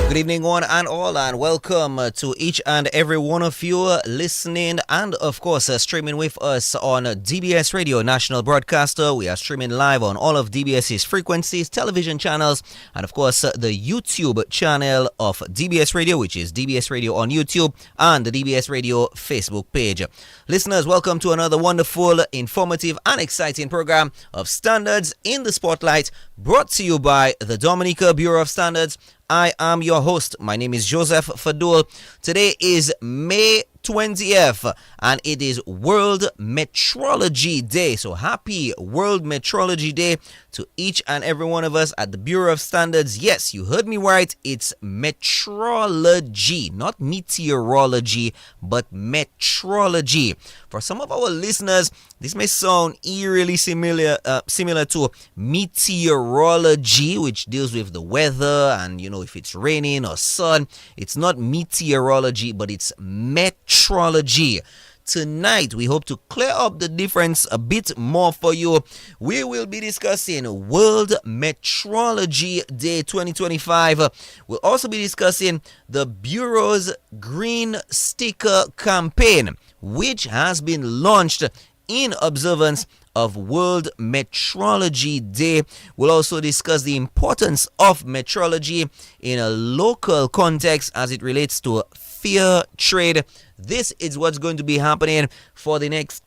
Good evening, one and all, and welcome to each and every one of you listening and, of course, streaming with us on DBS Radio, national broadcaster. We are streaming live on all of DBS's frequencies, television channels, and, of course, the YouTube channel of DBS Radio, which is DBS Radio on YouTube, and the DBS Radio Facebook page. Listeners, welcome to another wonderful, informative, and exciting program of Standards in the Spotlight, brought to you by the Dominica Bureau of Standards. I am your host. My name is Joseph Fadul. Today is May 20th and it is World Metrology Day. So happy World Metrology Day to each and every one of us at the Bureau of Standards. Yes, you heard me right. It's metrology, not meteorology, but metrology. For some of our listeners, this may sound eerily similar to meteorology, which deals with the weather and, if it's raining or sun. It's not meteorology, but it's metrology. Tonight, we hope to clear up the difference a bit more for you. We will be discussing World Metrology Day 2025. We'll also be discussing the Bureau's Green Sticker campaign, which has been launched in observance of World Metrology Day. We'll also discuss the importance of metrology in a local context as it relates to fair trade. This is what's going to be happening for the next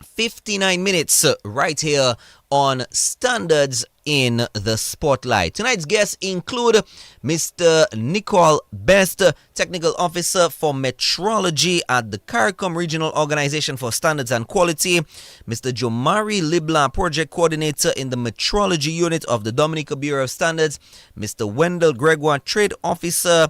59 minutes right here on Standards in the Spotlight. Tonight's guests include Mr. Nicole Best, Technical Officer for Metrology at the CARICOM Regional Organization for Standards and Quality, Mr. Jomari Libla, Project Coordinator in the Metrology Unit of the Dominica Bureau of Standards, Mr. Wendell Gregoire, Trade Officer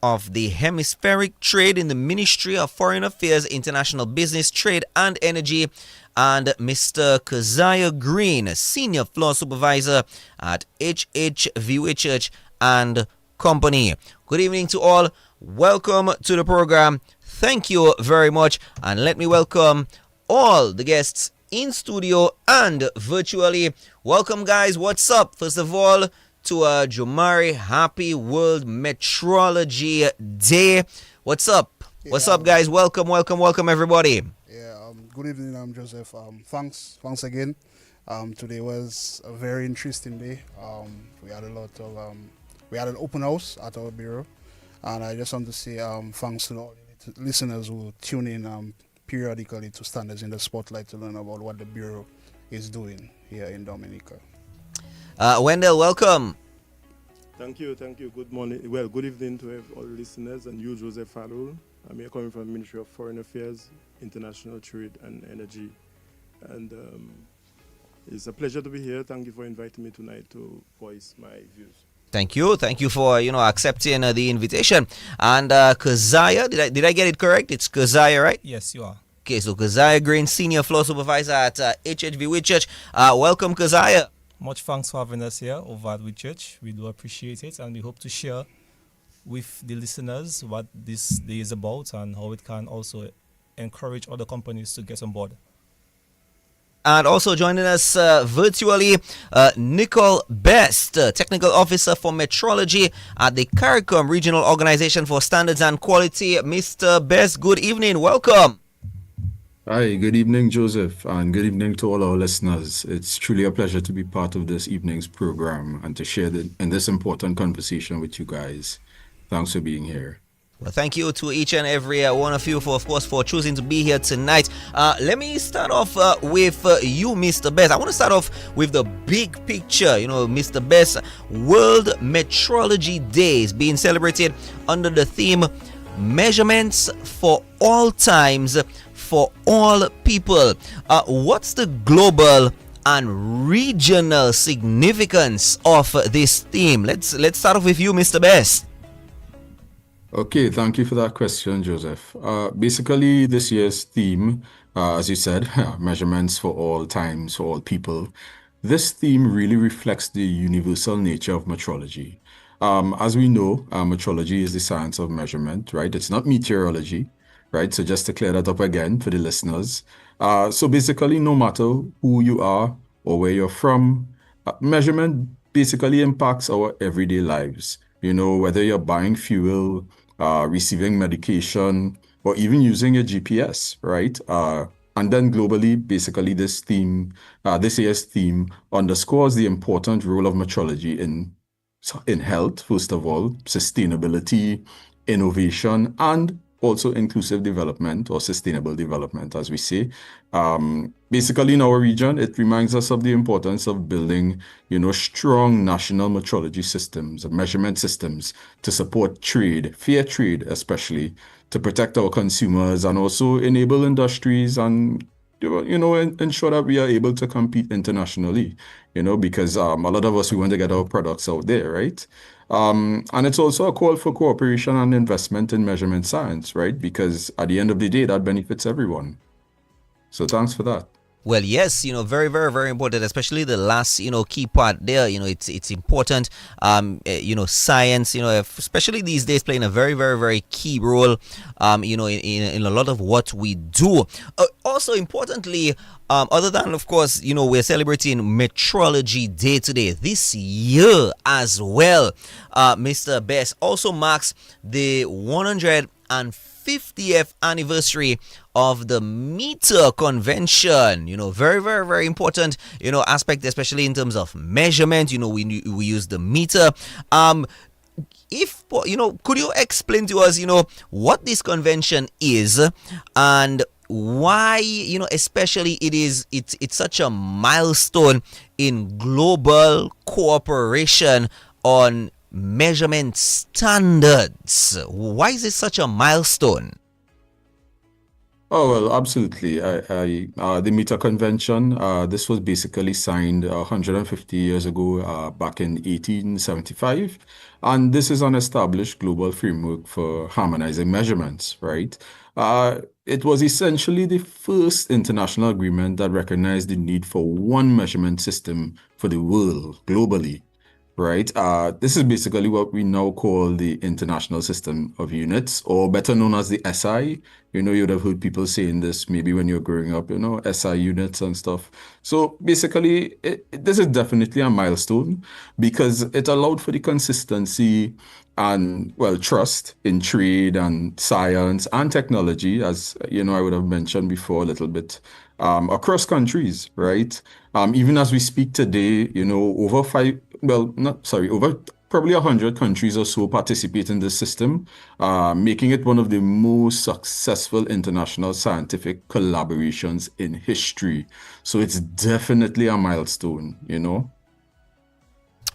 of the Hemispheric Trade in the Ministry of Foreign Affairs, International Business, Trade and Energy, and Mr. Keziah Green, Senior Floor Supervisor at HHV and Company. Good evening to all. Welcome to the program. Thank you very much. And let me welcome all the guests in studio and virtually. Welcome, guys. What's up? First of all, to Jomari, happy World Metrology Day. What's up? What's up, guys? Welcome, everybody. Good evening, I'm Joseph. Thanks again. Today was a very interesting day. We had an open house at our bureau, and I just want to say thanks to all the listeners who tune in periodically to Standards in the Spotlight to learn about what the bureau is doing here in Dominica. Wendell, welcome. Thank you. Good morning. Well, good evening to all listeners and you, Joseph Fadul. I'm here coming from the Ministry of Foreign Affairs, International Trade and Energy. And it's a pleasure to be here. Thank you for inviting me tonight to voice my views. Thank you for accepting the invitation. And Keziah, did I get it correct? It's Keziah, right? Yes, you are. Okay, so Keziah Green, Senior Floor Supervisor at HHV Whitchurch. Welcome, Keziah. Much thanks for having us here over at Whitchurch. We do appreciate it, and we hope to share with the listeners what this day is about and how it can also encourage other companies to get on board. And also joining us virtually, Nicole Best, Technical Officer for Metrology at the CARICOM Regional Organization for Standards and Quality. Mr. Best, good evening. Welcome. Hi, good evening, Joseph, and good evening to all our listeners. It's truly a pleasure to be part of this evening's program and to share in this important conversation with you guys. Thanks for being here. Well, thank you to each and every one of you for choosing to be here tonight. Let me start off with you, Mr. Best. I want to start off with the big picture. Mr. Best, World Metrology Day is being celebrated under the theme Measurements for All Times, for all people. What's the global and regional significance of this theme? Let's start off with you, Mr. Best. Okay, thank you for that question, Joseph. Basically, this year's theme, as you said, measurements for all times, for all people. This theme really reflects the universal nature of metrology. As we know, metrology is the science of measurement, right? It's not meteorology. Right, so just to clear that up again for the listeners. So basically, no matter who you are or where you're from, measurement basically impacts our everyday lives, whether you're buying fuel, receiving medication, or even using your GPS, right? And then globally, basically, this year's theme underscores the important role of metrology in health, first of all, sustainability, innovation, and also inclusive development or sustainable development, as we say. Basically, in our region, it reminds us of the importance of building, strong national metrology systems, measurement systems to support trade, fair trade especially, to protect our consumers and also enable industries and ensure that we are able to compete internationally, because a lot of us, we want to get our products out there, right? And it's also a call for cooperation and investment in measurement science, right? Because at the end of the day, that benefits everyone. So thanks for that. Well, yes, very, very, very important, especially the last, key part there. It's important. Science, especially these days, playing a very, very, very key role, in a lot of what we do. Also, importantly, other than, of course, we're celebrating Metrology Day today, this year as well, Mr. Best, also marks the 150th anniversary of the meter convention. Very, very, very important, aspect, especially in terms of measurement. We use the meter. If could you explain to us, what this convention is and why, especially it's such a milestone in global cooperation on measurement standards? Why is it such a milestone? Oh, well, absolutely. The Meter Convention, this was basically signed 150 years ago, back in 1875. And this is an established global framework for harmonizing measurements, right? It was essentially the first international agreement that recognized the need for one measurement system for the world globally. Right. This is basically what we now call the International System of Units, or better known as the SI. You'd have heard people saying this maybe when you're growing up, SI units and stuff. So basically, this is definitely a milestone because it allowed for the consistency and, well, trust in trade and science and technology, as, I would have mentioned before a little bit, across countries, right? Even as we speak today, over probably 100 countries or so participate in this system, making it one of the most successful international scientific collaborations in history. So it's definitely a milestone,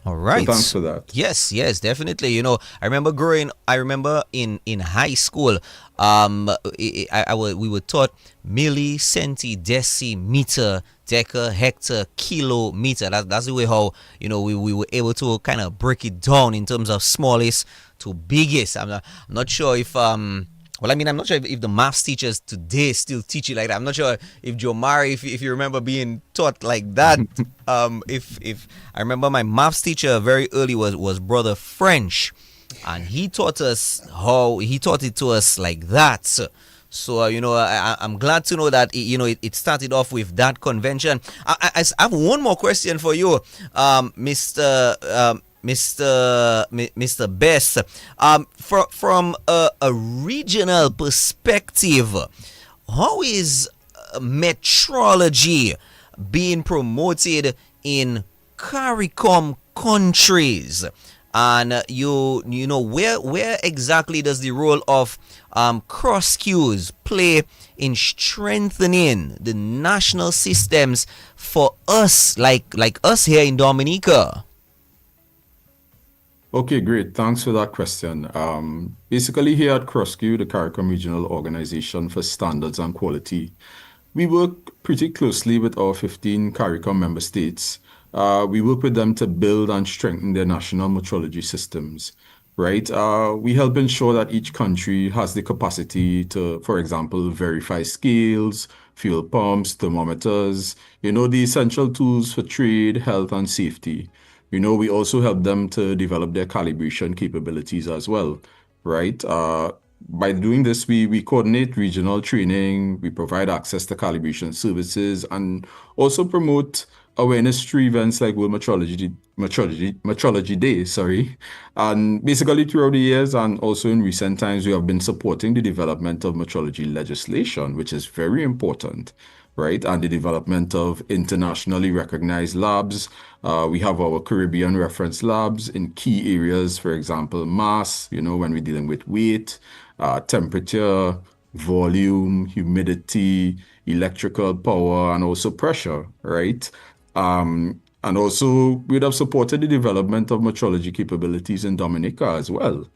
All right. So thanks for that. Yes, definitely. I remember in high school, we were taught milli, centi, decimeter, deca, hectare, kilometer. That's the way how, we were able to kind of break it down in terms of smallest to biggest. I'm not sure if, I'm not sure if the maths teachers today still teach it like that. I'm not sure if Jomari, if you remember being taught like that. If I remember my maths teacher very early was Brother French, and he taught it to us like that. So I'm glad to know that it started off with that convention. I have one more question for you, Mr. Best, from a regional perspective, how is metrology being promoted in CARICOM countries? And where exactly does the role of cross-cues play in strengthening the national systems for us, like us here in Dominica? Okay, great. Thanks for that question. Basically, here at CrossQ, the CARICOM Regional Organization for Standards and Quality, we work pretty closely with our 15 CARICOM member states. We work with them to build and strengthen their national metrology systems, right? We help ensure that each country has the capacity to, for example, verify scales, fuel pumps, thermometers, the essential tools for trade, health, and safety. We also help them to develop their calibration capabilities as well, right? By doing this, we coordinate regional training, we provide access to calibration services, and also promote awareness through events like World Metrology Day, sorry. And basically throughout the years and also in recent times, we have been supporting the development of metrology legislation, which is very important, right? And the development of internationally recognized labs. We have our Caribbean reference labs in key areas, for example, mass, when we're dealing with weight, temperature, volume, humidity, electrical power, and also pressure, right? And also, we'd have supported the development of metrology capabilities in Dominica as well,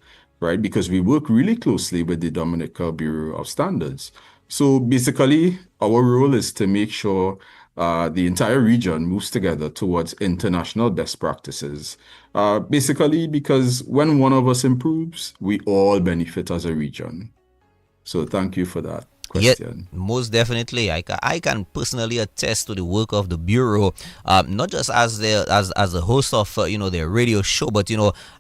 right? Because we work really closely with the Dominica Bureau of Standards. So basically, our role is to make sure the entire region moves together towards international best practices. Basically, because when one of us improves, we all benefit as a region. So thank you for that question. Yeah, most definitely. I can personally attest to the work of the bureau, not just as the host of their radio show, but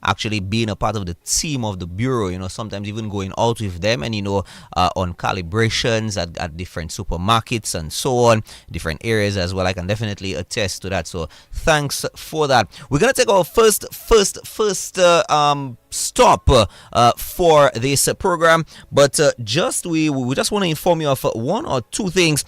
actually being a part of the team of the bureau. Sometimes even going out with them and on calibrations at different supermarkets and so on, different areas as well. I can definitely attest to that. So thanks for that. We're gonna take our first stop for this program, but we just want to inform you of one or two things.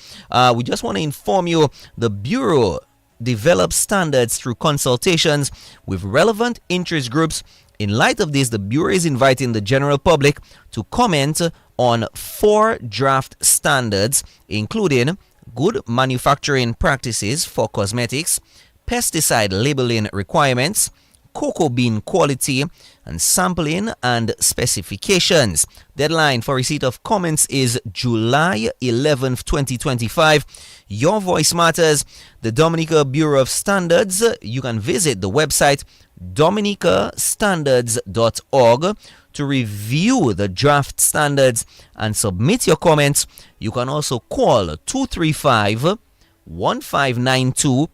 We just want to inform you the Bureau develops standards through consultations with relevant interest groups. In light of this, the Bureau is inviting the general public to comment on 4 draft standards, including good manufacturing practices for cosmetics, pesticide labeling requirements, cocoa bean quality, and sampling and specifications. Deadline for receipt of comments is July 11th, 2025. Your voice matters. The Dominica Bureau of Standards. You can visit the website dominicastandards.org to review the draft standards and submit your comments. You can also call 235-1592.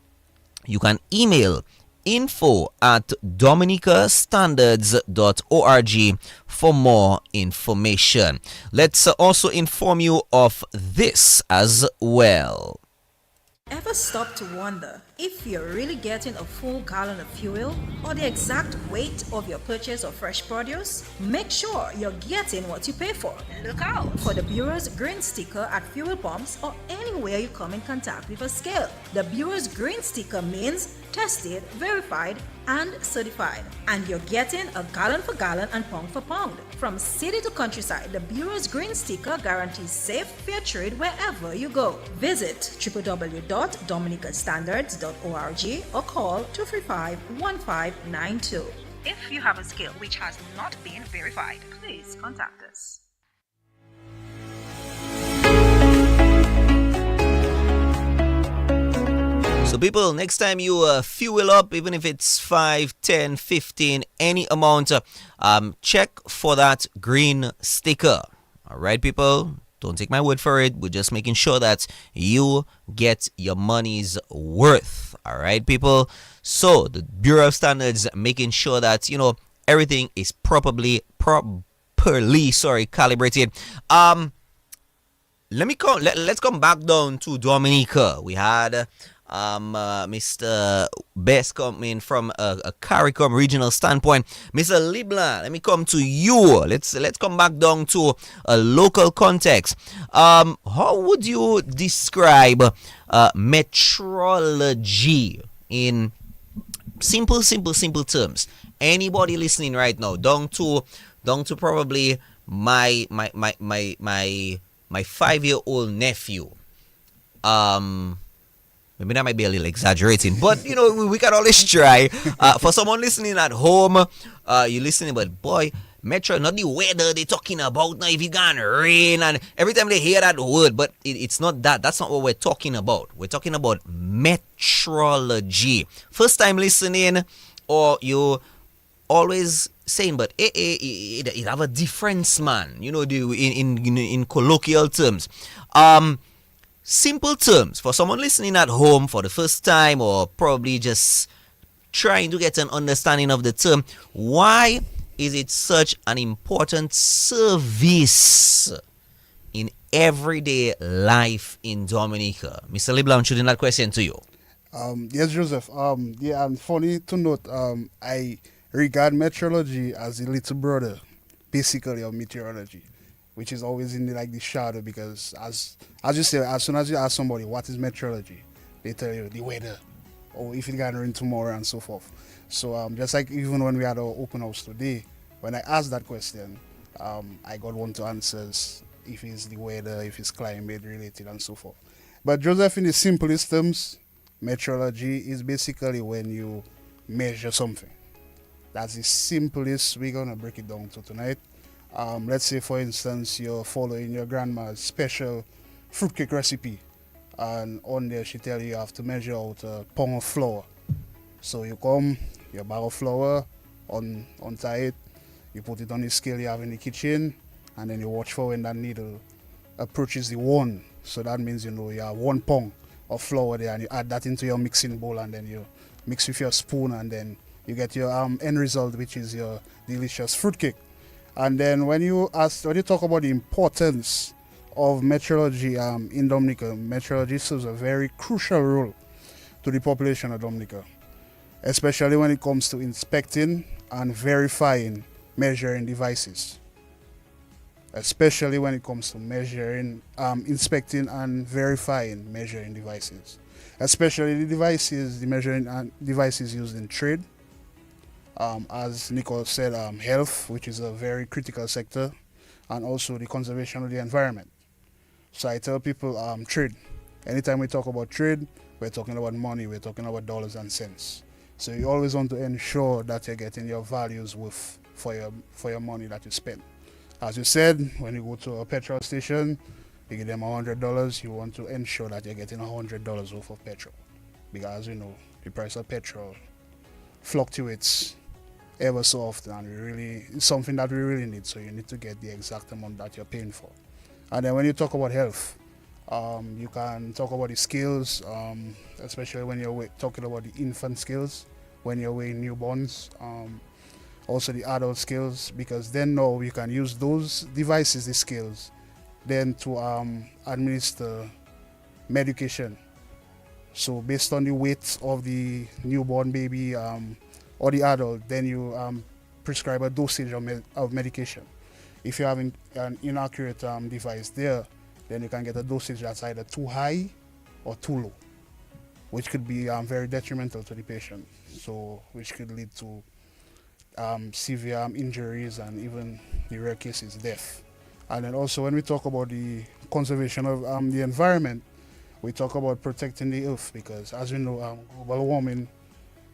You can email info@dominicastandards.org for more information. Let's also inform you of this as well. Ever stop to wonder if you're really getting a full gallon of fuel or the exact weight of your purchase of fresh produce? Make sure you're getting what you pay for. Look out for the Bureau's green sticker at fuel pumps or anywhere you come in contact with a scale. The Bureau's green sticker means tested, verified, and certified. And you're getting a gallon for gallon and pound for pound. From city to countryside, the Bureau's green sticker guarantees safe, fair trade wherever you go. Visit www.dominicastandards.org or call 235-1592. If you have a scale which has not been verified, please contact us. So people, next time you fuel up, even if it's 5, 10, 15, any amount, check for that green sticker. All right, people, don't take my word for it. We're just making sure that you get your money's worth. All right, people. So the Bureau of Standards making sure that everything is properly calibrated. Let's come back down to Dominica. We had Mr. Best coming from a CARICOM regional standpoint. Mr. Leblanc, let me come to you. Let's come back down to a local context. How would you describe metrology in simple terms? Anybody listening right now, down to probably my 5-year-old nephew. Maybe that might be a little exaggerating, but we can always try. For someone listening at home, you're listening, but boy, Metro, not the weather they're talking about now. If it's gonna rain, and every time they hear that word, but it's not that. That's not what we're talking about. We're talking about metrology. First time listening, or you always saying, but it have a difference, man. In colloquial terms. Simple terms for someone listening at home for the first time or probably just trying to get an understanding of the term. Why is it such an important service in everyday life in Dominica? Mr. Leblanc, shooting that question to you. Yes, Joseph. Yeah, and funny to note, I regard metrology as a little brother, basically, of meteorology, which is always in the shadow because as you say, as soon as you ask somebody what is metrology, they tell you the weather, or if it's gonna rain tomorrow and so forth. So just like even when we had our open house today, when I asked that question, I got one two answers. If it's the weather, if it's climate related, and so forth. But Joseph, in the simplest terms, metrology is basically when you measure something. That's the simplest we're gonna break it down to tonight. Let's say, for instance, you're following your grandma's special fruitcake recipe, and on there she tell you have to measure out a pound of flour. So you come, your bag of flour, untie it, you put it on the scale you have in the kitchen, and then you watch for when that needle approaches the one. So that means you have 1 pound of flour there, and you add that into your mixing bowl, and then you mix with your spoon, and then you get your end result, which is your delicious fruitcake. And then when you talk about the importance of metrology in Dominica, metrology serves a very crucial role to the population of Dominica, especially when it comes to inspecting and verifying measuring devices. Especially when it comes to inspecting and verifying measuring devices. Especially the measuring devices used in trade. As Nicole said, health, which is a very critical sector, and also the conservation of the environment. So I tell people, trade. Anytime we talk about trade, we're talking about money, we're talking about dollars and cents. So you always want to ensure that you're getting your values for your money that you spend. As you said, when you go to a petrol station, you give them $100, you want to ensure that you're getting $100 worth of petrol. Because the price of petrol fluctuates ever so often, and it's something that we really need, so you need to get the exact amount that you're paying for. And then when you talk about health, you can talk about the scales, especially when you're talking about the infant scales, when you're weighing newborns, also the adult scales, because then now you can use those devices, the scales, then to administer medication. So based on the weight of the newborn baby or the adult, then you prescribe a dosage of medication. If you're having an inaccurate device there, then you can get a dosage that's either too high or too low, which could be very detrimental to the patient, so which could lead to severe injuries and even in rare cases death. And then also when we talk about the conservation of the environment, we talk about protecting the earth, because as we know, global warming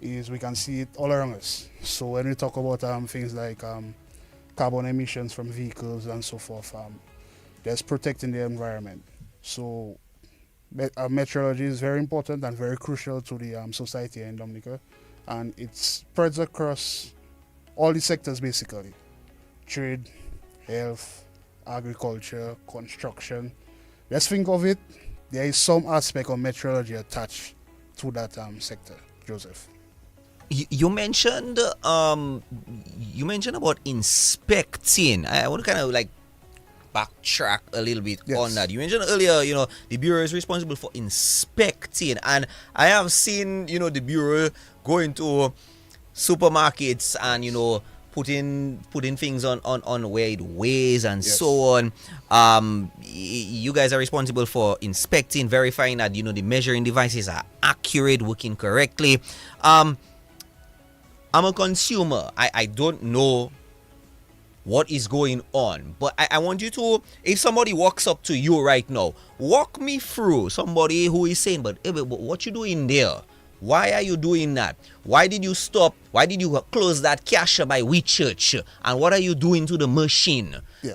we can see it all around us. So when we talk about things like carbon emissions from vehicles and so forth, there's protecting the environment. So metrology is very important and very crucial to the society in Dominica, and it spreads across all the sectors basically: trade, health, agriculture, construction. Let's think of it, there is some aspect of metrology attached to that sector. Joseph. You mentioned about inspecting. I want to kind of like backtrack a little bit on that. You mentioned earlier, the bureau is responsible for inspecting, and I have seen, the bureau go into supermarkets and putting things on where it weighs and so on. You guys are responsible for inspecting, verifying that the measuring devices are accurate, working correctly. I'm a consumer. I don't know what is going on, but I want you to, if somebody walks up to you right now, walk me through somebody who is saying, but what you doing there? Why are you doing that? Why did you stop? Why did you close that cashier by Whitchurch? And what are you doing to the machine? Yes.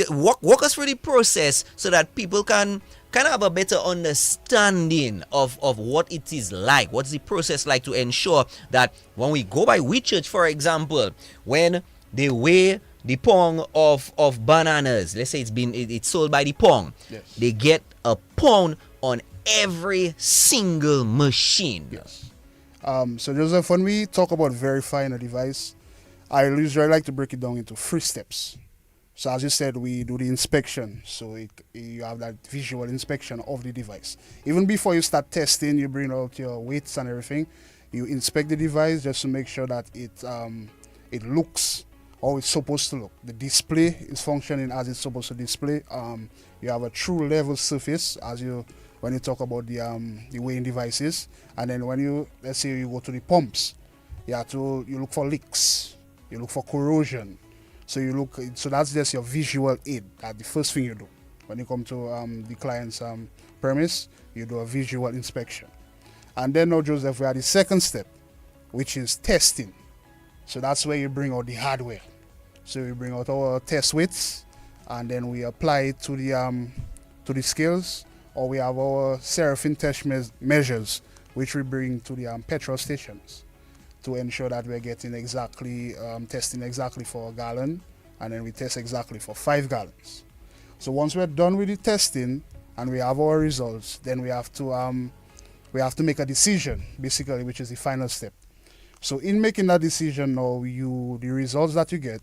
Walk us through the process so that people can kind of have a better understanding of what it is like. What's the process like to ensure that when we go by Whitchurch, for example, when they weigh the pound of bananas, let's say it's sold by the pound, they get a pound on every single machine. Yes. So Joseph, when we talk about verifying a device, I usually like to break it down into 3 steps. So as you said, we do the inspection. So you have that visual inspection of the device. Even before you start testing, you bring out your weights and everything. You inspect the device just to make sure that it looks how it's supposed to look. The display is functioning as it's supposed to display. You have a true level surface when you talk about the weighing devices. And then when let's say you go to the pumps, you look for leaks, you look for corrosion. So that's just your visual aid. That's the first thing you do. When you come to the client's premise, you do a visual inspection. And then now, Joseph, we have the second step, which is testing. So that's where you bring out the hardware. So we bring out our test weights, and then we apply it to the scales, or we have our seraphim test measures, which we bring to the petrol stations to ensure that we're getting testing exactly for a gallon, and then we test exactly for 5 gallons. So once we're done with the testing and we have our results, then we have to make a decision, basically, which is the final step. So in making that decision now, the results that you get,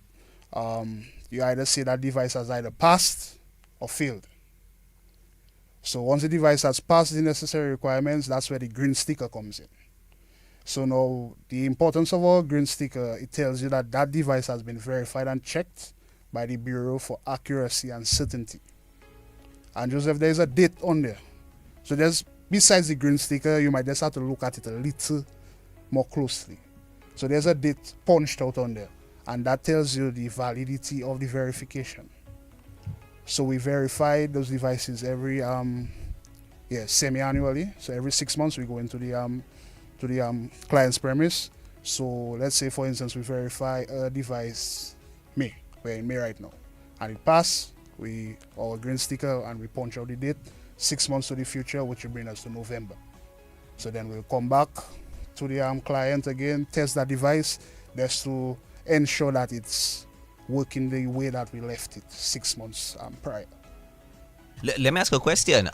you either say that device has either passed or failed. So once the device has passed the necessary requirements, that's where the green sticker comes in. So now the importance of our green sticker, it tells you that that device has been verified and checked by the Bureau for accuracy and certainty. And Joseph, there's a date on there. So besides the green sticker, you might just have to look at it a little more closely. So there's a date punched out on there, and that tells you the validity of the verification. So we verify those devices every semi-annually. So every 6 months we go into the client's premise. So let's say, for instance, we verify a device May. We're in May right now, and it passed. Our green sticker, and we punch out the date 6 months to the future, which will bring us to November. So then we'll come back to the client again, test that device, just to ensure that it's working the way that we left it 6 months prior. Let me ask a question.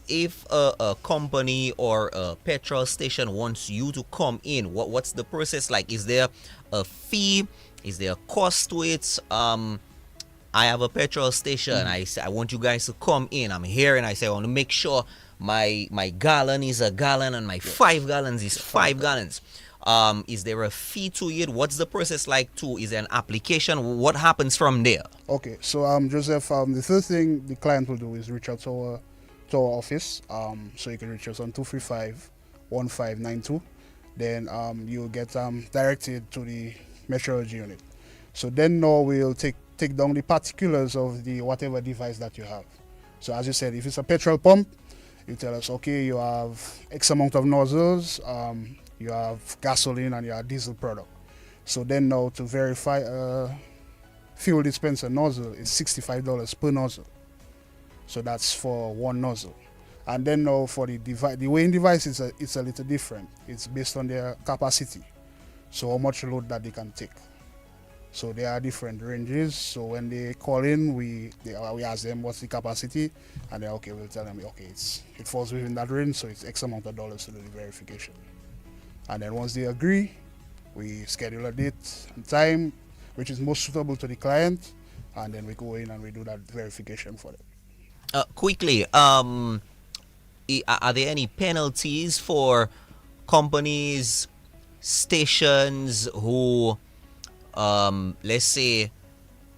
If a company or a petrol station wants you to come in, what's the process like? Is there a fee? Is there a cost to it? I have a petrol station. I want you guys to come in. I'm here, and I say I want to make sure my gallon is a gallon and my 5 gallons is 5 gallons. Is there a fee to it? What's the process like too? Is there an application? What happens from there? Okay, so Joseph, the first thing the client will do is reach out to our office. So you can reach us on 235-1592. Then you'll get directed to the Metrology unit. So then now we'll take down the particulars of the whatever device that you have. So as you said, if it's a petrol pump, you tell us, okay, you have X amount of nozzles, you have gasoline, and you have diesel product. So then now to verify a fuel dispenser nozzle is $65 per nozzle. So that's for one nozzle. And then now for the weighing device, it's a little different. It's based on their capacity. So how much load that they can take. So there are different ranges. So when they call in, we ask them what's the capacity, and then we'll tell them it falls within that range, so it's X amount of dollars to do the verification. And then once they agree, we schedule a date and time which is most suitable to the client, and then we go in and we do that verification for them. Quickly, are there any penalties for companies, stations who, let's say,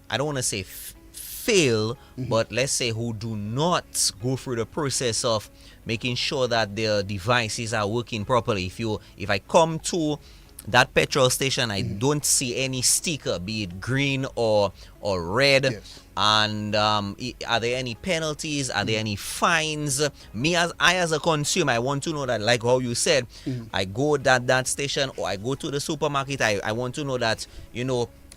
I don't want to say fail, but let's say who do not go through the process of making sure that their devices are working properly? If I come to that petrol station, I don't see any sticker, be it green or red. Yes. And are there any penalties? Are there any fines? As a consumer, I want to know that, like how you said, I go that station, or I go to the supermarket, I want to know that,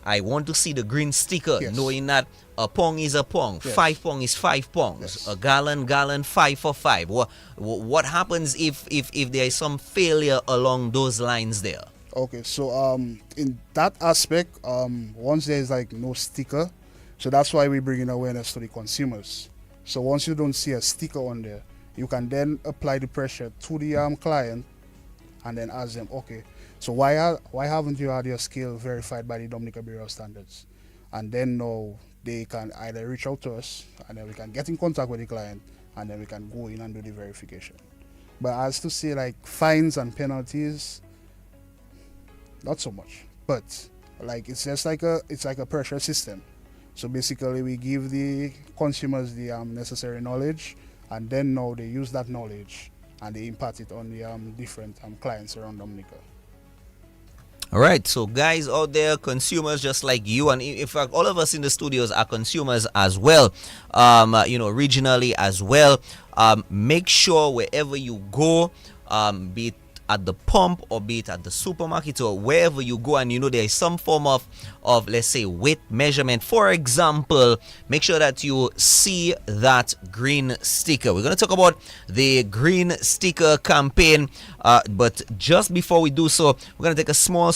I want to see the green sticker, knowing that a pong is a pong, 5 pong is 5 pongs, a gallon, 5 for 5. What happens if there is some failure along those lines there? Okay, so in that aspect, once there is no sticker, so that's why we bring in awareness to the consumers. So once you don't see a sticker on there, you can then apply the pressure to the client, and then ask them, okay, so why haven't you had your scale verified by the Dominica Bureau of Standards? and then now they can either reach out to us, and then we can get in contact with the client, and then we can go in and do the verification. But as to say like fines and penalties, not so much. But like it's just like a pressure system. So basically, we give the consumers the necessary knowledge, and then now they use that knowledge and they impart it on the different clients around Dominica. All right, so guys out there, consumers just like you, and in fact, all of us in the studios are consumers as well. Regionally as well. Make sure wherever you go, be it at the pump or be it at the supermarket or wherever you go, and there is some form of let's say weight measurement, for example, make sure that you see that green sticker. We're going to talk about the green sticker campaign, but just before we do so, we're going to take a small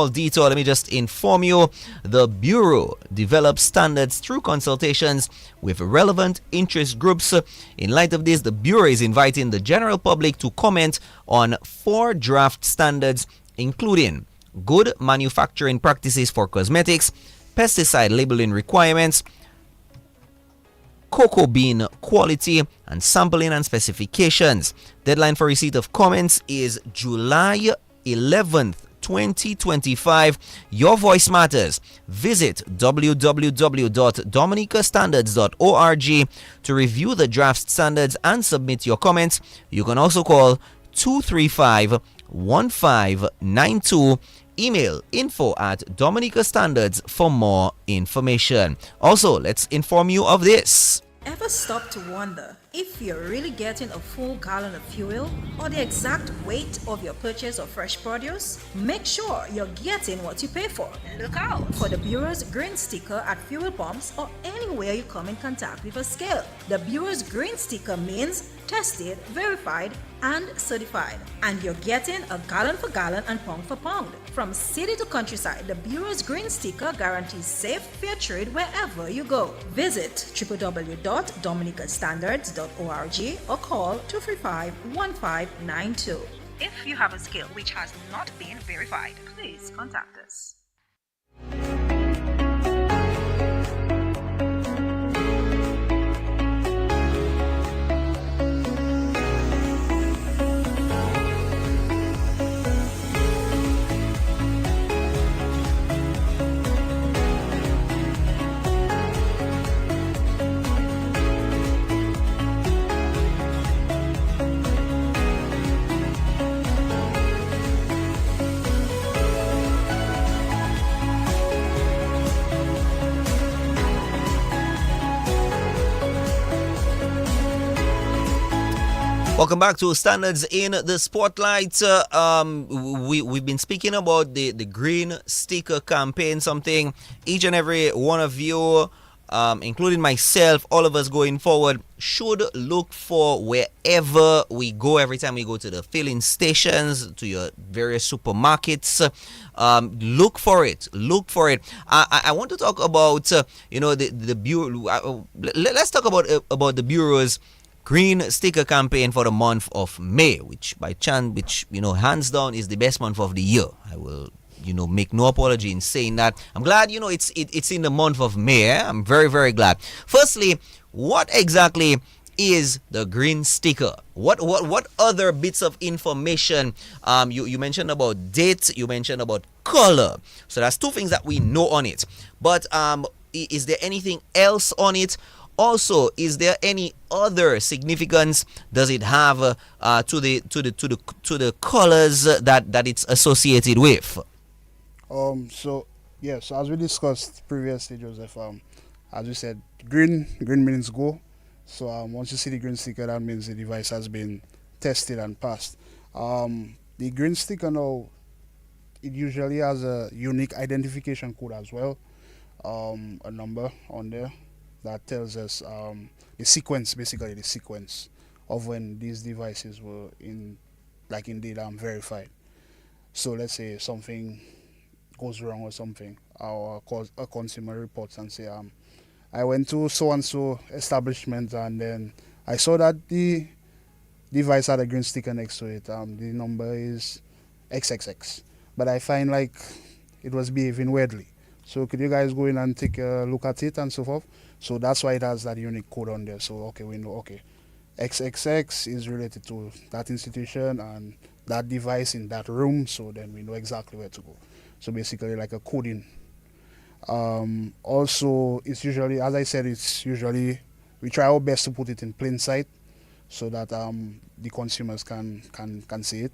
detour. Let me just inform you, the Bureau develops standards through consultations with relevant interest groups. In light of this, the Bureau is inviting the general public to comment on 4 draft standards, including good manufacturing practices for cosmetics, pesticide labeling requirements, cocoa bean quality, and sampling and specifications. Deadline for receipt of comments is July 11th, 2025. Your voice matters. Visit www.dominicastandards.org to review the draft standards and submit your comments. You can also call 235-1592. Email info@Dominica Standards for more information. Also, let's inform you of this. Ever stop to wonder if you're really getting a full gallon of fuel or the exact weight of your purchase of fresh produce? Make sure you're getting what you pay for. Look out for the Bureau's green sticker at fuel pumps or anywhere you come in contact with a scale. The Bureau's green sticker means tested, verified, and certified. And you're getting a gallon for gallon and pound for pound. From city to countryside, the Bureau's green sticker guarantees safe, fair trade wherever you go. Visit www.dominicastandards.org or call 235-1592. If you have a scale which has not been verified, please contact us. Welcome back to Standards in the Spotlight. We've been speaking about the green sticker campaign, something each and every one of you, including myself, all of us going forward, should look for wherever we go. Every time we go to the filling stations, to your various supermarkets, look for it. I want to talk about the Bureau. Let's talk about the Bureau's green sticker campaign for the month of May, which hands down is the best month of the year. I will make no apology in saying that. I'm glad it's in the month of May. I'm very, very glad. Firstly, what exactly is the green sticker? What other bits of information? You mentioned about dates, you mentioned about color. So that's 2 things that we know on it. But is there anything else on it? Also, is there any other significance does it have to the colors that it's associated with? So as we discussed previously, Joseph, as we said, green means go. So once you see the green sticker, that means the device has been tested and passed. The green sticker now, it usually has a unique identification code as well, a number on there that tells us the sequence of when these devices were indeed verified. So let's say something goes wrong or something, or a consumer reports and say, I went to so and so establishment and then I saw that the device had a green sticker next to it. The number is XXX, but I find like it was behaving weirdly. So could you guys go in and take a look at it and so forth? So that's why it has that unique code on there. So okay, we know okay, XXX is related to that institution and that device in that room. So then we know exactly where to go. So basically like a coding. Also, it's usually, as I said, it's usually we try our best to put it in plain sight so that the consumers can see it.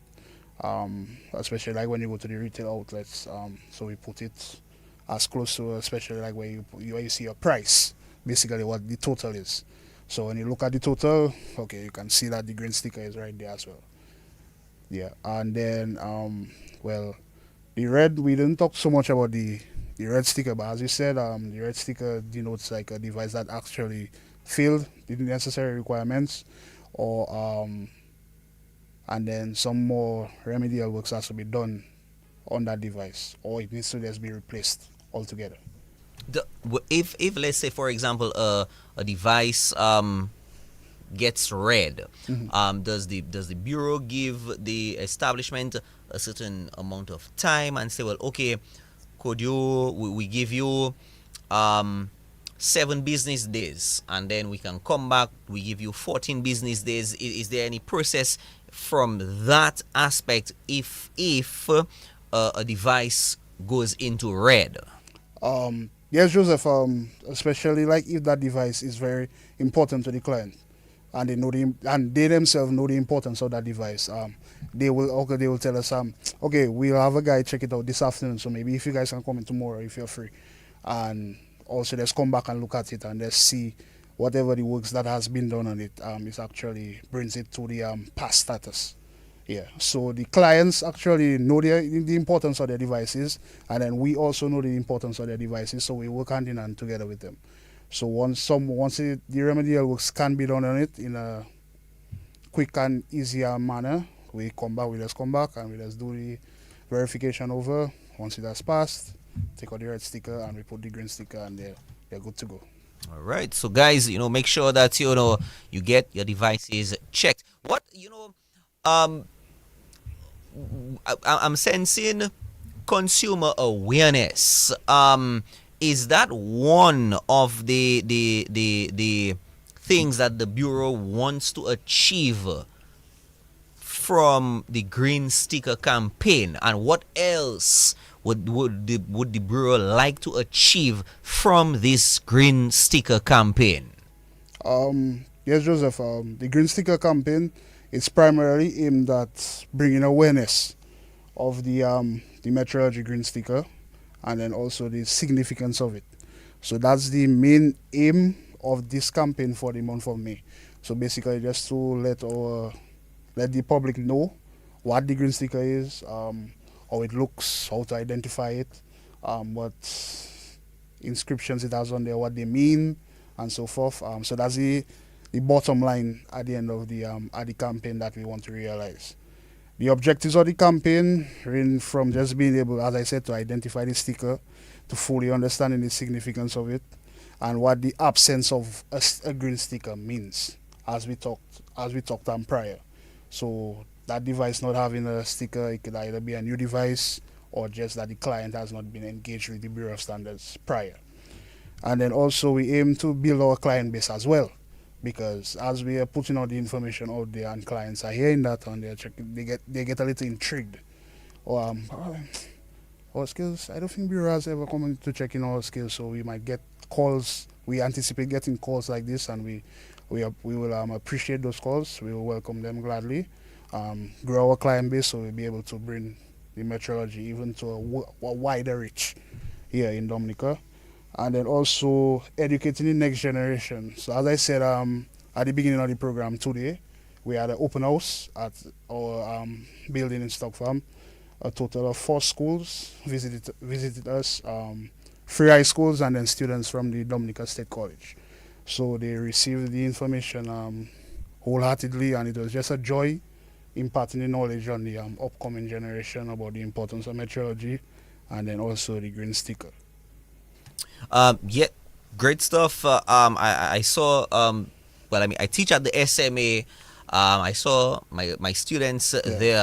Especially like when you go to the retail outlets. So we put it as close to, especially like where you see your price, basically what the total is. So when you look at the total, okay, you can see that the green sticker is right there as well. Yeah, and then well, the red, we didn't talk so much about the red sticker, but as you said, the red sticker denotes like a device that actually filled the necessary requirements, or and then some more remedial works has to be done on that device, or it needs to just be replaced altogether. If let's say for example a device gets red, does the bureau give the establishment a certain amount of time and say, well, okay, could you we give you 7 business days, and then we can come back, we give you 14 business days? Is there any process from that aspect if a device goes into red? Yes, Joseph. Especially like if that device is very important to the client, and they themselves know the importance of that device. They will tell us okay, we'll have a guy check it out this afternoon. So maybe if you guys can come in tomorrow if you're free, and also let's come back and look at it and let's see whatever the works that has been done on it is actually brings it to the past status. Yeah, so the clients actually know the importance of their devices, and then we also know the importance of their devices, so we work hand in hand together with them. So once the remedial works can be done on it in a quick and easier manner, we just come back and we just do the verification over. Once it has passed, take out the red sticker and we put the green sticker, and they're good to go. All right, so guys, make sure that you get your devices checked. What I'm sensing consumer awareness. Is that one of the things that the bureau wants to achieve from the green sticker campaign? And what else would the bureau like to achieve from this green sticker campaign? Yes, Joseph. The green sticker campaign is primarily aimed at bringing awareness of the Metrology green sticker, and then also the significance of it. So that's the main aim of this campaign for the month of May. So basically, just to let the public know what the green sticker is, how it looks, how to identify it, what inscriptions it has on there, what they mean, and so forth. So that's the bottom line at the end of the campaign that we want to realize. The objectives of the campaign range from just being able, as I said, to identify the sticker, to fully understanding the significance of it, and what the absence of a green sticker means, as we talked on prior. So that device not having a sticker, it could either be a new device or just that the client has not been engaged with the Bureau of Standards prior. And then also we aim to build our client base as well, because as we are putting all the information out there and clients are hearing that and they're checking, they get a little intrigued. Or our skills, I don't think Bureau has ever come in to check in our skills, so we might get calls. We anticipate getting calls like this, and we will appreciate those calls. We will welcome them gladly. Grow our client base, so we'll be able to bring the Metrology even to a wider reach here in Dominica. And then also educating the next generation. So as I said at the beginning of the program today, we had an open house at our building in Stock Farm. A total of 4 schools visited us, 3 high schools, and then students from the Dominica State College. So they received the information wholeheartedly, and it was just a joy imparting the knowledge on the upcoming generation about the importance of metrology, and then also the green sticker. Yeah, great stuff. I saw. Well, I mean, I teach at the SMA I saw my students there.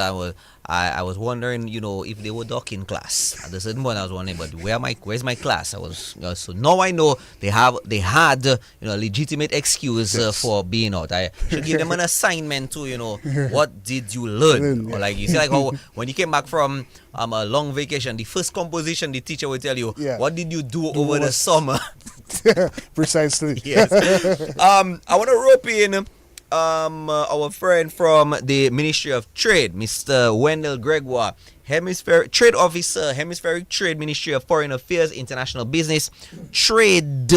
I was wondering, if they were ducking class. At a certain point, I was wondering, but where's my class? I was so now I know they had legitimate excuse for being out. I should give them an assignment to what did you learn, or like you see, like how when you came back from a long vacation, the first composition the teacher will tell you, what did you do over the summer? Precisely. Yes. I want to rope in our friend from the Ministry of Trade, Mr. Wendell Gregoire, Trade Officer, Hemispheric Trade, Ministry of Foreign Affairs, International Business, Trade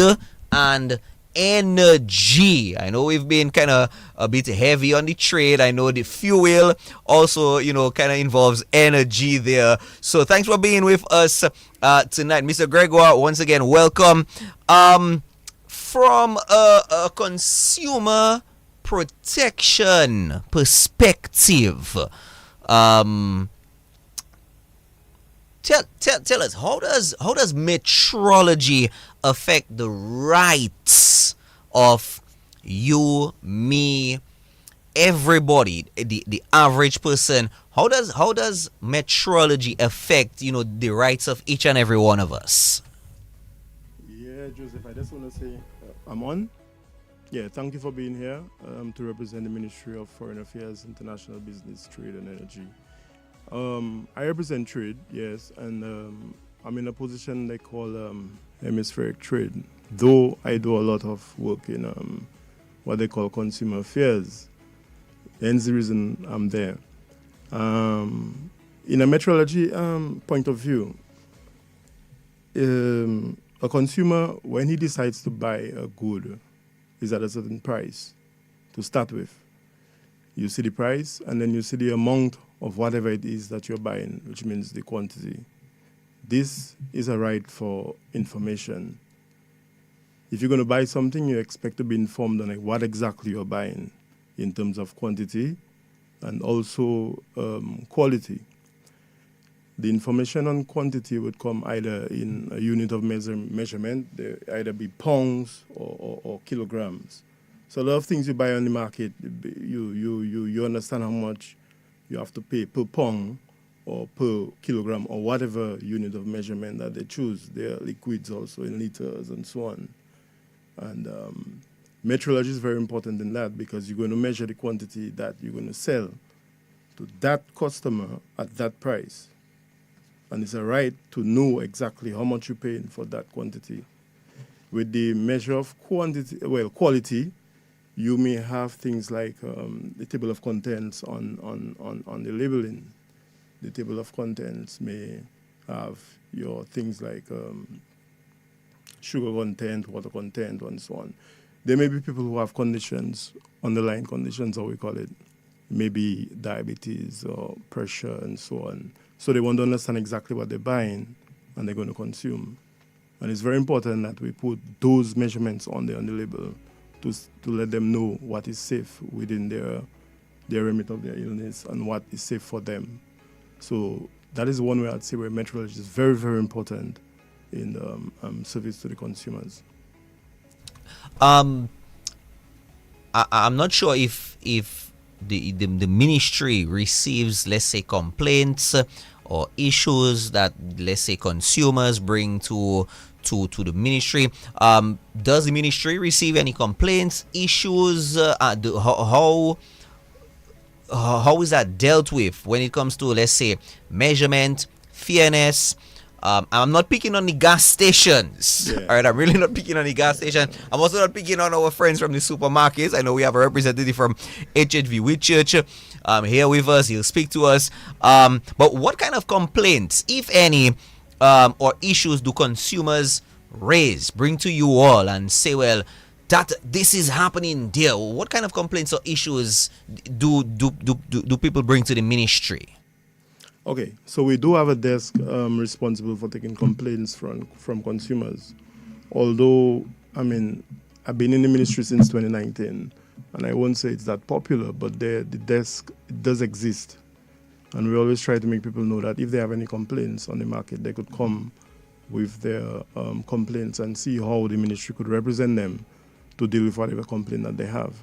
and Energy. I know we've been kind of a bit heavy on the trade. I know the fuel also, kind of involves energy there. So thanks for being with us tonight, Mr. Gregoire. Once again, welcome. From a consumer protection perspective, tell us, how does metrology affect the rights of you, me, everybody, the average person? How does metrology affect the rights of each and every one of us? Yeah, Joseph, I just want to say I'm on. Yeah, thank you for being here to represent the Ministry of Foreign Affairs, International Business, Trade and Energy. I represent trade, yes, and I'm in a position they call hemispheric trade, though I do a lot of work in what they call consumer affairs. Hence the reason I'm there. In a metrology point of view, a consumer, when he decides to buy a good, is at a certain price to start with. You see the price, and then you see the amount of whatever it is that you're buying, which means the quantity. This is a right for information. If you're going to buy something, you expect to be informed on what exactly you're buying in terms of quantity and also quality. The information on quantity would come either in a unit of measurement, either be pounds or kilograms. So a lot of things you buy on the market, you understand how much you have to pay per pound or per kilogram or whatever unit of measurement that they choose. There are liquids also in liters and so on. And metrology is very important in that because you're going to measure the quantity that you're going to sell to that customer at that price. And it's a right to know exactly how much you're paying for that quantity. With the measure of quality, you may have things like the table of contents on the labeling. The table of contents may have your things like sugar content, water content, and so on. There may be people who have conditions, underlying conditions, how we call it, maybe diabetes or pressure and so on. So they want to understand exactly what they're buying and they're going to consume. And it's very important that we put those measurements on the label to let them know what is safe within their remit of their illness and what is safe for them. So that is one way I'd say where metrology is very, very important in service to the consumers. I'm not sure if the ministry receives, let's say, complaints or issues that, let's say, consumers bring to the ministry. Does the ministry receive any complaints, issues? How is that dealt with when it comes to, let's say, measurement, fairness? I'm not picking on the gas stations. Yeah. All right, I'm really not picking on the gas station. I'm also not picking on our friends from the supermarkets. I know we have a representative from HHV Whitchurch here with us. He'll speak to us. But what kind of complaints, if any, or issues do consumers bring to you all and say, well, that this is happening there? What kind of complaints or issues do people bring to the ministry? Okay, so we do have a desk responsible for taking complaints from consumers. Although, I mean, I've been in the ministry since 2019, and I won't say it's that popular, but the desk does exist. And we always try to make people know that if they have any complaints on the market, they could come with their complaints and see how the ministry could represent them to deal with whatever complaint that they have.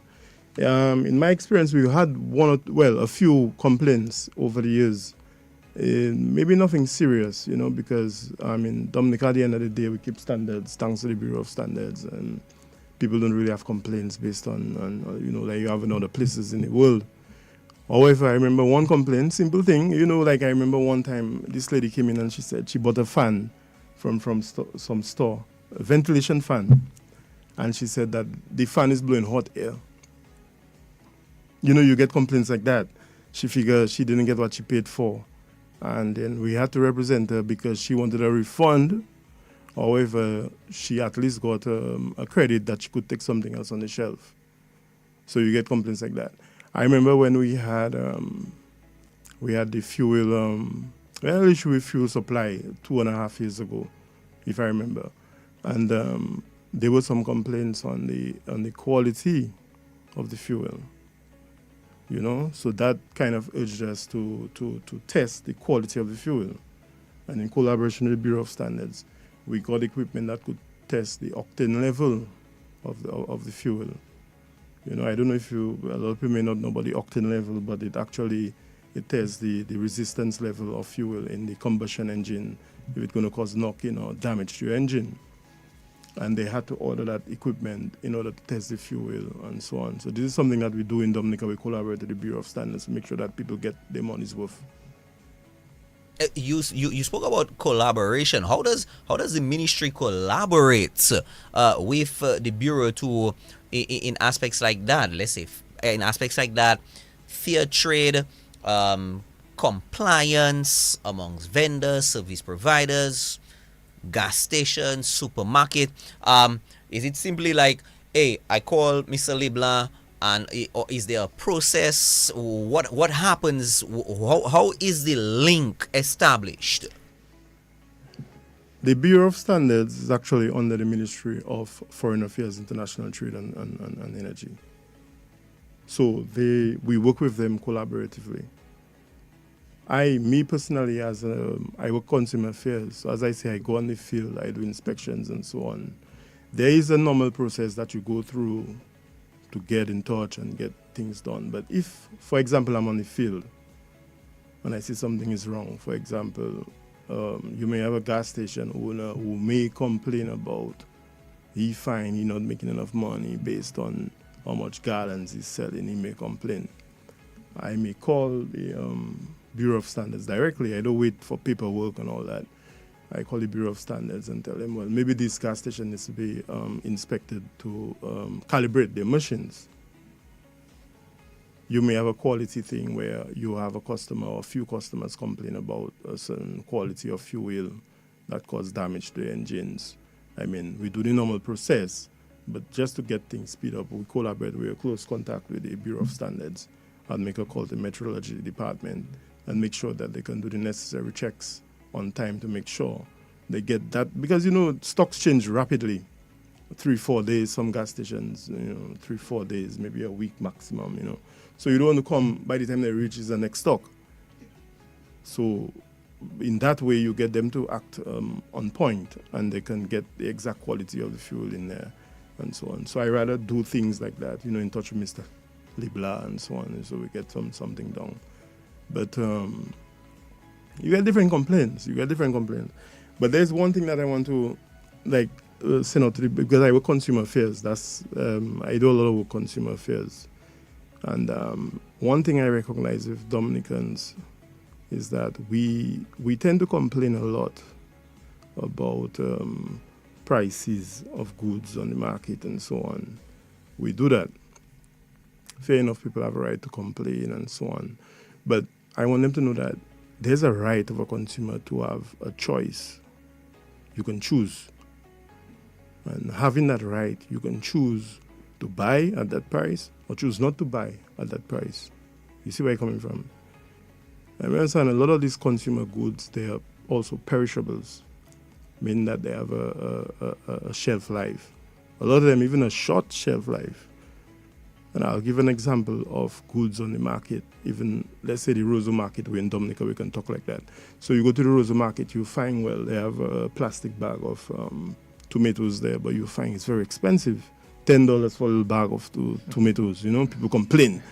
In my experience, we had a few complaints over the years. Maybe nothing serious, because Dominica, at the end of the day, we keep standards thanks to the Bureau of Standards, and people don't really have complaints based on like you have in other places in the world. However, I remember one complaint, simple thing, like I remember one time this lady came in and she said she bought a fan from some store, a ventilation fan, and she said that the fan is blowing hot air. You get complaints like that. She figured she didn't get what she paid for. And then we had to represent her because she wanted a refund. However, she at least got a credit that she could take something else on the shelf. So you get complaints like that. I remember when we had the fuel, issue with fuel supply 2.5 years ago, if I remember. And there were some complaints on the quality of the fuel. So that kind of urged us to test the quality of the fuel. And in collaboration with the Bureau of Standards, we got equipment that could test the octane level of the fuel. I don't know if a lot of people may not know about the octane level, but it tests the resistance level of fuel in the combustion engine, if it's going to cause knocking or damage to your engine. And they had to order that equipment in order to test the fuel and so on. So this is something that we do in Dominica. We collaborate with the Bureau of Standards to make sure that people get their money's worth. You spoke about collaboration. How does the ministry collaborate with the bureau to in aspects like that? Let's say in aspects like that, fair trade, compliance amongst vendors, service providers, gas stations, supermarket. Is it simply like, hey, I call Mr. Leblanc, and or is there a process? What happens? How is the link established? The Bureau of Standards is actually under the Ministry of Foreign Affairs, International Trade and Energy. So we work with them collaboratively. Me personally, I work consumer affairs. So as I say, I go on the field, I do inspections and so on. There is a normal process that you go through to get in touch and get things done. But if, for example, I'm on the field and I see something is wrong, for example, you may have a gas station owner who may complain about he not making enough money based on how much gallons he's selling. He may complain. I may call the Bureau of Standards directly. I don't wait for paperwork and all that. I call the Bureau of Standards and tell them, well, maybe this gas station needs to be inspected to calibrate their machines. You may have a quality thing where you have a customer or a few customers complain about a certain quality of fuel that cause damage to the engines. We do the normal process, but just to get things speed up, we collaborate. We are close contact with the Bureau of Standards and make a call to the Metrology department and make sure that they can do the necessary checks on time to make sure they get that. Because, stocks change rapidly. 3-4 days, some gas stations, 3-4 days, maybe a week maximum, So you don't want to come by the time they reach the next stock. So in that way, you get them to act on point and they can get the exact quality of the fuel in there and so on. So I rather do things like that, in touch with Mr. Libla and so on, and so we get something done. But you get different complaints. But there's one thing that I want to send out to because I work consumer affairs. That's I do a lot of work consumer affairs, and one thing I recognize with Dominicans is that we tend to complain a lot about prices of goods on the market and so on. We do that. Fair enough, people have a right to complain and so on. But I want them to know that there's a right of a consumer to have a choice. You can choose. And having that right, you can choose to buy at that price or choose not to buy at that price. You see where I'm coming from? I understand a lot of these consumer goods, they are also perishables, meaning that they have a shelf life. A lot of them even a short shelf life. And I'll give an example of goods on the market. Even, let's say the Roseau market, we're in Dominica, we can talk like that. So you go to the Roseau market, you find, they have a plastic bag of tomatoes there, but you find it's very expensive. $10 for a little bag of tomatoes. People complain.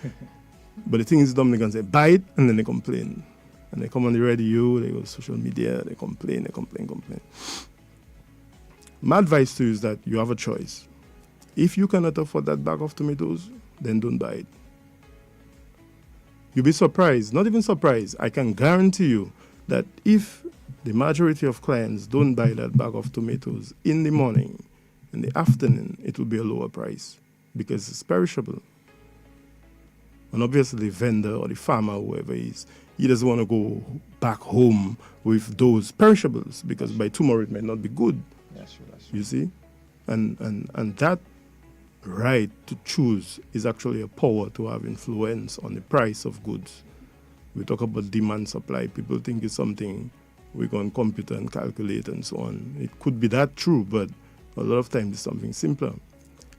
But the thing is, Dominicans say buy it, and then they complain. And they come on the radio, they go to social media, they complain. My advice to you is that you have a choice. If you cannot afford that bag of tomatoes, then don't buy it. You'll be surprised, not even surprised. I can guarantee you that if the majority of clients don't buy that bag of tomatoes in the morning, in the afternoon, it will be a lower price because it's perishable. And obviously the vendor or the farmer, whoever he doesn't want to go back home with those perishables because by tomorrow it might not be good. That's true. You see? And that right to choose is actually a power to have influence on the price of goods. We talk about demand supply. People think it's something we go on computer and calculate and so on. It could be that true, but a lot of times it's something simpler.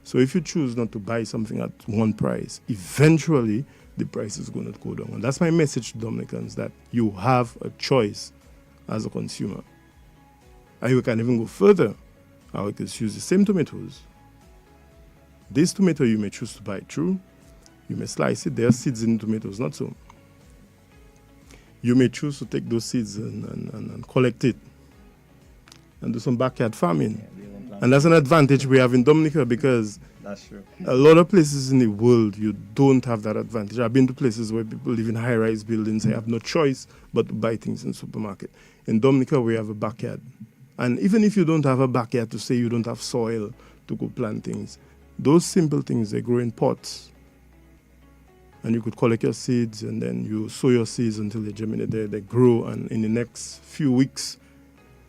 So if you choose not to buy something at one price, eventually the price is going to go down. And that's my message to Dominicans, that you have a choice as a consumer. And you can even go further. I could use the same tomatoes. This tomato you may choose to buy true. You may slice it. There are seeds in tomatoes, not so. You may choose to take those seeds and collect it and do some backyard farming. And that's an advantage we have in Dominica because That's true. a lot of places in the world, you don't have that advantage. I've been to places where people live in high-rise buildings. They have no choice but to buy things in the supermarket. In Dominica, we have a backyard. And even if you don't have a backyard, to say you don't have soil to go plant things, those simple things, they grow in pots. And you could collect your seeds and then you sow your seeds until they germinate, they grow, and in the next few weeks,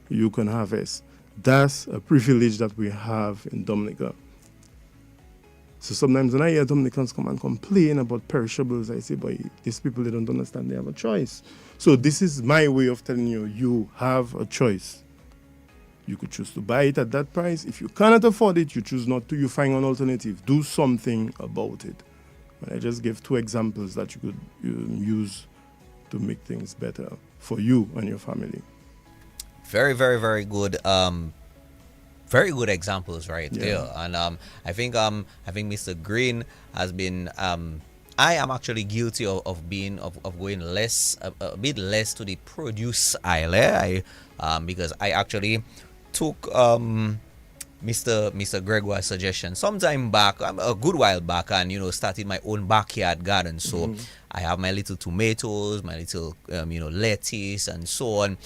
you can harvest. That's a privilege that we have in Dominica. So sometimes when I hear Dominicans come and complain about perishables, I say, boy, these people, they don't understand they have a choice. So this is my way of telling you, you have a choice. You could choose to buy it at that price. If you cannot afford it, you choose not to, you find an alternative. Do something about it. And I just gave 2 examples that you could use to make things better for you and your family. Very, very, very good. Very good examples right there. And I think Mr. Green has been. I am actually guilty of going less, a bit less to the produce aisle. Because I actually took Mr. Gregoire's suggestion sometime back, a good while back, and started my own backyard garden. So I have my little tomatoes, my little lettuce, and so on.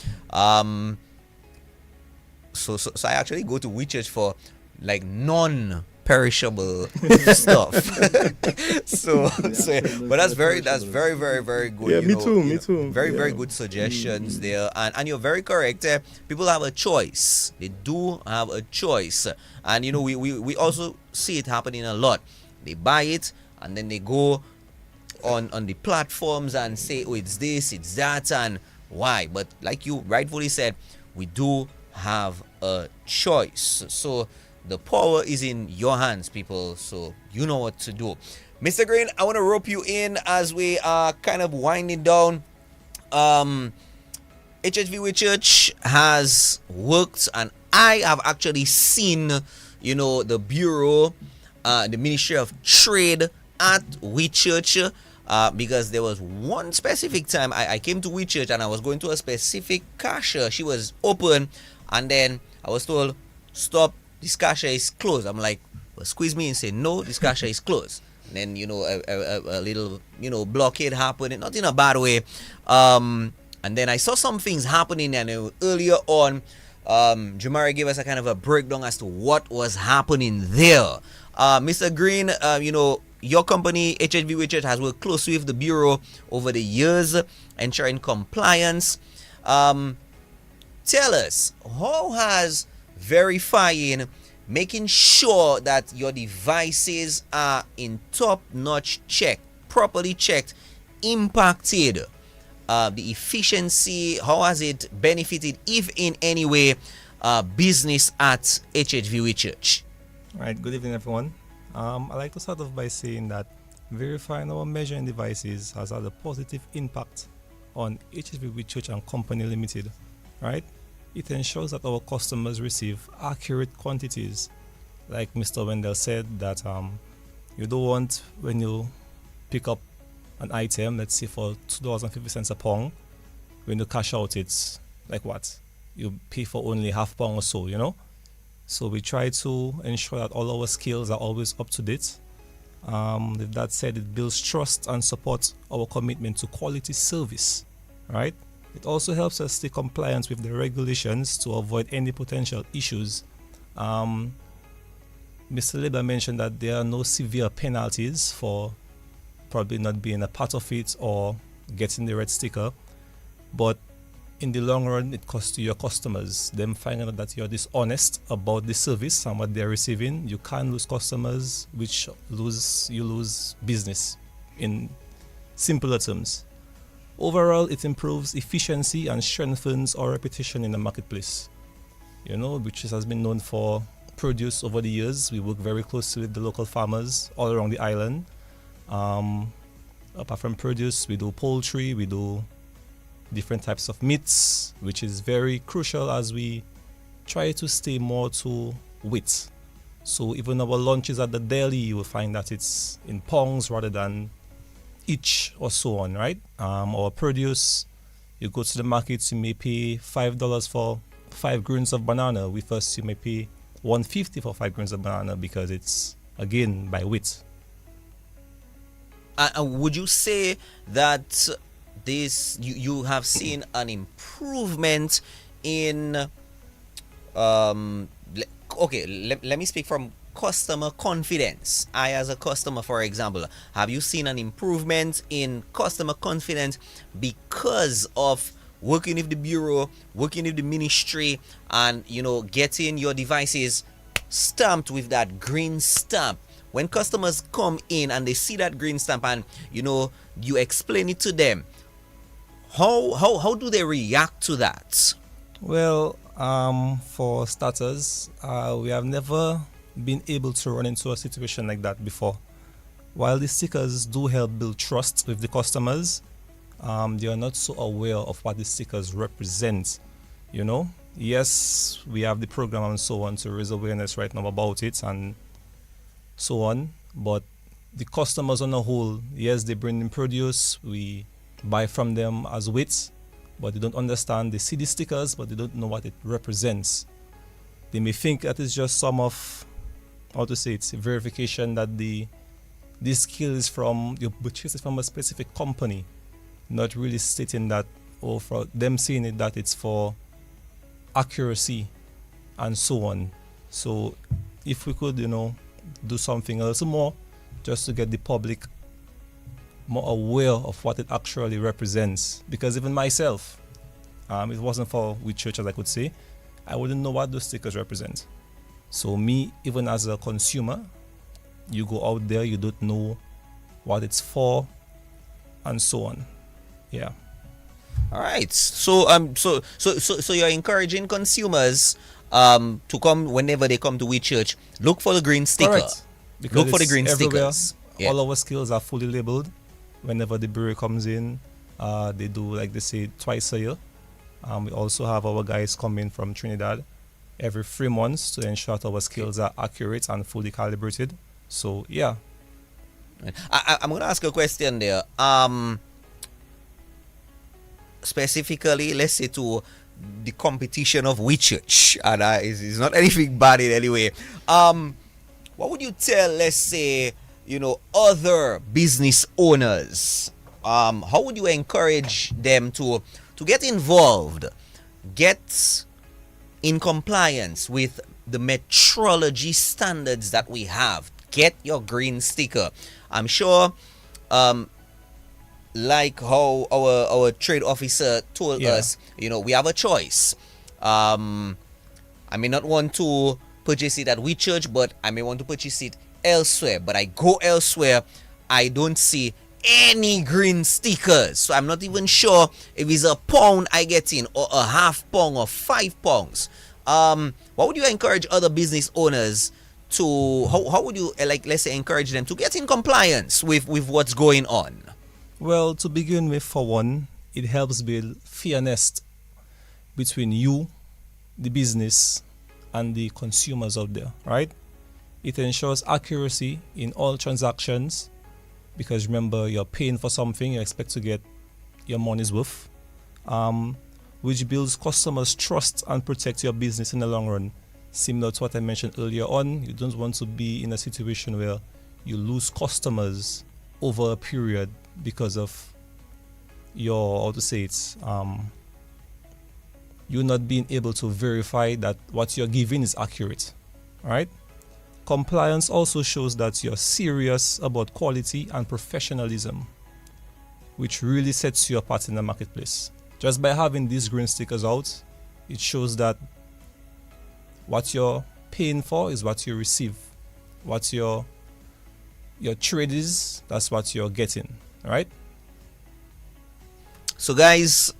So I actually go to Whitchurch for like non-perishable stuff. But that's very, very, very good. Yeah, me too. Very, very good suggestions there, and you're very correct. People have a choice. They do have a choice, and we also see it happening a lot. They buy it and then they go on the platforms and say, oh, it's this, it's that, and why? But like you rightfully said, we do have a choice. So the power is in your hands, people. So you know what to do. Mr. Green, I want to rope you in as we are kind of winding down. HHV Whitchurch has worked, and I have actually seen, the Bureau, the Ministry of Trade at Whitchurch. Because there was one specific time I came to Whitchurch and I was going to a specific cashier. She was open, and then I was told, stop, this cashier is closed. I'm like, well, squeeze me and say, no, this cashier is closed. And then, a little, blockade happened, not in a bad way. And then I saw some things happening, and earlier on, Jamari gave us a kind of a breakdown as to what was happening there. Mr. Green, your company, HHV Whitchurch, has worked closely with the Bureau over the years, ensuring compliance. Tell us, how has verifying, making sure that your devices are in top-notch check, properly checked, impacted the efficiency? How has it benefited, if in any way, business at HHV Whitchurch? All right, good evening, everyone. I'd like to start off by saying that verifying our measuring devices has had a positive impact on HHV Whitchurch and Company Limited, right? It ensures that our customers receive accurate quantities like Mr. Wendell said, that you don't want when you pick up an item, let's say for $2.50 a pound, when you cash out, it's like what? You pay for only half pound or so, you know? So we try to ensure that all our skills are always up to date. With that said, it builds trust and supports our commitment to quality service, right? It also helps us stay compliant with the regulations to avoid any potential issues. Mr. Lieber mentioned that there are no severe penalties for probably not being a part of it or getting the red sticker, but in the long run, it costs you your customers. Them finding out that you're dishonest about the service and what they're receiving, you can lose customers, which you lose business in simpler terms. Overall, it improves efficiency and strengthens our reputation in the marketplace. You know, which has been known for produce over the years. We work very closely with the local farmers all around the island. Apart from produce, we do poultry, we do different types of meats, which is very crucial as we try to stay more to weight. So even our lunches at the deli, you will find that it's in pounds rather than each or so on, right? Our produce, you go to the markets, you may pay $5 for 5 grains of banana. With us, you may pay $1.50 for 5 grains of banana because it's, again, by weight. Would you say that you have seen an improvement in let me speak from customer confidence. I, as a customer, for example, have you seen an improvement in customer confidence because of working with the bureau, working with the ministry, and getting your devices stamped with that green stamp? When customers come in and they see that green stamp and you explain it to them, how do they react to that? Well, for starters, we have never been able to run into a situation like that before. While the stickers do help build trust with the customers, they are not so aware of what the stickers represent. Yes, we have the program and so on to raise awareness right now about it and so on, but the customers on the whole, yes, they bring in produce, we buy from them as weights, but they don't understand. They see the stickers, but they don't know what it represents. They may think that it's just some of, it's a verification that this skill is from, you purchase it from a specific company, not really stating that, or for them seeing it that it's for accuracy and so on. So if we could, do something a little more just to get the public more aware of what it actually represents, because even myself, it wasn't for with church, as I could say, I wouldn't know what those stickers represent. So me, even as a consumer, you go out there, you don't know what it's for and so on. Yeah. All right. So you're encouraging consumers to come whenever they come to We Church, look for the green sticker. Correct. Because look for the green everywhere. stickers. Yeah. All our skills are fully labeled. Whenever the bureau comes in, they do, like they say, twice a year. We also have our guys coming from Trinidad every 3 months to ensure that our skills are accurate and fully calibrated. So yeah. I'm going to ask a question there. Specifically, let's say to the competition of We Church, and it's not anything bad in any way. What would you tell, let's say, other business owners? How would you encourage them to get involved, get in compliance with the metrology standards that we have? Get your green sticker. I'm sure, like how our trade officer told us, we have a choice. I may not want to purchase it at We Church, but I may want to purchase it elsewhere. But I go elsewhere, I don't see any green stickers. So I'm not even sure if it's a pound I get in, or a half pound, or 5 pounds. What would you encourage other business owners to, how would you, let's say, encourage them to get in compliance with what's going on? Well, to begin with, for one, it helps build fairness between you, the business, and the consumers out there, right? It ensures accuracy in all transactions because remember, you're paying for something, you expect to get your money's worth, which builds customers' trust and protects your business in the long run. Similar to what I mentioned earlier on, you don't want to be in a situation where you lose customers over a period because of your, how to say it, you not being able to verify that what you're giving is accurate, right? Compliance also shows that you're serious about quality and professionalism, which really sets you apart in the marketplace. Just by having these green stickers out, it shows that what you're paying for is what you receive. What your trade is, that's what you're getting, right? So guys,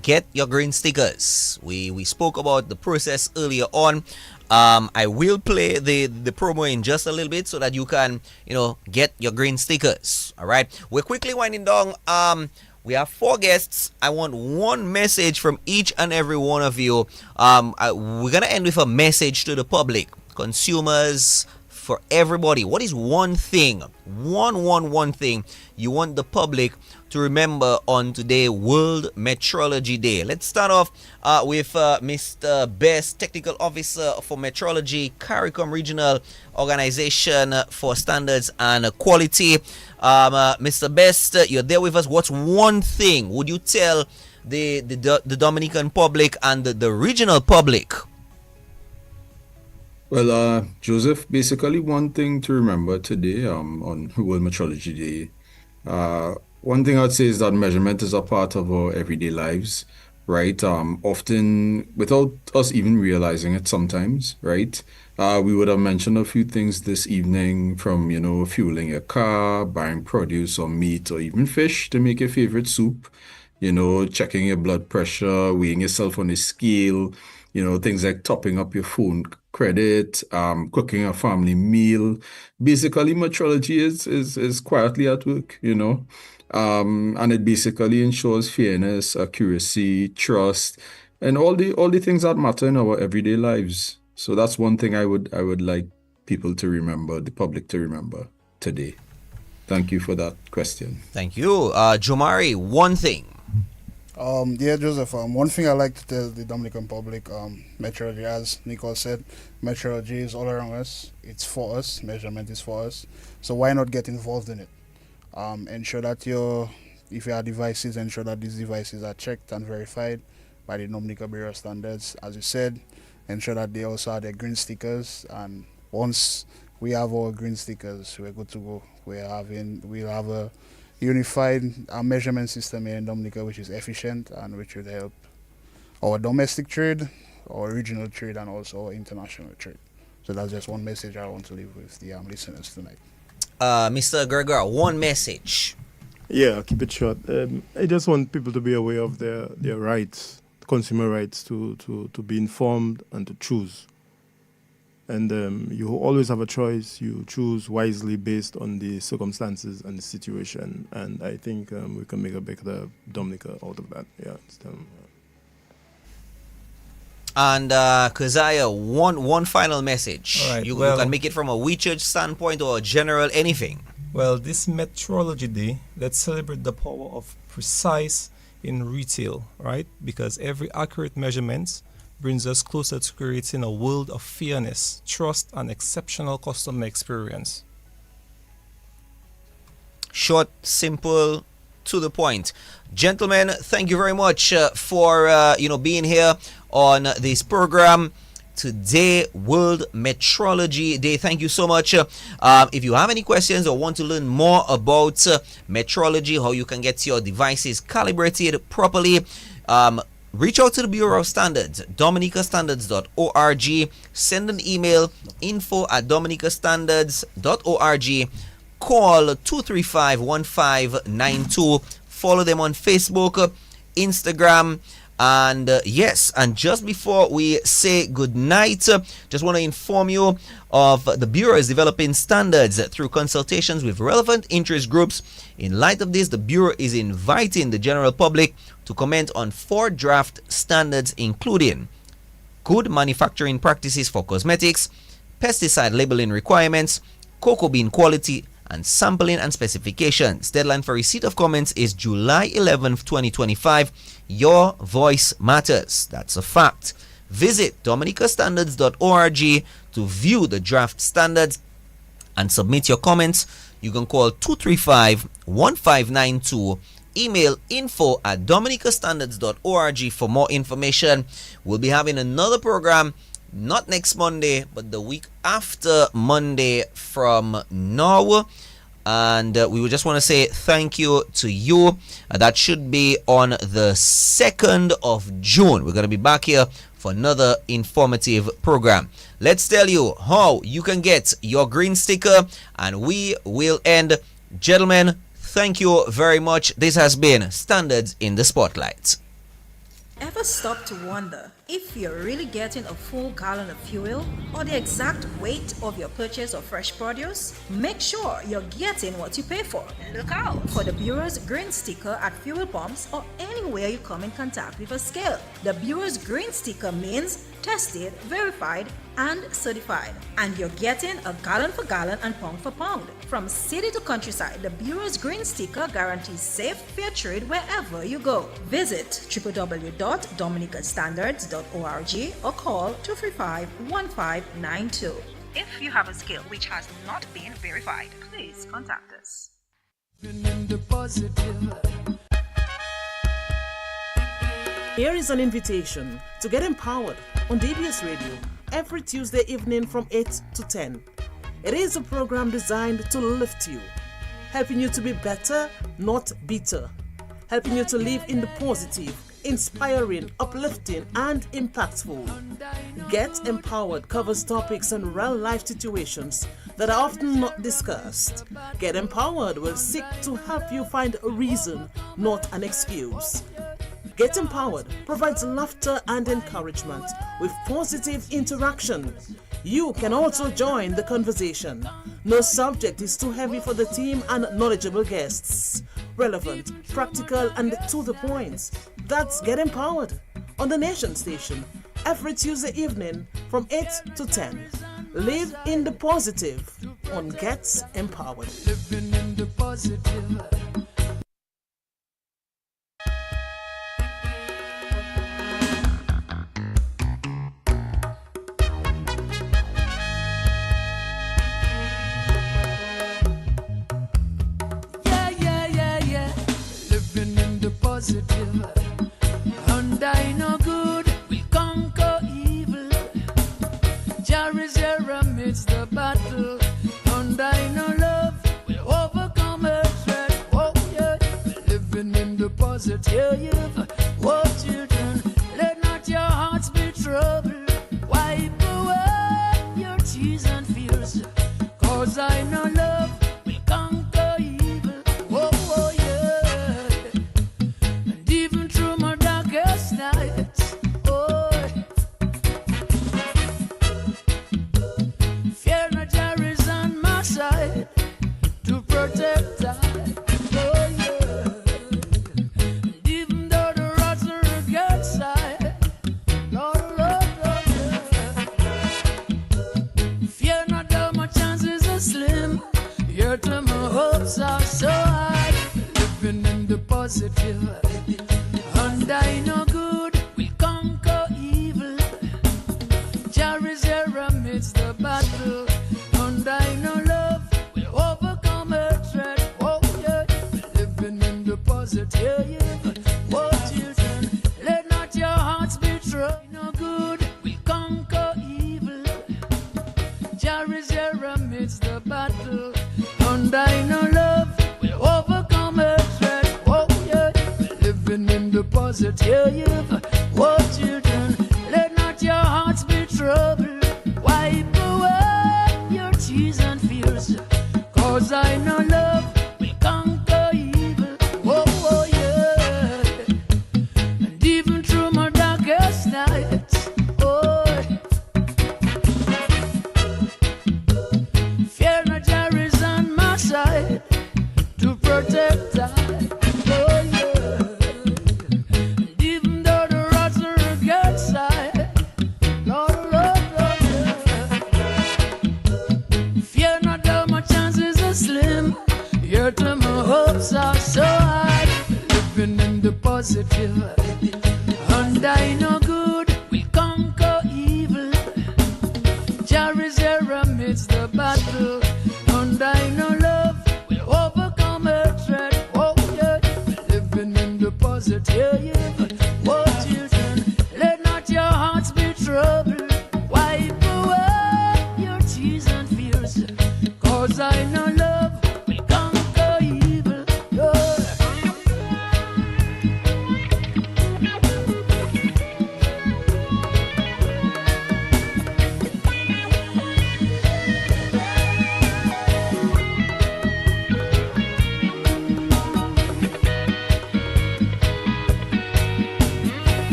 get your green stickers. We spoke about the process earlier on. I will play the promo in just a little bit so that you can, get your green stickers. All right. We're quickly winding down. We have 4 guests. I want one message from each and every one of you. We're gonna end with a message to the public, consumers, for everybody. What is one thing, one thing you want the public to remember on today, World Metrology Day? Let's start off with Mr. Best, Technical Officer for Metrology, CARICOM Regional Organization for Standards and Quality. Mr. Best, you're there with us. What's one thing would you tell the Dominican public and the regional public? Well, Joseph, basically one thing to remember today on World Metrology Day, one thing I'd say is that measurement is a part of our everyday lives, right? Often without us even realizing it sometimes, right? We would have mentioned a few things this evening from, fueling your car, buying produce or meat or even fish to make your favorite soup, checking your blood pressure, weighing yourself on a scale, things like topping up your phone credit, cooking a family meal. Basically, metrology is quietly at work, and it basically ensures fairness, accuracy, trust, and all the things that matter in our everyday lives. So that's one thing I would like people to remember, the public to remember today. Thank you for that question. Thank you. Jomari, one thing. Yeah, Joseph, one thing I like to tell the Dominican public, metrology, as Nicole said, metrology is all around us. It's for us. Measurement is for us. So why not get involved in it? Ensure that if you have devices, ensure that these devices are checked and verified by the Dominican Bureau of Standards. As you said, ensure that they also have their green stickers. And once we have our green stickers, we're good to go. We'll have a unified measurement system here in Dominica, which is efficient and which would help our domestic trade, our regional trade, and also our international trade. So that's just one message I want to leave with the listeners tonight. Mr. Gregor, one message. Yeah, I'll keep it short. I just want people to be aware of their rights, consumer rights, to be informed and to choose. And you always have a choice. You choose wisely based on the circumstances and the situation. And I think we can make a better Dominica out of that. Yeah. And Keziah, one final message. All right, You can make it from a We Church standpoint or a general anything. Well, this Metrology Day, let's celebrate the power of precise in retail, right? Because every accurate measurement brings us closer to creating a world of fairness, trust, and exceptional customer experience. Short, simple, to the point. Gentlemen, thank you very much for being here on this program today, World Metrology Day. Thank you so much. If you have any questions or want to learn more about metrology, how you can get your devices calibrated properly, reach out to the Bureau of Standards, dominicastandards.org. Send an email, info@dominicastandards.org. Call 235-1592. Follow them on Facebook, Instagram, and yes, and just before we say good night, just want to inform you of the Bureau is developing standards through consultations with relevant interest groups. In light of this, the Bureau is inviting the general public to comment on 4 draft standards, including good manufacturing practices for cosmetics, pesticide labeling requirements, cocoa bean quality, and sampling and specifications. Deadline for receipt of comments is July 11th, 2025. Your voice matters. That's a fact. Visit dominicastandards.org to view the draft standards and submit your comments. You can call 235-1592. Email info@dominicastandards.org for more information. We'll be having another program not next Monday, but the week after Monday from now. And we would just want to say thank you to you. That should be on the 2nd of June. We're going to be back here for another informative program. Let's tell you how you can get your green sticker, and we will end. Gentlemen, thank you very much. This has been Standards in the Spotlight. Ever stop to wonder if you're really getting a full gallon of fuel or the exact weight of your purchase of fresh produce? Make sure you're getting what you pay for. Look out for the Bureau's green sticker at fuel pumps or anywhere you come in contact with a scale. The Bureau's green sticker means tested, verified, and certified. And you're getting a gallon for gallon and pound for pound. From city to countryside, the Bureau's green sticker guarantees safe, fair trade wherever you go. Visit www.dominicastandards.org or call 235-1592. If you have a scale which has not been verified, please contact us. Here is an invitation to get empowered on DBS Radio every Tuesday evening from 8 to 10. It is a program designed to lift you, helping you to be better, not bitter, helping you to live in the positive, inspiring, uplifting, and impactful. Get Empowered covers topics and real-life situations that are often not discussed. Get Empowered will seek to help you find a reason, not an excuse. Get Empowered provides laughter and encouragement with positive interaction. You can also join the conversation. No subject is too heavy for the team and knowledgeable guests. Relevant, practical, and to the point. That's Get Empowered on the Nation Station every Tuesday evening from 8 to 10. Live in the positive on Get Empowered. Living in the positive. Positive, and I know good will conquer evil. Jah is here amidst the battle, and I know love will overcome hatred. Oh yeah, living in the positive. What you done? Let not your hearts be troubled. Wipe away your tears and fears, 'cause I know love will conquer evil. Oh, oh yeah. Nights, oh, fear not, Jah is on my side to protect I, oh yeah. And even though the rods are against side, Lord, Lord, Lord, yeah. Fear not, though my chances are slim, yet my hopes are so high. Living in the positive, and I know good will conquer evil. Jah is here amidst the battle, and I know love will overcome hatred. Oh yeah, living in the positive. What you done? Let not your hearts be troubled. No good will conquer evil. Jah is here amidst the battle, and I know love will overcome hatred. Oh yeah, living in the positive. What you done? Let not your hearts be troubled. Wipe away your tears and fears, 'cause I know love will conquer evil. Oh, oh yeah. And even through my darkest nights, oh, fear not, Jah is on my side to protect I. Oh yeah. And even though positive. And I know good will conquer evil. Jah is here amidst the battle. And I know love will overcome hatred. Oh yeah, living in the positive. What children, let not your hearts be troubled. Wipe away your tears and fears. Cause I know love will conquer evil. Yeah.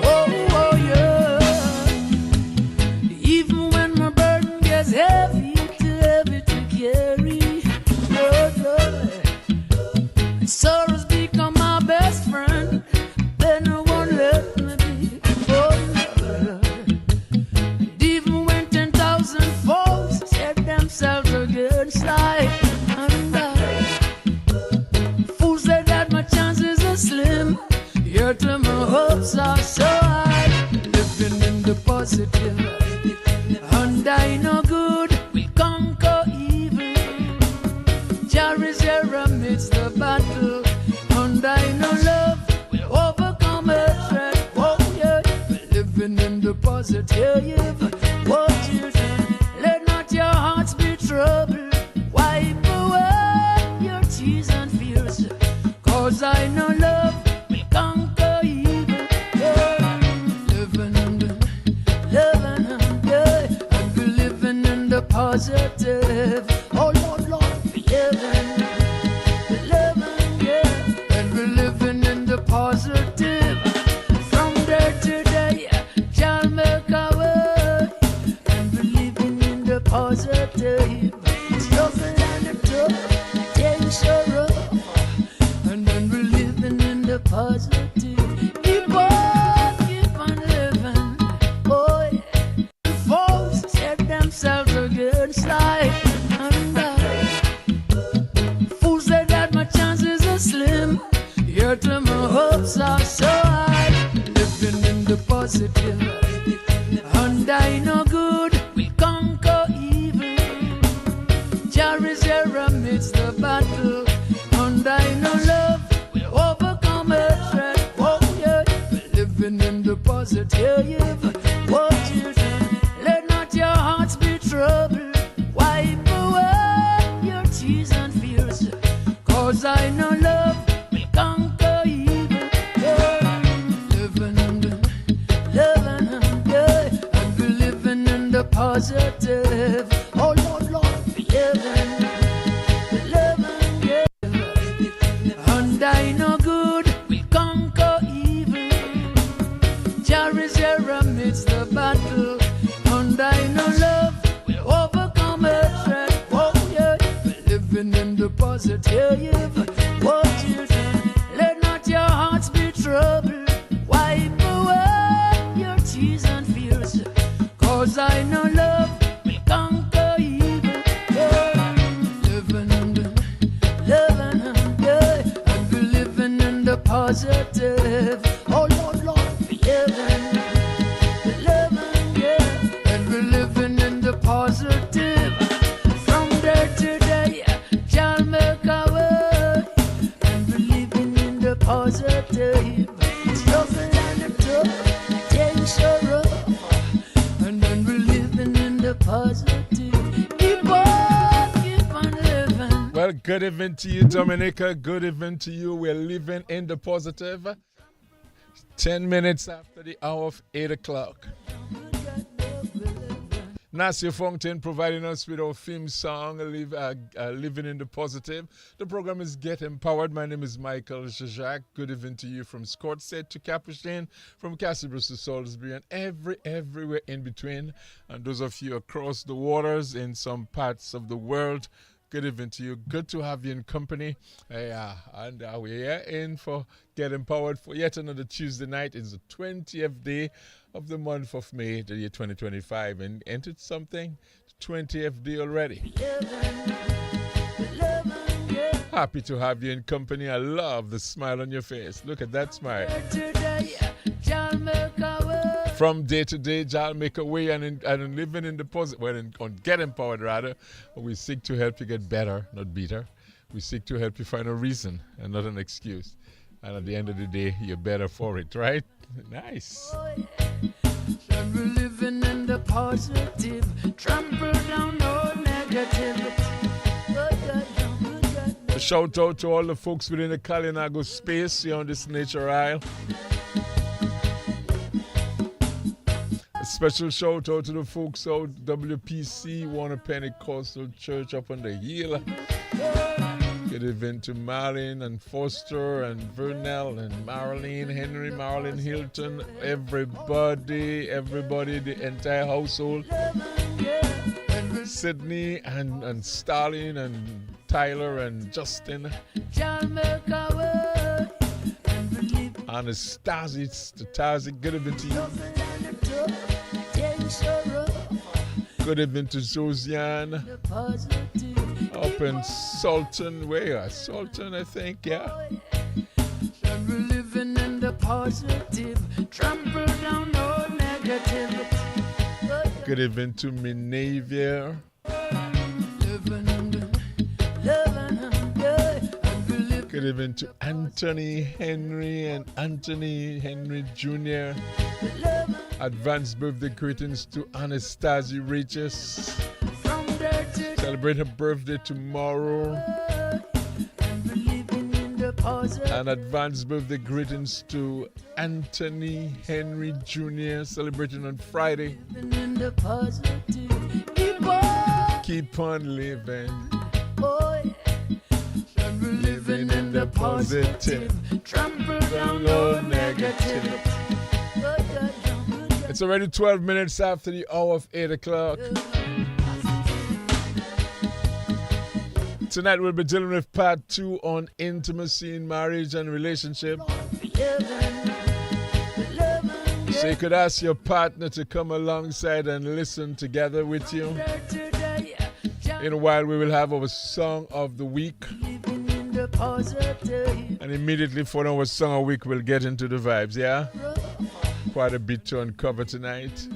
Oh, oh, yeah. Even when my burden gets heavy, too heavy to carry. Oh, yeah. And sorrows become my best friend. Then no one let me be. Oh, yeah. And even when 10,000 foes set themselves against and fools say that my chances are slim. Yet my hopes are so high. Living in the positive. And I know good will conquer evil. Jah is here amidst the battle. And I know love will overcome hatred. Oh yeah, living in the positive. What children, let not your hearts be troubled. Wipe away your tears and fears. Cause I know love will conquer evil. Yeah. Living in and be living in the positive. Oh Lord, Lord, be living, yeah, and be living in the positive. From day to day, shall make our way, and be living in the positive. Struggle and the tough, things so rough, and then we're living in the positive. Keep on living, boy. Foes set themselves against life, and fools say that my chances are slim. Yet my hopes are so high. Living in the positive, and I know good will conquer evil. Jah is here amidst the battle, and I know love will overcome hatred. Oh yeah, living in the positive. What children, let not your hearts be troubled. Wipe away your tears and fears. Cause I know love will conquer evil. Yeah. Living in yeah, and be living in the positive. Oh Lord, Lord, be living, yeah. And I know good will conquer evil. Jah is here amidst the battle. And I know love will overcome hatred. Oh yeah, living in the positive. Oh children, let not your hearts be troubled. Wipe away your tears and fears. Cause I know love will conquer evil. Yeah. Living, yeah, and be living in the positive. Oh Lord, Lord, be living, yeah, and be living in the positive. From day to day, shall make our way, and be living in the positive. Struggle and the tough, things so rough, and then we're living in the positive. Keep on living. Well, good evening to you, Dominica. Good evening to you. We're living in the positive. 10 minutes after the hour of 8 o'clock. Nasir Fontaine providing us with our theme song, Living in the Positive. The program is Get Empowered. My name is Michael Jacques. Good evening to you from Scotsett to Capuchin, from Cassibus to Salisbury, and everywhere in between. And those of you across the waters in some parts of the world, Good evening to you. Good to have you in company. And we're in for Get Empowered for yet another Tuesday night. It's the 20th day of the month of May, the year 2025. And entered something, 20th day already. Happy to have you in company. I love the smile on your face. Look at that smile. From day to day, Jah make a way, and living in the positive, on Get Empowered rather, we seek to help you get better, not better. We seek to help you find a reason and not an excuse. And at the end of the day, you're better for it, right? Nice. And we're living in the positive, trample down all negativity. A shout out to all the folks within the Kalinago space here on this Nature Isle. A special shout out to the folks out WPC, Warner Pentecostal Church up on the hill. Good evening to Marlene and Foster and Vernell and Marlene, Henry, Marlene Hilton, everybody, the entire household. Sydney and Stalin and Tyler and Justin. Anastasia, good evening to you. Good evening to Josiane. Up in Sultan, where? Sultan, I think, yeah. And we're living in the positive, trample down all negativity. Good evening to Minavia. Good evening to Anthony Henry and Anthony Henry Jr. Advanced birthday greetings to Anastasia Regis. Celebrate her birthday tomorrow. And advanced birthday greetings to Anthony Henry Jr. celebrating on Friday. Keep on living. Living in the positive. Trample down all negative. It's already 12 minutes after the hour of 8 o'clock. Tonight we'll be dealing with part 2 on intimacy in marriage and relationship. So you could ask your partner to come alongside and listen together with you. In a while we will have our song of the week. And immediately for our song of the week we'll get into the vibes, yeah? Quite a bit to uncover tonight.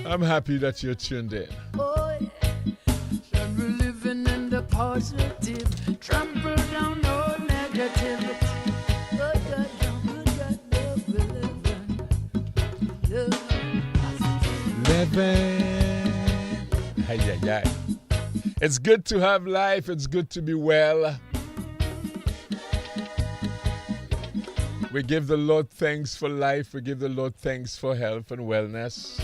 I'm happy that you're tuned in. And we're living in the positive, trample down all negativity. It's good to have life. It's good to be well. We give the Lord thanks for life. We give the Lord thanks for health and wellness.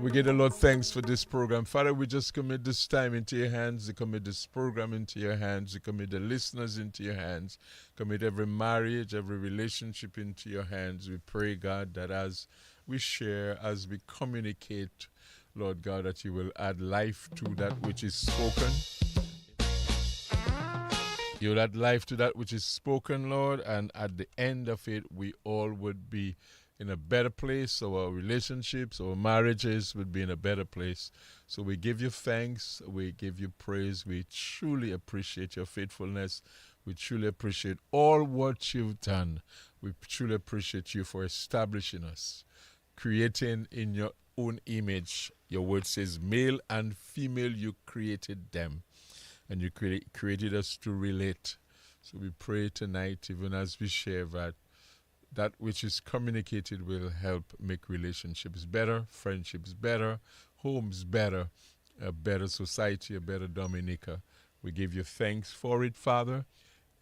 We give the Lord thanks for this program. Father, we just commit this time into your hands. We commit this program into your hands. We commit the listeners into your hands. Commit every marriage, every relationship into your hands. We pray, God, that as we share, as we communicate, Lord God, that you will add life to that which is spoken. You will add life to that which is spoken, Lord, and at the end of it, we all would be in a better place. Our relationships, our marriages would be in a better place. So we give you thanks. We give you praise. We truly appreciate your faithfulness. We truly appreciate all what you've done. We truly appreciate you for establishing us, creating in your own image. Your word says male and female you created them, and you created us to relate. So we pray tonight, even as we share, that which is communicated will help make relationships better, friendships better, homes better, a better society, a better Dominica. We give you thanks for it, Father,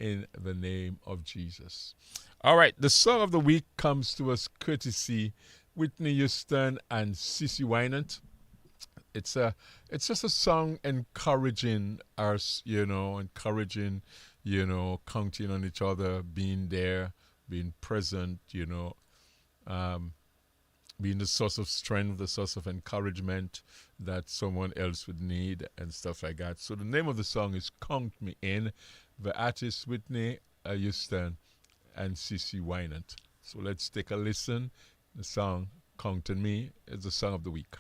in the name of Jesus. All right, the song of the week comes to us courtesy Whitney Houston and Cece Winant. It's just a song encouraging us, counting on each other, being there, being present, being the source of strength, the source of encouragement that someone else would need and stuff like that. So the name of the song is Count Me In. The artists Whitney Houston and CC Wynant. So let's take a listen. The song Counting Me is the song of the week.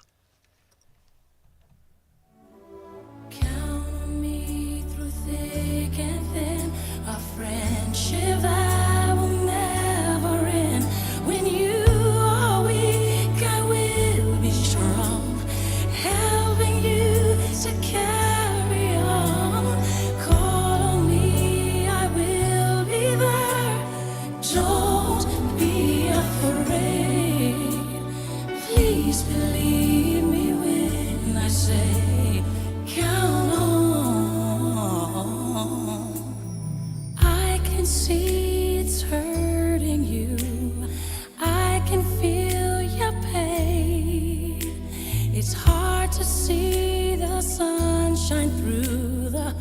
Count on me through thick and thin, a friendship I will never end. When you are weak, I will be strong, helping you to carry on. Call on me, I will be there. Don't be afraid. Please believe me when I say, count on. I can see it's hurting you. I can feel your pain. It's hard to see the sunshine through the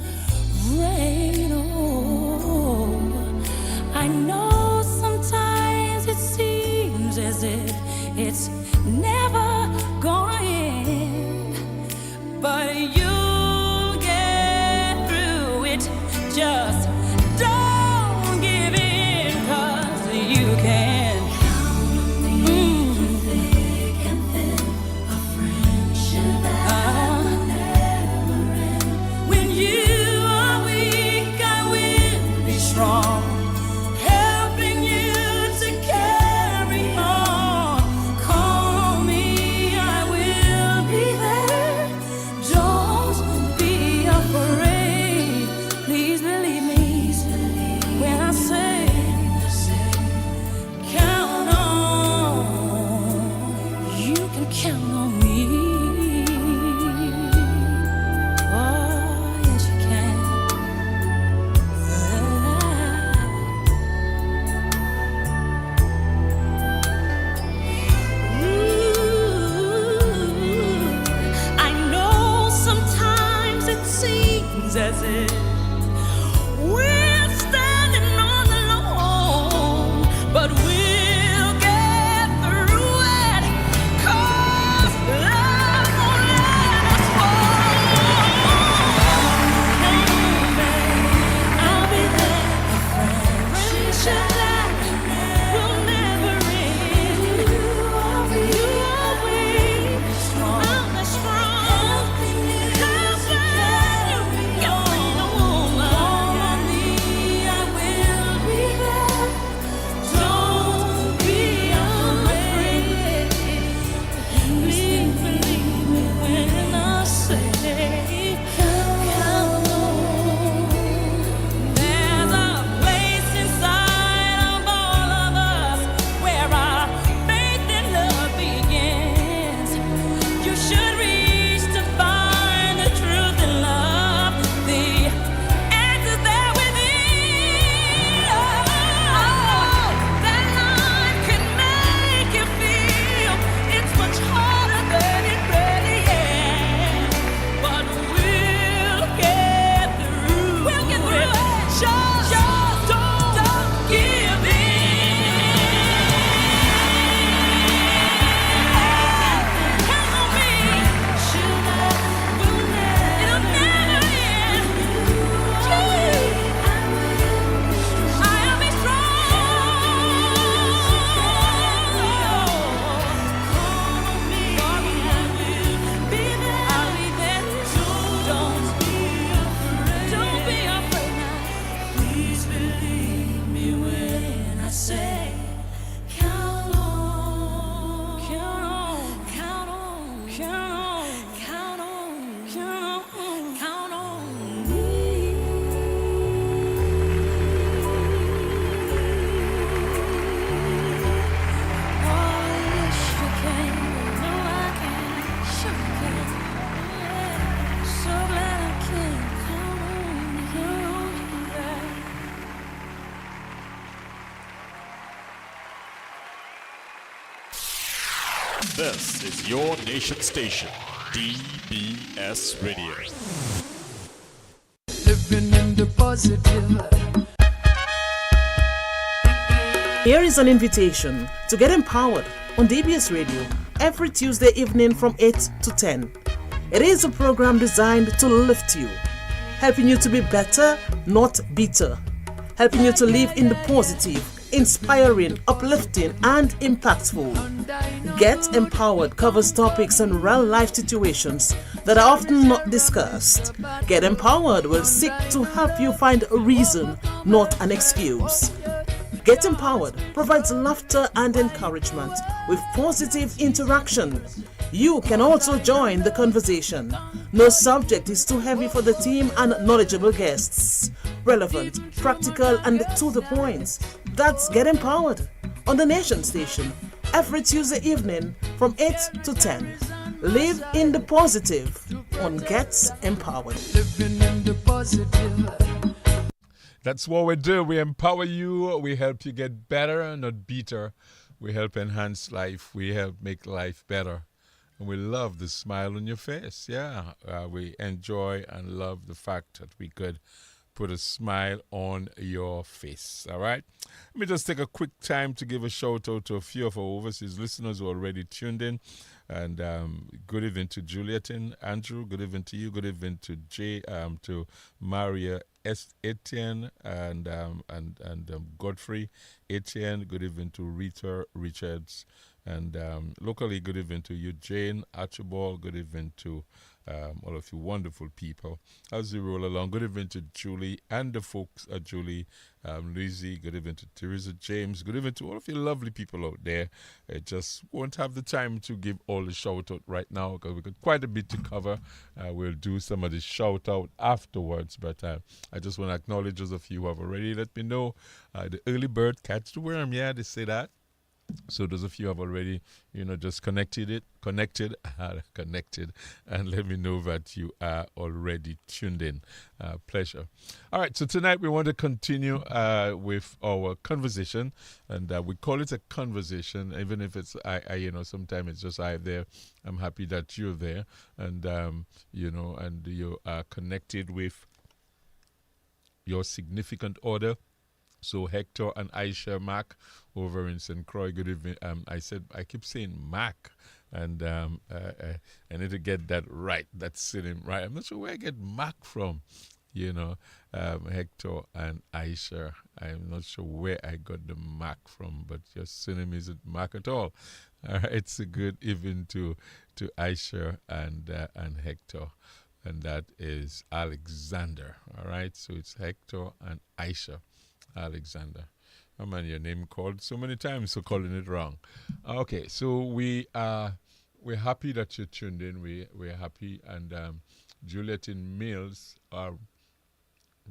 rain. Oh, I know sometimes it seems as if it's never gonna end, but you'll get through it. Just don't give in, 'cause you can. When you are weak, I will be strong, helping you to carry on. Call me, I will be there. Don't be afraid. Please believe me when I say, count on. You can count on me. Oh, yes, you can. Ooh, I know sometimes it seems as if we're standing on alone, but we'll get through it, 'cause love won't let us fall. I'll be there. Friendship that will never end. You are weak, I'm as strong. Helping you on. Call on me, I will be there. Don't be afraid. Please believe me when I say, count on. There's a place inside of all of us where our faith and love begins. You should reach to find the truth and love. The answer's there within. Oh, that light can make you feel it's much harder than it really is. But we'll get through. We'll get through it. Just don't give in. Count on me. It'll never end. I'll be strong. Call on me. I will be there. I'll be there. Don't be afraid. Don't be afraid now. Please believe me when I say, count on. Count on. Count on. Count on. Count on. Count on. Count on me. Oh, yes, you can. No, I can. Sure can. So glad I can. Count on. Yeah. This is your nation station, DBS Radio. Living in the positive. Here is an invitation to get empowered on DBS Radio every Tuesday evening from 8 to 10. It is a program designed to lift you, helping you to be better, not bitter, helping you to live in the positive, inspiring, uplifting, and impactful. Get Empowered covers topics and real-life situations that are often not discussed. Get Empowered will seek to help you find a reason, not an excuse. Get Empowered provides laughter and encouragement with positive interaction. You can also join the conversation. No subject is too heavy for the team and knowledgeable guests. Relevant, practical, and to the point. That's Get Empowered on the Nation Station every Tuesday evening from 8 to 10. Live in the positive on Get Empowered. Living in the positive. That's what we do. We empower you. We help you get better, not better. We help enhance life. We help make life better. And we love the smile on your face. Yeah, we enjoy and love the fact that we could put a smile on your face. All right. Let me just take a quick time to give a shout out to a few of our overseas listeners who are already tuned in. And good evening to Juliet and Andrew. Good evening to you. Good evening to to Maria Etienne and Godfrey Etienne. Good evening to Rita Richards. And locally, good evening to you, Jane Archibald. Good evening to all of you wonderful people. As we roll along, good evening to Julie and the folks at Julie, Lizzie. Good evening to Teresa James. Good evening to all of you lovely people out there. I just won't have the time to give all the shout out right now because we've got quite a bit to cover. We'll do some of the shout out afterwards, but I just want to acknowledge those of you who have already let me know the early bird catch the worm. Yeah, they say that. So those of you have already, just connected, and let me know that you are already tuned in. Pleasure. All right, so tonight we want to continue with our conversation, and we call it a conversation, even if it's sometimes it's just I there. I'm happy that you're there, and and you are connected with your significant other. So Hector and Aisha Mac over in St. Croix, good evening. I keep saying Mac, and I need to get that right. That's sitting right. I'm not sure where I get Mac from, Hector and Aisha. I'm not sure where I got the Mac from, but your surname isn't Mac at all. All right, it's a good evening to Aisha and Hector, and that is Alexander. All right, so it's Hector and Aisha. Alexander. Oh man, your name called so many times, so calling it wrong. Okay, so we're happy that you're tuned in. We're happy, and Juliet in Mills,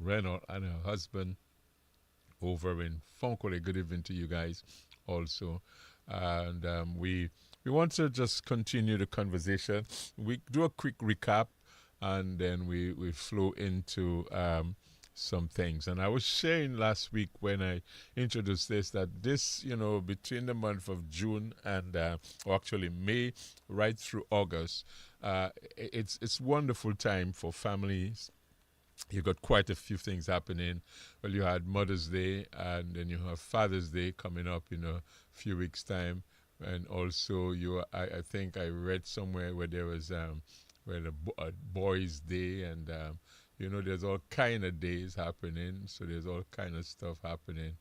Reynolds and her husband over in Fonkole. Good evening to you guys also. And we want to just continue the conversation. We do a quick recap, and then we flow into some things. And I was sharing last week when I introduced this that this, between the month of June and, or actually May, right through August, it's wonderful time for families. You've got quite a few things happening. Well, you had Mother's Day, and then you have Father's Day coming up in a few weeks' time. And also, I think I read somewhere where there was a Boys' Day, and there's all kind of days happening, so there's all kind of stuff happening.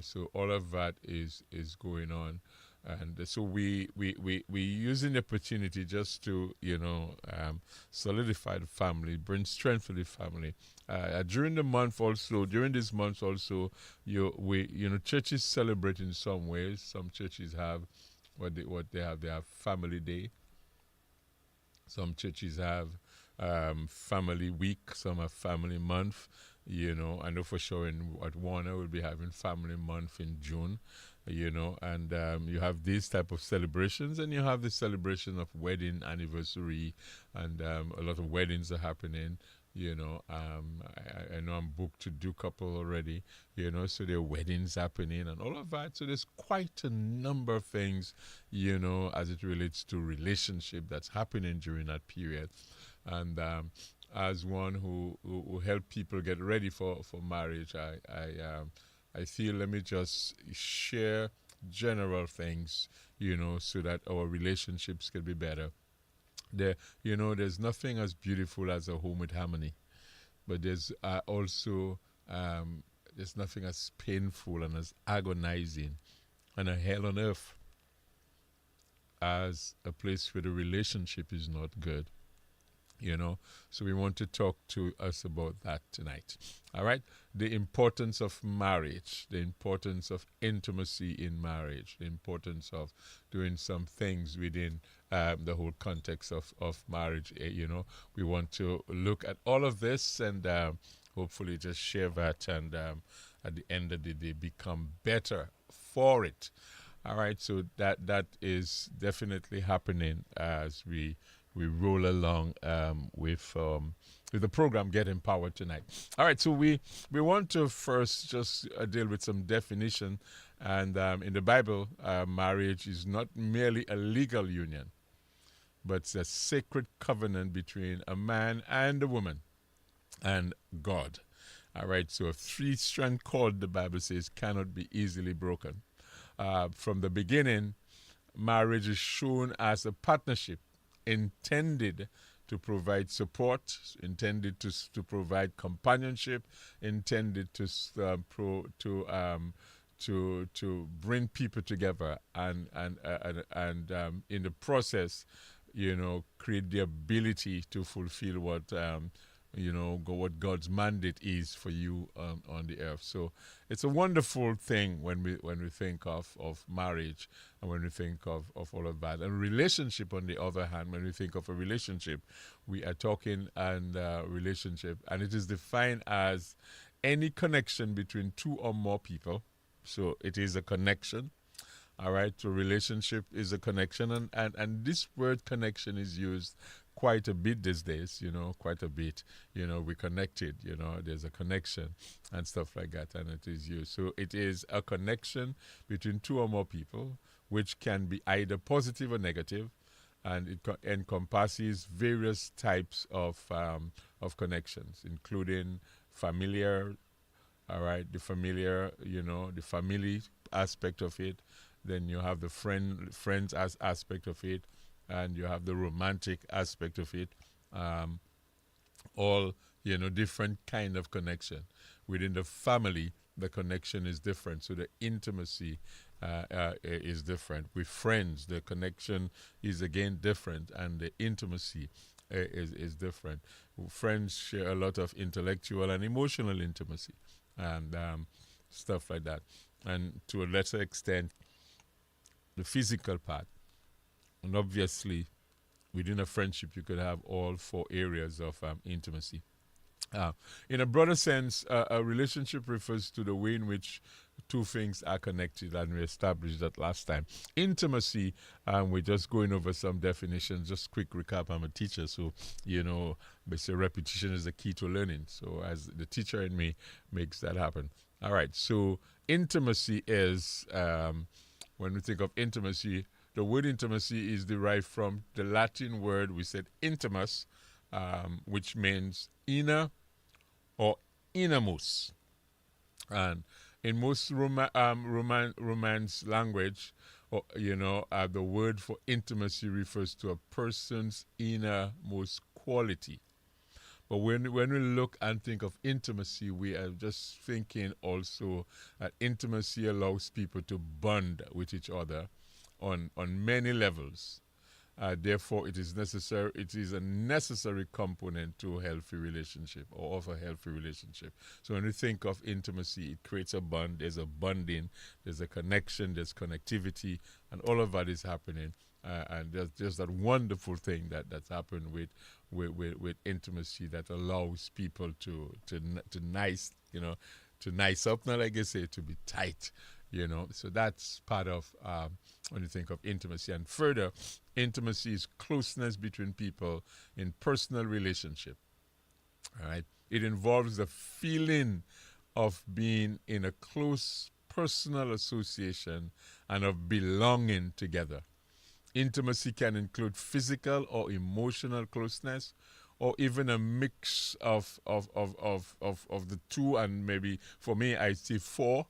So all of that is going on. And so we using the opportunity just to, solidify the family, bring strength to the family. During this month also, churches celebrate in some ways. Some churches have what they have. They have Family Day. Some churches have Family Week, some have Family Month. I know for sure at Warner we'll be having Family Month in June. And you have these type of celebrations, and you have the celebration of wedding anniversary, and a lot of weddings are happening. I know I'm booked to do couple already, so there are weddings happening and all of that. So there's quite a number of things, as it relates to relationship that's happening during that period. And as one who help people get ready for marriage, I feel let me just share general things, so that our relationships can be better. There's nothing as beautiful as a home with harmony, but there's also there's nothing as painful and as agonizing and a hell on earth as a place where the relationship is not good. So we want to talk to us about that tonight. All right, the importance of marriage, the importance of intimacy in marriage, the importance of doing some things within the whole context of marriage. We want to look at all of this and hopefully just share that, and at the end of the day become better for it. All right, so that is definitely happening as we roll along with the program Get Empowered tonight. All right, so we want to first just deal with some definition. And in the Bible, marriage is not merely a legal union, but it's a sacred covenant between a man and a woman and God. All right, so a three-strand cord, the Bible says, cannot be easily broken. From the beginning, marriage is shown as a partnership intended to provide support, intended to provide companionship, intended to bring people together, and in the process, create the ability to fulfill what what God's mandate is for you on the earth. So it's a wonderful thing when we think of marriage, and when we think of all of that. And relationship, on the other hand, when we think of a relationship, we are talking and relationship, and it is defined as any connection between two or more people. So it is a connection. All right, so relationship is a connection, and this word connection is used quite a bit these days, quite a bit. We're connected, there's a connection and stuff like that, and it is used. So it is a connection between two or more people, which can be either positive or negative, and it encompasses various types of connections, including familiar, all right, the familiar, the family aspect of it. Then you have the friends as aspect of it, and you have the romantic aspect of it. All different kind of connection. Within the family, the connection is different, so the intimacy is different. With friends, the connection is again different, and the intimacy is different. Friends share a lot of intellectual and emotional intimacy, and stuff like that, and to a lesser extent, the physical part. And obviously, within a friendship, you could have all four areas of intimacy. In a broader sense, a relationship refers to the way in which two things are connected, and we established that last time. Intimacy, we're just going over some definitions. Just quick recap, I'm a teacher, so, they say repetition is the key to learning. So as the teacher in me makes that happen. All right, so intimacy is, when we think of intimacy, the word intimacy is derived from the Latin word we said intimus, which means inner or innermost. And in most Romance language, the word for intimacy refers to a person's innermost quality. But when we look and think of intimacy, we are just thinking also that intimacy allows people to bond with each other on many levels. Therefore, it is necessary. It is a necessary component to a healthy relationship, or of a healthy relationship. So when we think of intimacy, it creates a bond. There's a bonding. There's a connection. There's connectivity, and all of that is happening. And there's just that wonderful thing that's happened with intimacy that allows people to nice up, not like I say, to be tight. So that's part of when you think of intimacy. And further, intimacy is closeness between people in personal relationship. All right, it involves the feeling of being in a close personal association and of belonging together. Intimacy can include physical or emotional closeness, or even a mix of the two, and maybe for me I see four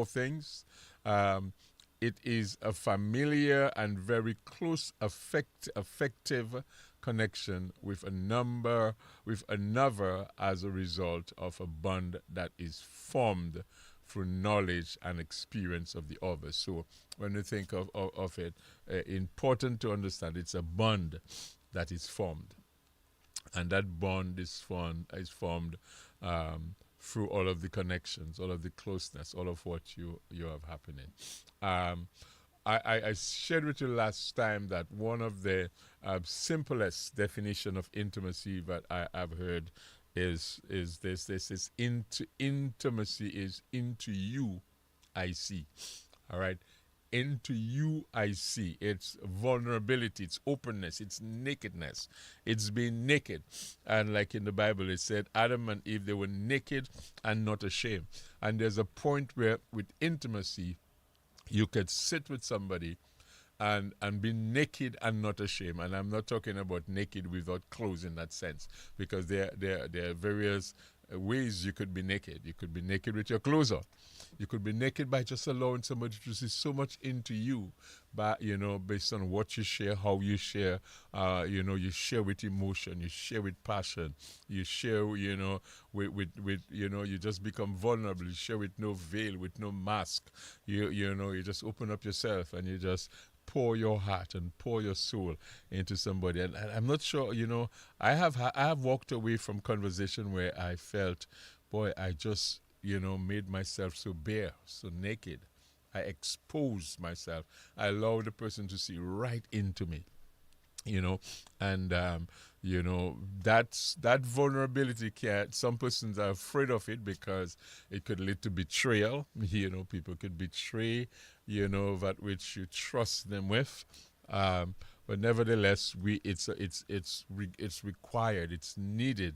things. It is a familiar and very close, effective connection with another as a result of a bond that is formed through knowledge and experience of the other. So when you think of it, important to understand it's a bond that is formed, and that bond is formed through all of the connections, all of the closeness, all of what you have happening. I shared with you last time that one of the simplest definition of intimacy that I've heard is this. This is intimacy is into you I see. All right. Into you I see. It's vulnerability, it's openness, it's nakedness. It's being naked. And like in the Bible it said Adam and Eve, they were naked and not ashamed. And there's a point where with intimacy you could sit with somebody and be naked and not ashamed. And I'm not talking about naked without clothes in that sense, because there are various ways you could be naked. You could be naked with your clothes on. You could be naked by just allowing somebody to see so much into you, but based on what you share, how you share. You share with emotion, you share with passion, you share, with you just become vulnerable. You share with no veil, with no mask. You just open up yourself and you just pour your heart and pour your soul into somebody. And I'm not sure, I have walked away from conversation where I felt, boy, I just made myself so bare, so naked. I exposed myself. I allowed the person to see right into me, and that vulnerability some persons are afraid of it because it could lead to betrayal. People could betray, that which you trust them with. But nevertheless, it's required, it's needed,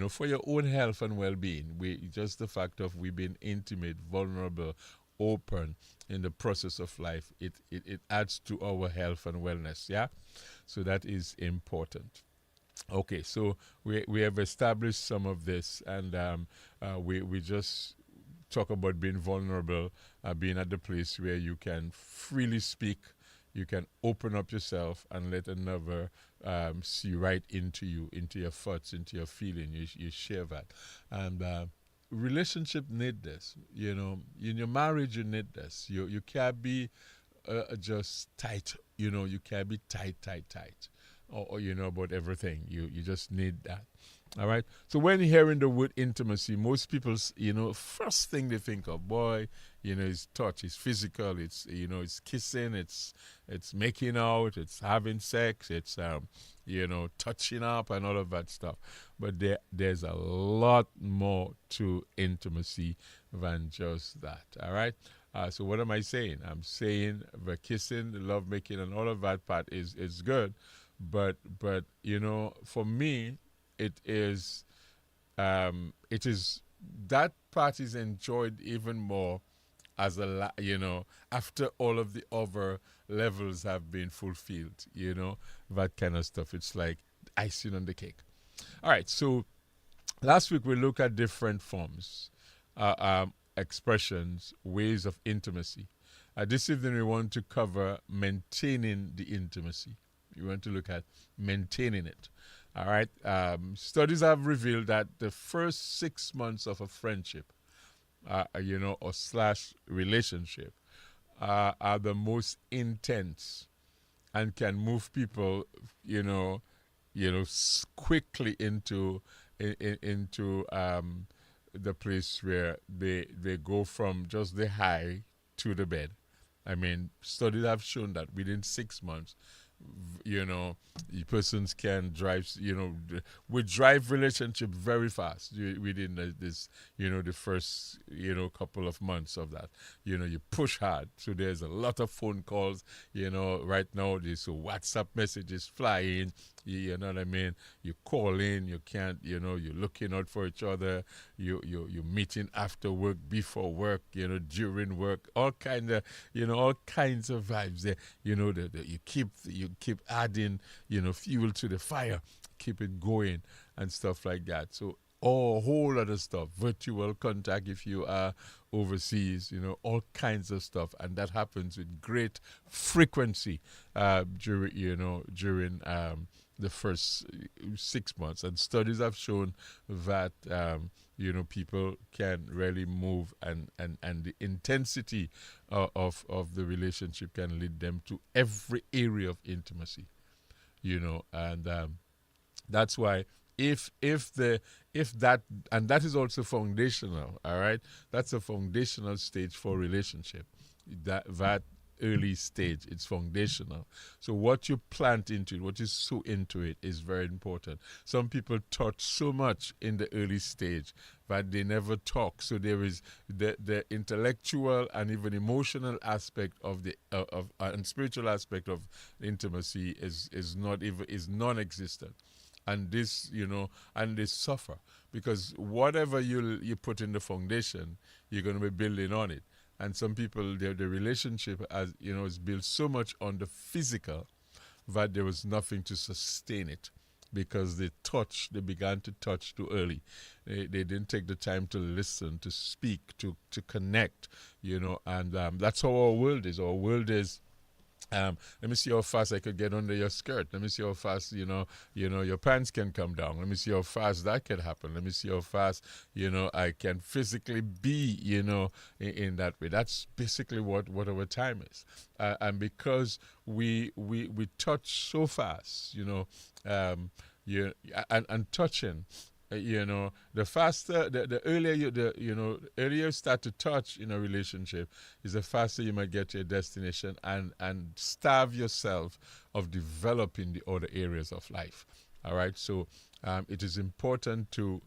for your own health and well-being. Just the fact of we being intimate, vulnerable, open in the process of life, it adds to our health and wellness. Yeah, so that is important. Okay, so we have established some of this, and we just talk about being vulnerable, being at the place where you can freely speak. You can open up yourself and let another see right into you, into your thoughts, into your feeling. You share that. And relationship need this. In your marriage, you need this. You can't be just tight. You can't be tight. Or about everything. You just need that. All right. So when hearing the word intimacy, most people's first thing they think of, boy, is touch, it's physical, it's it's kissing, it's making out, it's having sex, it's touching up and all of that stuff. But there's a lot more to intimacy than just that. All right. So what am I saying? I'm saying the kissing, the love making, and all of that part is good, but for me, it is that part is enjoyed even more as after all of the other levels have been fulfilled, that kind of stuff. It's like icing on the cake. All right, so last week we looked at different forms, expressions, ways of intimacy. This evening we want to cover maintaining the intimacy. We want to look at maintaining it. All right. Studies have revealed that the first 6 months of a friendship, or slash relationship, are the most intense and can move people, quickly into the place where they go from just the high to the bed. I mean, studies have shown that within 6 months, persons can drive, we drive relationship very fast within this, the first, couple of months of that. You push hard. So there's a lot of phone calls, right now there's WhatsApp messages flying, you know what I mean? You call in, you can't, you're looking out for each other, you're meeting after work, before work, during work, all kinds of vibes there, you keep adding, fuel to the fire, keep it going and stuff like that. So or a whole lot of stuff, virtual contact if you are overseas, all kinds of stuff, and that happens with great frequency during the first 6 months. And studies have shown that people can really move, and the intensity of the relationship can lead them to every area of intimacy, and that's why if that, and that is also foundational, all right, that's a foundational stage for relationship, that early stage, it's foundational. So what you plant into it, what you sow into it, is very important. Some people touch so much in the early stage that they never talk. So there is the intellectual and even emotional aspect of the and spiritual aspect of intimacy is non-existent. And this, and they suffer because whatever you put in the foundation, you're going to be building on it. And some people, the relationship, is built so much on the physical that there was nothing to sustain it, because they began to touch too early. They didn't take the time to listen, to speak, to connect, and that's how our world is. Our world is, let me see how fast I could get under your skirt. Let me see how fast, your pants can come down. Let me see how fast that can happen. Let me see how fast, I can physically be, in that way. That's basically what our time is. And because we touch so fast, and touching, the faster, the earlier earlier you start to touch in a relationship, is the faster you might get to your destination, and starve yourself of developing the other areas of life. All right, so it is important to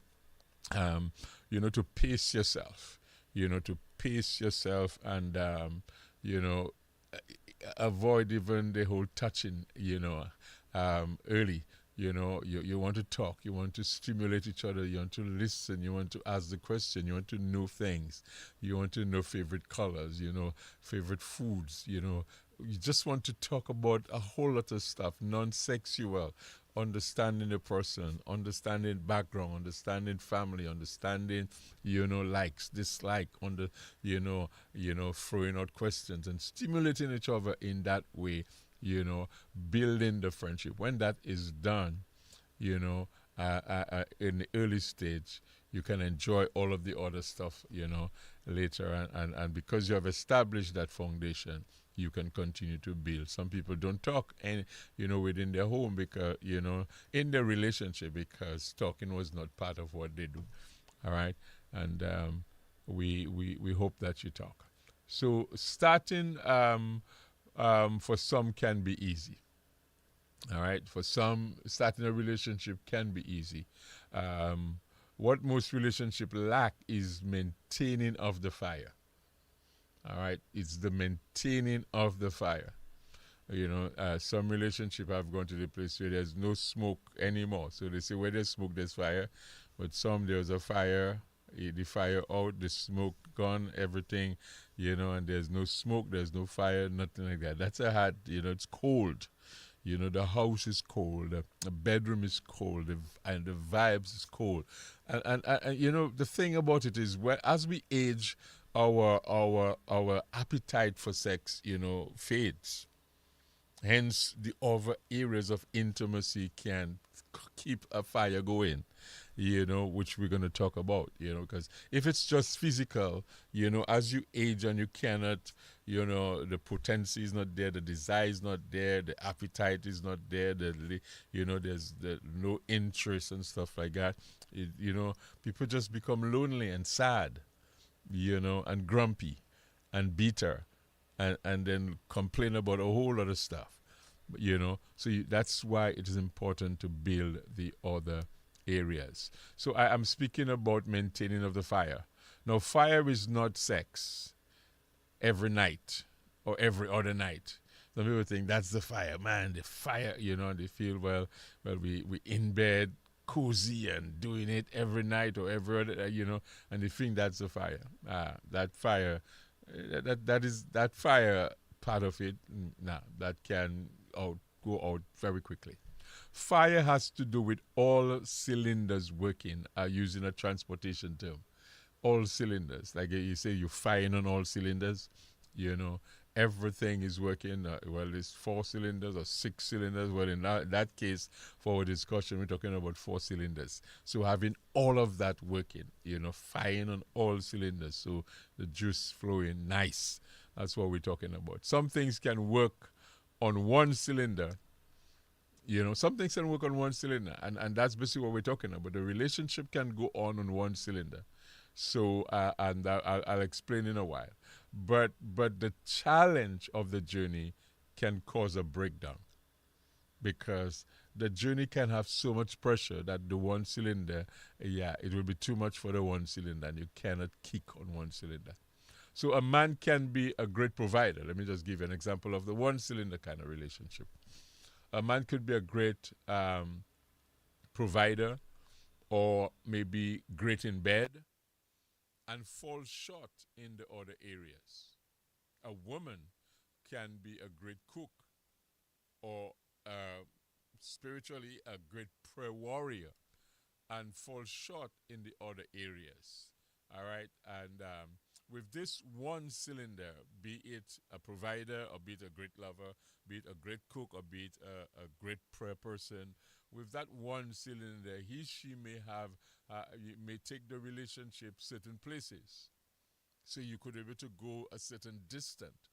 to pace yourself, and avoid even the whole touching, early. You want to talk, you want to stimulate each other, you want to listen, you want to ask the question, you want to know things, you want to know favorite colors, favorite foods, you just want to talk about a whole lot of stuff, non-sexual, understanding the person, understanding background, understanding family, understanding, likes, dislike, throwing out questions and stimulating each other in that way, building the friendship. When that is done, in the early stage, you can enjoy all of the other stuff, later. And because you have established that foundation, you can continue to build. Some people don't talk, within their home, because, in their relationship, because talking was not part of what they do. All right? And we hope that you talk. So starting... for some can be easy. All right, for some, starting a relationship can be easy. What most relationships lack is maintaining of the fire. All right, it's the maintaining of the fire. Some relationship have gone to the place where there's no smoke anymore. So they say where there's smoke, there's fire. But some, there's a fire, the fire out, the smoke gone, everything, and there's no smoke, there's no fire, nothing like that. That's a hard, it's cold. The house is cold, the bedroom is cold, and the vibes is cold. And the thing about it is, as we age, our appetite for sex, fades. Hence, the other areas of intimacy can keep a fire going, which we're going to talk about, because if it's just physical, as you age and you cannot, the potency is not there, the desire is not there, the appetite is not there, there's no interest and stuff like that. People just become lonely and sad, and grumpy and bitter, and then complain about a whole lot of stuff. So that's why it is important to build the other areas. So I am speaking about maintaining of the fire. Now, fire is not sex every night or every other night. Some people think that's the fire. Man, the fire, they feel, well, we in bed, cozy and doing it every night or every other, and they think that's the fire. That fire, that fire part of it, that can go out very quickly. Fire has to do with all cylinders working, using a transportation term. All cylinders. Like you say, you're firing on all cylinders. You know, everything is working. Well, it's 4 cylinders or 6 cylinders. Well, in that case, for our discussion, we're talking about 4 cylinders. So having all of that working, firing on all cylinders, so the juice flowing nice. That's what we're talking about. Some things can work on one cylinder. Some things can work on one cylinder, and that's basically what we're talking about. The relationship can go on one cylinder. So, and I'll explain in a while. But the challenge of the journey can cause a breakdown, because the journey can have so much pressure that the one cylinder, it will be too much for the one cylinder, and you cannot kick on one cylinder. So a man can be a great provider. Let me just give you an example of the one cylinder kind of relationship. A man could be a great provider, or maybe great in bed, and fall short in the other areas. A woman can be a great cook, or spiritually a great prayer warrior, and fall short in the other areas. All right? And with this one cylinder, be it a provider, or be it a great lover, be it a great cook, or be it a great prayer person, with that one cylinder, she may have, you may take the relationship certain places. So you could be able to go a certain distance.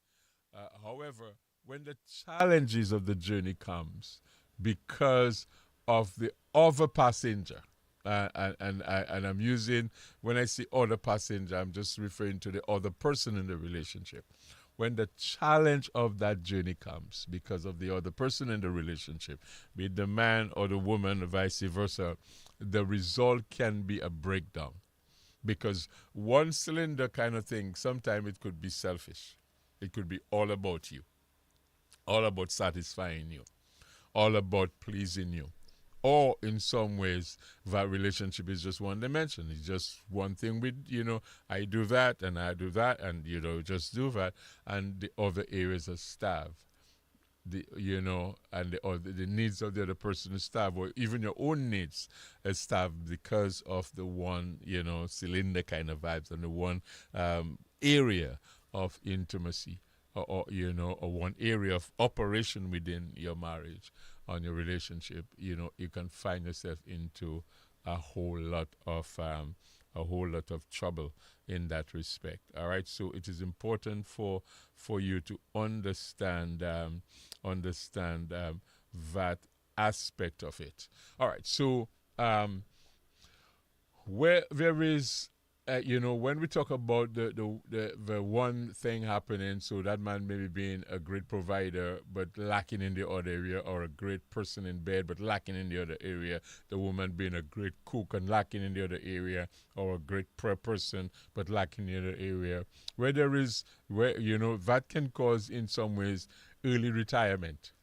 However, when the challenges of the journey comes because of the other passenger, and I'm using, when I say other passenger, I'm just referring to the other person in the relationship. When the challenge of that journey comes because of the other person in the relationship, be it the man or the woman, or vice versa, the result can be a breakdown. Because one cylinder kind of thing, sometimes it could be selfish. It could be all about you, all about satisfying you, all about pleasing you. Or in some ways, that relationship is just one dimension. It's just one thing with, I do that and I do that, and, just do that. And the other areas are starved. And the needs of the other person is starved, or even your own needs are starved because of the one, cylinder kind of vibes, and the one area of intimacy, or one area of operation within your marriage, on your relationship. You can find yourself into a whole lot of trouble in that respect. All right, so it is important for you to understand that aspect of it. All right, so where there is, when we talk about the one thing happening, so that man maybe being a great provider but lacking in the other area, or a great person in bed but lacking in the other area, the woman being a great cook and lacking in the other area, or a great prayer person but lacking in the other area, that can cause in some ways early retirement.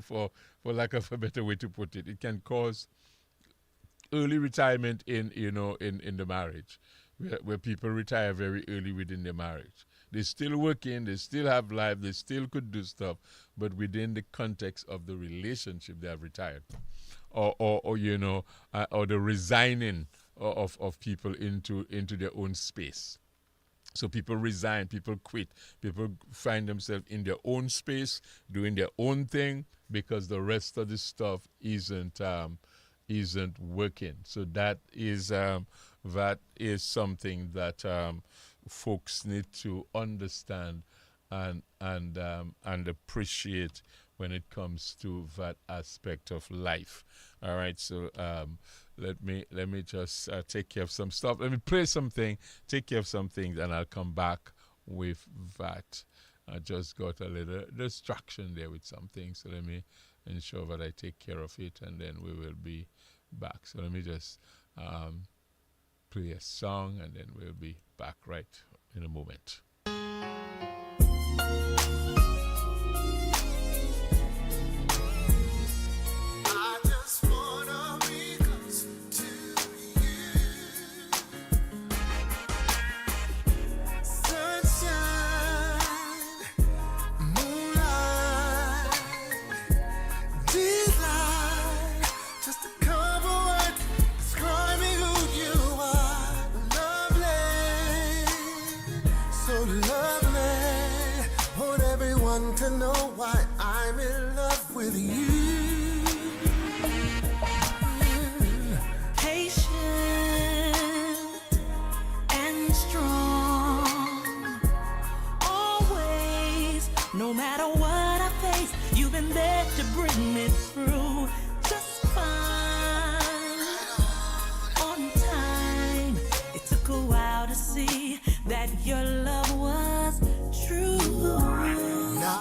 For lack of a better way to put it, it can cause early retirement in the marriage, where people retire very early within their marriage. They're still working, they still have life, they still could do stuff, but within the context of the relationship, they have retired, or the resigning of people into their own space. So people resign, people quit, people find themselves in their own space, doing their own thing, because the rest of the stuff isn't working. So that is something that folks need to understand and appreciate when it comes to that aspect of life. All right, so let me just take care of some stuff. Let me play something, take care of some things, and I'll come back with that. I just got a little distraction there with something, so let me ensure that I take care of it, and then we will be back. So let me just play a song, and then we'll be back right in a moment. These lights know why I'm in love with you. Patient and strong, always, no matter what I face, you've been there to bring me through just fine. On time, it took a while to see that your love was true.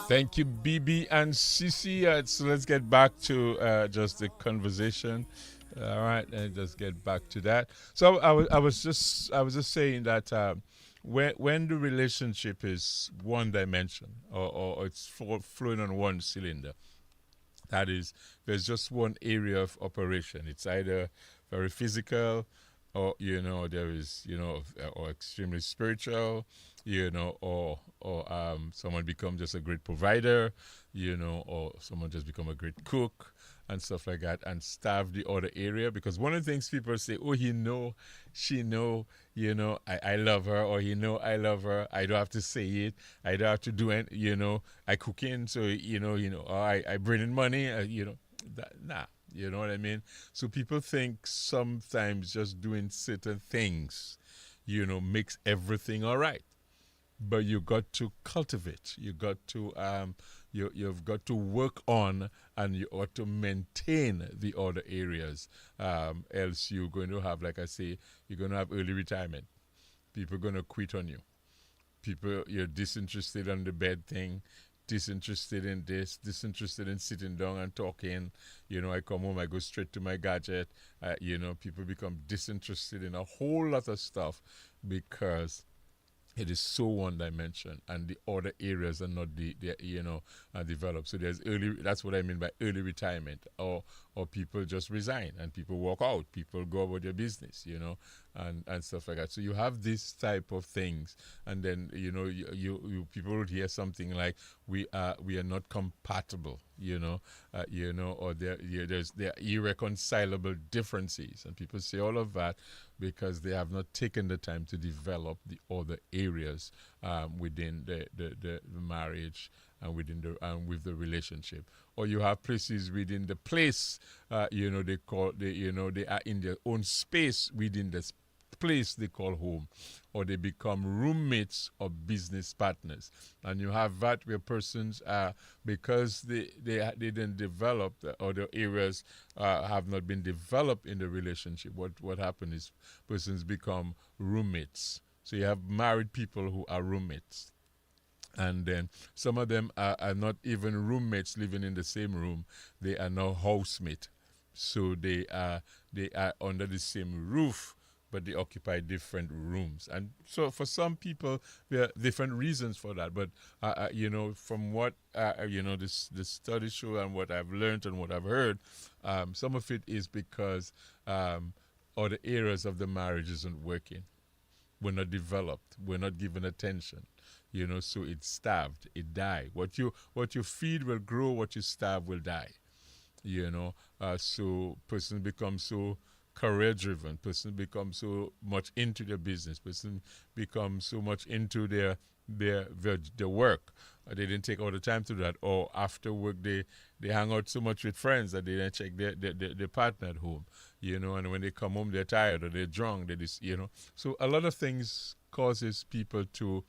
Thank you, BB and Sissy. So let's get back to just the conversation. All right, and just get back to that. So I was just saying that when the relationship is one dimension or it's flowing on one cylinder, that is, there's just one area of operation. It's either very physical, or there is or extremely spiritual, or someone become just a great provider, or someone just become a great cook and stuff like that, and starve the other area. Because one of the things people say, oh, she know, I love her, or I love her. I don't have to say it. I don't have to do it. I cook in, so or I bring in money. Nah. You know what I mean? So people think sometimes just doing certain things, makes everything all right. But you got to cultivate. You got to you've got to work on, and you ought to maintain the other areas. Else you're going to have, like I say, you're going to have early retirement. People are going to quit on you. People, you're disinterested on the bed thing, disinterested in this, disinterested in sitting down and talking. I come home, I go straight to my gadget. People become disinterested in a whole lot of stuff because it is so one dimension, and the other areas are not developed. So there's that's what I mean by early retirement, or people just resign and people walk out, people go about their business, and stuff like that. So you have this type of things, and then you people would hear something like we are not compatible, or there are irreconcilable differences, and people say all of that because they have not taken the time to develop the other areas within the marriage and with the relationship. Or you have places within the place, they are in their own space within this place they call home, or they become roommates or business partners. And you have that where persons because they didn't develop, the other areas have not been developed in the relationship. What happens is persons become roommates. So you have married people who are roommates. And then some of them are not even roommates living in the same room. They are now housemates. So they are under the same roof, but they occupy different rooms. And so for some people, there are different reasons for that. But, from what, the studies show and what I've learned and what I've heard, some of it is because other areas of the marriage isn't working. We're not developed. We're not given attention. So it's starved. It died. What you feed will grow. What you starve will die. So person becomes so career driven. Person becomes so much into their business. Person becomes so much into their work. They didn't take all the time to do that. Or after work, they hang out so much with friends that they didn't check their partner at home. And when they come home, they're tired or they're drunk. So a lot of things causes people to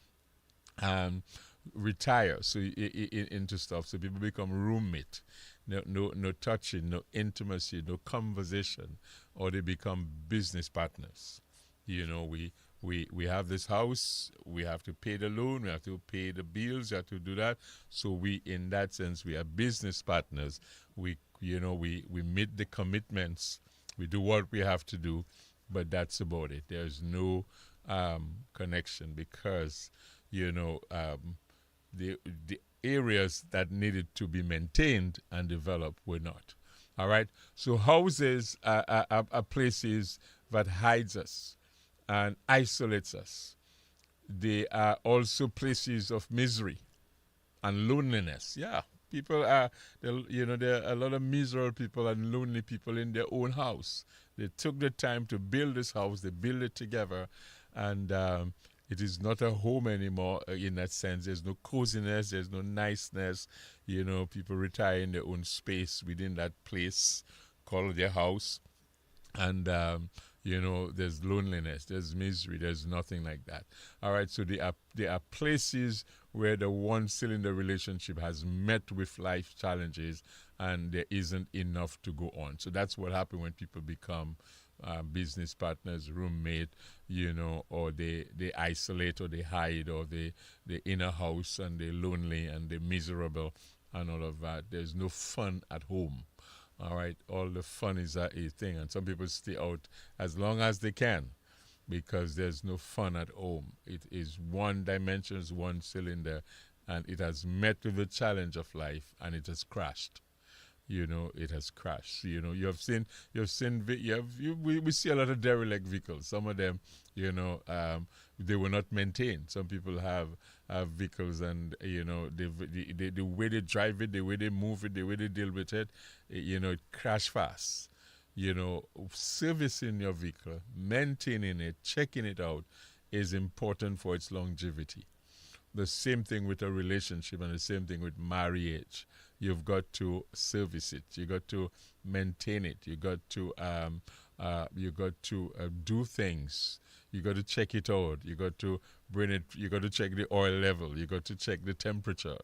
retire into stuff. So people become roommate. No touching, no intimacy, no conversation, or they become business partners. We have this house, we have to pay the loan, we have to pay the bills, we have to do that. So in that sense, we are business partners. We meet the commitments, we do what we have to do, but that's about it. There's no connection because the areas that needed to be maintained and developed were not. All right. So houses are places that hides us and isolates us. They are also places of misery and loneliness. Yeah, people there are a lot of miserable people and lonely people in their own house. They took the time to build this house. They build it together, and It is not a home anymore in that sense. There's no coziness, there's no niceness. People retire in their own space within that place called their house. And, there's loneliness, there's misery, there's nothing like that. All right, so there are places where the one-cylinder relationship has met with life challenges and there isn't enough to go on. So that's what happens when people become business partners, roommate, or they isolate or they hide or they're in a house and they're lonely and they're miserable and all of that. There's no fun at home. All right, all the fun is a thing, and some people stay out as long as they can because there's no fun at home. It is one dimension, it's one cylinder, and it has met with the challenge of life and it has crashed. It has crashed. We see a lot of derelict vehicles. Some of them, they were not maintained. Some people have vehicles and, the way they drive it, the way they move it, the way they deal with it, it crash fast. Servicing your vehicle, maintaining it, checking it out is important for its longevity. The same thing with a relationship and the same thing with marriage. You've got to service it. You got to maintain it. You got to do things. You got to check it out. You got to bring it. You got to check the oil level. You got to check the temperature.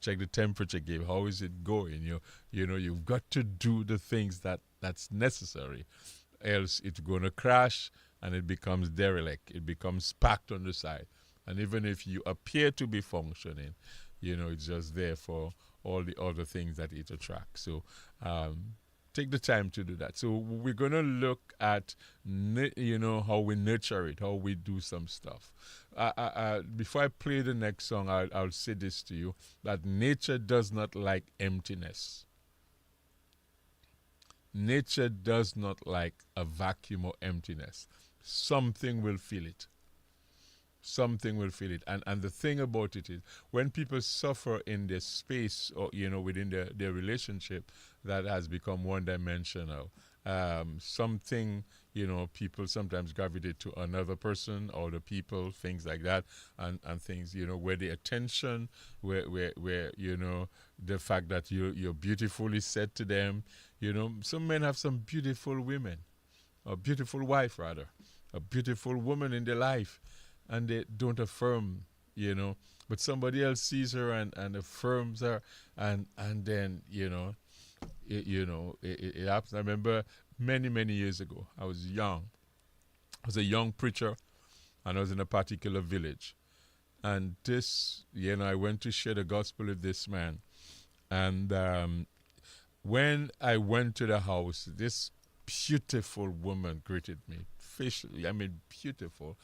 Check the temperature game. How is it going? You've got to do the things that's necessary, else it's gonna crash and it becomes derelict. It becomes packed on the side. And even if you appear to be functioning, it's just there for all the other things that it attracts. So take the time to do that. So we're going to look at, how we nurture it, how we do some stuff. Before I play the next song, I'll say this to you, that nature does not like emptiness. Nature does not like a vacuum or emptiness. Something will fill it. Something will feel it. And the thing about it is, when people suffer in their space or, within their relationship that has become one-dimensional, something, people sometimes gravitate to another person or the people, things like that, and things, where the attention, where the fact that you're beautifully said to them. Some men have some beautiful women, a beautiful wife rather, a beautiful woman in their life, and they don't affirm, but somebody else sees her and affirms her, and then, it happens. I remember many years ago, I was young. I was a young preacher, and I was in a particular village. And this, I went to share the gospel with this man. And when I went to the house, this beautiful woman greeted me. Beautiful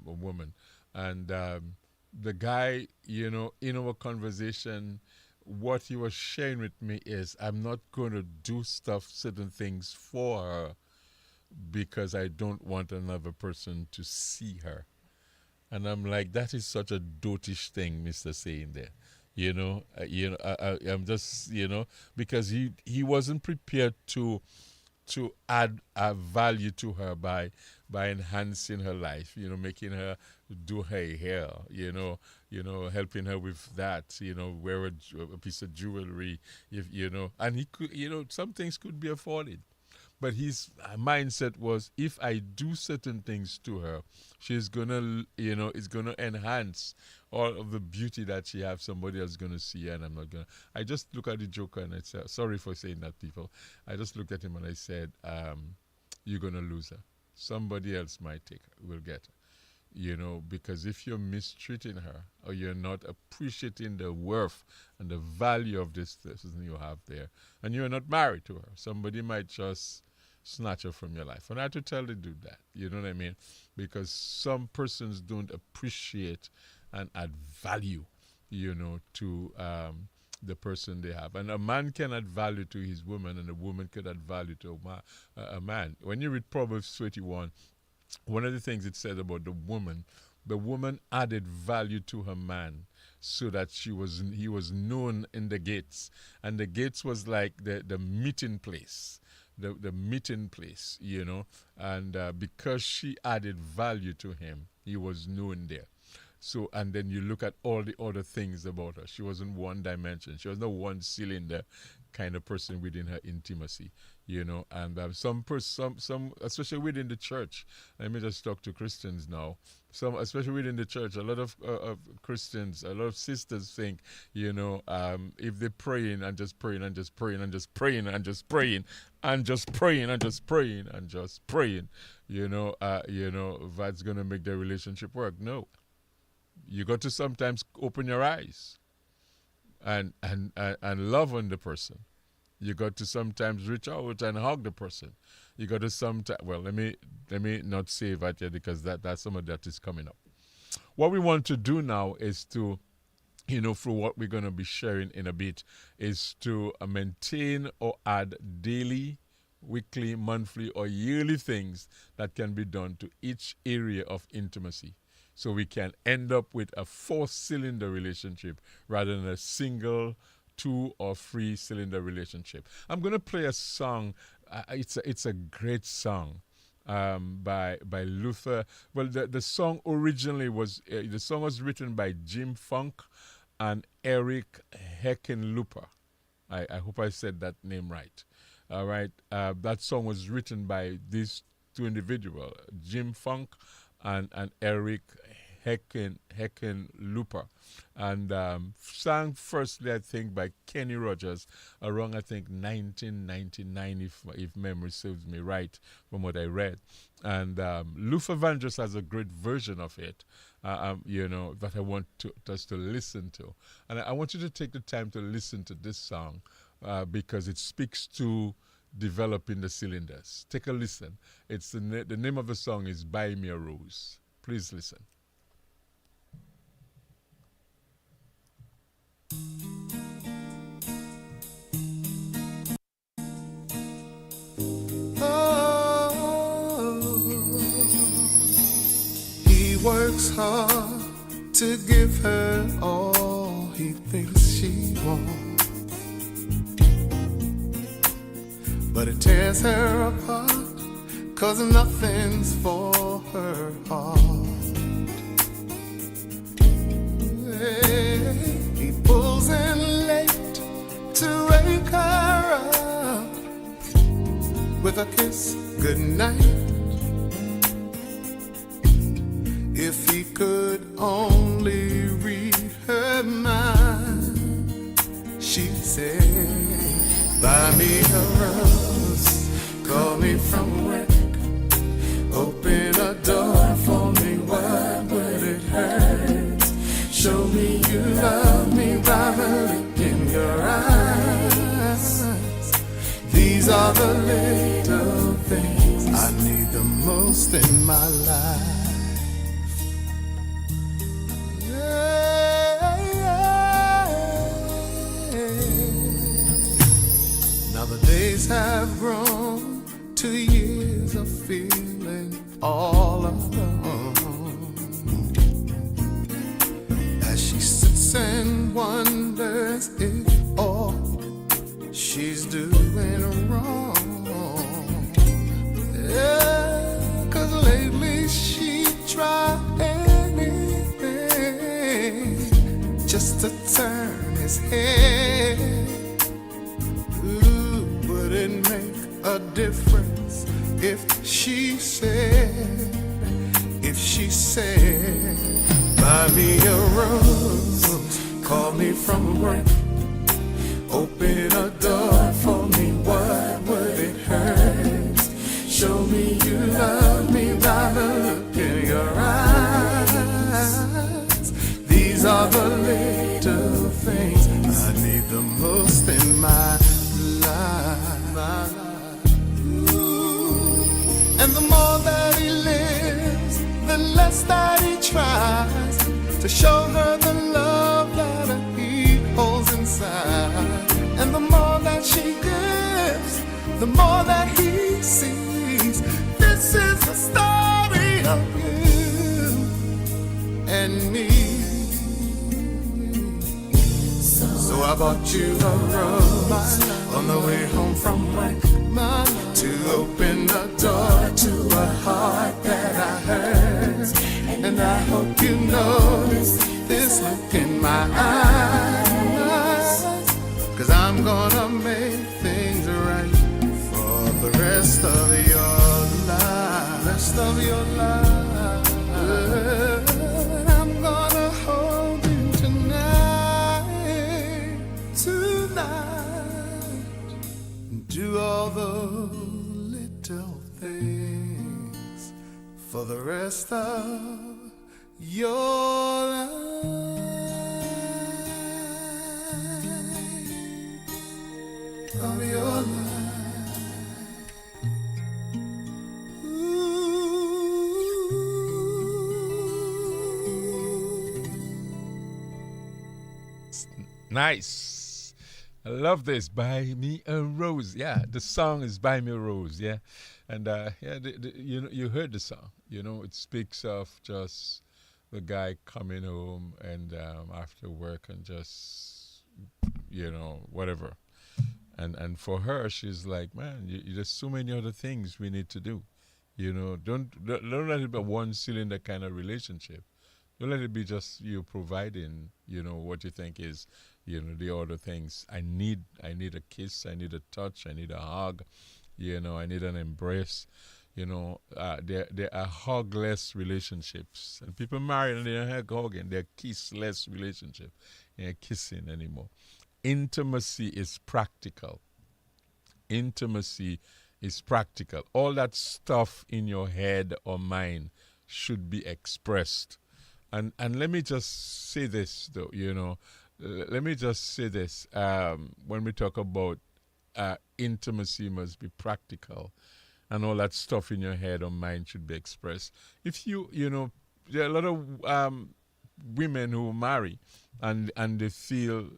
woman. And the guy, in our conversation, what he was sharing with me is, I'm not going to do certain things for her because I don't want another person to see her. And I'm like, that is such a dotish thing, Mr. saying there. I'm just, because he wasn't prepared to add a value to her by enhancing her life, making her do her hair, helping her with that, wear a piece of jewelry, and he could, some things could be afforded. But his mindset was, if I do certain things to her, she's gonna, it's gonna enhance all of the beauty that she has. Somebody else gonna see her, and I'm not gonna. I just look at the joker and I said, sorry for saying that, people. I just looked at him and I said, you're gonna lose her. Somebody else might take her, will get her. Because if you're mistreating her or you're not appreciating the worth and the value of this person you have there, and you're not married to her, somebody might just snatch her from your life. And I had to tell the dude that, you know what I mean? Because some persons don't appreciate and add value, to the person they have. And a man can add value to his woman, and a woman can add value to a man. When you read Proverbs 21, one of the things it says about the woman added value to her man so that he was known in the gates. And the gates was like the meeting place. the meeting place, you know, and because she added value to him, he was known there. So, and then you look at all the other things about her. She wasn't one dimension. She was not one cylinder kind of person within her intimacy, you know. And some, especially within the church. Let me just talk to Christians now. Some, especially within the church, a lot of Christians, a lot of sisters think, you know, if they're praying and just praying and just praying and just praying and just praying and just praying and just praying and just praying, you know, that's gonna make their relationship work. No. You got to sometimes open your eyes and love on the person. You got to sometimes reach out and hug the person. You got to sometimes, well, let me not say that yet, because that's some of that is coming up. What we want to do now is to, you know, through what we're going to be sharing in a bit, is to maintain or add daily, weekly, monthly, or yearly things that can be done to each area of intimacy. So we can end up with a 4-cylinder relationship rather than a single 2 or 3-cylinder relationship. I'm going to play a song. It's a great song by Luther. Well, the song originally was written by Jim Funk and Eric Heckenlooper. I hope I said that name right. All right. That song was written by these two individuals, Jim Funk and Eric Heckenlooper, and sang firstly, I think, by Kenny Rogers around, I think, 1999, if memory serves me right from what I read. And Luther Vandross has a great version of it, you know, that I want us to listen to. And I want you to take the time to listen to this song because it speaks to developing the cylinders. Take a listen. It's the name of the song is Buy Me a Rose. Please listen. He works hard to give her all he thinks she wants, but it tears her apart, 'cause nothing's for her heart. He pulls in late to wake her up with a kiss goodnight. If he could only read her mind, she'd say, buy me a rose, call me from work, open a door for me, what would it hurt? Show me you love me by the look in your eyes. These are the little things I need the most in my life. Now the days have grown to years of feeling all alone. As she sits and wonders if all she's doing wrong. Yeah, 'cause lately she tried anything just to turn his head. Ooh, would it make a difference if she said, buy me a rose, call me from work, open a door for me, what would it hurt? Show me you love me by the look in your eyes. These are the little things I need the most in my life. Ooh. And the more that he lives, the less that he tries to show her the love that he holds inside. And the more that she gives, the more that he sees. This is the story of you and me. So I bought you a rose, on the way home from work, to open the door to a heart that I hurt. And I hope you notice this look in my eyes, 'cause I'm gonna make things right for the rest of your life. Rest of your life. I'm gonna hold you tonight, tonight. Do all the little things for the rest of your life. Of your life. Nice. I love this. Buy me a rose. Yeah, the song is Buy Me a Rose. Yeah. And yeah, you heard the song. It speaks of just the guy coming home and after work and just, whatever. And for her, she's like, man, there's so many other things we need to do. Don't let it be a one-cylinder kind of relationship. Don't let it be just you providing, what you think is, the other things. I need a kiss, I need a touch, I need a hug, I need an embrace. There are hugless relationships. And people marry and they don't have hugging. They're kissless relationships. They're kissing anymore. Intimacy is practical. Intimacy is practical. All that stuff in your head or mind should be expressed. And let me just say this, though, let me just say this. When we talk about intimacy must be practical and all that stuff in your head or mind should be expressed. If there are a lot of women who marry and they feel,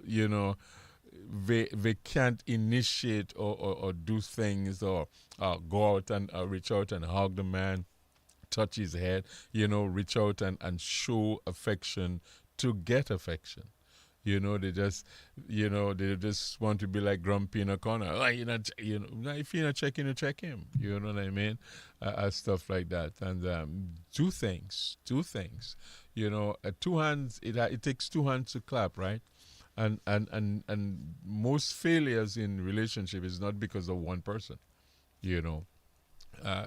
they can't initiate or do things or go out and reach out and hug the man, touch his head, reach out and show affection to get affection. They just want to be like Grumpy in a corner. Oh, if you're not checking, you check him. You know what I mean? Stuff like that. And two things. Two hands. It takes two hands to clap, right? And most failures in relationship is not because of one person.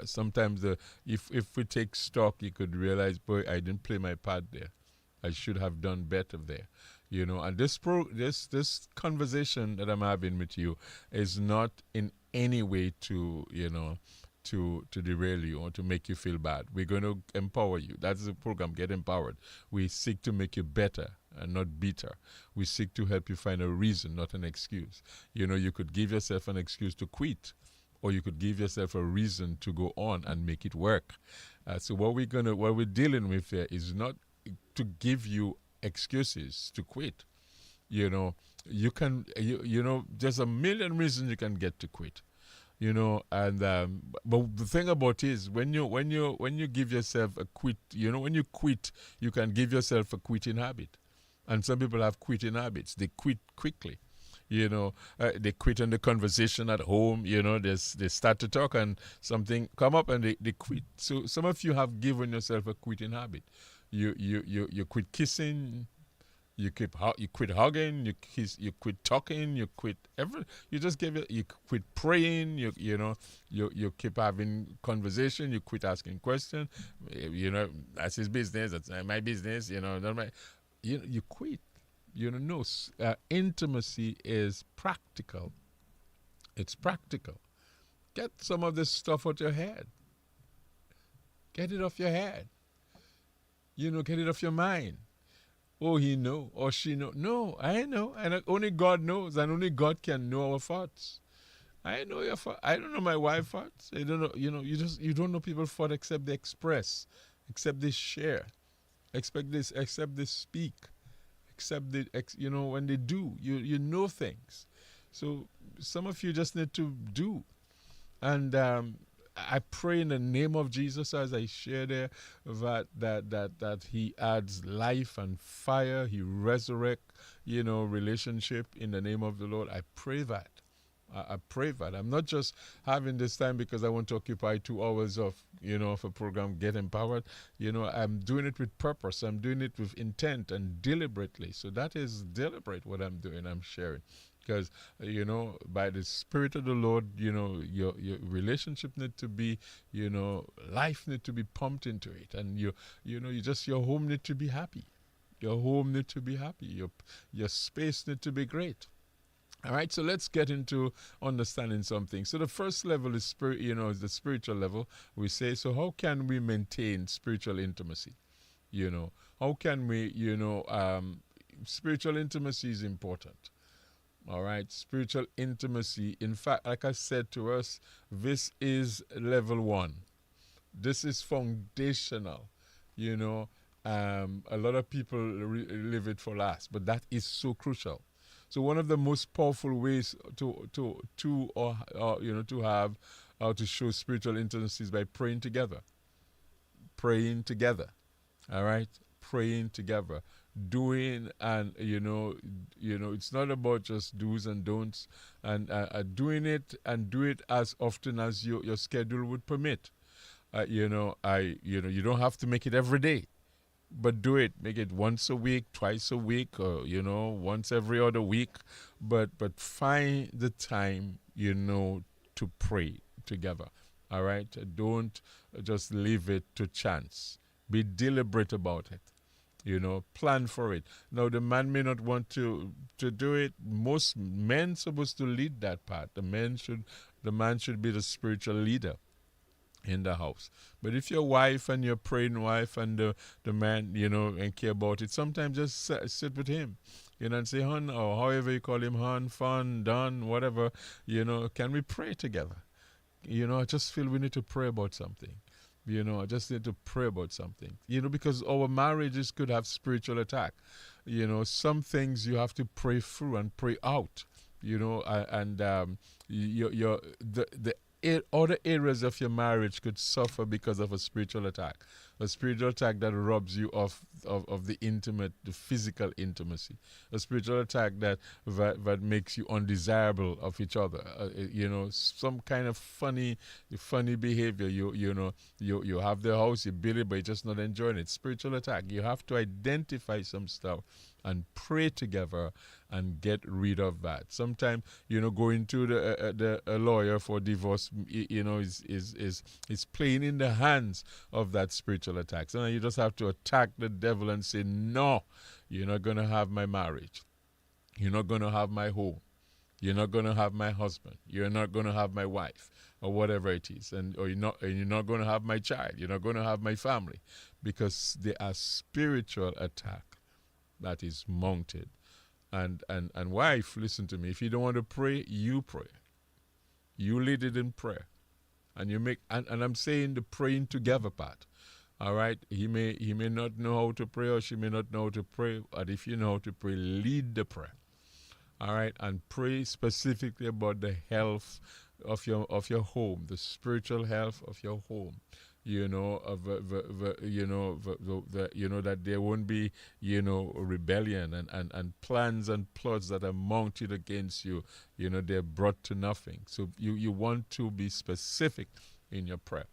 Sometimes if we take stock, you could realize, boy, I didn't play my part there. I should have done better there. And this conversation that I'm having with you is not in any way to derail you or to make you feel bad. We're going to empower you. That's the program, Get Empowered. We seek to make you better and not bitter. We seek to help you find a reason, not an excuse. You could give yourself an excuse to quit, or you could give yourself a reason to go on and make it work. So what we're dealing with here is not to give you excuses to quit. You can there's a million reasons you can get to quit. But the thing about it is when you give yourself a quit, when you quit, you can give yourself a quitting habit. And some people have quitting habits. They quit quickly. They quit on the conversation at home. They start to talk and something come up and they quit. So some of you have given yourself a quitting habit. You quit kissing, you quit hugging, you quit talking, you quit you quit praying, you keep having conversation, you quit asking questions. That's his business, that's my business. You quit. No, intimacy is practical. It's practical. Get some of this stuff out your head. Get it off your head. Get it off your mind. Oh, he know or she know. No, I know, and only God knows, and only God can know our thoughts. I know your thoughts. I don't know my wife's thoughts. I don't know. You don't know people's thoughts except they express, except they share, except they speak. Except when they do, you know things. So some of you just need to do. And I pray in the name of Jesus as I share there that he adds life and fire, he resurrect, relationship in the name of the Lord. I pray that. I pray that. I'm not just having this time because I want to occupy 2 hours of, of a program, Get Empowered. I'm doing it with purpose. I'm doing it with intent and deliberately. So that is deliberate what I'm doing, I'm sharing. Because, by the Spirit of the Lord, your relationship need to be, life need to be pumped into it. And, your home need to be happy. Your home need to be happy. Your space need to be great. All right, so let's get into understanding something. So the first level is is the spiritual level. We say, so how can we maintain spiritual intimacy? How can we, spiritual intimacy is important. All right, spiritual intimacy. In fact, like I said to us, this is level 1. This is foundational. A lot of people leave it for last, but that is so crucial. So one of the most powerful ways to show spiritual intimacy is by praying together. Praying together. All right, praying together. Doing and it's not about just do's and don'ts, and doing it and do it as often as your schedule would permit. You don't have to make it every day, but do it. Make it once a week, twice a week, or once every other week. But find the time to pray together. All right, don't just leave it to chance. Be deliberate about it. Plan for it. Now, the man may not want to do it. Most men supposed to lead that part. The man should be the spiritual leader in the house. But if your wife and your praying wife and the man, and care about it, sometimes just sit with him, and say, hon, or however you call him, hon, fun, done, whatever, can we pray together? I just feel we need to pray about something. I just need to pray about something. Because our marriages could have spiritual attack. Some things you have to pray through and pray out. The other areas of your marriage could suffer because of a spiritual attack. A spiritual attack that robs you of the intimate, the physical intimacy. A spiritual attack that makes you undesirable of each other. Some kind of funny behavior. You have the house, you build it, but you're just not enjoying it. Spiritual attack. You have to identify some stuff and pray together and get rid of that. Sometimes, going to a lawyer for divorce, is playing in the hands of that spiritual attack. So you just have to attack the devil and say, no, you're not going to have my marriage. You're not going to have my home. You're not going to have my husband. You're not going to have my wife, or whatever it is. Or you're not going to have my child. You're not going to have my family, because there are spiritual attack that is mounted. And wife, listen to me. If you don't want to pray, you pray. You lead it in prayer. And you make and I'm saying the praying together part. All right? He may not know how to pray, or she may not know how to pray, but if you know how to pray, lead the prayer. All right? And pray specifically about the health of your home, the spiritual health of your home. That there won't be, rebellion and plans and plots that are mounted against you, they're brought to nothing. So you want to be specific in your prayer,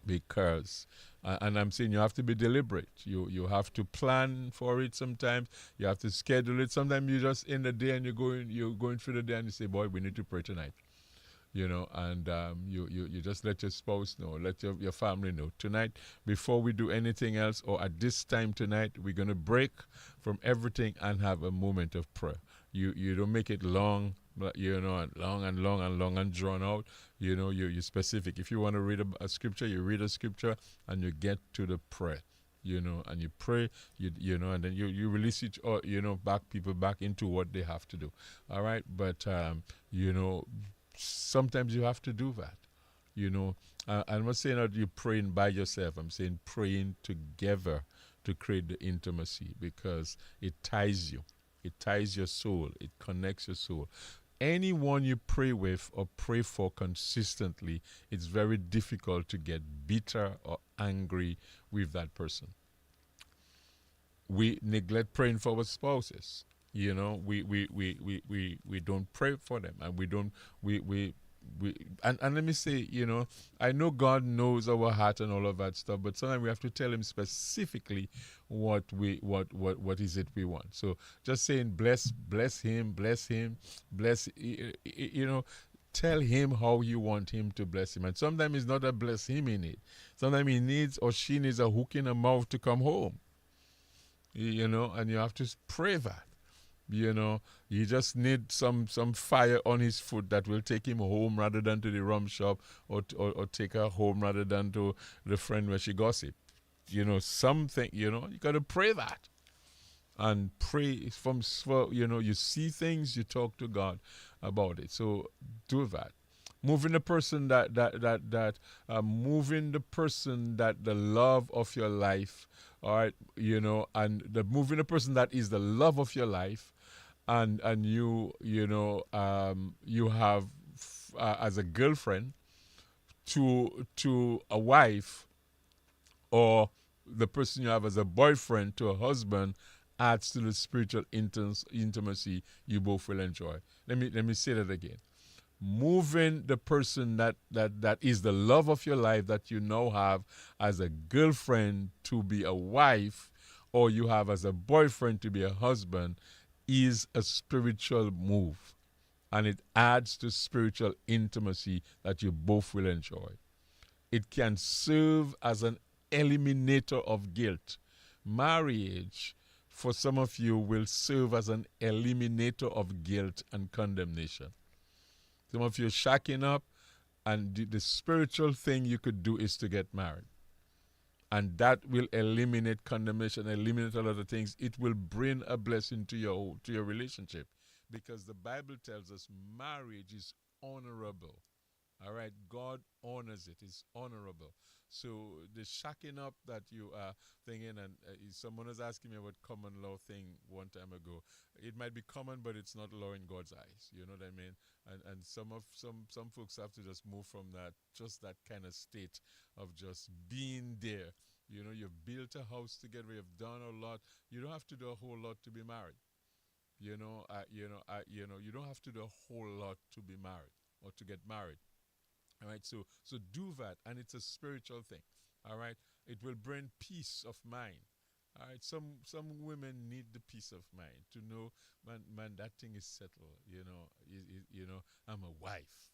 because, and I'm saying you have to be deliberate. You have to plan for it sometimes. You have to schedule it. Sometimes you just in the day and you're going through the day and you say, boy, we need to pray tonight. And you just let your spouse know, let your family know. Tonight, before we do anything else, or at this time tonight, we're going to break from everything and have a moment of prayer. You don't make it long, and long and drawn out. You're specific. If you want to read a scripture, you read a scripture and you get to the prayer. And you pray, and then you release it, or people back into what they have to do. All right, but sometimes you have to do that. I'm not saying that you're praying by yourself. I'm saying praying together to create the intimacy, because it ties you. It ties your soul. It connects your soul. Anyone you pray with or pray for consistently, it's very difficult to get bitter or angry with that person. We neglect praying for our spouses. You know, we don't pray for them, and we and let me say, you know, I know God knows our heart and all of that stuff, but sometimes we have to tell him specifically what is it we want. So just saying bless him, bless, you know, tell him how you want him to bless him. And sometimes it's not a bless him in it. Sometimes he needs or she needs a hook in the mouth to come home. You know, and you have to pray that. You know, you just need some fire on his foot that will take him home rather than to the rum shop, or take her home rather than to the friend where she gossip. You know, something, you know, you got to pray that. And pray from, you know, you see things, you talk to God about it. So do that. Moving the person moving the person that the love of your life, all right, you know, and moving the person that is the love of your life, and you know, you have as a girlfriend to a wife, or the person you have as a boyfriend to a husband, adds to the spiritual intimacy you both will enjoy. Let me say that again. Moving the person that is the love of your life, that you now have as a girlfriend to be a wife, or you have as a boyfriend to be a husband, is a spiritual move, and it adds to spiritual intimacy that you both will enjoy. It can serve as an eliminator of guilt. Marriage, for some of you, will serve as an eliminator of guilt and condemnation. Some of you are shacking up, and the spiritual thing you could do is to get married. And that will eliminate condemnation, eliminate a lot of things. It will bring a blessing to your relationship, because the Bible tells us marriage is honorable. All right, God honors it. It's honorable. So the shacking up that you are thinking, and someone was asking me about common law thing one time ago. It might be common, but it's not law in God's eyes. You know what I mean? And some folks have to just move from that, just that kind of state of just being there. You know, you've built a house together, you've done a lot. You don't have to do a whole lot to be married. You don't have to do a whole lot to be married or to get married. All right, so do that, and it's a spiritual thing. All right, it will bring peace of mind. All right, some women need the peace of mind to know, man, that thing is settled. You know, I'm a wife.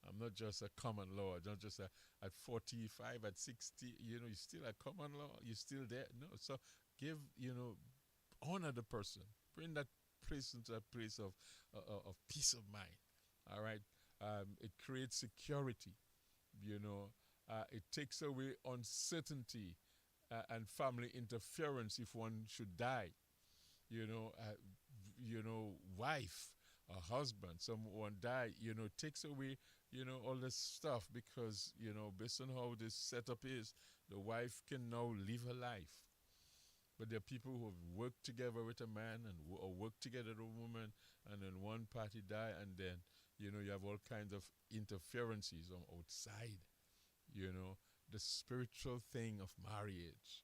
I'm not just a common law. Not just at 45, at 60. You know, you're still a common law. You're still there. No, so honor the person. Bring that person to a place of peace of mind. All right. It creates security, it takes away uncertainty and family interference if one should die, wife or husband, someone die, takes away, all this stuff, because, based on how this setup is, the wife can now live her life. But there are people who have worked together with a man or worked together with a woman, and then one party die, and then you have all kinds of interferences on outside. The spiritual thing of marriage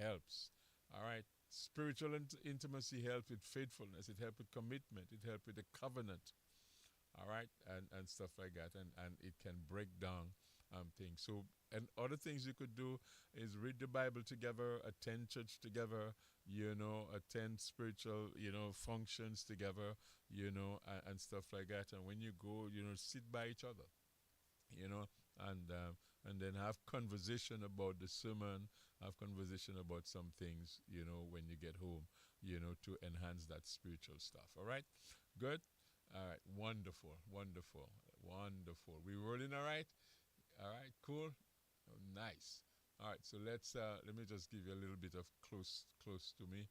helps. All right. Spiritual intimacy helps with faithfulness. It helps with commitment. It helps with the covenant. All right. And stuff like that. And it can break down things. So, and other things you could do is read the Bible together, attend church together, attend spiritual, functions together, and stuff like that. And when you go, sit by each other, and then have conversation about the sermon, have conversation about some things, when you get home, to enhance that spiritual stuff. All right? Good? All right. Wonderful. Wonderful. Wonderful. We rolling all right? All right. Cool. Oh, nice. All right. So let me just give you a little bit of close to me,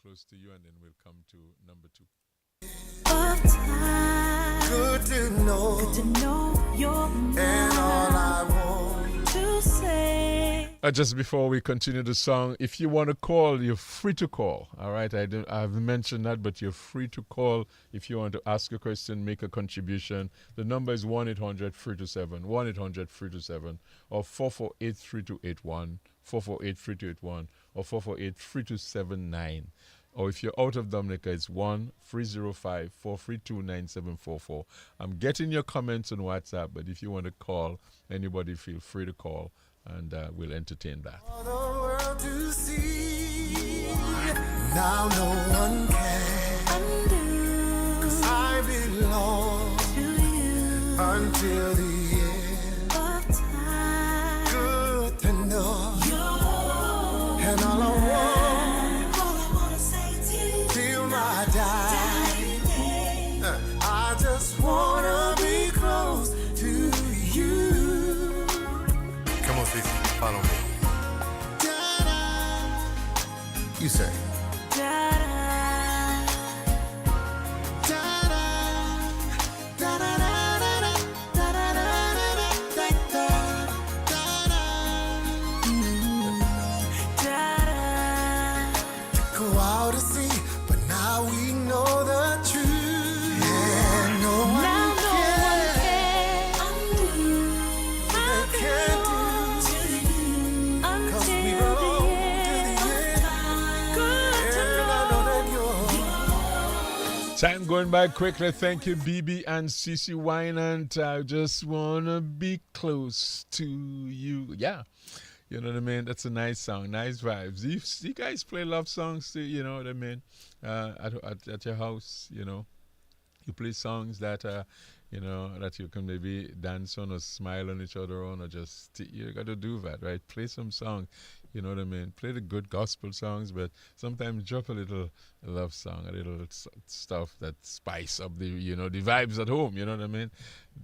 close to you, and then we'll come to number 2. Good to know you're mine, and all I want to say. Just before we continue the song, if you want to call, you're free to call. All right, I've mentioned that, but you're free to call if you want to ask a question, make a contribution. The number is 1-800-327, 1-800-327, or 448-3281, 448-3281, or 448-3279. Or if you're out of Dominica, it's 1-305-432-9744. I'm getting your comments on WhatsApp, but if you want to call anybody, feel free to call, and we'll entertain that. For the world to see, now no one can undo, 'cause I belong to you until the end of time. Good to know you, and all I wanna say to you till my dying day, I just wanna be close to you. Come on, Cece, follow me. You say. Go out to sea, but now we know the truth. Yeah, no one can undo. They can't do to you until we belong to the end. Good to know that you're. Time going by quickly. Thank you, BB and CC Wynant. I just want to be close to you. Yeah. You know what I mean? That's a nice song, nice vibes. You guys play love songs too, you know what I mean? At your house, you know. You play songs that, you know, that you can maybe dance on or smile on each other on, or just, you got to do that, right? Play some songs, you know what I mean? Play the good gospel songs, but sometimes drop a little love song, a little stuff that spice up the, you know, the vibes at home, you know what I mean?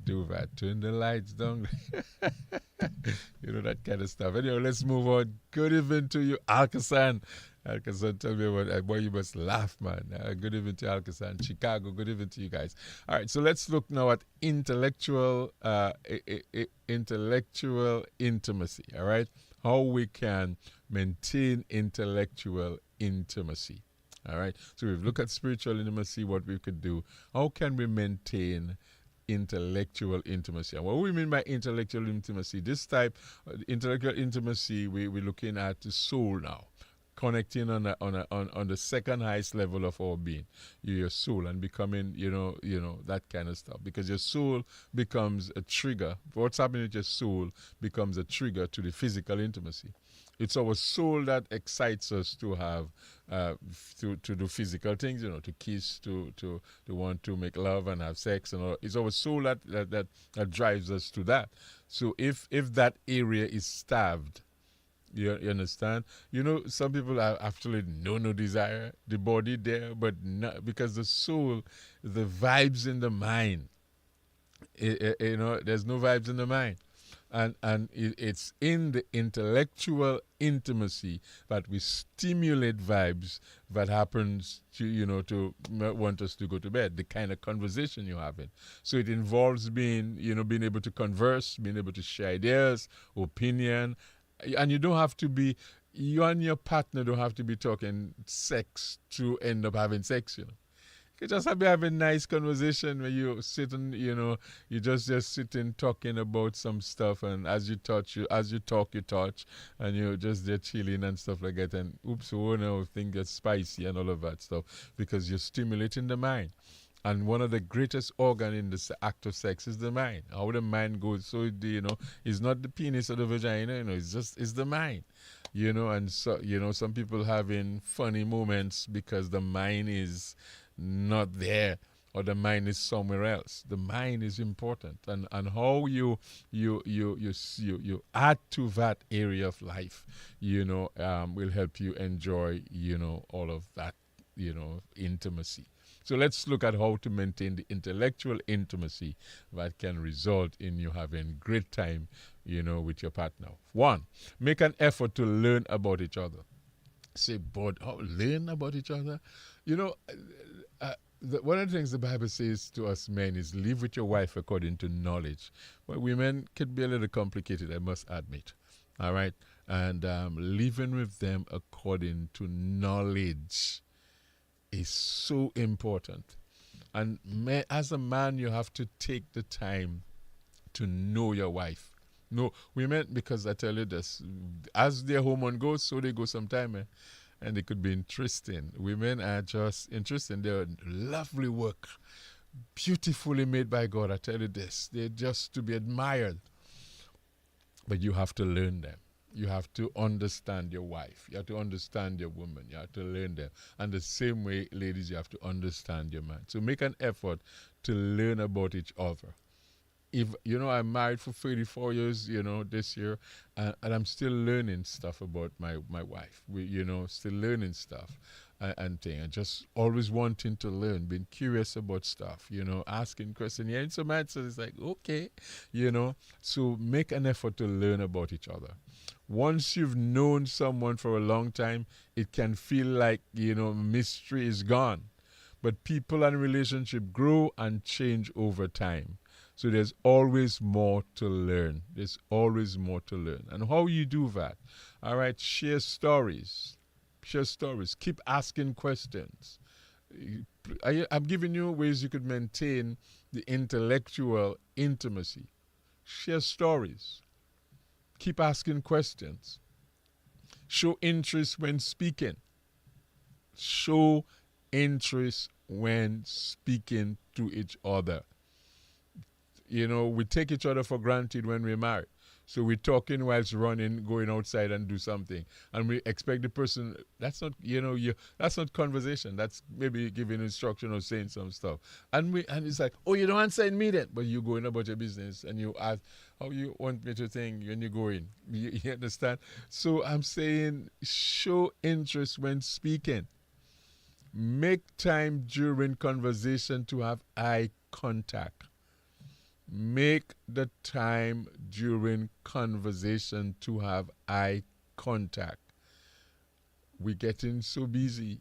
Do that. Turn the lights down. You know, that kind of stuff. Anyway, let's move on. Good evening to you, Alcasan. Alcasan, tell me about, boy, you must laugh, man. Good evening to Alcasan. Chicago, good evening to you guys. All right, so let's look now at intellectual intimacy, all right? How we can maintain intellectual intimacy, all right? So we've looked at spiritual intimacy, what we could do. How can we maintain intellectual intimacy? And what we mean by intellectual intimacy, this type intellectual intimacy, we're looking at the soul now, connecting on the second highest level of our being, your soul, and becoming, you know that kind of stuff, because your soul becomes a trigger. What's happening with your soul becomes a trigger to the physical intimacy. It's our soul that excites us to have, to do physical things, you know, to kiss, to want to make love and have sex, and all. It's our soul that drives us to that. So if that area is starved, you understand? You know, some people have actually no desire, the body there, but not, because the soul, the vibes in the mind, you know, there's no vibes in the mind. And it's in the intellectual intimacy that we stimulate vibes that happens to, you know, to want us to go to bed, the kind of conversation you're having. So it involves being able to converse, being able to share ideas, opinion, and you don't have to be, you and your partner don't have to be talking sex to end up having sex, you know. You just have to have a nice conversation where you sit and, you know, you just sitting talking about some stuff, and as you touch, you touch, and you're just there chilling and stuff like that, and oops, oh no, things get spicy and all of that stuff, because you're stimulating the mind. And one of the greatest organ in the act of sex is the mind. How the mind goes, so, you know, it's not the penis or the vagina, you know, it's the mind. You know, and so, you know, some people having funny moments because the mind is not there, or the mind is somewhere else. The mind is important, and how you add to that area of life, you know, will help you enjoy, you know, all of that, you know, intimacy. So let's look at how to maintain the intellectual intimacy that can result in you having great time, you know, with your partner. 1, make an effort to learn about each other. Say, but learn about each other? You know, one of the things the Bible says to us men is live with your wife according to knowledge. But women could be a little complicated, I must admit. All right? And living with them according to knowledge is so important. And as a man, you have to take the time to know your wife. No, women, because I tell you this, as their hormone goes, so they go sometime. and they could be interesting. Women are just interesting. They're lovely work, beautifully made by God. I tell you this, they're just to be admired. But you have to learn them. You have to understand your wife. You have to understand your woman. You have to learn them. And the same way, ladies, you have to understand your man. So make an effort to learn about each other. If I'm married for 34 years, this year, and I'm still learning stuff about my wife. We, still learning stuff and thing, and just always wanting to learn, being curious about stuff, asking questions, hearing some answers. It's like, okay, so make an effort to learn about each other. Once you've known someone for a long time, it can feel like, mystery is gone. But people and relationship grow and change over time. So there's always more to learn. There's always more to learn. And how you do that? All right, share stories. Share stories. Keep asking questions. I'm giving you ways you could maintain the intellectual intimacy. Share stories. Keep asking questions. Show interest when speaking. Show interest when speaking to each other. We take each other for granted when we're married. So we're talking whilst running, going outside and do something. And we expect the person, that's not, that's not conversation. That's maybe giving instruction or saying some stuff. And it's like, oh, you don't answer immediately. But you're going about your business and you ask, how you want me to think when you're going. You understand? So I'm saying show interest when speaking. Make time during conversation to have eye contact. Make the time during conversation to have eye contact. We're getting so busy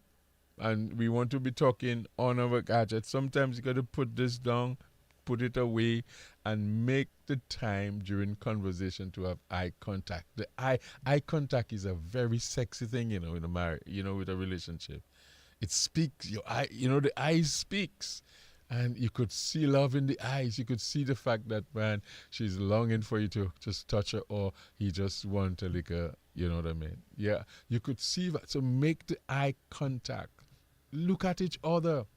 and we want to be talking on our gadgets. Sometimes you got to put this down, put it away, and make the time during conversation to have eye contact. The eye contact is a very sexy thing, in a marriage, with a relationship. It speaks. Your eye, the eye speaks. And you could see love in the eyes. You could see the fact that, man, she's longing for you to just touch her, or he just wants to lick her, you know what I mean? Yeah, you could see that. So make the eye contact. Look at each other.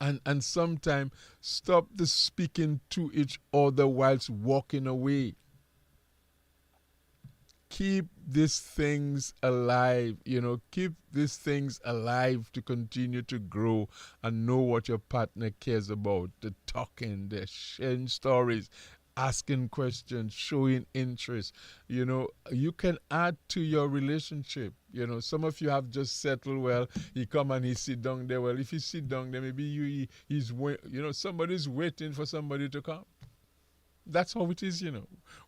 And sometimes stop the speaking to each other whilst walking away. Keep these things alive, keep these things alive to continue to grow and know what your partner cares about. The talking, the sharing stories, asking questions, showing interest. You can add to your relationship. Some of you have just settled well. He come and he sit down there. Well, if he sit down there, maybe somebody's waiting for somebody to come. That's how it is,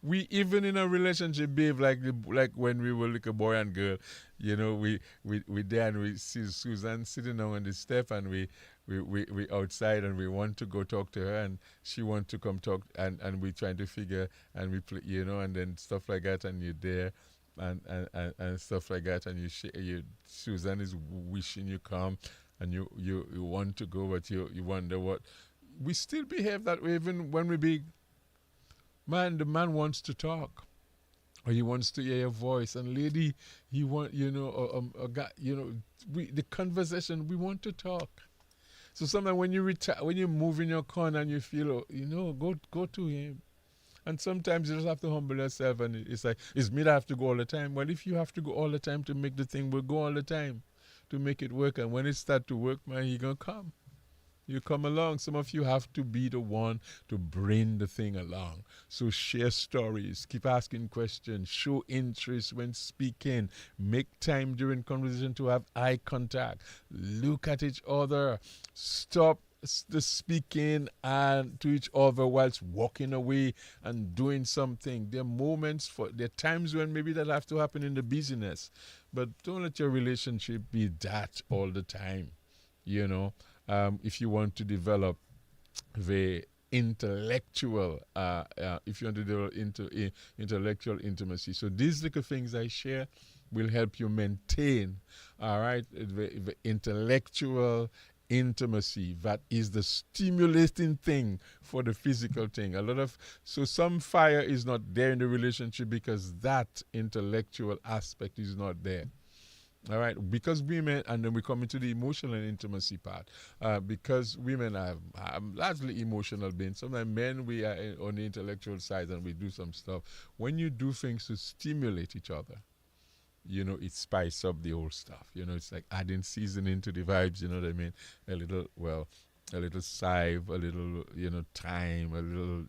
We even in a relationship behave like when we were like a boy and girl, we there and we see Susan sitting down on the step and we outside and we want to go talk to her and she want to come talk and we trying to figure and we play, and then stuff like that and you're there and stuff like that and you Susan is wishing you come and you want to go but you wonder what. We still behave that way even when we be. Man, the man wants to talk, or he wants to hear your voice. And lady, he want a guy. The conversation. We want to talk. So sometimes when you move in your corner and you feel, go to him. And sometimes you just have to humble yourself, and it's like, it's me that have to go all the time. Well, if you have to go all the time to make the thing, we'll go all the time to make it work. And when it start to work, man, he gonna come. You come along. Some of you have to be the one to bring the thing along. So share stories, keep asking questions, show interest when speaking, make time during conversation to have eye contact, look at each other, stop the speaking and to each other whilst walking away and doing something. There are times when maybe that have to happen in the busyness, but don't let your relationship be that all the time, if you want to develop the intellectual, intellectual intimacy. So these little things I share will help you maintain, all right, the intellectual intimacy. That is the stimulating thing for the physical thing. So some fire is not there in the relationship because that intellectual aspect is not there. All right, because women, and then we come into the emotional and intimacy part. Because women are largely emotional beings. Sometimes men, we are on the intellectual side and we do some stuff. When you do things to stimulate each other, it spice up the whole stuff. It's like adding seasoning to the vibes. You know what I mean? A little sive, a little, thyme, a little,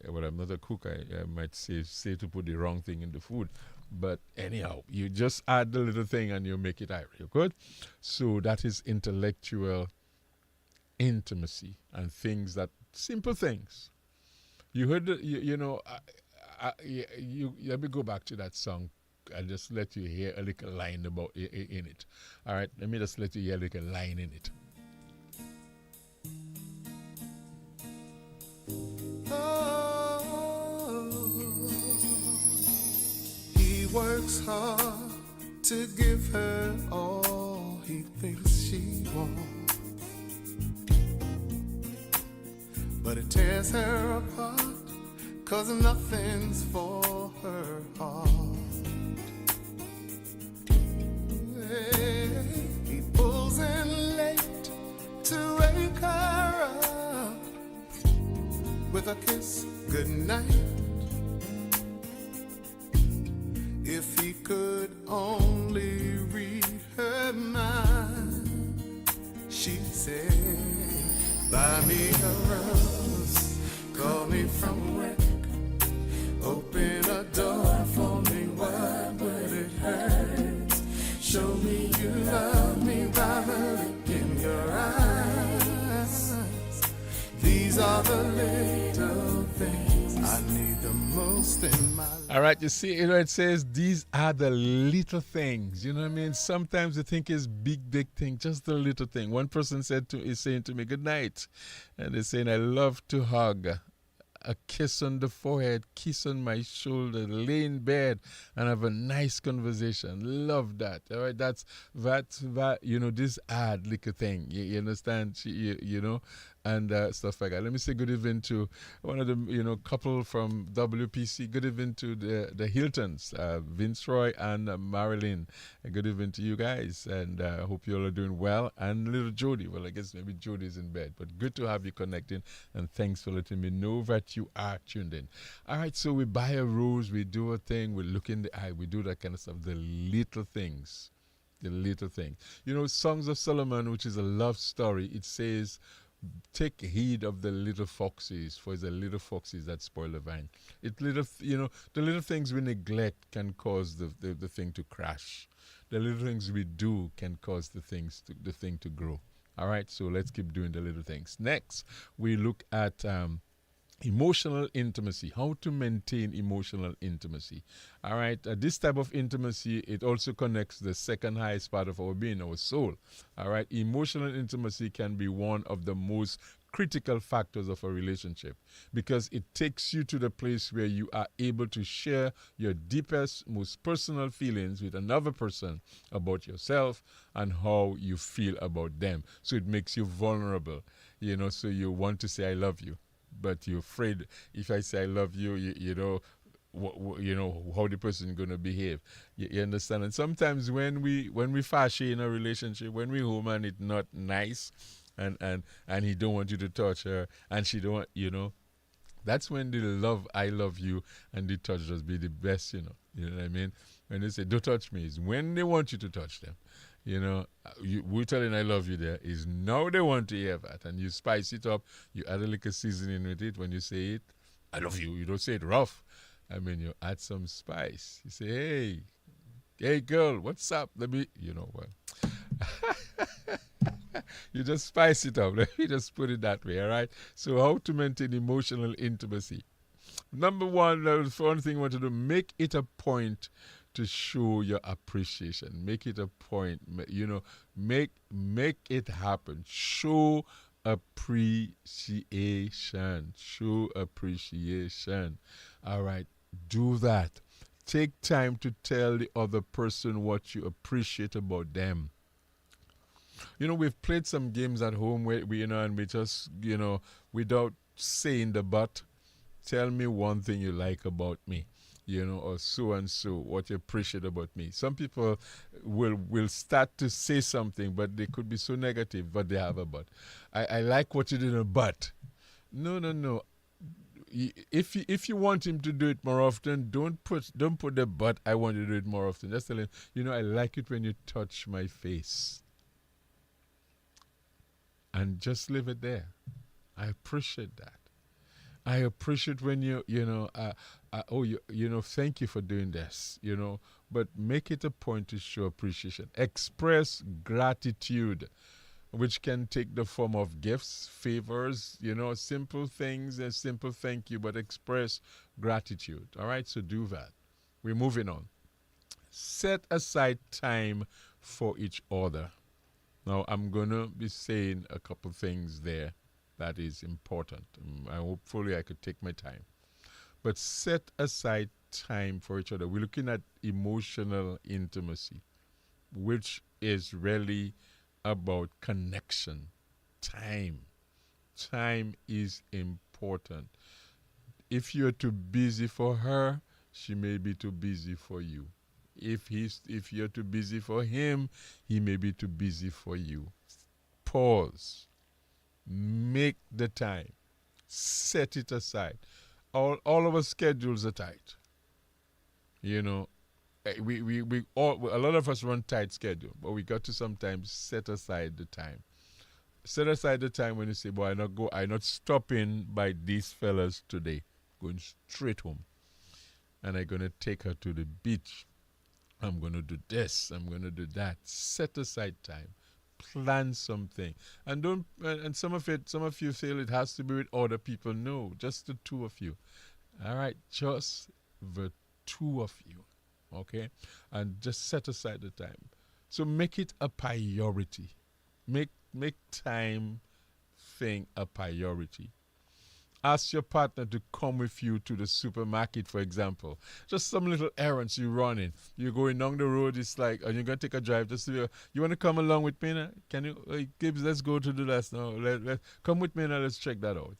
well, I'm not a cook. I might say to put the wrong thing in the food. But anyhow, you just add the little thing and you make it Irish. Good? So that is intellectual intimacy and simple things. You heard, let me go back to that song. I'll just let you hear a little line about in it. All right, let me just let you hear a little line in it. He works hard to give her all he thinks she wants, but it tears her apart, 'cause nothing's for her heart. He pulls in late to wake her up with a kiss goodnight. If he could only read her mind, she'd say, buy me a rose, call me from work, open a door for me, why would it hurt? Show me you love me by the look in your eyes. These are the little things I need the most in my life. All right, you see, it says these are the little things. You know what I mean? Sometimes you think it's big thing, just the little thing. One person is saying to me, good night. And they're saying, I love to hug. A kiss on the forehead, kiss on my shoulder, lay in bed and have a nice conversation. Love that. All right, that's this odd little thing. You understand? And stuff like that. Let me say good evening to one of the couple from WPC. Good evening to the Hiltons, Vince Roy and Marilyn. Good evening to you guys, and I hope you all are doing well. And little Jody. Well, I guess maybe Jody's in bed, but good to have you connecting. And thanks for letting me know that you are tuned in. All right, so we buy a rose, we do a thing, we look in the eye, we do that kind of stuff. The little things, Songs of Solomon, which is a love story. It says, take heed of the little foxes, for it's the little foxes that spoil the vine. The little things we neglect can cause the thing to crash. The little things we do can cause the thing to grow. All right, so let's keep doing the little things. Next, we look at emotional intimacy, how to maintain emotional intimacy. All right, this type of intimacy, it also connects the second highest part of our being, our soul. All right, emotional intimacy can be one of the most critical factors of a relationship because it takes you to the place where you are able to share your deepest, most personal feelings with another person about yourself and how you feel about them. So it makes you vulnerable, so you want to say I love you, but you're afraid if I say I love you, you know how the person is going to behave. You understand? And sometimes when we fashy in a relationship, when we home and it's not nice, and he don't want you to touch her, and she don't want, that's when the love I love you and the touch just be the best. You know what I mean? When they say don't touch me, is when they want you to touch them. We're telling I love you there is now they want to hear that, and you spice it up. You add a little seasoning with it. When you say it, I love you. You don't say it rough. I mean, you add some spice. You say, hey girl, what's up? Let me, you just spice it up. Let me just put it that way, all right? So how to maintain emotional intimacy? Number one, the one thing I want to do, make it a point to show your appreciation. Make it a point, make it happen. Show appreciation. Show appreciation. All right, do that. Take time to tell the other person what you appreciate about them. We've played some games at home where we and we just, without saying the but, tell me one thing you like about me, or so and so, what you appreciate about me. Some people will start to say something, but they could be so negative, but they have a but. I like what you did, but. No. If you want him to do it more often, don't put the but. I want you to do it more often. Just tell him, I like it when you touch my face, and just leave it there. I appreciate that. I appreciate when thank you for doing this, but make it a point to show appreciation. Express gratitude, which can take the form of gifts, favors, simple things, and simple thank you, but express gratitude. All right, so do that. We're moving on. Set aside time for each other. Now, I'm going to be saying a couple things there that is important. Hopefully I could take my time. But set aside time for each other. We're looking at emotional intimacy, which is really about connection. Time is important. If you're too busy for her, she may be too busy for you. If you're too busy for him, he may be too busy for you. Pause. Make the time. Set it aside. All of our schedules are tight. We all, a lot of us run tight schedule, but we got to sometimes set aside the time. Set aside the time when you say, boy, I'm not stopping by these fellas today. Going straight home. And I'm gonna take her to the beach. I'm gonna do this, I'm gonna do that. Set aside time. Plan something, and some of you feel it has to be with other people. No, just the two of you. All right, just the two of you, okay? And just set aside the time. So make it a priority. Make time thing a priority. Ask your partner to come with you to the supermarket, for example. Just some little errands you're running. You're going down the road, and you're going to take a drive. Just you want to come along with me now? Can you, Gibbs, let's go to the last now. Come with me now, let's check that out.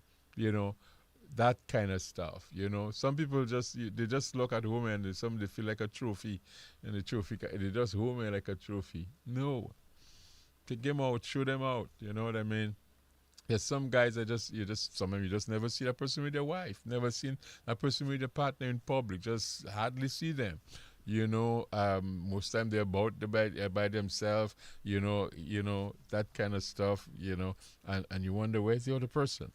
That kind of stuff. Some people they just look at home and they feel like a trophy. And the trophy, they just home like a trophy. No. Take them out, show them out. You know what I mean? There's some guys that you just never see that person with their wife, never seen that person with their partner in public, just hardly see them. Most time they're by themselves, that kind of stuff, and you wonder where's the other person.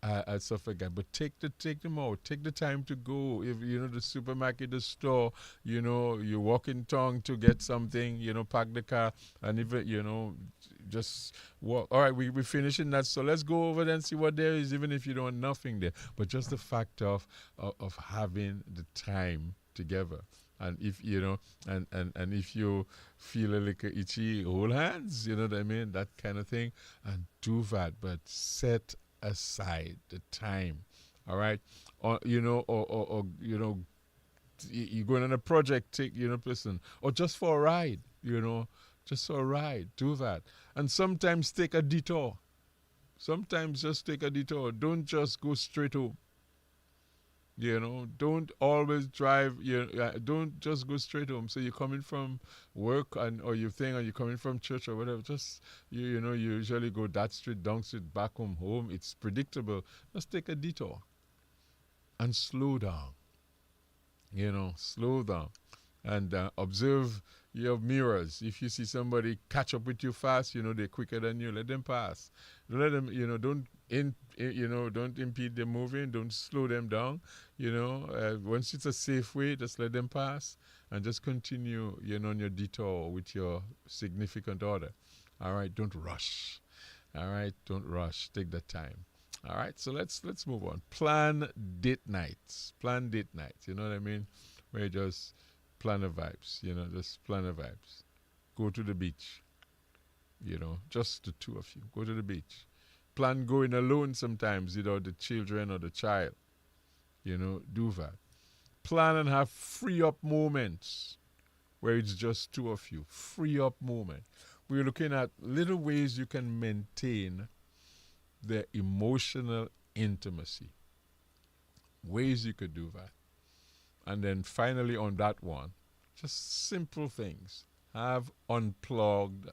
And stuff like that. But take them out. Take the time to go. If the supermarket, the store, you walk in town to get something, park the car, and even just walk. All right, we're finishing that, so let's go over there and see what there is, even if you don't want nothing there. But just the fact of having the time together. And if and if you feel a little itchy, hold hands, you know what I mean, that kind of thing, and do that. But set aside the time, all right? Or you're going on a project, take person, or just for a ride, just for a ride, do that. And sometimes take a detour. Sometimes just take a detour. Don't just go straight home. Don't always drive. Don't just go straight home. So you're coming from work or you're coming from church or whatever. Just you usually go that street, down street, back home. It's predictable. Just take a detour and slow down. Slow down and observe your mirrors. If you see somebody catch up with you fast, they're quicker than you. Let them pass. Let them. Don't impede their moving. Don't slow them down. Once it's a safe way, just let them pass and just continue, on your detour with your significant other. All right, don't rush. All right, don't rush. Take the time. All right, so let's move on. Plan date nights. Plan date nights. You know what I mean? Where you just plan the vibes. Just plan the vibes. Go to the beach. Just the two of you. Go to the beach. Plan going alone sometimes, the children or the child. Do that. Plan and have free up moments where it's just two of you. Free up moment. We're looking at little ways you can maintain the emotional intimacy. ways you could do that. And then finally on that one, just simple things. Have unplugged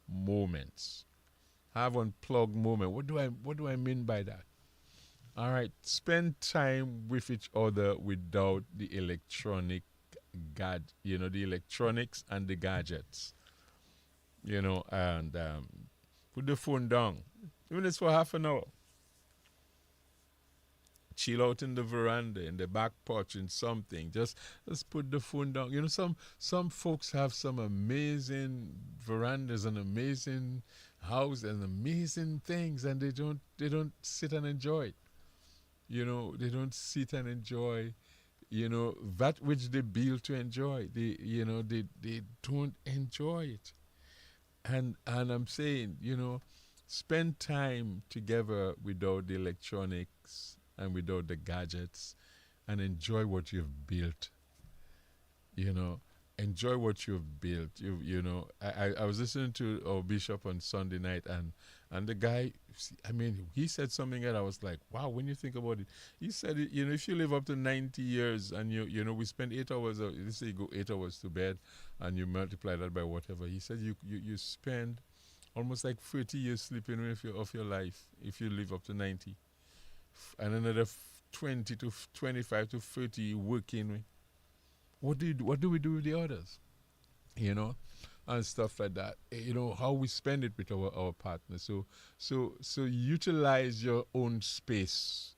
moments. Have unplugged moment. What do I mean by that? All right, spend time with each other without the the electronics and the gadgets. And put the phone down. Even if it's for half an hour. Chill out in the veranda, in the back porch, in something. Just put the phone down. Some folks have some amazing verandas and amazing house and amazing things, and they don't sit and enjoy it. They don't sit and enjoy that which they build to enjoy. They don't enjoy it. And I'm saying, spend time together without the electronics and without the gadgets, and enjoy what you've built. Enjoy what you've built. I was listening to our bishop on Sunday night, and the guy, he said something that I was like, wow, when you think about it. He said, if you live up to 90 years and we spend 8 hours, let's say you go 8 hours to bed and you multiply that by whatever. He said you spend almost like 30 years sleeping of your life if you live up to 90. And another 20 to 25 to 30 working. What do we do with the others? And stuff like that. How we spend it with our partners. So utilize your own space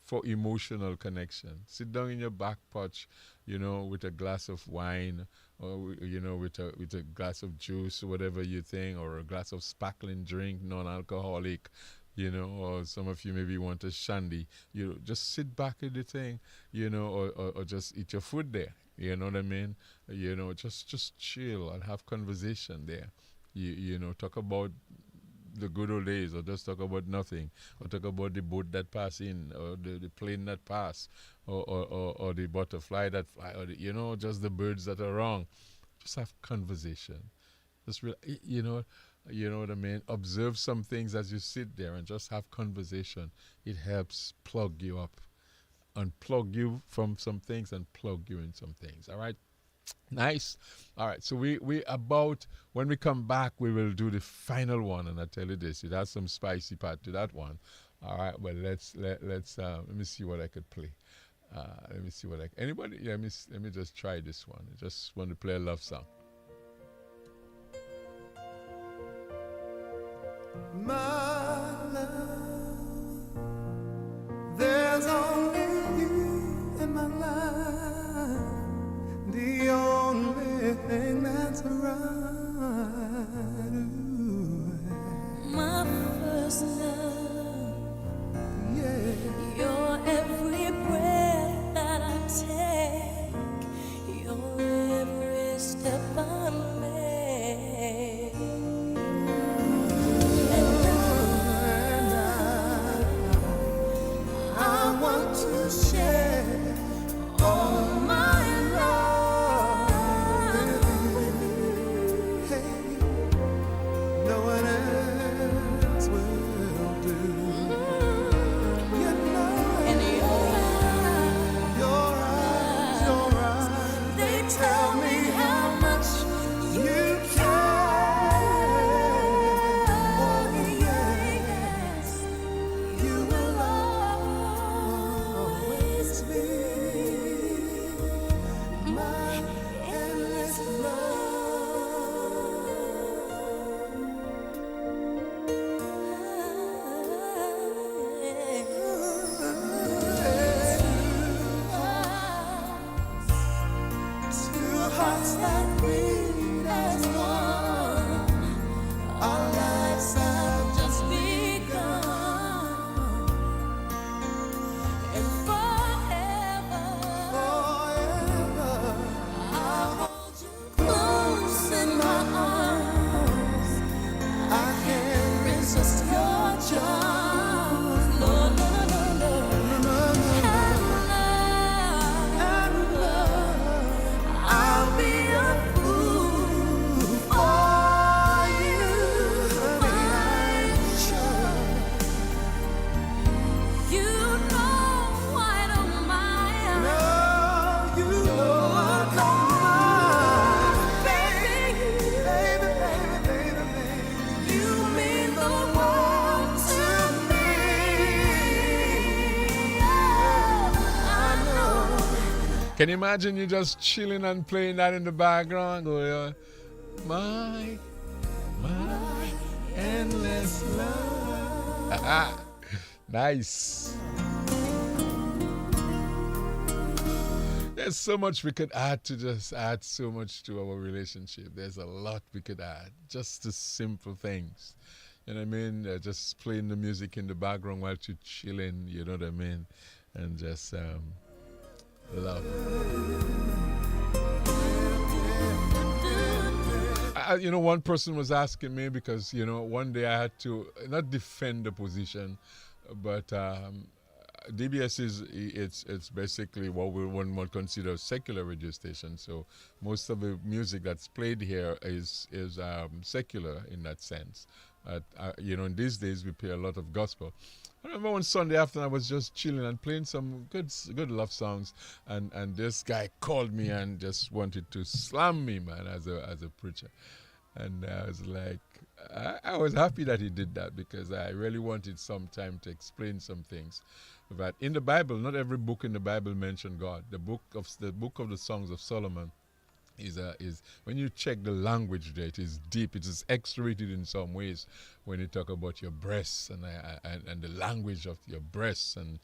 for emotional connection. Sit down in your back porch, with a glass of wine, or with a glass of juice or whatever you think, or a glass of sparkling drink, non-alcoholic. Or some of you maybe want a shandy. Just sit back at the thing, or just eat your food there. You know what I mean? Just chill and have conversation there. Talk about the good old days, or just talk about nothing, or talk about the boat that passed in, or the plane that passed, or the butterfly that fly, or just the birds that are wrong. Just have conversation. Just you know what I mean? Observe some things as you sit there and just have conversation. It helps plug you up. Unplug you from some things and plug you in some things. All right? Nice. All right. So we when we come back, we will do the final one, and I tell you this, it has some spicy part to that one. All right. Well, let's let me see what I could play. Let me see what anybody. Yeah, let me just try this one. I just want to play a love song. My love, there's only you in my life, the only thing that's right. My first love, Yeah, your every breath that I take, your every step I make. And I want Can you imagine you just chilling and playing that in the background? Going, my endless love. Nice. There's so much we could add so much to our relationship. There's a lot we could add. Just the simple things. You know what I mean? Just playing the music in the background while you're chilling, you know what I mean? And just love. One person was asking me because, one day I had to not defend the position, but DBS it's basically what one would consider a secular radio station. So most of the music that's played here is secular in that sense. In these days we play a lot of gospel. I remember one Sunday afternoon I was just chilling and playing some good love songs, and this guy called me and just wanted to slam me, man, as a preacher. And I was like, I was happy that he did that because I really wanted some time to explain some things. But in the Bible, not every book in the Bible mentions God. The book of the Songs of Solomon is when you check the language there, it is deep. It is X-rated in some ways when you talk about your breasts and the language of your breasts and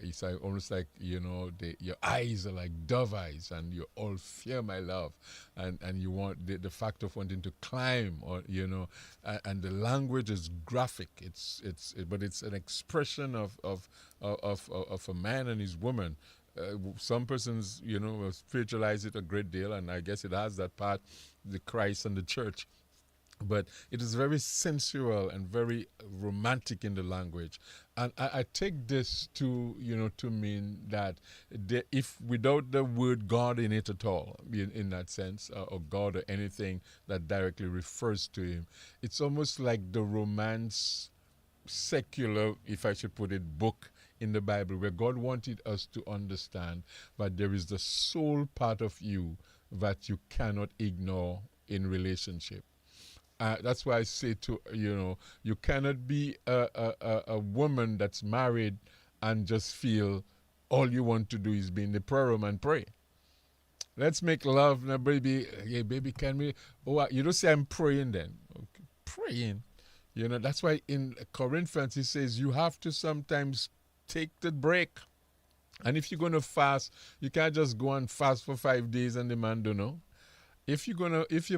it's almost like your eyes are like dove eyes and you all fear my love and you want the fact of wanting to climb or and the language is graphic. But it's an expression of a man and his woman. Some persons, will spiritualize it a great deal, and I guess it has that part, the Christ and the church. But it is very sensual and very romantic in the language. And I take this to mean that if without the word God in it at all, in that sense, or God or anything that directly refers to him, it's almost like the romance secular, if I should put it, book in the Bible where God wanted us to understand that there is the soul part of you that you cannot ignore in relationship. That's why I say you cannot be a woman that's married and just feel all you want to do is be in the prayer room and pray. Let's make love now, baby. Hey, baby, can we? Oh, you don't say I'm praying then. Okay. Praying. That's why in Corinthians he says you have to sometimes take the break. And if you're going to fast, you can't just go and fast for 5 days and the man don't know. If you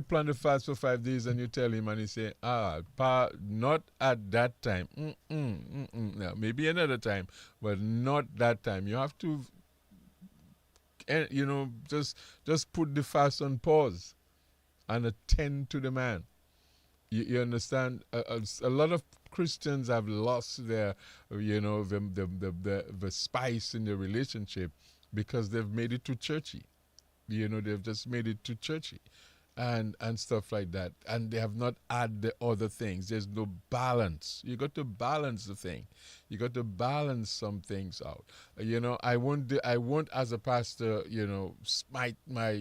plan to fast for 5 days and you tell him and he say, not at that time. No, maybe another time, but not that time. You have to, just put the fast on pause and attend to the man. You understand? A lot of Christians have lost their, the spice in their relationship because they've made it too churchy. They've just made it too churchy and stuff like that. And they have not added the other things. There's no balance. You got to balance the thing. You got to balance some things out. I won't as a pastor, smite my,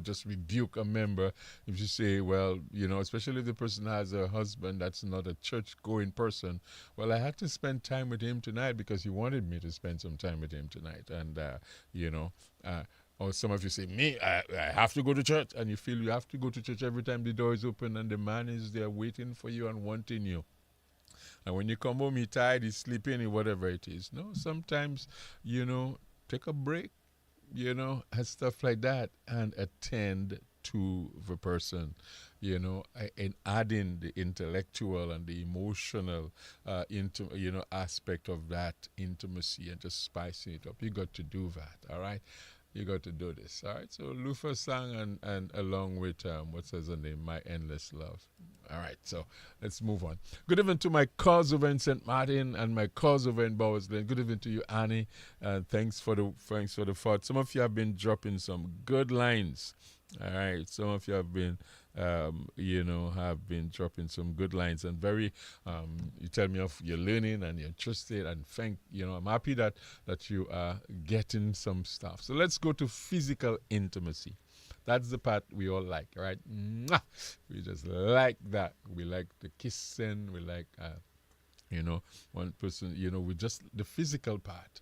just rebuke a member if you say, well, especially if the person has a husband that's not a church-going person. Well, I had to spend time with him tonight because he wanted me to spend some time with him tonight. And, or some of you say, me, I have to go to church. And you feel you have to go to church every time the door is open and the man is there waiting for you and wanting you. And when you come home, he's tired, he's sleeping, or whatever it is. No, sometimes, take a break, and stuff like that, and attend to the person, and adding the intellectual and the emotional, aspect of that intimacy and just spicing it up. You got to do that, all right? You got to do this, all right? So Lufa sang and along with, what's his name, My Endless Love. All right, so let's move on. Good evening to my cause over in St. Martin and my cause over in Bowers Glen. Good evening to you, Annie. Thanks for the thought. Some of you have been dropping some good lines. All right, some of you have been, have been dropping some good lines and very, you tell me of you're learning and you're interested and I'm happy that you are getting some stuff. So let's go to physical intimacy. That's the part we all like, right? We just like that. We like the kissing. We like, one person, we just, the physical part.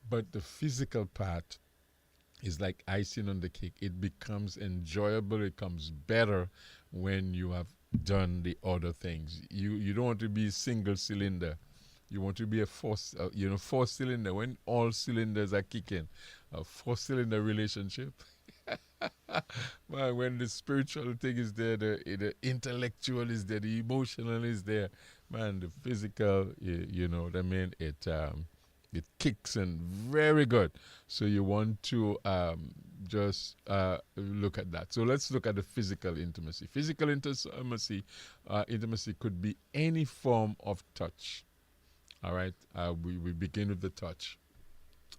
But the physical part is like icing on the cake. It becomes enjoyable. It comes better when you have done the other things. You don't want to be single cylinder. You want to be a four cylinder. When all cylinders are kicking, a four cylinder relationship. Man, when the spiritual thing is there, the intellectual is there, the emotional is there, man, the physical, you know what I mean? It kicks in very good. So you want to just look at that. So let's look at the physical intimacy. Physical intimacy could be any form of touch. All right, we begin with the touch.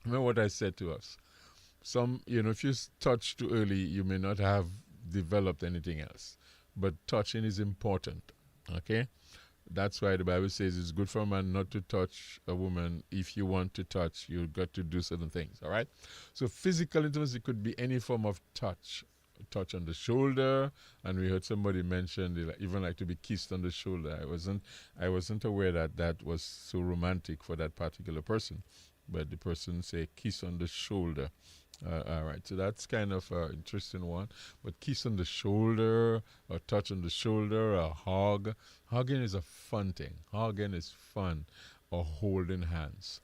Remember what I said to us. If you touch too early, you may not have developed anything else. But touching is important. Okay? That's why the Bible says it's good for a man not to touch a woman. If you want to touch, you've got to do certain things. All right? So physical intimacy could be any form of touch. Touch on the shoulder, and we heard somebody mention they even like to be kissed on the shoulder. I wasn't aware that was so romantic for that particular person, but the person say kiss on the shoulder. All right, so that's kind of an interesting one. But kiss on the shoulder, or touch on the shoulder, a hug. Hugging is a fun thing. Hugging is fun, or holding hands.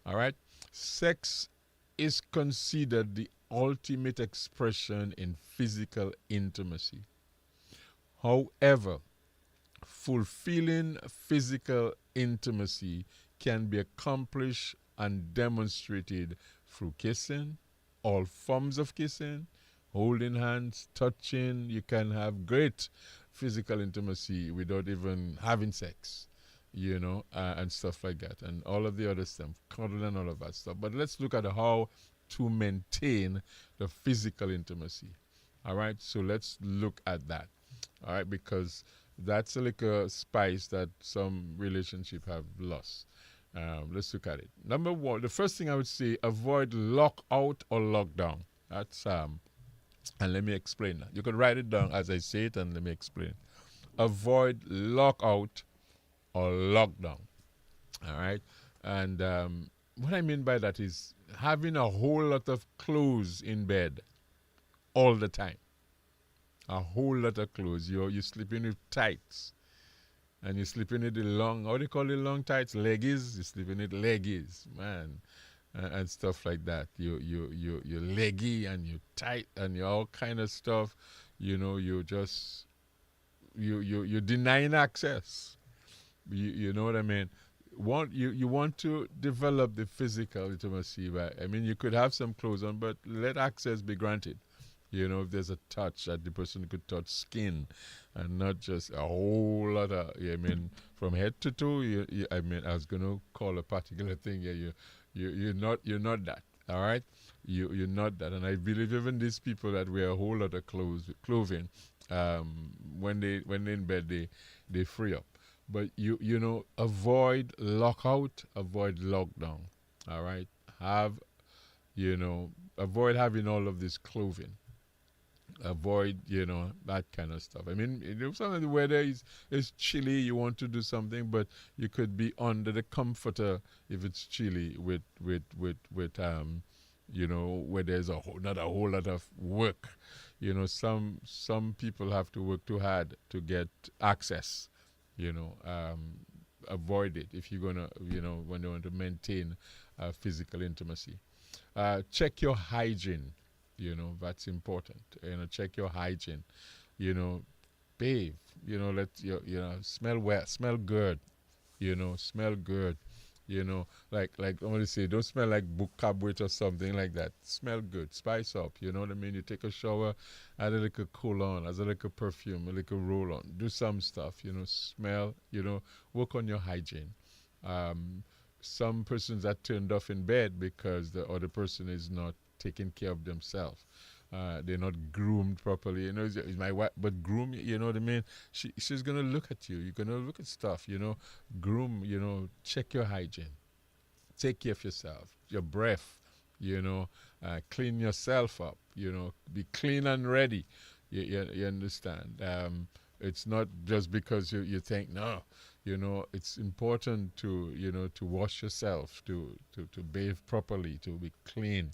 All right, sex is considered the ultimate expression in physical intimacy. However, fulfilling physical intimacy can be accomplished and demonstrated through kissing, all forms of kissing, holding hands, touching. You can have great physical intimacy without even having sex, and stuff like that, and all of the other stuff, cuddling and all of that stuff. But let's look at how to maintain the physical intimacy. All right, so let's look at that. All right, because that's like a spice that some relationship have lost. Let's look at it. Number one, the first thing I would say, avoid lockout or lockdown. That's and let me explain that. You can write it down as I say it, and let me explain. Avoid lockout or lockdown. All right, and what I mean by that is having a whole lot of clothes in bed all the time. A whole lot of clothes. You're sleeping with tights. And you're sleeping with the long, how do you call it, long tights? Leggies? You're sleeping with leggies, man. And stuff like that. You're leggy and you're tight and you're all kind of stuff. You're just, you're denying access. You know what I mean? You want to develop the physical intimacy, but you could have some clothes on, but let access be granted. If there's a touch that the person could touch skin, and not just a whole lot of, from head to toe. I was gonna call a particular thing. You're not that. All right, you're not that. And I believe even these people that wear a whole lot of clothing, when they in bed they free up. But avoid lockout, avoid lockdown. All right, avoid having all of this clothing. Avoid, that kind of stuff. If some of the weather is chilly, you want to do something, but you could be under the comforter if it's chilly with where there's not a whole lot of work. Some people have to work too hard to get access. Avoid it if you're gonna, when you want to maintain physical intimacy. Check your hygiene. That's important. Check your hygiene. Bathe. Let smell well, smell good. Smell good. Like I want to say, don't smell like book cobwebs or something like that. Smell good. Spice up. You know what I mean? You take a shower, add a little cologne, add a little perfume, a little roll on. Do some stuff. Smell. Work on your hygiene. Some persons are turned off in bed because the other person is not taking care of themselves. They're not groomed properly. It's my wife, but groom, you know what I mean? She's going to look at you. You're going to look at stuff, groom, check your hygiene. Take care of yourself, your breath, clean yourself up, be clean and ready. You understand? It's not just because you think, no, it's important to, to wash yourself, to bathe properly, to be clean.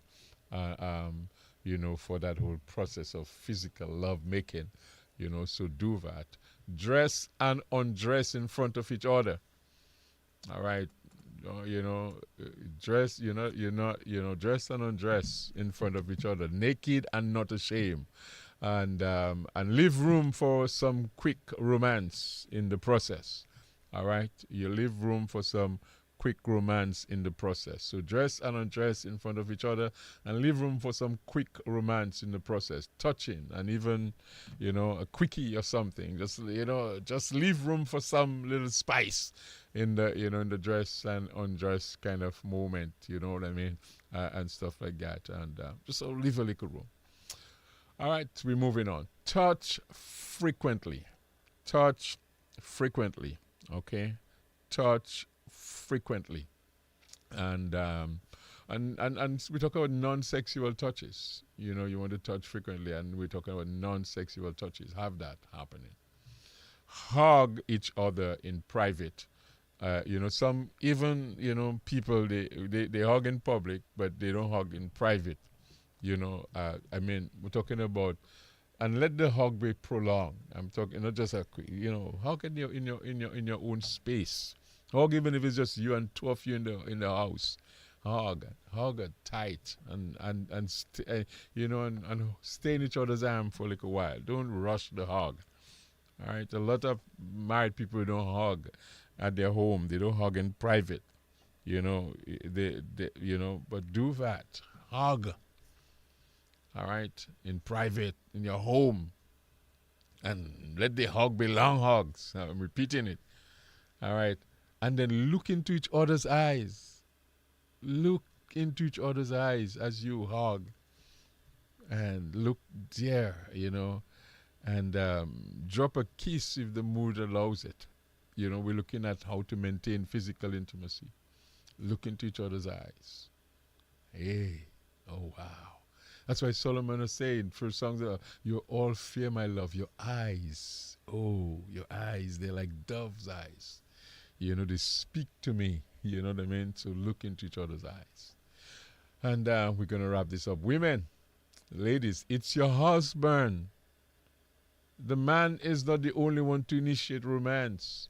for that whole process of physical love making, so do that. Dress and undress in front of each other. All right. Dress, dress and undress in front of each other, naked and not ashamed. And leave room for some quick romance in the process. All right. You leave room for some quick romance in the process. So dress and undress in front of each other and leave room for some quick romance in the process. Touching and even, a quickie or something. Just leave room for some little spice in the, in the dress and undress kind of moment, you know what I mean? And stuff like that. And just leave a little room. All right, we're moving on. Touch frequently. Touch frequently. Okay? Touch frequently. And we talk about non-sexual touches. You want to touch frequently, and we're talking about non-sexual touches. Have that happening. Hug each other in private. Some even people they hug in public, but they don't hug in private. We're talking about, and let the hug be prolonged. I'm talking not just a hug in your own space. Hug even if it's just you and two of you in the house. Hug it tight and stay in each other's arm for a little while. Don't rush the hug. All right, a lot of married people don't hug at their home. They don't hug in private. But do that. Hug. All right, in private, in your home. And let the hug be long hugs. I'm repeating it. All right. And then look into each other's eyes. Look into each other's eyes as you hug. And look there, and drop a kiss if the mood allows it. We're looking at how to maintain physical intimacy. Look into each other's eyes. Hey, oh wow. That's why Solomon was saying for songs, you all fear my love, your eyes. Oh, your eyes, they're like dove's eyes. They speak to me. You know what I mean? So look into each other's eyes. And we're going to wrap this up. Women, ladies, it's your husband. The man is not the only one to initiate romance.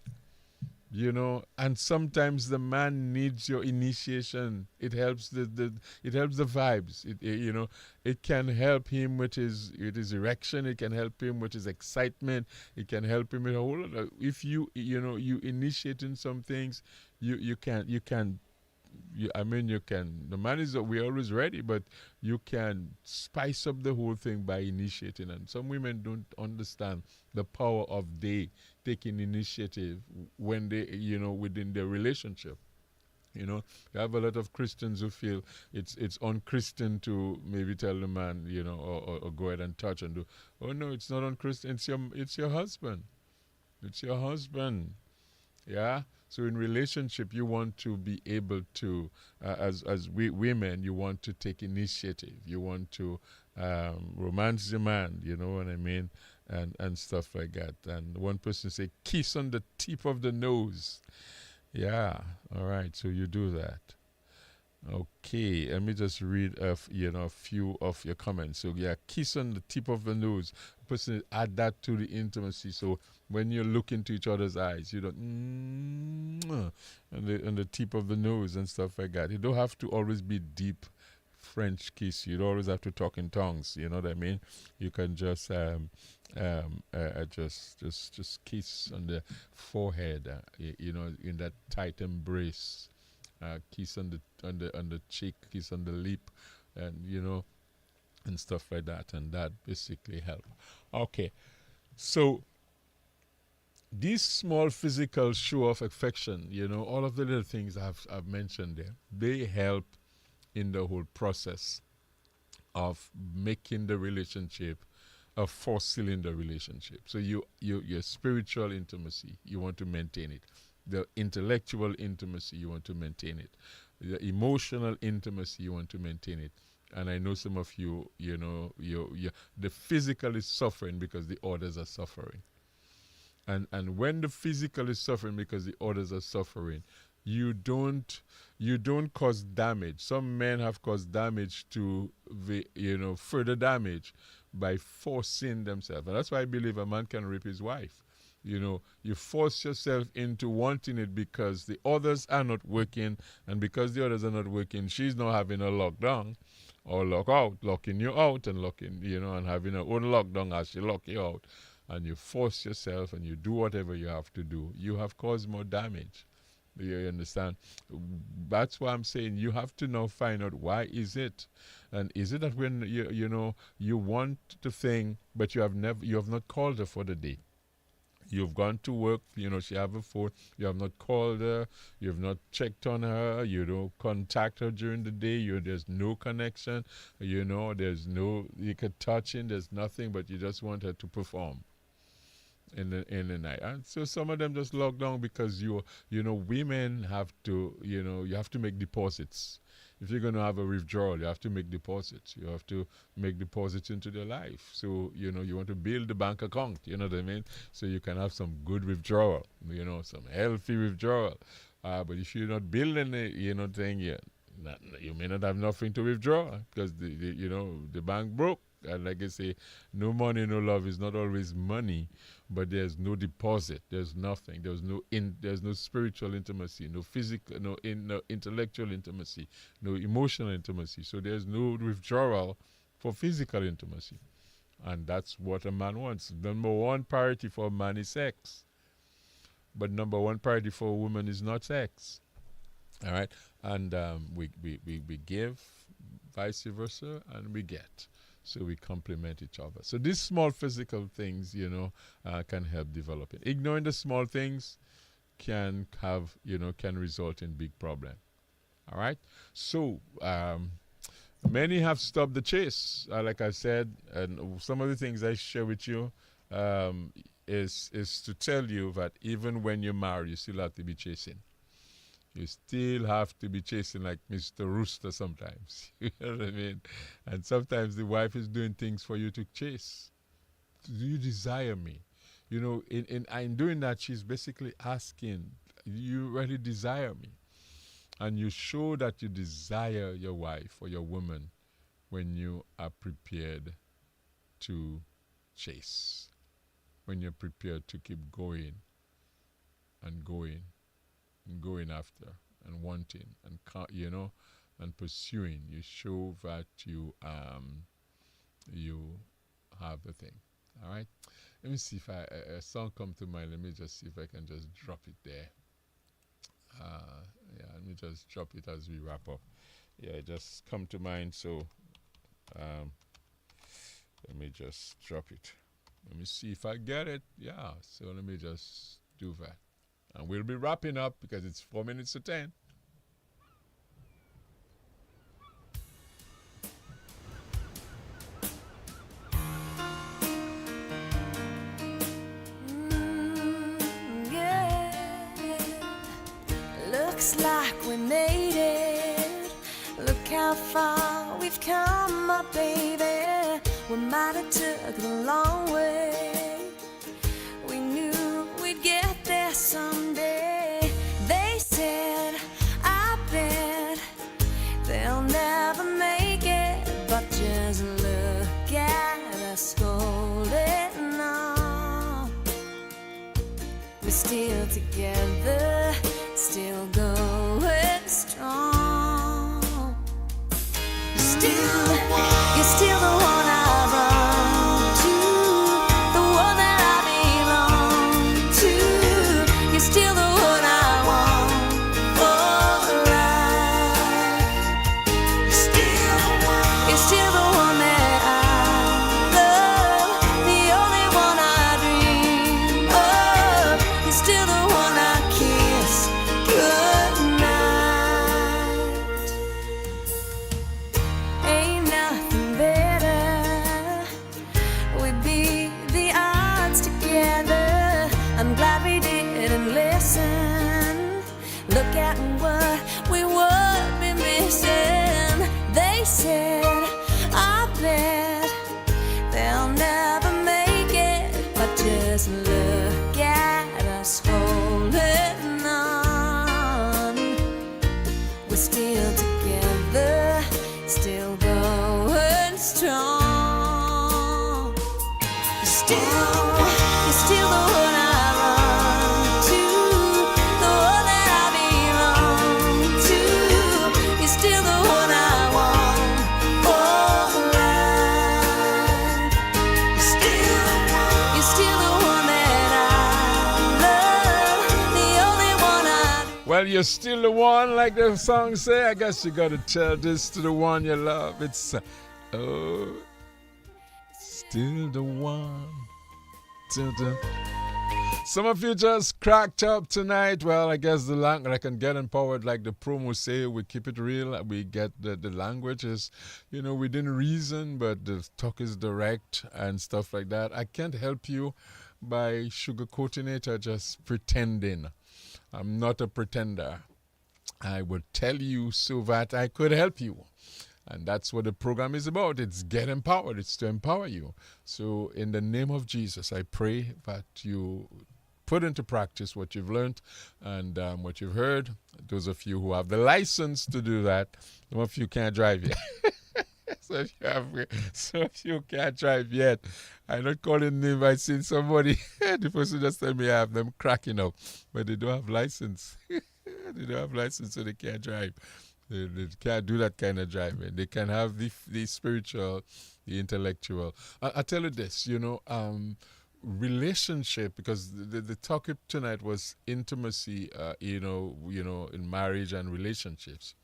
And sometimes the man needs your initiation. It helps it helps the vibes. It can help him with his erection. It can help him with his excitement. It can help him with a whole lot of, if you initiating some things, you can. The man is, we're always ready, but you can spice up the whole thing by initiating. And some women don't understand the power of taking initiative when they, within their relationship. You have a lot of Christians who feel it's unchristian to maybe tell the man, or go ahead and touch and do. Oh no, it's not unchristian. It's your husband. It's your husband. Yeah. So in relationship, you want to be able to, as women, you want to take initiative. You want to romance the man. You know what I mean, and stuff like that. And one person say, kiss on the tip of the nose. Yeah. All right. So you do that. Okay, let me just read a few of your comments. So yeah, kiss on the tip of the nose. Person add that to the intimacy. So when you look into each other's eyes, you don't on the tip of the nose and stuff like that. You don't have to always be deep French kiss. You don't always have to talk in tongues. You know what I mean? You can just just kiss on the forehead. In that tight embrace. Kiss on the cheek, kiss on the lip, and and stuff like that, and that basically help. Okay, so these small physical show of affection, all of the little things I've mentioned there, they help in the whole process of making the relationship a 4-cylinder relationship. So your spiritual intimacy, you want to maintain it. The intellectual intimacy, you want to maintain it. The emotional intimacy, you want to maintain it. And I know some of you, the physical is suffering because the others are suffering. And when the physical is suffering because the others are suffering, you don't cause damage. Some men have caused damage to further damage by forcing themselves. And that's why I believe a man can rape his wife. You force yourself into wanting it because the others are not working, and because the others are not working, she's now having a lockdown or locking you out and and having her own lockdown as she lock you out. And you force yourself and you do whatever you have to do. You have caused more damage. You understand? That's why I'm saying you have to now find out why is it, and is it that when you want the thing, but you have not called her for the day. You've gone to work, she have a phone, you have not called her, you have not checked on her, you don't contact her during the day, there's no connection, there's no, you could touch in, there's nothing, but you just want her to perform in the night. And so some of them just lock down because women have to, you have to make deposits. If you're going to have a withdrawal, you have to make deposits. You have to make deposits into their life. So, you want to build the bank account, you know what I mean? So you can have some good withdrawal, some healthy withdrawal. But if you're not building it, thing yet, you may not have nothing to withdraw because the bank broke. And like I say, no money, no love is not always money, but there's no deposit. There's nothing. There's no spiritual intimacy, no physical, no intellectual intimacy, no emotional intimacy. So there's no withdrawal for physical intimacy. And that's what a man wants. Number one priority for a man is sex. But number one priority for a woman is not sex. All right? And we give, vice versa, and we get. So we complement each other. So these small physical things, can help develop it. Ignoring the small things can result in big problem. All right. So many have stopped the chase, like I said, and some of the things I share with you is to tell you that even when you're married, you still have to be chasing. You still have to be chasing like Mr. Rooster sometimes. You know what I mean? And sometimes the wife is doing things for you to chase. Do you desire me? In doing that, she's basically asking, you really desire me? And you show that you desire your wife or your woman when you are prepared to chase. When you're prepared to keep going and going. And going after and wanting and and pursuing, you show that you have the thing. All right. Let me see if a song come to mind. Let me just see if I can just drop it there. Let me just drop it as we wrap up. Yeah, it just come to mind. So let me just drop it. Let me see if I get it. Yeah. So let me just do that. And we'll be wrapping up because it's 4 minutes to 10. Looks like we made it. Look how far we've come, my baby. We might have took the long way. We knew we'd get there someday. They said, I bet they'll never make it, but just look at us holding on. We're still together, still going strong. You're still the one I run to, the one that I belong to. You're still the one I want for life. You're still the one that I love, the only one I dream of. You're still the one I kiss goodnight. Ain't nothing better. We beat the odds together. I'm glad we didn't listen. Look at what we would be missing. They said, I bet they'll never make it, but just look at us holding on. You're still the one I run to, the one that I belong to. You're still the one I want for life. You're still the one that I love, the only one I. Well, you're still the one, like the song say. I guess you gotta tell this to the one you love. It's oh, still the one. Some of you just cracked up tonight. Well, I guess the language I can get empowered, like the promo say. We keep it real. We get the language is, within reason, but the talk is direct and stuff like that. I can't help you by sugarcoating it or just pretending. I'm not a pretender. I would tell you so that I could help you. And that's what the program is about. It's get empowered. It's to empower you. So in the name of Jesus, I pray that you put into practice what you've learned and what you've heard. Those of you who have the license to do that, some of you can't drive yet. So if you can't drive yet, I'm not calling name. I seen somebody, the person just told me I have them cracking up, but they don't have license. They don't have license, so they can't drive. They can't do that kind of driving. They can have the spiritual, the intellectual. I tell you this, relationship, because the topic tonight was intimacy, in marriage and relationships.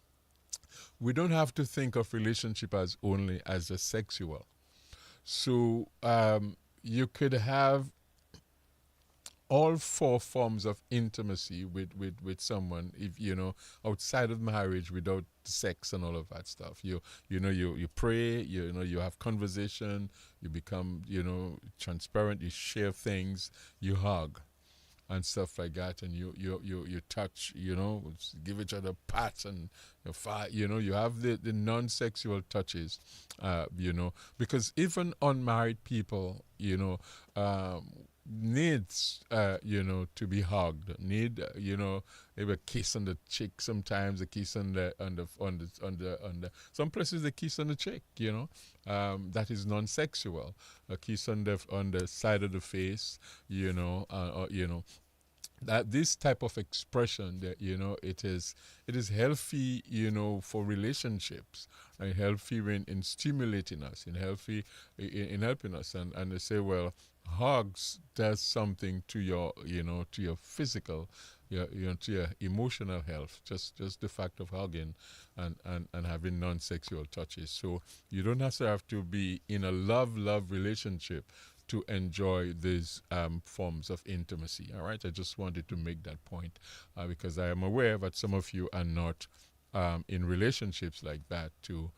We don't have to think of relationship as only as a sexual. So you could have all four forms of intimacy with someone, if outside of marriage, without sex and all of that stuff. You pray, you have conversation, you become transparent, you share things, you hug and stuff like that, and you touch, give each other pats, and you have the non-sexual touches, because even unmarried people, needs to be hugged, need maybe a kiss on the cheek, sometimes a kiss on the some places a kiss on the cheek, that is non-sexual, a kiss on the side of the face, that this type of expression that it is healthy for relationships, and healthy in stimulating us, and healthy in helping us, and they say, well, hugs does something to your to your physical, to your emotional health, just the fact of hugging and having non-sexual touches. So you don't necessarily have to be in a love relationship to enjoy these forms of intimacy. All right, I just wanted to make that point because I am aware that some of you are not in relationships like that to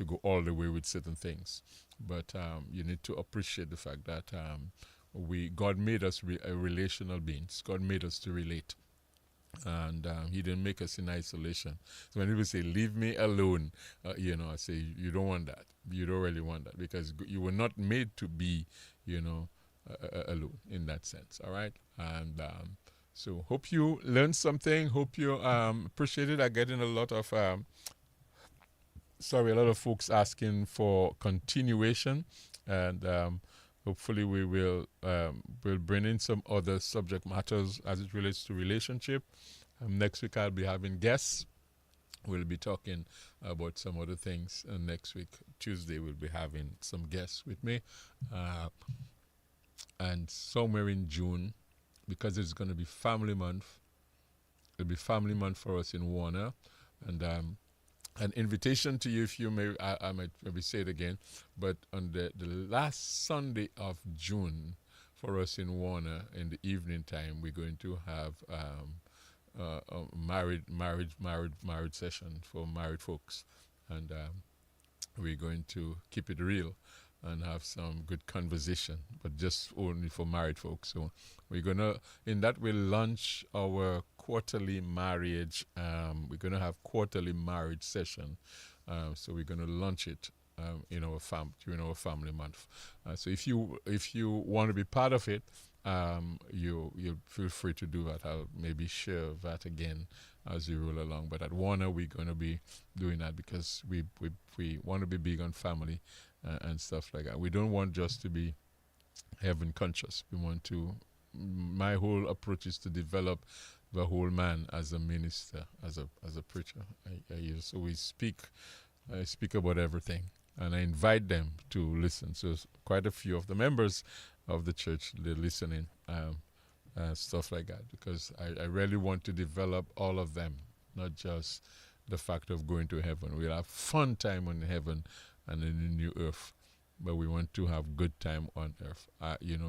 go all the way with certain things. But you need to appreciate the fact that God made us relational beings. God made us to relate. And he didn't make us in isolation. So when people say, leave me alone, I say, you don't want that. You don't really want that, because you were not made to be, alone in that sense. All right? And so hope you learned something. Hope you appreciate it. I'm getting a lot of folks asking for continuation, and hopefully we will bring in some other subject matters as it relates to relationship. Next week I'll be having guests. We'll be talking about some other things. And next week, Tuesday, we'll be having some guests with me. And somewhere in June, because it's going to be Family Month, it'll be Family Month for us in Warner. And an invitation to you, if you may, I might maybe say it again, but on the last Sunday of June for us in Warner, in the evening time, we're going to have a married session for married folks, and we're going to keep it real and have some good conversation, but just only for married folks. So we're gonna, in that, we'll launch our quarterly marriage. We're gonna have quarterly marriage session. So we're gonna launch it in our during our family month. So if you want to be part of it, you feel free to do that. I'll maybe share that again as we roll along. But at Warner, we're going to be doing that because we want to be big on family and stuff like that. We don't want just to be heaven conscious. We want to. My whole approach is to develop the whole man as a minister, as a preacher. So we speak. I speak about everything, and I invite them to listen. So quite a few of the members of the church, they're listening, stuff like that, because I really want to develop all of them, not just the fact of going to heaven. We'll have fun time on heaven and in the new earth, but we want to have good time on earth.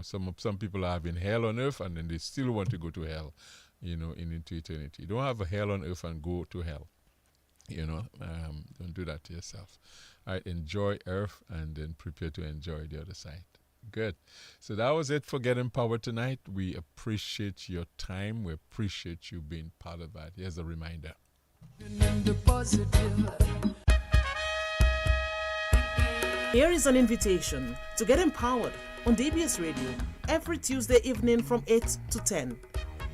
Some people are having hell on earth, and then they still want to go to hell, into eternity. Don't have a hell on earth and go to hell. Don't do that to yourself. Enjoy earth and then prepare to enjoy the other side. Good. So that was it for Get Empowered tonight. We appreciate your time. We appreciate you being part of that. Here's a reminder. Here is an invitation to get empowered on DBS Radio every Tuesday evening from 8 to 10.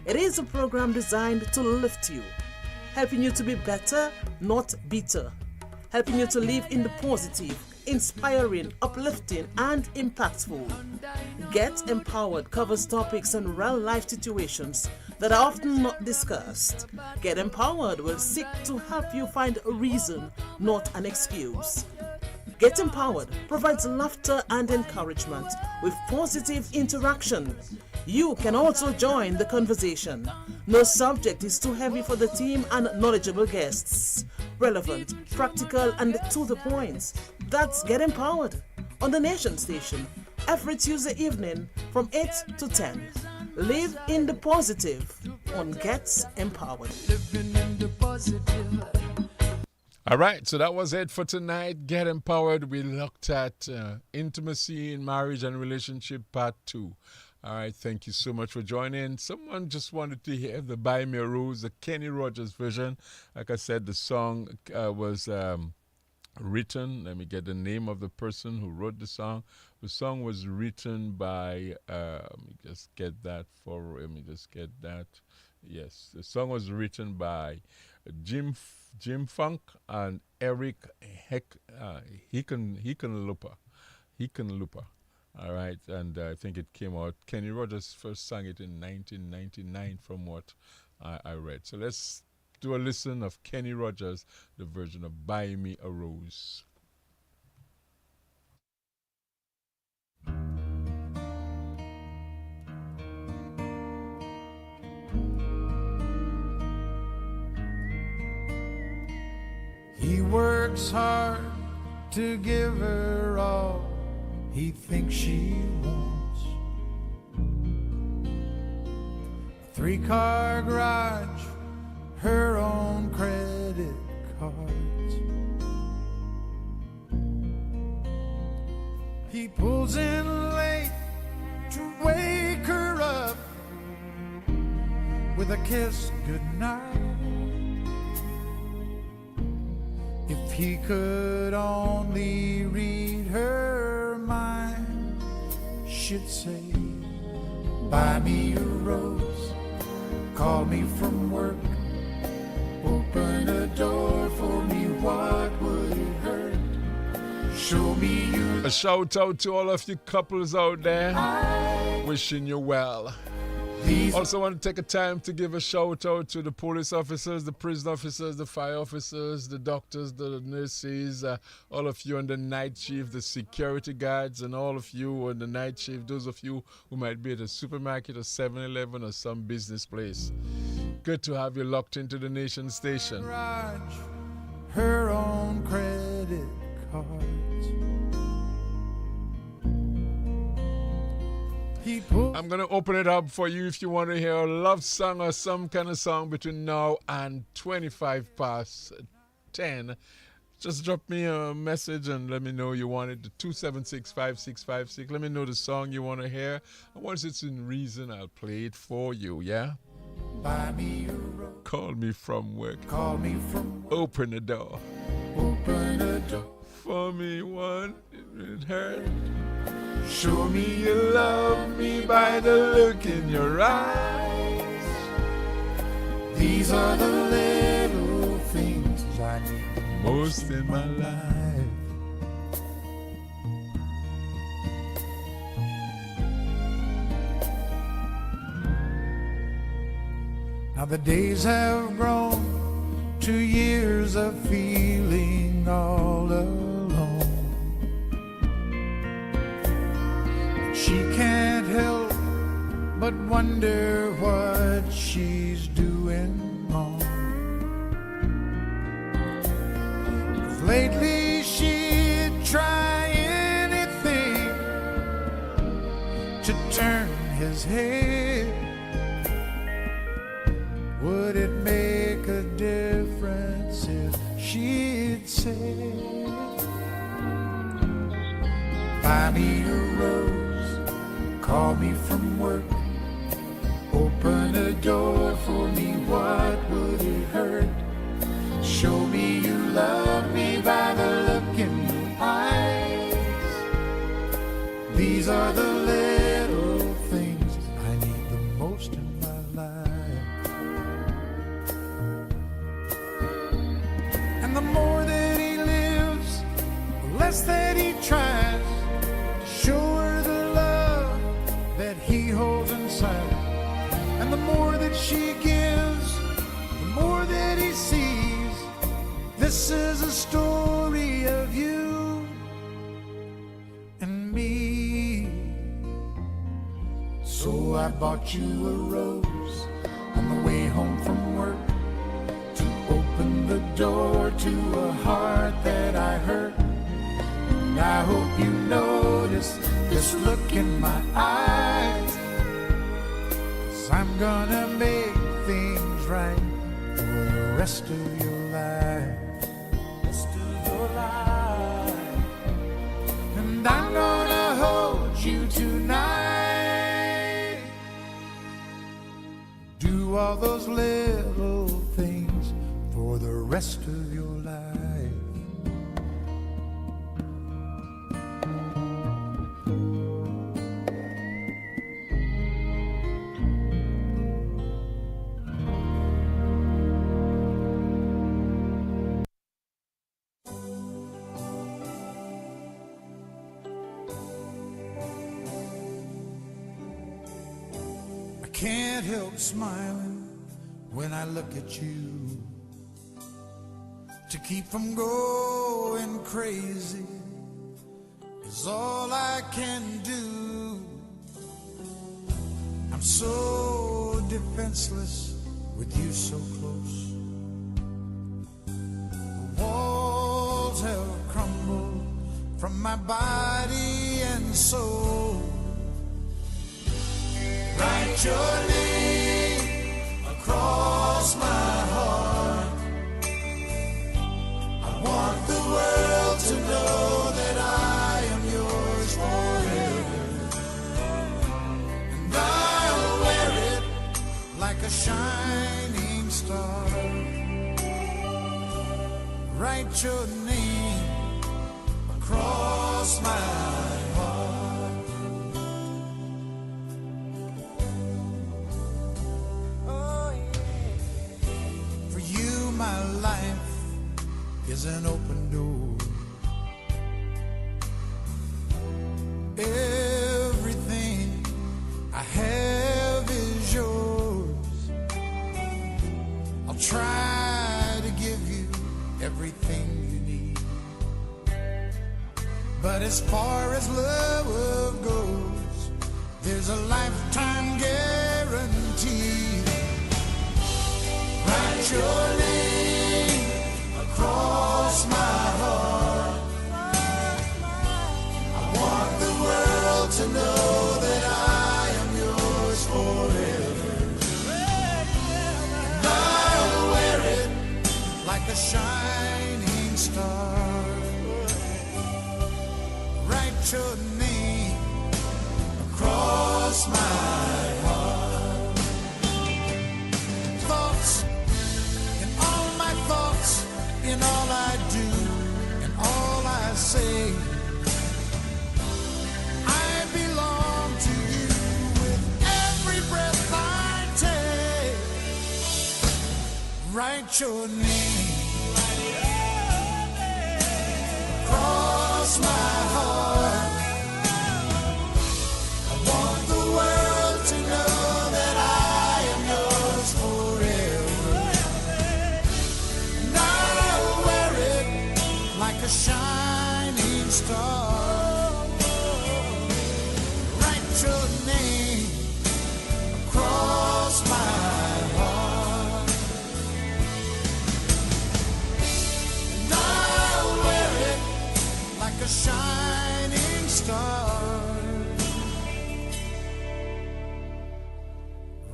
It is a program designed to lift you, helping you to be better, not bitter, helping you to live in the positive, inspiring, uplifting, and impactful. Get Empowered covers topics and real-life situations that are often not discussed. Get Empowered will seek to help you find a reason, not an excuse. Get Empowered provides laughter and encouragement with positive interaction. You can also join the conversation. No subject is too heavy for the team and knowledgeable guests. Relevant, practical, and to the point. That's Get Empowered on the Nation Station every Tuesday evening from 8 to 10. Live in the positive on Get Empowered. Living in the positive. All right, so that was it for tonight. Get Empowered. We looked at intimacy in marriage and relationship part 2. All right, thank you so much for joining. Someone just wanted to hear the Buy Me a Rose, the Kenny Rogers version. Like I said, the song was written. Let me get the name of the person who wrote the song. The song was written by, let me just get that. Yes, the song was written by Jim Funk and Eric Hickenlooper. All right, and I think it came out. Kenny Rogers first sang it in 1999 from what I read. So let's do a listen of Kenny Rogers, the version of Buy Me a Rose. He works hard to give her all he thinks she wants. A 3-car garage, her own credit cards. He pulls in late to wake her up with a kiss goodnight. If he could only read her mind, she'd say, buy me a rose, call me from work, open a door for me, what would it hurt? Show me you. A shout out to all of you couples out there, wishing you well. Also want to take a time to give a shout out to the police officers, the prison officers, the fire officers, the doctors, the nurses, all of you on the night shift, the security guards, and all of you on the night shift, those of you who might be at a supermarket or 7-Eleven or some business place. Good to have you locked into the Nation Station. Her own credit cards. I'm going to open it up for you if you want to hear a love song or some kind of song between now and 25 past 10. Just drop me a message and let me know you want it. 276-5656. Let me know the song you want to hear. And once it's in reason, I'll play it for you, yeah? Buy me a rose. Call me from work. Call me from work. Open the door. Open the door. For me, one, it hurt. Show me you love me by the look in your eyes. These are the little things I need most in my life. Now the days have grown to years of feeling all alone. She can't help but wonder what she's doing wrong. 'Cause lately she'd try anything to turn his head. Would it make a difference if she'd say, buy me a rose, call me from work, open a door for me, what would it hurt? Show me you love me by the look in your eyes. These are the little things I need the most in my life. And the more that he lives, the less that he tries to show her the love that he holds inside. And the more that she gives, the more that he sees. This is a story of you and me. So I bought you a rose on the way home from work, to open the door to a heart that I hurt. And I hope you notice this look in my eyes, 'cause I'm gonna make things right for the rest of your life. Rest of your life. And I'm gonna hold you tonight. Do all those little things for the rest of your life. I can't help smiling when I look at you. To keep from going crazy is all I can do. I'm so defenseless with you so close. The walls have crumbled from my body and soul. Write your name across my heart. I want the world to know that I am yours forever. And I'll wear it like a shining star. Write your name across my heart. Oh, yeah. For you, my life is an open door. Everything I have is yours. I'll try to give you everything you need. But as far as love goes, there's a lifetime guarantee. Write your name across my heart. I want the world to know that I am yours forever. And I'll wear it like a shining star. Write your name across my heart. Thoughts, in all my thoughts, in all I do, and all I say, I belong to you with every breath I take. Write your name across my heart. I want the world to know that I am yours forever. shining star.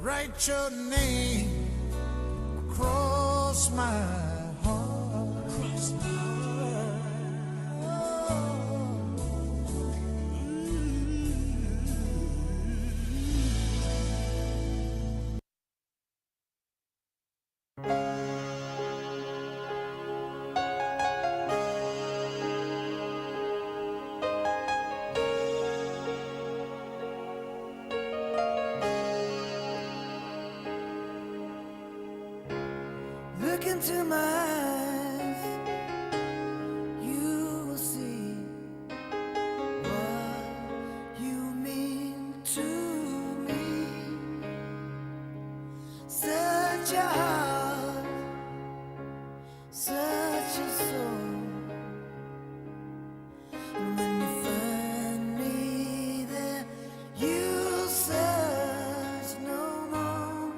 Write your name across my heart. Look into my eyes, you will see what you mean to me. Such a heart, such a soul. And when you find me there, you'll search no more.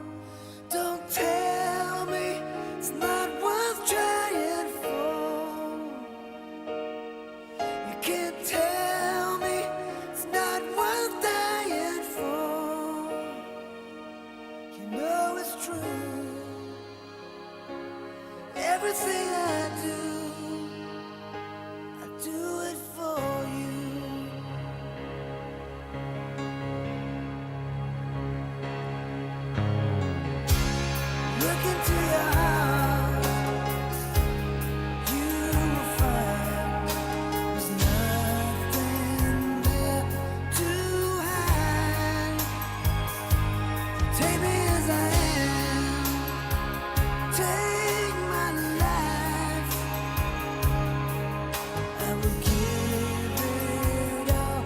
Don't tell me it's not worth trying for. You can't tell me it's not worth dying for. You know it's true. Everything I do it for you. Look into your heart, you will find there's nothing there to hide. Take me as I am, take my life. I would give it all,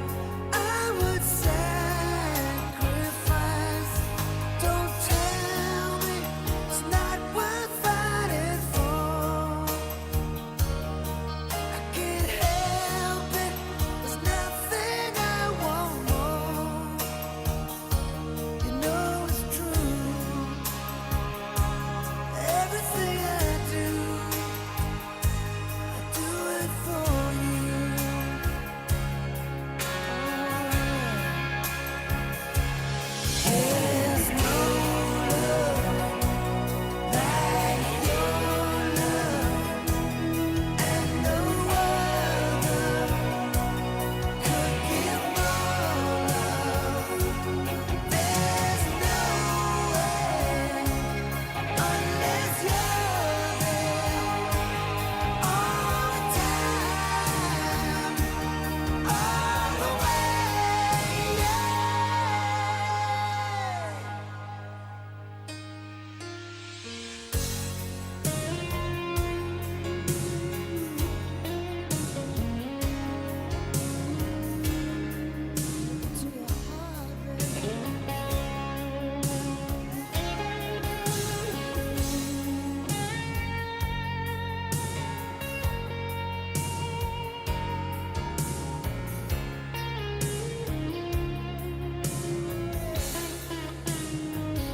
I would sacrifice. Don't tell me it's not worth fighting for. I can't help it, there's nothing I want more. You know it's true. Everything I do it for you. There's no love like your love, and no other could give more love. There's no way unless you're there all the time, all the way. Yeah. To your heart,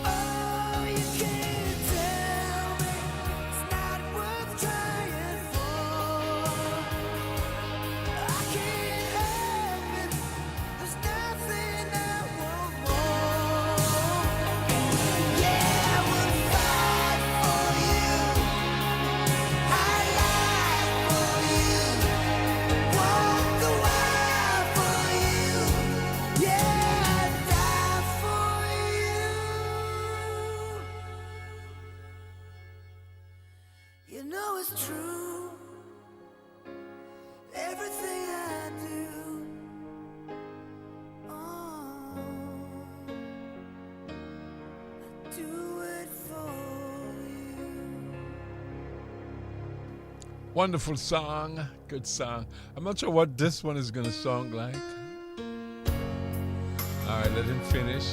oh, you can't tell me it's not worth trying for. I can't help it, there's nothing I want more. Yeah, I would fight for you, I lie for you, walk the wild for you. Yeah, I'd die for you. You know it's true. Everything I do it for you. Wonderful song, good song. I'm not sure what this one is gonna sound like. All right, let him finish.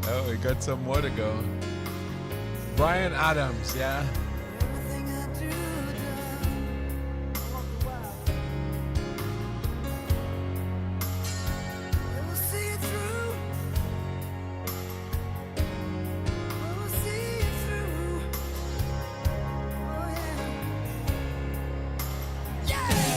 Oh, we got some more to go. Brian Adams, yeah. Everything I do, walk the wild. We will see it through. We will see it through. Oh yeah. Yeah.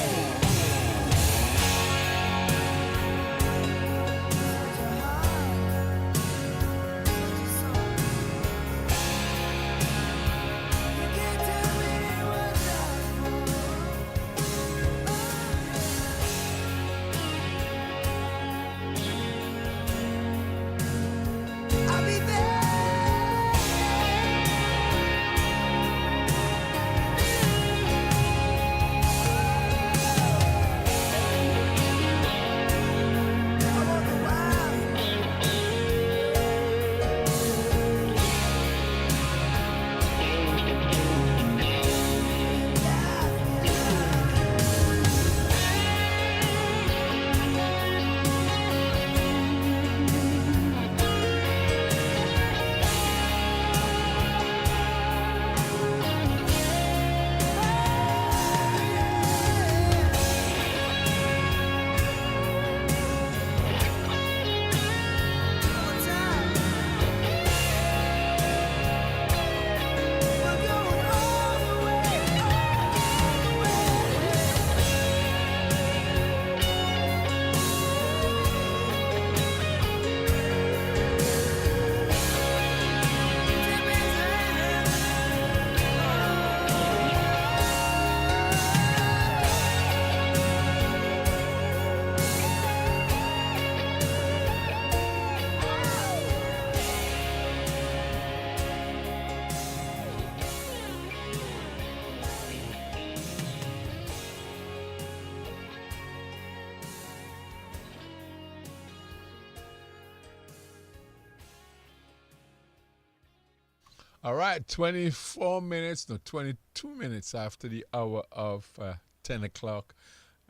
All right, 24 minutes, no, 22 minutes after the hour of 10 o'clock.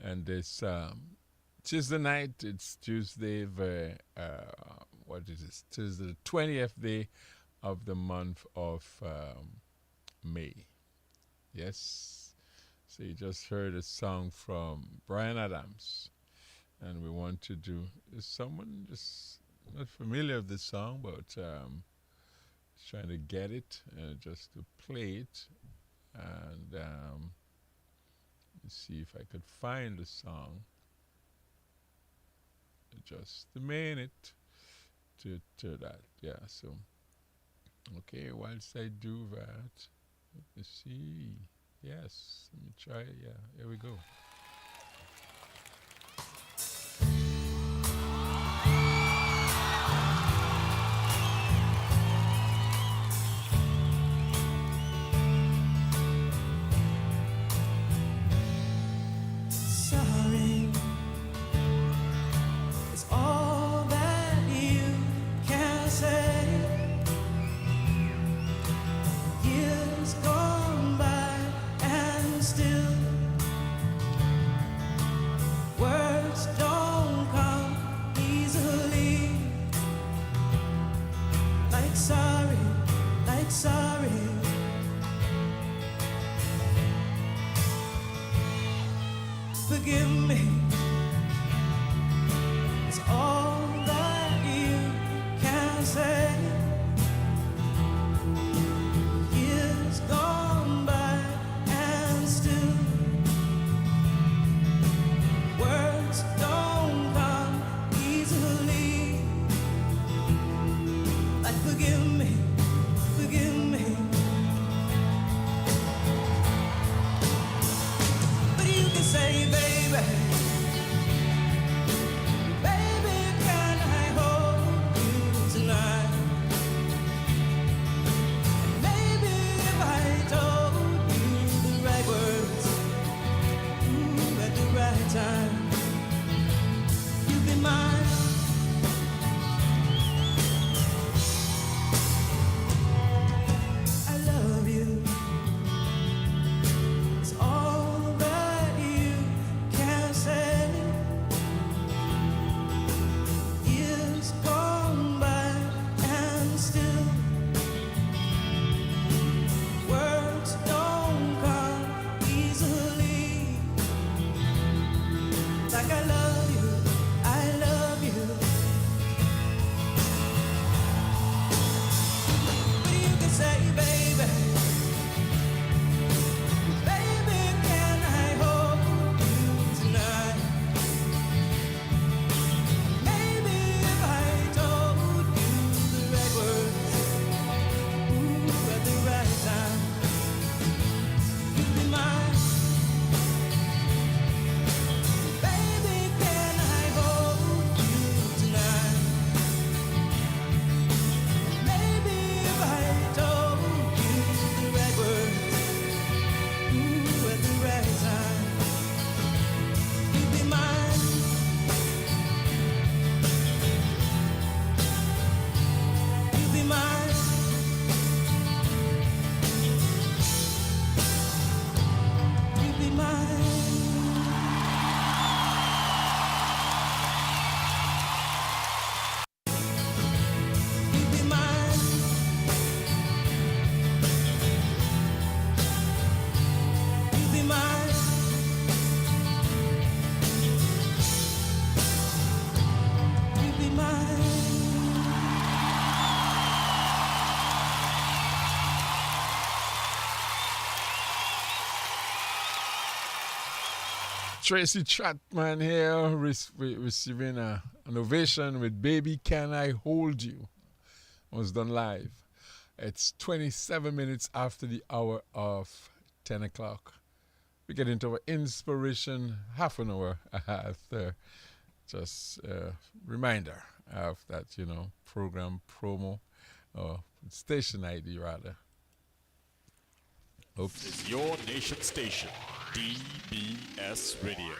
And this Tuesday night, it's Tuesday, what is this? Tuesday, the 20th day of the month of May. Yes. So you just heard a song from Brian Adams. And we want to do, is someone just not familiar with this song, but trying to get it just to play it. And let's see if I could find the song. Just a minute to that. Yeah, so, okay, whilst I do that, let me see. Yes, let me try it. Yeah, here we go. Sorry is all that you can say. Years gone by and still words don't come easily. Like sorry, like sorry. Forgive me. It's all that you can say. Years gone by and still words don't come easily. Like forgive me, forgive me. But you can say, baby, baby, can I hold you tonight? Maybe if I told you the right words, at the right time, you'd be mine. I love you. It's all that you can say. Years gone by and still words don't come easily. Like I love you, I love you. But you can say, baby, baby, can I hold you tonight? Maybe if I told you the right words, at the right time, you'd be mine. Baby, can I hold you tonight? Maybe if I told you the right words, at the right time, you'd be mine. You'd be mine. You'd be mine. You'd be mine. You'd be mine. You'd be mine. Tracy Chapman here, receiving an ovation with Baby Can I Hold You. Was done live. It's 27 minutes after the hour of 10 o'clock. We get into our inspiration half an hour after. Just a reminder of that, program promo, or station ID rather. Oops. This is your nation station, DBS Radio.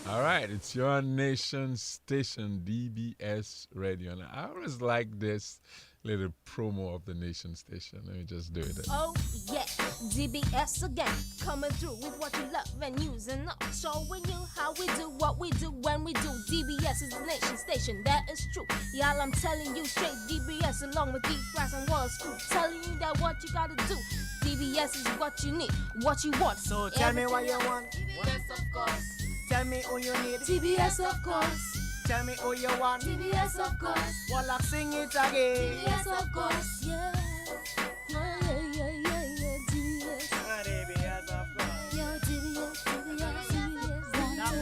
All right, it's your nation station, DBS Radio. And I always like this little promo of the nation station. Let me just do it. Oh yeah, DBS again, coming through with what you love and using up, showing you how we do what we do when we do. DBS is the nation station, that is true. Y'all, I'm telling you straight, DBS along with deep fries and Wall Street, telling you that what you gotta do. DBS is what you need, what you want. So tell me what you want. DBS of course. Tell me who you need. DBS of course. Tell me who you want. DBS of course. Well, I'll sing it again. DBS of course. Yeah. Yeah, yeah, yeah, yeah, yeah. DBS. DBS of course. Yeah, DBS, DBS,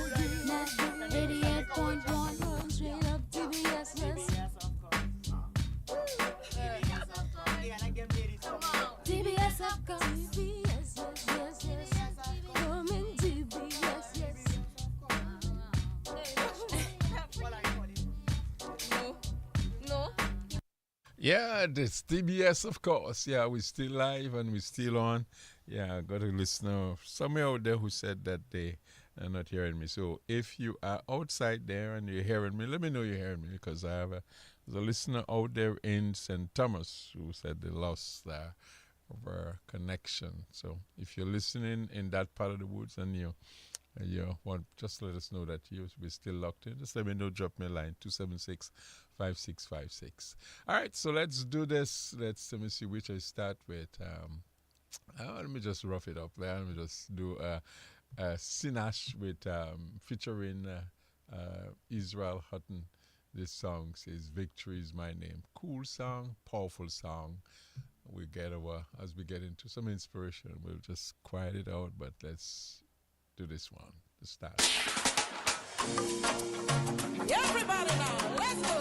DBS. 88.1 straight up DBS, yes. DBS of course. DBS, yes, yes, yes. Coming DBS, yes. No. Yeah, this TBS, of course. Yeah, we're still live and we're still on. Yeah, I got a listener somewhere out there who said that they are not hearing me. So if you are outside there and you're hearing me, let me know you're hearing me, because I have there's a listener out there in St. Thomas who said they lost our connection. So if you're listening in that part of the woods and you want, just let us know that we're still locked in. Just let me know, drop me a line, 276-5656. All right, so let's do this. Let me see which I start with. Let me just rough it up. Let me just do Sinash with featuring Israel Hutton. This song says "Victory is my name." Cool song, powerful song. We get as we get into some inspiration, we'll just quiet it out. But let's do this one to start. Everybody now, let's go.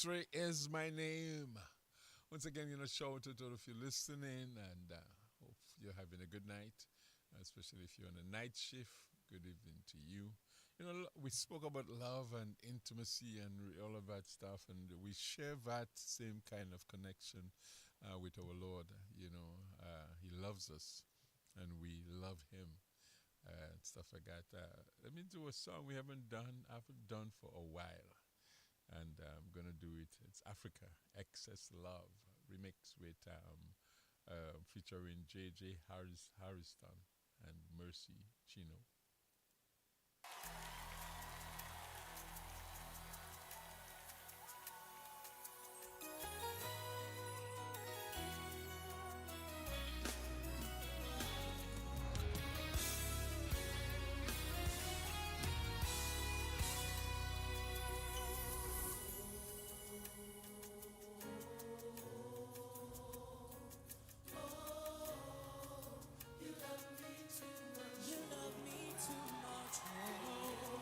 Victory is my name. Once again, shout out to all of you listening, and hope you're having a good night, especially if you're on a night shift. Good evening to you. We spoke about love and intimacy and all of that stuff, and we share that same kind of connection with our Lord. He loves us, and we love Him, and stuff like that. Let me do a song I haven't done for a while, and I'm gonna do it. It's Africa, Excess Love, remix with featuring J.J. Harrison and Mercy Chino. You love me too much. Oh.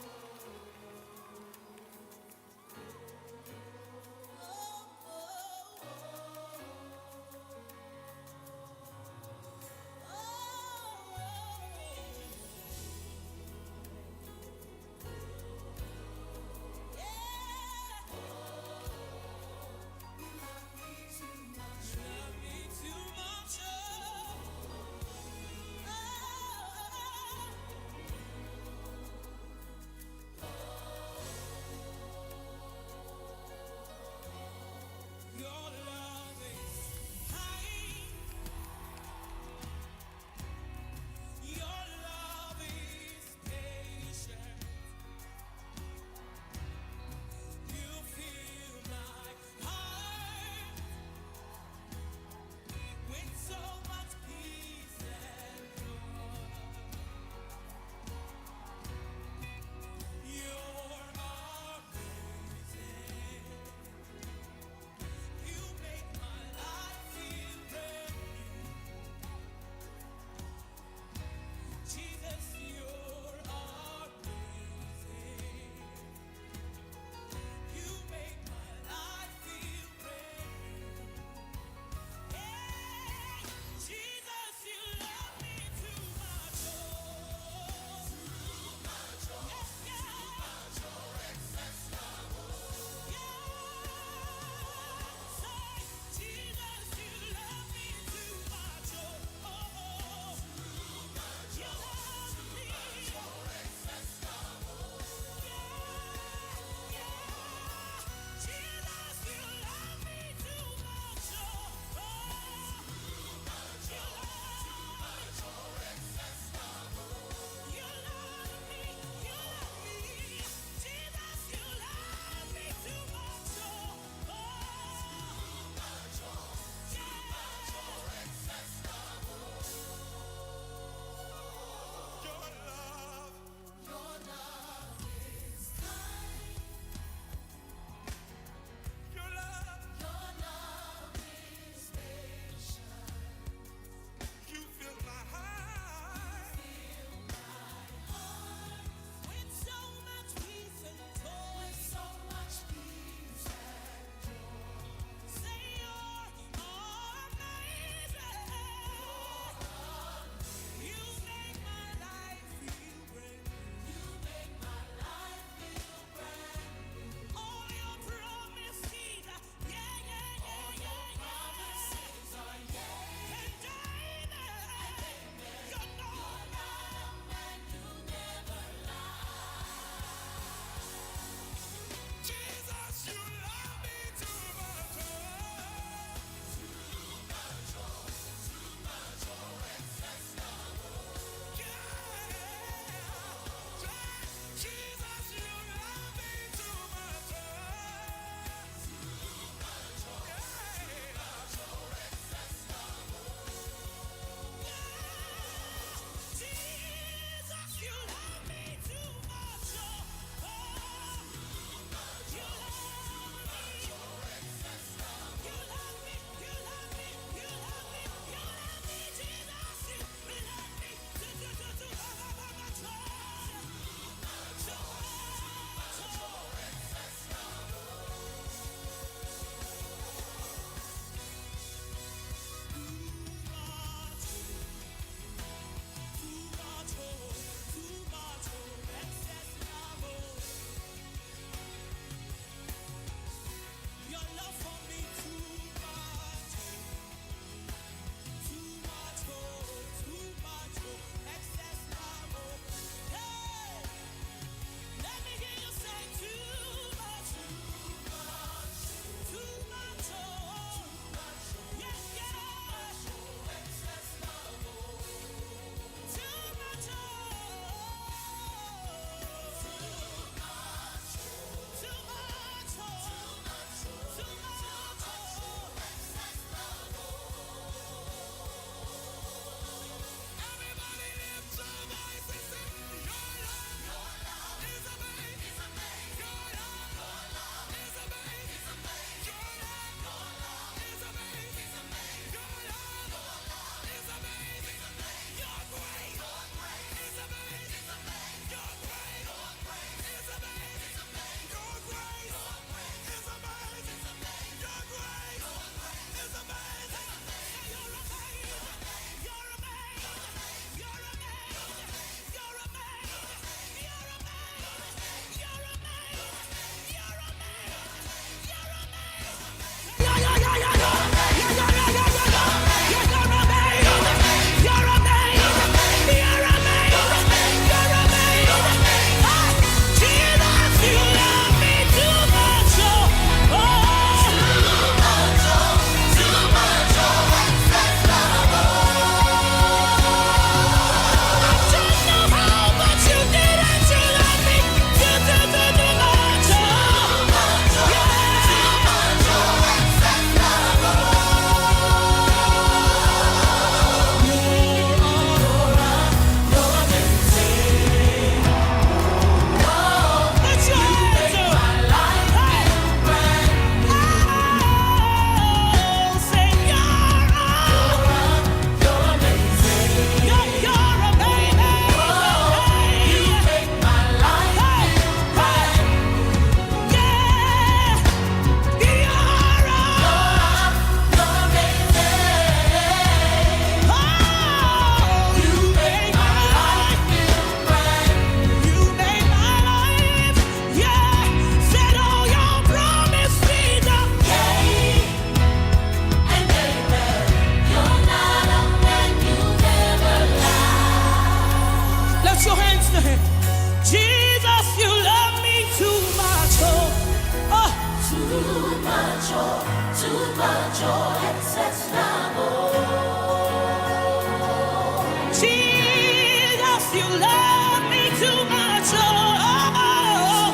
Jesus, you love me too much. Oh,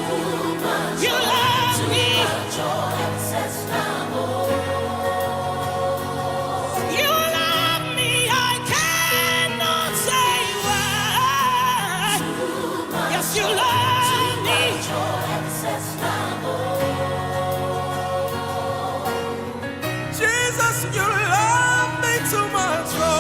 you love me. You love me. I cannot say why. Yes, you love me. Jesus, you love me too much. Oh.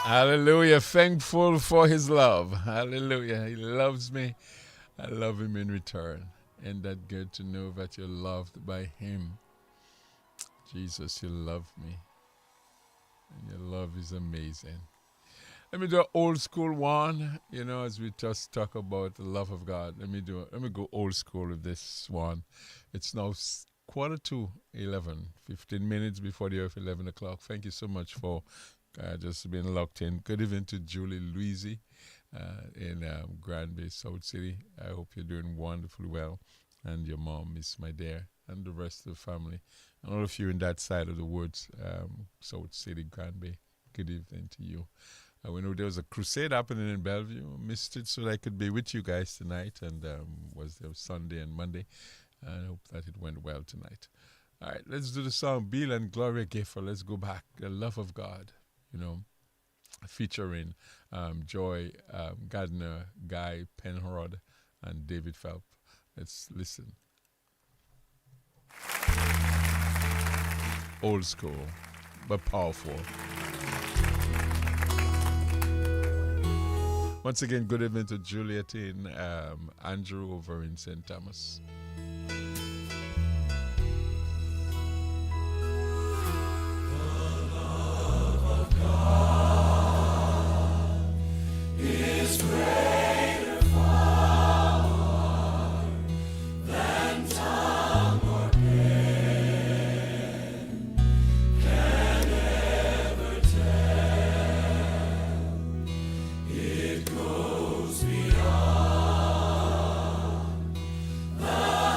Hallelujah. Thankful for his love. Hallelujah. He loves me. I love him in return. And that good to know that you're loved by him. Jesus, you love me. And your love is amazing. Let me do an old school one, as we just talk about the love of God. Let me go old school with this one. It's now 11:45, 15 minutes before the hour of 11 o'clock. Thank you so much for just being locked in. Good evening to Julie Louise in Grand Bay, South City. I hope you're doing wonderfully well. And your mom, Miss My Dear, and the rest of the family. And all of you in that side of the woods, South City, Grand Bay. Good evening to you. We know there was a crusade happening in Bellevue. Missed it so that I could be with you guys tonight. And was there Sunday and Monday. I hope that it went well tonight. All right, let's do the song Bill and Gloria Gaynor. Let's go back. The Love of God, featuring Joy Gardner, Guy Penrod, and David Phelps. Let's listen. Old school, but powerful. Once again, good evening to Juliet and Andrew over in St. Thomas. Is greater far than tongue or pen can ever tell. It goes beyond the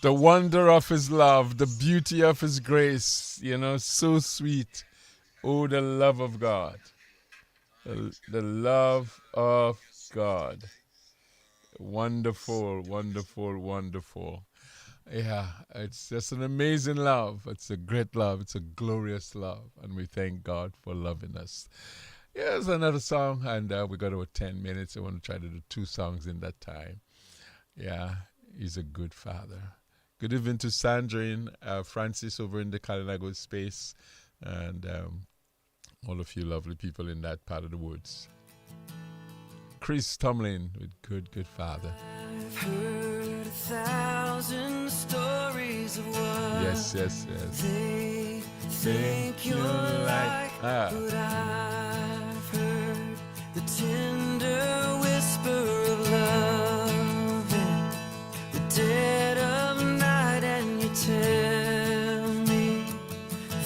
The wonder of his love, the beauty of his grace, so sweet. Oh, the love of God. The love of God. Wonderful, wonderful, wonderful. Yeah, it's just an amazing love. It's a great love. It's a glorious love. And we thank God for loving us. Here's another song, and we got about 10 minutes. I want to try to do 2 songs in that time. Yeah, he's a good father. Good evening to Sandrine, Francis over in the Kalinago space, and all of you lovely people in that part of the woods. Chris Tomlin with Good Father. I've heard 1,000 stories of what Yes. they think you're like, but I've heard the tender whisper of love in the dead of night, and you tell me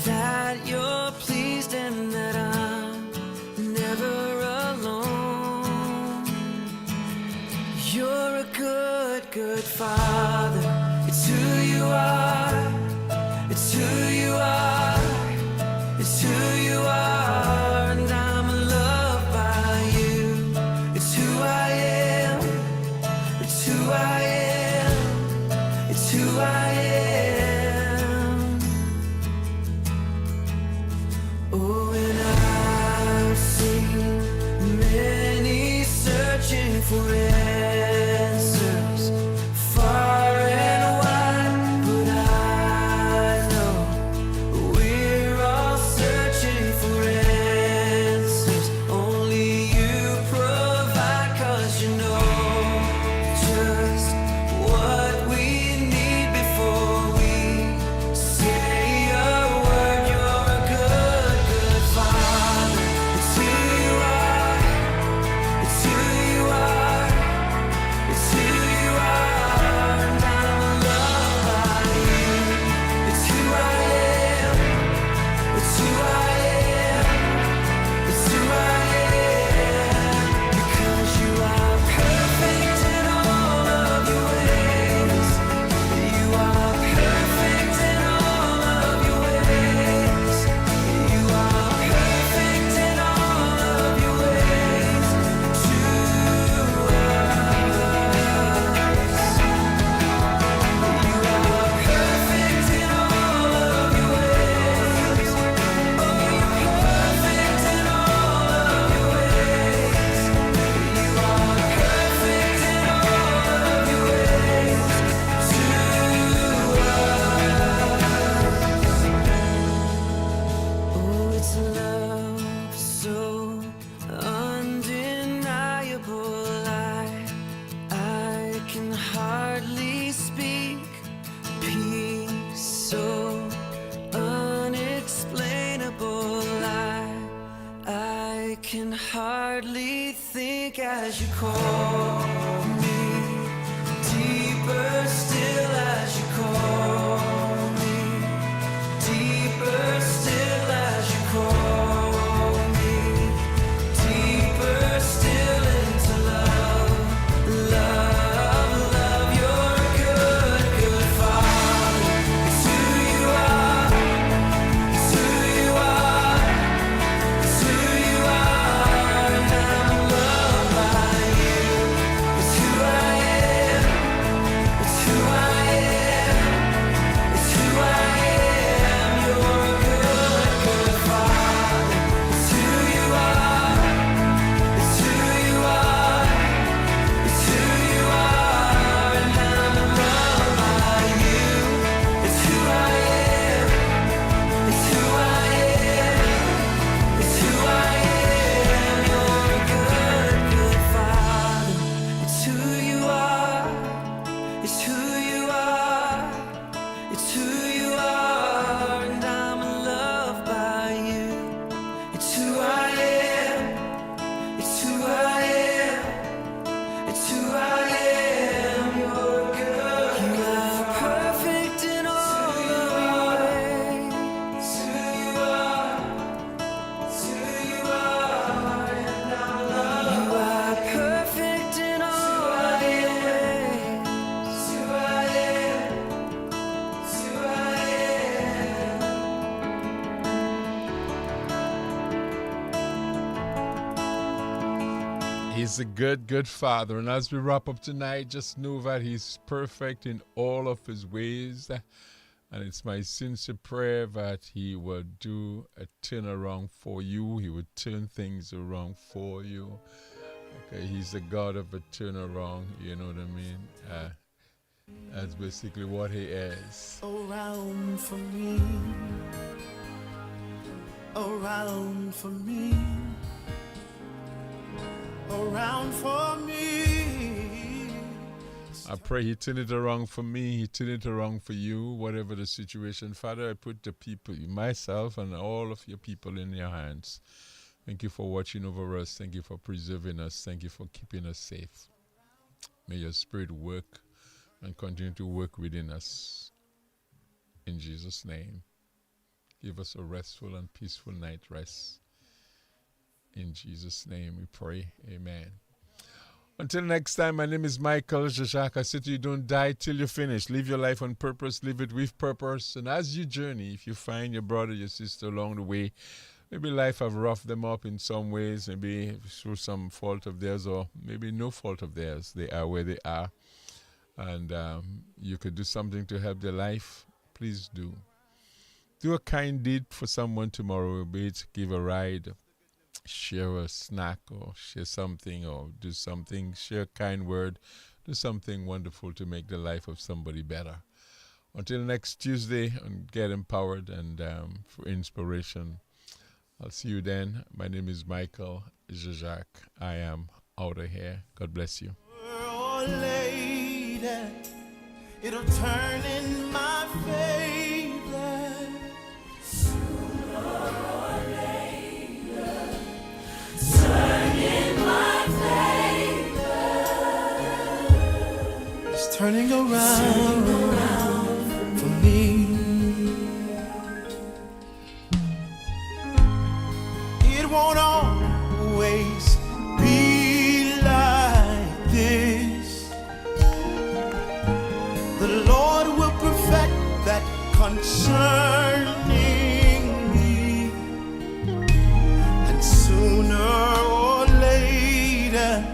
that you're pleased and that I'm never alone. You're a good father. It's who you are. It's who you are. It's who you are. And I'm loved by you. It's who I am. It's who I am. It's who I am. Oh, and I've seen many searching for answers far and wide, but I know we're all searching for answers. Only you provide, 'cause you know just what we need before we say a word. You're a good father. It's who you are. It's who you are. It's who you are. And I'm loved by you. It's who I am. It's who I am. It's who I am. Because you are perfect in all of your ways. You are perfect in all of your ways. You are perfect in all of your ways to us. You are perfect in all of your ways. Oh, you're perfect in all of your ways. You are perfect in all of your ways to us. Oh, it's love so undeniable. I can hardly speak. Peace so unexplainable. I can hardly think as you call me. Deeper still as you call me. Deeper still as you call me. Deeper still into love. Love, love. You're a good father. It's who you are. It's who you are. It's who you are. And I'm loved by you. It's who He's a good, good Father. And as we wrap up tonight, just know that He's perfect in all of His ways. And it's my sincere prayer that He will do a turnaround for you. He will turn things around for you. Okay, He's the God of a turnaround, you know what I mean? That's basically what He is. Around for me, around for me, around for me. I pray He turn it around for me, He turn it around for you, whatever the situation. Father, I put the people, myself and all of your people in your hands. Thank you for watching over us. Thank you for preserving us. Thank you for keeping us safe. May your Spirit work and continue to work within us. In Jesus' name, give us a restful and peaceful night rest. In Jesus' name we pray. Amen. Until next time, my name is Michael Jacques. I say to you, don't die till you finish. Live your life on purpose. Live it with purpose. And as you journey, if you find your brother, your sister along the way, maybe life have roughed them up in some ways, maybe through some fault of theirs or maybe no fault of theirs. They are where they are. And you could do something to help their life. Please do. Do a kind deed for someone tomorrow, be it give a ride, share a snack or share something or do something, share a kind word, do something wonderful to make the life of somebody better. Until next Tuesday, and get empowered and for inspiration. I'll see you then. My name is Michael Jacques. I am out of here. God bless you. Oh, lady, it'll turn in my favor. Sooner or later, turn in my favor. It's turning around for me. It won't always be like this. The Lord will perfect that concerning me, and sooner or later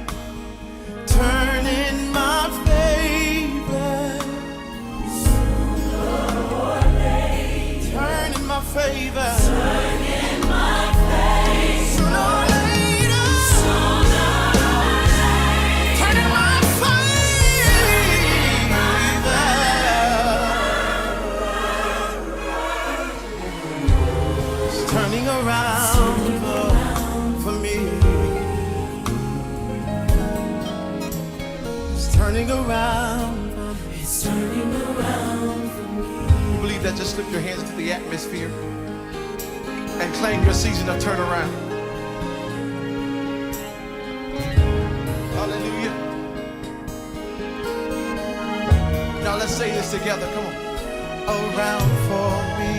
turn in my favor. Sooner or later turn in my favor. Turn in my favor. Sooner or later. Sooner or later turn in my favor. It's turning around for me. It's turning around for me. It's turning around for me. You believe that? Just lift your hands to the atmosphere and claim your season of turnaround. Hallelujah. Now let's say this together. Come on. Around for me.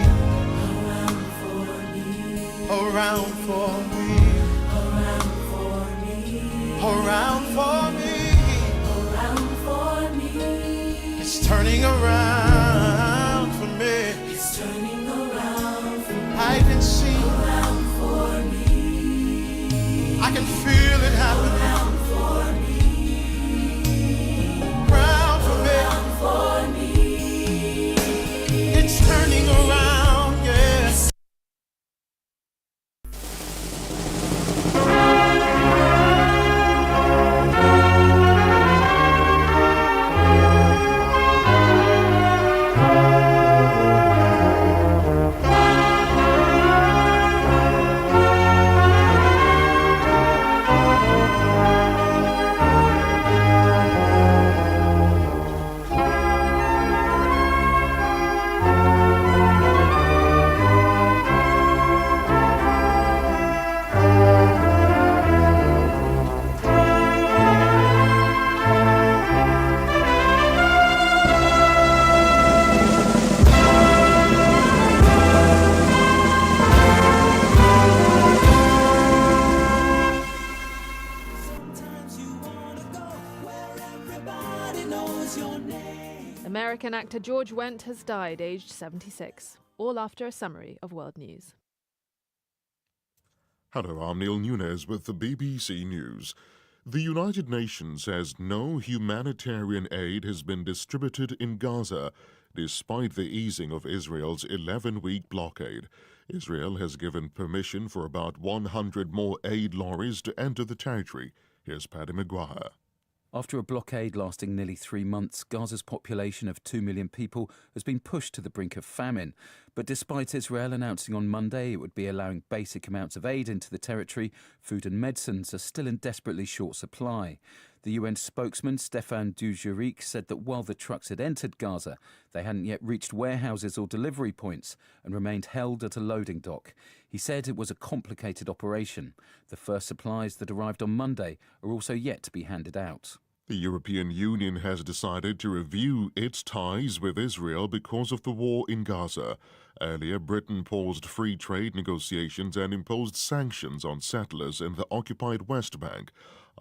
Around for me. Around for me. Around for me. Around for me. Around for me. It's turning around for me. It's turning around for me. I can see around for me. I can feel it happening. Around for me. Around for me. Around for me. It's turning around, yes. American actor George Wendt has died aged 76, all after a summary of world news. Hello, I'm Neil Nunes with the BBC News. The United Nations says no humanitarian aid has been distributed in Gaza, despite the easing of Israel's 11-week blockade. Israel has given permission for about 100 more aid lorries to enter the territory. Here's Paddy McGuire. After a blockade lasting nearly 3 months, Gaza's population of 2 million people has been pushed to the brink of famine. But despite Israel announcing on Monday it would be allowing basic amounts of aid into the territory, food and medicines are still in desperately short supply. The UN spokesman Stefan Dujarric said that while the trucks had entered Gaza, they hadn't yet reached warehouses or delivery points and remained held at a loading dock. He said it was a complicated operation. The first supplies that arrived on Monday are also yet to be handed out. The European Union has decided to review its ties with Israel because of the war in Gaza. Earlier, Britain paused free trade negotiations and imposed sanctions on settlers in the occupied West Bank.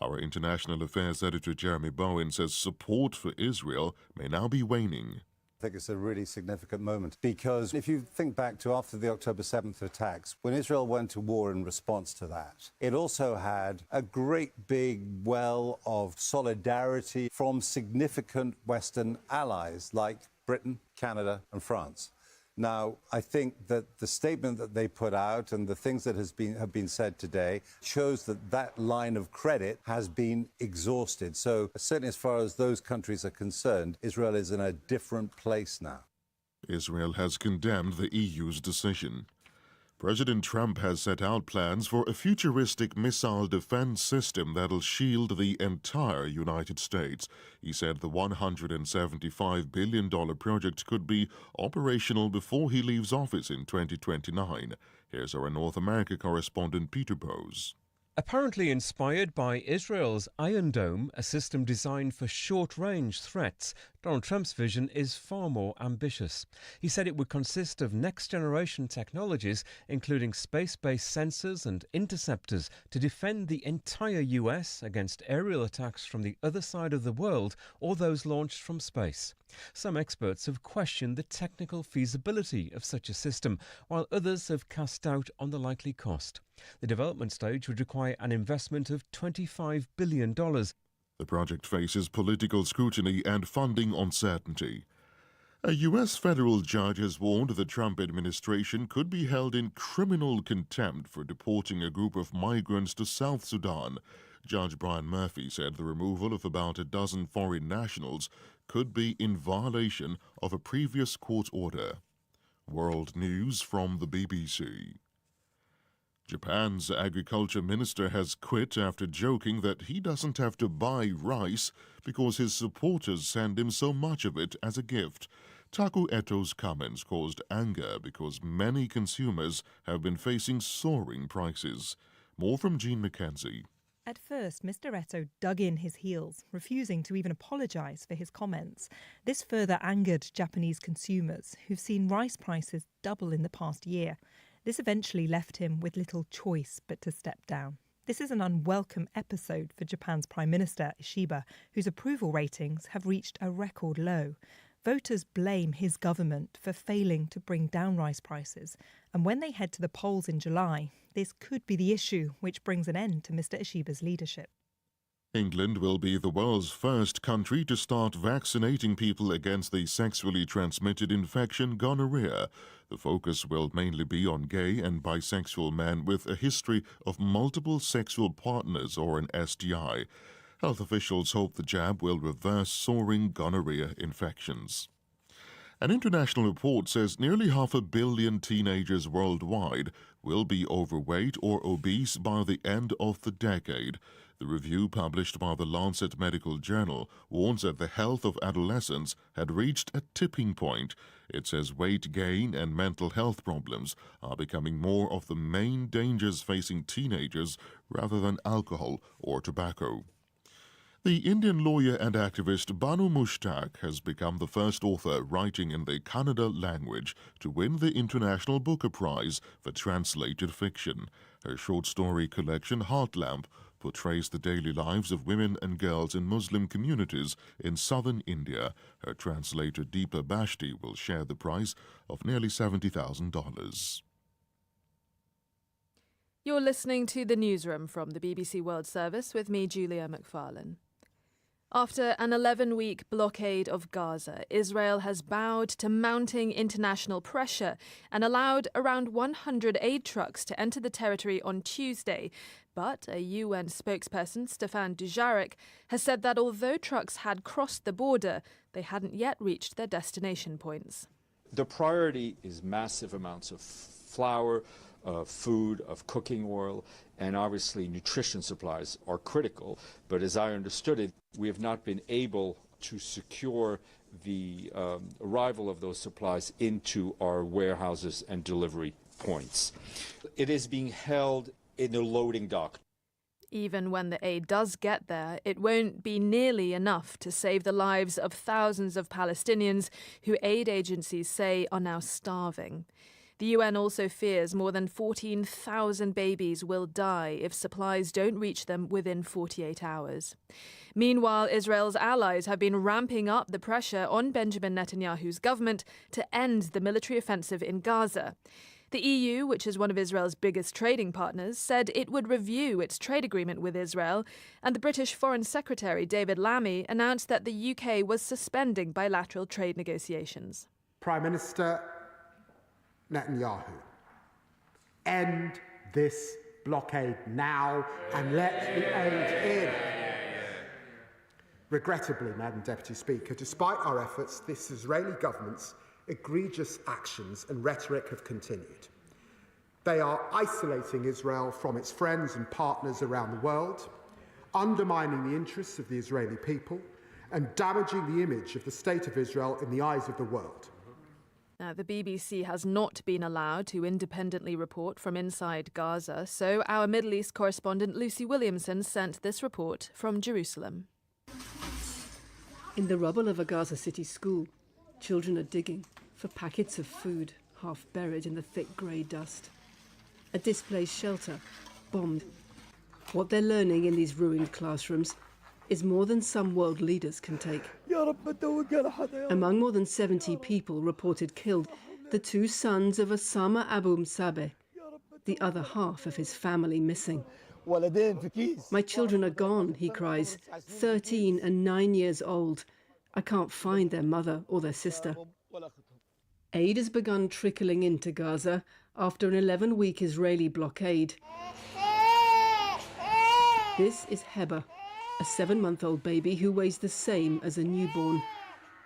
Our international affairs editor Jeremy Bowen says support for Israel may now be waning. I think it's a really significant moment because if you think back to after the October 7th attacks, when Israel went to war in response to that, it also had a great big well of solidarity from significant Western allies like Britain, Canada and France. Now, I think that the statement that they put out and the things that have been said today shows that that line of credit has been exhausted. So certainly as far as those countries are concerned, Israel is in a different place now. Israel has condemned the EU's decision. President Trump has set out plans for a futuristic missile defense system that'll shield the entire United States. He said the $175 billion project could be operational before he leaves office in 2029. Here's our North America correspondent Peter Bose. Apparently inspired by Israel's Iron Dome, a system designed for short-range threats, Donald Trump's vision is far more ambitious. He said it would consist of next-generation technologies, including space-based sensors and interceptors, to defend the entire US against aerial attacks from the other side of the world or those launched from space. Some experts have questioned the technical feasibility of such a system, while others have cast doubt on the likely cost. The development stage would require an investment of $25 billion. The project faces political scrutiny and funding uncertainty. A U.S. federal judge has warned the Trump administration could be held in criminal contempt for deporting a group of migrants to South Sudan. Judge Brian Murphy said the removal of about a dozen foreign nationals could be in violation of a previous court order. World news from the BBC. Japan's agriculture minister has quit after joking that he doesn't have to buy rice because his supporters send him so much of it as a gift. Taku Eto's comments caused anger because many consumers have been facing soaring prices. More from Jean McKenzie. At first, Mr. Eto dug in his heels, refusing to even apologise for his comments. This further angered Japanese consumers, who've seen rice prices double in the past year. This eventually left him with little choice but to step down. This is an unwelcome episode for Japan's Prime Minister, Ishiba, whose approval ratings have reached a record low. Voters blame his government for failing to bring down rice prices. And when they head to the polls in July, this could be the issue which brings an end to Mr. Ishiba's leadership. England will be the world's first country to start vaccinating people against the sexually transmitted infection gonorrhea. The focus will mainly be on gay and bisexual men with a history of multiple sexual partners or an STI. Health officials hope the jab will reverse soaring gonorrhea infections. An international report says nearly 500 million teenagers worldwide will be overweight or obese by the end of the decade. The review published by the Lancet Medical Journal warns that the health of adolescents had reached a tipping point. It says weight gain and mental health problems are becoming more of the main dangers facing teenagers rather than alcohol or tobacco. The Indian lawyer and activist Banu Mushtaq has become the first author writing in the Kannada language to win the International Booker Prize for translated fiction. Her short story collection, Heartlamp, portrays the daily lives of women and girls in Muslim communities in southern India. Her translator Deepa Bashti will share the prize of nearly $70,000. You're listening to The Newsroom from the BBC World Service with me, Julia McFarlane. After an 11-week blockade of Gaza, Israel has bowed to mounting international pressure and allowed around 100 aid trucks to enter the territory on Tuesday. But a UN spokesperson, Stefan Dujarric, has said that although trucks had crossed the border, they hadn't yet reached their destination points. The priority is massive amounts of flour, of food, of cooking oil, and obviously nutrition supplies are critical. But as I understood it, we have not been able to secure the arrival of those supplies into our warehouses and delivery points. It is being held in a loading dock. Even when the aid does get there, it won't be nearly enough to save the lives of thousands of Palestinians who aid agencies say are now starving. The UN also fears more than 14,000 babies will die if supplies don't reach them within 48 hours. Meanwhile, Israel's allies have been ramping up the pressure on Benjamin Netanyahu's government to end the military offensive in Gaza. The EU, which is one of Israel's biggest trading partners, said it would review its trade agreement with Israel, and the British Foreign Secretary David Lammy announced that the UK was suspending bilateral trade negotiations. Prime Minister Netanyahu, end this blockade now and let the aid in. Regrettably, Madam Deputy Speaker, despite our efforts, this Israeli government's egregious actions and rhetoric have continued. They are isolating Israel from its friends and partners around the world, undermining the interests of the Israeli people, and damaging the image of the State of Israel in the eyes of the world. Now, the BBC has not been allowed to independently report from inside Gaza, so our Middle East correspondent Lucy Williamson sent this report from Jerusalem. In the rubble of a Gaza City school, children are digging for packets of food, half buried in the thick grey dust. A displaced shelter, bombed. What they're learning in these ruined classrooms is more than some world leaders can take. Among more than 70 people reported killed, the two sons of Osama Abu Msabe, the other half of his family missing. My children are gone, he cries, 13 and 9 years old. I can't find their mother or their sister. Aid has begun trickling into Gaza after an 11-week Israeli blockade. This is Heba, a 7-month-old baby who weighs the same as a newborn.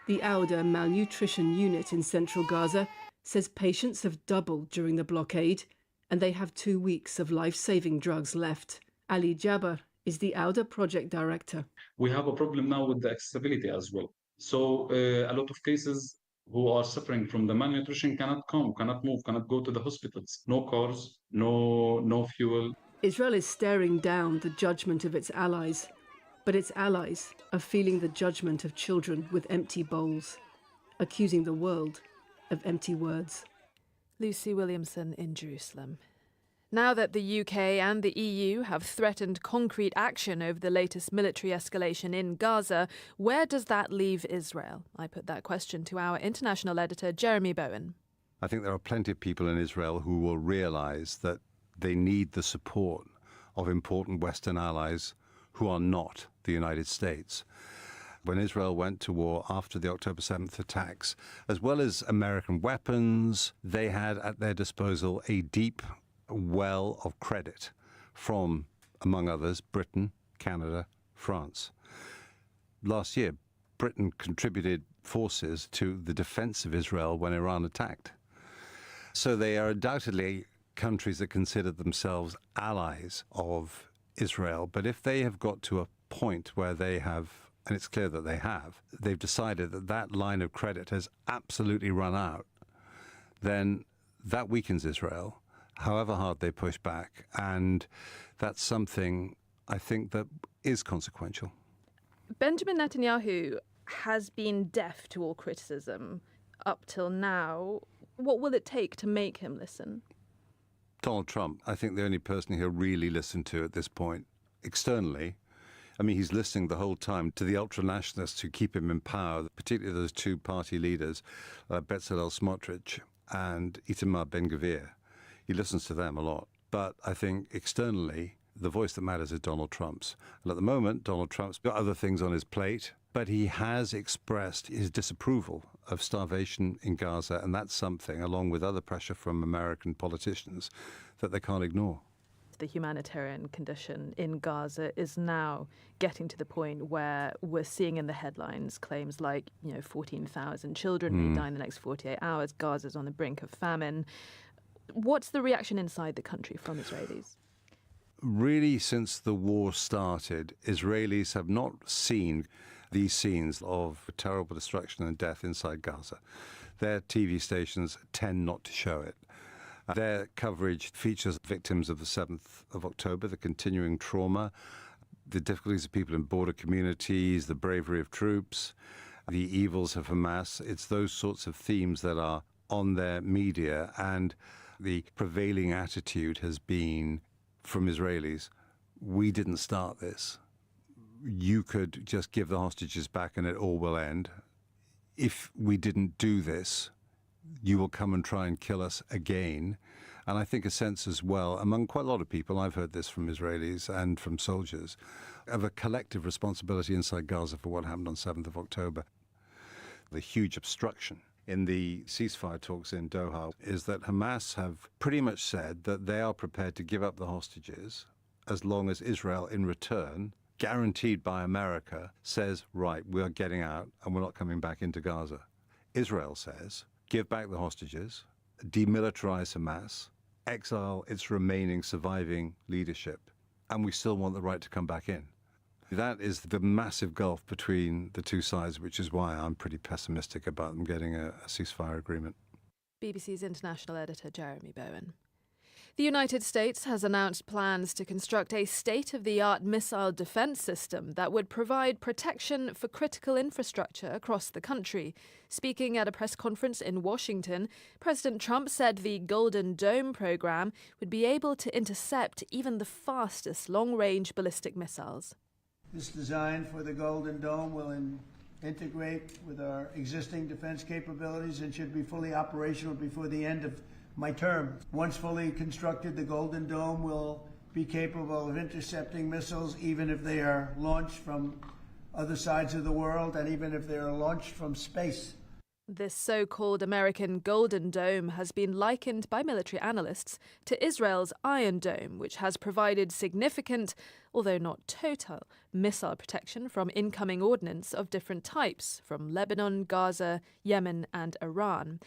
The Auda malnutrition unit in central Gaza says patients have doubled during the blockade and they have 2 weeks of life-saving drugs left. Ali Jabbar is the Auda project director. We have a problem now with the accessibility as well. So a lot of cases who are suffering from the malnutrition cannot come, cannot move, cannot go to the hospitals. No cars, no fuel. Israel is staring down the judgment of its allies. But its allies are feeling the judgment of children with empty bowls, accusing the world of empty words. Lucy Williamson in Jerusalem. Now that the UK and the EU have threatened concrete action over the latest military escalation in Gaza, where does that leave Israel? I put that question to our international editor, Jeremy Bowen. I think there are plenty of people in Israel who will realise that they need the support of important Western allies who are not the United States. When Israel went to war after the October 7th attacks, as well as American weapons, they had at their disposal a deep well of credit from, among others, Britain, Canada, France. Last year, Britain contributed forces to the defense of Israel when Iran attacked. So they are undoubtedly countries that consider themselves allies of Israel, but if they have got to a point where they have, and it's clear that they have, they've decided that that line of credit has absolutely run out, then that weakens Israel, however hard they push back, and that's something I think that is consequential. Benjamin Netanyahu has been deaf to all criticism up till now. What will it take to make him listen? Donald Trump, I think the only person he'll really listen to at this point, externally, I mean, he's listening the whole time to the ultra-nationalists who keep him in power, particularly those two party leaders, Bezalel Smotrich and Itamar Ben-Gvir. He listens to them a lot. But I think externally, the voice that matters is Donald Trump's. And at the moment, Donald Trump's got other things on his plate, but he has expressed his disapproval of starvation in Gaza, and that's something, along with other pressure from American politicians, that they can't ignore. The humanitarian condition in Gaza is now getting to the point where we're seeing in the headlines claims like, 14,000 children may die in the next 48 hours. Gaza's on the brink of famine. What's the reaction inside the country from Israelis? Really, since the war started, Israelis have not seen these scenes of terrible destruction and death inside Gaza. Their TV stations tend not to show it. Their coverage features victims of the 7th of October, the continuing trauma, the difficulties of people in border communities, the bravery of troops, the evils of Hamas. It's those sorts of themes that are on their media, and the prevailing attitude has been from Israelis, we didn't start this. You could just give the hostages back and it all will end. If we didn't do this, you will come and try and kill us again. And I think a sense as well, among quite a lot of people, I've heard this from Israelis and from soldiers, of a collective responsibility inside Gaza for what happened on 7th of October. The huge obstruction in the ceasefire talks in Doha is that Hamas have pretty much said that they are prepared to give up the hostages as long as Israel, in return, guaranteed by America, says, right, we are getting out and we're not coming back into Gaza. Israel says, give back the hostages, demilitarize Hamas, exile its remaining surviving leadership, and we still want the right to come back in. That is the massive gulf between the two sides, which is why I'm pretty pessimistic about them getting a ceasefire agreement. BBC's international editor Jeremy Bowen. The United States has announced plans to construct a state-of-the-art missile defense system that would provide protection for critical infrastructure across the country. Speaking at a press conference in Washington, President Trump said the Golden Dome program would be able to intercept even the fastest long-range ballistic missiles. This design for the Golden Dome will integrate with our existing defense capabilities and should be fully operational before the end of my term. Once fully constructed, the Golden Dome will be capable of intercepting missiles even if they are launched from other sides of the world and even if they are launched from space. This so-called American Golden Dome has been likened by military analysts to Israel's Iron Dome, which has provided significant, although not total, missile protection from incoming ordnance of different types from Lebanon, Gaza, Yemen and Iran.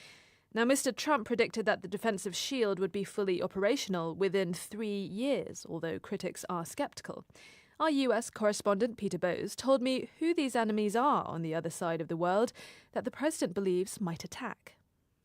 Now, Mr. Trump predicted that the defensive shield would be fully operational within 3 years, although critics are sceptical. Our US correspondent Peter Bowes told me who these enemies are on the other side of the world that the president believes might attack.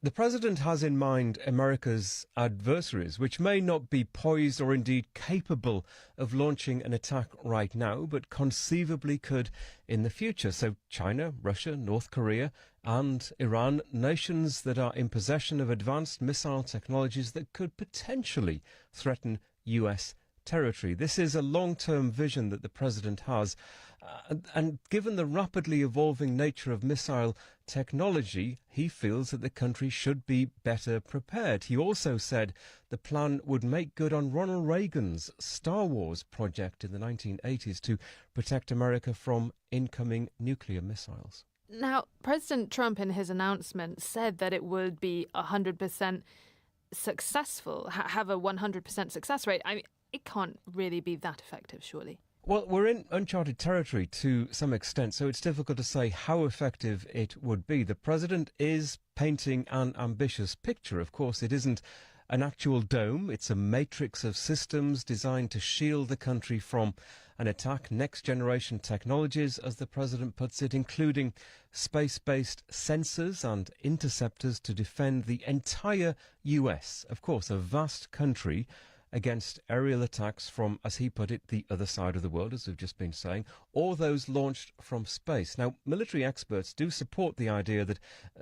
The president has in mind America's adversaries, which may not be poised or indeed capable of launching an attack right now, but conceivably could in the future. So China, Russia, North Korea and Iran, nations that are in possession of advanced missile technologies that could potentially threaten US territory. This is a long-term vision that the president has. And given the rapidly evolving nature of missile technology, he feels that the country should be better prepared. He also said the plan would make good on Ronald Reagan's Star Wars project in the 1980s to protect America from incoming nuclear missiles. Now, President Trump in his announcement said that it would be 100% successful, have a 100% success rate. I mean, it can't really be that effective, surely. Well, we're in uncharted territory to some extent, so it's difficult to say how effective it would be. The president is painting an ambitious picture. Of course, it isn't an actual dome. It's a matrix of systems designed to shield the country from an attack. Next-generation technologies, as the president puts it, including space-based sensors and interceptors to defend the entire US. Of course, a vast country against aerial attacks from, as he put it, the other side of the world, as we've just been saying, or those launched from space. Now, military experts do support the idea that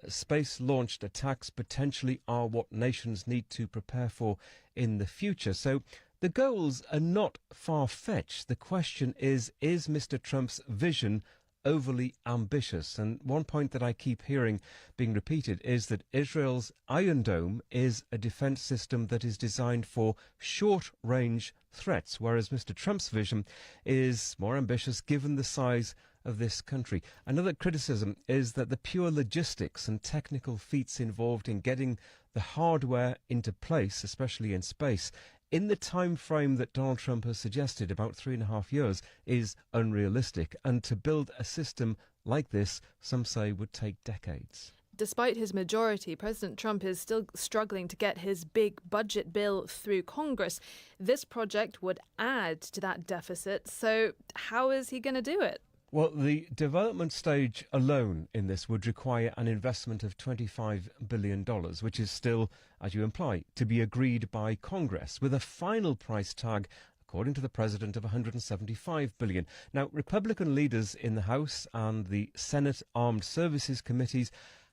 space-launched attacks potentially are what nations need to prepare for in the future. So the goals are not far-fetched. The question is Mr. Trump's vision overly ambitious. And one point that I keep hearing being repeated is that Israel's Iron Dome is a defence system that is designed for short-range threats, whereas Mr. Trump's vision is more ambitious given the size of this country. Another criticism is that the pure logistics and technical feats involved in getting the hardware into place, especially in space, in the time frame that Donald Trump has suggested, about 3.5 years, is unrealistic. And to build a system like this, some say, would take decades. Despite his majority, President Trump is still struggling to get his big budget bill through Congress. This project would add to that deficit. So how is he going to do it? Well, the development stage alone in this would require an investment of $25 billion, which is still, as you imply, to be agreed by Congress, with a final price tag, according to the president, of $175 billion. Now, Republican leaders in the House and the Senate Armed Services Committees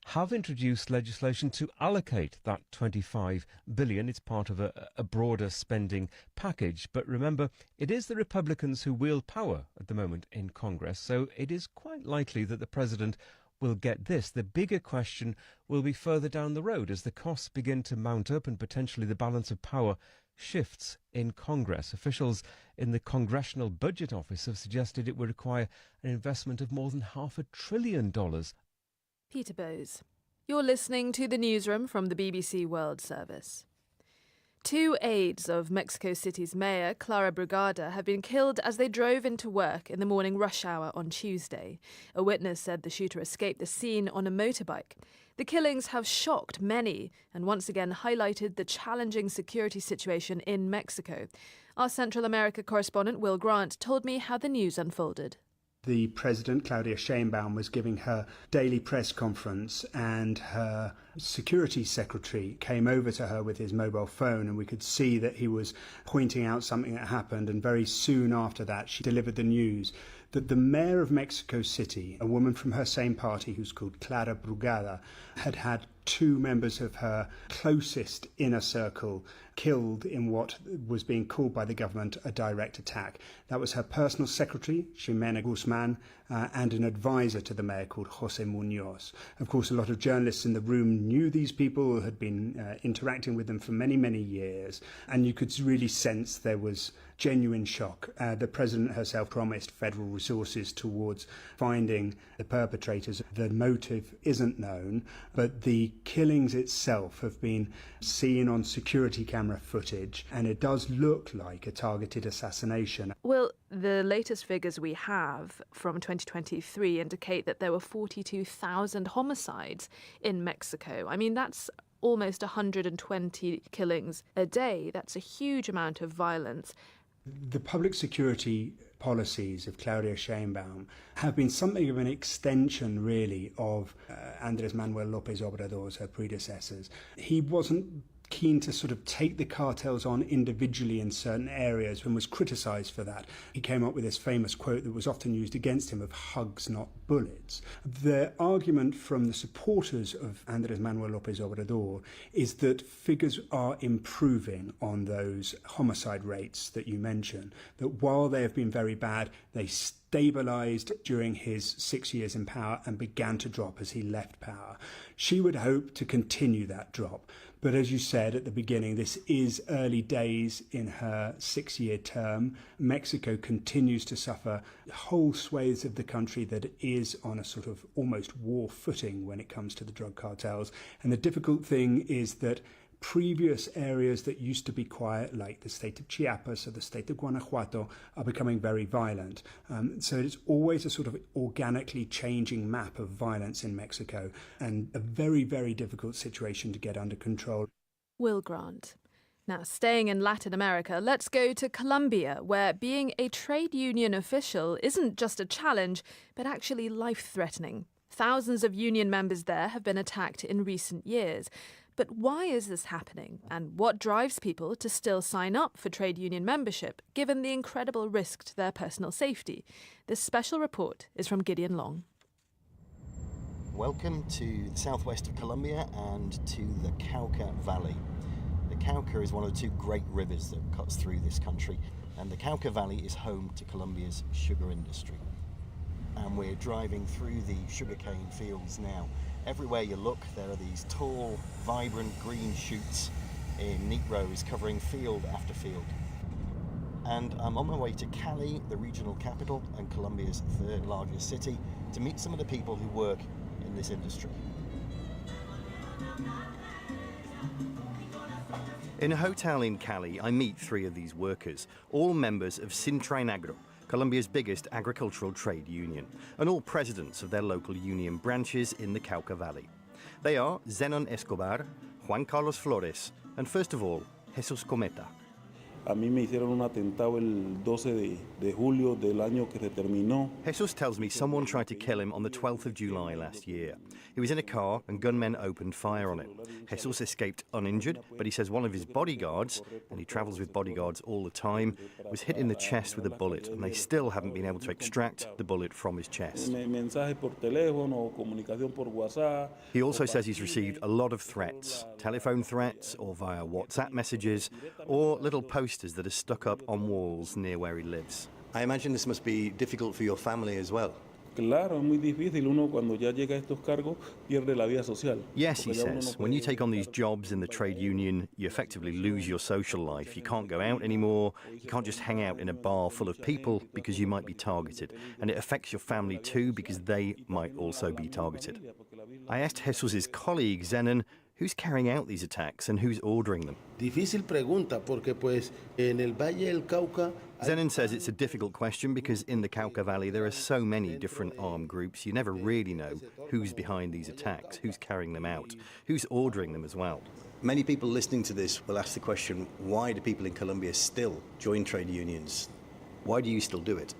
have introduced legislation to allocate that $25 billion. It's part of a broader spending package. But remember, it is the Republicans who wield power at the moment in Congress, so it is quite likely that the president will get this. The bigger question will be further down the road as the costs begin to mount up and potentially the balance of power shifts in Congress. Officials in the Congressional Budget Office have suggested it would require an investment of more than $500 billion. Peter Bowes. You're listening to the newsroom from the BBC World Service. 2 aides of Mexico City's mayor, Clara Brugada, have been killed as they drove into work in the morning rush hour on Tuesday. A witness said the shooter escaped the scene on a motorbike. The killings have shocked many and once again highlighted the challenging security situation in Mexico. Our Central America correspondent, Will Grant, told me how the news unfolded. The president, Claudia Sheinbaum, was giving her daily press conference and her security secretary came over to her with his mobile phone and we could see that he was pointing out something that happened, and very soon after that she delivered the news that the mayor of Mexico City, a woman from her same party who's called Clara Brugada, had had 2 members of her closest inner circle killed in what was being called by the government a direct attack. That was her personal secretary, Ximena Guzman, and an advisor to the mayor called Jose Munoz. Of course, a lot of journalists in the room knew these people, had been interacting with them for many, many years, and you could really sense there was genuine shock. The president herself promised federal resources towards finding the perpetrators. The motive isn't known, but the killings itself have been seen on security camera footage, and it does look like a targeted assassination. Well, the latest figures we have from 2023 indicate that there were 42,000 homicides in Mexico. I mean, that's almost 120 killings a day. That's a huge amount of violence. The public security policies of Claudia Sheinbaum have been something of an extension, really, of Andrés Manuel López Obrador's, her predecessors. He wasn't keen to sort of take the cartels on individually in certain areas and was criticised for that. He came up with this famous quote that was often used against him of hugs, not bullets. The argument from the supporters of Andrés Manuel López Obrador is that figures are improving on those homicide rates that you mentioned, that while they have been very bad, they stabilised during his 6 years in power and began to drop as he left power. She would hope to continue that drop. But as you said at the beginning, this is early days in her 6-year term. Mexico continues to suffer whole swathes of the country that is on a sort of almost war footing when it comes to the drug cartels. And the difficult thing is that previous areas that used to be quiet, like the state of Chiapas or the state of Guanajuato, are becoming very violent. So it's always a sort of organically changing map of violence in Mexico, and a very, very difficult situation to get under control. Will Grant. Now, staying in Latin America, let's go to Colombia, where being a trade union official isn't just a challenge, but actually life-threatening. Thousands of union members there have been attacked in recent years. But why is this happening, and what drives people to still sign up for trade union membership, given the incredible risk to their personal safety? This special report is from Gideon Long. Welcome to the southwest of Colombia and to the Cauca Valley. The Cauca is one of the 2 great rivers that cuts through this country, and the Cauca Valley is home to Colombia's sugar industry. and we're driving through the sugarcane fields now. Everywhere you look, there are these tall, vibrant green shoots in neat rows covering field after field. And I'm on my way to Cali, the regional capital and Colombia's third largest city, to meet some of the people who work in this industry. In a hotel in Cali, I meet three of these workers, all members of Sintrainagro, Colombia's biggest agricultural trade union, and all presidents of their local union branches in the Cauca Valley. They are Zenon Escobar, Juan Carlos Flores, and first of all, Jesus Cometa. A mí me hicieron un atentado el 12 de julio del año que se terminó. Jesus tells me someone tried to kill him on the 12th of July last year. He was in a car and gunmen opened fire on him. Jesus escaped uninjured, but he says one of his bodyguards, and he travels with bodyguards all the time, was hit in the chest with a bullet, and they still haven't been able to extract the bullet from his chest. Mensajes por teléfono, comunicación por WhatsApp. He also says he's received a lot of threats, telephone threats or via WhatsApp messages, or little posters that are stuck up on walls near where he lives. I imagine this must be difficult for your family as well. Claro, es muy difícil. Uno cuando ya llega a estos cargos pierde la vida social. Yes, he says, when you take on these jobs in the trade union, you effectively lose your social life. You can't go out anymore. You can't just hang out in a bar full of people because you might be targeted. And it affects your family too because they might also be targeted. I asked Jesus's colleague, Zenon, who's carrying out these attacks and who's ordering them? Difícil pregunta, porque pues en el Valle del Cauca. Zenon says it's a difficult question because in the Cauca Valley there are so many different armed groups, you never really know who's behind these attacks, who's carrying them out, who's ordering them as well. Many people listening to this will ask the question, why do people in Colombia still join trade unions? Why do you still do it?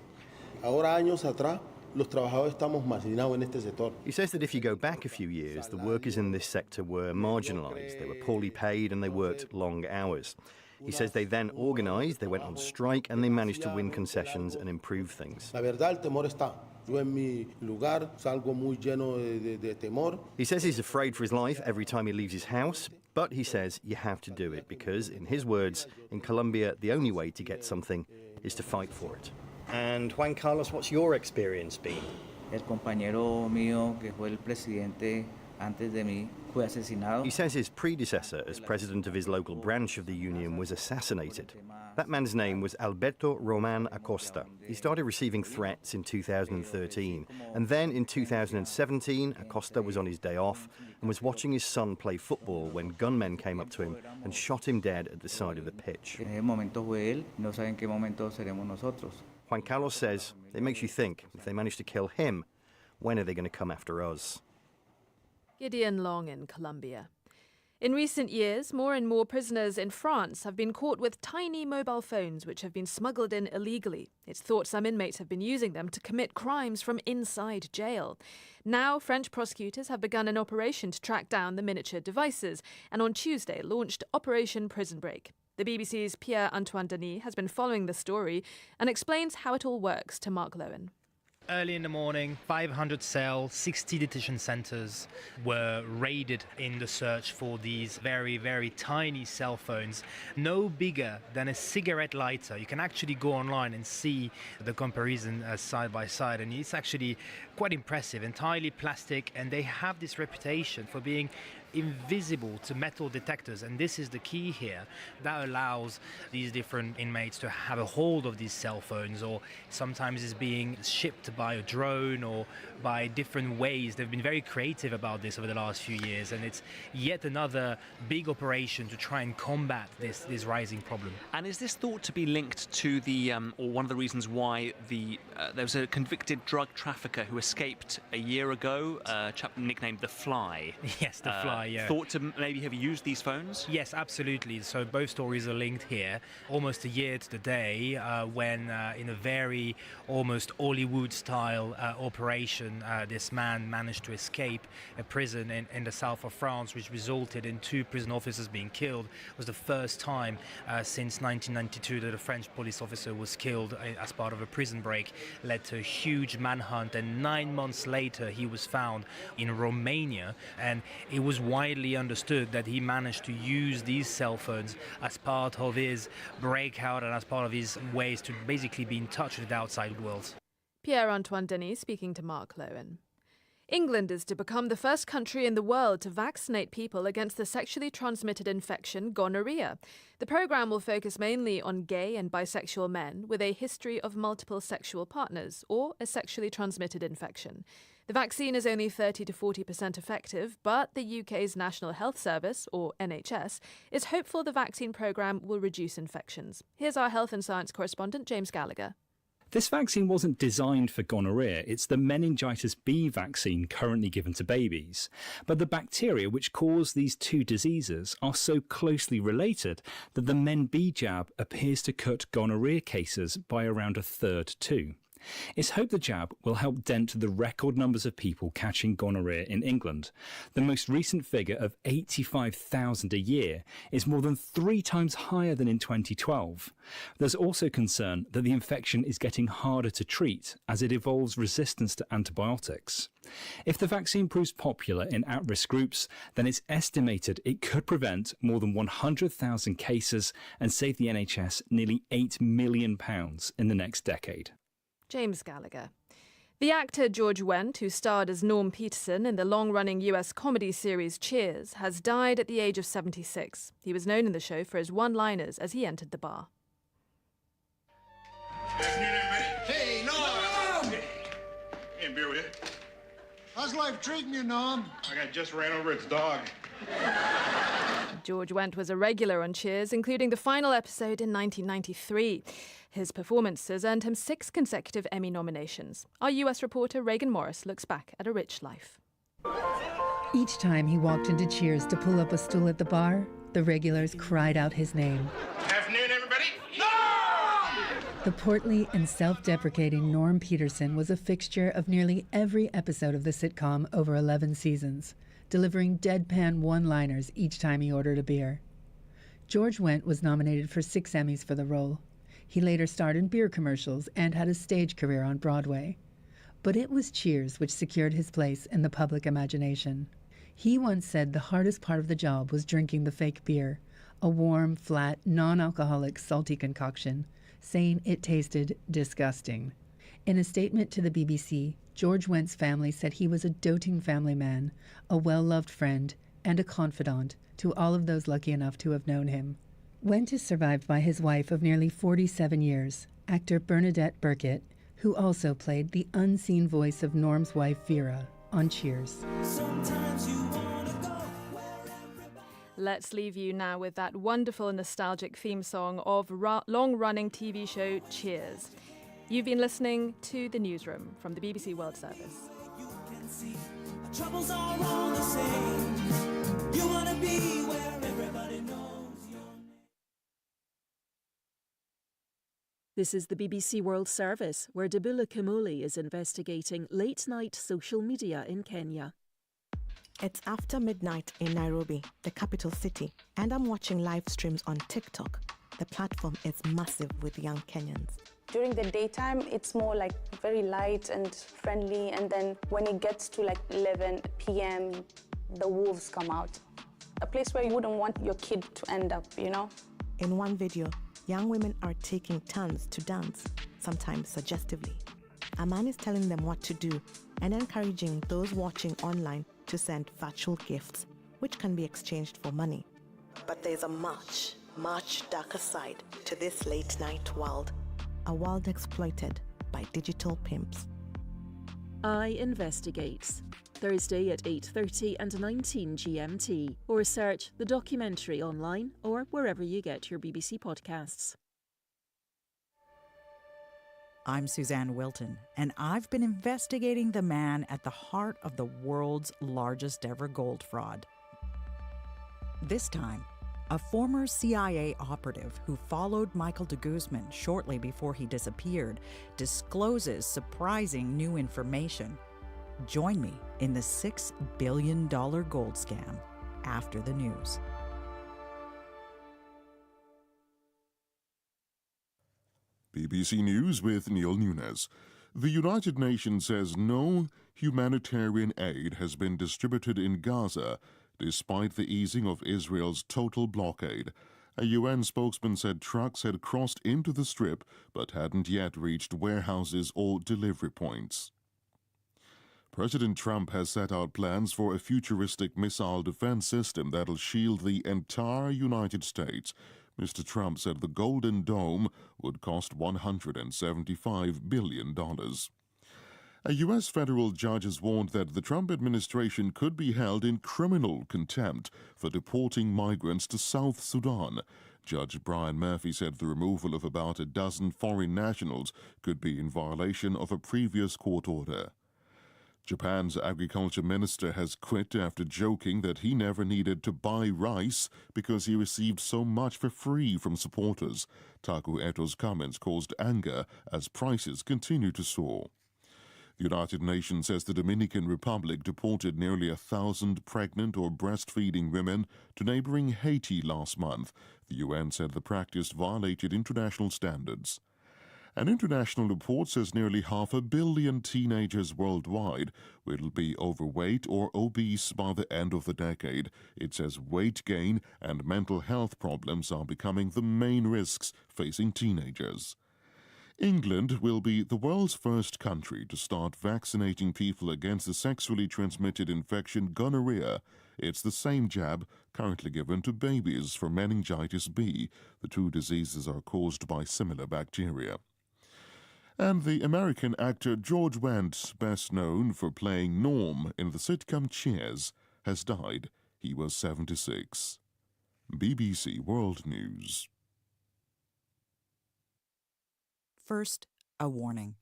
Ahora años atrás, los trabajadores estamos marginados en este sector. He says that if you go back a few years, the workers in this sector were marginalised, they were poorly paid and they worked long hours. He says they then organised, they went on strike and they managed to win concessions and improve things. La verdad, el temor está. Yo en mi lugar salgo muy lleno de temor. He says he's afraid for his life every time he leaves his house, but he says you have to do it because, in his words, in Colombia, the only way to get something is to fight for it. And Juan Carlos, what's your experience been? El compañero mío, que fue el presidente antes de mí, fue asesinado. He says his predecessor as president of his local branch of the union was assassinated. That man's name was Alberto Roman Acosta. He started receiving threats in 2013. And then in 2017, Acosta was on his day off and was watching his son play football when gunmen came up to him and shot him dead at the side of the pitch. En ese momento fue él, no saben en qué momento seremos nosotros. Juan Carlos says it makes you think, if they manage to kill him, when are they going to come after us? Gideon Long in Colombia. In recent years, more and more prisoners in France have been caught with tiny mobile phones which have been smuggled in illegally. It's thought some inmates have been using them to commit crimes from inside jail. Now, French prosecutors have begun an operation to track down the miniature devices and on Tuesday launched Operation Prison Break. The BBC's Pierre-Antoine Denis has been following the story and explains how it all works to Mark Lowen. Early in the morning, 500 cells, 60 detention centres were raided in the search for these very, very tiny cell phones, no bigger than a cigarette lighter. You can actually go online and see the comparison side by side, and it's actually quite impressive, entirely plastic, and they have this reputation for being invisible to metal detectors, and this is the key here. That allows these different inmates to have a hold of these cell phones, or sometimes it's being shipped by a drone or by different ways. They've been very creative about this over the last few years, and it's yet another big operation to try and combat this rising problem. And is this thought to be linked to the, or one of the reasons why there was a convicted drug trafficker who escaped a year ago, a chap nicknamed The Fly? Yes, The Fly. Yeah. Thought to maybe have used these phones? Yes, absolutely. So both stories are linked here. Almost a year to the day when in a very almost Hollywood-style operation, this man managed to escape a prison in the south of France, which resulted in 2 prison officers being killed. It was the first time since 1992 that a French police officer was killed as part of a prison break, led to a huge manhunt, and 9 months later he was found in Romania, and it was widely understood that he managed to use these cell phones as part of his breakout and as part of his ways to basically be in touch with the outside world. Pierre-Antoine Denis speaking to Mark Lowen. England is to become the first country in the world to vaccinate people against the sexually transmitted infection gonorrhea. The programme will focus mainly on gay and bisexual men with a history of multiple sexual partners or a sexually transmitted infection. The vaccine is only 30 to 40% effective, but the UK's National Health Service, or NHS, is hopeful the vaccine programme will reduce infections. Here's our health and science correspondent, James Gallagher. This vaccine wasn't designed for gonorrhea. It's the meningitis B vaccine currently given to babies. But the bacteria which cause these two diseases are so closely related that the Men-B jab appears to cut gonorrhea cases by around a third too. It's hoped the jab will help dent the record numbers of people catching gonorrhea in England. The most recent figure of 85,000 a year is more than 3 times higher than in 2012. There's also concern that the infection is getting harder to treat as it evolves resistance to antibiotics. If the vaccine proves popular in at-risk groups, then it's estimated it could prevent more than 100,000 cases and save the NHS nearly £8 million in the next decade. James Gallagher. The actor George Wendt, who starred as Norm Peterson in the long-running US comedy series Cheers, has died at the age of 76. He was known in the show for his one-liners as he entered the bar. Hey, Norm! Hey, beer with you? How's life treating you, Norm? I just ran over its dog. George Wendt was a regular on Cheers, including the final episode in 1993. His performances earned him 6 consecutive Emmy nominations. Our US reporter Reagan Morris looks back at a rich life. Each time he walked into Cheers to pull up a stool at the bar, the regulars cried out his name. Afternoon, everybody. The portly and self-deprecating Norm Peterson was a fixture of nearly every episode of the sitcom over 11 seasons, delivering deadpan one-liners each time he ordered a beer. George Wendt was nominated for 6 Emmys for the role. He later starred in beer commercials and had a stage career on Broadway. But it was Cheers which secured his place in the public imagination. He once said the hardest part of the job was drinking the fake beer, a warm, flat, non-alcoholic, salty concoction, saying it tasted disgusting. In a statement to the BBC, George Wendt's family said he was a doting family man, a well-loved friend, and a confidant to all of those lucky enough to have known him. Wendt is survived by his wife of nearly 47 years, actor Bernadette Burkett, who also played the unseen voice of Norm's wife Vera on Cheers. Let's leave you now with that wonderful nostalgic theme song of long-running TV show Cheers. You've been listening to The Newsroom from the BBC World Service. Troubles are all the same. You want to be where everybody knows your name. This is the BBC World Service, where Debula Kimoli is investigating late-night social media in Kenya. It's after midnight in Nairobi, the capital city, and I'm watching live streams on TikTok. The platform is massive with young Kenyans. During the daytime, it's more like very light and friendly, and then when it gets to like 11 p.m., the wolves come out. A place where you wouldn't want your kid to end up, you know? In one video, young women are taking turns to dance, sometimes suggestively. A man is telling them what to do and encouraging those watching online to send virtual gifts, which can be exchanged for money. But there's a much, much darker side to this late-night world. A world exploited by digital pimps. I Investigates, Thursday at 8:30 and 19 GMT, or search the documentary online or wherever you get your BBC podcasts. I'm Suzanne Wilton, and I've been investigating the man at the heart of the world's largest ever gold fraud. This time, a former CIA operative who followed Michael de Guzman shortly before he disappeared discloses surprising new information. Join me in the $6 billion gold scam after the news. BBC News with Neil Nunes. The United Nations says no humanitarian aid has been distributed in Gaza despite the easing of Israel's total blockade. A UN spokesman said trucks had crossed into the strip but hadn't yet reached warehouses or delivery points. President Trump has set out plans for a futuristic missile defense system that'll shield the entire United States. Mr. Trump said the Golden Dome would cost $175 billion. A U.S. federal judge has warned that the Trump administration could be held in criminal contempt for deporting migrants to South Sudan. Judge Brian Murphy said the removal of about a dozen foreign nationals could be in violation of a previous court order. Japan's agriculture minister has quit after joking that he never needed to buy rice because he received so much for free from supporters. Taku Eto's comments caused anger as prices continue to soar. The United Nations says the Dominican Republic deported nearly 1,000 pregnant or breastfeeding women to neighboring Haiti last month. The UN said the practice violated international standards. An international report says nearly 500 million teenagers worldwide will be overweight or obese by the end of the decade. It says weight gain and mental health problems are becoming the main risks facing teenagers. England will be the world's first country to start vaccinating people against the sexually transmitted infection gonorrhea. It's the same jab currently given to babies for meningitis B. The two diseases are caused by similar bacteria. And the American actor George Wendt, best known for playing Norm in the sitcom Cheers, has died. He was 76. BBC World News. First, a warning.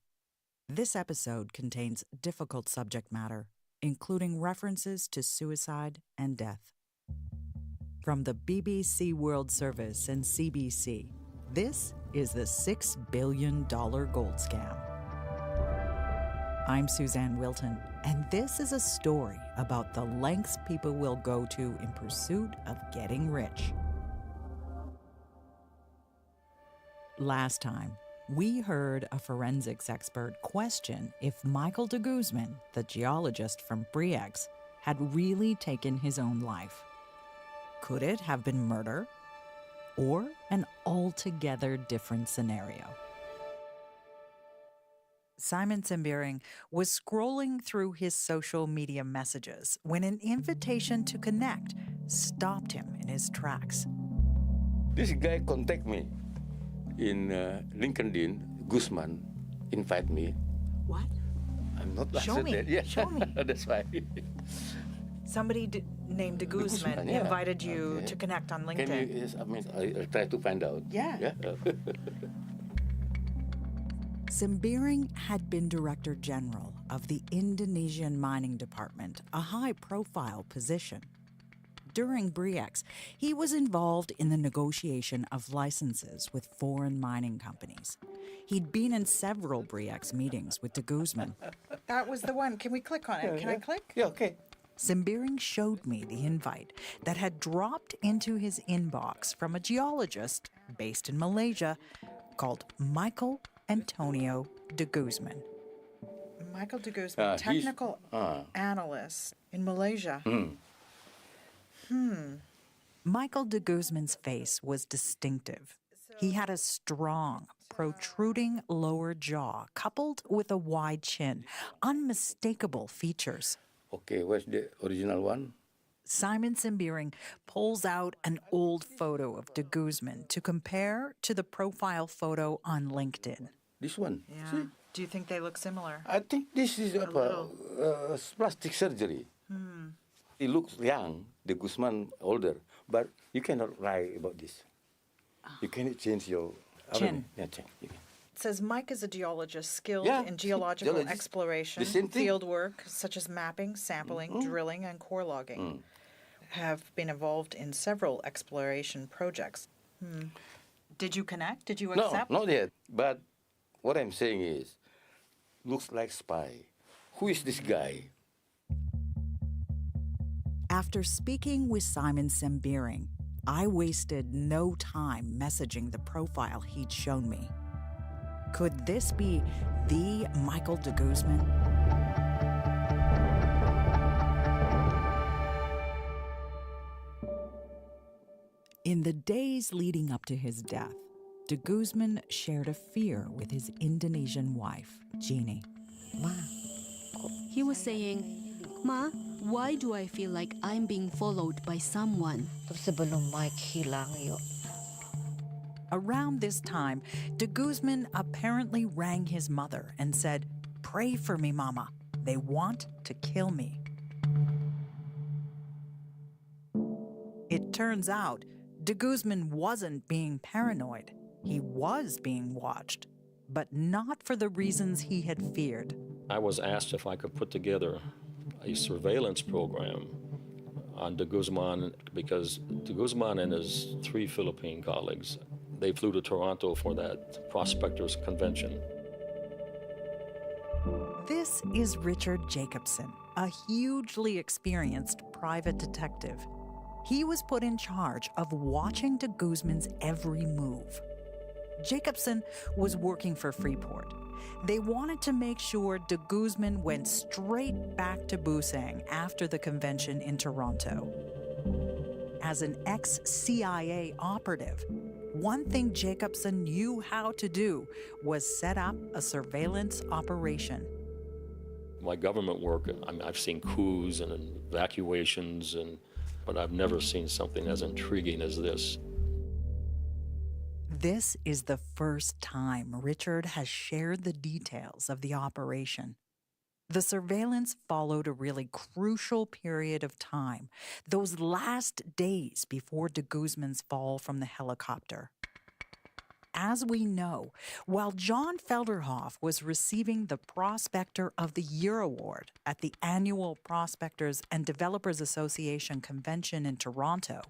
This episode contains difficult subject matter, including references to suicide and death. From the BBC World Service and CBC, this is the $6 billion gold scam. I'm Suzanne Wilton, and this is a story about the lengths people will go to in pursuit of getting rich. Last time, we heard a forensics expert question if Michael de Guzman, the geologist from Briex, had really taken his own life. Could it have been murder? Or an altogether different scenario? Simon Sembiring was scrolling through his social media messages when an invitation to connect stopped him in his tracks. This guy contact me in LinkedIn. Guzman invite me. What? I'm not Show me. That. Yeah. Show me. That's why. Somebody named de Guzman yeah. invited you to connect on LinkedIn. Can you, yes, I mean, I'll try to find out. Yeah. Sembiring had been Director General of the Indonesian Mining Department, a high-profile position. During Briex, he was involved in the negotiation of licenses with foreign mining companies. He'd been in several Briex meetings with de Guzman. That was the one. Can we click on it? Can I click? Yeah, okay. Sembiring showed me the invite that had dropped into his inbox from a geologist based in Malaysia called Michael Antonio de Guzman. Michael de Guzman, technical analyst in Malaysia. Michael de Guzman's face was distinctive. He had a strong, protruding lower jaw coupled with a wide chin, unmistakable features. Okay, where's the original one? Simon Sembiring pulls out an old photo of de Guzman to compare to the profile photo on LinkedIn. This one. Yeah. See? Do you think they look similar? I think this is plastic surgery. He looks young, the Guzman older, but you cannot lie about this. You cannot change your Chin. chin. It says Mike is a geologist skilled Yeah, in geological geologist. exploration, The same thing. field work such as mapping, sampling, drilling, and core logging. Have been involved in several exploration projects. Did you connect? Did you accept? No, not yet. But what I'm saying is, looks like spy. Who is this guy? After speaking with Simon Sembiring, I wasted no time messaging the profile he'd shown me. Could this be the Michael de Guzman? In the days leading up to his death, de Guzman shared a fear with his Indonesian wife, Jeannie. He was saying, "Ma, why do I feel like I'm being followed by someone?" Around this time, de Guzman apparently rang his mother and said, "Pray for me, Mama. They want to kill me." It turns out, de Guzman wasn't being paranoid. He was being watched, but not for the reasons he had feared. I was asked if I could put together a surveillance program on de Guzman because de Guzman and his 3 Philippine colleagues, they flew to Toronto for that prospectors convention. This is Richard Jacobson, a hugely experienced private detective. He was put in charge of watching de Guzman's every move. Jacobson was working for Freeport. They wanted to make sure de Guzman went straight back to Busang after the convention in Toronto. As an ex-CIA operative, one thing Jacobson knew how to do was set up a surveillance operation. My government work, I've seen coups and evacuations, but I've never seen something as intriguing as this. This is the first time Richard has shared the details of the operation. The surveillance followed a really crucial period of time, those last days before de Guzman's fall from the helicopter. As we know, while John Felderhoff was receiving the Prospector of the Year award at the annual Prospectors and Developers Association convention in Toronto,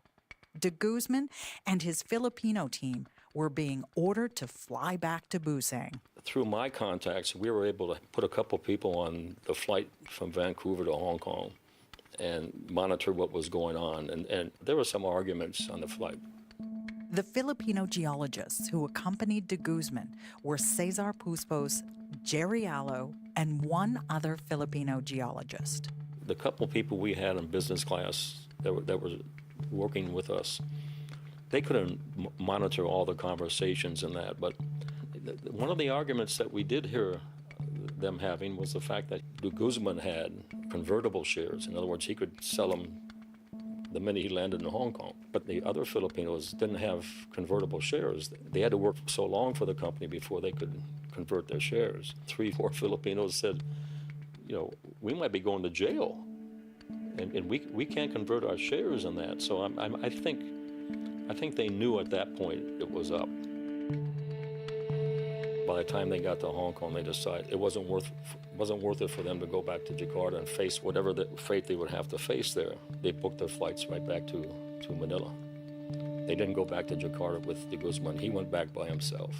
de Guzman and his Filipino team were being ordered to fly back to Busang. Through my contacts, we were able to put a couple people on the flight from Vancouver to Hong Kong and monitor what was going on. And there were some arguments on the flight. The Filipino geologists who accompanied de Guzman were Cesar Puspos, Jerry Allo, and one other Filipino geologist. The couple people we had in business class that were working with us, they couldn't monitor all the conversations and that, but one of the arguments that we did hear them having was the fact that de Guzman had convertible shares. In other words, he could sell them the minute he landed in Hong Kong. But the other Filipinos didn't have convertible shares. They had to work so long for the company before they could convert their shares. 3, 4 Filipinos said, we might be going to jail, and we can't convert our shares in that. So I think they knew at that point it was up. By the time they got to Hong Kong, they decided it wasn't worth it for them to go back to Jakarta and face whatever the fate they would have to face there. They booked their flights right back to Manila. They didn't go back to Jakarta with de Guzman. He went back by himself.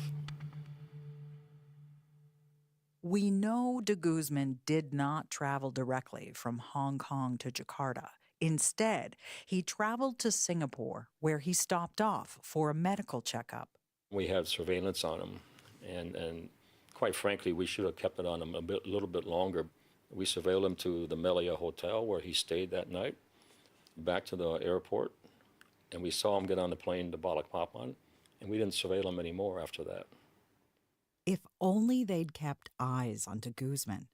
We know de Guzman did not travel directly from Hong Kong to Jakarta. Instead, he traveled to Singapore, where he stopped off for a medical checkup. We had surveillance on him, and quite frankly, we should have kept it on him a little bit longer. We surveilled him to the Melia Hotel, where he stayed that night, back to the airport, and we saw him get on the plane to Balikpapan, and we didn't surveil him anymore after that. If only they'd kept eyes on de Guzman.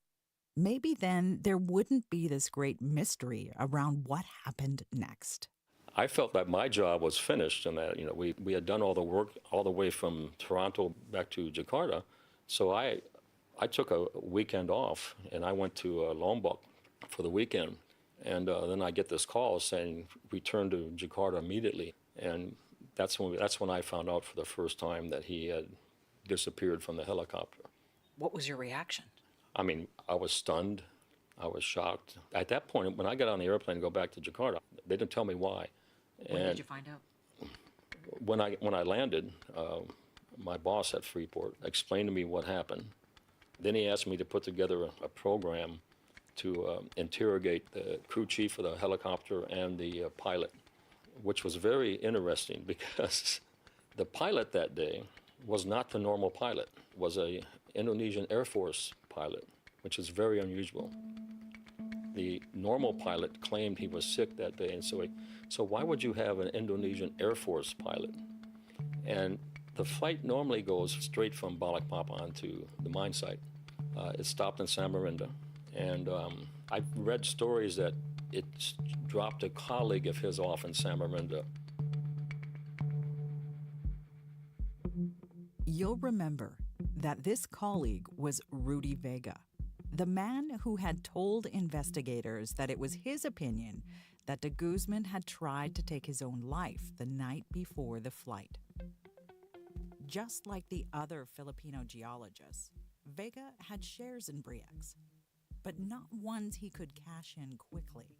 Maybe then there wouldn't be this great mystery around what happened next. I felt that my job was finished and that we had done all the work all the way from Toronto back to Jakarta. So I took a weekend off and I went to Lombok for the weekend. And then I get this call saying return to Jakarta immediately. And that's when I found out for the first time that he had disappeared from the helicopter. What was your reaction? I mean, I was stunned. I was shocked. At that point, when I got on the airplane to go back to Jakarta, they didn't tell me why. When did you find out? When I landed, my boss at Freeport explained to me what happened. Then he asked me to put together a program to interrogate the crew chief of the helicopter and the pilot, which was very interesting because the pilot that day was not the normal pilot, was a Indonesian Air Force pilot, which is very unusual. The normal pilot claimed he was sick that day, and so why would you have an Indonesian Air Force pilot? And the flight normally goes straight from Balikpapan to the mine site. It stopped in Samarinda, and I've read stories that it dropped a colleague of his off in Samarinda. You'll remember that this colleague was Rudy Vega, the man who had told investigators that it was his opinion that de Guzman had tried to take his own life the night before the flight. Just like the other Filipino geologists, Vega had shares in Briex, but not ones he could cash in quickly.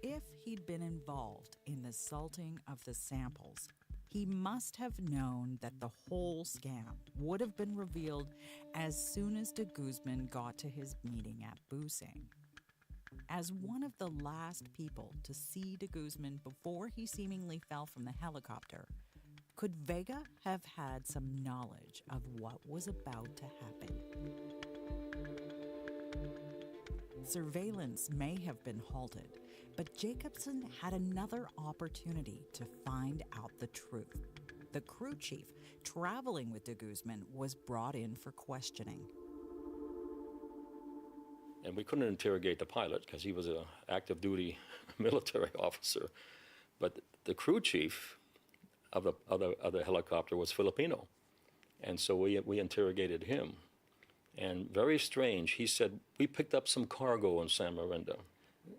If he'd been involved in the salting of the samples, he must have known that the whole scam would have been revealed as soon as de Guzman got to his meeting at Busing. As one of the last people to see de Guzman before he seemingly fell from the helicopter, could Vega have had some knowledge of what was about to happen? Surveillance may have been halted, but Jacobson had another opportunity to find out the truth. The crew chief traveling with de Guzman was brought in for questioning. And we couldn't interrogate the pilot because he was an active duty military officer. But the crew chief of the helicopter was Filipino. And so we interrogated him. And very strange, he said, we picked up some cargo in Samarinda.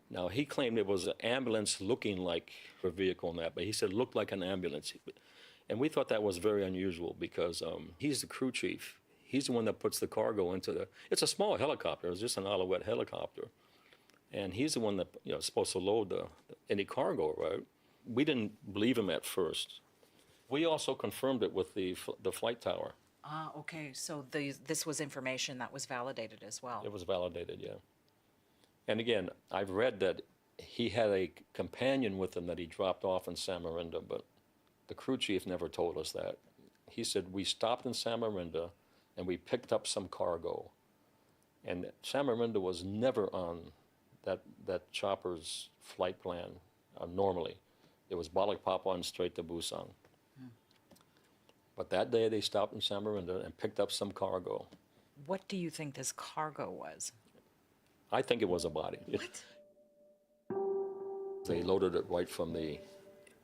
Now, he claimed it was an ambulance looking like a vehicle and that, but he said it looked like an ambulance. And we thought that was very unusual because he's the crew chief. He's the one that puts the cargo into it's a small helicopter, it's just an Alouette helicopter. And he's the one that is supposed to load any cargo, right? We didn't believe him at first. We also confirmed it with the flight tower. Ah, okay, so this was information that was validated as well. It was validated, yeah. And again, I've read that he had a companion with him that he dropped off in Samarinda, but the crew chief never told us that. He said, we stopped in Samarinda and we picked up some cargo. And Samarinda was never on that chopper's flight plan normally. It was Balikpapan straight to Busan. But that day they stopped in Samarinda and picked up some cargo. What do you think this cargo was? I think it was a body. What? They loaded it right from the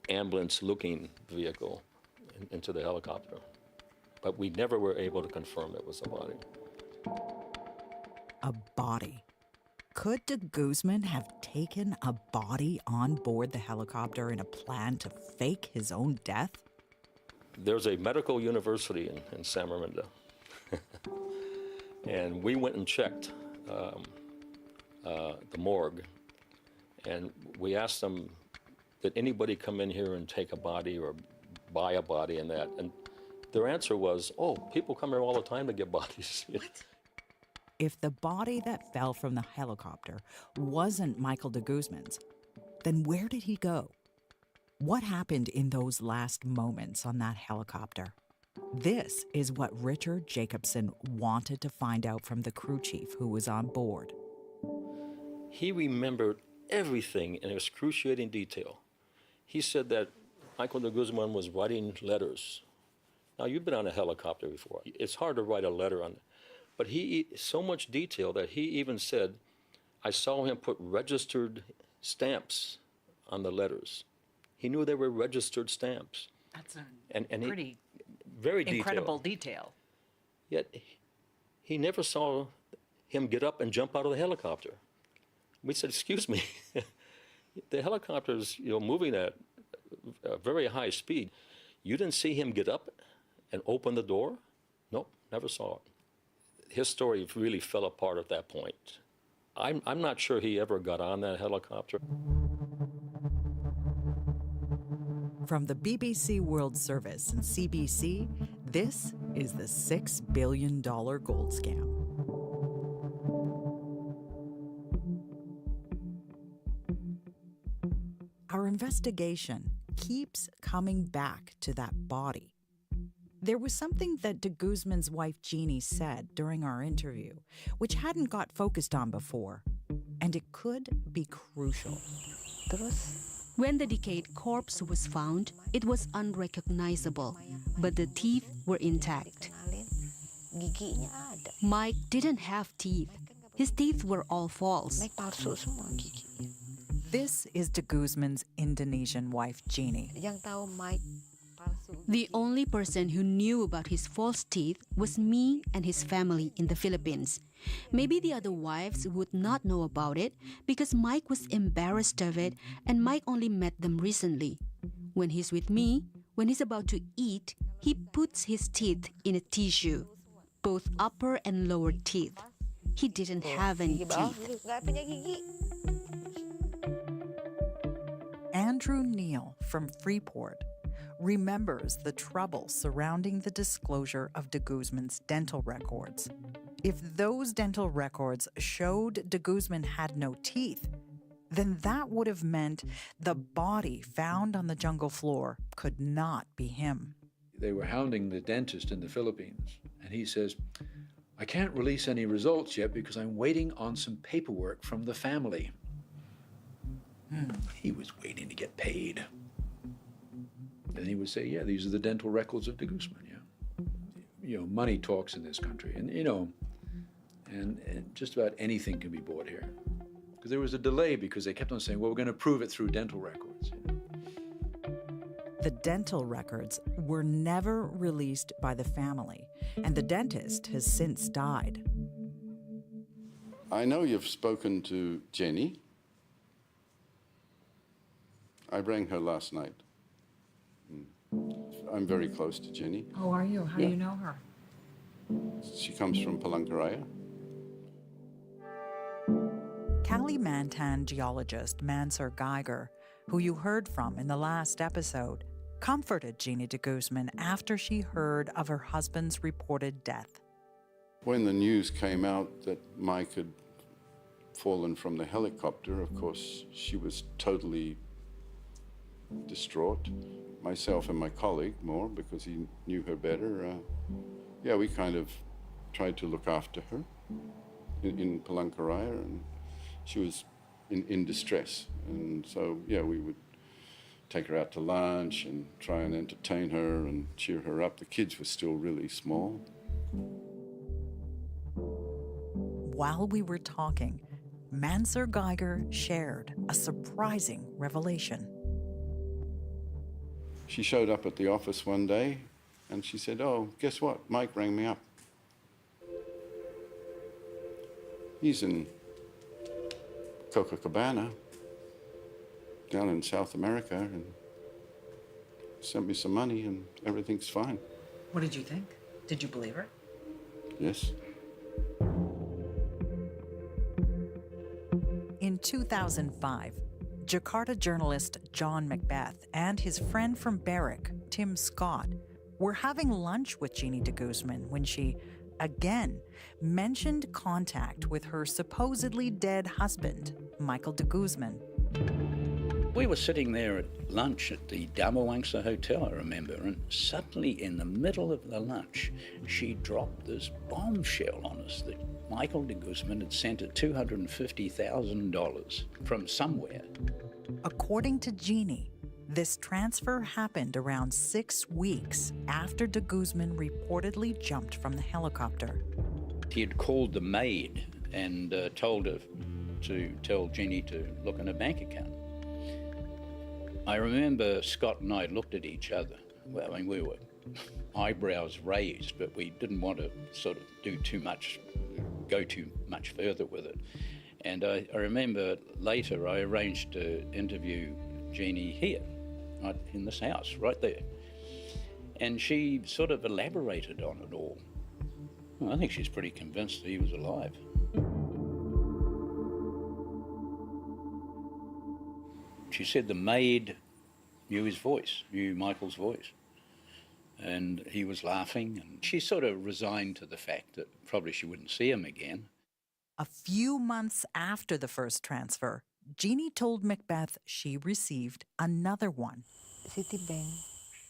ambulance-looking vehicle into the helicopter. But we never were able to confirm it was a body. A body? Could de Guzman have taken a body on board the helicopter in a plan to fake his own death? There's a medical university in Samarinda. And we went and checked the morgue. And we asked them, did anybody come in here and take a body or buy a body and that? And their answer was, oh, people come here all the time to get bodies. What? If the body that fell from the helicopter wasn't Michael de Guzman's, then where did he go? What happened in those last moments on that helicopter? This is what Richard Jacobson wanted to find out from the crew chief who was on board. He remembered everything in excruciating detail. He said that Michael de Guzman was writing letters. Now, you've been on a helicopter before. It's hard to write a letter on it. But so much detail that he even said, I saw him put registered stamps on the letters. He knew they were registered stamps. That's pretty very incredible detail. Yet he never saw him get up and jump out of the helicopter. We said, excuse me, the helicopter's moving at a very high speed. You didn't see him get up and open the door? Nope, never saw it. His story really fell apart at that point. I'm not sure he ever got on that helicopter. From the BBC World Service and CBC, this is the $6 billion gold scam. Our investigation keeps coming back to that body. There was something that de Guzman's wife Jeannie said during our interview, which hadn't got focused on before. and it could be crucial. When the decayed corpse was found, it was unrecognizable, but the teeth were intact. Mike didn't have teeth. His teeth were all false. This is de Guzman's Indonesian wife, Jeannie. The only person who knew about his false teeth was me and his family in the Philippines. Maybe the other wives would not know about it because Mike was embarrassed of it and Mike only met them recently. When he's with me, when he's about to eat, he puts his teeth in a tissue, both upper and lower teeth. He didn't have any teeth. Andrew Neal from Freeport remembers the trouble surrounding the disclosure of de Guzman's dental records. If those dental records showed de Guzman had no teeth, then that would have meant the body found on the jungle floor could not be him. They were hounding the dentist in the Philippines, and he says, "I can't release any results yet because I'm waiting on some paperwork from the family." He was waiting to get paid. Then he would say, "Yeah, these are the dental records of de Guzman, yeah." You know, money talks in this country, and you know, and just about anything can be bought here. Because there was a delay because they kept on saying, "Well, we're going to prove it through dental records." You know? The dental records were never released by the family, and the dentist has since died. I know you've spoken to Jenny. I rang her last night. I'm very close to Jenny. Oh, are you? How do you know her? She comes from Palangkaraya. Kalimantan geologist Mansur Geiger, who you heard from in the last episode, comforted Jeannie de Guzman after she heard of her husband's reported death. When the news came out that Mike had fallen from the helicopter, of course, she was totally distraught. Myself and my colleague more, because he knew her better. We kind of tried to look after her in Palangkaraya, and she was in distress. And so, we would take her out to lunch and try and entertain her and cheer her up. The kids were still really small. While we were talking, Mansur Geiger shared a surprising revelation. She showed up at the office one day and she said, "Oh, guess what? Mike rang me up. He's in Copacabana down in South America and sent me some money and everything's fine." What did you think? Did you believe her? Yes. In 2005, Jakarta journalist John Macbeth and his friend from Barrick, Tim Scott, were having lunch with Jeannie de Guzman when she, again, mentioned contact with her supposedly dead husband, Michael de Guzman. We were sitting there at lunch at the Damawangsa Hotel, I remember, and suddenly in the middle of the lunch, she dropped this bombshell on us that Michael de Guzman had sent her $250,000 from somewhere. According to Jeannie, this transfer happened around 6 weeks after de Guzman reportedly jumped from the helicopter. He had called the maid and told her to tell Jeannie to look in her bank account. I remember Scott and I looked at each other. Well, I mean, we were eyebrows raised, but we didn't want to sort of go too much further with it. And I remember later I arranged to interview Jeannie here, right in this house, right there. And she sort of elaborated on it all. Well, I think she's pretty convinced that he was alive. She said the maid knew his voice, knew Michael's voice. And he was laughing, and she sort of resigned to the fact that probably she wouldn't see him again. A few months after the first transfer, Jeannie told Macbeth she received another one.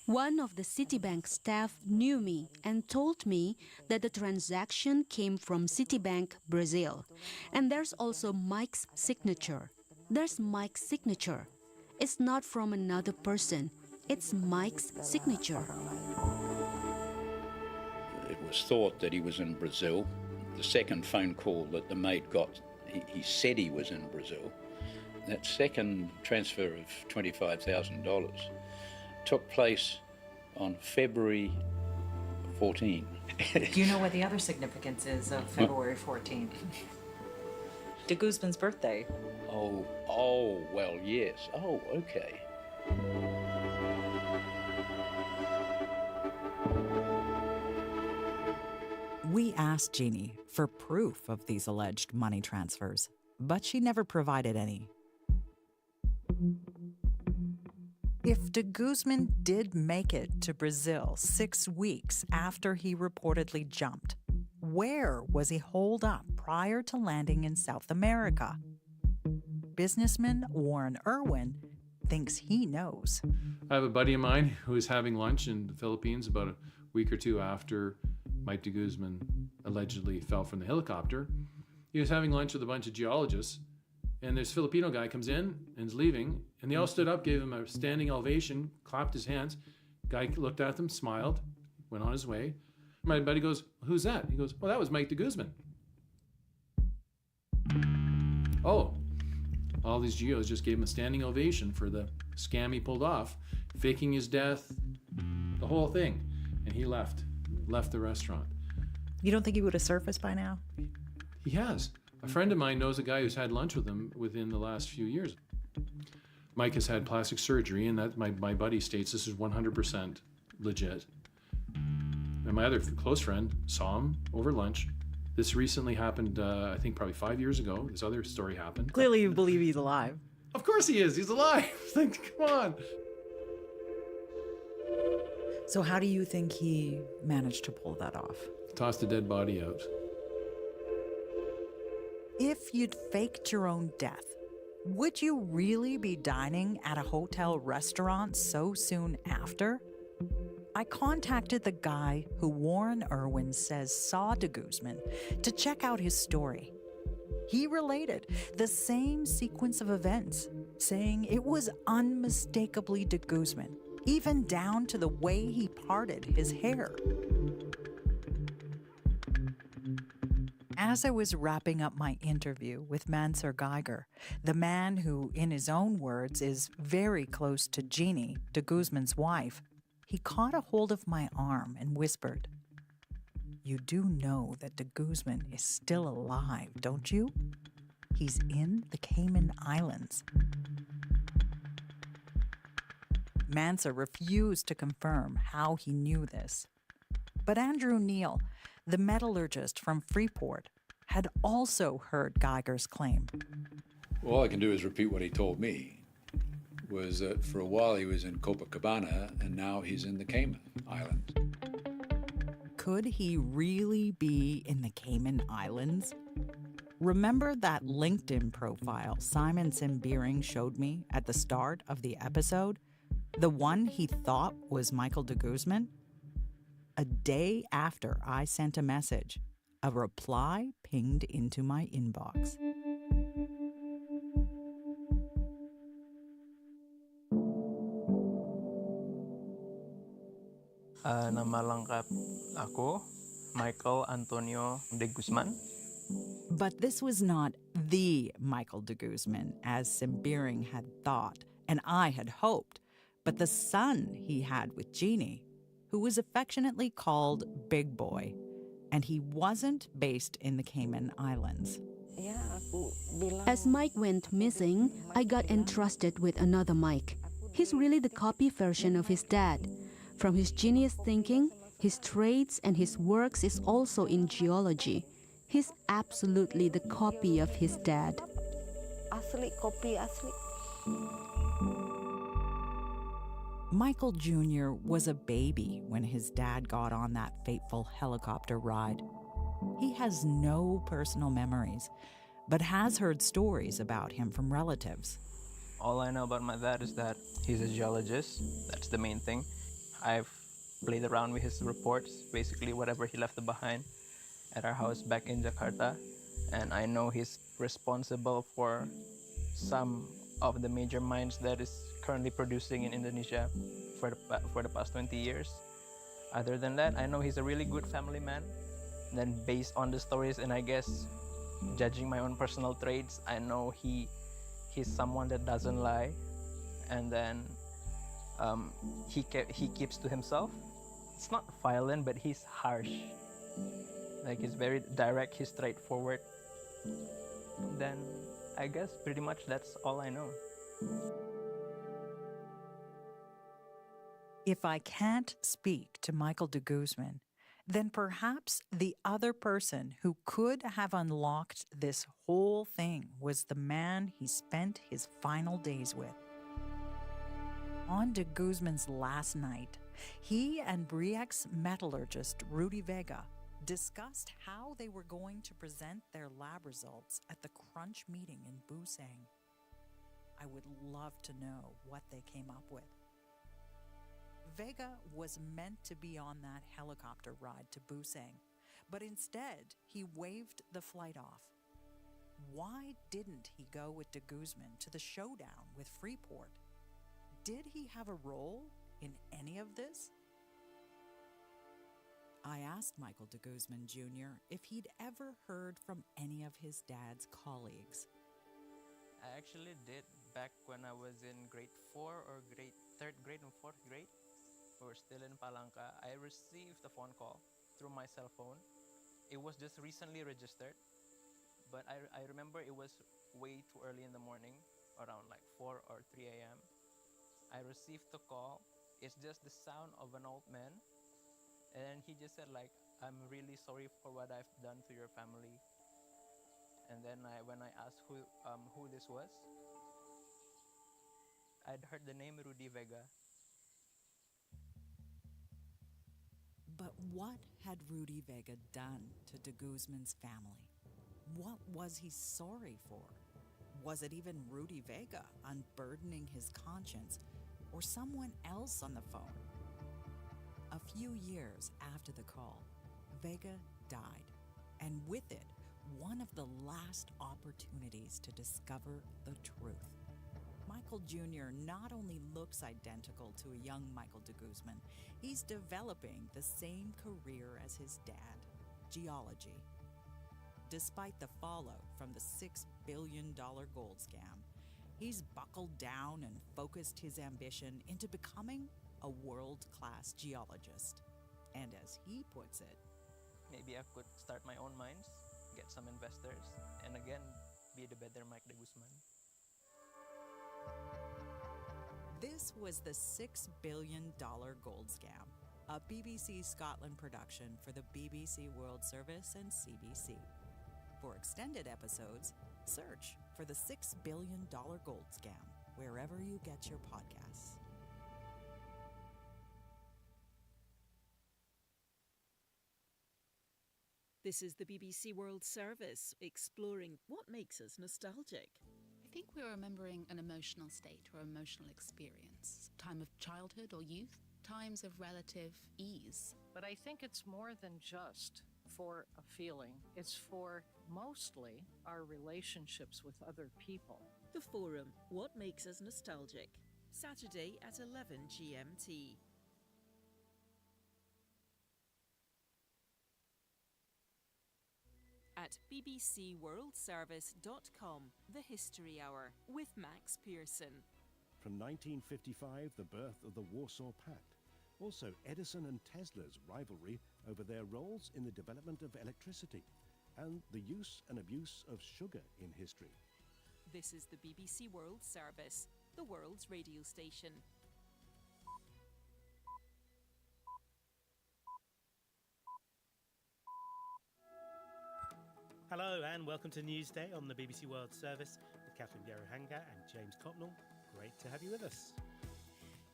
One of the Citibank staff knew me and told me that the transaction came from Citibank Brazil. And there's also Mike's signature. There's Mike's signature. It's not from another person. It's Mike's signature. It was thought that he was in Brazil. The second phone call that the maid got, he said he was in Brazil. That second transfer of $25,000 took place on February 14. Do you know what the other significance is of February 14th? De Guzman's birthday. Oh, well, yes. Oh, okay. We asked Jeannie for proof of these alleged money transfers, but she never provided any. If de Guzman did make it to Brazil 6 weeks after he reportedly jumped, where was he holed up prior to landing in South America? Businessman Warren Irwin thinks he knows. I have a buddy of mine who was having lunch in the Philippines about a week or two after Mike de Guzman allegedly fell from the helicopter. He was having lunch with a bunch of geologists, and this Filipino guy comes in and is leaving, and they all stood up, gave him a standing ovation, clapped his hands. Guy looked at them, smiled, went on his way. My buddy goes, "Who's that?" He goes, "Well, that was Mike de Guzman." Oh, all these geos just gave him a standing ovation for the scam he pulled off, faking his death, the whole thing. And he left the restaurant. You don't think he would have surfaced by now? He has. A friend of mine knows a guy who's had lunch with him within the last few years. Mike has had plastic surgery, and that my buddy states this is 100% legit. And my other close friend saw him over lunch. This recently happened, I think probably 5 years ago. This other story happened. Clearly you believe he's alive. Of course he is. He's alive. Like, come on. So how do you think he managed to pull that off? Tossed a dead body out. If you'd faked your own death, would you really be dining at a hotel restaurant so soon after? I contacted the guy who Warren Irwin says saw de Guzman to check out his story. He related the same sequence of events, saying it was unmistakably de Guzman, even down to the way he parted his hair. As I was wrapping up my interview with Mansur Geiger, the man who, in his own words, is very close to Jeannie, de Guzman's wife, he caught a hold of my arm and whispered, "You do know that de Guzman is still alive, don't you? He's in the Cayman Islands." Mansur refused to confirm how he knew this. But Andrew Neal, the metallurgist from Freeport, had also heard Geiger's claim. All I can do is repeat what he told me. Was that for a while he was in Copacabana and now he's in the Cayman Islands. Could he really be in the Cayman Islands? Remember that LinkedIn profile Simon Simbiring showed me at the start of the episode? The one he thought was Michael de Guzman? A day after I sent a message, a reply pinged into my inbox. Nama lengkap aku, Michael Antonio de Guzman. But this was not the Michael de Guzman, as Simbiring had thought, and I had hoped, but the son he had with Jeannie, who was affectionately called Big Boy, and he wasn't based in the Cayman Islands. As Mike went missing, I got entrusted with another Mike. He's really the copy version of his dad. From his genius thinking, his trades, and his works is also in geology. He's absolutely the copy of his dad. Asli, copy asli. Michael Jr. was a baby when his dad got on that fateful helicopter ride. He has no personal memories, but has heard stories about him from relatives. All I know about my dad is that he's a geologist. That's the main thing. I've played around with his reports, basically whatever he left behind at our house back in Jakarta. And I know he's responsible for some of the major mines that is currently producing in Indonesia for the past 20 years. Other than that, I know he's a really good family man. And then based on the stories and I guess judging my own personal traits, I know he's someone that doesn't lie. And then he keeps to himself. It's not violent, but he's harsh. Like he's very direct, he's straightforward. Then I guess pretty much that's all I know. If I can't speak to Michael de Guzman, then perhaps the other person who could have unlocked this whole thing was the man he spent his final days with. On de Guzman's last night, he and Briec's metallurgist Rudy Vega discussed how they were going to present their lab results at the crunch meeting in Busang. I would love to know what they came up with. Vega was meant to be on that helicopter ride to Busang, but instead he waved the flight off. Why didn't he go with de Guzman to the showdown with Freeport? Did he have a role in any of this? I asked Michael de Guzman Jr. if he'd ever heard from any of his dad's colleagues. I actually did back when I was in grade 4 or third grade and fourth grade. We were still in Palanca. I received a phone call through my cell phone. It was just recently registered, but I remember it was way too early in the morning, around like 4 or 3 a.m. I received the call. It's just the sound of an old man. And he just said like, I'm really sorry for what I've done to your family. And then when I asked who this was, I'd heard the name Rudy Vega. But what had Rudy Vega done to de Guzman's family? What was he sorry for? Was it even Rudy Vega unburdening his conscience, or someone else on the phone? A few years after the call, Vega died, and with it, one of the last opportunities to discover the truth. Michael Jr. not only looks identical to a young Michael de Guzman, he's developing the same career as his dad, geology. Despite the fallout from the $6 billion gold scam, he's buckled down and focused his ambition into becoming a world-class geologist. And as he puts it, maybe I could start my own mines, get some investors, and again, be the better Mike de Guzman. This was the $6 billion gold scam, a BBC Scotland production for the BBC World Service and CBC. For extended episodes, search for the $6 billion gold scam wherever you get your podcasts. This is the BBC World Service, exploring what makes us nostalgic. I think we're remembering an emotional state or emotional experience, time of childhood or youth, times of relative ease. But I think it's more than just for a feeling. It's for mostly our relationships with other people. The Forum, What Makes Us Nostalgic, Saturday at 11 GMT. At bbcworldservice.com, The History Hour with Max Pearson. From 1955, the birth of the Warsaw Pact. Also, Edison and Tesla's rivalry over their roles in the development of electricity, and the use and abuse of sugar in history. This is the BBC World Service, the world's radio station. Hello and welcome to Newsday on the BBC World Service with Catherine Bieruhanga and James Copnell. Great to have you with us.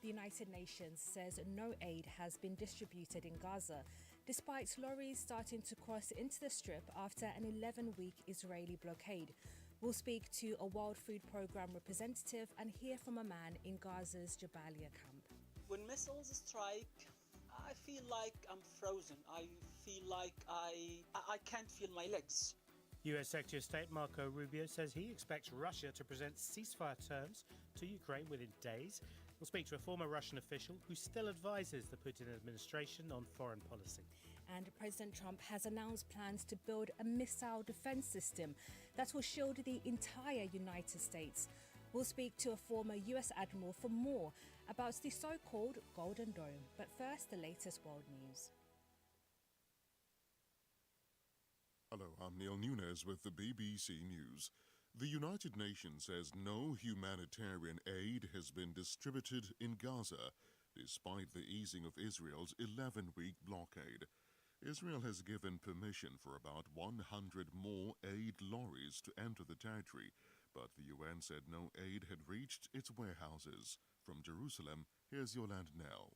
The United Nations says no aid has been distributed in Gaza, despite lorries starting to cross into the strip after an 11-week Israeli blockade. We'll speak to a World Food Programme representative and hear from a man in Gaza's Jabalia camp. When missiles strike, I feel like I'm frozen. I feel like I can't feel my legs. US Secretary of State Marco Rubio says he expects Russia to present ceasefire terms to Ukraine within days. We'll speak to a former Russian official who still advises the Putin administration on foreign policy. And President Trump has announced plans to build a missile defense system that will shield the entire United States. We'll speak to a former US admiral for more about the so-called Golden Dome. But first, the latest world news. Hello, I'm Neil Nunes with the BBC News. The United Nations says no humanitarian aid has been distributed in Gaza, despite the easing of Israel's 11-week blockade. Israel has given permission for about 100 more aid lorries to enter the territory, but the UN said no aid had reached its warehouses. From Jerusalem, here's Yolande Nell.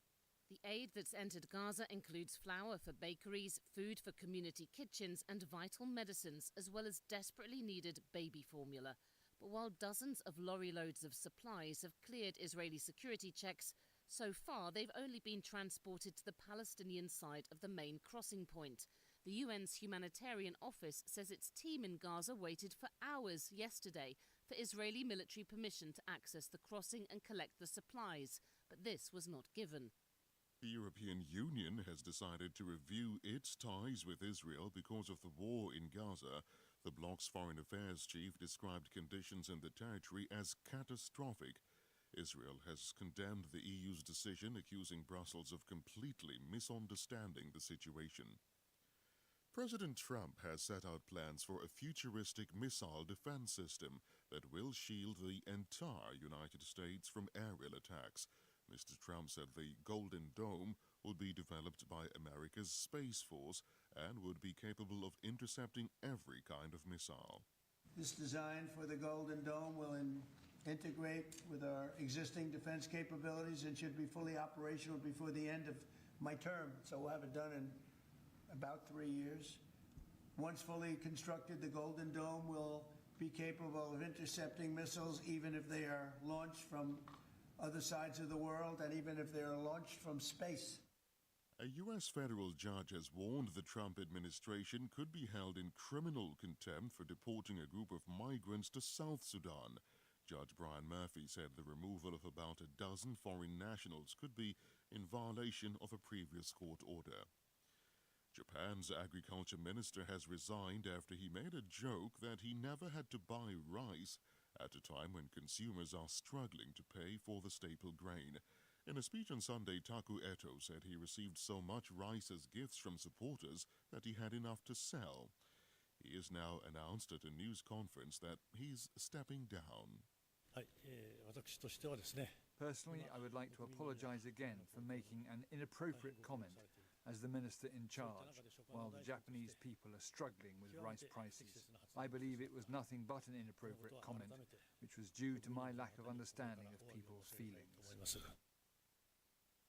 The aid that's entered Gaza includes flour for bakeries, food for community kitchens and vital medicines, as well as desperately needed baby formula. But while dozens of lorry loads of supplies have cleared Israeli security checks, so far they've only been transported to the Palestinian side of the main crossing point. The UN's humanitarian office says its team in Gaza waited for hours yesterday for Israeli military permission to access the crossing and collect the supplies, but this was not given. The European Union has decided to review its ties with Israel because of the war in Gaza. The bloc's foreign affairs chief described conditions in the territory as catastrophic. Israel has condemned the EU's decision, accusing Brussels of completely misunderstanding the situation. President Trump has set out plans for a futuristic missile defense system that will shield the entire United States from aerial attacks. Mr. Trump said the Golden Dome would be developed by America's Space Force and would be capable of intercepting every kind of missile. This design for the Golden Dome will integrate with our existing defense capabilities and should be fully operational before the end of my term. So we'll have it done in about 3 years. Once fully constructed, the Golden Dome will be capable of intercepting missiles even if they are launched from other sides of the world and even if they are launched from space. A U.S. federal judge has warned the Trump administration could be held in criminal contempt for deporting a group of migrants to South Sudan. Judge Brian Murphy said the removal of about a dozen foreign nationals could be in violation of a previous court order. Japan's agriculture minister has resigned after he made a joke that he never had to buy rice at a time when consumers are struggling to pay for the staple grain. In a speech on Sunday, Taku Eto said he received so much rice as gifts from supporters that he had enough to sell. He has now announced at a news conference that he's stepping down. Personally, I would like to apologise again for making an inappropriate comment as the minister in charge, while the Japanese people are struggling with rice prices. I believe it was nothing but an inappropriate comment, which was due to my lack of understanding of people's feelings.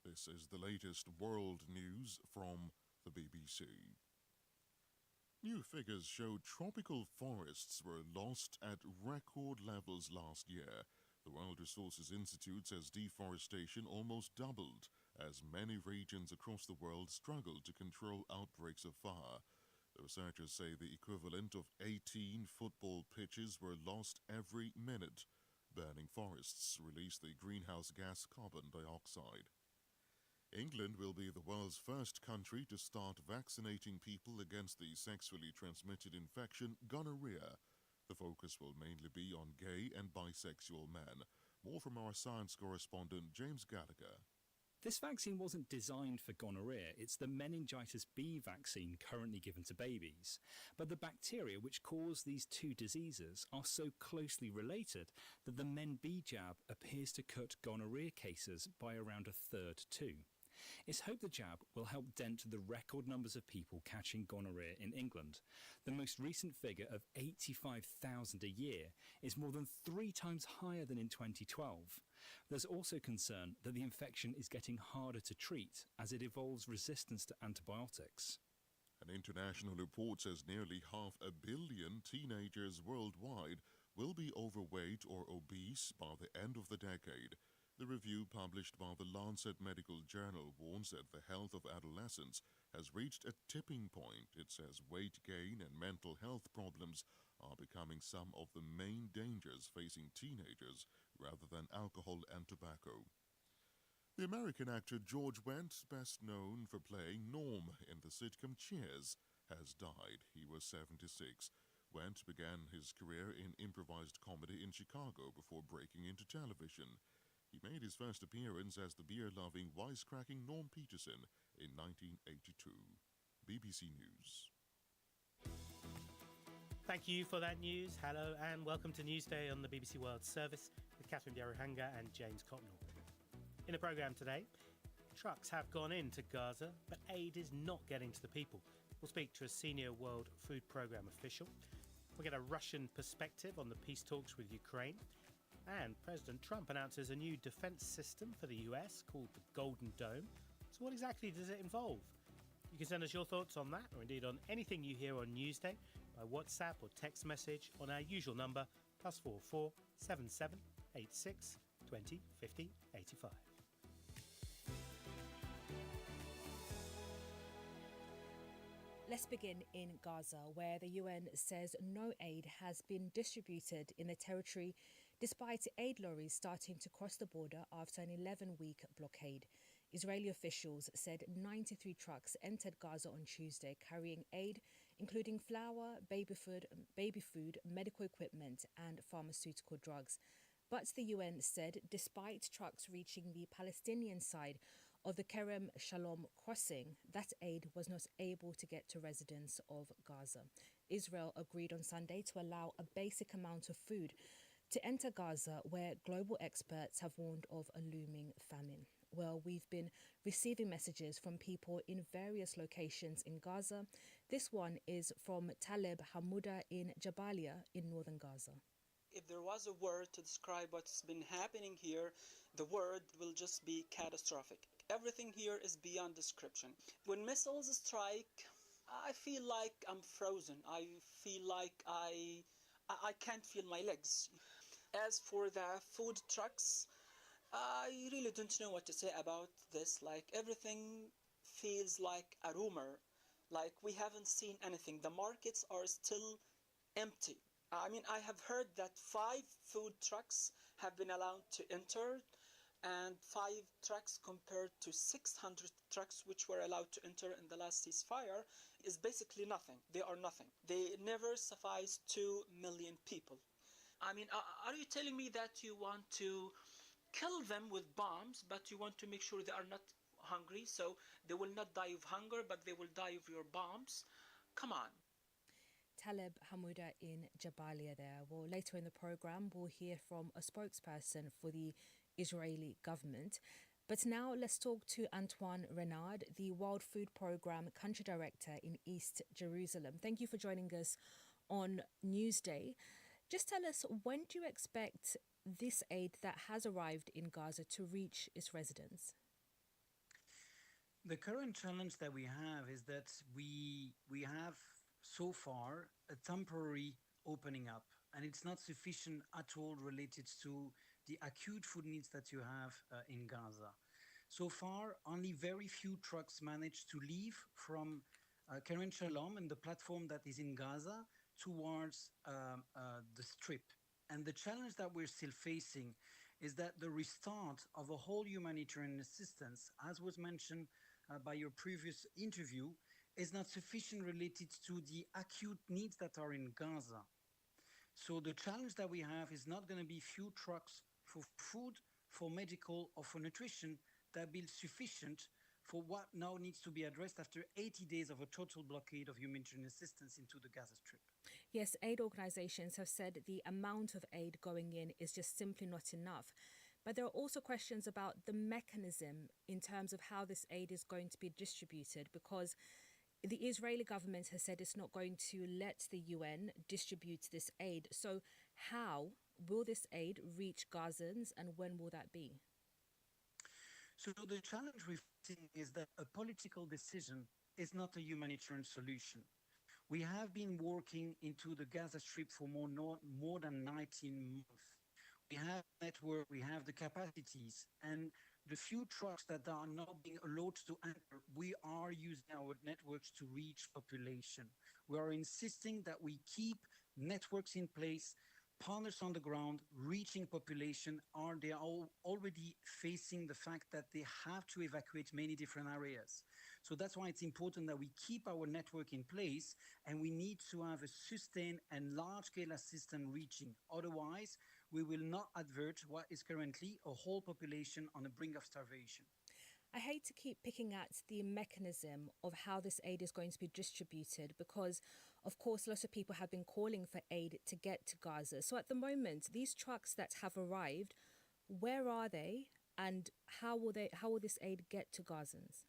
This is the latest world news from the BBC. New figures show tropical forests were lost at record levels last year. The World Resources Institute says deforestation almost doubled as many regions across the world struggled to control outbreaks of fire. The researchers say the equivalent of 18 football pitches were lost every minute. Burning forests release the greenhouse gas carbon dioxide. England will be the world's first country to start vaccinating people against the sexually transmitted infection gonorrhea. The focus will mainly be on gay and bisexual men. More from our science correspondent James Gallagher. This vaccine wasn't designed for gonorrhea. It's the meningitis B vaccine currently given to babies. But the bacteria which cause these two diseases are so closely related that the Men-B jab appears to cut gonorrhea cases by around a third too. It's hoped the jab will help dent the record numbers of people catching gonorrhea in England. The most recent figure of 85,000 a year is more than 3 times higher than in 2012. There's also concern that the infection is getting harder to treat as it evolves resistance to antibiotics. An international report says nearly 500 million teenagers worldwide will be overweight or obese by the end of the decade. The review published by the Lancet Medical Journal warns that the health of adolescents has reached a tipping point. It says weight gain and mental health problems are becoming some of the main dangers facing teenagers rather than alcohol and tobacco. The American actor George Wendt, best known for playing Norm in the sitcom Cheers, has died. He was 76. Wendt began his career in improvised comedy in Chicago before breaking into television. He made his first appearance as the beer-loving, wisecracking Norm Peterson in 1982. BBC News. Thank you for that news. Hello and welcome to Newsday on the BBC World Service with Catherine Byaruhanga and James Cotnell. In the programme today, trucks have gone into Gaza, but aid is not getting to the people. We'll speak to a senior World Food Programme official. We'll get a Russian perspective on the peace talks with Ukraine. And President Trump announces a new defence system for the US called the Golden Dome. So what exactly does it involve? You can send us your thoughts on that, or indeed on anything you hear on Newsday, by WhatsApp or text message on our usual number, +44 77 86 20 50 85. Let's begin in Gaza, where the UN says no aid has been distributed in the territory despite aid lorries starting to cross the border after an 11-week blockade. Israeli officials said 93 trucks entered Gaza on Tuesday carrying aid, including flour, baby food, medical equipment and pharmaceutical drugs. But the UN said despite trucks reaching the Palestinian side of the Kerem Shalom crossing, that aid was not able to get to residents of Gaza. Israel agreed on Sunday to allow a basic amount of food to enter Gaza, where global experts have warned of a looming famine. Well, we've been receiving messages from people in various locations in Gaza. This one is from Taleb Hamouda in Jabalia in northern Gaza. If there was a word to describe what's been happening here, the word will just be catastrophic. Everything here is beyond description. When missiles strike, I feel like I'm frozen. I feel like I can't feel my legs. As for the food trucks, I really don't know what to say about this. Like, everything feels like a rumor. Like, we haven't seen anything. The markets are still empty. I mean, I have heard that 5 food trucks have been allowed to enter, and 5 trucks compared to 600 trucks which were allowed to enter in the last ceasefire is basically nothing. They are nothing. They never suffice 2 million people. I mean, are you telling me that you want to kill them with bombs, but you want to make sure they are not hungry, so they will not die of hunger, but they will die of your bombs? Come on. Taleb Hamouda in Jabalia there. Well, later in the programme, we'll hear from a spokesperson for the Israeli government. But now let's talk to Antoine Renard, the World Food Programme Country Director in East Jerusalem. Thank you for joining us on Newsday. Just tell us, when do you expect this aid that has arrived in Gaza to reach its residents? The current challenge that we have is that we have so far a temporary opening up, and it's not sufficient at all related to the acute food needs that you have in Gaza. So far, only very few trucks managed to leave from Kerem Shalom and the platform that is in Gaza towards the Strip. And the challenge that we're still facing is that the restart of a whole humanitarian assistance, as was mentioned by your previous interview, is not sufficient related to the acute needs that are in Gaza. So the challenge that we have is not going to be few trucks for food, for medical, or for nutrition that will be sufficient for what now needs to be addressed after 80 days of a total blockade of humanitarian assistance into the Gaza Strip. Yes, aid organisations have said the amount of aid going in is just simply not enough. But there are also questions about the mechanism in terms of how this aid is going to be distributed, because the Israeli government has said it's not going to let the UN distribute this aid. So how will this aid reach Gazans, and when will that be? So the challenge we're facing is that a political decision is not a humanitarian solution. We have been working into the Gaza Strip for more than 19 months. we have network, we have the capacities, and the few trucks that are now being allowed to enter, we are using our networks to reach population. We are insisting that we keep networks in place, partners on the ground, reaching population. Are they all already facing the fact that they have to evacuate many different areas? So that's why it's important that we keep our network in place, and we need to have a sustained and large-scale assistance reaching. Otherwise, we will not avert what is currently a whole population on the brink of starvation. I hate to keep picking at the mechanism of how this aid is going to be distributed because, of course, lots of people have been calling for aid to get to Gaza. So at the moment, these trucks that have arrived, where are they and how will this aid get to Gazans?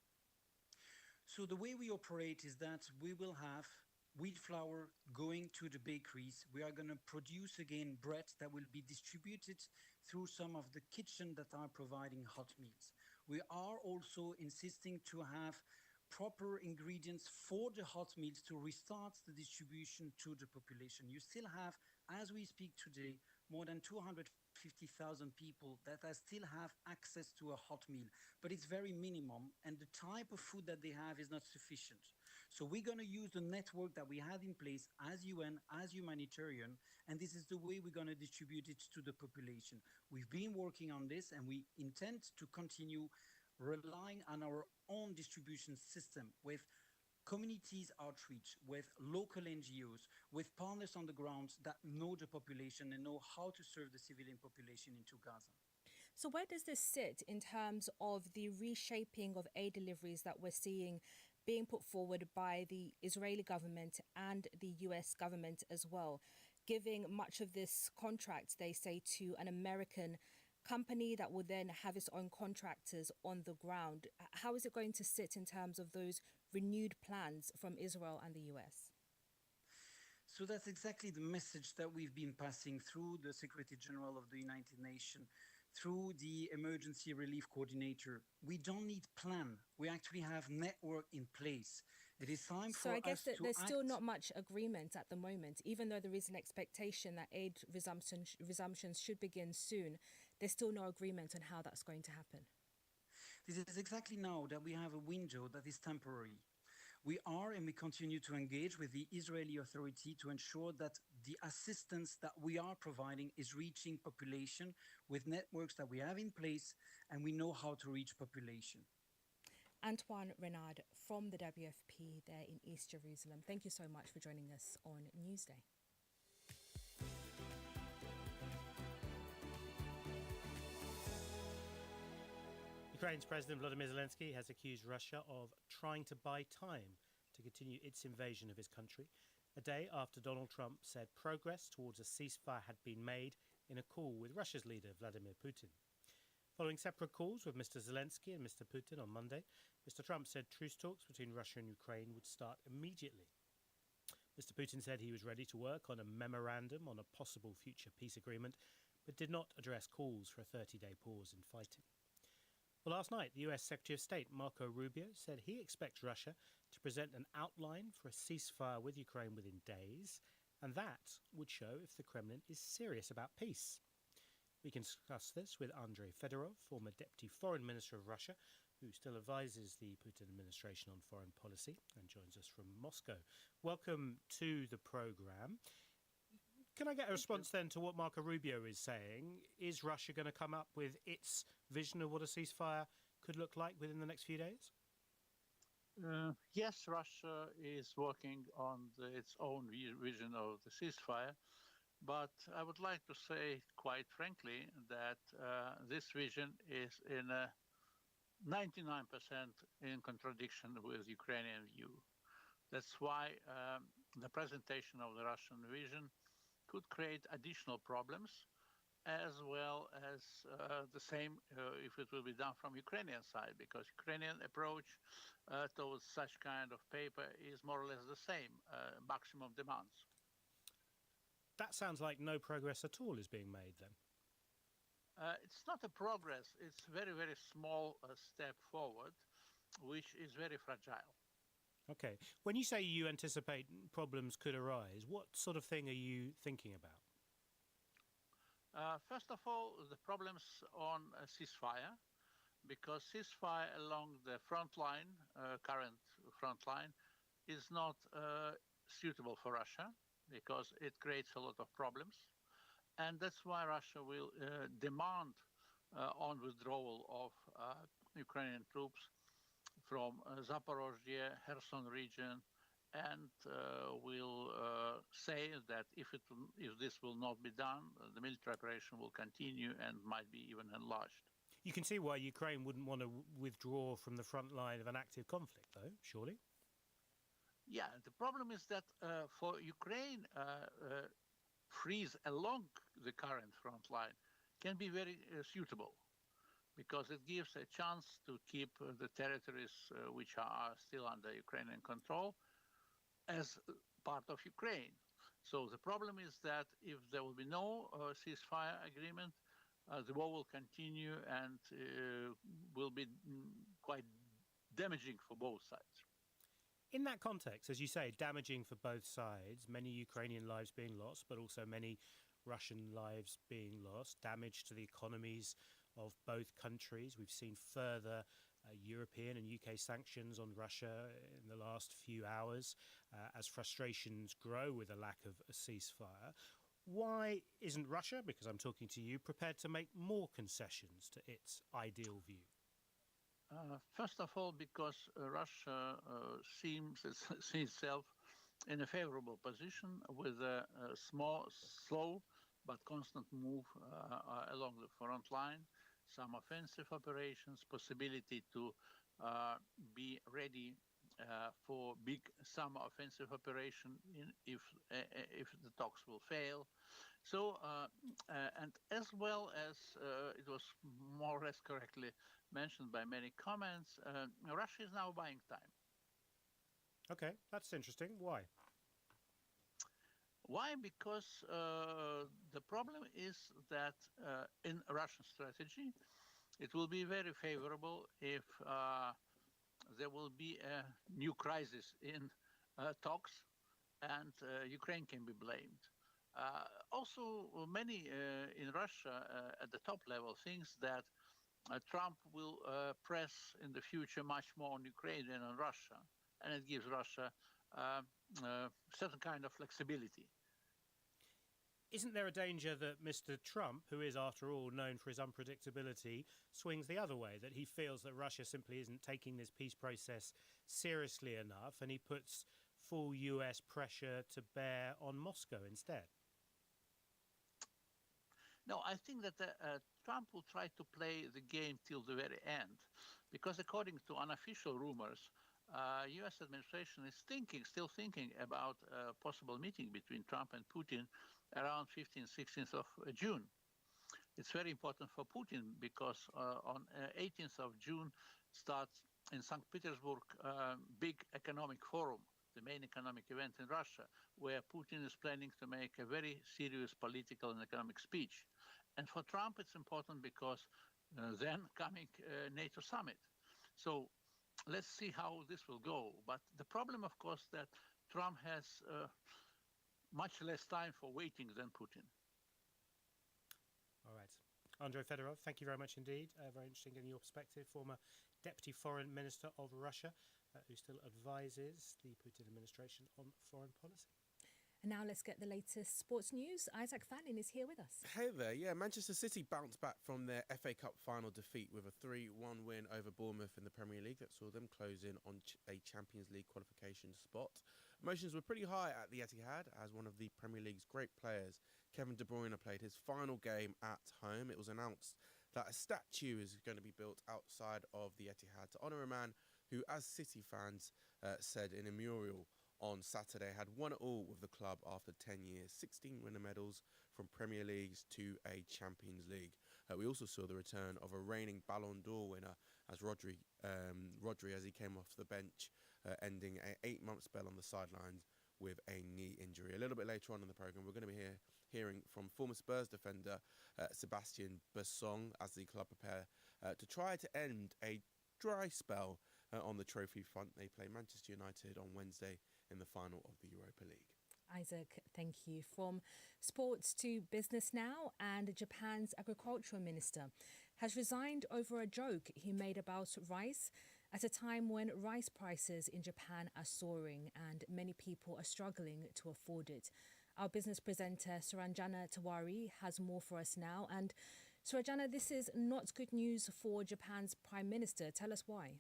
So the way we operate is that we will have wheat flour going to the bakeries. We are going to produce again bread that will be distributed through some of the kitchens that are providing hot meals. We are also insisting to have proper ingredients for the hot meals to restart the distribution to the population. You still have, as we speak today, more than 250,000 people that still have access to a hot meal, but it's very minimum, and the type of food that they have is not sufficient. So we're going to use the network that we had in place as UN, as humanitarian, and this is the way we're going to distribute it to the population. We've been working on this, and we intend to continue relying on our own distribution system with communities outreach, with local NGOs, with partners on the ground that know the population and know how to serve the civilian population into Gaza. So where does this sit in terms of the reshaping of aid deliveries that we're seeing being put forward by the Israeli government and the US government as well, giving much of this contract, they say, to an American company that will then have its own contractors on the ground? How is it going to sit in terms of those renewed plans from Israel and the US? So that's exactly the message that we've been passing through the Secretary General of the United Nations, through the Emergency Relief Coordinator. We don't need plan. We actually have network in place. It is time for us to So I guess that there's act. still not much agreement at the moment, even though there is an expectation that aid resumptions should begin soon. There's still no agreement on how that's going to happen. This is exactly now that we have a window that is temporary. We are and we continue to engage with the Israeli Authority to ensure that the assistance that we are providing is reaching population with networks that we have in place, and we know how to reach population. Antoine Renard from the WFP there in East Jerusalem. Thank you so much for joining us on Newsday. Ukraine's President Volodymyr Zelensky has accused Russia of trying to buy time to continue its invasion of his country, a day after Donald Trump said progress towards a ceasefire had been made in a call with Russia's leader Vladimir Putin. Following separate calls with Mr. Zelensky and Mr. Putin on Monday, Mr. Trump said truce talks between Russia and Ukraine would start immediately. Mr. Putin said he was ready to work on a memorandum on a possible future peace agreement, but did not address calls for a 30-day pause in fighting. Well, last night, the US Secretary of State Marco Rubio said he expects Russia to present an outline for a ceasefire with Ukraine within days, and that would show if the Kremlin is serious about peace. We can discuss this with Andrei Fedorov, former Deputy Foreign Minister of Russia, who still advises the Putin administration on foreign policy and joins us from Moscow. Welcome to the programme. Can I get a response then to what Marco Rubio is saying? Is Russia going to come up with its vision of what a ceasefire could look like within the next few days? Yes, Russia is working on its own vision of the ceasefire, but I would like to say quite frankly that this vision is in 99% in contradiction with Ukrainian view. That's why the presentation of the Russian vision could create additional problems, as well as the same if it will be done from Ukrainian side, because Ukrainian approach towards such kind of paper is more or less the same, maximum demands. That sounds like no progress at all is being made then. It's not a progress, it's very, very small step forward, which is very fragile. Okay. When you say you anticipate problems could arise, what sort of thing are you thinking about? First of all, the problems on ceasefire, because ceasefire along the front line, current front line, is not suitable for Russia because it creates a lot of problems. And that's why Russia will demand on withdrawal of Ukrainian troops from Zaporozhye, Kherson region, and will say that if this will not be done, the military operation will continue and might be even enlarged. You can see why Ukraine wouldn't want to withdraw from the front line of an active conflict, though, surely? Yeah, the problem is that for Ukraine, freeze along the current front line can be very suitable because it gives a chance to keep the territories which are still under Ukrainian control as part of Ukraine. So the problem is that if there will be no ceasefire agreement, the war will continue and will be quite damaging for both sides. In that context, as you say, damaging for both sides, many Ukrainian lives being lost, but also many Russian lives being lost, damage to the economies of both countries. We've seen further European and UK sanctions on Russia in the last few hours as frustrations grow with a lack of a ceasefire. Why isn't Russia, because I'm talking to you, prepared to make more concessions to its ideal view? First of all, because Russia sees itself in a favorable position with a slow but constant move along the front line, some offensive operations, possibility to be ready for big summer offensive operation if the talks will fail. So, and as well as it was more or less correctly mentioned by many comments, Russia is now buying time. Okay, that's interesting. Why? Why? Because the problem is that in Russian strategy, it will be very favorable if there will be a new crisis in talks and Ukraine can be blamed. Also, many in Russia at the top level thinks that Trump will press in the future much more on Ukraine than on Russia, and it gives Russia certain kind of flexibility. Isn't there a danger that Mr. Trump, who is, after all, known for his unpredictability, swings the other way, that he feels that Russia simply isn't taking this peace process seriously enough, and he puts full US pressure to bear on Moscow instead? No, I think that Trump will try to play the game till the very end, because according to unofficial rumors, U.S. administration is still thinking about a possible meeting between Trump and Putin around 15th, 16th of June. It's very important for Putin because on 18th of June starts in St. Petersburg big economic forum, the main economic event in Russia, where Putin is planning to make a very serious political and economic speech. And for Trump, it's important because then coming NATO summit. So let's see how this will go. But the problem, of course, that Trump has much less time for waiting than Putin. All right. Andrei Fedorov, thank you very much indeed. Very interesting in your perspective. Former Deputy Foreign Minister of Russia, who still advises the Putin administration on foreign policy. And now let's get the latest sports news. Isaac Fannin is here with us. Hey there. Yeah, Manchester City bounced back from their FA Cup final defeat with a 3-1 win over Bournemouth in the Premier League that saw them close in on a Champions League qualification spot. Emotions were pretty high at the Etihad as one of the Premier League's great players, Kevin De Bruyne, played his final game at home. It was announced that a statue is going to be built outside of the Etihad to honour a man who, as City fans said in a mural on Saturday, had won it all with the club after 10 years, 16 winner medals from Premier Leagues to a Champions League. We also saw the return of a reigning Ballon d'Or winner as Rodri as he came off the bench, ending an 8-month spell on the sidelines with a knee injury. A little bit later on in the programme, we're going to be hearing from former Spurs defender Sebastian Bassong as the club prepare to try to end a dry spell on the trophy front. They play Manchester United on Wednesday in the final of the Europa League. Isaac, thank you. From sports to business now, and Japan's agricultural minister has resigned over a joke he made about rice at a time when rice prices in Japan are soaring and many people are struggling to afford it. Our business presenter Suranjana Tawari has more for us now. And Suranjana, this is not good news for Japan's Prime Minister. Tell us why.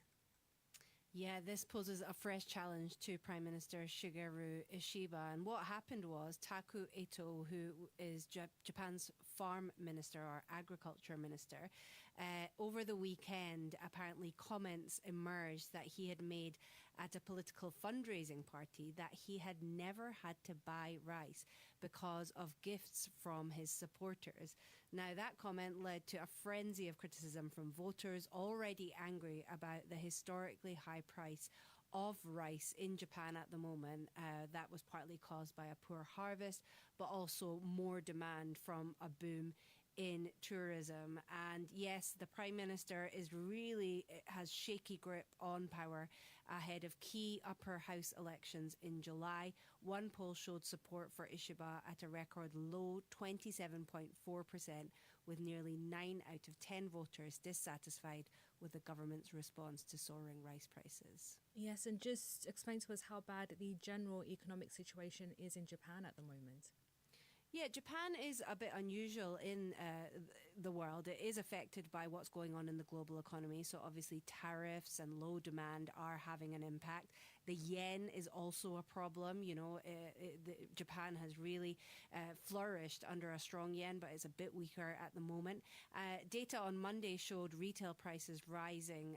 Yeah, this poses a fresh challenge to Prime Minister Shigeru Ishiba. And what happened was Taku Ito, who is Japan's farm minister or agriculture minister, over the weekend, apparently comments emerged that he had made at a political fundraising party that he had never had to buy rice because of gifts from his supporters. Now, that comment led to a frenzy of criticism from voters already angry about the historically high price of rice in Japan at the moment. That was partly caused by a poor harvest, but also more demand from a boom in tourism. And yes, the Prime Minister has shaky grip on power ahead of key upper house elections in July. One poll showed support for Ishiba at a record low 27.4%, with nearly 9 out of 10 voters dissatisfied with the government's response to soaring rice prices. Yes, and just explain to us how bad the general economic situation is in Japan at the moment. Yeah, Japan is a bit unusual in the world. It is affected by what's going on in the global economy. So obviously tariffs and low demand are having an impact. The yen is also a problem. You know, Japan has really flourished under a strong yen, but it's a bit weaker at the moment. Data on Monday showed retail prices rising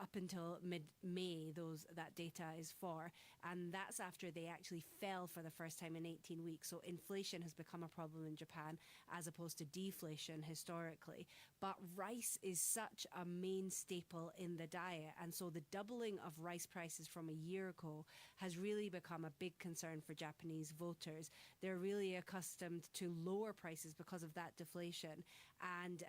up until mid-May, that data is for, and that's after they actually fell for the first time in 18 weeks. So inflation has become a problem in Japan as opposed to deflation historically. But rice is such a main staple in the diet, and so the doubling of rice prices from a year ago has really become a big concern for Japanese voters. They're really accustomed to lower prices because of that deflation, and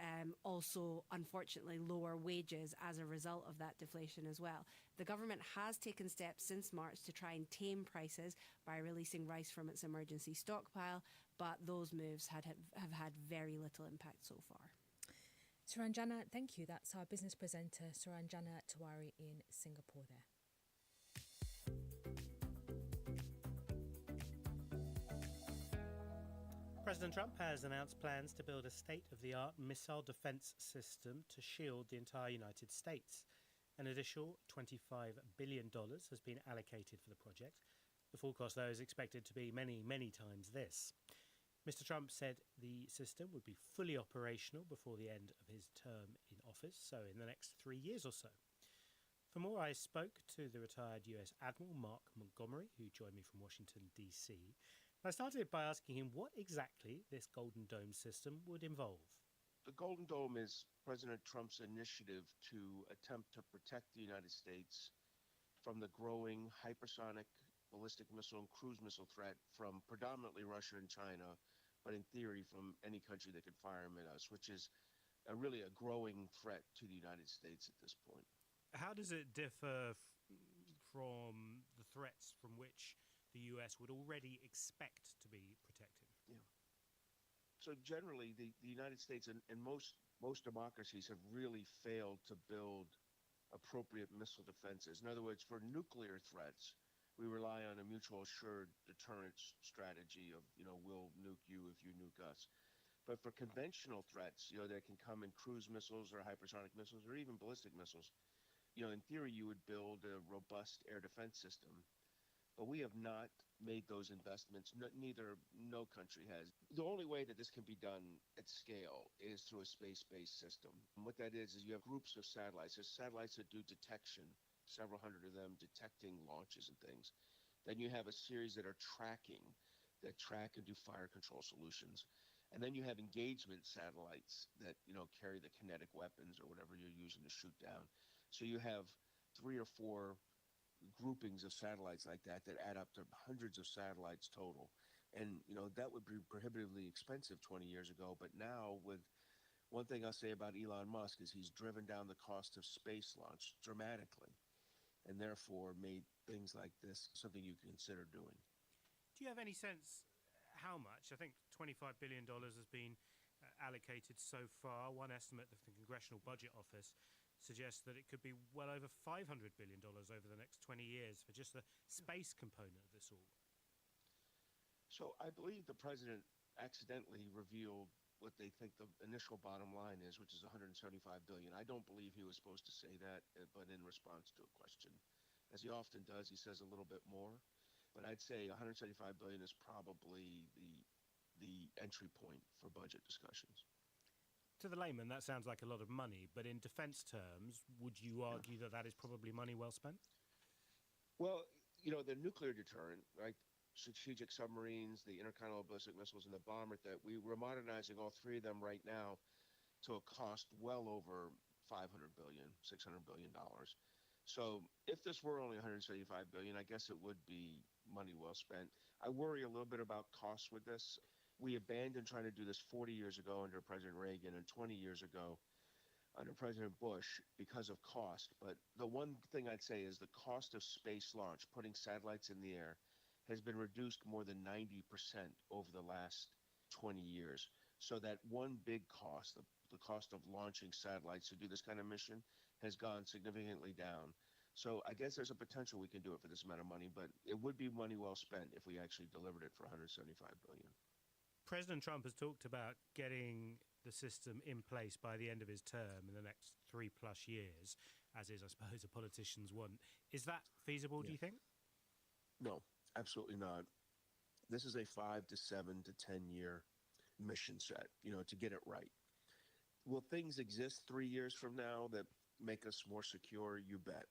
also, unfortunately, lower wages as a result of that deflation as well. The government has taken steps since March to try and tame prices by releasing rice from its emergency stockpile, but those moves have had very little impact so far. Suranjana, thank you. That's our business presenter, Suranjana Tawari in Singapore there. President Trump has announced plans to build a state-of-the-art missile defense system to shield the entire United States. An additional $25 billion has been allocated for the project. The full cost, though, is expected to be many, many times this. Mr. Trump said the system would be fully operational before the end of his term in office, so in the next 3 years or so. For more, I spoke to the retired US Admiral Mark Montgomery, who joined me from Washington, D.C. I started by asking him what exactly this Golden Dome system would involve. The Golden Dome is President Trump's initiative to attempt to protect the United States from the growing hypersonic ballistic missile and cruise missile threat from predominantly Russia and China, but in theory from any country that could fire them at us, which is really a growing threat to the United States at this point. How does it differ from the threats from which the US would already expect to be protected? Yeah. So generally, the United States and most democracies have really failed to build appropriate missile defenses. In other words, for nuclear threats, we rely on a mutual assured deterrence strategy of, we'll nuke you if you nuke us. But for conventional threats, that can come in cruise missiles or hypersonic missiles or even ballistic missiles, in theory, you would build a robust air defense system. But we have not made those investments. No country has. The only way that this can be done at scale is through a space-based system. And what that is you have groups of satellites. There's satellites that do detection, several hundred of them detecting launches and things. Then you have a series that are tracking, that track and do fire control solutions. And then you have engagement satellites that, carry the kinetic weapons or whatever you're using to shoot down. So you have 3 or 4 groupings of satellites like that add up to hundreds of satellites total. And, that would be prohibitively expensive 20 years ago. But now, with one thing I'll say about Elon Musk is he's driven down the cost of space launch dramatically, and therefore made things like this something you can consider doing. Do you have any sense how much? I think $25 billion has been allocated so far. One estimate of the Congressional Budget Office suggests that it could be well over $500 billion over the next 20 years for just the space component of this all. So I believe the president accidentally revealed what they think the initial bottom line is, which is $175 billion. I don't believe he was supposed to say that, but in response to a question, as he often does, he says a little bit more. But I'd say $175 billion is probably the entry point for budget discussions. To the layman, that sounds like a lot of money, but in defense terms, would you argue that that is probably money well spent? Well, you know, the nuclear deterrent, right? Strategic submarines, the intercontinental ballistic missiles, and the bomber that we're modernizing all three of them right now to a cost well over $500 billion, $600 billion. So if this were only $175 billion, I guess it would be money well spent. I worry a little bit about costs with this. We abandoned trying to do this 40 years ago under President Reagan and 20 years ago under President Bush because of cost. But the one thing I'd say is the cost of space launch, putting satellites in the air, has been reduced more than 90% over the last 20 years. So that one big cost, the cost of launching satellites to do this kind of mission, has gone significantly down. So I guess there's a potential we can do it for this amount of money, but it would be money well spent if we actually delivered it for $175 billion. President Trump has talked about getting the system in place by the end of his term in the next 3+ years, as is, I suppose, a politician's want. Is that feasible, do you think? No, absolutely not. This is a 5 to 7 to 10 year mission set, you know, to get it right. Will things exist 3 years from now that make us more secure? You bet.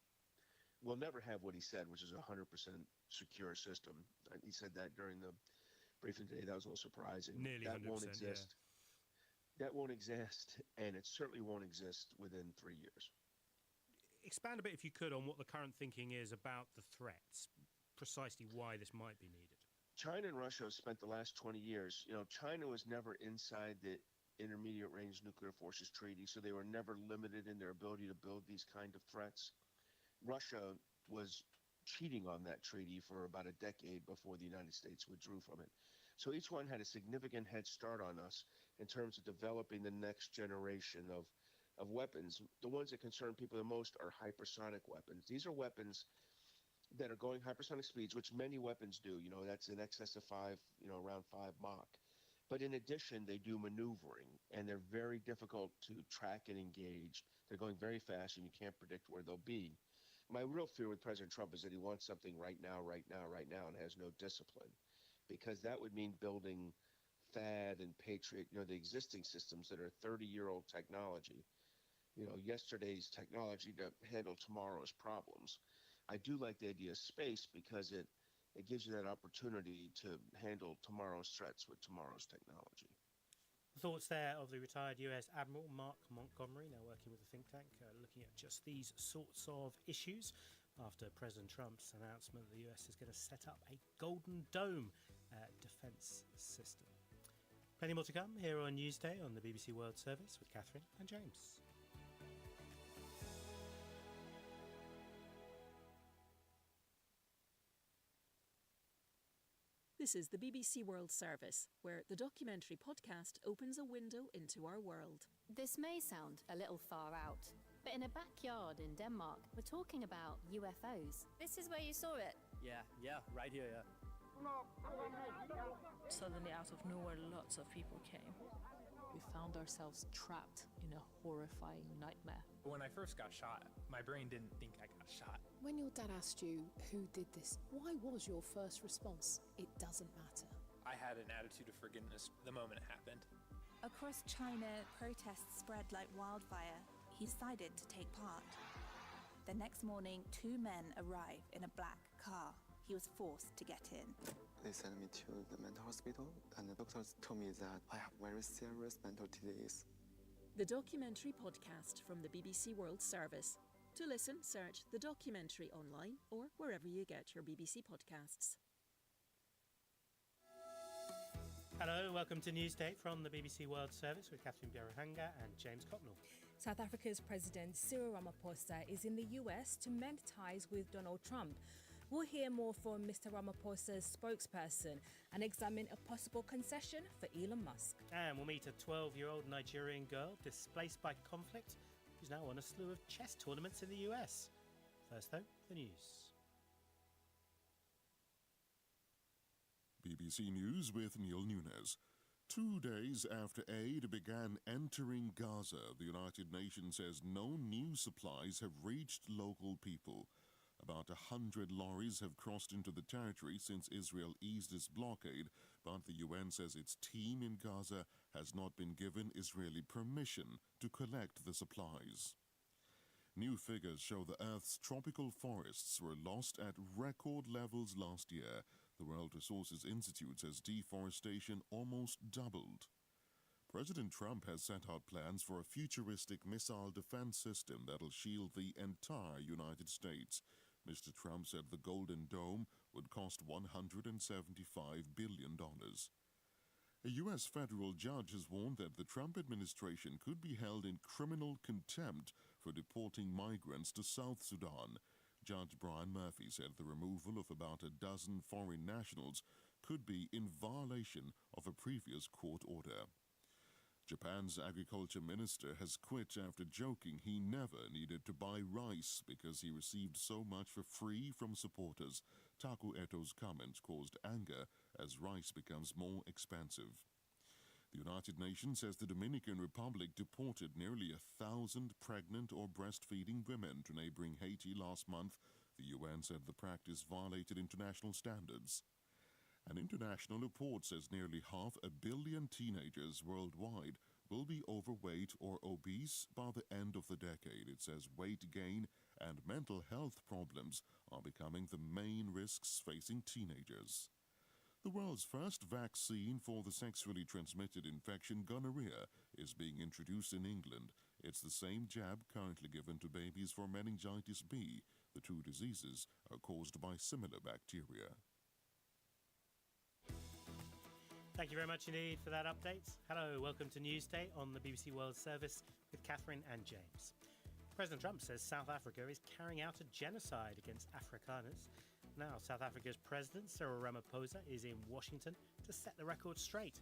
We'll never have what he said, which is a 100% secure system. He said that during the briefing today. That was a little surprising. Nearly that 100%, won't exist. Yeah. That won't exist, and it certainly won't exist within 3 years. Expand a bit, if you could, on what the current thinking is about the threats, precisely why this might be needed. China and Russia have spent the last 20 years, you know, China was never inside the Intermediate Range Nuclear Forces Treaty, so they were never limited in their ability to build these kind of threats. Russia was cheating on that treaty for about a decade before the United States withdrew from it. So each one had a significant head start on us in terms of developing the next generation of weapons. The ones that concern people the most are hypersonic weapons. These are weapons that are going hypersonic speeds, which many weapons do. You know, that's in excess of 5, you know, around 5 Mach. But in addition, they do maneuvering, and they're very difficult to track and engage. They're going very fast, and you can't predict where they'll be. My real fear with President Trump is that he wants something right now, and has no discipline, because that would mean building THAAD and Patriot, you know, the existing systems that are 30-year-old technology, you know, yesterday's technology to handle tomorrow's problems. I do like the idea of space because it gives you that opportunity to handle tomorrow's threats with tomorrow's technology. Thoughts there of the retired US Admiral Mark Montgomery, now working with the think tank, looking at just these sorts of issues after President Trump's announcement that the US is going to set up a Golden Dome defence system. Plenty more to come here on Newsday on the BBC World Service with Catherine and James. This is the BBC World Service, where the documentary podcast opens a window into our world. This may sound a little far out, but in a backyard in Denmark, we're talking about UFOs. This is where you saw it. Yeah, right here, yeah. Suddenly, out of nowhere, lots of people came. We found ourselves trapped in a horrifying nightmare. When I first got shot, my brain didn't think I got shot. When your dad asked you who did this, why was your first response, "It doesn't matter"? I had an attitude of forgiveness the moment it happened. Across China, protests spread like wildfire. He decided to take part. The next morning, 2 men arrive in a black car. He was forced to get in. They sent me to the mental hospital, and the doctors told me that I have very serious mental disease. The documentary podcast from the BBC World Service. To listen, search The Documentary online or wherever you get your BBC podcasts. Hello, welcome to Newsday from the BBC World Service with Catherine Bjerahanga and James Copnell. South Africa's President Cyril Ramaphosa is in the US to mend ties with Donald Trump. We'll hear more from Mr. Ramaphosa's spokesperson and examine a possible concession for Elon Musk. And we'll meet a 12-year-old Nigerian girl displaced by conflict who's now on a slew of chess tournaments in the US. First, though, the news. BBC News with Neil Nunes. 2 days after aid began entering Gaza, the United Nations says no new supplies have reached local people. About 100 lorries have crossed into the territory since Israel eased its blockade, but the UN says its team in Gaza has not been given Israeli permission to collect the supplies. New figures show the Earth's tropical forests were lost at record levels last year. The World Resources Institute says deforestation almost doubled. President Trump has set out plans for a futuristic missile defense system that'll shield the entire United States. Mr. Trump said the Golden Dome would cost $175 billion. A U.S. federal judge has warned that the Trump administration could be held in criminal contempt for deporting migrants to South Sudan. Judge Brian Murphy said the removal of about a dozen foreign nationals could be in violation of a previous court order. Japan's agriculture minister has quit after joking he never needed to buy rice because he received so much for free from supporters. Taku Eto's comment caused anger as rice becomes more expensive. The United Nations says the Dominican Republic deported nearly 1,000 pregnant or breastfeeding women to neighboring Haiti last month. The UN said the practice violated international standards. An international report says nearly 500 million teenagers worldwide will be overweight or obese by the end of the decade. It says weight gain and mental health problems are becoming the main risks facing teenagers. The world's first vaccine for the sexually transmitted infection gonorrhea is being introduced in England. It's the same jab currently given to babies for meningitis B. The two diseases are caused by similar bacteria. Thank you very much indeed for that update. Hello, welcome to Newsday on the BBC World Service with Catherine and James. President Trump says South Africa is carrying out a genocide against Afrikaners. Now, South Africa's President Cyril Ramaphosa is in Washington to set the record straight.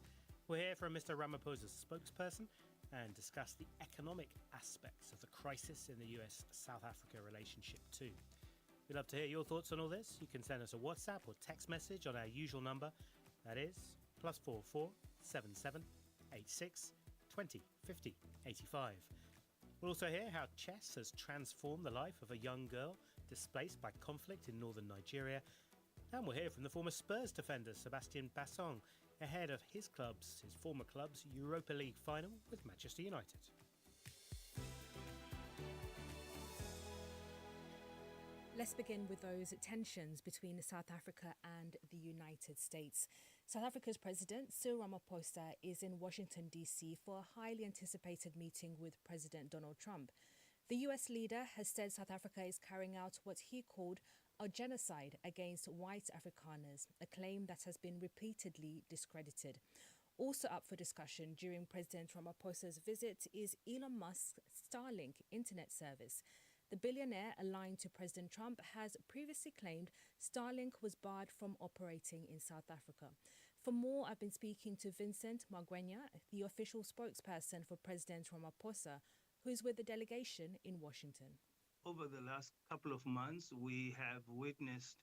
We'll hear from Mr. Ramaphosa's spokesperson and discuss the economic aspects of the crisis in the US-South Africa relationship too. We'd love to hear your thoughts on all this. You can send us a WhatsApp or text message on our usual number. That is +44 77 86 20 50 85. We'll also hear how chess has transformed the life of a young girl displaced by conflict in northern Nigeria. And we'll hear from the former Spurs defender Sebastian Bassong ahead of his former club's Europa League final with Manchester United. Let's begin with those tensions between South Africa and the United States. South Africa's President Cyril Ramaphosa is in Washington, D.C. for a highly anticipated meeting with President Donald Trump. The US leader has said South Africa is carrying out what he called a genocide against white Afrikaners, a claim that has been repeatedly discredited. Also up for discussion during President Ramaphosa's visit is Elon Musk's Starlink internet service. The billionaire aligned to President Trump has previously claimed Starlink was barred from operating in South Africa. For more, I've been speaking to Vincent Magwenya, the official spokesperson for President Ramaphosa, who's with the delegation in Washington. Over the last couple of months, we have witnessed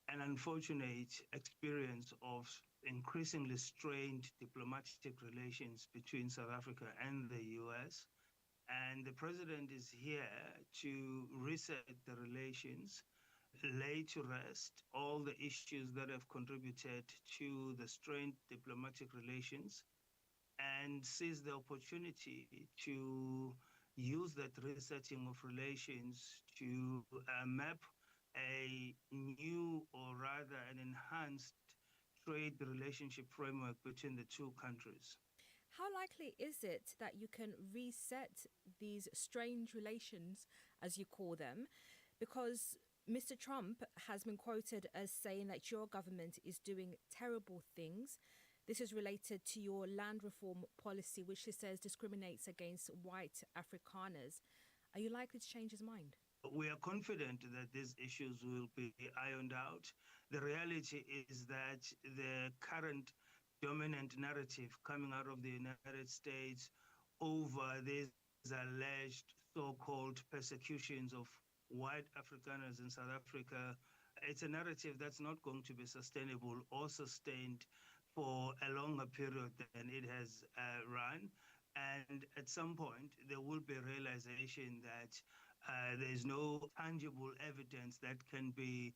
an unfortunate experience of increasingly strained diplomatic relations between South Africa and the US. And the president is here to reset the relations, lay to rest all the issues that have contributed to the strained diplomatic relations, and seize the opportunity to use that resetting of relations to map a new, or rather an enhanced, trade relationship framework between the two countries. How likely is it that you can reset these strange relations, as you call them? Because Mr. Trump has been quoted as saying that your government is doing terrible things. This is related to your land reform policy, which he says discriminates against white Afrikaners. Are you likely to change his mind? we are confident that these issues will be ironed out. The reality is that the current dominant narrative coming out of the United States over these alleged so-called persecutions of white Afrikaners in South Africa, it's a narrative that's not going to be sustainable or sustained for a longer period than it has run. And at some point, there will be a realization that there's no tangible evidence that can be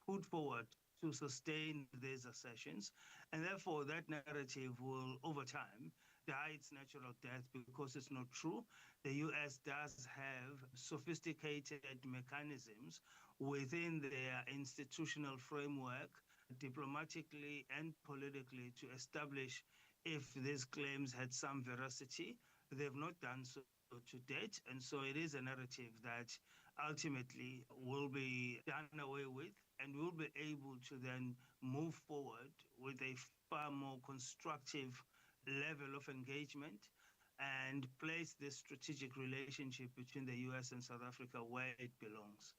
put forward to sustain these assertions. And therefore, that narrative will, over time, die its natural death because it's not true. The US does have sophisticated mechanisms within their institutional framework, diplomatically and politically, to establish if these claims had some veracity. They've not done so to date, and so it is a narrative that ultimately will be done away with, and we'll be able to then move forward with a far more constructive level of engagement and place this strategic relationship between the US and South Africa where it belongs.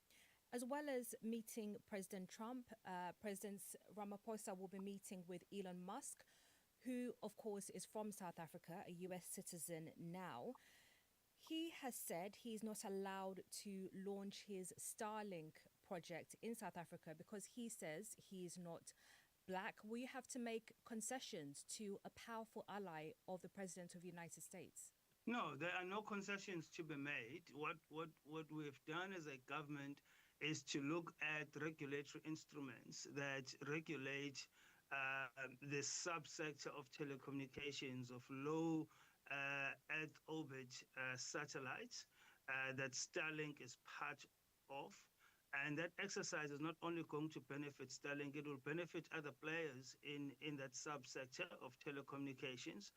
As well as meeting President Trump, President Ramaphosa will be meeting with Elon Musk, who, of course, is from South Africa, a US citizen now. He has said he's not allowed to launch his Starlink project in South Africa because he says he's not black. Will you have to make concessions to a powerful ally of the President of the United States? No, there are no concessions to be made. What we've done as a government is to look at regulatory instruments that regulate the subsector of telecommunications of low Earth orbit satellites that Starlink is part of. And that exercise is not only going to benefit Starlink, it will benefit other players in that subsector of telecommunications.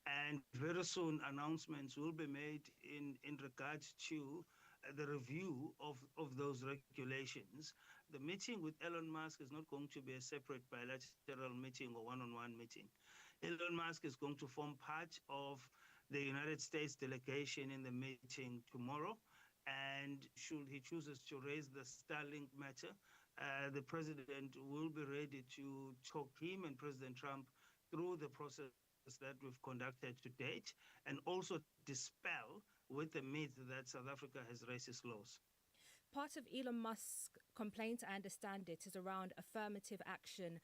And very soon announcements will be made in regards to the review of those regulations. The meeting with Elon Musk is not going to be a separate bilateral meeting or one-on-one meeting. Elon Musk is going to form part of the United States delegation in the meeting tomorrow. And should he chooses to raise the Starlink matter, the president will be ready to talk him and President Trump through the process that we've conducted to date, and also dispel with the myth that South Africa has racist laws. Part of Elon Musk's complaint, I understand it, is around affirmative action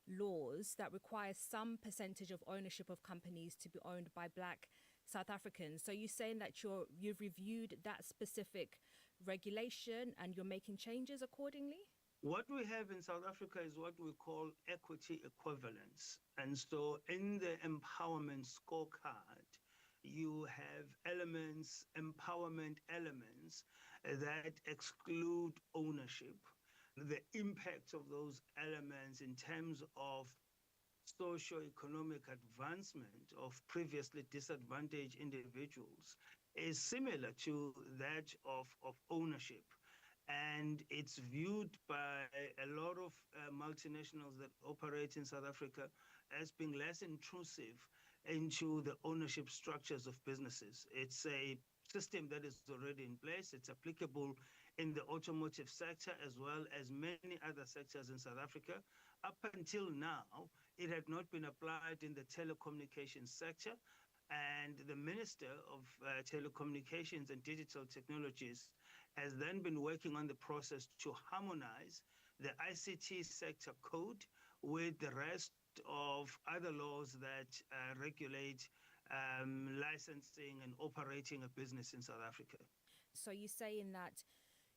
laws that require some percentage of ownership of companies to be owned by black South Africans. So you're saying that you've reviewed that specific regulation and you're making changes accordingly? What we have in South Africa is what we call equity equivalence. And so in the empowerment scorecard, you have elements, empowerment elements that exclude ownership. The impact of those elements in terms of socio-economic advancement of previously disadvantaged individuals is similar to that of ownership. And it's viewed by a lot of multinationals that operate in South Africa as being less intrusive into the ownership structures of businesses. It's a system that is already in place. It's applicable in the automotive sector as well as many other sectors in South Africa. Up until now, it had not been applied in the telecommunications sector. And the Minister of Telecommunications and Digital Technologies has then been working on the process to harmonize the ICT sector code with the rest of other laws that regulate licensing and operating a business in South Africa. So you're saying that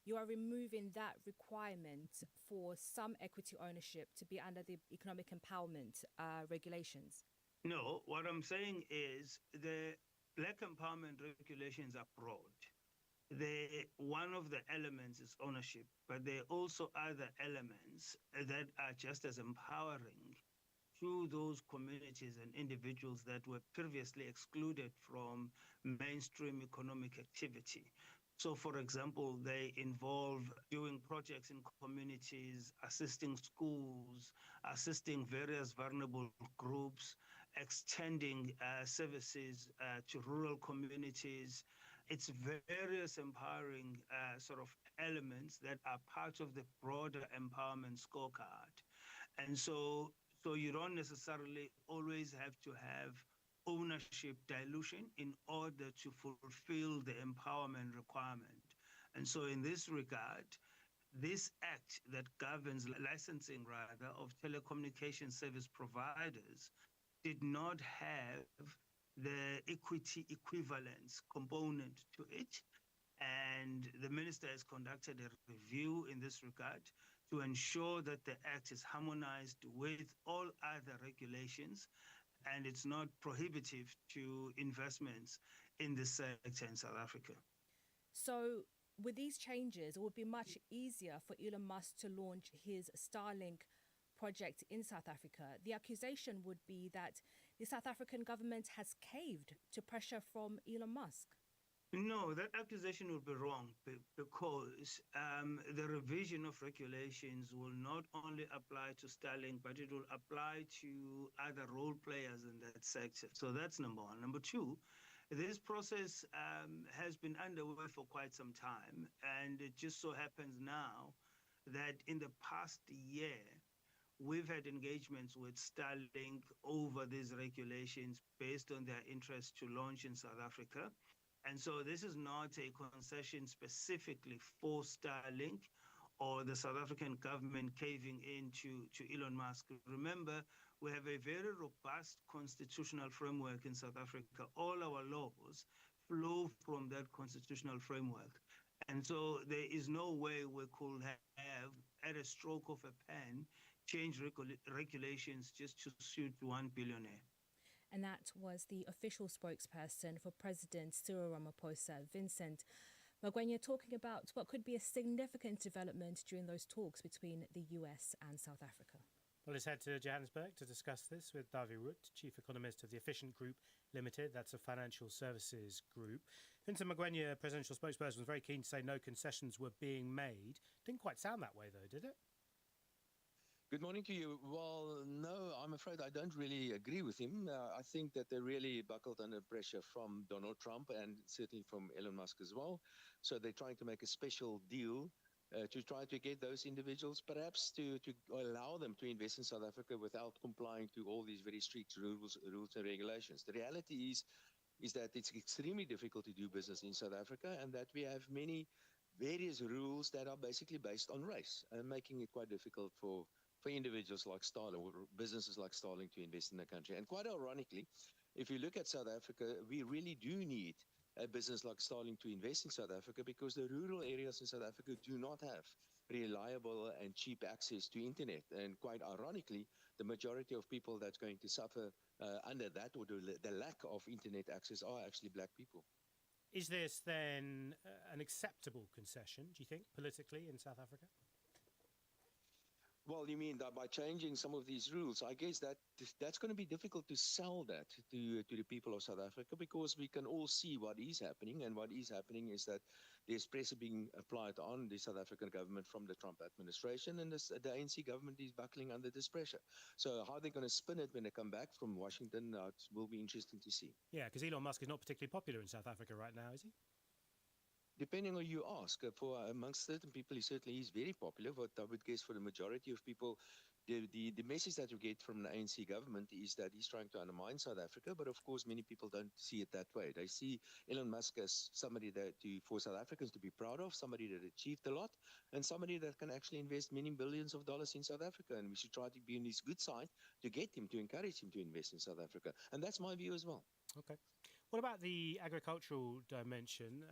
you are removing that requirement for some equity ownership to be under the economic empowerment regulations? No, what I'm saying is the black empowerment regulations are broad. One of the elements is ownership, but there are also other elements that are just as empowering to those communities and individuals that were previously excluded from mainstream economic activity. So, for example, they involve doing projects in communities, assisting schools, assisting various vulnerable groups, extending services to rural communities. It's various empowering sort of elements that are part of the broader empowerment scorecard. And so you don't necessarily always have to have ownership dilution in order to fulfill the empowerment requirement. And so in this regard, this act that governs licensing rather of telecommunication service providers did not have the equity equivalence component to it. And the minister has conducted a review in this regard to ensure that the act is harmonized with all other regulations and it's not prohibitive to investments in this sector in South Africa. So, with these changes, it would be much easier for Elon Musk to launch his Starlink project in South Africa. The accusation would be that the South African government has caved to pressure from Elon Musk. No, that accusation would be wrong because the revision of regulations will not only apply to Starlink, but it will apply to other role players in that sector. So that's number one. Number two, this process has been underway for quite some time, and it just so happens now that in the past year, we've had engagements with Starlink over these regulations based on their interest to launch in South Africa. And so this is not a concession specifically for Starlink or the South African government caving in to Elon Musk. Remember, we have a very robust constitutional framework in South Africa. All our laws flow from that constitutional framework. And so there is no way we could have, at a stroke of a pen, change regulations just to suit one billionaire. And that was the official spokesperson for President Cyril Ramaphosa, Vincent Magwenya, talking about what could be a significant development during those talks between the US and South Africa. Well, let's head to Johannesburg to discuss this with Davi Root, Chief Economist of the Efficient Group Limited. That's a financial services group. Vincent Magwenya, presidential spokesperson, was very keen to say no concessions were being made. Didn't quite sound that way, though, did it? Good morning to you. Well, no, I'm afraid I don't really agree with him. I think that they really buckled under pressure from Donald Trump and certainly from Elon Musk as well. So they're trying to make a special deal to try to get those individuals perhaps to allow them to invest in South Africa without complying to all these very strict rules and regulations. The reality is that it's extremely difficult to do business in South Africa and that we have many various rules that are basically based on race and making it quite difficult for individuals like Starlink or businesses like Starlink to invest in the country. And quite ironically, if you look at South Africa, we really do need a business like Starlink to invest in South Africa because the rural areas in South Africa do not have reliable and cheap access to internet. And quite ironically, the majority of people that's going to suffer under that or the lack of internet access are actually black people. Is this then an acceptable concession, do you think, politically in South Africa? Well, you mean that by changing some of these rules, I guess that's going to be difficult to sell that to the people of South Africa because we can all see what is happening. And what is happening is that there's pressure being applied on the South African government from the Trump administration, and the ANC government is buckling under this pressure. So how they're going to spin it when they come back from Washington will be interesting to see. Yeah, because Elon Musk is not particularly popular in South Africa right now, is he? Depending on who you ask, for amongst certain people, he certainly is very popular. But I would guess for the majority of people, the message that you get from the ANC government is that he's trying to undermine South Africa. But of course, many people don't see it that way. They see Elon Musk as somebody for South Africans to be proud of, somebody that achieved a lot, and somebody that can actually invest many billions of dollars in South Africa. And we should try to be on his good side to get him, to encourage him to invest in South Africa. And that's my view as well. Okay. What about the agricultural dimension?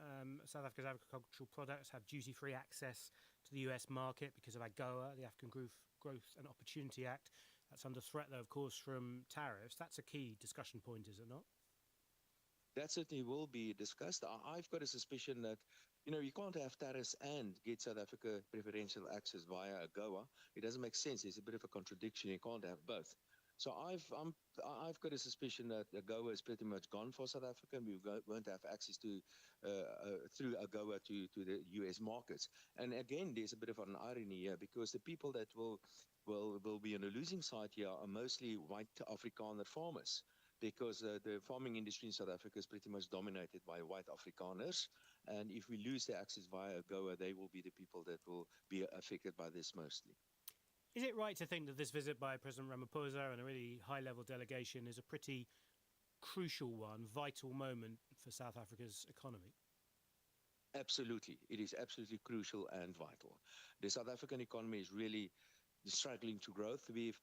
South Africa's agricultural products have duty-free access to the US market because of AGOA, the African Growth and Opportunity Act. That's under threat, though, of course, from tariffs. That's a key discussion point, is it not? That certainly will be discussed. I've got a suspicion that, you can't have tariffs and get South Africa preferential access via AGOA. It doesn't make sense. There's a bit of a contradiction. You can't have both. So I've got a suspicion that AGOA is pretty much gone for South Africa, and we won't have access to through AGOA to the US markets. And again, there's a bit of an irony here because the people that will be on the losing side here are mostly white Afrikaner farmers because the farming industry in South Africa is pretty much dominated by white Afrikaners. And if we lose the access via AGOA, they will be the people that will be affected by this mostly. Is it right to think that this visit by President Ramaphosa and a really high-level delegation is a pretty crucial one, vital moment for South Africa's economy? Absolutely. It is absolutely crucial and vital. The South African economy is really struggling to growth. The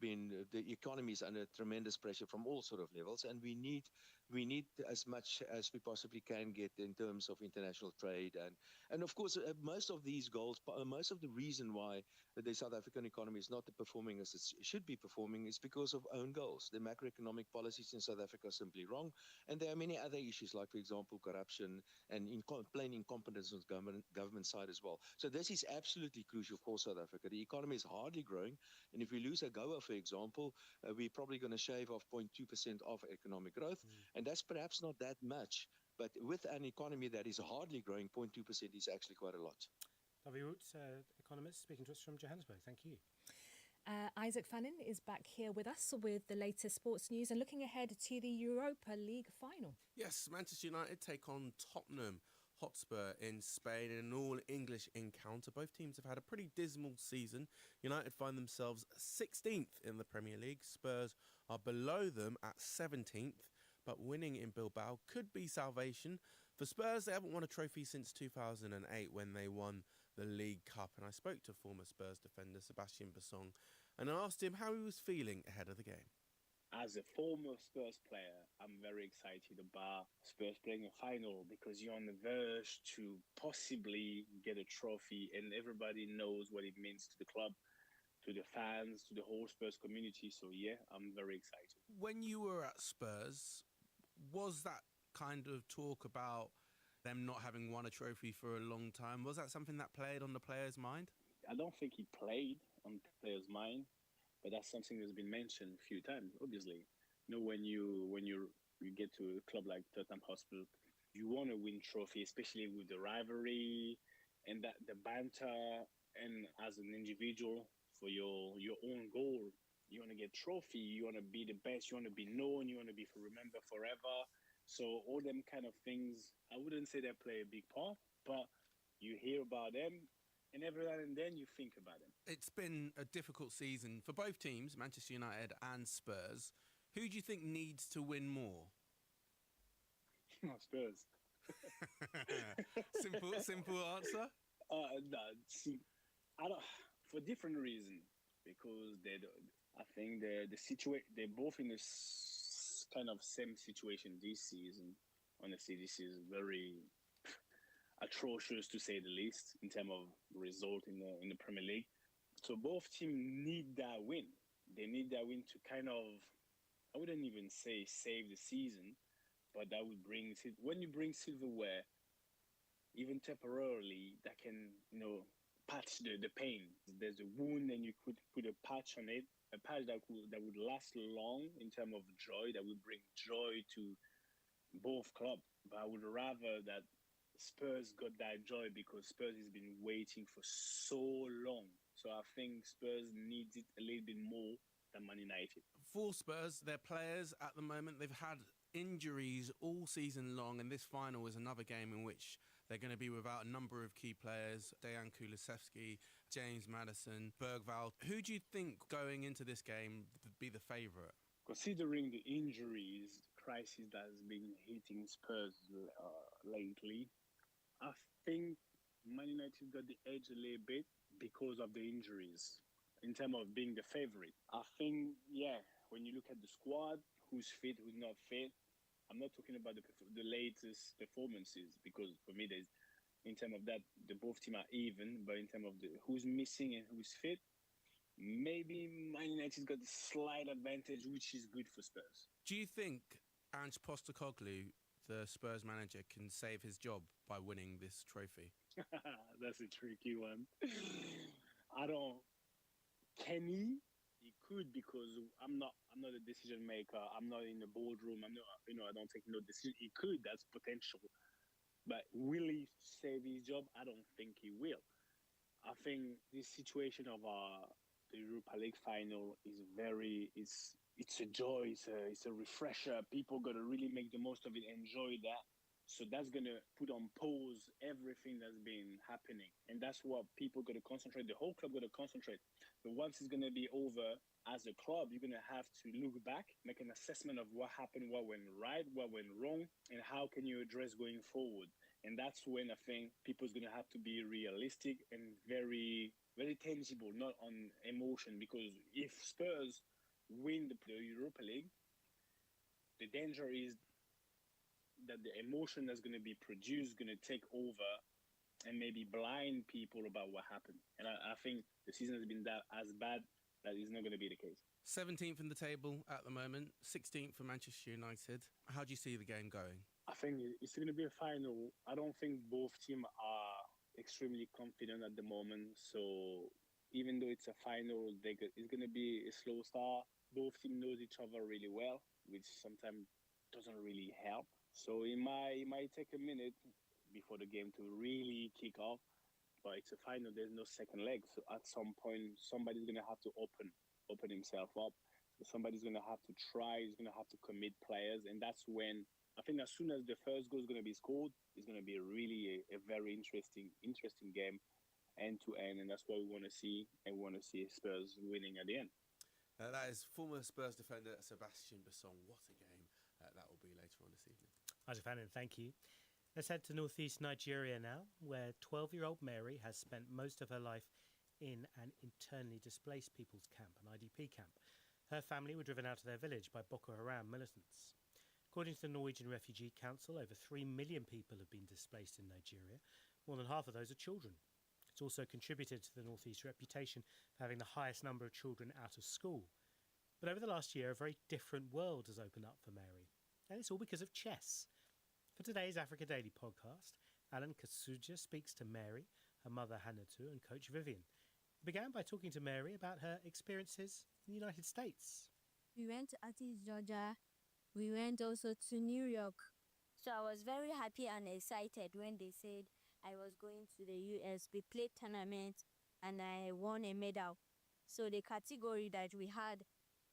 economy is under tremendous pressure from all sort of levels, and we need as much as we possibly can get in terms of international trade. And of course, most of these goals, most of the reason why the South African economy is not performing as it should be performing is because of own goals. The macroeconomic policies in South Africa are simply wrong. And there are many other issues, like, for example, corruption and plain incompetence on the government side as well. So this is absolutely crucial for South Africa. The economy is hardly growing. And if we lose AGOA, for example, we're probably going to shave off 0.2% of economic growth. And that's perhaps not that much. But with an economy that is hardly growing, 0.2% is actually quite a lot. Dawie Roots, economist, speaking to us from Johannesburg. Thank you. Isaac Fannin is back here with us with the latest sports news and looking ahead to the Europa League final. Yes, Manchester United take on Tottenham Hotspur in Spain in an all-English encounter. Both teams have had a pretty dismal season. United find themselves 16th in the Premier League. Spurs are below them at 17th, but winning in Bilbao could be salvation. For Spurs, they haven't won a trophy since 2008 when they won the League Cup. And I spoke to former Spurs defender Sebastian Bassong and I asked him how he was feeling ahead of the game. As a former Spurs player, I'm very excited about Spurs playing a final because you're on the verge to possibly get a trophy, and everybody knows what it means to the club, to the fans, to the whole Spurs community. So yeah, I'm very excited. When you were at Spurs, was that kind of talk about them not having won a trophy for a long time, was that something that played on the players' mind? I don't think he played on the players' mind. But that's something that's been mentioned a few times, obviously. You know, when you get to a club like Tottenham Hotspur, you want to win trophy, especially with the rivalry and that the banter. And as an individual, for your own goal, you want to get trophy, you want to be the best, you want to be known, you want to be remembered forever. So all them kind of things, I wouldn't say they play a big part, but you hear about them. And every now and then you think about them. It's been a difficult season for both teams, Manchester United and Spurs. Who do you think needs to win more? Spurs. Simple answer? No, see, I don't. For different reasons, because I think they're both in this kind of same situation this season. Honestly, this is very atrocious to say the least in terms of result in the Premier League. So both teams need that win. They need that win to kind of, I wouldn't even say save the season, but that would bring, when you bring silverware, even temporarily, that can, patch the pain. There's a wound and you could put a patch on it, a patch that would last long in terms of joy, that would bring joy to both clubs. But I would rather that Spurs got that joy because Spurs has been waiting for so long. So I think Spurs needs it a little bit more than Man United. For Spurs, their players at the moment, they've had injuries all season long, and this final is another game in which they're going to be without a number of key players, Dejan Kulusevski, James Maddison, Bergvall. Who do you think going into this game would be the favourite? Considering the injuries, the crisis that has been hitting Spurs lately, I think Man United got the edge a little bit because of the injuries in terms of being the favorite. I think, when you look at the squad, who's fit, who's not fit, I'm not talking about the latest performances because for me, in terms of that, the both teams are even, but in terms of who's missing and who's fit, maybe Man United got a slight advantage, which is good for Spurs. Do you think Ange Postecoglou, the Spurs manager, can save his job by winning this trophy? That's a tricky one. Can he? He could, because I'm not a decision maker. I'm not in the boardroom. I don't take no decision. He could. That's potential. But will he save his job? I don't think he will. I think this situation of the Europa League final is it's a joy, it's a refresher. People got to really make the most of it, enjoy that. So that's going to put on pause everything that's been happening. And that's what people got to concentrate. The whole club got to concentrate. But once it's going to be over, as a club, you're going to have to look back, make an assessment of what happened, what went right, what went wrong, and how can you address going forward. And that's when I think people's going to have to be realistic and very, very tangible, not on emotion. Because if Spurs win the Europa League, the danger is that the emotion that's going to be produced going to take over and maybe blind people about what happened. And I think the season has been that as bad that is not going to be the case. 17th in the table at the moment, 16th for Manchester United. How do you see the game going? I think it's going to be a final. I don't think both teams are extremely confident at the moment. So even though it's a final, it's going to be a slow start. Both teams knows each other really well, which sometimes doesn't really help. So it might take a minute before the game to really kick off, but it's a final. There's no second leg. So at some point, somebody's going to have to open himself up. So somebody's going to have to try. He's going to have to commit players, and that's when I think as soon as the first goal is going to be scored, it's going to be really a very interesting game, end to end, and that's what we want to see. And we want to see Spurs winning at the end. That is former Spurs defender Sebastian Besson. What a game that will be later on this evening. Ajifanin, thank you. Let's head to northeast Nigeria now, where 12-year-old Mary has spent most of her life in an internally displaced people's camp, an IDP camp. Her family were driven out of their village by Boko Haram militants. According to the Norwegian Refugee Council, over 3 million people have been displaced in Nigeria. More than half of those are children. It's also contributed to the Northeast's reputation for having the highest number of children out of school. But over the last year, a very different world has opened up for Mary. And it's all because of chess. For today's Africa Daily podcast, Alan Kasuja speaks to Mary, her mother Hannatu, and coach Vivian. He began by talking to Mary about her experiences in the United States. We went to Athens, Georgia. We went also to New York. So I was very happy and excited when they said I was going to the US. We played tournament and I won a medal. So the category that we had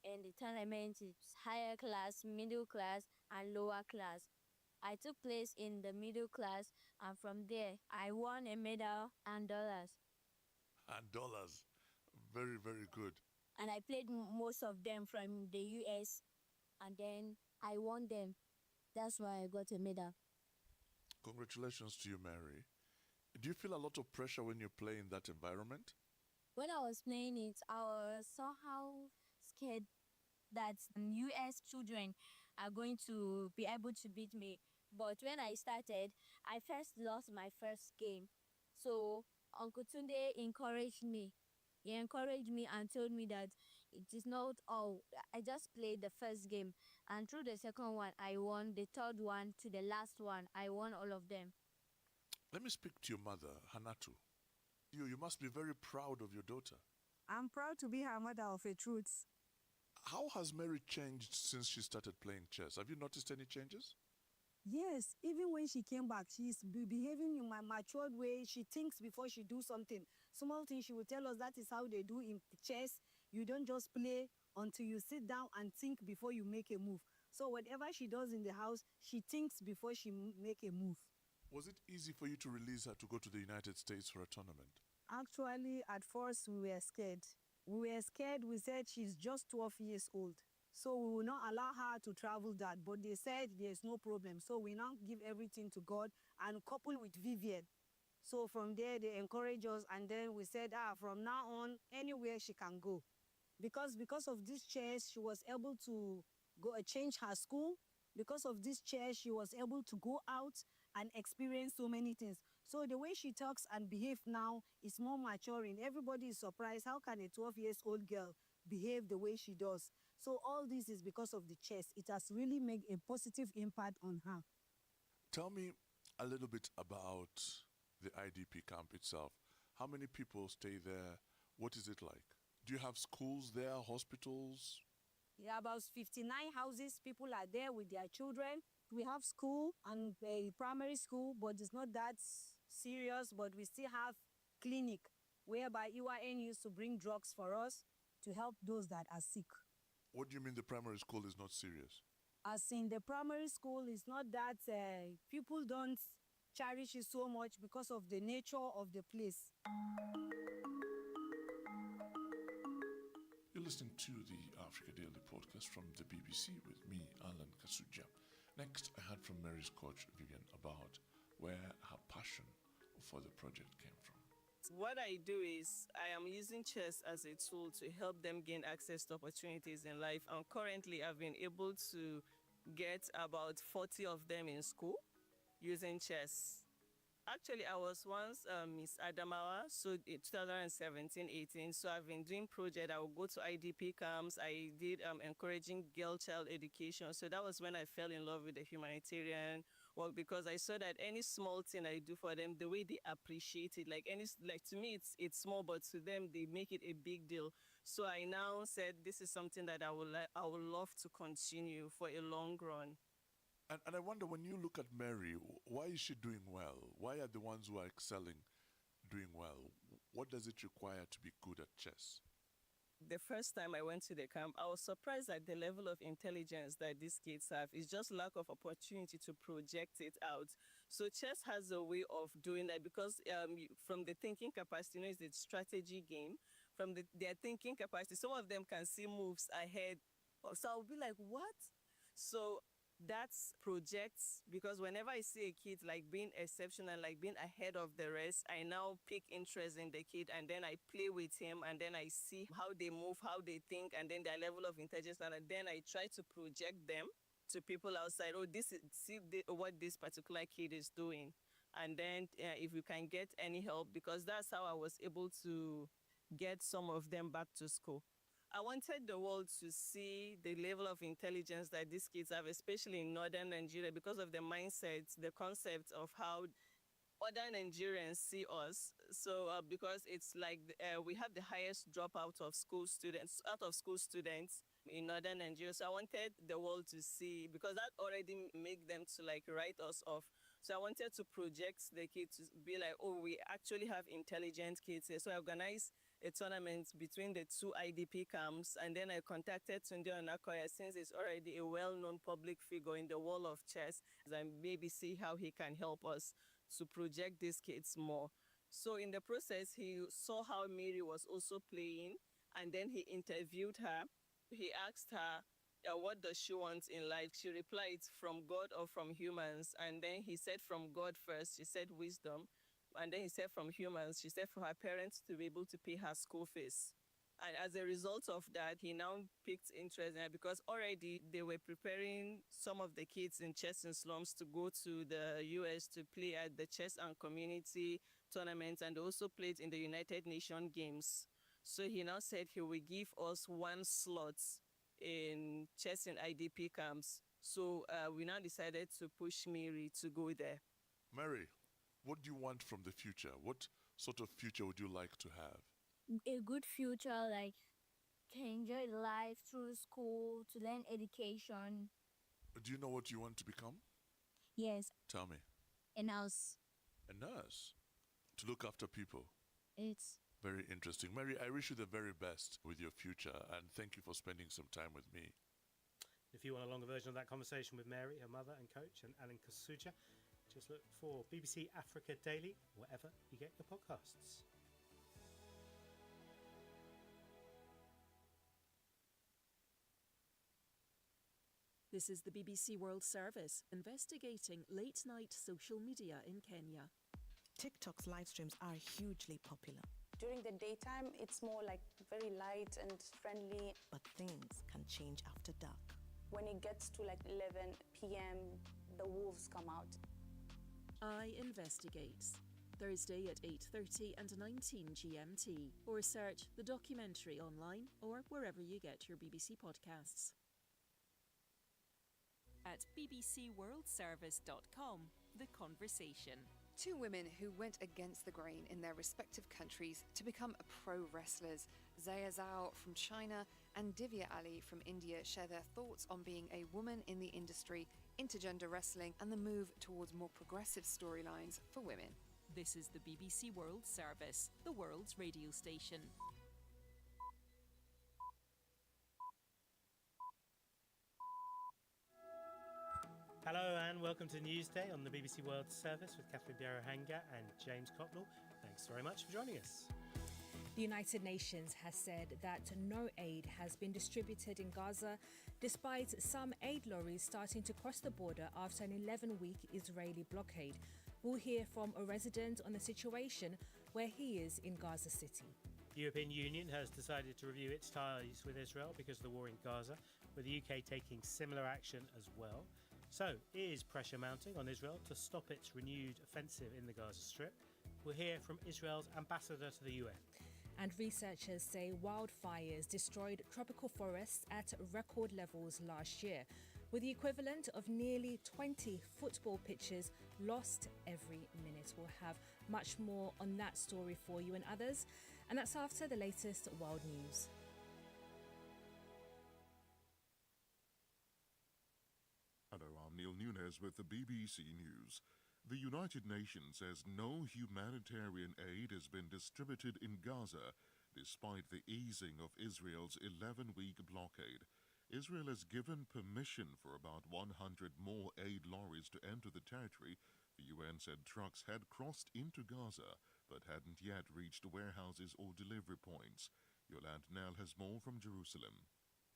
in the tournament is higher class, middle class, and lower class. I took place in the middle class, and from there, I won a medal and dollars. And dollars. Very, very good. And I played most of them from the US, and then I won them. That's why I got a medal. Congratulations to you, Mary. Do you feel a lot of pressure when you play in that environment? When I was playing it, I was somehow scared that US children are going to be able to beat me. But when I started, I first lost my first game. So Uncle Tunde encouraged me. He encouraged me and told me that it is not all. I just played the first game. And through the second one, I won. The third one to the last one, I won all of them. Let me speak to your mother, Hannatu. You must be very proud of your daughter. I'm proud to be her mother of a truth. How has Mary changed since she started playing chess? Have you noticed any changes? Yes, even when she came back, she's behaving in my matured way. She thinks before she do something. Small thing, she will tell us that is how they do in chess. You don't just play until you sit down and think before you make a move. So whatever she does in the house, she thinks before she make a move. Was it easy for you to release her to go to the United States for a tournament? Actually, at first we were scared. We said she's just 12 years old. So we will not allow her to travel that. But they said there's no problem. So we now give everything to God and couple with Vivian. So from there, they encourage us. And then we said, from now on, anywhere she can go. Because of this chess, she was able to go change her school. Because of this chess, she was able to go out and experience so many things. So the way she talks and behaves now is more maturing. Everybody is surprised. How can a 12-year-old girl behave the way she does? So all this is because of the chess. It has really made a positive impact on her. Tell me a little bit about the IDP camp itself. How many people stay there? What is it like? Do you have schools there, hospitals? Yeah, about 59 houses. People are there with their children. We have school and a primary school, but it's not that serious. But we still have clinic whereby UIN used to bring drugs for us to help those that are sick. What do you mean the primary school is not serious? As in the primary school is not that people don't cherish it so much because of the nature of the place. You're listening to the Africa Daily podcast from the BBC with me, Alan Kasuja. Next, I heard from Mary's coach, Vivian, about where her passion for the project came from. What I do is I am using chess as a tool to help them gain access to opportunities in life. And currently, I've been able to get about 40 of them in school using chess. Actually, I was once Miss Adamawa, so in 2017-18. So I've been doing project. I would go to IDP camps. I did encouraging girl-child education. So that was when I fell in love with the humanitarian work, because I saw that any small thing I do for them, the way they appreciate it, like to me it's small, but to them they make it a big deal. So I now said this is something that I would love to continue for a long run. And I wonder, when you look at Mary, why is she doing well? Why are the ones who are excelling doing well? What does it require to be good at chess? The first time I went to the camp, I was surprised at the level of intelligence that these kids have. It's just lack of opportunity to project it out. So chess has a way of doing that, because from the thinking capacity, it's a strategy game. From their thinking capacity, some of them can see moves ahead. So I'll be like, what? So that's projects, because whenever I see a kid like being exceptional, like being ahead of the rest, I now pick interest in the kid, and then I play with him, and then I see how they move, how they think, and then their level of intelligence, and then I try to project them to people outside. Oh, what this particular kid is doing. And then if you can get any help, because that's how I was able to get some of them back to school. I wanted the world to see the level of intelligence that these kids have, especially in northern Nigeria, because of the mindset, the concept of how other Nigerians see us. So because it's like we have the highest dropout of out of school students in northern Nigeria. So I wanted the world to see, because that already make them to like write us off. So I wanted to project the kids to be like, oh, we actually have intelligent kids here. So I organized a tournament between the two IDP camps, and then I contacted Tunde Onakoya, since he's already a well-known public figure in the world of chess, and maybe see how he can help us to project these kids more. So in the process, he saw how Mary was also playing, and then he interviewed her. He asked her, what does she want in life? She replied, from God or from humans? And then he said from God first. She said wisdom. And then he said from humans. She said for her parents to be able to pay her school fees. And as a result of that, he now picked interest in her, because already they were preparing some of the kids in chess and slums to go to the US to play at the chess and community tournaments, and they also played in the United Nations Games. So he now said he will give us one slot in chess and IDP camps. So we now decided to push Mary to go there. Mary, what do you want from the future? What sort of future would you like to have? A good future, like can enjoy life through school, to learn education. Do you know what you want to become? Yes, Tell me. a nurse. A nurse? To look after people? It's Very interesting. Mary, I wish you the very best with your future, and thank you for spending some time with me. If you want a longer version of that conversation with Mary, her mother and coach, and Alan Kasuja, just look for BBC Africa Daily, wherever you get your podcasts. This is the BBC World Service, investigating late-night social media in Kenya. TikTok's live streams are hugely popular. During the daytime, it's more like very light and friendly. But things can change after dark. When it gets to like 11 p.m., the wolves come out. I Investigates, Thursday at 8:30 and 19 GMT, or search the documentary online or wherever you get your BBC podcasts. At bbcworldservice.com, The Conversation. Two women who went against the grain in their respective countries to become pro wrestlers. Zaya Zhao from China and Divya Ali from India share their thoughts on being a woman in the industry, intergender wrestling, and the move towards more progressive storylines for women. This is the BBC World Service, the world's radio station. Hello and welcome to Newsday on the BBC World Service with Catherine Biero-Hanga and James Copnell. Thanks very much for joining us. The United Nations has said that no aid has been distributed in Gaza, despite some aid lorries starting to cross the border after an 11-week Israeli blockade. We'll hear from a resident on the situation where he is in Gaza City. The European Union has decided to review its ties with Israel because of the war in Gaza, with the UK taking similar action as well. So, is pressure mounting on Israel to stop its renewed offensive in the Gaza Strip? We'll hear from Israel's ambassador to the UN. And researchers say wildfires destroyed tropical forests at record levels last year, with the equivalent of nearly 20 football pitches lost every minute. We'll have much more on that story for you and others, and that's after the latest world news. Hello, I'm Neil Nunes with the BBC News. The United Nations says no humanitarian aid has been distributed in Gaza, despite the easing of Israel's 11-week blockade. Israel has given permission for about 100 more aid lorries to enter the territory. The UN said trucks had crossed into Gaza, but hadn't yet reached warehouses or delivery points. Yolande Nell has more from Jerusalem.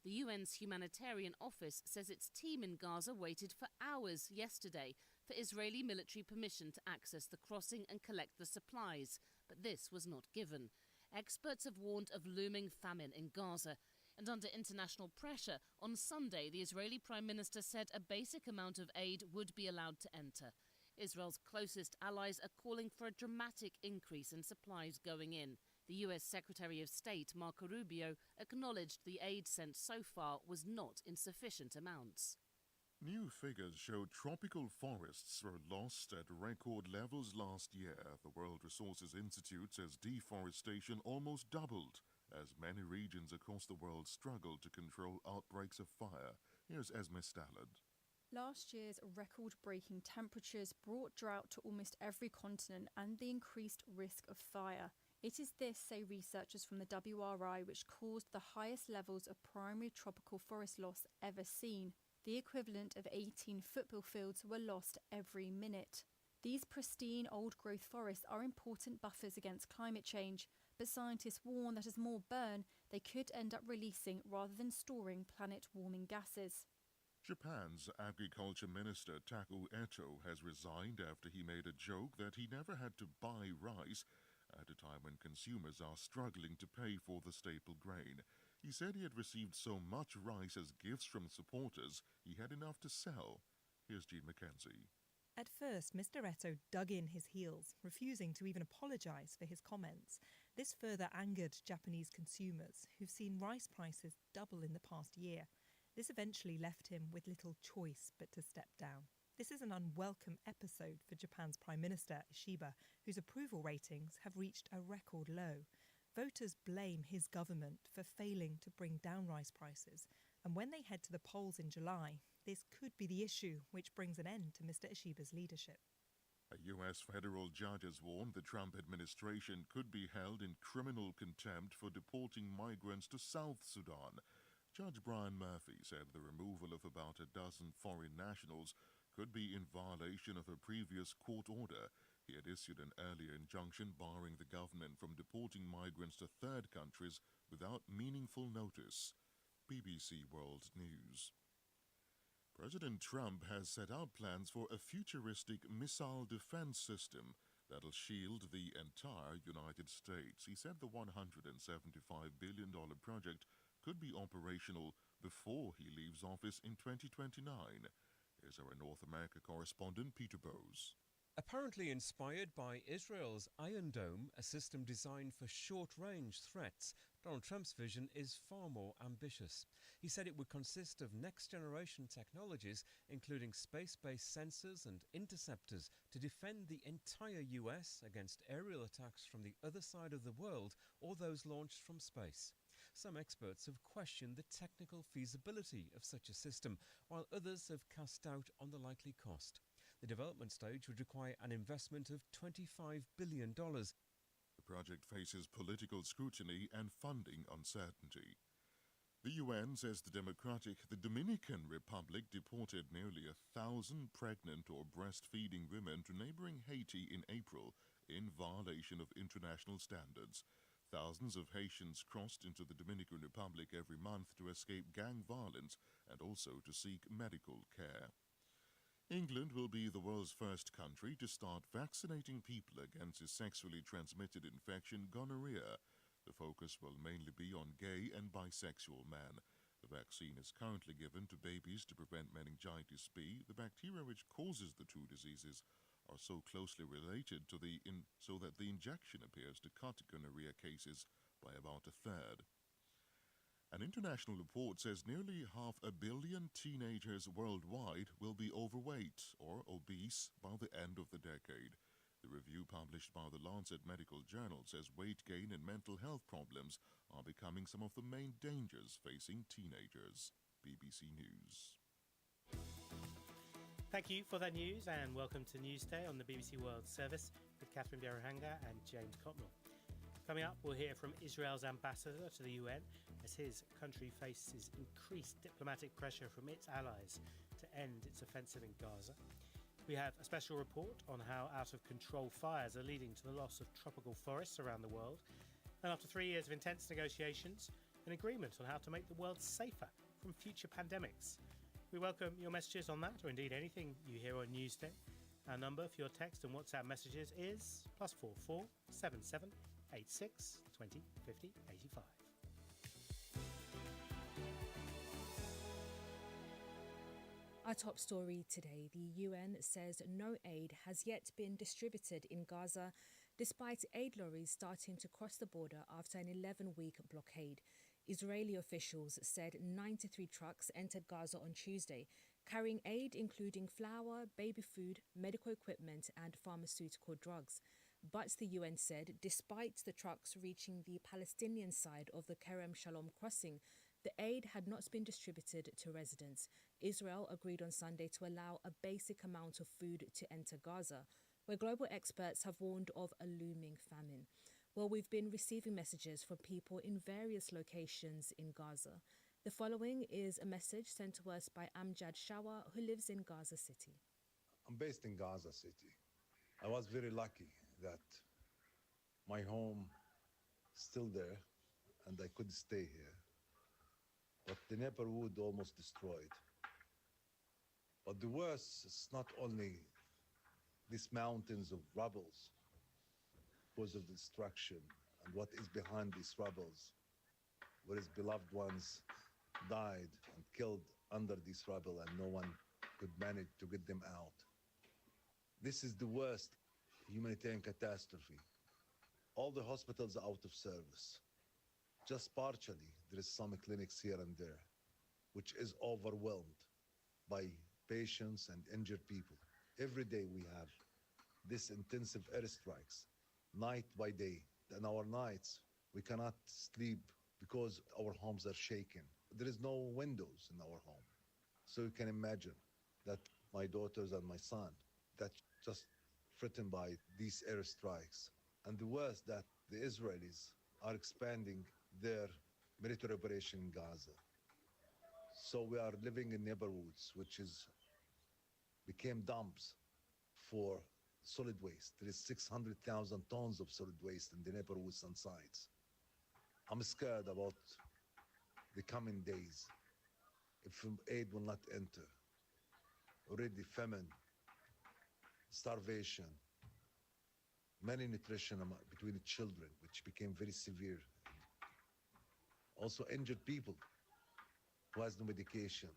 The UN's humanitarian office says its team in Gaza waited for hours yesterday for Israeli military permission to access the crossing and collect the supplies, but this was not given. Experts have warned of looming famine in Gaza, and under international pressure, on Sunday the Israeli Prime Minister said a basic amount of aid would be allowed to enter. Israel's closest allies are calling for a dramatic increase in supplies going in. The US Secretary of State, Marco Rubio, acknowledged the aid sent so far was not in sufficient amounts. New figures show tropical forests were lost at record levels last year. The World Resources Institute says deforestation almost doubled as many regions across the world struggled to control outbreaks of fire. Here's Esme Stallard. Last year's record-breaking temperatures brought drought to almost every continent and the increased risk of fire. It is this, say researchers from the WRI, which caused the highest levels of primary tropical forest loss ever seen. The equivalent of 18 football fields were lost every minute. These pristine old-growth forests are important buffers against climate change, but scientists warn that as more burn, they could end up releasing rather than storing planet-warming gases. Japan's agriculture minister Taku Eto has resigned after he made a joke that he never had to buy rice at a time when consumers are struggling to pay for the staple grain. He said he had received so much rice as gifts from supporters he had enough to sell. Here's Jean Mackenzie. At first, Mr. Eto dug in his heels, refusing to even apologise for his comments. This further angered Japanese consumers, who've seen rice prices double in the past year. This eventually left him with little choice but to step down. This is an unwelcome episode for Japan's Prime Minister, Ishiba, whose approval ratings have reached a record low. Voters blame his government for failing to bring down rice prices, and when they head to the polls in July, this could be the issue which brings an end to Mr. Ishiba's leadership. A U.S. federal judge has warned the Trump administration could be held in criminal contempt for deporting migrants to South Sudan. Judge Brian Murphy said the removal of about a dozen foreign nationals could be in violation of a previous court order. He had issued an earlier injunction barring the government from deporting migrants to third countries without meaningful notice. BBC World News. President Trump has set out plans for a futuristic missile defense system that'll shield the entire United States. He said the $175 billion project could be operational before he leaves office in 2029. Here's our North America correspondent, Peter Bowes. Apparently inspired by Israel's Iron Dome, a system designed for short-range threats, Donald Trump's vision is far more ambitious. He said it would consist of next-generation technologies, including space-based sensors and interceptors, to defend the entire US against aerial attacks from the other side of the world or those launched from space. Some experts have questioned the technical feasibility of such a system, while others have cast doubt on the likely cost. The development stage would require an investment of $25 billion. The project faces political scrutiny and funding uncertainty. The UN says the Dominican Republic deported nearly 1,000 pregnant or breastfeeding women to neighboring Haiti in April in violation of international standards. Thousands of Haitians crossed into the Dominican Republic every month to escape gang violence and also to seek medical care. England will be the world's first country to start vaccinating people against a sexually transmitted infection, gonorrhea. The focus will mainly be on gay and bisexual men. The vaccine is currently given to babies to prevent meningitis B. The bacteria which causes the two diseases are so closely related to so that the injection appears to cut gonorrhea cases by about a third. An international report says nearly 500 million teenagers worldwide will be overweight or obese by the end of the decade. The review published by the Lancet Medical Journal says weight gain and mental health problems are becoming some of the main dangers facing teenagers. BBC News. Thank you for that news and welcome to Newsday on the BBC World Service with Catherine Bierahanga and James Cotnell. Coming up, we'll hear from Israel's ambassador to the UN as his country faces increased diplomatic pressure from its allies to end its offensive in Gaza. We have a special report on how out-of-control fires are leading to the loss of tropical forests around the world. And after 3 years of intense negotiations, an agreement on how to make the world safer from future pandemics. We welcome your messages on that, or indeed anything you hear on Newsday. Our number for your text and WhatsApp messages is +44 77 86 20 50 85. Our top story today, the UN says no aid has yet been distributed in Gaza, despite aid lorries starting to cross the border after an 11-week blockade. Israeli officials said 93 trucks entered Gaza on Tuesday, carrying aid including flour, baby food, medical equipment and pharmaceutical drugs. But the UN said despite the trucks reaching the Palestinian side of the Kerem Shalom crossing, the aid had not been distributed to residents. Israel agreed on Sunday to allow a basic amount of food to enter Gaza, where global experts have warned of a looming famine. Well, we've been receiving messages from people in various locations in Gaza. The following is a message sent to us by Amjad Shawa, who lives in Gaza City. I'm based in Gaza City. I was very lucky that my home is still there and I could stay here. But the neighborhood almost destroyed. But the worst is not only these mountains of rubbles because of the destruction and what is behind these rubbles, where his beloved ones died and killed under this rubble and no one could manage to get them out. This is the worst humanitarian catastrophe. All the hospitals are out of service. Just partially, there is some clinics here and there, which is overwhelmed by patients and injured people. Every day we have this intensive airstrikes, night by day. In our nights, we cannot sleep because our homes are shaken. There is no windows in our home. So you can imagine that my daughters and my son, that's just threatened by these airstrikes. And the worst that the Israelis are expanding their military operation in Gaza. So we are living in neighborhoods which became dumps for solid waste. There is 600,000 tons of solid waste in the neighborhoods and sites. I'm scared about the coming days if aid will not enter. Already famine, starvation, malnutrition between the children, which became very severe. Also injured people who has no medication.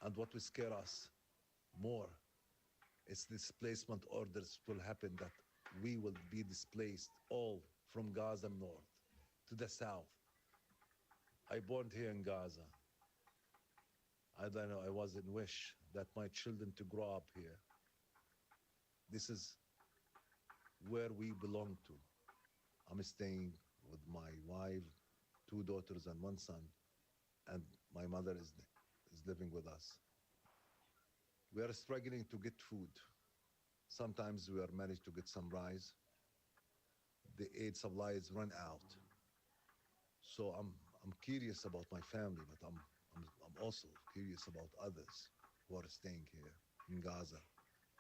And what will scare us more is displacement orders will happen, that we will be displaced all from Gaza north to the south. I born here in Gaza. I don't know, I wasn't wish that my children to grow up here. This is where we belong to. I'm staying with my wife, 2 daughters and 1 son, and my mother is living with us. We are struggling to get food. Sometimes we are managed to get some rice. The aid supplies run out. So I'm curious about my family, but I'm also curious about others who are staying here in Gaza,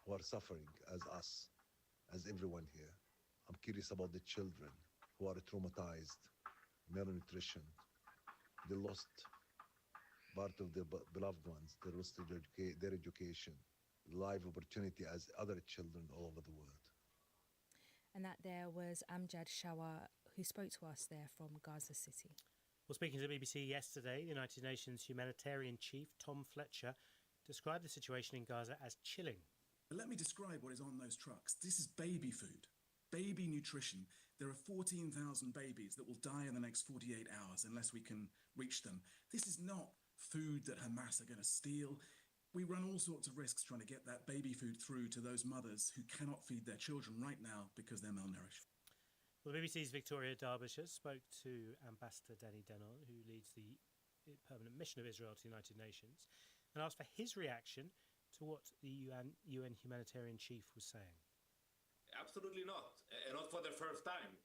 who are suffering as us, as everyone here. I'm curious about the children who are traumatized, malnutrition. They lost part of their beloved ones. They lost their education, life opportunity as other children all over the world. And that there was Amjad Shawa, who spoke to us there from Gaza City. Well, speaking to the BBC yesterday, the United Nations humanitarian chief, Tom Fletcher, described the situation in Gaza as chilling. Let me describe what is on those trucks. This is baby food, baby nutrition. There are 14,000 babies that will die in the next 48 hours unless we can reach them. This is not food that Hamas are going to steal. We run all sorts of risks trying to get that baby food through to those mothers who cannot feed their children right now because they're malnourished. Well, the BBC's Victoria Derbyshire spoke to Ambassador Danny Denon, who leads the permanent mission of Israel to the United Nations, and asked for his reaction to what the UN humanitarian chief was saying. Absolutely not, and not for the first time.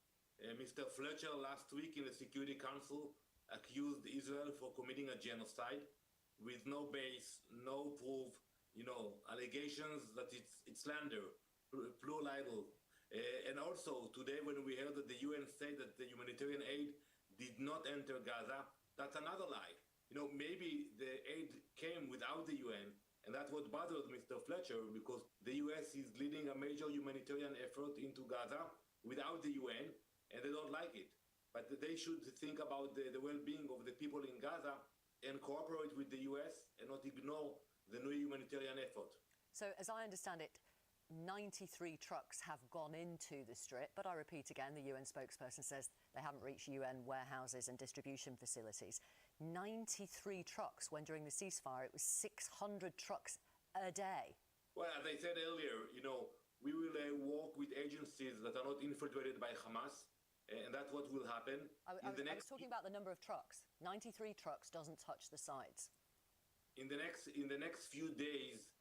Mr. Fletcher last week in the Security Council accused Israel for committing a genocide with no base, no proof, allegations that it's slander, plural libel. And also today when we heard that the UN said that the humanitarian aid did not enter Gaza, that's another lie. Maybe the aid came without the UN, and that's what bothers Mr. Fletcher, because the US is leading a major humanitarian effort into Gaza without the UN, and they don't like it. But they should think about the well-being of the people in Gaza and cooperate with the US and not ignore the new humanitarian effort. So as I understand it, 93 trucks have gone into the Strip, but I repeat again, the UN spokesperson says they haven't reached UN warehouses and distribution facilities. 93 trucks when during the ceasefire it was 600 trucks a day. Well, as I said earlier, we will work with agencies that are not infiltrated by Hamas, and that's what will happen. I was talking about the number of trucks. 93 trucks doesn't touch the sides. In the next few days,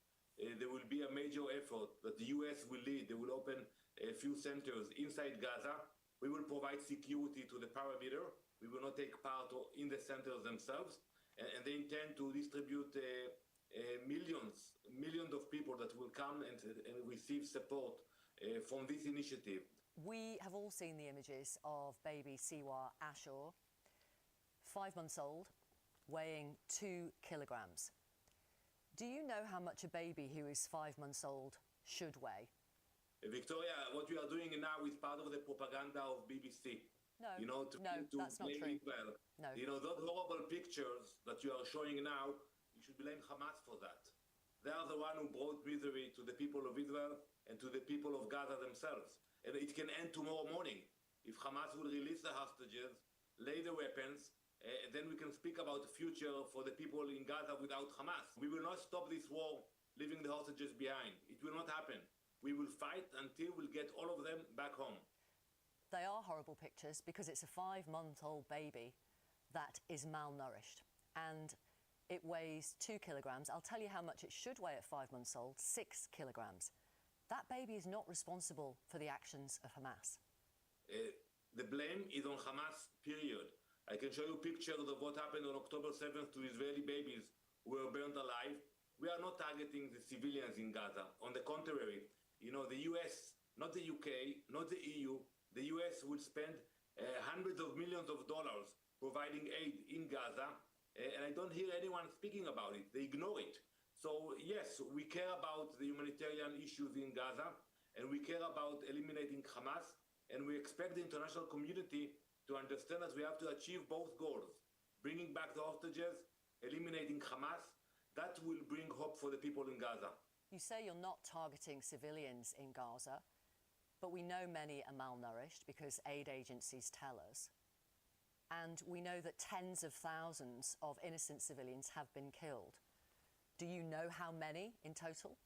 there will be a major effort that the US will lead. They will open a few centers inside Gaza. We will provide security to the perimeter. We will not take part in the centers themselves. And they intend to distribute millions of people that will come and receive support from this initiative. We have all seen the images of baby Siwa Ashur, 5 months old, weighing 2 kilograms. Do you know how much a baby who is 5 months old should weigh? Victoria, what we are doing now is part of the propaganda of BBC. No, that's not true. Well. No. Those horrible pictures that you are showing now, you should blame Hamas for that. They are the one who brought misery to the people of Israel and to the people of Gaza themselves. And it can end tomorrow morning. If Hamas will release the hostages, lay the weapons, then we can speak about the future for the people in Gaza without Hamas. We will not stop this war leaving the hostages behind. It will not happen. We will fight until we get all of them back home. They are horrible pictures because it's a 5-month-old baby that is malnourished and it weighs 2 kilograms. I'll tell you how much it should weigh at 5 months old, 6 kilograms. That baby is not responsible for the actions of Hamas. The blame is on Hamas, period. I can show you pictures of what happened on October 7th to Israeli babies who were burned alive. We are not targeting the civilians in Gaza. On the contrary, the US, not the UK, not the EU, the US will spend hundreds of millions of dollars providing aid in Gaza, and I don't hear anyone speaking about it. They ignore it. So yes, we care about the humanitarian issues in Gaza, and we care about eliminating Hamas, and we expect the international community to understand that we have to achieve both goals. Bringing back the hostages, eliminating Hamas, that will bring hope for the people in Gaza. You say you're not targeting civilians in Gaza, but we know many are malnourished because aid agencies tell us. And we know that tens of thousands of innocent civilians have been killed. Do you know how many in total?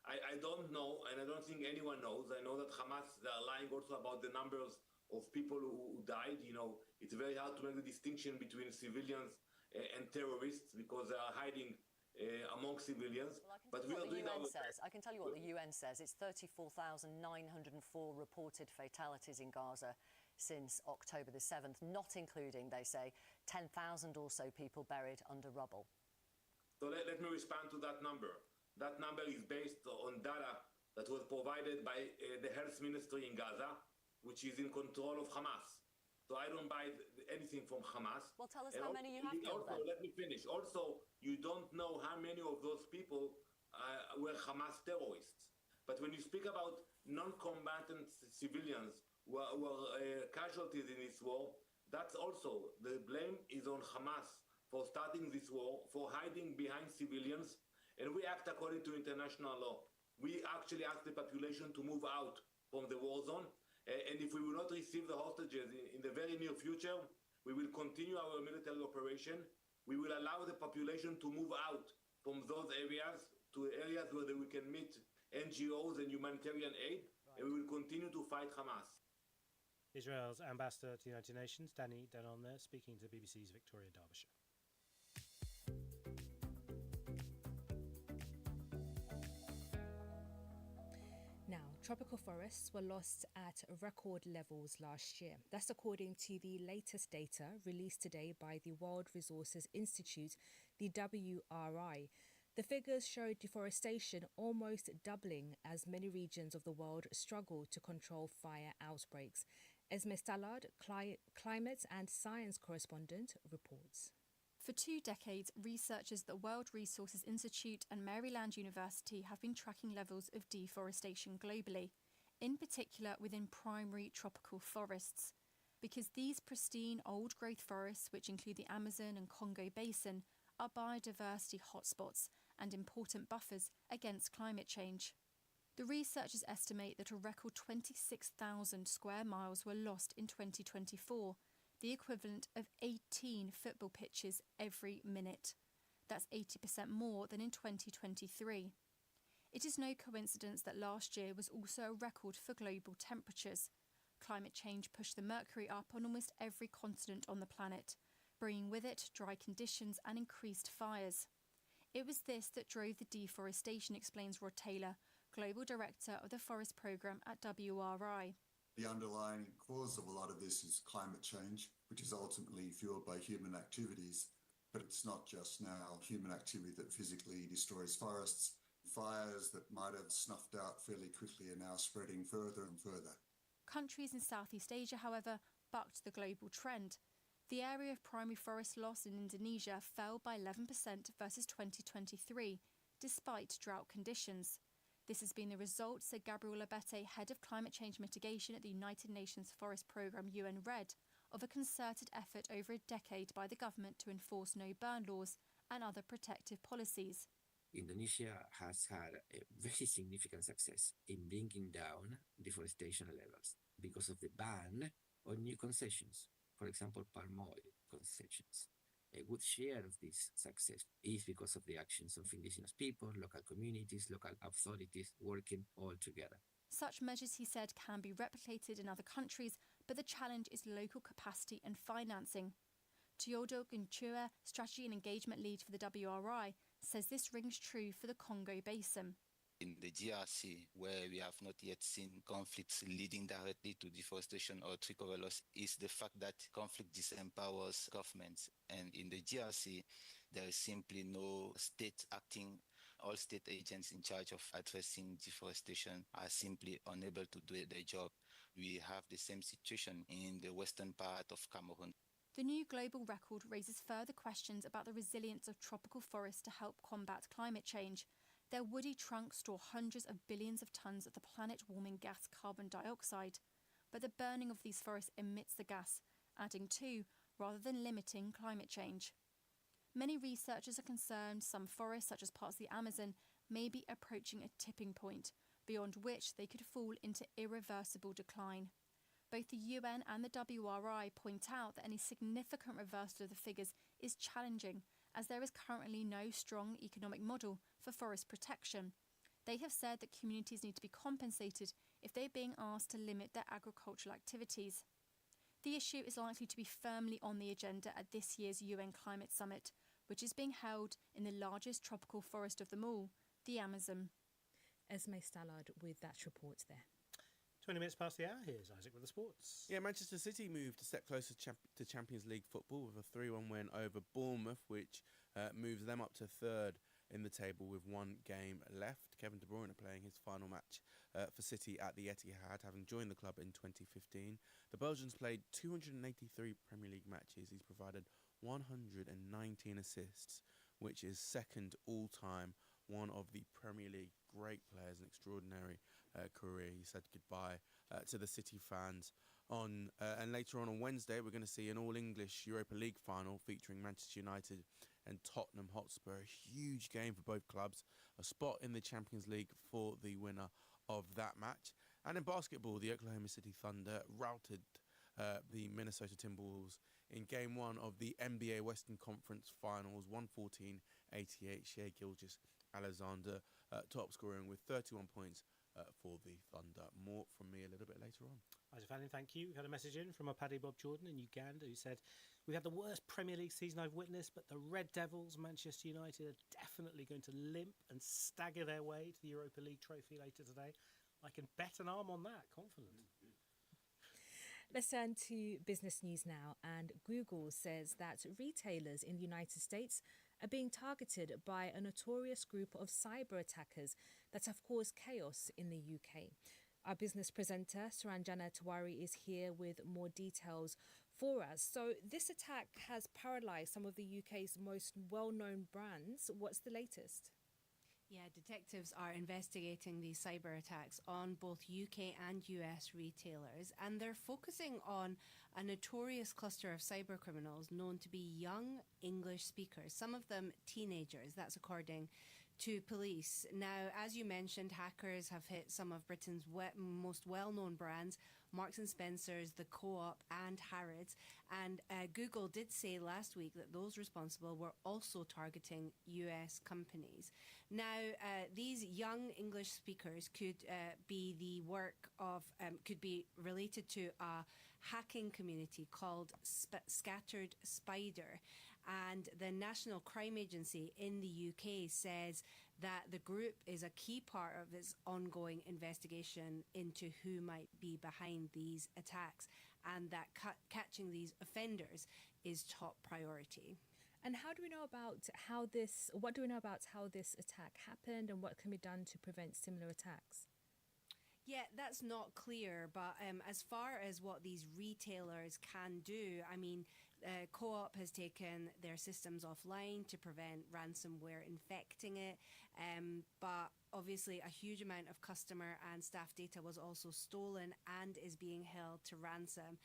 I don't know, and I don't think anyone knows. I know that Hamas, they are lying also about the numbers of people who died. It's very hard to make the distinction between civilians and terrorists because they are hiding among civilians. Well, I can tell you what the UN says. It's 34,904 reported fatalities in Gaza since October the 7th, not including, they say, 10,000 or so people buried under rubble. So let me respond to that number. That number is based on data that was provided by the health ministry in Gaza, which is in control of Hamas. So I don't buy anything from Hamas. Well, tell us how many you have killed then. Let me finish. Also, you don't know how many of those people were Hamas terrorists. But when you speak about non-combatant civilians who were casualties in this war, that's also, the blame is on Hamas for starting this war, for hiding behind civilians, and we act according to international law. We actually ask the population to move out from the war zone, and if we will not receive the hostages in the very near future, we will continue our military operation. We will allow the population to move out from those areas to areas where we can meet NGOs and humanitarian aid, and we will continue to fight Hamas. Israel's ambassador to the United Nations, Danny Danon there, speaking to BBC's Victoria Derbyshire. Now, tropical forests were lost at record levels last year. That's according to the latest data released today by the World Resources Institute, the WRI. The figures show deforestation almost doubling as many regions of the world struggle to control fire outbreaks. Esme Stallard, climate and science correspondent, reports. For 2 decades, researchers at the World Resources Institute and Maryland University have been tracking levels of deforestation globally, in particular within primary tropical forests. Because these pristine old-growth forests, which include the Amazon and Congo basin, are biodiversity hotspots and important buffers against climate change. The researchers estimate that a record 26,000 square miles were lost in 2024, the equivalent of 18 football pitches every minute. That's 80% more than in 2023. It is no coincidence that last year was also a record for global temperatures. Climate change pushed the mercury up on almost every continent on the planet, bringing with it dry conditions and increased fires. It was this that drove the deforestation, explains Rod Taylor, Global Director of the Forest Programme at WRI. The underlying cause of a lot of this is climate change, which is ultimately fueled by human activities. But it's not just now human activity that physically destroys forests. Fires that might have snuffed out fairly quickly are now spreading further and further. Countries in Southeast Asia, however, bucked the global trend. The area of primary forest loss in Indonesia fell by 11% versus 2023, despite drought conditions. This has been the result, said Gabriel Abete, head of climate change mitigation at the United Nations Forest Programme UN-RED, of a concerted effort over a decade by the government to enforce no-burn laws and other protective policies. Indonesia has had a very significant success in bringing down deforestation levels because of the ban on new concessions, for example, palm oil concessions. A good share of this success is because of the actions of indigenous people, local communities, local authorities working all together. Such measures, he said, can be replicated in other countries, but the challenge is local capacity and financing. Teodor Gunchua, Strategy and Engagement Lead for the WRI, says this rings true for the Congo Basin. In the GRC, where we have not yet seen conflicts leading directly to deforestation or tree cover loss, is the fact that conflict disempowers governments. And in the GRC, there is simply no state acting. All state agents in charge of addressing deforestation are simply unable to do their job. We have the same situation in the western part of Cameroon. The new global record raises further questions about the resilience of tropical forests to help combat climate change. Their woody trunks store hundreds of billions of tons of the planet-warming gas carbon dioxide. But the burning of these forests emits the gas, adding to, rather than limiting, climate change. Many researchers are concerned some forests, such as parts of the Amazon, may be approaching a tipping point, beyond which they could fall into irreversible decline. Both the UN and the WRI point out that any significant reversal of the figures is challenging, as there is currently no strong economic model for forest protection. They have said that communities need to be compensated if they are being asked to limit their agricultural activities. The issue is likely to be firmly on the agenda at this year's UN Climate Summit, which is being held in the largest tropical forest of them all, the Amazon. Esme Stallard with that report there. 20 minutes past the hour. Here's Isaac with the sports. Yeah, Manchester City moved a step closer to Champions League football with a 3-1 win over Bournemouth, which moves them up to third in the table with one game left. Kevin De Bruyne playing his final match for City at the Etihad, having joined the club in 2015. The Belgians played 283 Premier League matches. He's provided 119 assists, which is second all-time. One of the Premier League great players, an extraordinary career. He said goodbye to the City fans and later on Wednesday we're going to see an all-English Europa League final featuring Manchester United and Tottenham Hotspur. A huge game for both clubs, a spot in the Champions League for the winner of that match. And in basketball, the Oklahoma City Thunder routed the Minnesota Timberwolves in Game 1 of the NBA Western Conference Finals, 114-88. Shai Gilgeous-Alexander top scoring with 31 points for the Thunder. More from me a little bit later on. Isaac Fanning, thank you. We've had a message in from our Paddy Bob Jordan in Uganda who said, "We've had the worst Premier League season I've witnessed, but the Red Devils, Manchester United, are definitely going to limp and stagger their way to the Europa League trophy later today. I can bet an arm on that, confident." Let's turn to business news now. And Google says that retailers in the United States are being targeted by a notorious group of cyber attackers that have caused chaos in the UK. Our business presenter, Suranjana Tiwari, is here with more details for us. So this attack has paralysed some of the UK's most well-known brands. What's the latest? Yeah, detectives are investigating these cyber attacks on both UK and US retailers, and they're focusing on a notorious cluster of cyber criminals known to be young English speakers, some of them teenagers. That's according to police. Now, as you mentioned, hackers have hit some of Britain's most well-known brands, Marks and Spencer's, the Co-op and Harrods. And Google did say last week that those responsible were also targeting US companies. Now, these young English speakers could be the work of, could be related to a hacking community called Scattered Spider. And the National Crime Agency in the UK says that the group is a key part of its ongoing investigation into who might be behind these attacks, and that catching these offenders is top priority. And what do we know about how this attack happened, and what can be done to prevent similar attacks? Yeah, that's not clear, but as far as what these retailers can do, I mean, Co-op has taken their systems offline to prevent ransomware infecting it, but obviously a huge amount of customer and staff data was also stolen and is being held to ransom.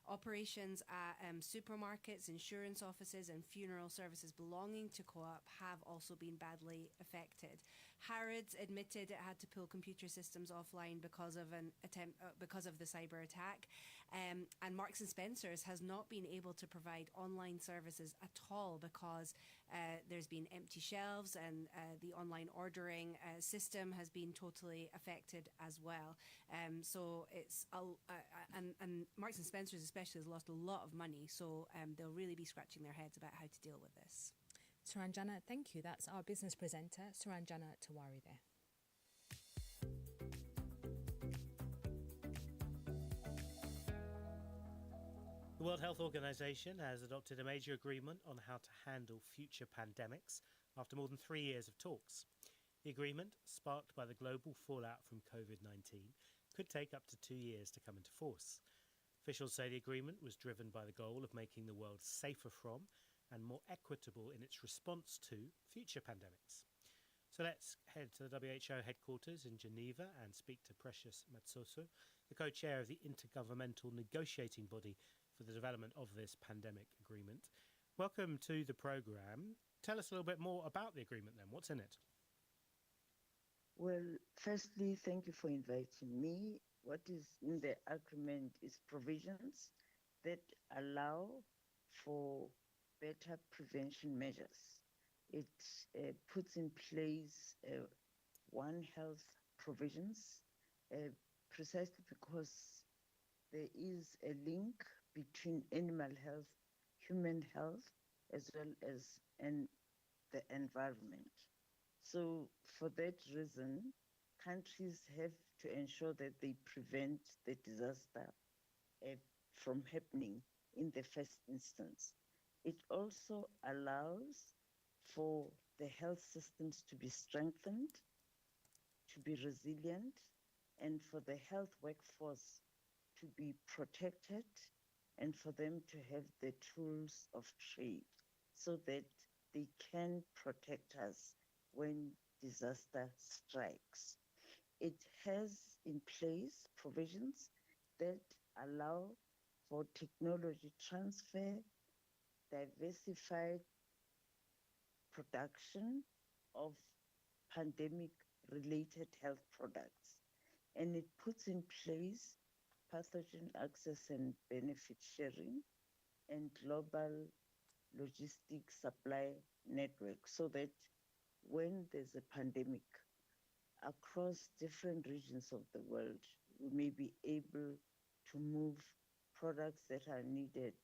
Operations at supermarkets, insurance offices and funeral services belonging to Co-op have also been badly affected. Harrods admitted it had to pull computer systems offline because of the cyber attack, and Marks and Spencer's has not been able to provide online services at all because there's been empty shelves, and the online ordering system has been totally affected as well. So it's and Marks and Spencer's especially has lost a lot of money, so they'll really be scratching their heads about how to deal with this. Suranjana, thank you. That's our business presenter, Suranjana Tiwari there. The World Health Organization has adopted a major agreement on how to handle future pandemics after more than 3 years of talks. The agreement, sparked by the global fallout from COVID-19, could take up to 2 years to come into force. Officials say the agreement was driven by the goal of making the world safer from and more equitable in its response to future pandemics. So let's head to the WHO headquarters in Geneva and speak to Precious Matsoso, the co-chair of the Intergovernmental Negotiating Body for the development of this pandemic agreement. Welcome to the programme. Tell us a little bit more about the agreement then. What's in it? Well, firstly, thank you for inviting me. What is in the agreement is provisions that allow for better prevention measures. It puts in place One Health provisions precisely because there is a link between animal health, human health, as well as the environment. So for that reason, countries have to ensure that they prevent the disaster from happening in the first instance. It also allows for the health systems to be strengthened, to be resilient, and for the health workforce to be protected, and for them to have the tools of trade so that they can protect us when disaster strikes. It has in place provisions that allow for technology transfer, diversified production of pandemic-related health products, and it puts in place pathogen access and benefit sharing and global logistics supply network, so that when there's a pandemic across different regions of the world, we may be able to move products that are needed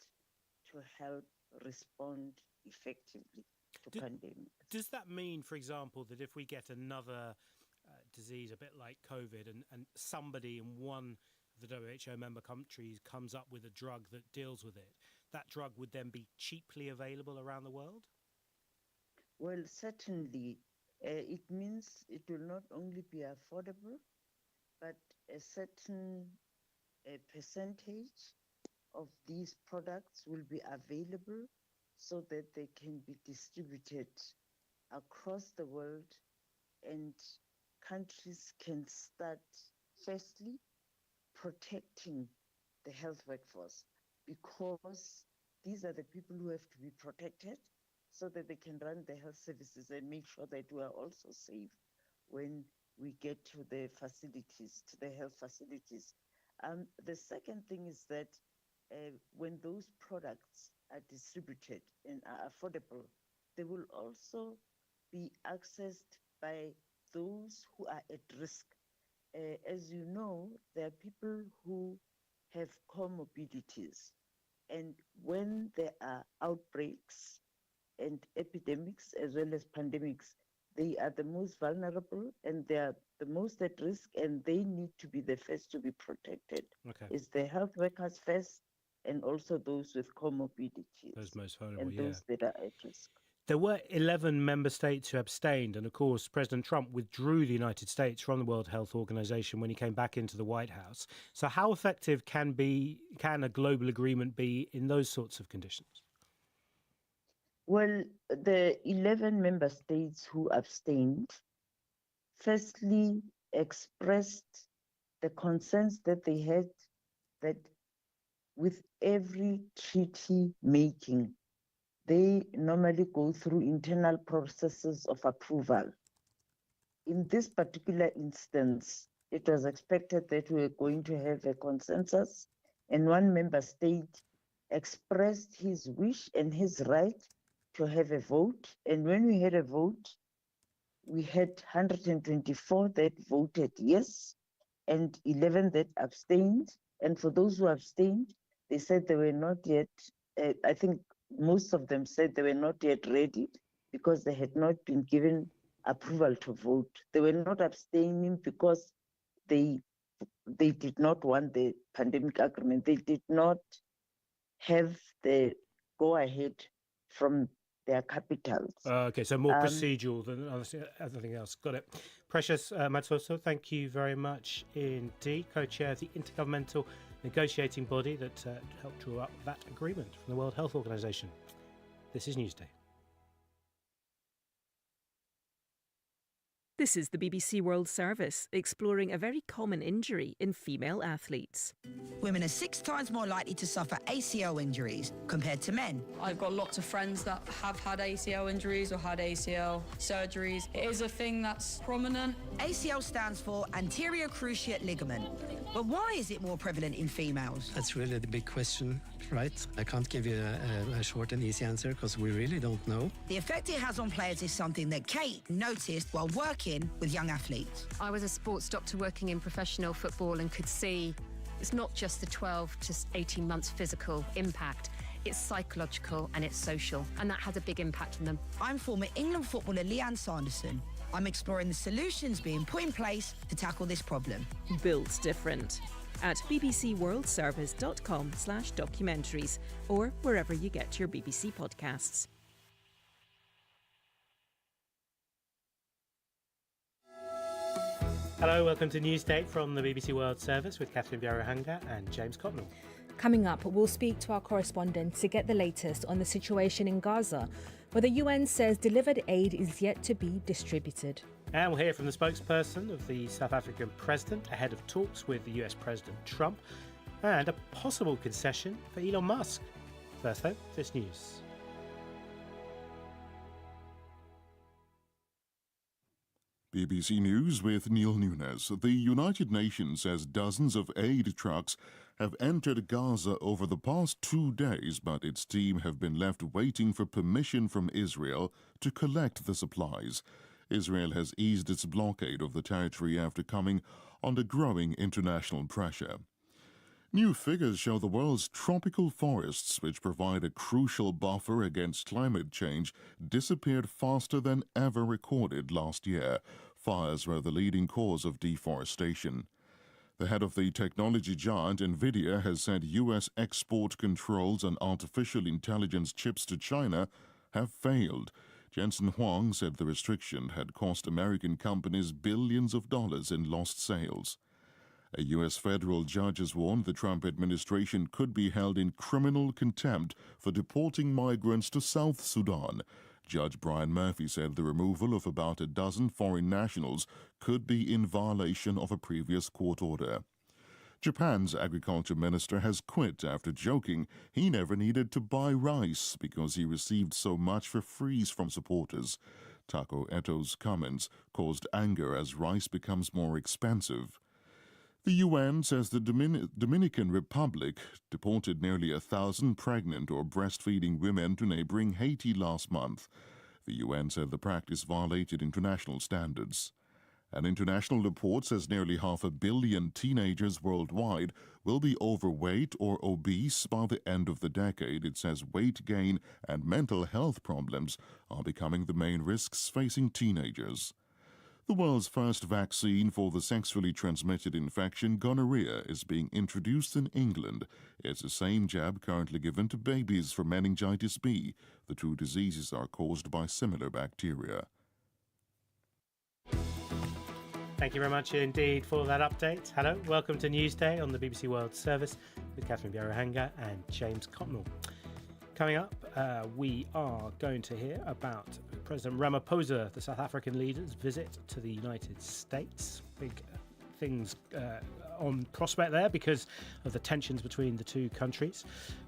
to help respond effectively to pandemics. Does that mean, for example, that if we get another disease a bit like COVID and somebody in one of the WHO member countries comes up with a drug that deals with it, that drug would then be cheaply available around the world? Well, certainly. It means it will not only be affordable, but a certain percentage of these products will be available so that they can be distributed across the world, and countries can start, firstly, protecting the health workforce, because these are the people who have to be protected so that they can run the health services and make sure that we are also safe when we get to the facilities, to the health facilities. The second thing is that when those products are distributed and are affordable, they will also be accessed by those who are at risk. As you know, there are people who have comorbidities, and when there are outbreaks and epidemics as well as pandemics, they are the most vulnerable and they are the most at risk, and they need to be the first to be protected. Okay. It's the health workers first, and also those with comorbidities. Those most vulnerable, and those that are at risk. There were 11 member states who abstained, and of course, President Trump withdrew the United States from the World Health Organization when he came back into the White House. So how effective can a global agreement be in those sorts of conditions? Well, the 11 member states who abstained firstly expressed the concerns that they had that with every treaty making, they normally go through internal processes of approval. In this particular instance, it was expected that we were going to have a consensus, and one member state expressed his wish and his right to have a vote. And when we had a vote, we had 124 that voted yes and 11 that abstained. And for those who abstained, they said they were not yet, I think most of them said they were not yet ready because they had not been given approval to vote. They were not abstaining because they did not want the pandemic agreement. They did not have the go-ahead from their capitals. Okay, so more procedural than anything else. Got it. Precious Matsoso, thank you very much indeed. Co-chair of the Intergovernmental Negotiating Body that helped draw up that agreement from the World Health Organization. This is Newsday. This is the BBC World Service, exploring a very common injury in female athletes. Women are 6 times more likely to suffer ACL injuries compared to men. I've got lots of friends that have had ACL injuries or had ACL surgeries. It is a thing that's prominent. ACL stands for anterior cruciate ligament. But why is it more prevalent in females? That's really the big question, right? I can't give you a short and easy answer because we really don't know. The effect it has on players is something that Kate noticed while working with young athletes. I was a sports doctor working in professional football and could see it's not just the 12 to 18 months physical impact, it's psychological and it's social, and that has a big impact on them. I'm former England footballer Leanne Sanderson. I'm exploring the solutions being put in place to tackle this problem. Built different at bbcworldservice.com/documentaries or wherever you get your BBC podcasts. Hello, welcome to Newsday from the BBC World Service with Catherine Byaruhanga and James Cotnell. Coming up, we'll speak to our correspondent to get the latest on the situation in Gaza, where the UN says delivered aid is yet to be distributed. And we'll hear from the spokesperson of the South African president ahead of talks with the US President Trump and a possible concession for Elon Musk. First, though, this news. BBC News with Neil Nunes. The United Nations says dozens of aid trucks have entered Gaza over the past 2 days, but its team have been left waiting for permission from Israel to collect the supplies. Israel has eased its blockade of the territory after coming under growing international pressure. New figures show the world's tropical forests, which provide a crucial buffer against climate change, disappeared faster than ever recorded last year. Fires were the leading cause of deforestation. The head of the technology giant NVIDIA has said U.S. export controls on artificial intelligence chips to China have failed. Jensen Huang said the restriction had cost American companies billions of dollars in lost sales. A U.S. federal judge has warned the Trump administration could be held in criminal contempt for deporting migrants to South Sudan. Judge Brian Murphy said the removal of about a dozen foreign nationals could be in violation of a previous court order. Japan's agriculture minister has quit after joking he never needed to buy rice because he received so much for free from supporters. Tako Eto's comments caused anger as rice becomes more expensive. The UN says the Dominican Republic deported nearly 1,000 pregnant or breastfeeding women to neighboring Haiti last month. The UN said the practice violated international standards. An international report says nearly 500 million teenagers worldwide will be overweight or obese by the end of the decade. It says weight gain and mental health problems are becoming the main risks facing teenagers. The world's first vaccine for the sexually transmitted infection gonorrhea is being introduced in England. It's the same jab currently given to babies for meningitis B. The two diseases are caused by similar bacteria. Thank you very much indeed for that update. Hello, welcome to Newsday on the BBC World Service with Catherine Byaruhanga and James Cotnell. Coming up, we are going to hear about President Ramaphosa, the South African leader's visit to the United States. Big things on prospect there because of the tensions between the two countries.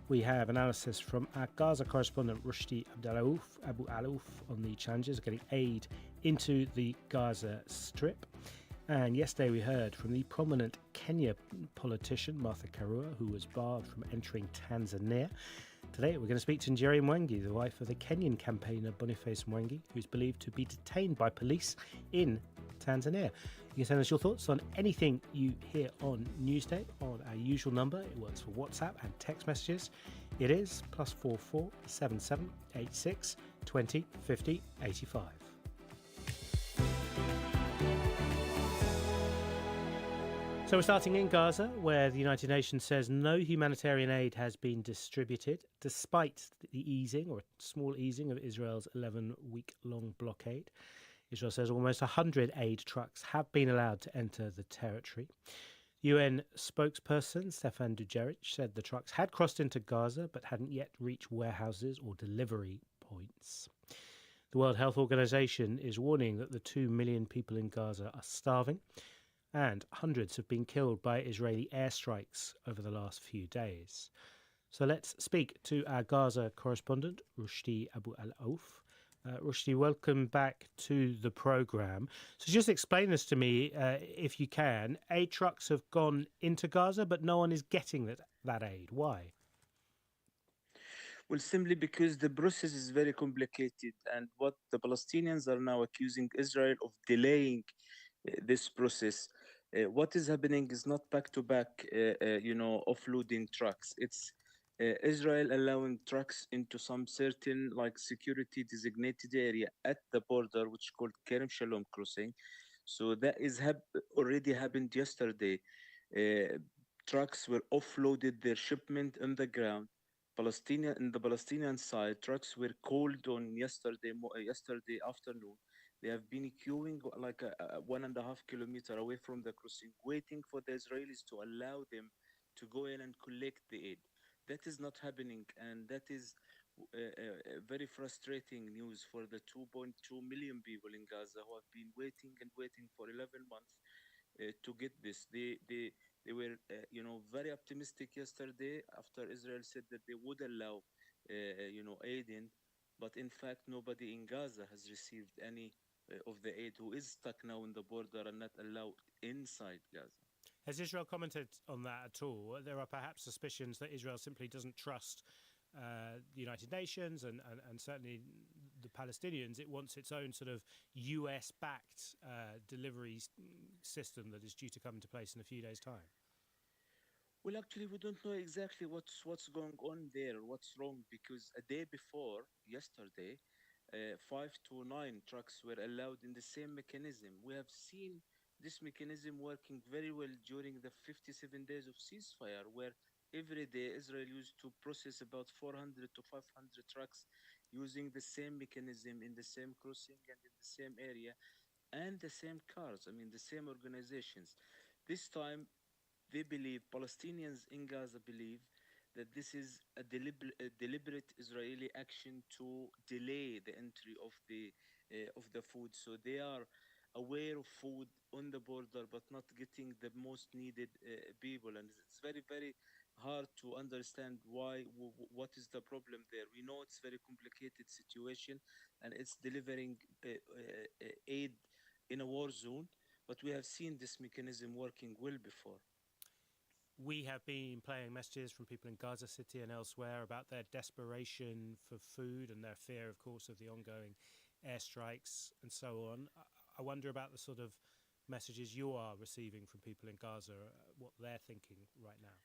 We have analysis from our Gaza correspondent Rushdie Abu Alouf on the challenges of getting aid into the Gaza Strip. And yesterday we heard from the prominent Kenya politician Martha Karua, who was barred from entering Tanzania. Today we're going to speak to Njeri Mwangi, the wife of the Kenyan campaigner Boniface Mwangi, who's believed to be detained by police in Tanzania. You can send us your thoughts on anything you hear on Newsday on our usual number. It works for WhatsApp and text messages. It is +44 77 86 20 50 85. So we're starting in Gaza, where the United Nations says no humanitarian aid has been distributed, despite the easing, or small easing, of Israel's 11-week-long blockade. Israel says almost 100 aid trucks have been allowed to enter the territory. UN spokesperson Stefan Dujarric said the trucks had crossed into Gaza, but hadn't yet reached warehouses or delivery points. The World Health Organization is warning that the 2 million people in Gaza are starving, and hundreds have been killed by Israeli airstrikes over the last few days. So let's speak to our Gaza correspondent, Rushdie Abu Alouf. Rushdie, welcome back to the programme. So just explain this to me, if you can. Aid trucks have gone into Gaza, but no one is getting that aid. Why? Well, simply because the process is very complicated, and what the Palestinians are now accusing Israel of delaying this process. What is happening is not back-to-back, offloading trucks. It's Israel allowing trucks into some certain like security designated area at the border, which called Kerem Shalom crossing. So that is already happened yesterday. Uh, Trucks were offloaded their shipment on the ground. Palestinian in the Palestinian side, trucks were called on yesterday afternoon. They have been queuing like a 1.5 kilometer away from the crossing, waiting for the Israelis to allow them to go in and collect the aid. That is not happening, and that is very frustrating news for the 2.2 million people in Gaza who have been waiting and waiting for 11 months to get this. They were very optimistic yesterday after Israel said that they would allow aid in, but in fact nobody in Gaza has received any of the aid who is stuck now in the border and not allowed inside Gaza. Has Israel commented on that at all? There are perhaps suspicions that Israel simply doesn't trust the United Nations and certainly the Palestinians. It wants its own sort of US-backed delivery system that is due to come into place in a few days' time. Well, actually, we don't know exactly what's going on there, what's wrong, because a day before, yesterday, 5 to 9 trucks were allowed in the same mechanism. We have seen this mechanism working very well during the 57 days of ceasefire, where every day Israel used to process about 400 to 500 trucks using the same mechanism in the same crossing and in the same area and the same cars, I mean, the same organizations. This time, they believe, Palestinians in Gaza believe, that this is a deliberate Israeli action to delay the entry of the food. So they are aware of food on the border, but not getting the most needed people, and it's very very hard to understand what is the problem there. We know it's very complicated situation, and it's delivering aid in a war zone, but we have seen this mechanism working well before. We have been playing messages from people in Gaza City and elsewhere about their desperation for food and their fear, of course, of the ongoing airstrikes and so on. I wonder about the sort of messages you are receiving from people in Gaza, what they're thinking right now.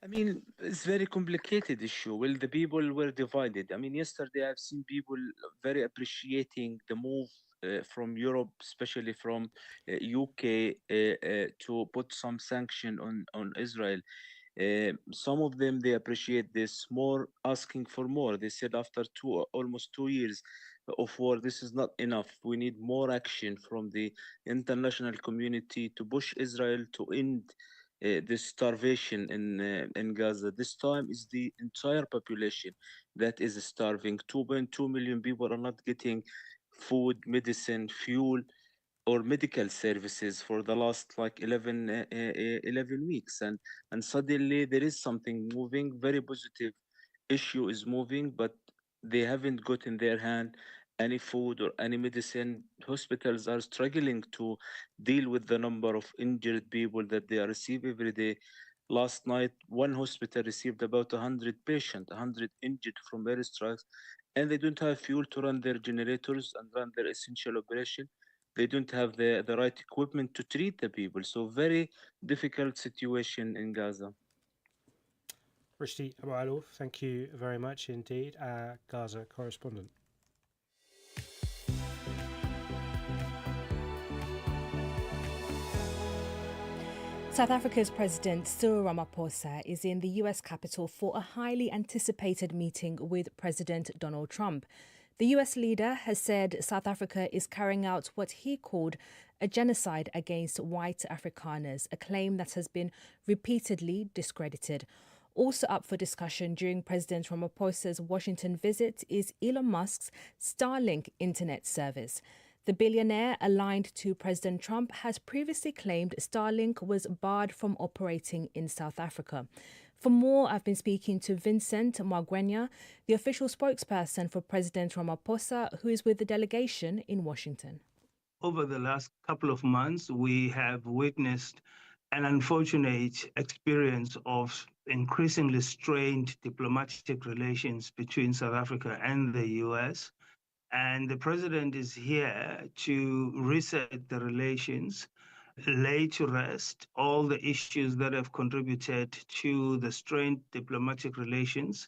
I mean, it's very complicated issue. Well, the people were divided. I mean, yesterday I've seen people very appreciating the move from Europe, especially from UK, to put some sanction on Israel. Some of them they appreciate this more, asking for more. They said after almost 2 years of war, this is not enough. We need more action from the international community to push Israel to end this starvation in Gaza. This time is the entire population that is starving. 2.2 million people are not getting food, medicine, fuel, or medical services for the last like 11 weeks, and suddenly there is something moving, very positive issue is moving, but they haven't got in their hand any food or any medicine. Hospitals are struggling to deal with the number of injured people that they receive every day. Last night one hospital received about 100 patients, 100 injured from airstrikes, and they don't have fuel to run their generators and run their essential operation. They don't have the right equipment to treat the people. So very difficult situation in Gaza. Rushdie Abu Alouf, thank you very much indeed, our Gaza correspondent. South Africa's President Cyril Ramaphosa is in the US capital for a highly anticipated meeting with President Donald Trump. The US leader has said South Africa is carrying out what he called a genocide against white Afrikaners, a claim that has been repeatedly discredited. Also up for discussion during President Ramaphosa's Washington visit is Elon Musk's Starlink internet service. The billionaire, aligned to President Trump, has previously claimed Starlink was barred from operating in South Africa. For more, I've been speaking to Vincent Magwenya, the official spokesperson for President Ramaphosa, who is with the delegation in Washington. Over the last couple of months, we have witnessed an unfortunate experience of increasingly strained diplomatic relations between South Africa and the US. And the president is here to reset the relations lay to rest all the issues that have contributed to the strained diplomatic relations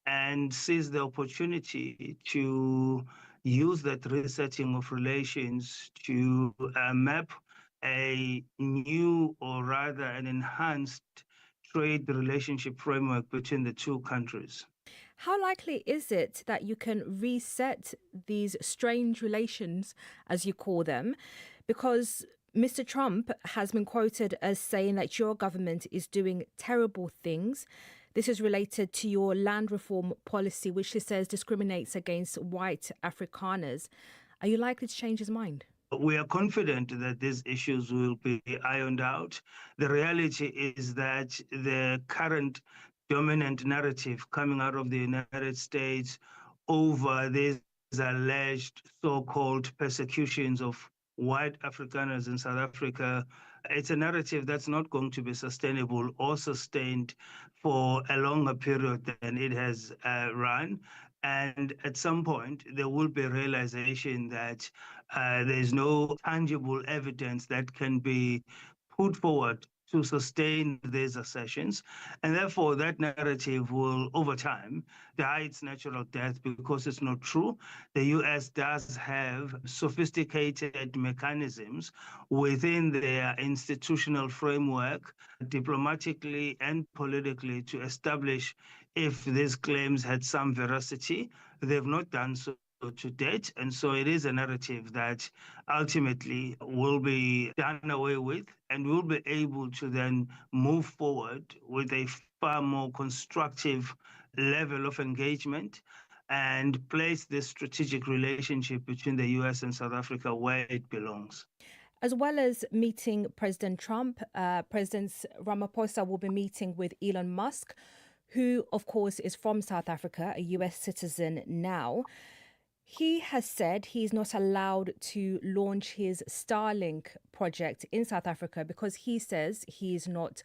and seize the opportunity to use that resetting of relations to map a new, or rather an enhanced, trade relationship framework between the two countries. How likely is it that you can reset these strange relations, as you call them? Because Mr. Trump has been quoted as saying that your government is doing terrible things. This is related to your land reform policy, which he says discriminates against white Afrikaners. Are you likely to change his mind? We are confident that these issues will be ironed out. The reality is that the current dominant narrative coming out of the United States over these alleged so-called persecutions of white Afrikaners in South Africa, it's a narrative that's not going to be sustainable or sustained for a longer period than it has run. And at some point, there will be a realization that there's no tangible evidence that can be put forward to sustain these assertions. And therefore, that narrative will, over time, die its natural death because it's not true. The US does have sophisticated mechanisms within their institutional framework, diplomatically and politically, to establish if these claims had some veracity. They've not done so to date. And so it is a narrative that ultimately will be done away with, and we'll be able to then move forward with a far more constructive level of engagement and place this strategic relationship between the US and South Africa where it belongs. As well as meeting President Trump, President Ramaphosa will be meeting with Elon Musk, who, of course, is from South Africa, a US citizen now. He has said he's not allowed to launch his Starlink project in South Africa because he says he's not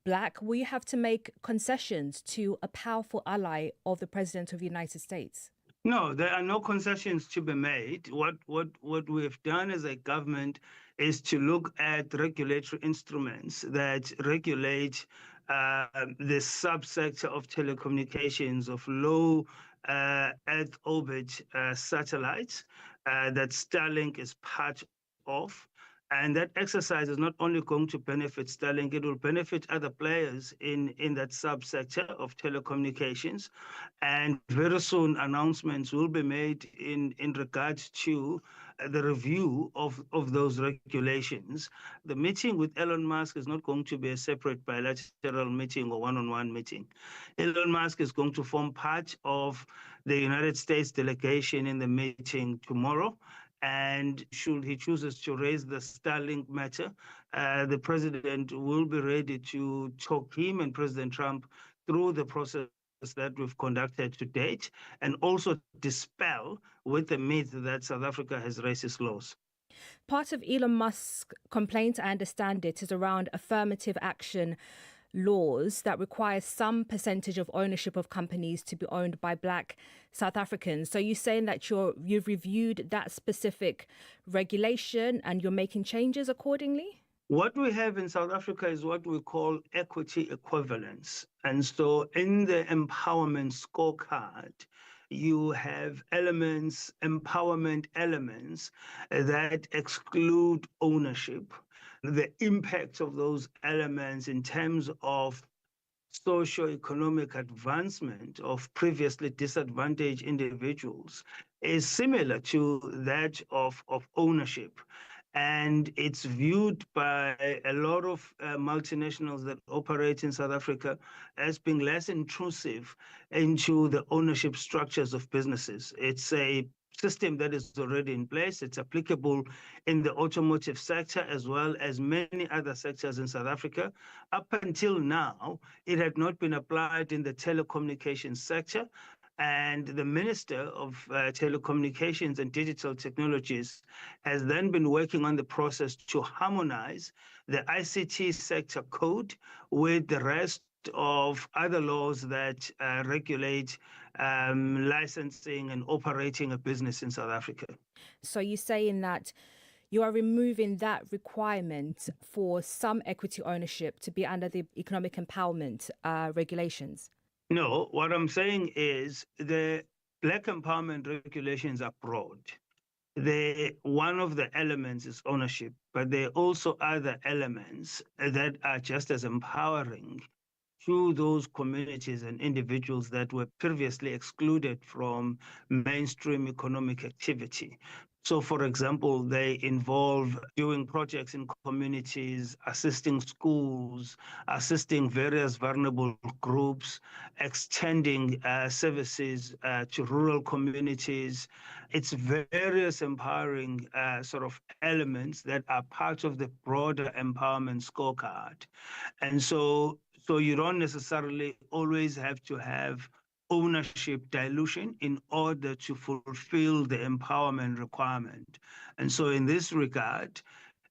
black. Will you have to make concessions to a powerful ally of the President of the United States? No, there are no concessions to be made. What we've done as a government is to look at regulatory instruments that regulate the subsector of telecommunications of low Earth orbit satellites that Starlink is part of. And that exercise is not only going to benefit Starlink, it will benefit other players in that subsector of telecommunications. And very soon announcements will be made in regards to the review of those regulations. The meeting with Elon Musk is not going to be a separate bilateral meeting or one-on-one meeting. Elon Musk is going to form part of the United States delegation in the meeting tomorrow. And should he chooses to raise the Starlink matter, the president will be ready to talk him and President Trump through the process that we've conducted to date, and also dispel with the myth that South Africa has racist laws. Part of Elon Musk's complaint, I understand it, is around affirmative action laws that require some percentage of ownership of companies to be owned by black South Africans. So you're saying that you've reviewed that specific regulation and you're making changes accordingly? What we have in South Africa is what we call equity equivalence. And so in the empowerment scorecard, you have empowerment elements that exclude ownership. The impact of those elements in terms of socio-economic advancement of previously disadvantaged individuals is similar to that of ownership. And it's viewed by a lot of multinationals that operate in South Africa as being less intrusive into the ownership structures of businesses. It's a system that is already in place. It's applicable in the automotive sector as well as many other sectors in South Africa. Up until now, it had not been applied in the telecommunications sector. And the Minister of Telecommunications and Digital Technologies has then been working on the process to harmonize the ICT sector code with the rest of other laws that regulate licensing and operating a business in South Africa. So you're saying that you are removing that requirement for some equity ownership to be under the economic empowerment regulations. No, what I'm saying is the black empowerment regulations are broad. One of the elements is ownership, but there are also other elements that are just as empowering to those communities and individuals that were previously excluded from mainstream economic activity. So, for example, they involve doing projects in communities, assisting schools, assisting various vulnerable groups, extending services to rural communities. It's various empowering sort of elements that are part of the broader empowerment scorecard. And so you don't necessarily always have to have ownership dilution in order to fulfill the empowerment requirement. And so in this regard,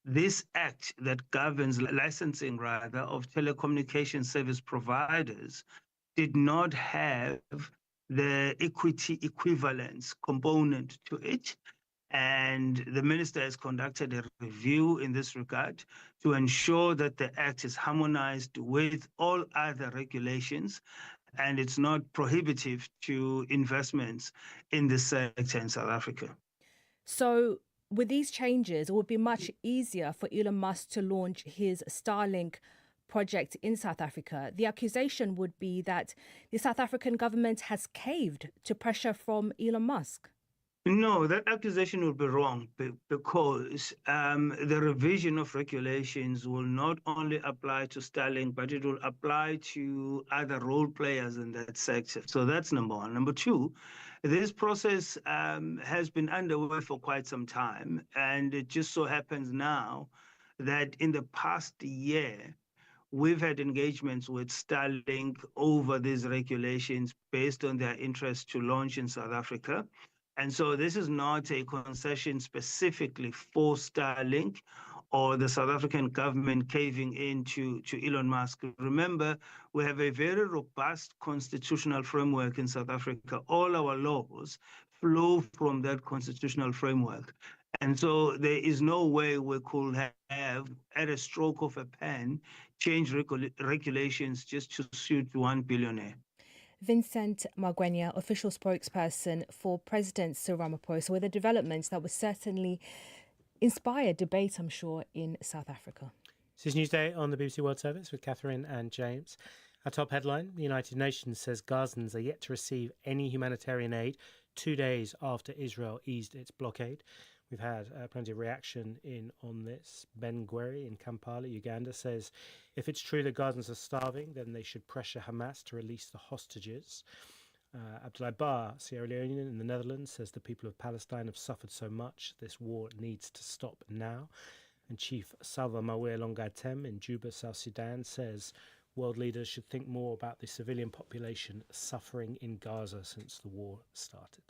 this act that governs licensing, rather, of telecommunication service providers did not have the equity equivalence component to it. And the minister has conducted a review in this regard to ensure that the act is harmonized with all other regulations and it's not prohibitive to investments in this sector in South Africa. So with these changes, it would be much easier for Elon Musk to launch his Starlink project in South Africa. The accusation would be that the South African government has caved to pressure from Elon Musk. No, that accusation would be wrong because the revision of regulations will not only apply to Starlink, but it will apply to other role players in that sector. So that's number one. Number two, this process has been underway for quite some time. And it just so happens now that in the past year, we've had engagements with Starlink over these regulations based on their interest to launch in South Africa. And so this is not a concession specifically for Starlink or the South African government caving in to Elon Musk. Remember, we have a very robust constitutional framework in South Africa. All our laws flow from that constitutional framework. And so there is no way we could have, at a stroke of a pen, change regulations just to suit one billionaire. Vincent Magwenya, official spokesperson for President Cyril Ramaphosa, with a development that would certainly inspire debate, I'm sure, in South Africa. This is Newsday on the BBC World Service with Catherine and James. Our top headline, the United Nations says Gazans are yet to receive any humanitarian aid 2 days after Israel eased its blockade. We've had plenty of reaction on this. Ben Gweri in Kampala, Uganda, says if it's true that Gazans are starving, then they should pressure Hamas to release the hostages. Abdoulaye Ba, Sierra Leone in the Netherlands, says the people of Palestine have suffered so much, this war needs to stop now. And Chief Salva Mawir Longatem in Juba, South Sudan, says world leaders should think more about the civilian population suffering in Gaza since the war started.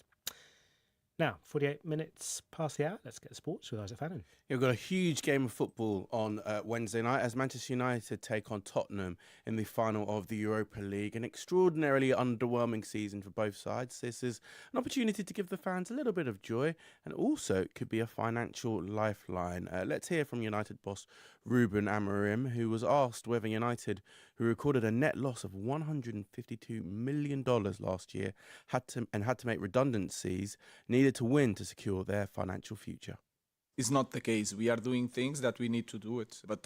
Now, 48 minutes past the hour. Let's get sports with Isaac Fannin. We've got a huge game of football on Wednesday night as Manchester United take on Tottenham in the final of the Europa League. An extraordinarily underwhelming season for both sides. This is an opportunity to give the fans a little bit of joy and also could be a financial lifeline. Let's hear from United boss Ruben Amorim, who was asked whether United, who recorded a net loss of $152 million last year, had to make redundancies, needed to win to secure their financial future. It's not the case. We are doing things that we need to do it. But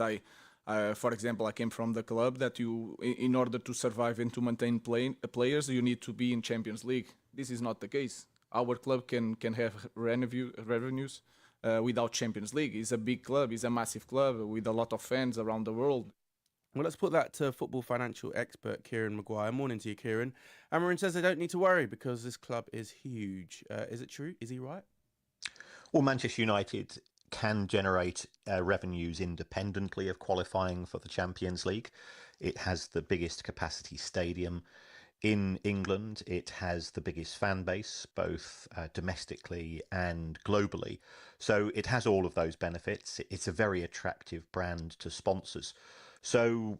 for example, I came from the club that in order to survive and to maintain players, you need to be in Champions League. This is not the case. Our club can have revenues without Champions League. It's a big club. It's a massive club with a lot of fans around the world. Well, let's put that to football financial expert Kieran Maguire. Morning to you, Kieran. Amorim says they don't need to worry because this club is huge. Is it true? Is he right? Well, Manchester United can generate revenues independently of qualifying for the Champions League. It has the biggest capacity stadium in England. It has the biggest fan base, both domestically and globally. So it has all of those benefits. It's a very attractive brand to sponsors. So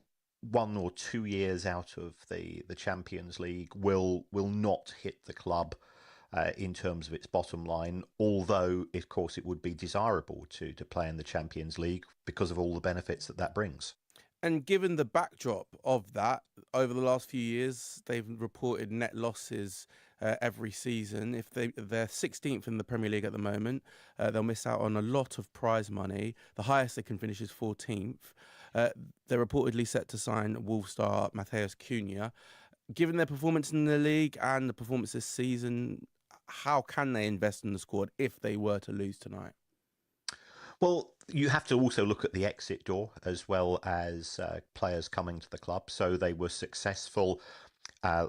1 or 2 years out of the Champions League will not hit the club in terms of its bottom line, although, of course, it would be desirable to play in the Champions League because of all the benefits that brings. And given the backdrop of that, over the last few years, they've reported net losses every season. If they're 16th in the Premier League at the moment, they'll miss out on a lot of prize money. The highest they can finish is 14th. They're reportedly set to sign Wolves star Matheus Cunha. Given their performance in the league and the performance this season, how can they invest in the squad if they were to lose tonight? Well, you have to also look at the exit door as well as players coming to the club. So they were successful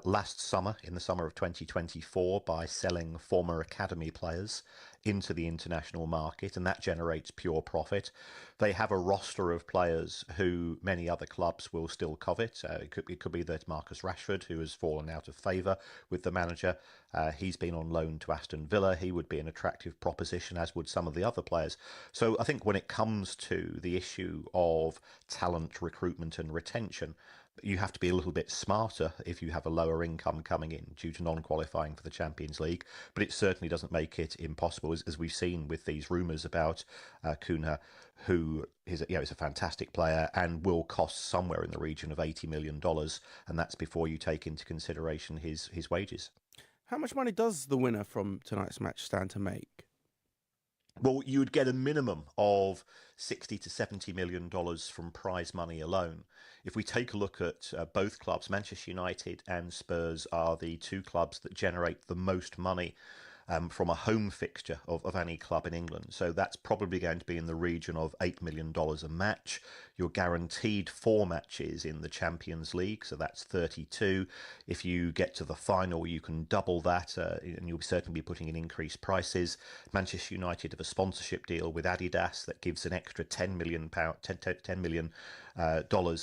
last summer, in the summer of 2024, by selling former academy players into the international market, and that generates pure profit. They have a roster of players who many other clubs will still covet. It could be that Marcus Rashford, who has fallen out of favour with the manager. He's been on loan to Aston Villa. He would be an attractive proposition, as would some of the other players. So I think when it comes to the issue of talent recruitment and retention, you have to be a little bit smarter if you have a lower income coming in due to non-qualifying for the Champions League. But it certainly doesn't make it impossible, as we've seen with these rumours about Cunha, who is a fantastic player and will cost somewhere in the region of $80 million. And that's before you take into consideration his wages. How much money does the winner from tonight's match stand to make? Well, you would get a minimum of $60 to $70 million from prize money alone. If we take a look at both clubs, Manchester United and Spurs are the two clubs that generate the most money from a home fixture of any club in England. So that's probably going to be in the region of $8 million a match. You're guaranteed 4 matches in the Champions League, so that's 32. If you get to the final, you can double that, and you'll certainly be putting in increased prices. Manchester United have a sponsorship deal with Adidas that gives an extra $10 million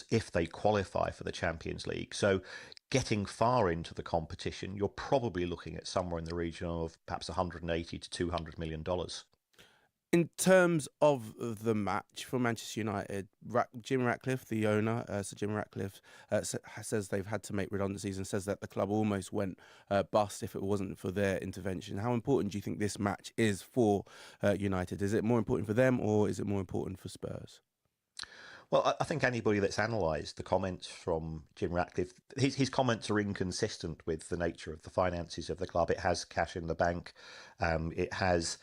if they qualify for the Champions League. So getting far into the competition, you're probably looking at somewhere in the region of perhaps $180 to $200 million. In terms of the match for Manchester United, Jim Ratcliffe, the owner, Sir Jim Ratcliffe, says they've had to make redundancies and says that the club almost went bust if it wasn't for their intervention. How important do you think this match is for United? Is it more important for them or is it more important for Spurs? Well, I think anybody that's analysed the comments from Jim Ratcliffe, his comments are inconsistent with the nature of the finances of the club. It has cash in the bank. It has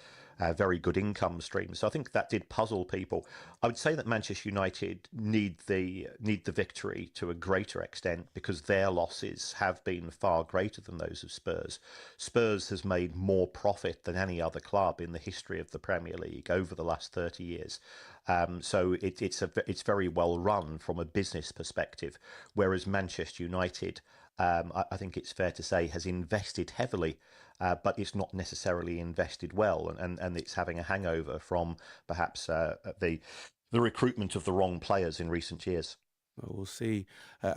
very good income streams. So I think that did puzzle people. I would say that Manchester United need the victory to a greater extent because their losses have been far greater than those of Spurs. Spurs has made more profit than any other club in the history of the Premier League over the last 30 years. So it's very well run from a business perspective, whereas Manchester United, I think it's fair to say, has invested heavily, but it's not necessarily invested well, and it's having a hangover from perhaps the recruitment of the wrong players in recent years. Well, we'll see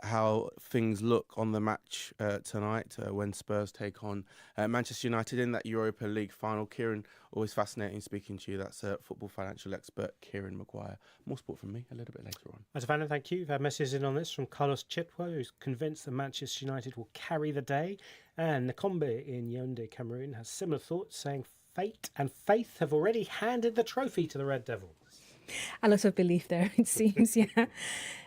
how things look on the match tonight when Spurs take on Manchester United in that Europa League final. Kieran, always fascinating speaking to you. That's football financial expert Kieran Maguire. More sport from me a little bit later on. Savannah, thank you. We've had messages in on this from Carlos Chipwa, who's convinced that Manchester United will carry the day. And Nakombe in Yaoundé, Cameroon, has similar thoughts, saying fate and faith have already handed the trophy to the Red Devils. A lot of belief there, it seems, yeah.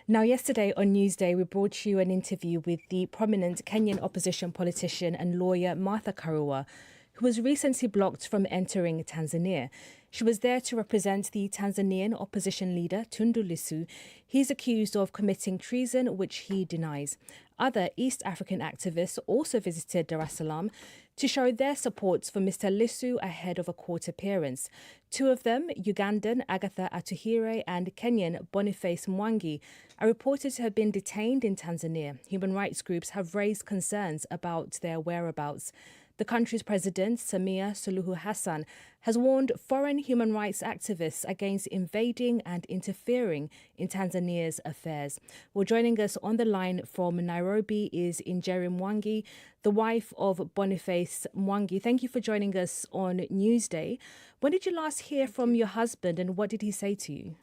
Now, yesterday on Newsday, we brought you an interview with the prominent Kenyan opposition politician and lawyer Martha Karua, who was recently blocked from entering Tanzania. She was there to represent the Tanzanian opposition leader, Tundu Lissu. He's accused of committing treason, which he denies. Other East African activists also visited Dar es Salaam to show their support for Mr. Lissu ahead of a court appearance. Two of them, Ugandan Agatha Atuhire and Kenyan Boniface Mwangi, are reported to have been detained in Tanzania. Human rights groups have raised concerns about their whereabouts. The country's president, Samia Suluhu Hassan, has warned foreign human rights activists against invading and interfering in Tanzania's affairs. Well, joining us on the line from Nairobi is Injeri Mwangi, the wife of Boniface Mwangi. Thank you for joining us on Newsday. When did you last hear from your husband and what did he say to you?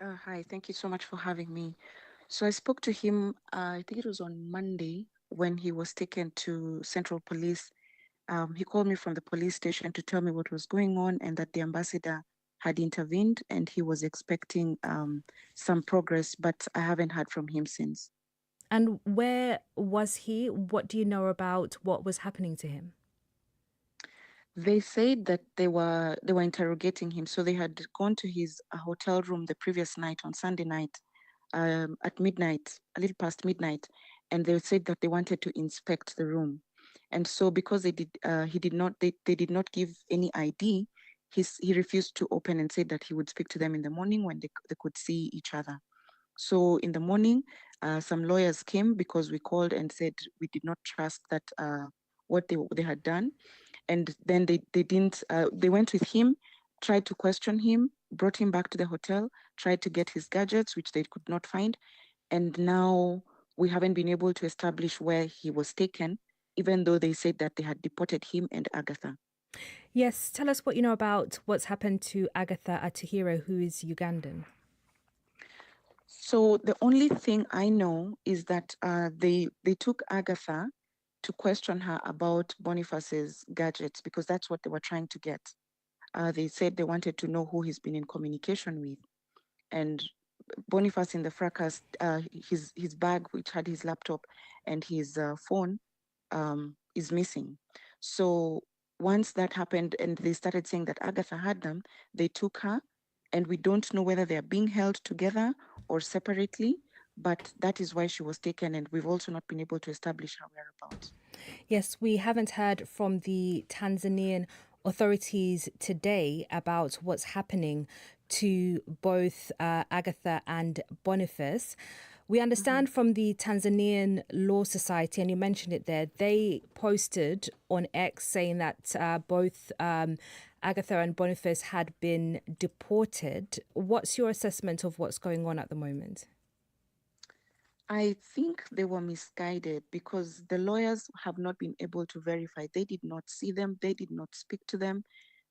Hi, thank you so much for having me. So I spoke to him, I think it was on Monday, when he was taken to Central Police He called me from the police station to tell me what was going on and that the ambassador had intervened and he was expecting some progress, but I haven't heard from him since. And where was he? What do you know about what was happening to him? They said that they were interrogating him. So they had gone to his hotel room the previous night on Sunday night at midnight, a little past midnight, and they said that they wanted to inspect the room. And so because they did not give any ID, he refused to open and said that he would speak to them in the morning when they could see each other. So in the morning, some lawyers came because we called and said we did not trust that what they had done. And then they didn't, they went with him, tried to question him, brought him back to the hotel, tried to get his gadgets, which they could not find. And now we haven't been able to establish where he was taken, even though they said that they had deported him and Agatha. Yes, tell us what you know about what's happened to Agatha Atahiro, who is Ugandan. So the only thing I know is that they took Agatha to question her about Boniface's gadgets because that's what they were trying to get. They said they wanted to know who he's been in communication with. And Boniface in the fracas, his bag, which had his laptop and his phone, is missing. So once that happened and they started saying that Agatha had them, they took her, and we don't know whether they are being held together or separately, but that is why she was taken, and we've also not been able to establish her whereabouts. Yes, we haven't heard from the Tanzanian authorities today about what's happening to both Agatha and Boniface. We understand from the Tanzanian Law Society, and you mentioned it there, they posted on X saying that both Agatha and Boniface had been deported. What's your assessment of what's going on at the moment? I think they were misguided because the lawyers have not been able to verify. They did not see them. They did not speak to them.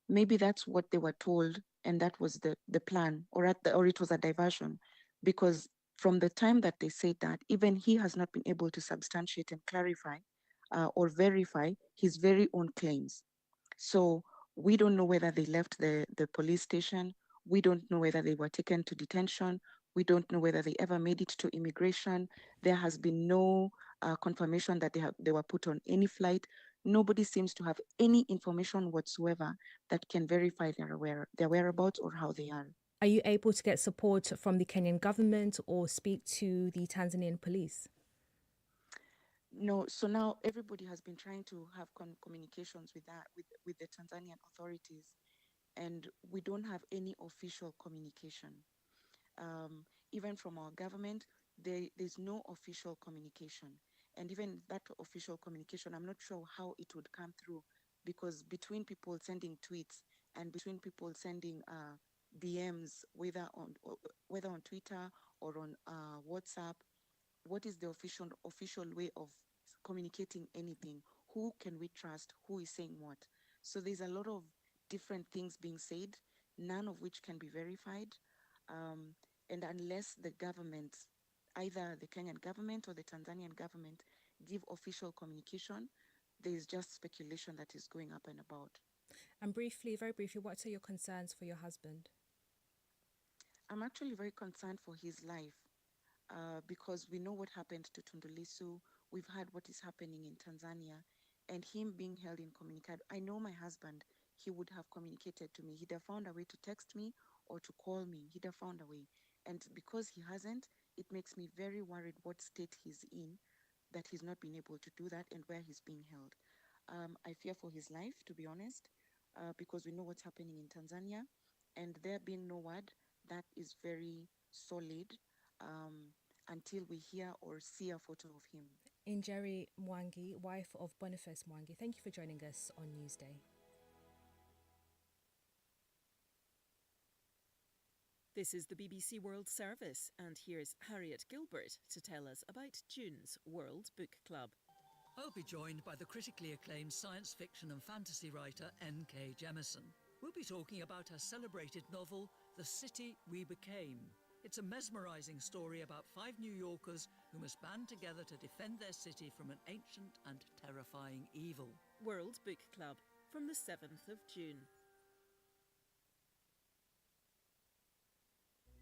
Maybe that's what they were told, and that was the plan, or it was a diversion, because from the time that they said that, even he has not been able to substantiate and clarify or verify his very own claims. So we don't know whether they left the police station. We don't know whether they were taken to detention. We don't know whether they ever made it to immigration. There has been no confirmation that they were put on any flight. Nobody seems to have any information whatsoever that can verify their whereabouts or how they are. Are you able to get support from the Kenyan government or speak to the Tanzanian police? No, so now everybody has been trying to have communications with the Tanzanian authorities, and we don't have any official communication. Even from our government, there's no official communication. And even that official communication, I'm not sure how it would come through, because between people sending tweets and between people sending DMs, whether on Twitter or on WhatsApp, what is the official way of communicating anything? Who can we trust? Who is saying what? So there's a lot of different things being said, none of which can be verified. And unless the government, either the Kenyan government or the Tanzanian government, give official communication, there is just speculation that is going up and about. And briefly, very briefly, what are your concerns for your husband? I'm actually very concerned for his life because we know what happened to Tundu Lissu. We've heard what is happening in Tanzania, and him being held incommunicado. I know my husband, he would have communicated to me. He'd have found a way to text me or to call me. He'd have found a way. And because he hasn't, it makes me very worried what state he's in, that he's not been able to do that and where he's being held. I fear for his life, to be honest, because we know what's happening in Tanzania, and there being no word, that is very solid until we hear or see a photo of him. Njeri Mwangi, wife of Boniface Mwangi, thank you for joining us on Newsday. This is the BBC World Service, and here's Harriet Gilbert to tell us about June's World Book Club. I'll be joined by the critically acclaimed science fiction and fantasy writer N.K. Jemisin. We'll be talking about her celebrated novel, The City We Became. It's a mesmerising story about 5 New Yorkers who must band together to defend their city from an ancient and terrifying evil. World Book Club from the 7th of June.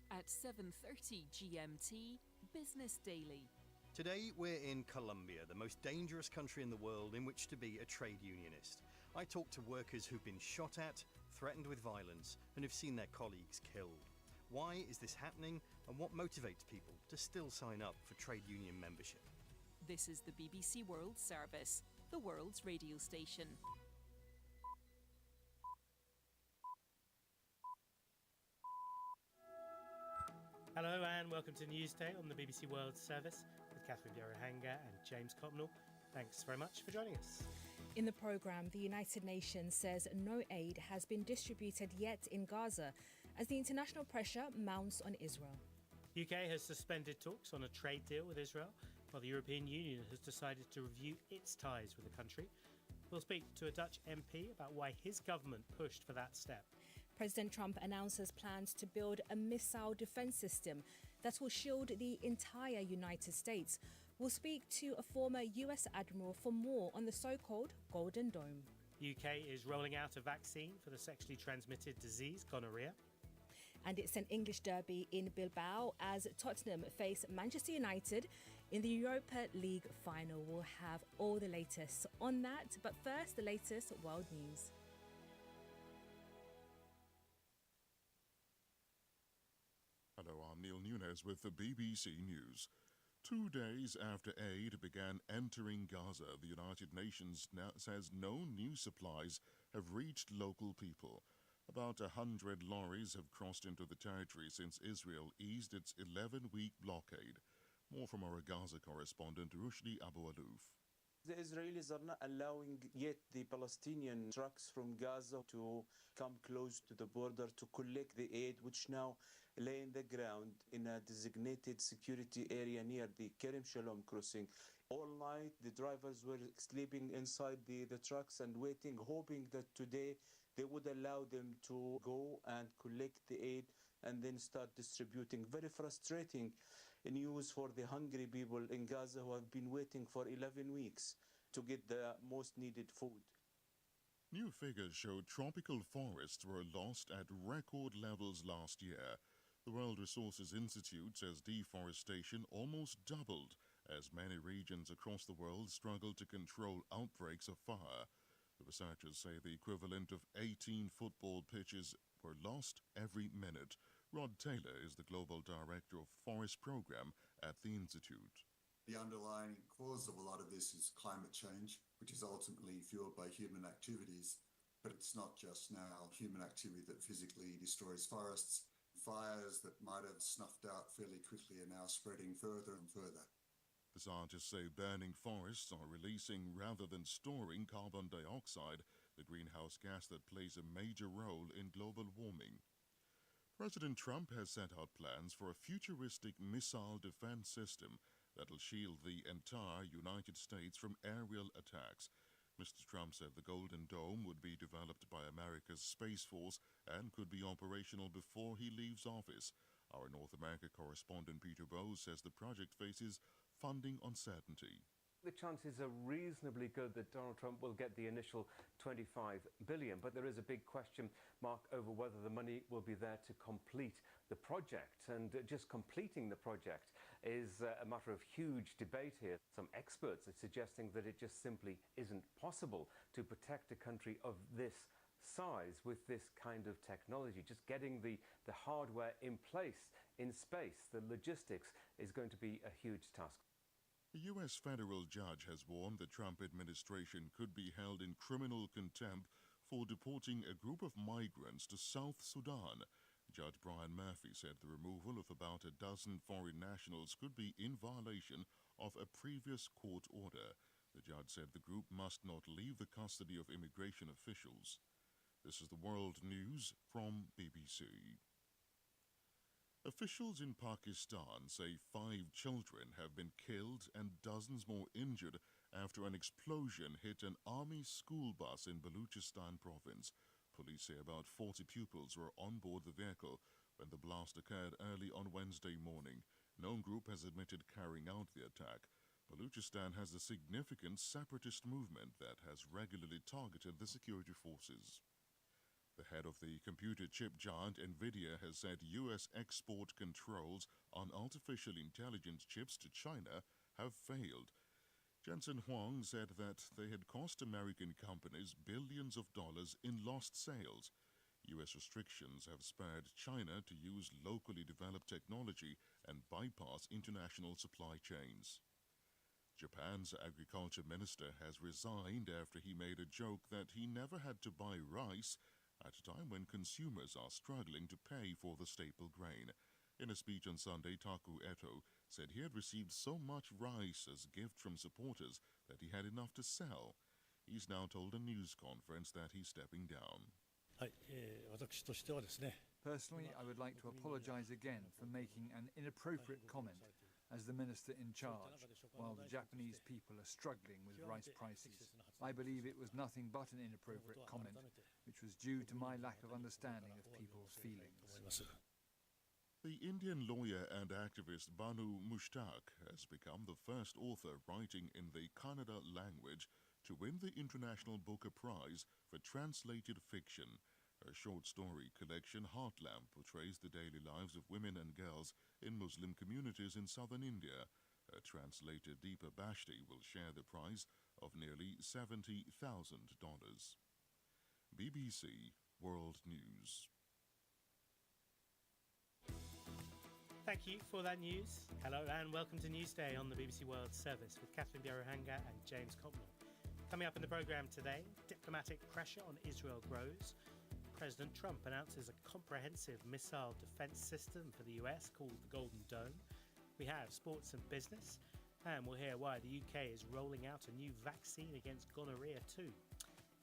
At 7:30 GMT, Business Daily. Today we're in Colombia, the most dangerous country in the world in which to be a trade unionist. I talk to workers who've been shot at, threatened with violence, and who've seen their colleagues killed. Why is this happening, and what motivates people to still sign up for trade union membership? This is the BBC World Service, the world's radio station. Hello and welcome to Newsday on the BBC World Service with Catherine Biohanga and James Copnell. Thanks very much for joining us. In the programme, the United Nations says no aid has been distributed yet in Gaza as the international pressure mounts on Israel. UK has suspended talks on a trade deal with Israel, while the European Union has decided to review its ties with the country. We'll speak to a Dutch MP about why his government pushed for that step. President Trump announces plans to build a missile defense system that will shield the entire United States. We'll speak to a former US admiral for more on the so-called Golden Dome. UK is rolling out a vaccine for the sexually transmitted disease, gonorrhea. And it's an English derby in Bilbao as Tottenham face Manchester United in the Europa League final. We'll have all the latest on that, but first, the latest world news. Hello, I'm Neil Nunes with the BBC News. 2 days after aid began entering Gaza, the United Nations now says no new supplies have reached local people. About 100 lorries have crossed into the territory since Israel eased its 11-week blockade. More from our Gaza correspondent Rushdie Abu Alouf. The Israelis are not allowing yet the Palestinian trucks from Gaza to come close to the border to collect the aid, which now lay in the ground in a designated security area near the Kerem Shalom crossing. All night, the drivers were sleeping inside the trucks and waiting, hoping that today they would allow them to go and collect the aid and then start distributing. Very frustrating news for the hungry people in Gaza who have been waiting for 11 weeks to get the most needed food. New figures show tropical forests were lost at record levels last year. The World Resources Institute says deforestation almost doubled as many regions across the world struggle to control outbreaks of fire. The researchers say the equivalent of 18 football pitches were lost every minute. Rod Taylor is the Global Director of Forest Program at the Institute. The underlying cause of a lot of this is climate change, which is ultimately fueled by human activities. But it's not just now human activity that physically destroys forests. Fires that might have snuffed out fairly quickly are now spreading further and further. The scientists say burning forests are releasing rather than storing carbon dioxide, the greenhouse gas that plays a major role in global warming. President Trump has set out plans for a futuristic missile defense system that'll shield the entire United States from aerial attacks. Mr. Trump said the Golden Dome would be developed by America's Space Force and could be operational before he leaves office. Our North America correspondent Peter Bowes says the project faces funding uncertainty. The chances are reasonably good that Donald Trump will get the initial $25 billion, but there is a big question mark over whether the money will be there to complete the project. And just completing the project is a matter of huge debate here. Some experts are suggesting that it just simply isn't possible to protect a country of this size with this kind of technology. Just getting the hardware in place in space, the logistics, is going to be a huge task. A U.S. federal judge has warned the Trump administration could be held in criminal contempt for deporting a group of migrants to South Sudan. Judge Brian Murphy said the removal of about a dozen foreign nationals could be in violation of a previous court order. The judge said the group must not leave the custody of immigration officials. This is the World News from BBC. Officials in Pakistan say 5 children have been killed and dozens more injured after an explosion hit an army school bus in Baluchistan province. Police say about 40 pupils were on board the vehicle when the blast occurred early on Wednesday morning. No group has admitted carrying out the attack. Baluchistan has a significant separatist movement that has regularly targeted the security forces. The head of the computer chip giant NVIDIA has said U.S. export controls on artificial intelligence chips to China have failed. Jensen Huang said that they had cost American companies billions of dollars in lost sales. U.S. restrictions have spurred China to use locally developed technology and bypass international supply chains. Japan's agriculture minister has resigned after he made a joke that he never had to buy rice at a time when consumers are struggling to pay for the staple grain. In a speech on Sunday, Taku Eto said he had received so much rice as gift from supporters that he had enough to sell. He's now told a news conference that he's stepping down. Personally, I would like to apologise again for making an inappropriate comment as the minister in charge, while the Japanese people are struggling with rice prices. I believe it was nothing but an inappropriate comment, which was due to my lack of understanding of people's feelings. The Indian lawyer and activist Banu Mushtaq has become the first author writing in the Kannada language to win the International Booker Prize for translated fiction. Her short story collection Heartlamp portrays the daily lives of women and girls in Muslim communities in southern India. Her translator Deepa Bashti will share the prize of nearly $70,000. BBC World News. Thank you for that news. Hello and welcome to Newsday on the BBC World Service with Catherine Byaruhanga and James Copnell. Coming up in the programme today, diplomatic pressure on Israel grows. President Trump announces a comprehensive missile defense system for the US called the Golden Dome. We have sports and business, and we'll hear why the UK is rolling out a new vaccine against gonorrhea too.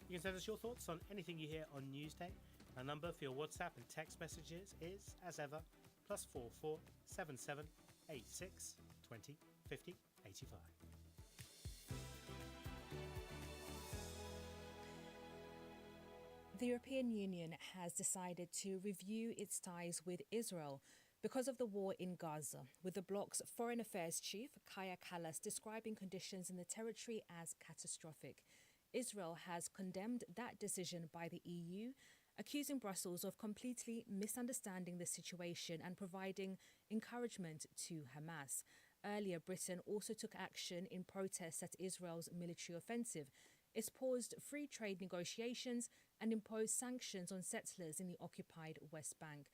You can send us your thoughts on anything you hear on Newsday. Our number for your WhatsApp and text messages is, as ever, +44 77 86 20 50 85. The European Union has decided to review its ties with Israel because of the war in Gaza, with the bloc's Foreign Affairs Chief, Kaya Kallas, describing conditions in the territory as catastrophic. Israel has condemned that decision by the EU, accusing Brussels of completely misunderstanding the situation and providing encouragement to Hamas. Earlier, Britain also took action in protest at Israel's military offensive. It's paused free trade negotiations and imposed sanctions on settlers in the occupied West Bank.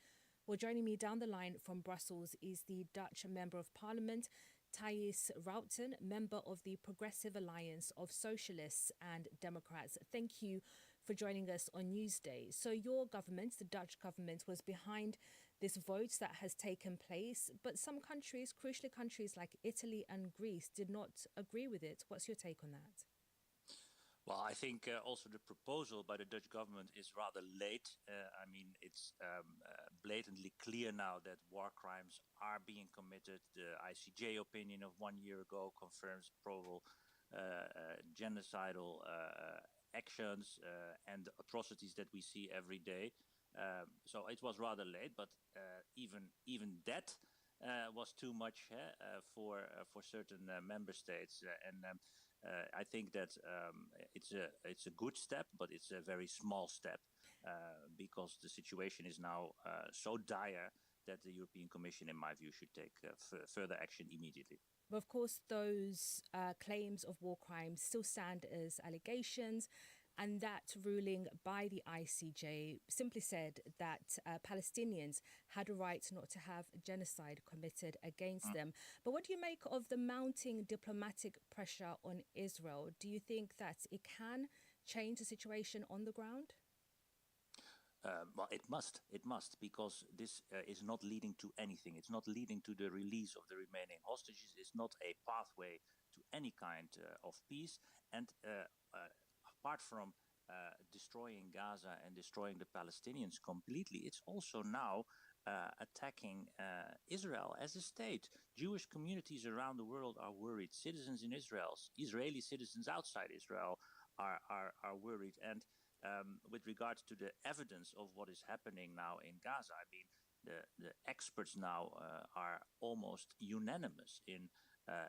Well, joining me down the line from Brussels is the Dutch Member of Parliament, Thijs Routen, member of the Progressive Alliance of Socialists and Democrats. Thank you for joining us on Newsday. So your government, the Dutch government, was behind this vote that has taken place, but some countries, crucially countries like Italy and Greece, did not agree with it. What's your take on that? Well, I think also the proposal by the Dutch government is rather late. I mean, it's blatantly clear now that war crimes are being committed. The ICJ opinion of 1 year ago confirms probable genocidal actions and atrocities that we see every day. So it was rather late, but even that was too much for certain member states. I think that it's a good step, but it's a very small step because the situation is now so dire that the European Commission, in my view, should take further action immediately. But of course, those claims of war crimes still stand as allegations. And that ruling by the ICJ simply said that Palestinians had a right not to have genocide committed against them. But what do you make of the mounting diplomatic pressure on Israel? Do you think that it can change the situation on the ground? Well, it must, because this is not leading to anything. It's not leading to the release of the remaining hostages. It's not a pathway to any kind of peace. And apart from destroying Gaza and destroying the Palestinians completely, it's also now attacking Israel as a state. Jewish communities around the world are worried. Citizens in Israel, Israeli citizens outside Israel are worried. And with regards to the evidence of what is happening now in Gaza, I mean, the experts now are almost unanimous in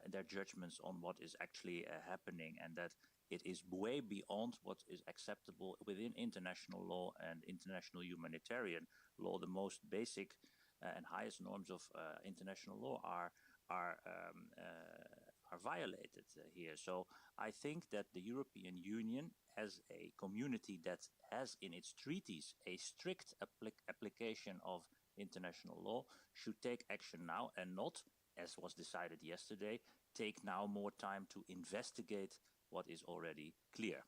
their judgments on what is actually happening, and that it is way beyond what is acceptable within international law and international humanitarian law. The most basic and highest norms of international law are violated here. So I think that the European Union, as a community that has in its treaties a strict application of international law, should take action now and not, as was decided yesterday, take now more time to investigate what is already clear.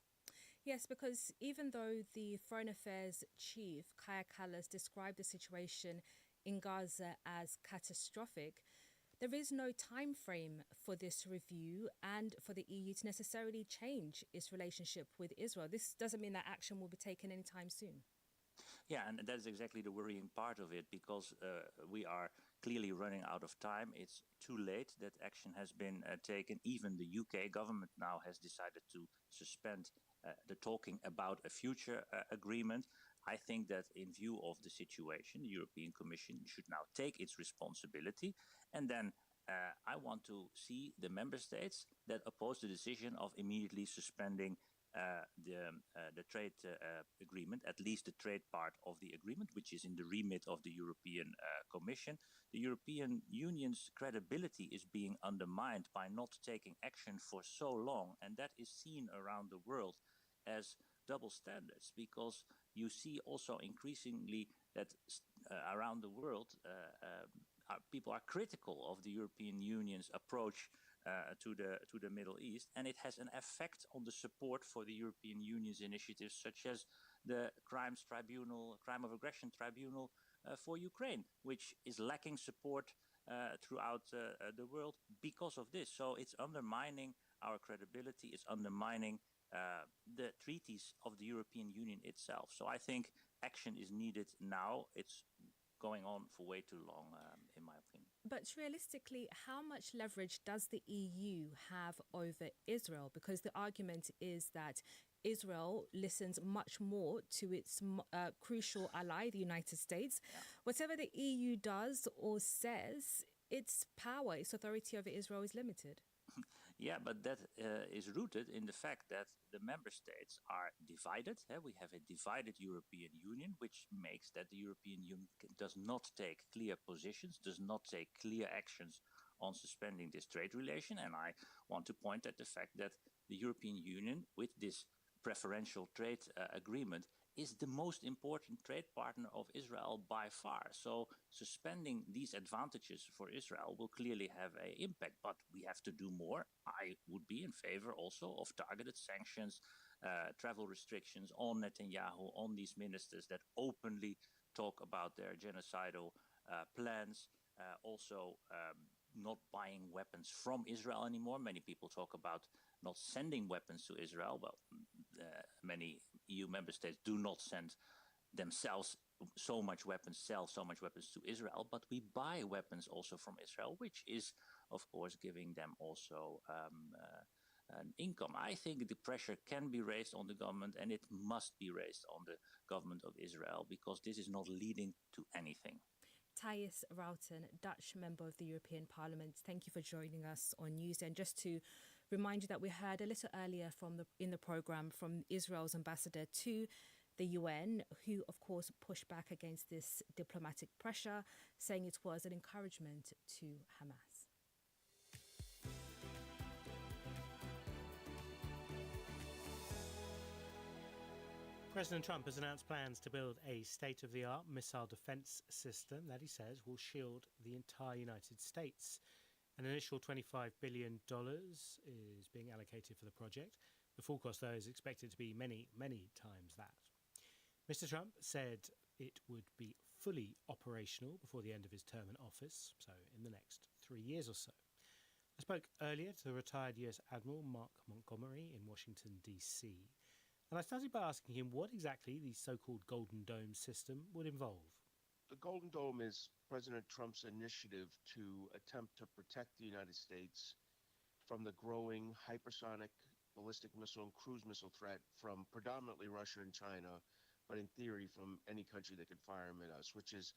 Yes, because even though the Foreign Affairs Chief, Kaya Kallas, described the situation in Gaza as catastrophic, there is no time frame for this review and for the EU to necessarily change its relationship with Israel. This doesn't mean that action will be taken anytime soon. Yeah, and that is exactly the worrying part of it, because we are clearly running out of time. It's too late that action has been taken. Even the UK government now has decided to suspend the talking about a future agreement. I think that in view of the situation, the European Commission should now take its responsibility. And then I want to see the member states that oppose the decision of immediately suspending the trade agreement, at least the trade part of the agreement, which is in the remit of the European Commission. The European Union's credibility is being undermined by not taking action for so long, and that is seen around the world as double standards, because you see also increasingly that around the world people are critical of the European Union's approach to the Middle East, and it has an effect on the support for the European Union's initiatives, such as the Crime of Aggression Tribunal for Ukraine, which is lacking support throughout the world because of this. So it's undermining our credibility. It's undermining the treaties of the European Union itself. So I think action is needed now. It's going on for way too long, in my opinion. But realistically, how much leverage does the EU have over Israel? Because the argument is that Israel listens much more to its crucial ally, the United States. Yeah. Whatever the EU does or says, its power, its authority over Israel is limited. Yeah, but that is rooted in the fact that the member states are divided. We have a divided European Union, which makes that the European Union does not take clear positions, does not take clear actions on suspending this trade relation. And I want to point at the fact that the European Union, with this preferential trade agreement, is the most important trade partner of Israel by far. So suspending these advantages for Israel will clearly have an impact, but we have to do more. I would be in favor also of targeted sanctions, travel restrictions on Netanyahu, on these ministers that openly talk about their genocidal plans. Also, not buying weapons from Israel anymore. Many people talk about not sending weapons to Israel. Well, many EU member states do not send themselves so much weapons, sell so much weapons to Israel, but we buy weapons also from Israel, which is, of course, giving them also an income. I think the pressure can be raised on the government, and it must be raised on the government of Israel, because this is not leading to anything. Thijs Routen, Dutch member of the European Parliament, thank you for joining us on News. And just to remind you that we heard a little earlier in the programme from Israel's ambassador to the UN, who of course pushed back against this diplomatic pressure, saying it was an encouragement to Hamas. President Trump has announced plans to build a state-of-the-art missile defense system that he says will shield the entire United States. An initial $25 billion is being allocated for the project. The full cost, though, is expected to be many, many times that. Mr. Trump said it would be fully operational before the end of his term in office, so in the next 3 years or so. I spoke earlier to the retired US Admiral Mark Montgomery in Washington, D.C., and I started by asking him what exactly the so-called Golden Dome system would involve. The Golden Dome is President Trump's initiative to attempt to protect the United States from the growing hypersonic ballistic missile and cruise missile threat from predominantly Russia and China, but in theory from any country that could fire them at us, which is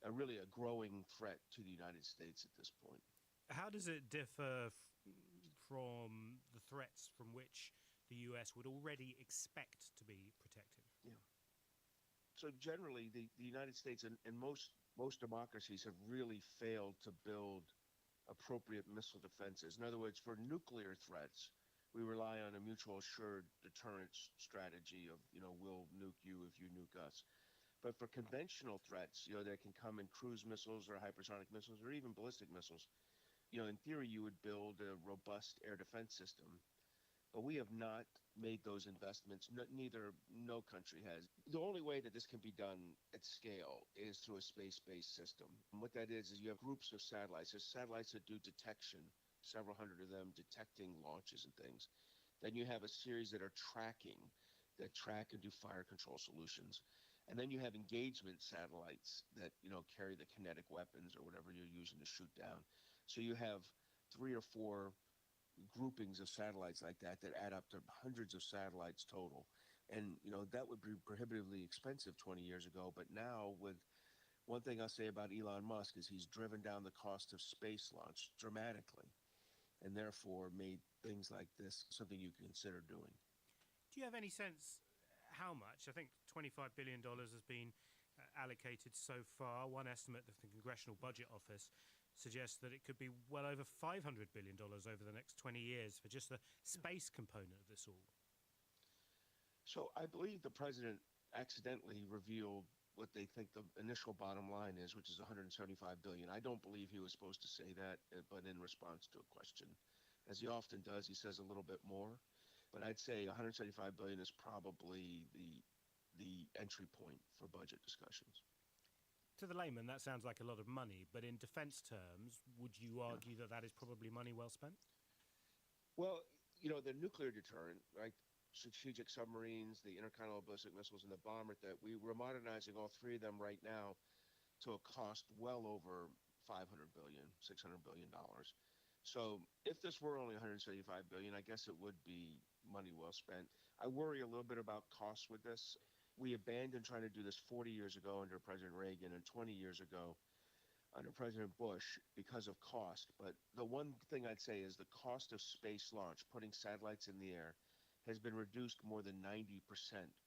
really a growing threat to the United States at this point. How does it differ from the threats from which the US would already expect to be protected? Yeah. So generally, the United States and most democracies have really failed to build appropriate missile defenses. In other words, for nuclear threats, we rely on a mutual assured deterrence strategy of, we'll nuke you if you nuke us. But for conventional threats, that can come in cruise missiles or hypersonic missiles or even ballistic missiles, in theory, you would build a robust air defense system. But we have not made those investments. No country has. The only way that this can be done at scale is through a space-based system. And what that is you have groups of satellites. There's satellites that do detection, several hundred of them detecting launches and things. Then you have a series that are tracking, that track and do fire control solutions. And then you have engagement satellites that, carry the kinetic weapons or whatever you're using to shoot down. So you have 3 or 4 groupings of satellites like that add up to hundreds of satellites total. And, that would be prohibitively expensive 20 years ago. But now with one thing I'll say about Elon Musk is he's driven down the cost of space launch dramatically and therefore made things like this something you can consider doing. Do you have any sense how much? I think $25 billion has been allocated so far. One estimate of the Congressional Budget Office suggests that it could be well over $500 billion over the next 20 years for just the space component of this all. So I believe the president accidentally revealed what they think the initial bottom line is, which is $175 billion. I don't believe he was supposed to say that, but in response to a question, as he often does, he says a little bit more. But I'd say $175 billion is probably the entry point for budget discussions. To the layman, that sounds like a lot of money, but in defense terms, would you argue that that is probably money well spent? Well, the nuclear deterrent, right? Strategic submarines, the intercontinental ballistic missiles, and the bomber that we're modernizing all 3 of them right now to a cost well over $500 billion, $600 billion. So if this were only $175 billion, I guess it would be money well spent. I worry a little bit about costs with this. We abandoned trying to do this 40 years ago under President Reagan and 20 years ago under President Bush because of cost. But the one thing I'd say is the cost of space launch, putting satellites in the air, has been reduced more than 90%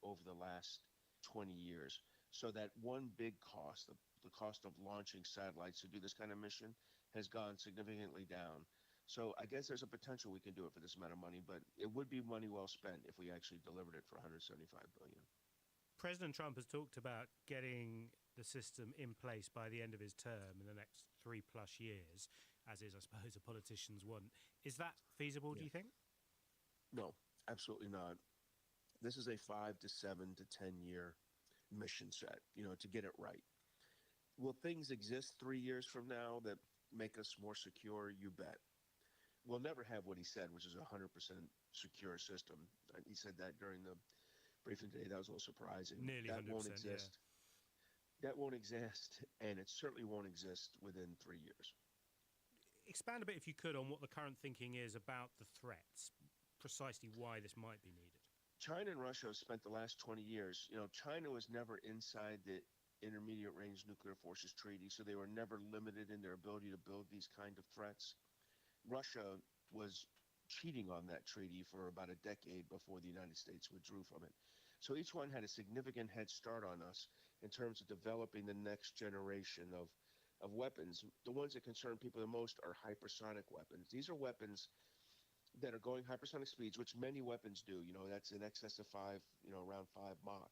over the last 20 years. So that one big cost, the cost of launching satellites to do this kind of mission, has gone significantly down. So I guess there's a potential we can do it for this amount of money, but it would be money well spent if we actually delivered it for $175 billion. President Trump has talked about getting the system in place by the end of his term in the next 3+ years, as is, I suppose, a politicians want. Is that feasible, do you think? No, absolutely not. This is a 5 to 7 to 10 year mission set, to get it right. Will things exist 3 years from now that make us more secure? You bet. We'll never have what he said, which is a 100% secure system. He said that during the briefing today. That was a little surprising. Nearly that 100%, won't exist. Yeah. That won't exist, and it certainly won't exist within 3 years. Expand a bit, if you could, on what the current thinking is about the threats, precisely why this might be needed. China and Russia have spent the last 20 years, China was never inside the Intermediate Range Nuclear Forces Treaty, so they were never limited in their ability to build these kind of threats. Russia was cheating on that treaty for about a decade before the United States withdrew from it. So each one had a significant head start on us in terms of developing the next generation of weapons. The ones that concern people the most are hypersonic weapons. These are weapons that are going hypersonic speeds, which many weapons do. That's in excess of 5, around 5 Mach.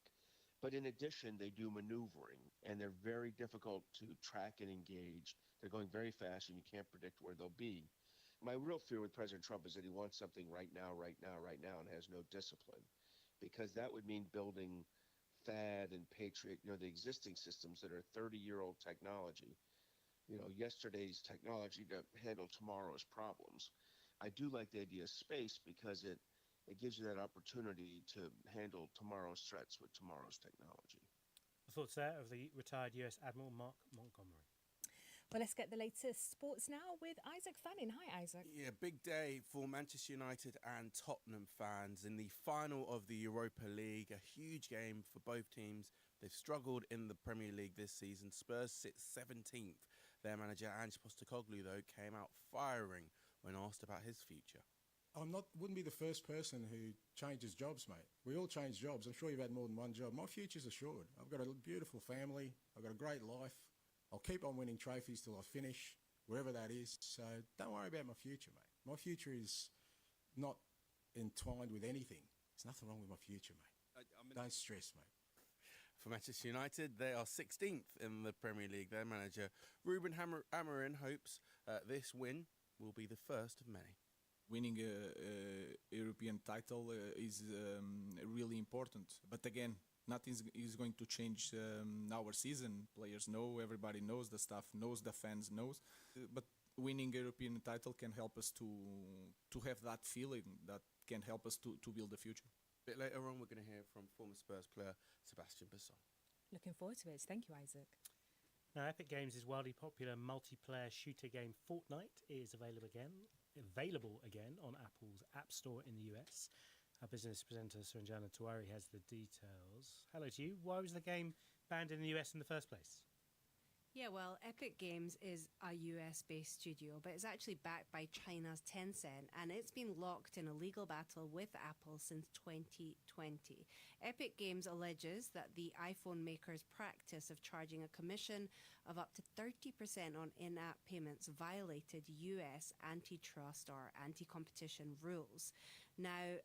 But in addition, they do maneuvering, and they're very difficult to track and engage. They're going very fast, and you can't predict where they'll be. My real fear with President Trump is that he wants something right now, and has no discipline, because that would mean building THAAD and Patriot, the existing systems that are 30-year-old technology, yesterday's technology to handle tomorrow's problems. I do like the idea of space because it gives you that opportunity to handle tomorrow's threats with tomorrow's technology. The thoughts there of the retired US Admiral Mark Montgomery. Well, let's get the latest sports now with Isaac Fanning. Hi, Isaac. Yeah, big day for Manchester United and Tottenham fans in the final of the Europa League. A huge game for both teams. They've struggled in the Premier League this season. Spurs sit 17th. Their manager, Ange Postecoglou, though, came out firing when asked about his future. Wouldn't be the first person who changes jobs, mate. We all change jobs. I'm sure you've had more than one job. My future's assured. I've got a beautiful family. I've got a great life. I'll keep on winning trophies till I finish, wherever that is. So don't worry about my future, mate. My future is not entwined with anything. There's nothing wrong with my future, mate. Don't stress, mate. For Manchester United, they are 16th in the Premier League. Their manager, Ruben Amorim, hopes this win will be the first of many. Winning a European title is really important. But again, nothing is going to change our season. Players know, everybody knows, the staff knows, the fans knows. But winning a European title can help us to have that feeling that can help us to build the future. A bit later on, we're going to hear from former Spurs player Sebastian Besson. Looking forward to it. Thank you, Isaac. Now, Epic Games' wildly popular multiplayer shooter game Fortnite is available again on Apple's App Store in the US. Our business presenter Suranjana Tiwari has the details. Hello to you. Why was the game banned in the US in the first place? Yeah, well, Epic Games is a US-based studio, but it's actually backed by China's Tencent, and it's been locked in a legal battle with Apple since 2020. Epic Games alleges that the iPhone maker's practice of charging a commission of up to 30% on in-app payments violated US antitrust or anti-competition rules. Now,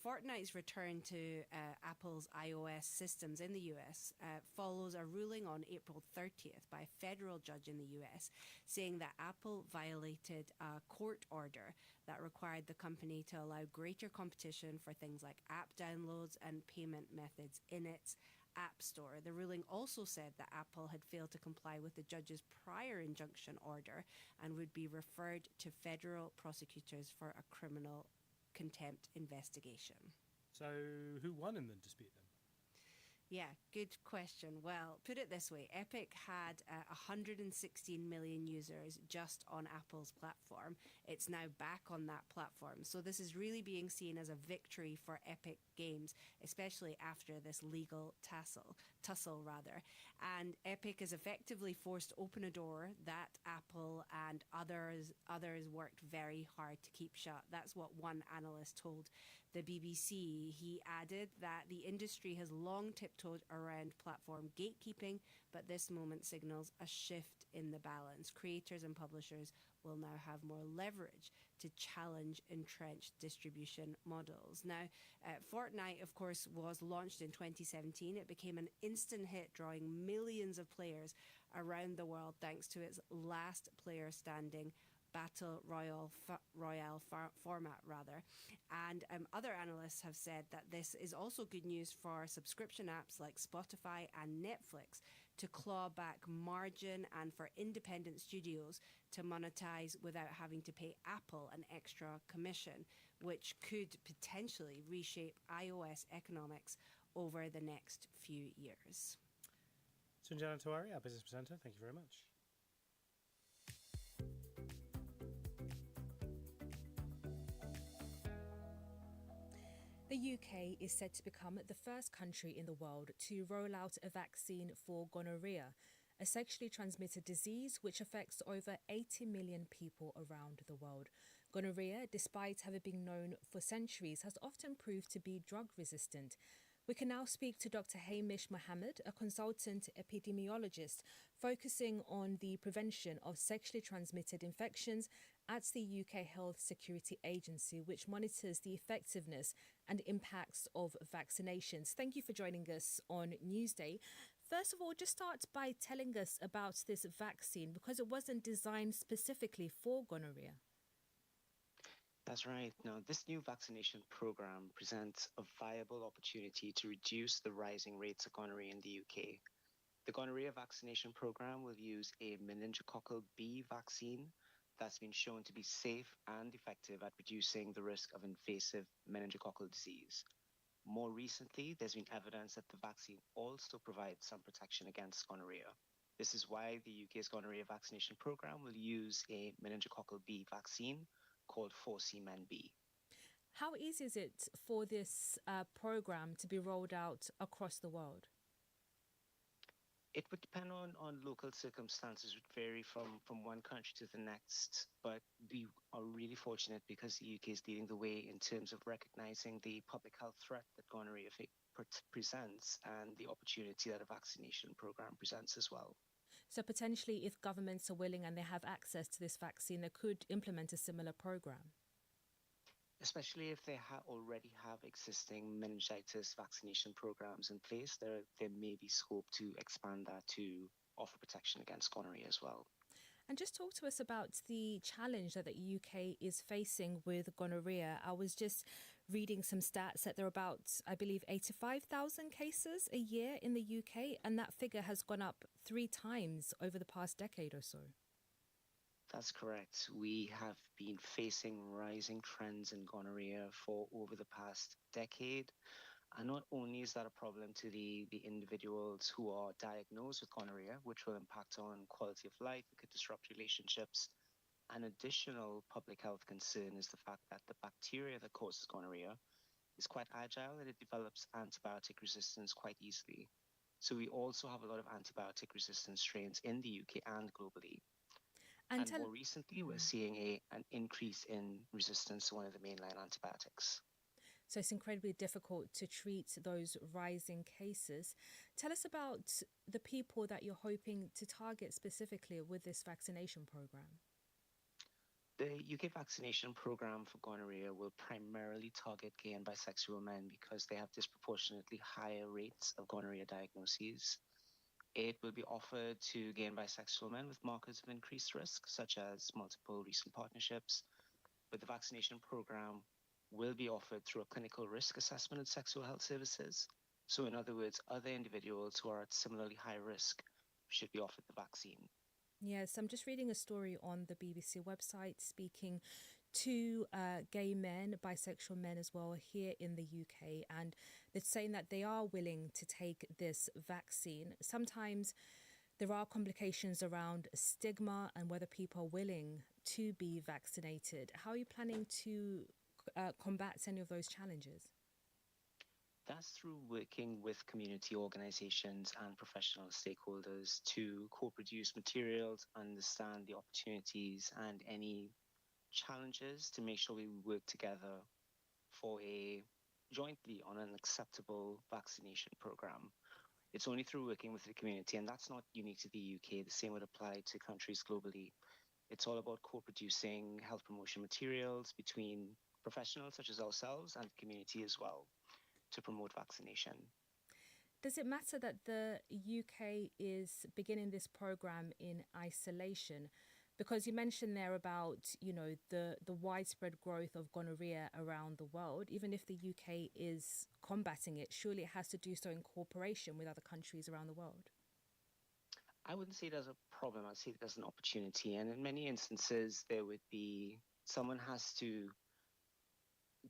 Fortnite's return to Apple's iOS systems in the US follows a ruling on April 30th by a federal judge in the US saying that Apple violated a court order that required the company to allow greater competition for things like app downloads and payment methods in its App Store. The ruling also said that Apple had failed to comply with the judge's prior injunction order and would be referred to federal prosecutors for a criminal contempt investigation. So who won in the dispute then? Yeah, good question. Well, put it this way. Epic had 116 million users just on Apple's platform. It's now back on that platform. So this is really being seen as a victory for Epic Games, especially after this legal tussle. And Epic has effectively forced open a door that Apple and others worked very hard to keep shut. That's what one analyst told the BBC. He added that the industry has long tiptoed around platform gatekeeping, but this moment signals a shift in the balance. Creators and publishers will now have more leverage to challenge entrenched distribution models. Now, Fortnite, of course, was launched in 2017. It became an instant hit, drawing millions of players around the world thanks to its last player standing battle royale format. And other analysts have said that this is also good news for subscription apps like Spotify and Netflix to claw back margin and for independent studios to monetize without having to pay Apple an extra commission, which could potentially reshape iOS economics over the next few years. Suranjana Tiwari, our business presenter, thank you very much. The UK is said to become the first country in the world to roll out a vaccine for gonorrhea, a sexually transmitted disease which affects over 80 million people around the world. Gonorrhea, despite having been known for centuries, has often proved to be drug resistant. We can now speak to Dr. Hamish Mohammed, a consultant epidemiologist focusing on the prevention of sexually transmitted infections at the UK Health Security Agency, which monitors the effectiveness and impacts of vaccinations. Thank you for joining us on Newsday. First of all, just start by telling us about this vaccine, because it wasn't designed specifically for gonorrhea. That's right. Now, this new vaccination program presents a viable opportunity to reduce the rising rates of gonorrhea in the UK. The gonorrhea vaccination program will use a meningococcal B vaccine that's been shown to be safe and effective at reducing the risk of invasive meningococcal disease. More recently, there's been evidence that the vaccine also provides some protection against gonorrhea. This is why the UK's gonorrhea vaccination program will use a meningococcal B vaccine called 4C-Men-B. How easy is it for this program to be rolled out across the world? It would depend on local circumstances, would vary from one country to the next. But we are really fortunate because the UK is leading the way in terms of recognizing the public health threat that gonorrhea presents and the opportunity that a vaccination program presents as well. So potentially, if governments are willing and they have access to this vaccine, they could implement a similar program. Especially if they already have existing meningitis vaccination programs in place, there may be scope to expand that to offer protection against gonorrhea as well. And just talk to us about the challenge that the UK is facing with gonorrhea. I was just reading some stats that there are about, I believe, 85,000 cases a year in the UK, and that figure has gone up 3 times over the past decade or so. That's correct. We have been facing rising trends in gonorrhea for over the past decade. And not only is that a problem to the individuals who are diagnosed with gonorrhea, which will impact on quality of life, it could disrupt relationships. An additional public health concern is the fact that the bacteria that causes gonorrhea is quite agile and it develops antibiotic resistance quite easily. So we also have a lot of antibiotic resistant strains in the UK and globally. And more recently, we're seeing an increase in resistance to one of the mainline antibiotics. So it's incredibly difficult to treat those rising cases. Tell us about the people that you're hoping to target specifically with this vaccination program. The UK vaccination program for gonorrhea will primarily target gay and bisexual men because they have disproportionately higher rates of gonorrhea diagnoses. It will be offered to gay and bisexual men with markers of increased risk, such as multiple recent partnerships. But the vaccination program will be offered through a clinical risk assessment of sexual health services. So, in other words, other individuals who are at similarly high risk should be offered the vaccine. Yes, I'm just reading a story on the BBC website speaking to gay men, bisexual men as well here in the UK, and they're saying that they are willing to take this vaccine. Sometimes there are complications around stigma and whether people are willing to be vaccinated. How are you planning to combat any of those challenges? That's through working with community organizations and professional stakeholders to co-produce materials, understand the opportunities and any challenges to make sure we work together jointly on an acceptable vaccination program. It's only through working with the community, and that's not unique to the UK. The same would apply to countries globally. It's all about co-producing health promotion materials between professionals such as ourselves and the community as well to promote vaccination. Does it matter that the UK is beginning this program in isolation? Because you mentioned there about, the widespread growth of gonorrhea around the world. Even if the UK is combating it, surely it has to do so in cooperation with other countries around the world. I wouldn't see it as a problem. I'd see it as an opportunity. And in many instances, someone has to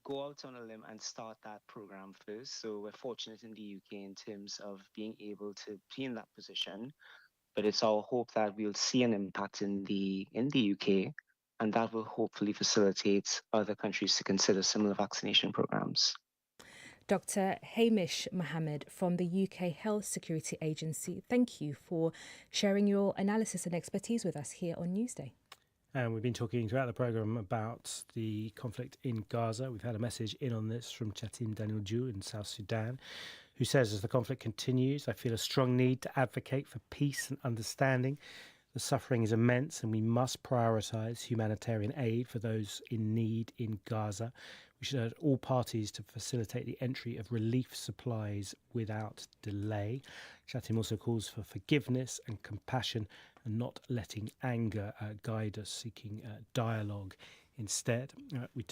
go out on a limb and start that program first. So we're fortunate in the UK in terms of being able to be in that position. But it's our hope that we'll see an impact in the UK, and that will hopefully facilitate other countries to consider similar vaccination programs. Dr. Hamish Mohammed from the UK Health Security Agency, thank you for sharing your analysis and expertise with us here on Newsday. And we've been talking throughout the programme about the conflict in Gaza. We've had a message in on this from Chatim Daniel-Ju in South Sudan, who says, as the conflict continues, I feel a strong need to advocate for peace and understanding. The suffering is immense and we must prioritise humanitarian aid for those in need in Gaza. We should urge all parties to facilitate the entry of relief supplies without delay. Chatim also calls for forgiveness and compassion and not letting anger guide us, seeking dialogue instead. We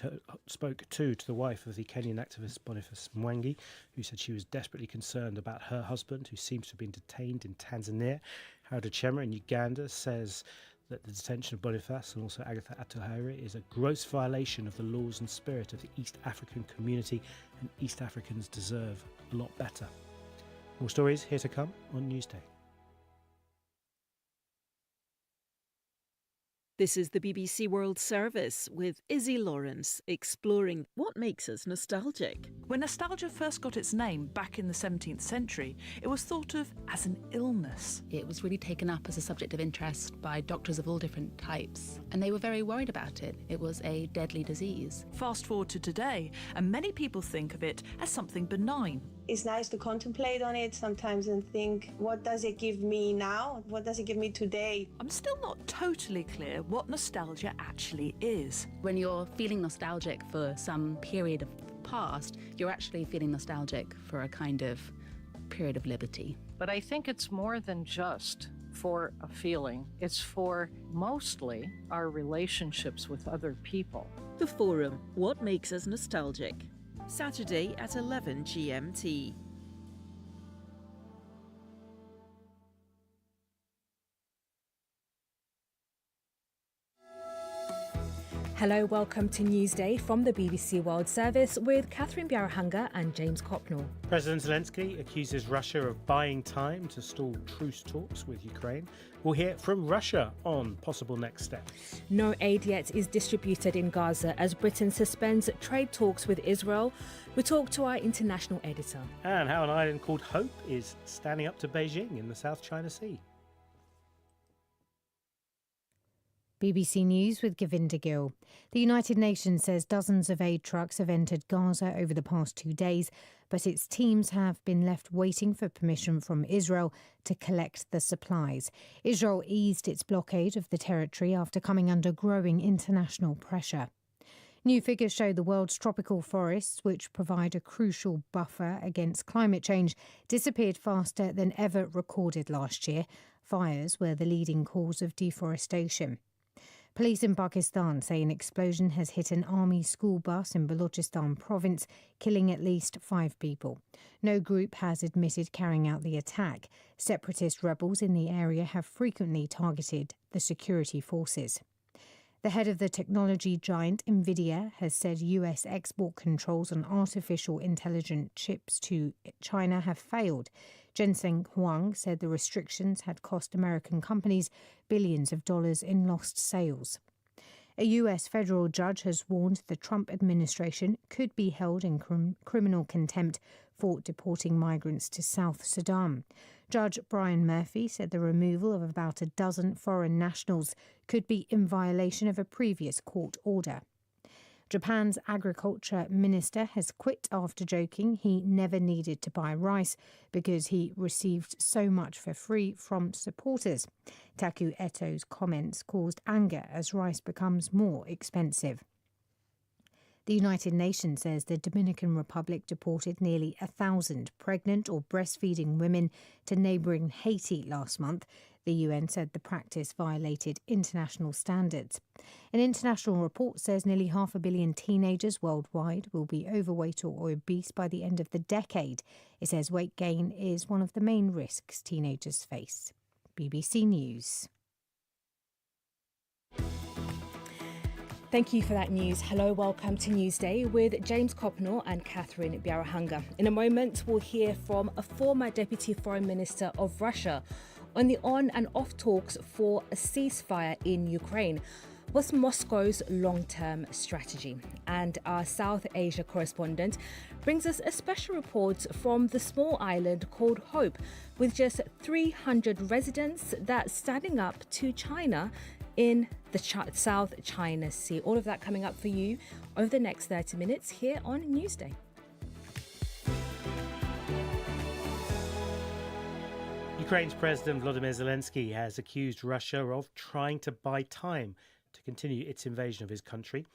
spoke too to the wife of the Kenyan activist Boniface Mwangi, who said she was desperately concerned about her husband, who seems to have been detained in Tanzania. Howard Chema in Uganda says that the detention of Boniface and also Agatha Atuhaire is a gross violation of the laws and spirit of the East African community, and East Africans deserve a lot better. More stories here to come on Newsday. This is the BBC World Service with Izzy Lawrence, exploring what makes us nostalgic. When nostalgia first got its name back in the 17th century, it was thought of as an illness. It was really taken up as a subject of interest by doctors of all different types, and they were very worried about it. It was a deadly disease. Fast forward to today, and many people think of it as something benign. It's nice to contemplate on it sometimes and think, what does it give me now? What does it give me today? I'm still not totally clear what nostalgia actually is. When you're feeling nostalgic for some period of the past, you're actually feeling nostalgic for a kind of period of liberty. But I think it's more than just for a feeling. It's for mostly our relationships with other people. The Forum, What Makes Us Nostalgic? Saturday at 11 GMT. Hello, welcome to Newsday from the BBC World Service with Catherine Biarahanga and James Copnell. President Zelensky accuses Russia of buying time to stall truce talks with Ukraine. We'll hear from Russia on possible next steps. No aid yet is distributed in Gaza as Britain suspends trade talks with Israel. We talk to our international editor. And how an island called Hope is standing up to Beijing in the South China Sea. BBC News with Govinda Gill. The United Nations says dozens of aid trucks have entered Gaza over the past 2 days, but its teams have been left waiting for permission from Israel to collect the supplies. Israel eased its blockade of the territory after coming under growing international pressure. New figures show the world's tropical forests, which provide a crucial buffer against climate change, disappeared faster than ever recorded last year. Fires were the leading cause of deforestation. Police in Pakistan say an explosion has hit an army school bus in Balochistan province, killing at least 5 people. No group has admitted carrying out the attack. Separatist rebels in the area have frequently targeted the security forces. The head of the technology giant Nvidia has said US export controls on artificial intelligence chips to China have failed. Jensen Huang said the restrictions had cost American companies billions of dollars in lost sales. A US federal judge has warned the Trump administration could be held in criminal contempt for deporting migrants to South Sudan. Judge Brian Murphy said the removal of about a dozen foreign nationals could be in violation of a previous court order. Japan's agriculture minister has quit after joking he never needed to buy rice because he received so much for free from supporters. Taku Eto's comments caused anger as rice becomes more expensive. The United Nations says the Dominican Republic deported nearly 1,000 pregnant or breastfeeding women to neighbouring Haiti last month. The UN said the practice violated international standards. An international report says nearly 500 million teenagers worldwide will be overweight or obese by the end of the decade. It says weight gain is one of the main risks teenagers face. BBC News. Thank you for that news. Hello, welcome to Newsday with James Copnell and Catherine Biarahanga. In a moment, we'll hear from a former Deputy Foreign Minister of Russia on the on and off talks for a ceasefire in Ukraine. What's Moscow's long-term strategy? And our South Asia correspondent brings us a special report from the small island called Hope, with just 300 residents that's standing up to China in the South China Sea. All of that coming up for you over the next 30 minutes here on Newsday. Ukraine's President Volodymyr Zelensky has accused Russia of trying to buy time to continue its invasion of his country,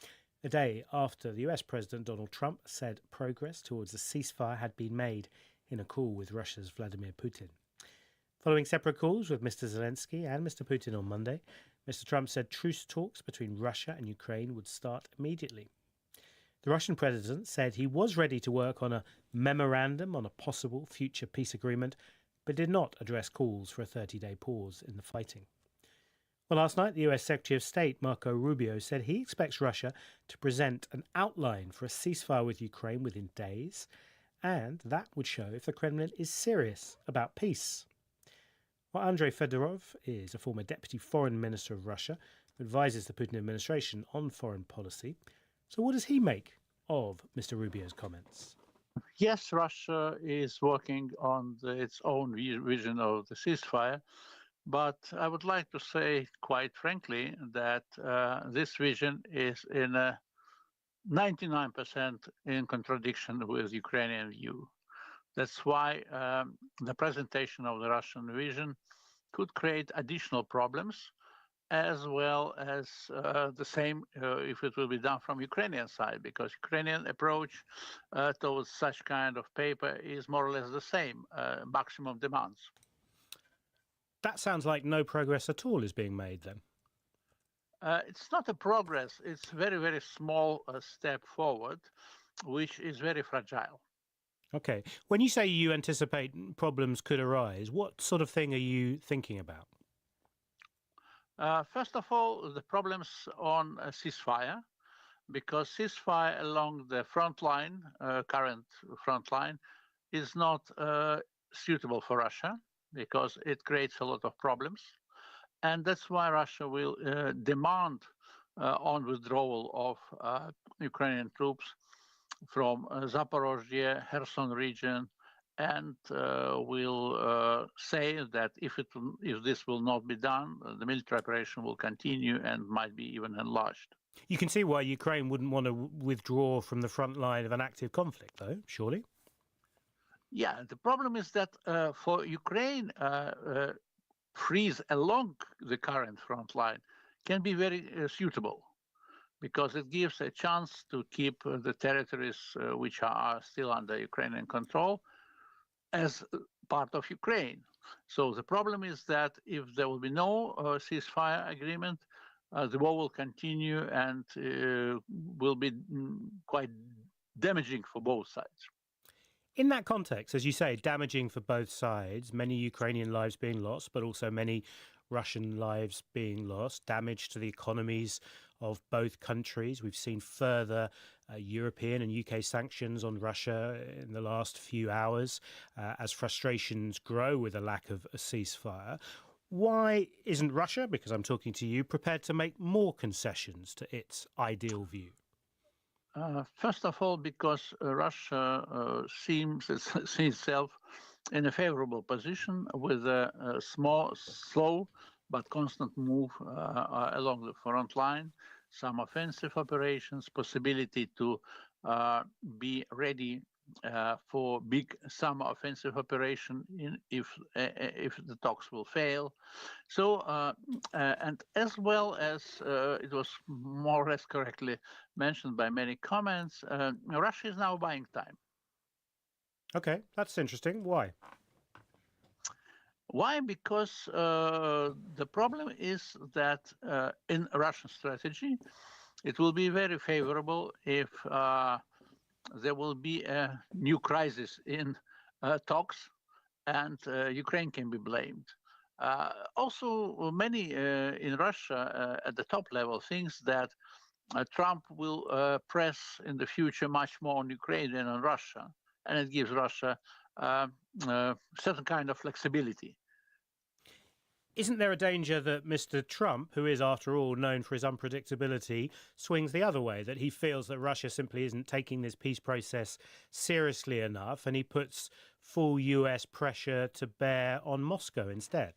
a day after the US President Donald Trump said progress towards a ceasefire had been made in a call with Russia's Vladimir Putin. Following separate calls with Mr. Zelensky and Mr. Putin on Monday, Mr. Trump said truce talks between Russia and Ukraine would start immediately. The Russian president said he was ready to work on a memorandum on a possible future peace agreement, but did not address calls for a 30-day pause in the fighting. Well, last night, the US Secretary of State Marco Rubio said he expects Russia to present an outline for a ceasefire with Ukraine within days, and that would show if the Kremlin is serious about peace. Well, Andrei Fedorov is a former Deputy Foreign Minister of Russia. who advises the Putin administration on foreign policy. So what does he make of Mr. Rubio's comments? Yes, Russia is working on its own vision of the ceasefire, but I would like to say quite frankly that this vision is in a 99% in contradiction with Ukrainian view. That's why the presentation of the Russian vision could create additional problems, as well as the same if it will be done from Ukrainian side, because Ukrainian approach towards such kind of paper is more or less the same, maximum demands. That sounds like no progress at all is being made then. It's not a progress, it's very, very small step forward, which is very fragile. Okay. When you say you anticipate problems could arise, what sort of thing are you thinking about? First of all, the problems on ceasefire, because ceasefire along the front line, current front line, is not suitable for Russia because it creates a lot of problems. And that's why Russia will demand on withdrawal of Ukrainian troops from Zaporozhye, Kherson region, and will say that if this will not be done, the military operation will continue and might be even enlarged. You can see why Ukraine wouldn't want to withdraw from the front line of an active conflict, though, surely? Yeah, the problem is that for Ukraine, freeze along the current front line can be very suitable, because it gives a chance to keep the territories which are still under Ukrainian control as part of Ukraine. So the problem is that if there will be no ceasefire agreement, the war will continue and will be quite damaging for both sides. In that context, as you say, damaging for both sides, many Ukrainian lives being lost, but also many Russian lives being lost, damage to the economies of both countries. We've seen further European and UK sanctions on Russia in the last few hours as frustrations grow with a lack of a ceasefire. Why isn't Russia, because I'm talking to you, prepared to make more concessions to its ideal view? First of all, because Russia sees itself in a favorable position with a slow but constant move along the front line, some offensive operations, possibility to be ready for big summer offensive operation if the talks will fail. So, and as well as it was more or less correctly mentioned by many comments, Russia is now buying time. Okay, that's interesting. Why? Why? Because the problem is that in Russian strategy, it will be very favorable if there will be a new crisis in talks, and Ukraine can be blamed. Also, many in Russia at the top level thinks that Trump will press in the future much more on Ukraine than on Russia, and it gives Russia certain kind of flexibility. Isn't there a danger that Mr. Trump, who is, after all, known for his unpredictability, swings the other way, that he feels that Russia simply isn't taking this peace process seriously enough, and he puts full US pressure to bear on Moscow instead?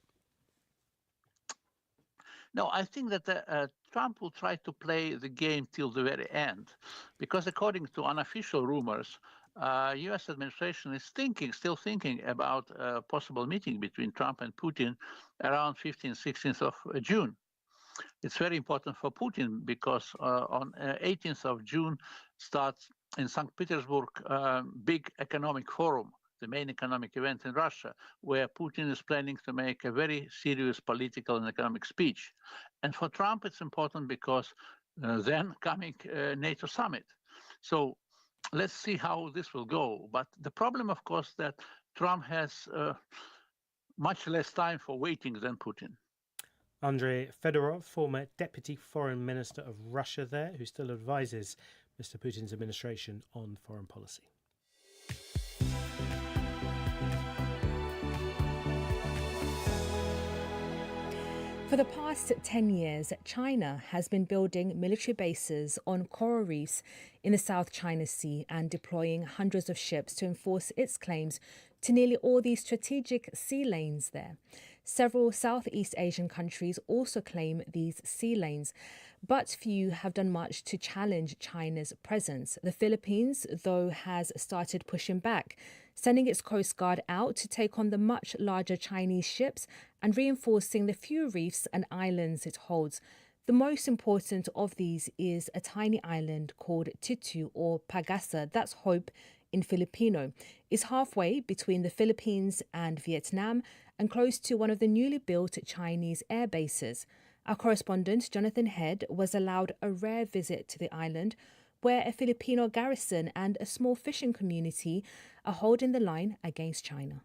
No, I think that Trump will try to play the game till the very end, because according to unofficial rumors, U.S. administration is still thinking about a possible meeting between Trump and Putin around 15th, 16th of June. It's very important for Putin because on 18th of June starts in St. Petersburg big economic forum, the main economic event in Russia, where Putin is planning to make a very serious political and economic speech. And for Trump, it's important because then coming NATO summit. So let's see how this will go. But the problem, of course, that Trump has much less time for waiting than Putin. Andrei Fedorov, former Deputy Foreign Minister of Russia there, who still advises Mr. Putin's administration on foreign policy. For the past 10 years, China has been building military bases on coral reefs in the South China Sea and deploying hundreds of ships to enforce its claims to nearly all the strategic sea lanes there. Several Southeast Asian countries also claim these sea lanes, but few have done much to challenge China's presence. The Philippines, though, has started pushing back, sending its Coast Guard out to take on the much larger Chinese ships and reinforcing the few reefs and islands it holds. The most important of these is a tiny island called Titu or Pagasa, that's hope in Filipino. It's halfway between the Philippines and Vietnam and close to one of the newly built Chinese air bases. Our correspondent, Jonathan Head, was allowed a rare visit to the island where a Filipino garrison and a small fishing community are holding the line against China.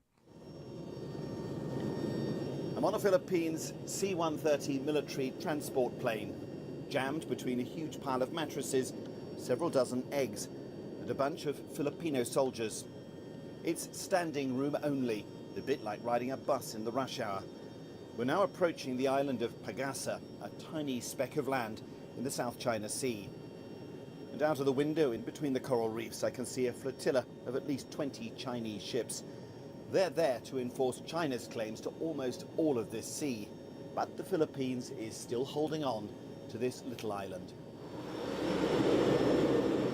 I'm on a Philippines C-130 military transport plane, jammed between a huge pile of mattresses, several dozen eggs, and a bunch of Filipino soldiers. It's standing room only, a bit like riding a bus in the rush hour. We're now approaching the island of Pagasa, a tiny speck of land in the South China Sea. And out of the window in between the coral reefs, I can see a flotilla of at least 20 Chinese ships. They're there to enforce China's claims to almost all of this sea. But the Philippines is still holding on to this little island.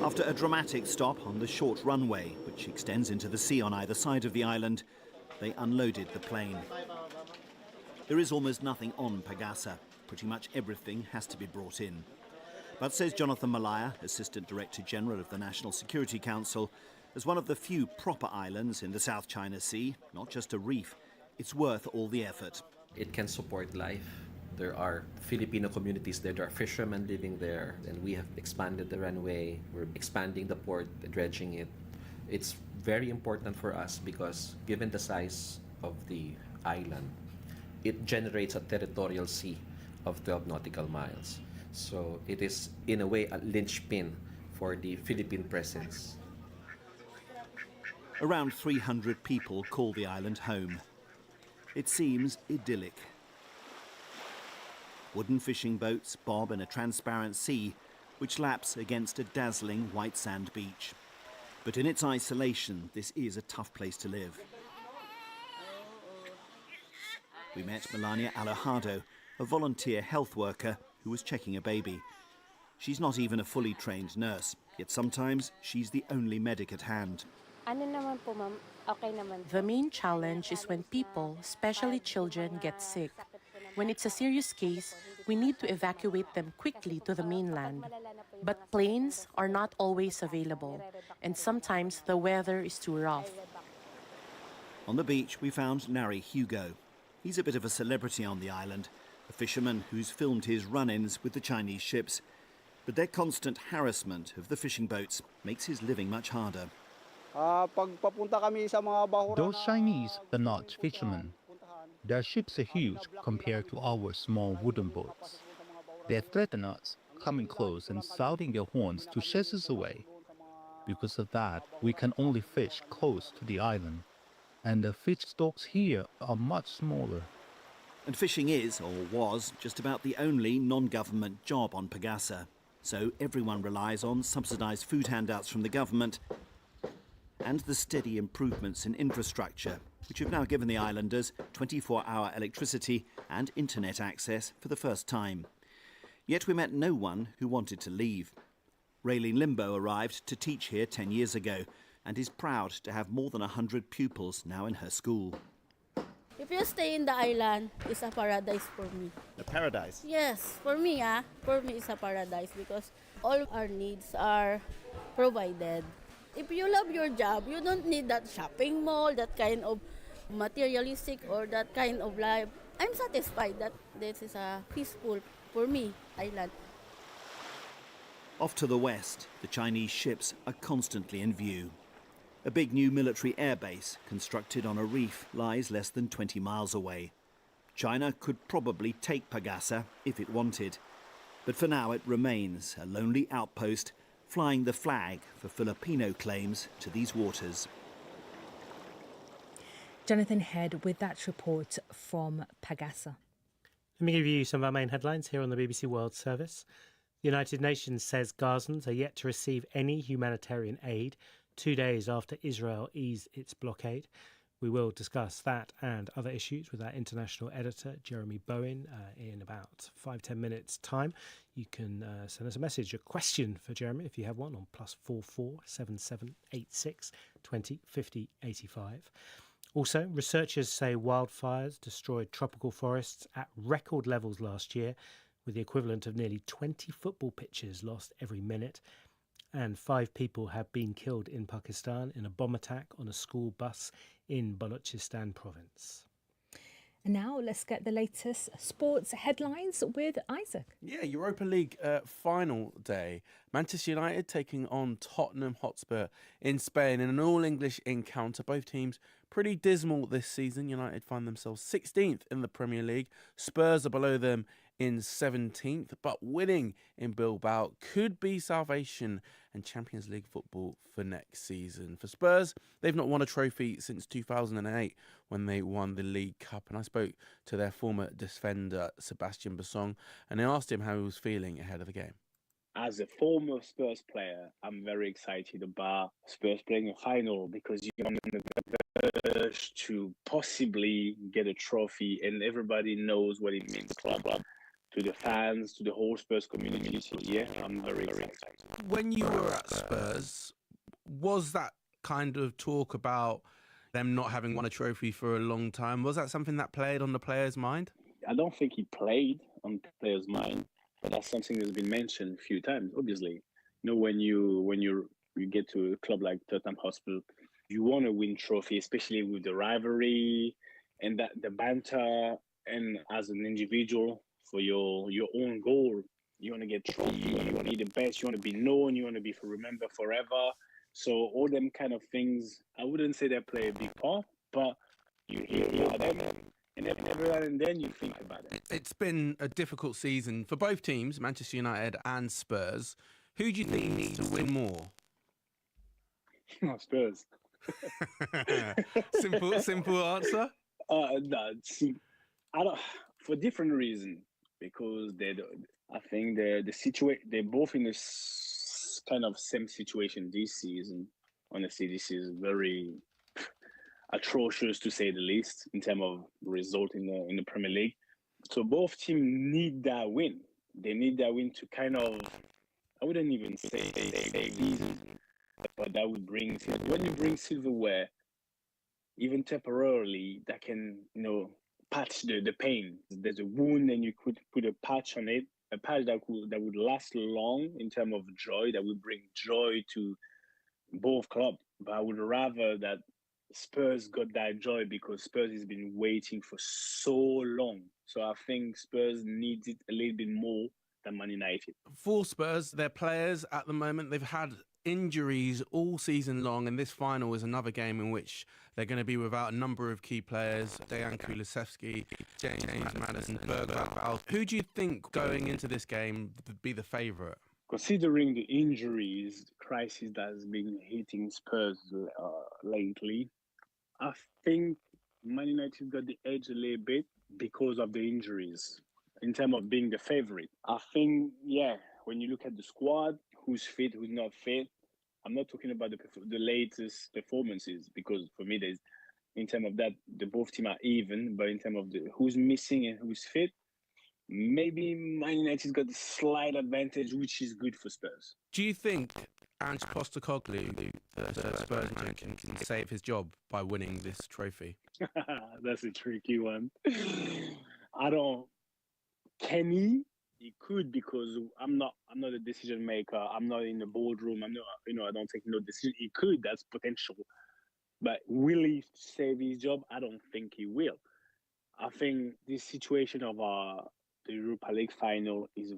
After a dramatic stop on the short runway, which extends into the sea on either side of the island, they unloaded the plane. There is almost nothing on Pagasa. Pretty much everything has to be brought in. But says Jonathan Malaya, Assistant Director General of the National Security Council, as one of the few proper islands in the South China Sea, not just a reef, it's worth all the effort. It can support life. There are Filipino communities there, there are fishermen living there, and we have expanded the runway, we're expanding the port, dredging it. It's very important for us because given the size of the island, it generates a territorial sea of 12 nautical miles. So it is, in a way, a linchpin for the Philippine presence. Around 300 people call the island home. It seems idyllic. Wooden fishing boats bob in a transparent sea, which laps against a dazzling white sand beach. But in its isolation, this is a tough place to live. We met Melania Alojado, a volunteer health worker who was checking a baby. She's not even a fully trained nurse, yet sometimes she's the only medic at hand. The main challenge is when people, especially children, get sick. When it's a serious case, we need to evacuate them quickly to the mainland. But planes are not always available, and sometimes the weather is too rough. On the beach, we found Nari Hugo. He's a bit of a celebrity on the island, a fisherman who's filmed his run-ins with the Chinese ships. But their constant harassment of the fishing boats makes his living much harder. Those Chinese are not fishermen. Their ships are huge compared to our small wooden boats. They threaten us, coming close and sounding their horns to chase us away. Because of that, we can only fish close to the island, and the fish stocks here are much smaller. And fishing is, or was, just about the only non-government job on Pagasa. So everyone relies on subsidised food handouts from the government and the steady improvements in infrastructure, which have now given the islanders 24-hour electricity and internet access for the first time. Yet we met no one who wanted to leave. Raylene Limbo arrived to teach here 10 years ago and is proud to have more than 100 pupils now in her school. If you stay in the island, it's a paradise for me. A paradise? Yes, for me, it's a paradise because all our needs are provided. If you love your job, you don't need that shopping mall, that kind of materialistic or that kind of life. I'm satisfied that this is a peaceful, for me, island. Off to the west, the Chinese ships are constantly in view. A big new military airbase constructed on a reef lies less than 20 miles away. China could probably take Pagasa if it wanted. But for now it remains a lonely outpost flying the flag for Filipino claims to these waters. Jonathan Head with that report from Pagasa. Let me give you some of our main headlines here on the BBC World Service. The United Nations says Gazans are yet to receive any humanitarian aid 2 days after Israel eased its blockade. We will discuss that and other issues with our international editor, Jeremy Bowen, in about 5-10 minutes' time. You can send us a message, a question for Jeremy, if you have one, on +44 7786 20 50 85. Also, researchers say wildfires destroyed tropical forests at record levels last year, with the equivalent of nearly 20 football pitches lost every minute. And 5 people have been killed in Pakistan in a bomb attack on a school bus in Balochistan province. And now let's get the latest sports headlines with Isaac. Yeah, Europa League final day. Manchester United taking on Tottenham Hotspur in Spain in an all-English encounter. Both teams pretty dismal this season. United find themselves 16th in the Premier League. Spurs are below them in 17th, but winning in Bilbao could be salvation and Champions League football for next season. For Spurs, they've not won a trophy since 2008 when they won the League Cup, and I spoke to their former defender Sebastian Bassong and I asked him how he was feeling ahead of the game. As a former Spurs player, I'm very excited about Spurs playing a final because you're on the verge to possibly get a trophy, and everybody knows what it means club to the fans, to the whole Spurs community. So yeah, I'm very excited. When you were at Spurs, was that kind of talk about them not having won a trophy for a long time, was that something that played on the players' mind? I don't think he played on the players' mind, but that's something that's been mentioned a few times. Obviously, you know, when you get to a club like Tottenham Hotspur, you want to win trophy, especially with the rivalry and that the banter, and as an individual for your own goal, you want to get trophy, you want to be the best, you want to be known, you want to be remembered forever. So all them kind of things, I wouldn't say they play a big part, but you hear about them. And every now and then you think about it. It's been a difficult season for both teams, Manchester United and Spurs. Who do you think needs to win more? Spurs. Simple answer. No, I don't. For different reasons, because I think they're both in this kind of same situation this season. Honestly, this is very atrocious to say the least in terms of result in the Premier League. So both teams need that win. They need that win to kind of, I wouldn't even say season, but that would bring, when you bring silverware, even temporarily, that can, patch the pain. There's a wound and you could put a patch on it, a patch that would last long in terms of joy, that would bring joy to both clubs. But I would rather that Spurs got that joy because Spurs has been waiting for so long. So I think Spurs needs it a little bit more than Man United. For Spurs, their players at the moment, they've had injuries all season long, and this final is another game in which they're going to be without a number of key players: Dejan Kulusevski, James Maddison, Bergwijn. Who do you think going into this game would be the favourite? Considering the injuries, the crisis that has been hitting Spurs lately, I think Man United got the edge a little bit because of the injuries in terms of being the favourite. I think, when you look at the squad, who's fit, who's not fit, I'm not talking about the latest performances, because for me, in terms of that, the both teams are even, but in terms of who's missing and who's fit, maybe Man United's got a slight advantage, which is good for Spurs. Do you think Ange Postecoglou, the Spurs man, can save his job by winning this trophy? That's a tricky one. Can he? He could, because I'm not a decision maker. I'm not in the boardroom. I don't take no decision. He could. That's potential. But will he save his job? I don't think he will. I think this situation of the Europa League final is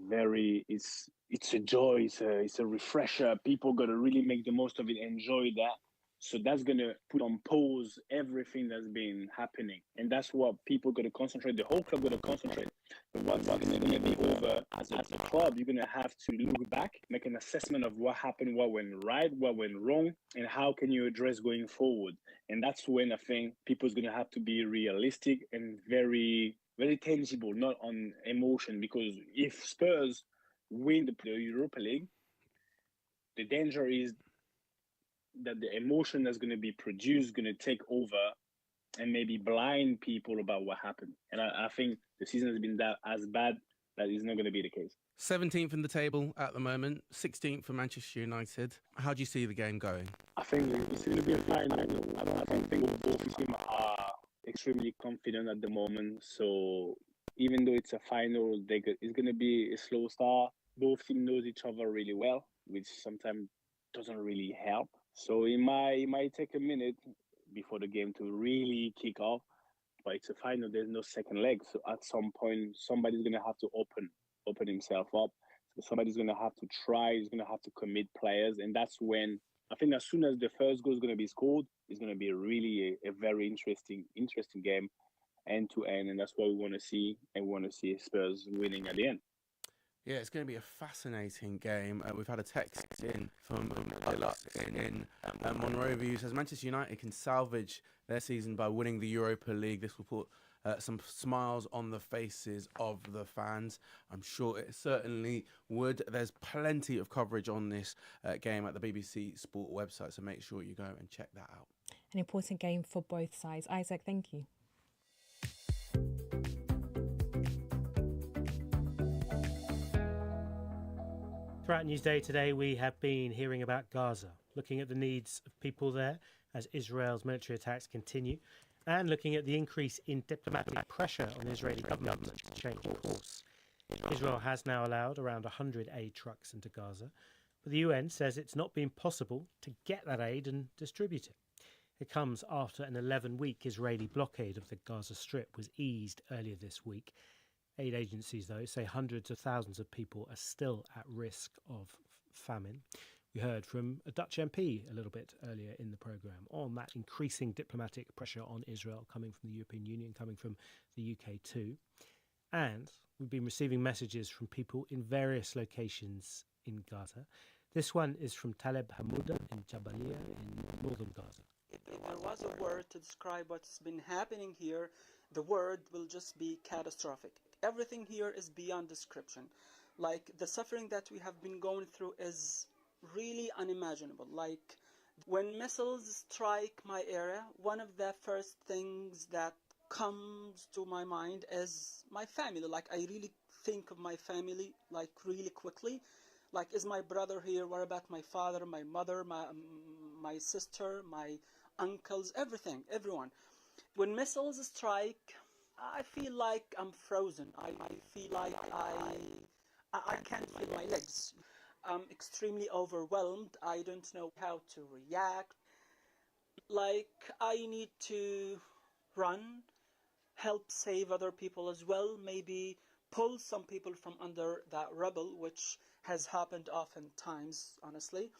it's a joy, it's a refresher. People got to really make the most of it, enjoy that. So that's going to put on pause everything that's been happening. And that's what people got to concentrate. The whole club got to concentrate. But what's going to be over as a club, you're going to have to look back, make an assessment of what happened, what went right, what went wrong, and how can you address going forward. And that's when I think people's going to have to be realistic and very very tangible, not on emotion. Because if Spurs win the Europa League, the danger is that the emotion that's going to be produced going to take over and maybe blind people about what happened. And I think the season has been that as bad that is not going to be the case. 17th in the table at the moment, 16th for Manchester United. How do you see the game going? I think it's going to be a final. I don't think both teams are extremely confident at the moment. So even though it's a final, it's going to be a slow start. Both teams knows each other really well, which sometimes doesn't really help. So it might take a minute before the game to really kick off. But it's a final, there's no second leg. So at some point, somebody's going to have to open himself up. So somebody's going to have to try, he's going to have to commit players. And that's when, I think as soon as the first goal is going to be scored, it's going to be really a very interesting game, end to end. And that's what we want to see. And we want to see Spurs winning at the end. Yeah, it's going to be a fascinating game. We've had a text in from in Monrovia who says Manchester United can salvage their season by winning the Europa League. This will put some smiles on the faces of the fans. I'm sure it certainly would. There's plenty of coverage on this game at the BBC Sport website, so make sure you go and check that out. An important game for both sides. Isaac, thank you. Throughout Newsday today, we have been hearing about Gaza, looking at the needs of people there as Israel's military attacks continue, and looking at the increase in diplomatic pressure on the Israeli government to change course. Israel has now allowed around 100 aid trucks into Gaza, but the UN says it's not been possible to get that aid and distribute it. It comes after an 11-week Israeli blockade of the Gaza Strip was eased earlier this week. Aid agencies, though, say hundreds of thousands of people are still at risk of famine. We heard from a Dutch MP a little bit earlier in the programme on that increasing diplomatic pressure on Israel coming from the European Union, coming from the UK too. And we've been receiving messages from people in various locations in Gaza. This one is from Taleb Hamouda in Jabalia in northern Gaza. If there was a word to describe what's been happening here, the word will just be catastrophic. Everything here is beyond description. Like, the suffering that we have been going through is really unimaginable. Like, when missiles strike my area, one of the first things that comes to my mind is my family. Like, I really think of my family, like, really quickly. Like, is my brother here? What about my father, my mother, my sister, my uncles, everything, everyone. When missiles strike, I feel like I'm frozen. I feel like I can't feel my legs. I'm extremely overwhelmed. I don't know how to react. Like, I need to run, help save other people as well, maybe pull some people from under that rubble, which has happened oftentimes, honestly.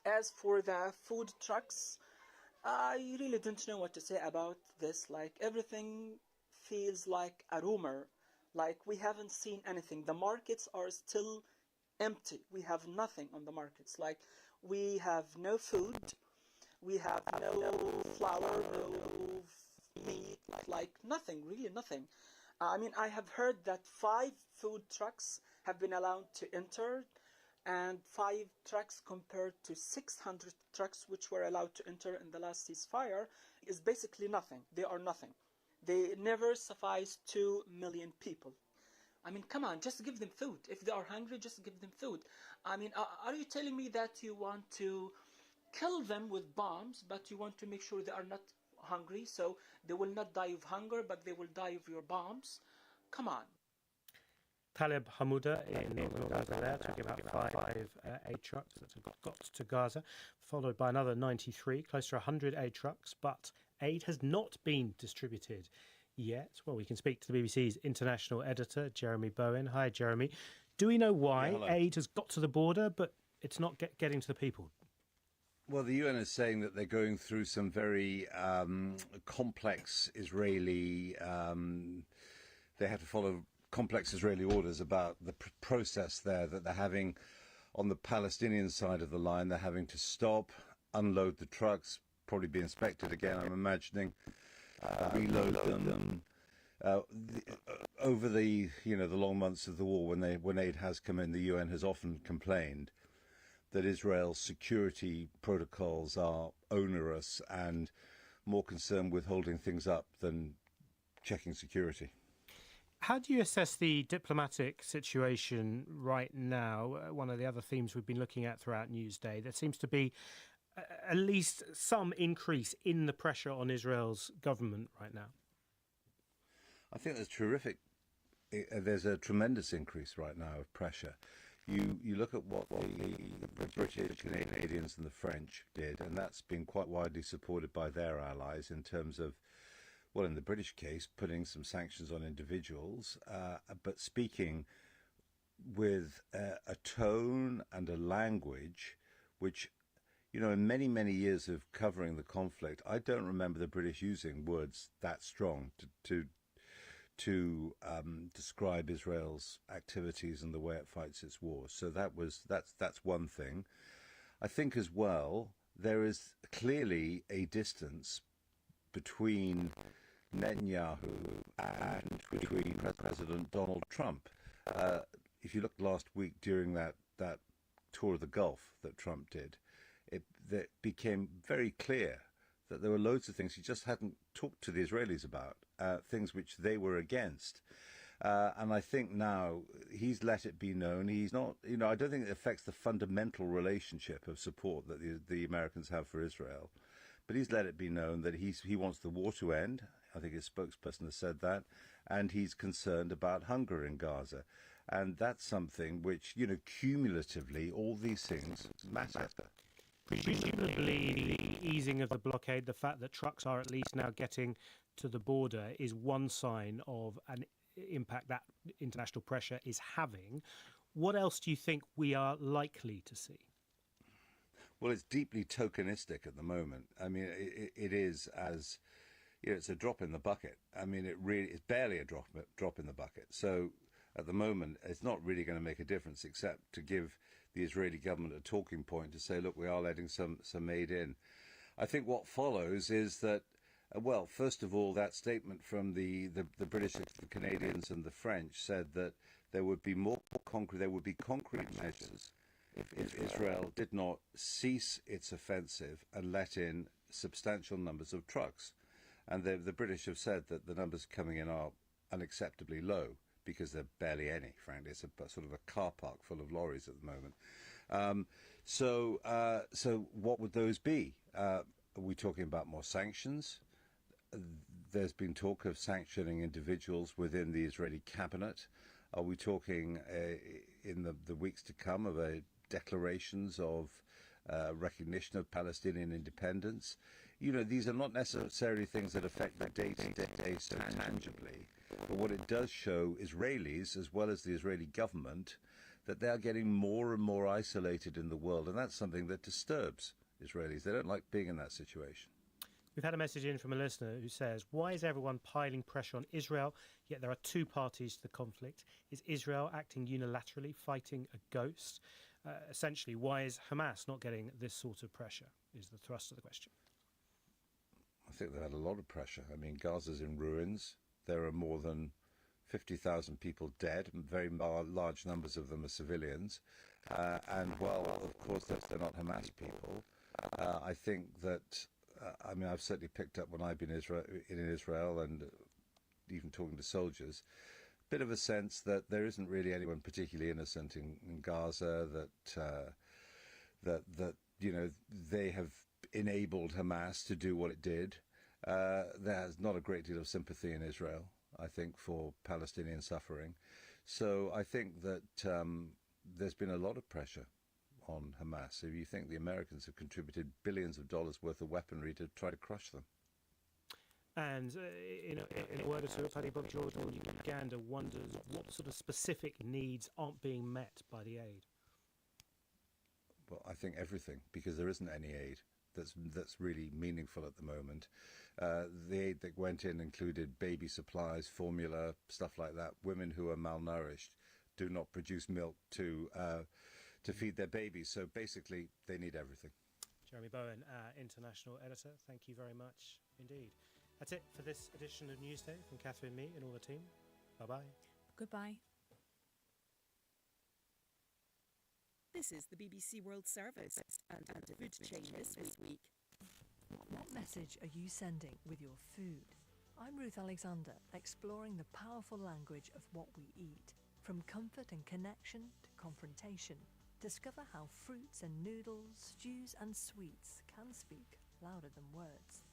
As for the food trucks, I really don't know what to say about this. Like, everything feels like a rumor. Like, we haven't seen anything. The markets are still empty. We have nothing on the markets. Like, we have no food. We have no flour, no meat, like nothing, really nothing. I mean, I have heard that 5 food trucks have been allowed to enter, and 5 trucks compared to 600 trucks which were allowed to enter in the last ceasefire is basically nothing. They are nothing. They never suffice 2 million people. I mean, come on, just give them food. If they are hungry, just give them food. I mean, are you telling me that you want to kill them with bombs, but you want to make sure they are not hungry, so they will not die of hunger, but they will die of your bombs? Come on. Taleb Hamouda in northern Gaza there, talking about 5 aid trucks that have got to Gaza, followed by another 93, close to 100 aid trucks, but aid has not been distributed yet. Well, we can speak to the BBC's international editor, Jeremy Bowen. Hi, Jeremy. Do we know why aid has got to the border, but it's not getting to the people? Well, the UN is saying that they're going through some very complex Israeli, they have to follow complex Israeli orders about the process there that they're having on the Palestinian side of the line. They're having to stop, unload the trucks, probably be inspected again, I'm imagining, reload them, over the the long months of the war, when aid has come in, the UN has often complained that Israel's security protocols are onerous and more concerned with holding things up than checking security. How do you assess the diplomatic situation right now? One of the other themes we've been looking at throughout Newsday, there seems to be at least some increase in the pressure on Israel's government right now. I think there's a tremendous increase right now of pressure. You look at what the British, Canadians and the French did, and that's been quite widely supported by their allies in terms of, well, in the British case, putting some sanctions on individuals, but speaking with a tone and a language which, in many, many years of covering the conflict, I don't remember the British using words that strong to describe Israel's activities and the way it fights its wars. So that's one thing. I think as well there is clearly a distance between Netanyahu and between President Donald Trump. If you looked last week during that tour of the Gulf that Trump did, it became very clear that there were loads of things he just hadn't talked to the Israelis about, things which they were against. And I think now he's let it be known. He's not, I don't think it affects the fundamental relationship of support that the Americans have for Israel. But he's let it be known that he wants the war to end. I think his spokesperson has said that. And he's concerned about hunger in Gaza. And that's something which, cumulatively, all these things matter. Presumably, the easing of the blockade, the fact that trucks are at least now getting to the border, is one sign of an impact that international pressure is having. What else do you think we are likely to see? Well, it's deeply tokenistic at the moment. I mean, it is as, it's a drop in the bucket. I mean, it's barely a drop in the bucket. So at the moment, it's not really going to make a difference except to give the Israeli government a talking point to say, look, we are letting some aid in. I think what follows is that, well, first of all, that statement from the British, the Canadians and the French said that there would be concrete measures if Israel did not cease its offensive and let in substantial numbers of trucks. And the British have said that the numbers coming in are unacceptably low, because there are barely any, frankly. It's a sort of a car park full of lorries at the moment. So what would those be? Are we talking about more sanctions? There's been talk of sanctioning individuals within the Israeli cabinet. Are we talking in the weeks to come of declarations of recognition of Palestinian independence? These are not necessarily things that affect the day-to-day so tangibly. But what it does show Israelis, as well as the Israeli government, that they are getting more and more isolated in the world. And that's something that disturbs Israelis. They don't like being in that situation. We've had a message in from a listener who says, why is everyone piling pressure on Israel, yet there are two parties to the conflict? Is Israel acting unilaterally, fighting a ghost? Essentially, why is Hamas not getting this sort of pressure, is the thrust of the question. I think they've had a lot of pressure. I mean, Gaza's in ruins. There are more than 50,000 people dead, and very large numbers of them are civilians. And, well, of course, they're not Hamas people. I think that, I've certainly picked up when I've been in Israel and even talking to soldiers, a bit of a sense that there isn't really anyone particularly innocent in Gaza, that they have enabled Hamas to do what it did. There's not a great deal of sympathy in Israel, I think, for Palestinian suffering. So I think that there's been a lot of pressure on Hamas. If you think the Americans have contributed billions of dollars worth of weaponry to try to crush them. And in a word or two, Tony Bob George in Uganda wonders what sort of specific needs aren't being met by the aid. Well, I think everything, because there isn't any aid that's really meaningful at the moment. The aid that went in included baby supplies, formula, stuff like that. Women who are malnourished do not produce milk to feed their babies. So basically, they need everything. Jeremy Bowen, international editor, thank you very much indeed. That's it for this edition of Newsday from Catherine, me and all the team. Bye-bye. Goodbye. This is the BBC World Service and the food chain this week. What message are you sending with your food? I'm Ruth Alexander, exploring the powerful language of what we eat. From comfort and connection to confrontation, discover how fruits and noodles, stews and sweets can speak louder than words.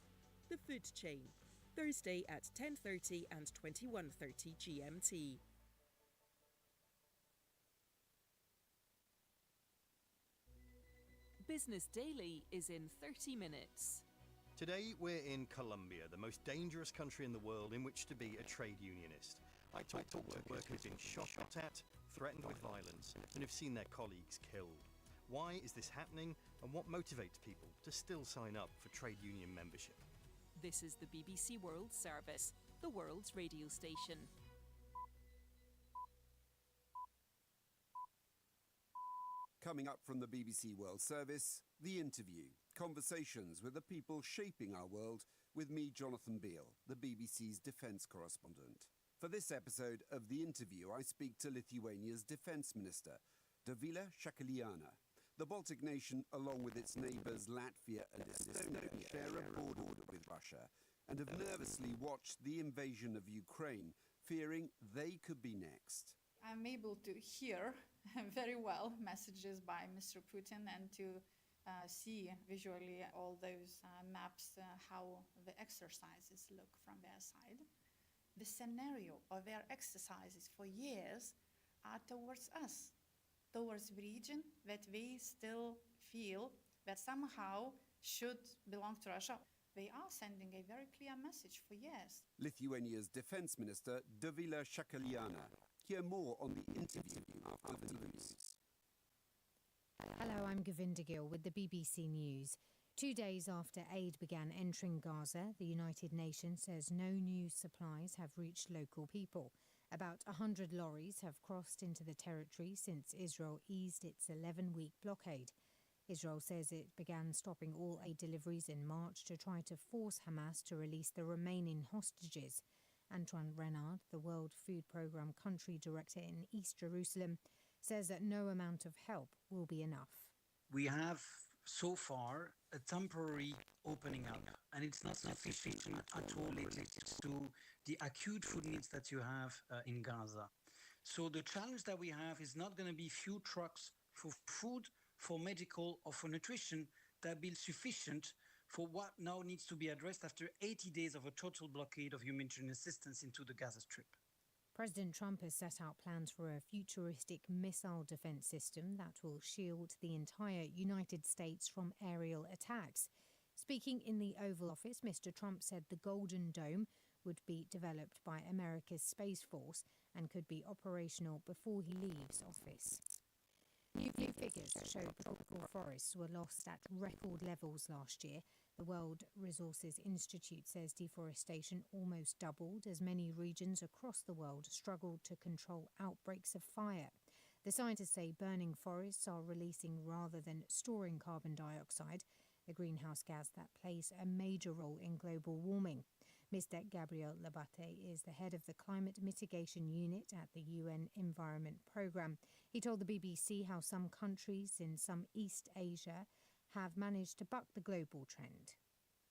The Food Chain, Thursday at 10:30 and 21:30 GMT. Business Daily is in 30 minutes. Today we're in Colombia, the most dangerous country in the world in which to be a trade unionist. I talk to workers who've been shot at, threatened with violence, and have seen their colleagues killed. Why is this happening, and what motivates people to still sign up for trade union membership? This is the BBC World Service, the world's radio station. Coming up from the BBC World Service, The Interview. Conversations with the people shaping our world with me, Jonathan Beale, the BBC's defence correspondent. For this episode of The Interview, I speak to Lithuania's Defence Minister, Dovile Šakaliene. The Baltic nation, along with its neighbours Latvia and Estonia, share a border with Russia and have nervously watched the invasion of Ukraine, fearing they could be next. I'm able to hear very well messages by Mr. Putin and to see visually all those maps, how the exercises look from their side. The scenario of their exercises for years are towards us, towards the region that we still feel that somehow should belong to Russia. They are sending a very clear message for years. Lithuania's Defence Minister, Dovile Šakaliene. Hear more on The Interview after the news. Hello, I'm Govinda Gill with the BBC News. 2 days after aid began entering Gaza, the United Nations says no new supplies have reached local people. About 100 lorries have crossed into the territory since Israel eased its 11-week blockade. Israel says it began stopping all aid deliveries in March to try to force Hamas to release the remaining hostages. Antoine Renard, the World Food Programme country director in East Jerusalem, says that no amount of help will be enough. We have so far a temporary opening up, and it's not sufficient at all related to the acute food needs that you have in Gaza. So the challenge that we have is not going to be few trucks for food, for medical or for nutrition that will be sufficient for what now needs to be addressed after 80 days of a total blockade of humanitarian assistance into the Gaza Strip. President Trump has set out plans for a futuristic missile defense system that will shield the entire United States from aerial attacks. Speaking in the Oval Office, Mr. Trump said the Golden Dome would be developed by America's Space Force and could be operational before he leaves office. New figures show tropical forests were lost at record levels last year. The World Resources Institute says deforestation almost doubled as many regions across the world struggled to control outbreaks of fire. The scientists say burning forests are releasing rather than storing carbon dioxide, a greenhouse gas that plays a major role in global warming. Mr. Gabriel Labate is the head of the Climate Mitigation Unit at the UN Environment Programme. He told the BBC how some countries in some East Asia have managed to buck the global trend.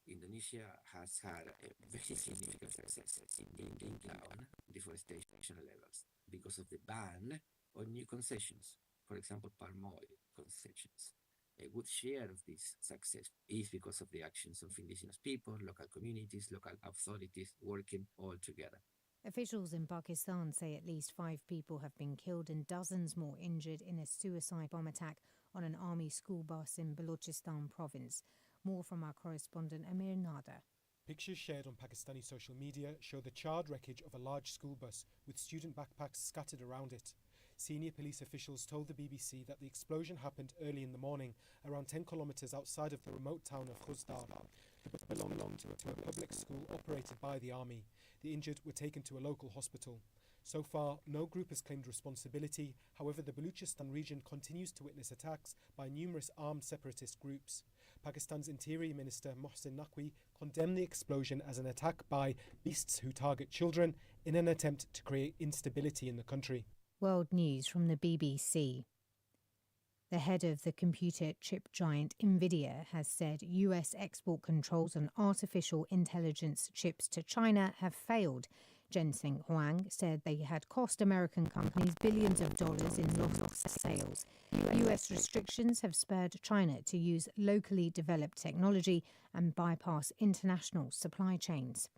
Indonesia has had a very significant success in bringing down deforestation levels because of the ban on new concessions, for example, palm oil concessions. A good share of this success is because of the actions of indigenous people, local communities, local authorities working all together. Officials in Pakistan say at least 5 people have been killed and dozens more injured in a suicide bomb attack on an army school bus in Balochistan province. More from our correspondent Amir Nada. Pictures shared on Pakistani social media show the charred wreckage of a large school bus with student backpacks scattered around it. Senior police officials told the BBC that the explosion happened early in the morning, around 10 kilometres outside of the remote town of Khuzdar. The bus belonged to a public school operated by the army. The injured were taken to a local hospital. So far, no group has claimed responsibility. However, the Balochistan region continues to witness attacks by numerous armed separatist groups. Pakistan's Interior Minister Mohsin Naqvi condemned the explosion as an attack by beasts who target children in an attempt to create instability in the country. World News from the BBC. The head of the computer chip giant Nvidia has said US export controls on artificial intelligence chips to China have failed. Jensen Huang said they had cost American companies billions of dollars in lost sales. US restrictions have spurred China to use locally developed technology and bypass international supply chains.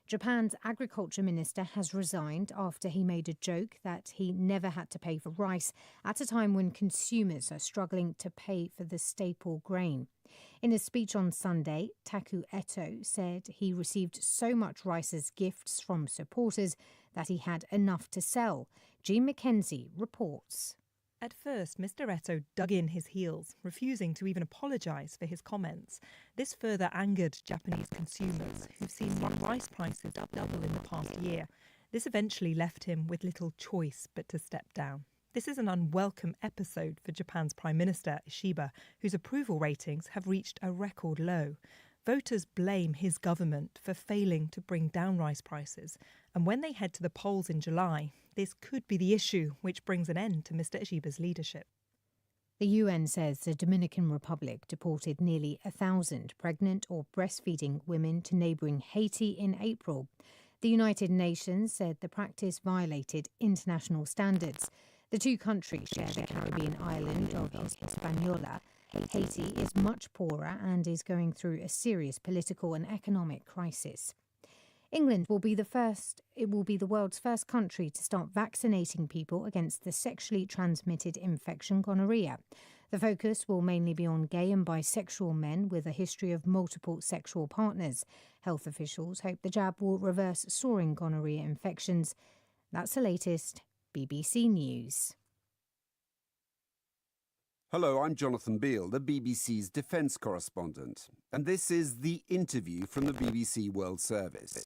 Japan's agriculture minister has resigned after he made a joke that he never had to pay for rice at a time when consumers are struggling to pay for the staple grain. In a speech on Sunday, Taku Eto said he received so much rice as gifts from supporters that he had enough to sell. Jean McKenzie reports. At first, Mr. Eto dug in his heels, refusing to even apologise for his comments. This further angered Japanese consumers, who've seen rice prices double in the past year. This eventually left him with little choice but to step down. This is an unwelcome episode for Japan's Prime Minister, Ishiba, whose approval ratings have reached a record low. Voters blame his government for failing to bring down rice prices, and when they head to the polls in July, this could be the issue which brings an end to Mr. Ishiba's leadership. The UN says the Dominican Republic deported nearly 1,000 pregnant or breastfeeding women to neighbouring Haiti in April. The United Nations said the practice violated international standards. The two countries share the Caribbean island of Hispaniola. Haiti is much poorer and is going through a serious political and economic crisis. England will be the world's first country to start vaccinating people against the sexually transmitted infection gonorrhea. The focus will mainly be on gay and bisexual men with a history of multiple sexual partners. Health officials hope the jab will reverse soaring gonorrhea infections. That's the latest. BBC News. Hello, I'm Jonathan Beale, the BBC's defence correspondent, and this is The Interview from the BBC World Service.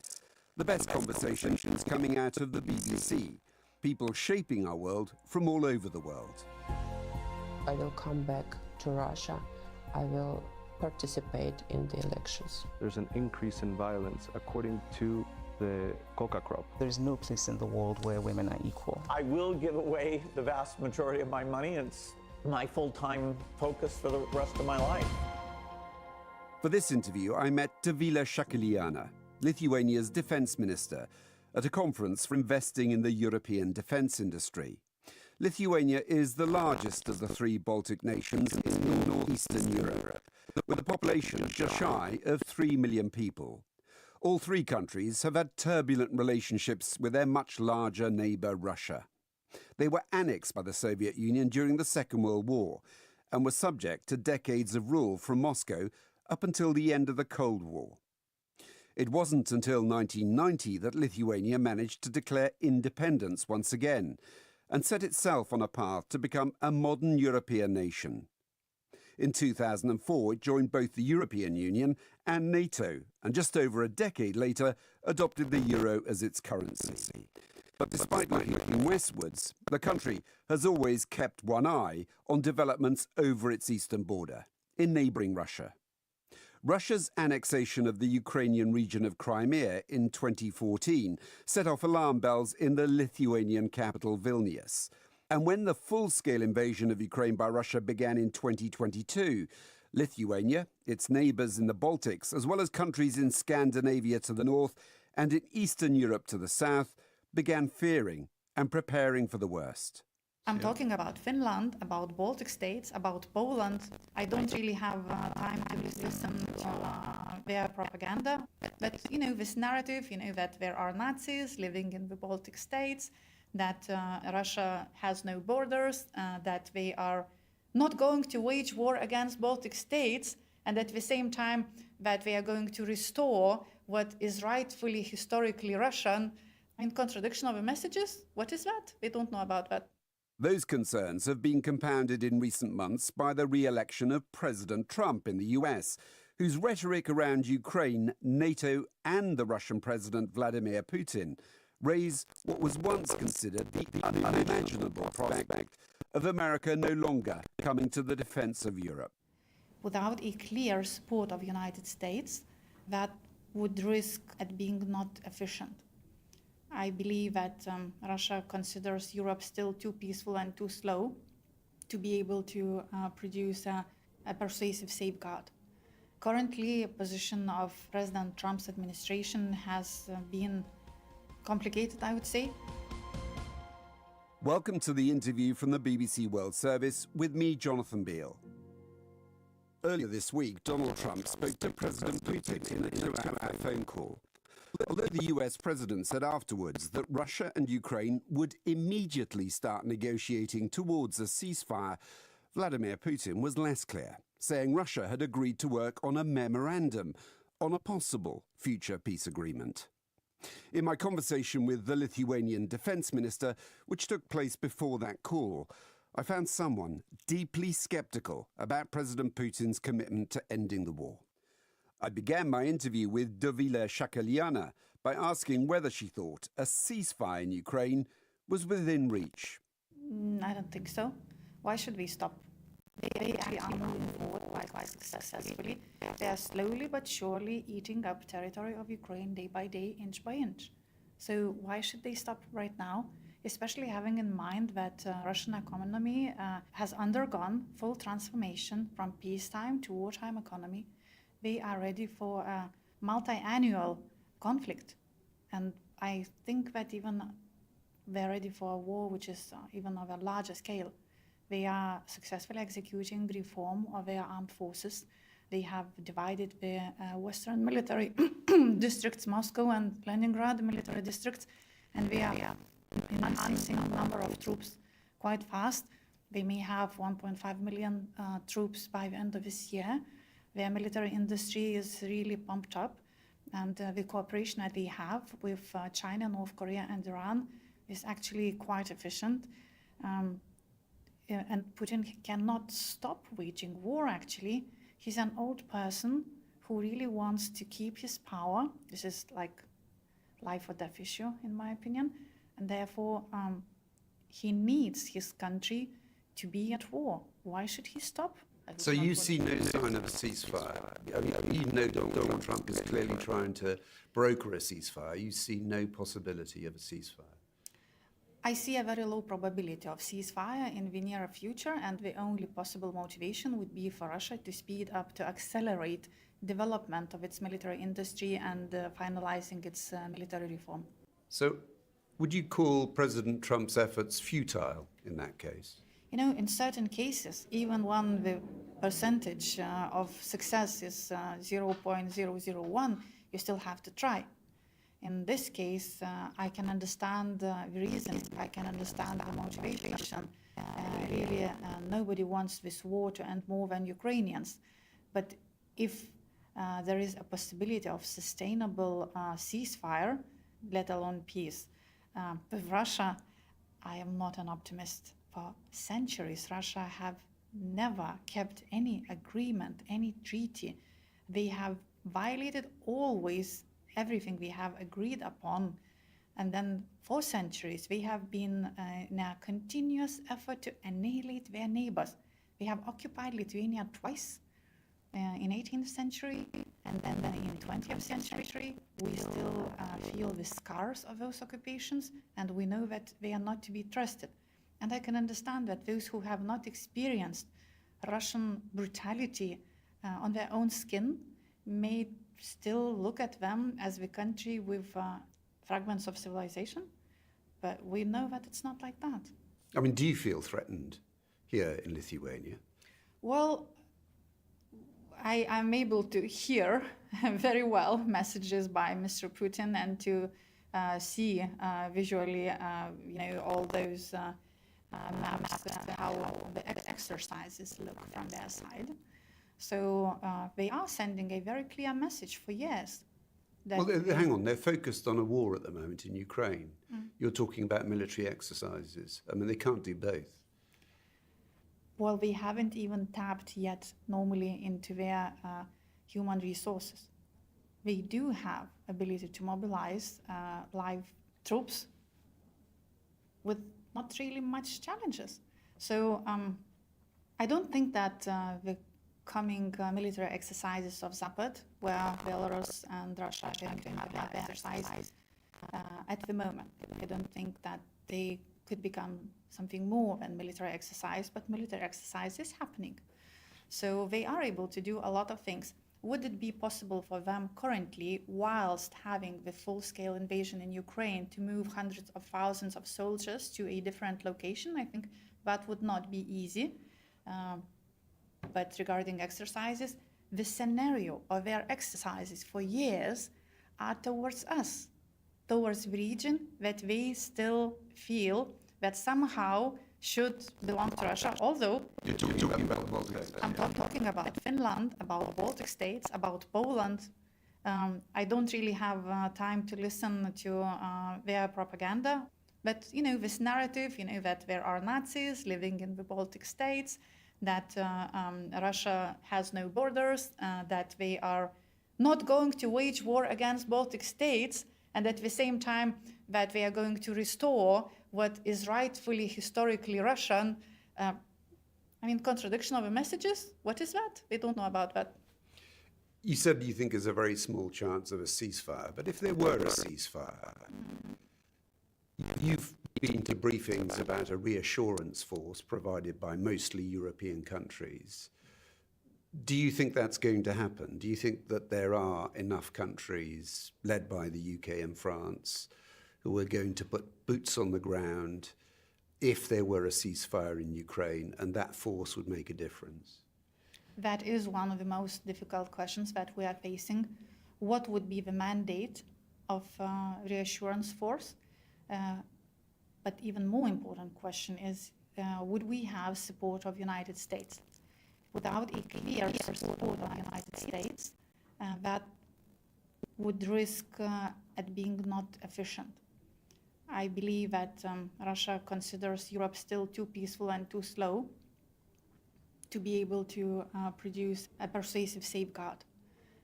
The best conversations coming out of the BBC, people shaping our world from all over the world. I will come back to Russia. I will participate in the elections. There's an increase in violence according to the coca crop. There's no place in the world where women are equal. I will give away the vast majority of my money. It's my full-time focus for the rest of my life. For this interview, I met Dovile Shakelyana, Lithuania's defence minister, at a conference for investing in the European defence industry. Lithuania is the largest of the three Baltic nations in northeastern Europe, with a population just shy of 3 million people. All three countries have had turbulent relationships with their much larger neighbour Russia. They were annexed by the Soviet Union during the Second World War and were subject to decades of rule from Moscow up until the end of the Cold War. It wasn't until 1990 that Lithuania managed to declare independence once again and set itself on a path to become a modern European nation. In 2004, it joined both the European Union and NATO, and just over a decade later, adopted the euro as its currency. But despite looking westwards, the country has always kept one eye on developments over its eastern border, in neighbouring Russia. Russia's annexation of the Ukrainian region of Crimea in 2014 set off alarm bells in the Lithuanian capital Vilnius. And when the full-scale invasion of Ukraine by Russia began in 2022, Lithuania, its neighbours in the Baltics, as well as countries in Scandinavia to the north and in Eastern Europe to the south, began fearing and preparing for the worst. I'm talking about Finland, about Baltic states, about Poland. I don't really have time to listen to their propaganda. But, this narrative, that there are Nazis living in the Baltic states, that Russia has no borders, that they are not going to wage war against Baltic states, and at the same time that they are going to restore what is rightfully historically Russian. In contradiction of the messages, what is that? We don't know about that. Those concerns have been compounded in recent months by the re-election of President Trump in the US, whose rhetoric around Ukraine, NATO and the Russian President Vladimir Putin raise what was once considered the unimaginable prospect of America no longer coming to the defense of Europe. without a clear support of United States, that would risk at being not efficient. I believe that Russia considers Europe still too peaceful and too slow to be able to produce a persuasive safeguard. Currently, a position of President Trump's administration has been complicated, I would say. Welcome to the interview from the BBC World Service with me, Jonathan Beale. Earlier this week, Donald Trump spoke to President Putin in a 2-hour phone call. Although the US president said afterwards that Russia and Ukraine would immediately start negotiating towards a ceasefire, Vladimir Putin was less clear, saying Russia had agreed to work on a memorandum on a possible future peace agreement. In my conversation with the Lithuanian defense minister, which took place before that call, I found someone deeply skeptical about President Putin's commitment to ending the war. I began my interview with Dovile Shakelyana by asking whether she thought a ceasefire in Ukraine was within reach. I don't think so. Why should we stop? They actually are moving forward quite successfully. They are slowly but surely eating up territory of Ukraine day by day, inch by inch. So why should they stop right now? Especially having in mind that Russian economy has undergone full transformation from peacetime to wartime economy. They are ready for a multi-annual conflict. And I think that even they're ready for a war which is even of a larger scale. They are successfully executing reform of their armed forces. They have divided the Western military districts, Moscow and Leningrad military districts, and they are enhancing the number of troops quite fast. They may have 1.5 million troops by the end of this year. Their military industry is really pumped up, and the cooperation that they have with China, North Korea and Iran is actually quite efficient. And Putin cannot stop waging war, actually. He's an old person who really wants to keep his power. This is like life or death issue, in my opinion. And therefore, he needs his country to be at war. Why should he stop? So you see no sign of a ceasefire? I mean, you know Donald Trump is clearly trying to broker a ceasefire. You see no possibility of a ceasefire? I see a very low probability of ceasefire in the near future, and the only possible motivation would be for Russia to speed up, to accelerate development of its military industry and finalizing its military reform. So would you call President Trump's efforts futile in that case? You know, in certain cases, even when the percentage of success is 0.001, you still have to try. In this case, I can understand the reason, I can understand the motivation. Really, nobody wants this war to end more than Ukrainians. But if there is a possibility of sustainable ceasefire, let alone peace, with Russia, I am not an optimist. For centuries, Russia have never kept any agreement, any treaty. They have violated always everything we have agreed upon. And then for centuries, we have been in a continuous effort to annihilate their neighbors. We have occupied Lithuania twice in 18th century, and then in 20th century. We still feel the scars of those occupations, and we know that they are not to be trusted. And I can understand that those who have not experienced Russian brutality on their own skin may still look at them as the country with fragments of civilization, but we know that it's not like that. I mean, do you feel threatened here in Lithuania? Well, I'm able to hear very well messages by Mr. Putin and to see visually, all those maps, how the exercises look from their side. So they are sending a very clear message for years. Well, hang on, they're focused on a war at the moment in Ukraine. You're talking about military exercises. I mean, they can't do both. Well, they haven't even tapped yet normally into their human resources. They do have ability to mobilize live troops with not really much challenges. So I don't think that the upcoming military exercises of Zapad, where Belarus and Russia are going to have their exercises at the moment. I don't think that they could become something more than military exercise, but military exercise is happening. So they are able to do a lot of things. Would it be possible for them currently, whilst having the full-scale invasion in Ukraine, to move hundreds of thousands of soldiers to a different location? I think that would not be easy. But regarding exercises, the scenario of their exercises for years are towards us, towards the region that they still feel that somehow should belong to Russia, although You're talking about the Baltic States. I'm talking about Finland, about Baltic states, about Poland. I don't really have time to listen to their propaganda, but this narrative, that there are Nazis living in the Baltic states, that Russia has no borders, that they are not going to wage war against Baltic states, and at the same time that they are going to restore what is rightfully historically Russian. Contradiction of the messages? What is that? We don't know about that. You said you think there's a very small chance of a ceasefire, but if there were a ceasefire, you've been to briefings about a reassurance force provided by mostly European countries. Do you think that's going to happen? Do you think that there are enough countries, led by the UK and France, who are going to put boots on the ground if there were a ceasefire in Ukraine, and that force would make a difference? That is one of the most difficult questions that we are facing. What would be the mandate of reassurance force? But even more important question is, would we have support of United States? Without a clear support of the United States, that would risk at being not efficient. I believe that Russia considers Europe still too peaceful and too slow to be able to produce a persuasive safeguard.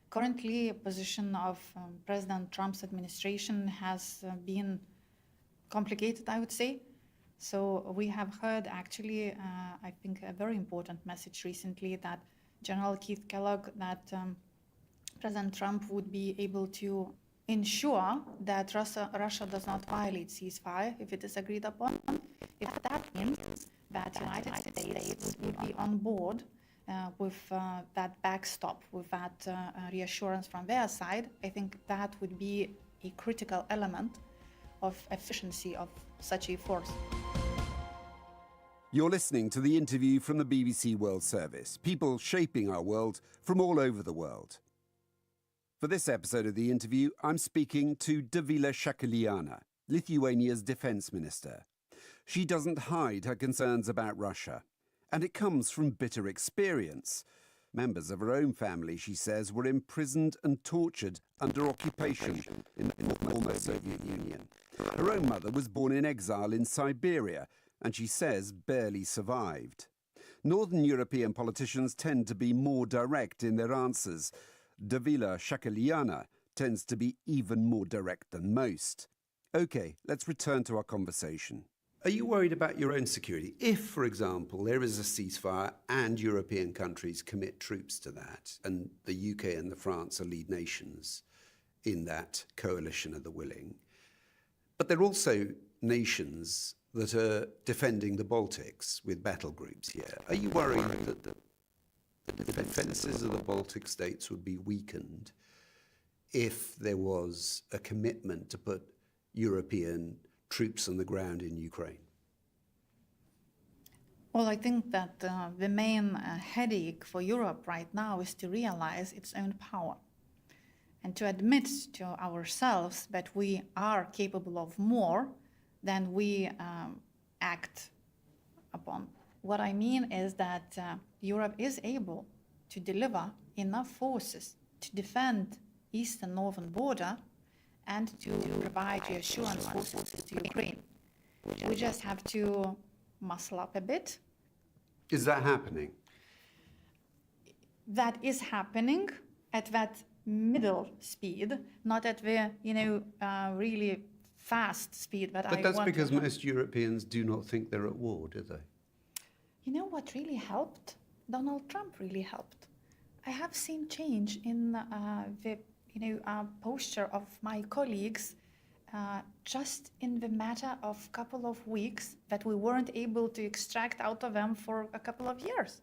Currently, a position of President Trump's administration has been complicated, I would say. So we have heard actually, I think, a very important message recently that General Keith Kellogg, that President Trump would be able to ensure that Russia does not violate ceasefire if it is agreed upon. If that means that the United States would be on board with that backstop, with that reassurance from their side, I think that would be a critical element of efficiency of such a force. You're listening to the interview from the BBC World Service, people shaping our world from all over the world. For this episode of the interview, I'm speaking to Dovile Shakelyana, Lithuania's defense minister. She doesn't hide her concerns about Russia, and it comes from bitter experience. Members of her own family, she says, were imprisoned and tortured under occupation in the former Soviet Union. Her own mother was born in exile in Siberia, and she says barely survived. Northern European politicians tend to be more direct in their answers. Dovile Shakelyana tends to be even more direct than most. OK, let's return to our conversation. Are you worried about your own security? If, for example, there is a ceasefire and European countries commit troops to that, and the UK and the France are lead nations in that coalition of the willing, but they're also nations that are defending the Baltics with battle groups here. Are you worried that the defences of the Baltic states would be weakened if there was a commitment to put European troops on the ground in Ukraine? Well, I think that the main headache for Europe right now is to realize its own power and to admit to ourselves that we are capable of more than we act upon. What I mean is that Europe is able to deliver enough forces to defend eastern northern border and to provide reassurance forces to Ukraine. We just have to muscle up a bit. Is that happening? That is happening at that middle speed, not at the really fast speed that I want. But that's because most Europeans do not think they're at war, do they? You know what really helped? Donald Trump really helped. I have seen change in the posture of my colleagues just in the matter of couple of weeks that we weren't able to extract out of them for a couple of years.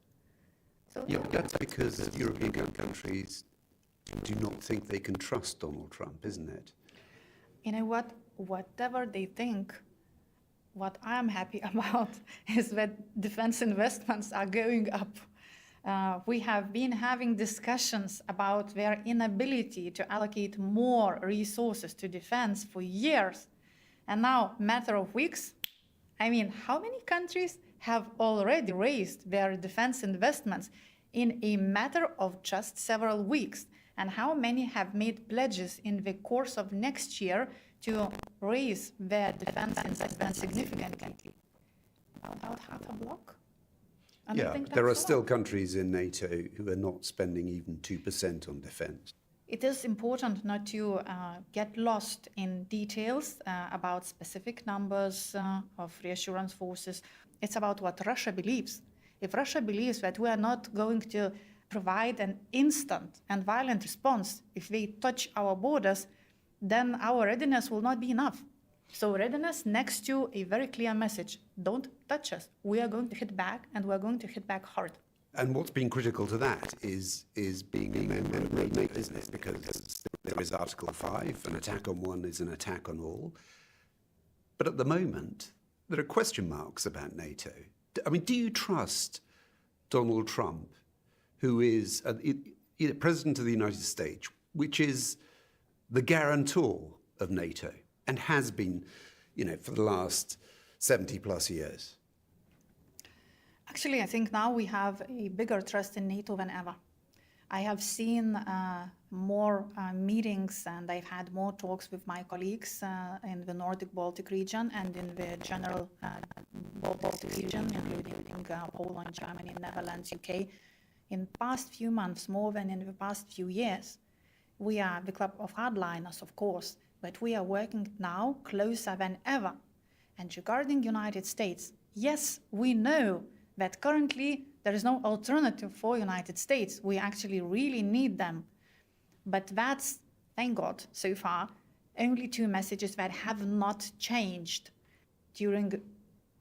So yeah, that's because European countries do not think they can trust Donald Trump, isn't it? You know what? Whatever they think, what I'm happy about is that defense investments are going up. We have been having discussions about their inability to allocate more resources to defense for years. And now, matter of weeks, I mean, how many countries have already raised their defense investments in a matter of just several weeks? And how many have made pledges in the course of next year to raise their defense investments significantly? About half a block? And I Yeah, think there are that's a still lot. countries in NATO who are not spending even 2% on defence. It is important not to get lost in details about specific numbers of reassurance forces. It's about what Russia believes. If Russia believes that we are not going to provide an instant and violent response if they touch our borders, then our readiness will not be enough. So readiness next to a very clear message: don't touch us. We are going to hit back, and we are going to hit back hard. And what's been critical to that is being a member of NATO, isn't it? Because there is Article 5, an attack on one is an attack on all. But at the moment, there are question marks about NATO. I mean, do you trust Donald Trump, who is President of the United States, which is the guarantor of NATO and has been, for the last 70 plus years? Actually, I think now we have a bigger trust in NATO than ever. I have seen more meetings, and I've had more talks with my colleagues in the Nordic-Baltic region and in the general Baltic region, including Poland, Germany, Netherlands, UK. In the past few months, more than in the past few years, we are the club of hardliners, of course, but we are working now closer than ever. And regarding United States, yes, we know that currently there is no alternative for United States. We actually really need them. But that's, thank God, so far, only two messages that have not changed during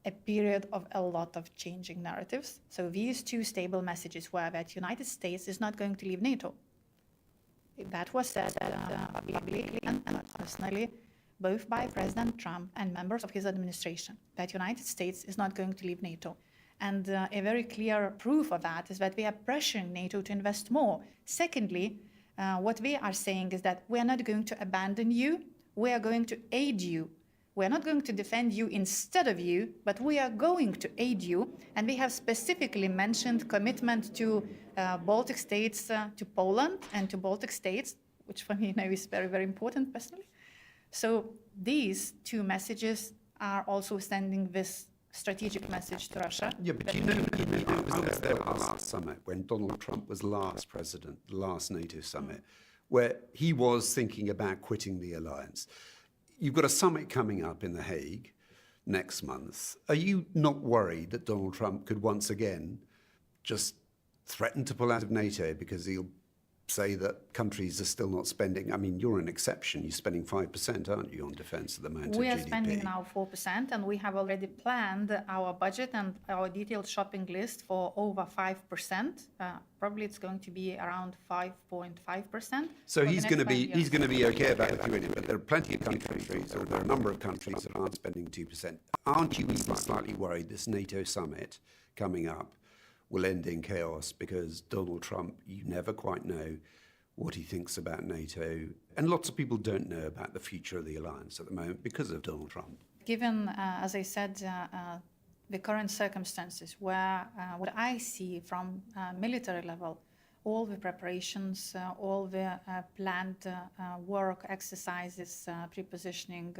a period of a lot of changing narratives. So these two stable messages were that United States is not going to leave NATO. That was said publicly and personally, both by President Trump and members of his administration, that United States is not going to leave NATO. And a very clear proof of that is that we are pressuring NATO to invest more. Secondly, what we are saying is that we are not going to abandon you, we are going to aid you. We are not going to defend you instead of you, but we are going to aid you. And we have specifically mentioned commitment to Baltic states, to Poland and to Baltic states, which for me now is very, very important personally. So these two messages are also sending this strategic message to Russia. Yeah, but I was there last summit when Donald Trump was last president, the last NATO summit, where he was thinking about quitting the alliance. You've got a summit coming up in The Hague next month. Are you not worried that Donald Trump could once again just threaten to pull out of NATO because he'll say that countries are still not spending? I mean, you're an exception. You're spending 5%, aren't you, on defence at the moment? We of are GDP. spending now 4%, and we have already planned our budget and our detailed shopping list for over 5%. Probably it's going to be around 5.5%. So he's going to be okay about doing it, but there are plenty of countries, or there are a number of countries that aren't spending 2%. Aren't you slightly worried this NATO summit coming up will end in chaos because Donald Trump, you never quite know what he thinks about NATO, and lots of people don't know about the future of the alliance at the moment because of Donald Trump? Given, as I said, the current circumstances, where what I see from military level, all the preparations, all the planned work, exercises, pre-positioning,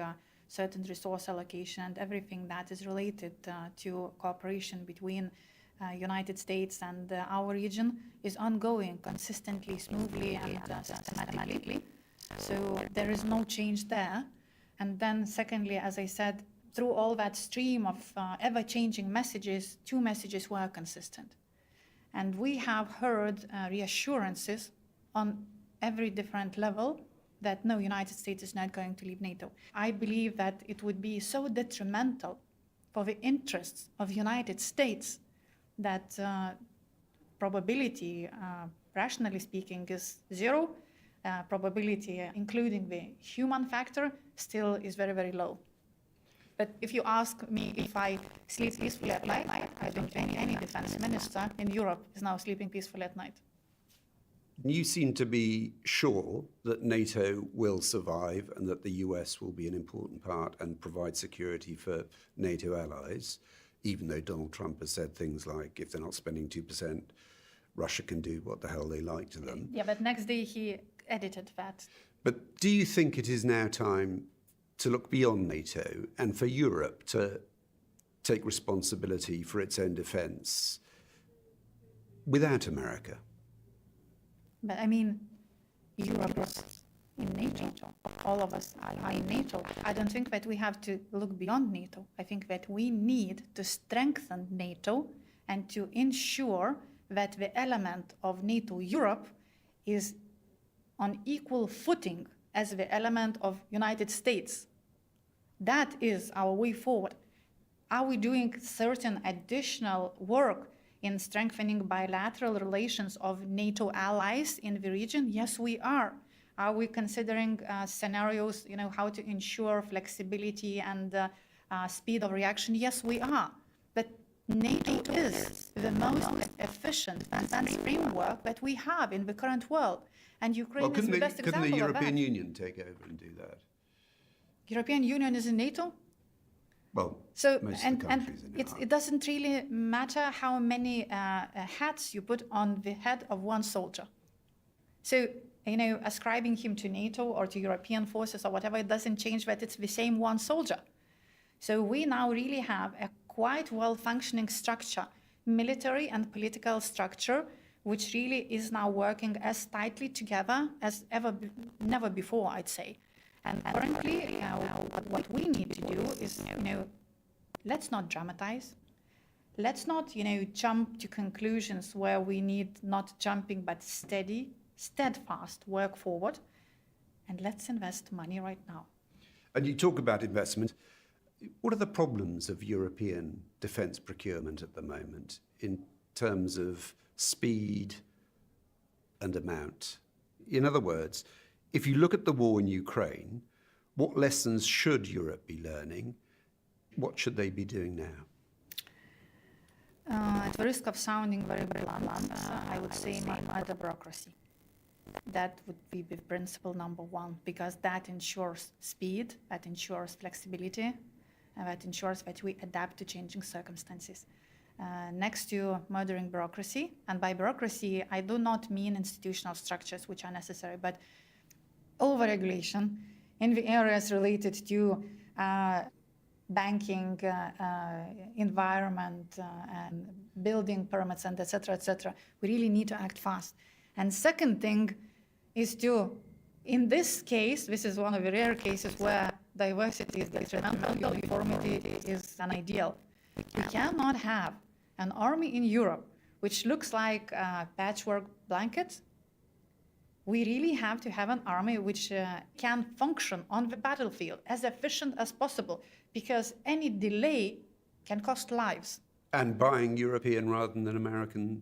certain resource allocation, and everything that is related to cooperation between United States and our region is ongoing consistently, smoothly, and systematically. So there is no change there. And then secondly, as I said, through all that stream of ever-changing messages, two messages were consistent. And we have heard reassurances on every different level that no, United States is not going to leave NATO. I believe that it would be so detrimental for the interests of United States that probability, rationally speaking, is zero. Probability, including the human factor, still is very, very low. But if you ask me if I sleep peacefully at night, I don't think any defense minister in Europe is now sleeping peacefully at night. You seem to be sure that NATO will survive and that the US will be an important part and provide security for NATO allies, even though Donald Trump has said things like, if they're not spending 2%, Russia can do what the hell they like to them. Yeah, but next day he edited that. But do you think it is now time to look beyond NATO and for Europe to take responsibility for its own defence without America? But I mean, Europe is in NATO. All of us are in NATO. I don't think that we have to look beyond NATO. I think that we need to strengthen NATO and to ensure that the element of NATO Europe is on equal footing as the element of United States. That is our way forward. Are we doing certain additional work in strengthening bilateral relations of NATO allies in the region? Yes, we are. Are we considering scenarios, how to ensure flexibility and speed of reaction? Yes, we are. But NATO is the most efficient defense framework that we have in the current world. And Ukraine is the best example of that. Couldn't the European Union take over and do that? European Union is in NATO? Well, so most of the countries in it doesn't really matter how many hats you put on the head of one soldier. So, ascribing him to NATO or to European forces or whatever, it doesn't change that it's the same one soldier. So we now really have a quite well-functioning structure, military and political structure, which really is now working as tightly together as never before, I'd say. And currently, what we need to do is, let's not dramatize. Let's not, jump to conclusions where we need not jumping but steadfast work forward. And let's invest money right now. And you talk about investment. What are the problems of European defence procurement at the moment in terms of speed and amount? In other words, if you look at the war in Ukraine, what lessons should Europe be learning? What should they be doing now? At the risk of sounding very blunt, I would say the bureaucracy. That would be the principle number one, because that ensures speed, that ensures flexibility, and that ensures that we adapt to changing circumstances. Next to murdering bureaucracy, and by bureaucracy, I do not mean institutional structures which are necessary, but over-regulation in the areas related to banking, environment, and building permits, and et cetera, we really need to act fast. And second thing is to, in this case, this is one of the rare cases where diversity is detrimental, uniformity is an ideal. We cannot have an army in Europe which looks like a patchwork blanket. We really have to have an army which can function on the battlefield as efficient as possible, because any delay can cost lives. And buying European rather than American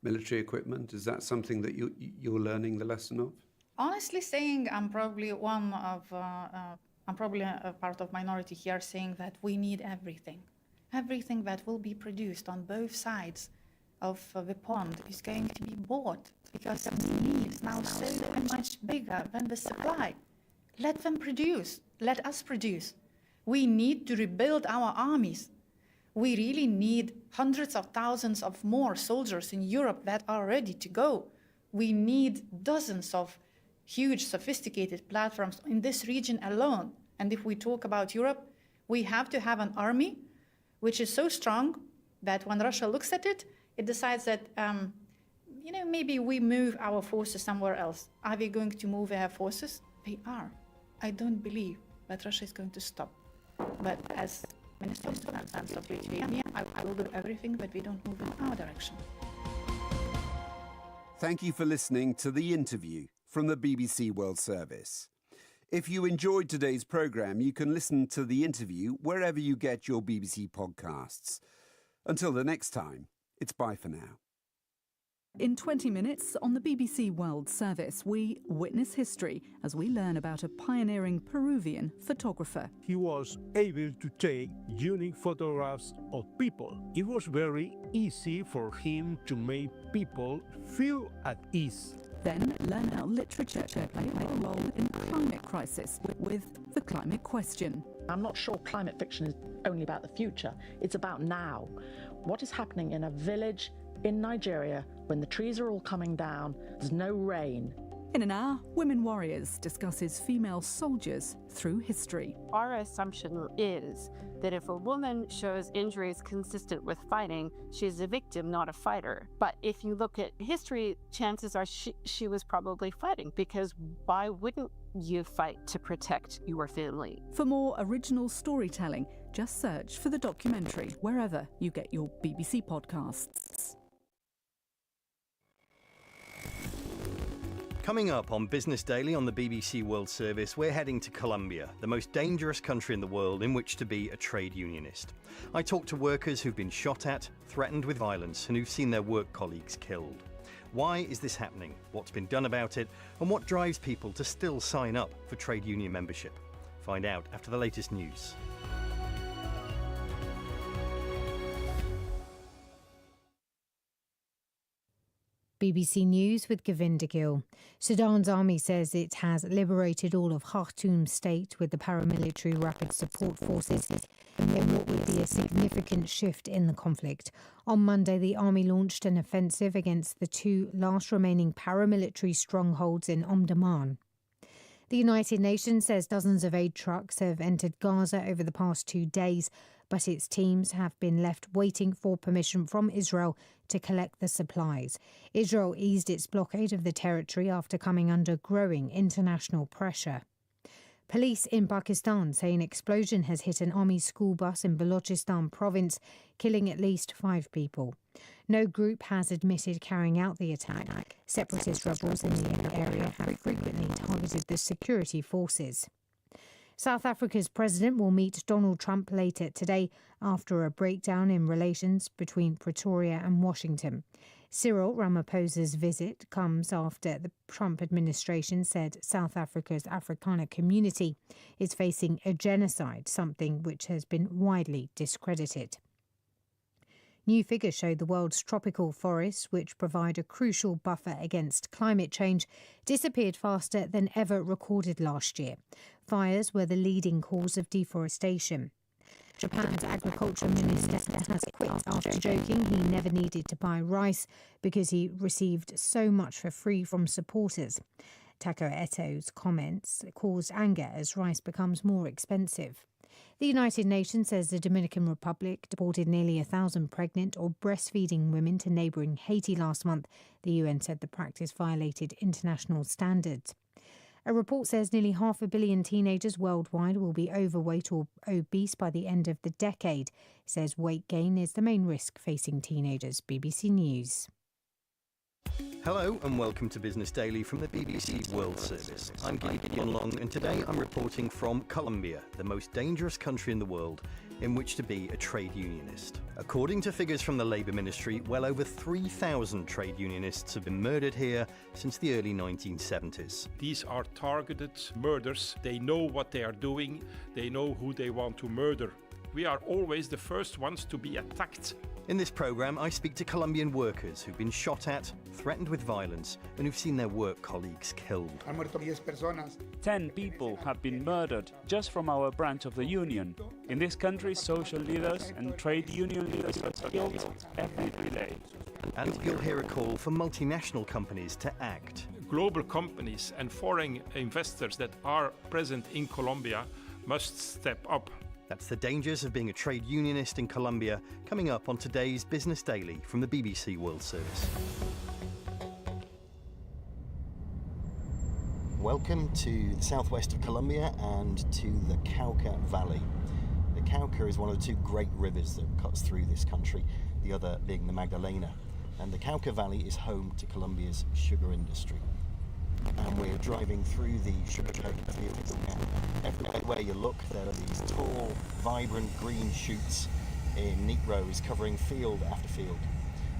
military equipment, is that something that you're learning the lesson of? Honestly saying, I'm probably a part of minority here saying that we need everything. Everything that will be produced on both sides of the pond is going to be bought, because the need is now so much bigger than the supply. Let them produce. Let us produce. We need to rebuild our armies. We really need hundreds of thousands of more soldiers in Europe that are ready to go. We need dozens of huge, sophisticated platforms in this region alone. And if we talk about Europe, we have to have an army which is so strong that when Russia looks at it, it decides that, maybe we move our forces somewhere else. Are they going to move their forces? They are. I don't believe that Russia is going to stop. But as Minister of Defense of Lithuania, I will do everything that we don't move in our direction. Thank you for listening to The Interview from the BBC World Service. If you enjoyed today's programme, you can listen to The Interview wherever you get your BBC podcasts. Until the next time, it's bye for now. In 20 minutes on the BBC World Service, we witness history as we learn about a pioneering Peruvian photographer. He was able to take unique photographs of people. It was very easy for him to make people feel at ease. Then learn how literature played a role in the climate crisis with The Climate Question. I'm not sure climate fiction is only about the future, it's about now. What is happening in a village in Nigeria when the trees are all coming down, there's no rain. In an hour, Women Warriors discusses female soldiers through history. Our assumption is that if a woman shows injuries consistent with fighting, she's a victim, not a fighter. But if you look at history, chances are she was probably fighting, because why wouldn't you fight to protect your family? For more original storytelling, just search for the documentary wherever you get your BBC podcasts. Coming up on Business Daily on the BBC World Service, we're heading to Colombia, the most dangerous country in the world in which to be a trade unionist. I talk to workers who've been shot at, threatened with violence, and who've seen their work colleagues killed. Why is this happening? What's been done about it? And what drives people to still sign up for trade union membership? Find out after the latest news. BBC News with Govinda Gill. Sudan's army says it has liberated all of Khartoum state with the paramilitary rapid support forces in what would be a significant shift in the conflict. On Monday, the army launched an offensive against the two last remaining paramilitary strongholds in Omdurman. The United Nations says dozens of aid trucks have entered Gaza over the past 2 days, but its teams have been left waiting for permission from Israel to collect the supplies. Israel eased its blockade of the territory after coming under growing international pressure. Police in Pakistan say an explosion has hit an army school bus in Balochistan province, killing at least 5 people. No group has admitted carrying out the attack. Separatist rebels in the area have frequently targeted the security forces. South Africa's president will meet Donald Trump later today after a breakdown in relations between Pretoria and Washington. Cyril Ramaphosa's visit comes after the Trump administration said South Africa's Afrikaner community is facing a genocide, something which has been widely discredited. New figures show the world's tropical forests, which provide a crucial buffer against climate change, disappeared faster than ever recorded last year. Fires were the leading cause of deforestation. Japan's agriculture minister has quit after joking he never needed to buy rice because he received so much for free from supporters. Tako Eto's comments caused anger as rice becomes more expensive. The United Nations says the Dominican Republic deported nearly 1,000 pregnant or breastfeeding women to neighbouring Haiti last month. The UN said the practice violated international standards. A report says nearly 500 million teenagers worldwide will be overweight or obese by the end of the decade. It says weight gain is the main risk facing teenagers. BBC News. Hello and welcome to Business Daily from the BBC World Service. I'm Gideon Long and today I'm reporting from Colombia, the most dangerous country in the world in which to be a trade unionist. According to figures from the Labour Ministry, well over 3,000 trade unionists have been murdered here since the early 1970s. These are targeted murders. They know what they are doing. They know who they want to murder. We are always the first ones to be attacked. In this programme, I speak to Colombian workers who've been shot at, threatened with violence, and who've seen their work colleagues killed. 10 people have been murdered just from our branch of the union. In this country, social leaders and trade union leaders are killed every day. And you'll hear a call for multinational companies to act. Global companies and foreign investors that are present in Colombia must step up. That's the dangers of being a trade unionist in Colombia, coming up on today's Business Daily from the BBC World Service. Welcome to the southwest of Colombia and to the Cauca Valley. The Cauca is one of the two great rivers that cuts through this country, the other being the Magdalena. and the Cauca Valley is home to Colombia's sugar industry. And we're driving through the sugarcane fields now. Everywhere you look, there are these tall, vibrant green shoots in neat rows covering field after field.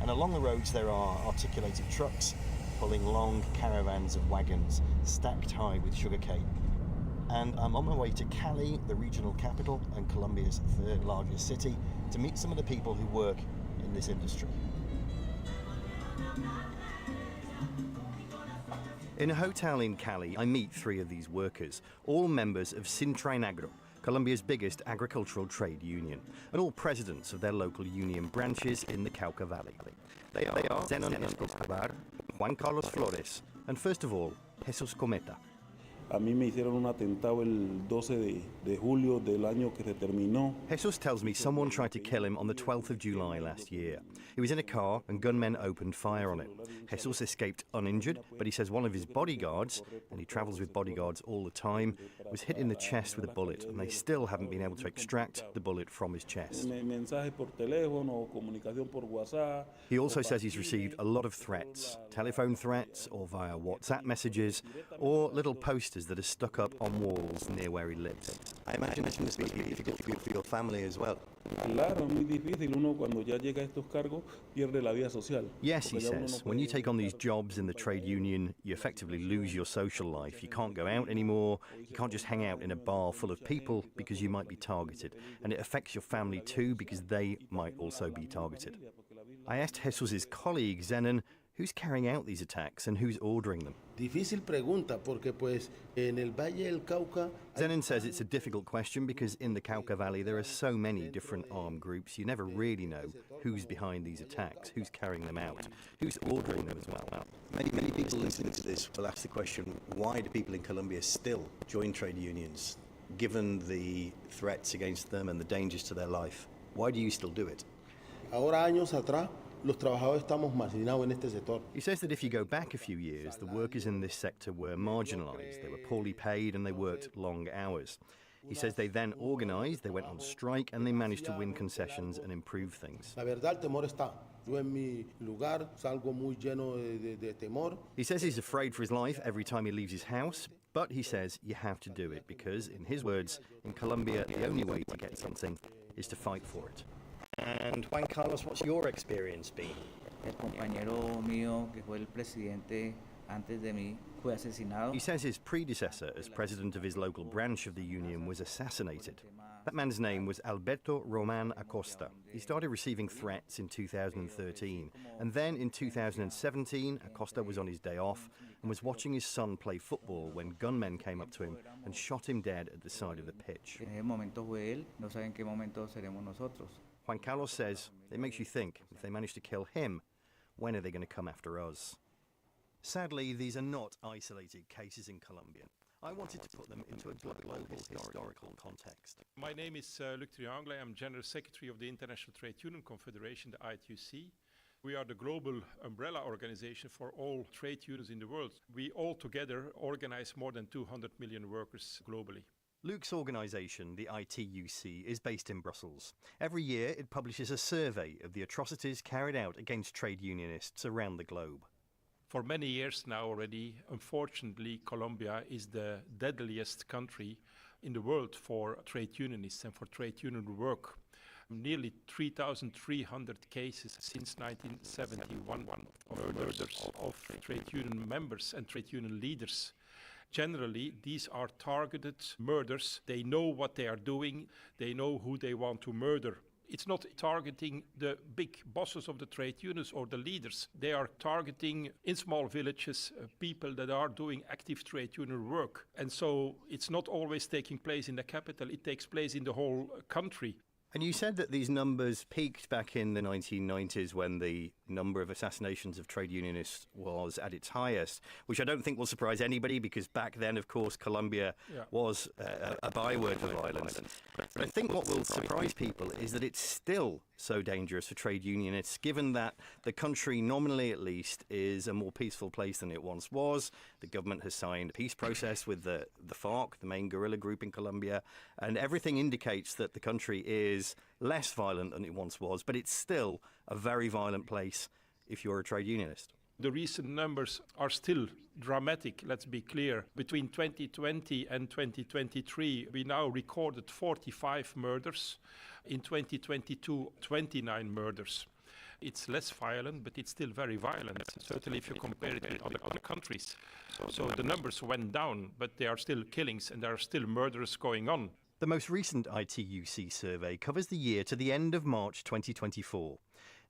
And along the roads there are articulated trucks pulling long caravans of wagons stacked high with sugarcane. And I'm on my way to Cali, the regional capital and Colombia's third largest city, to meet some of the people who work in this industry. In a hotel in Cali, I meet three of these workers, all members of Sintrinagro, Colombia's biggest agricultural trade union, and all presidents of their local union branches in the Cauca Valley. They are Zenon Escobar, Juan Carlos Flores, and first of all, Jesus Cometa. A mí me hicieron un atentado el 12 de julio del año que se terminó. Jesus tells me someone tried to kill him on the 12th of July last year. He was in a car and gunmen opened fire on him. Jesus escaped uninjured, but he says one of his bodyguards, and he travels with bodyguards all the time, was hit in the chest with a bullet, and they still haven't been able to extract the bullet from his chest. He also says he's received a lot of threats, telephone threats or via WhatsApp messages, or little posters that are stuck up on walls near where he lives. I imagine this must be difficult for your family as well. Yes, he says, when you take on these jobs in the trade union, you effectively lose your social life. You can't go out anymore, you can't just hang out in a bar full of people because you might be targeted. And it affects your family too because they might also be targeted. I asked Jesus' colleague, Zenon, who's carrying out these attacks and who's ordering them? Difícil pregunta, porque pues en el Valle del Cauca. Zenon says it's a difficult question because in the Cauca Valley there are so many different armed groups, you never really know who's behind these attacks, who's carrying them out, who's ordering them as well. Many people listening to this will ask the question, why do people in Colombia still join trade unions, given the threats against them and the dangers to their life? Why do you still do it? Ahora años atrás, los trabajadores estamos marginados en este sector. He says that if you go back a few years, the workers in this sector were marginalised. They were poorly paid and they worked long hours. He says they then organised, they went on strike, and they managed to win concessions and improve things. La verdad, el temor está. Yo en mi lugar salgo muy lleno de temor. He says he's afraid for his life every time he leaves his house, but he says you have to do it because, in his words, in Colombia, the only way to get something is to fight for it. And Juan Carlos, what's your experience been? El compañero mío, que fue el presidente antes de mí, fue asesinado. He says his predecessor as president of his local branch of the union was assassinated. That man's name was Alberto Roman Acosta. He started receiving threats in 2013, and then in 2017, Acosta was on his day off and was watching his son play football when gunmen came up to him and shot him dead at the side of the pitch. En ese momento fue él, no saben qué momento seremos nosotros. Juan Carlos says it makes you think, if they manage to kill him, when are they going to come after us? Sadly, these are not isolated cases in Colombia. I wanted to put them into a global historical context. My name is Luc Triangle. I'm General Secretary of the International Trade Union Confederation, the ITUC. We are the global umbrella organization for all trade unions in the world. We all together organize more than 200 million workers globally. Luc's organisation, the ITUC, is based in Brussels. Every year it publishes a survey of the atrocities carried out against trade unionists around the globe. For many years now already, unfortunately, Colombia is the deadliest country in the world for trade unionists and for trade union work. Nearly 3,300 cases since 1971 of murders of trade union members and trade union leaders. Generally, these are targeted murders. They know what they are doing. They know who they want to murder. It's not targeting the big bosses of the trade unions or the leaders. They are targeting, in small villages, people that are doing active trade union work. And so it's not always taking place in the capital. It takes place in the whole country. And you said that these numbers peaked back in the 1990s when the number of assassinations of trade unionists was at its highest, which I don't think will surprise anybody because back then, of course, Colombia was a byword for violence. But I think what will surprise people is that it's still so dangerous for trade unionists, given that the country, nominally at least, is a more peaceful place than it once was. The government has signed a peace process with the FARC, the main guerrilla group in Colombia, and everything indicates that the country is less violent than it once was, but it's still a very violent place. if you're a trade unionist. The recent numbers are still dramatic, let's be clear. Between 2020 and 2023, we now recorded 45 murders. In 2022, 29 murders. It's less violent, but it's still very violent, certainly if you compare it with other countries. So the numbers went down, but there are still killings and there are still murders going on. The most recent ITUC survey covers the year to the end of March 2024.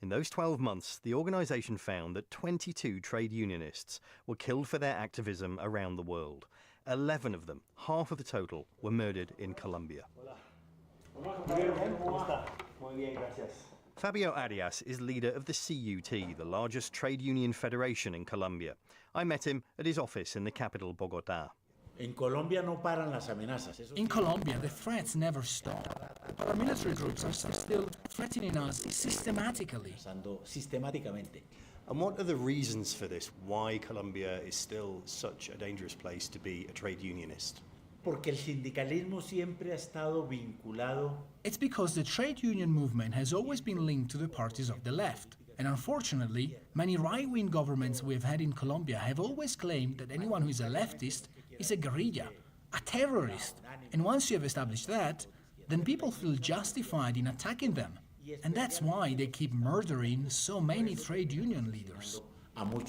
In those 12 months, the organisation found that 22 trade unionists were killed for their activism around the world. 11 of them, half of the total, were murdered in Colombia. Fabio Arias is leader of the CUT, the largest trade union federation in Colombia. I met him at his office in the capital, Bogotá. In Colombia, the threats never stop. Paramilitary groups are still threatening us systematically. And what are the reasons for this? Why Colombia is still such a dangerous place to be a trade unionist? It's because the trade union movement has always been linked to the parties of the left. And unfortunately, many right-wing governments we have had in Colombia have always claimed that anyone who is a leftist is a guerrilla, a terrorist. And once you have established that, then people feel justified in attacking them. And that's why they keep murdering so many trade union leaders. And which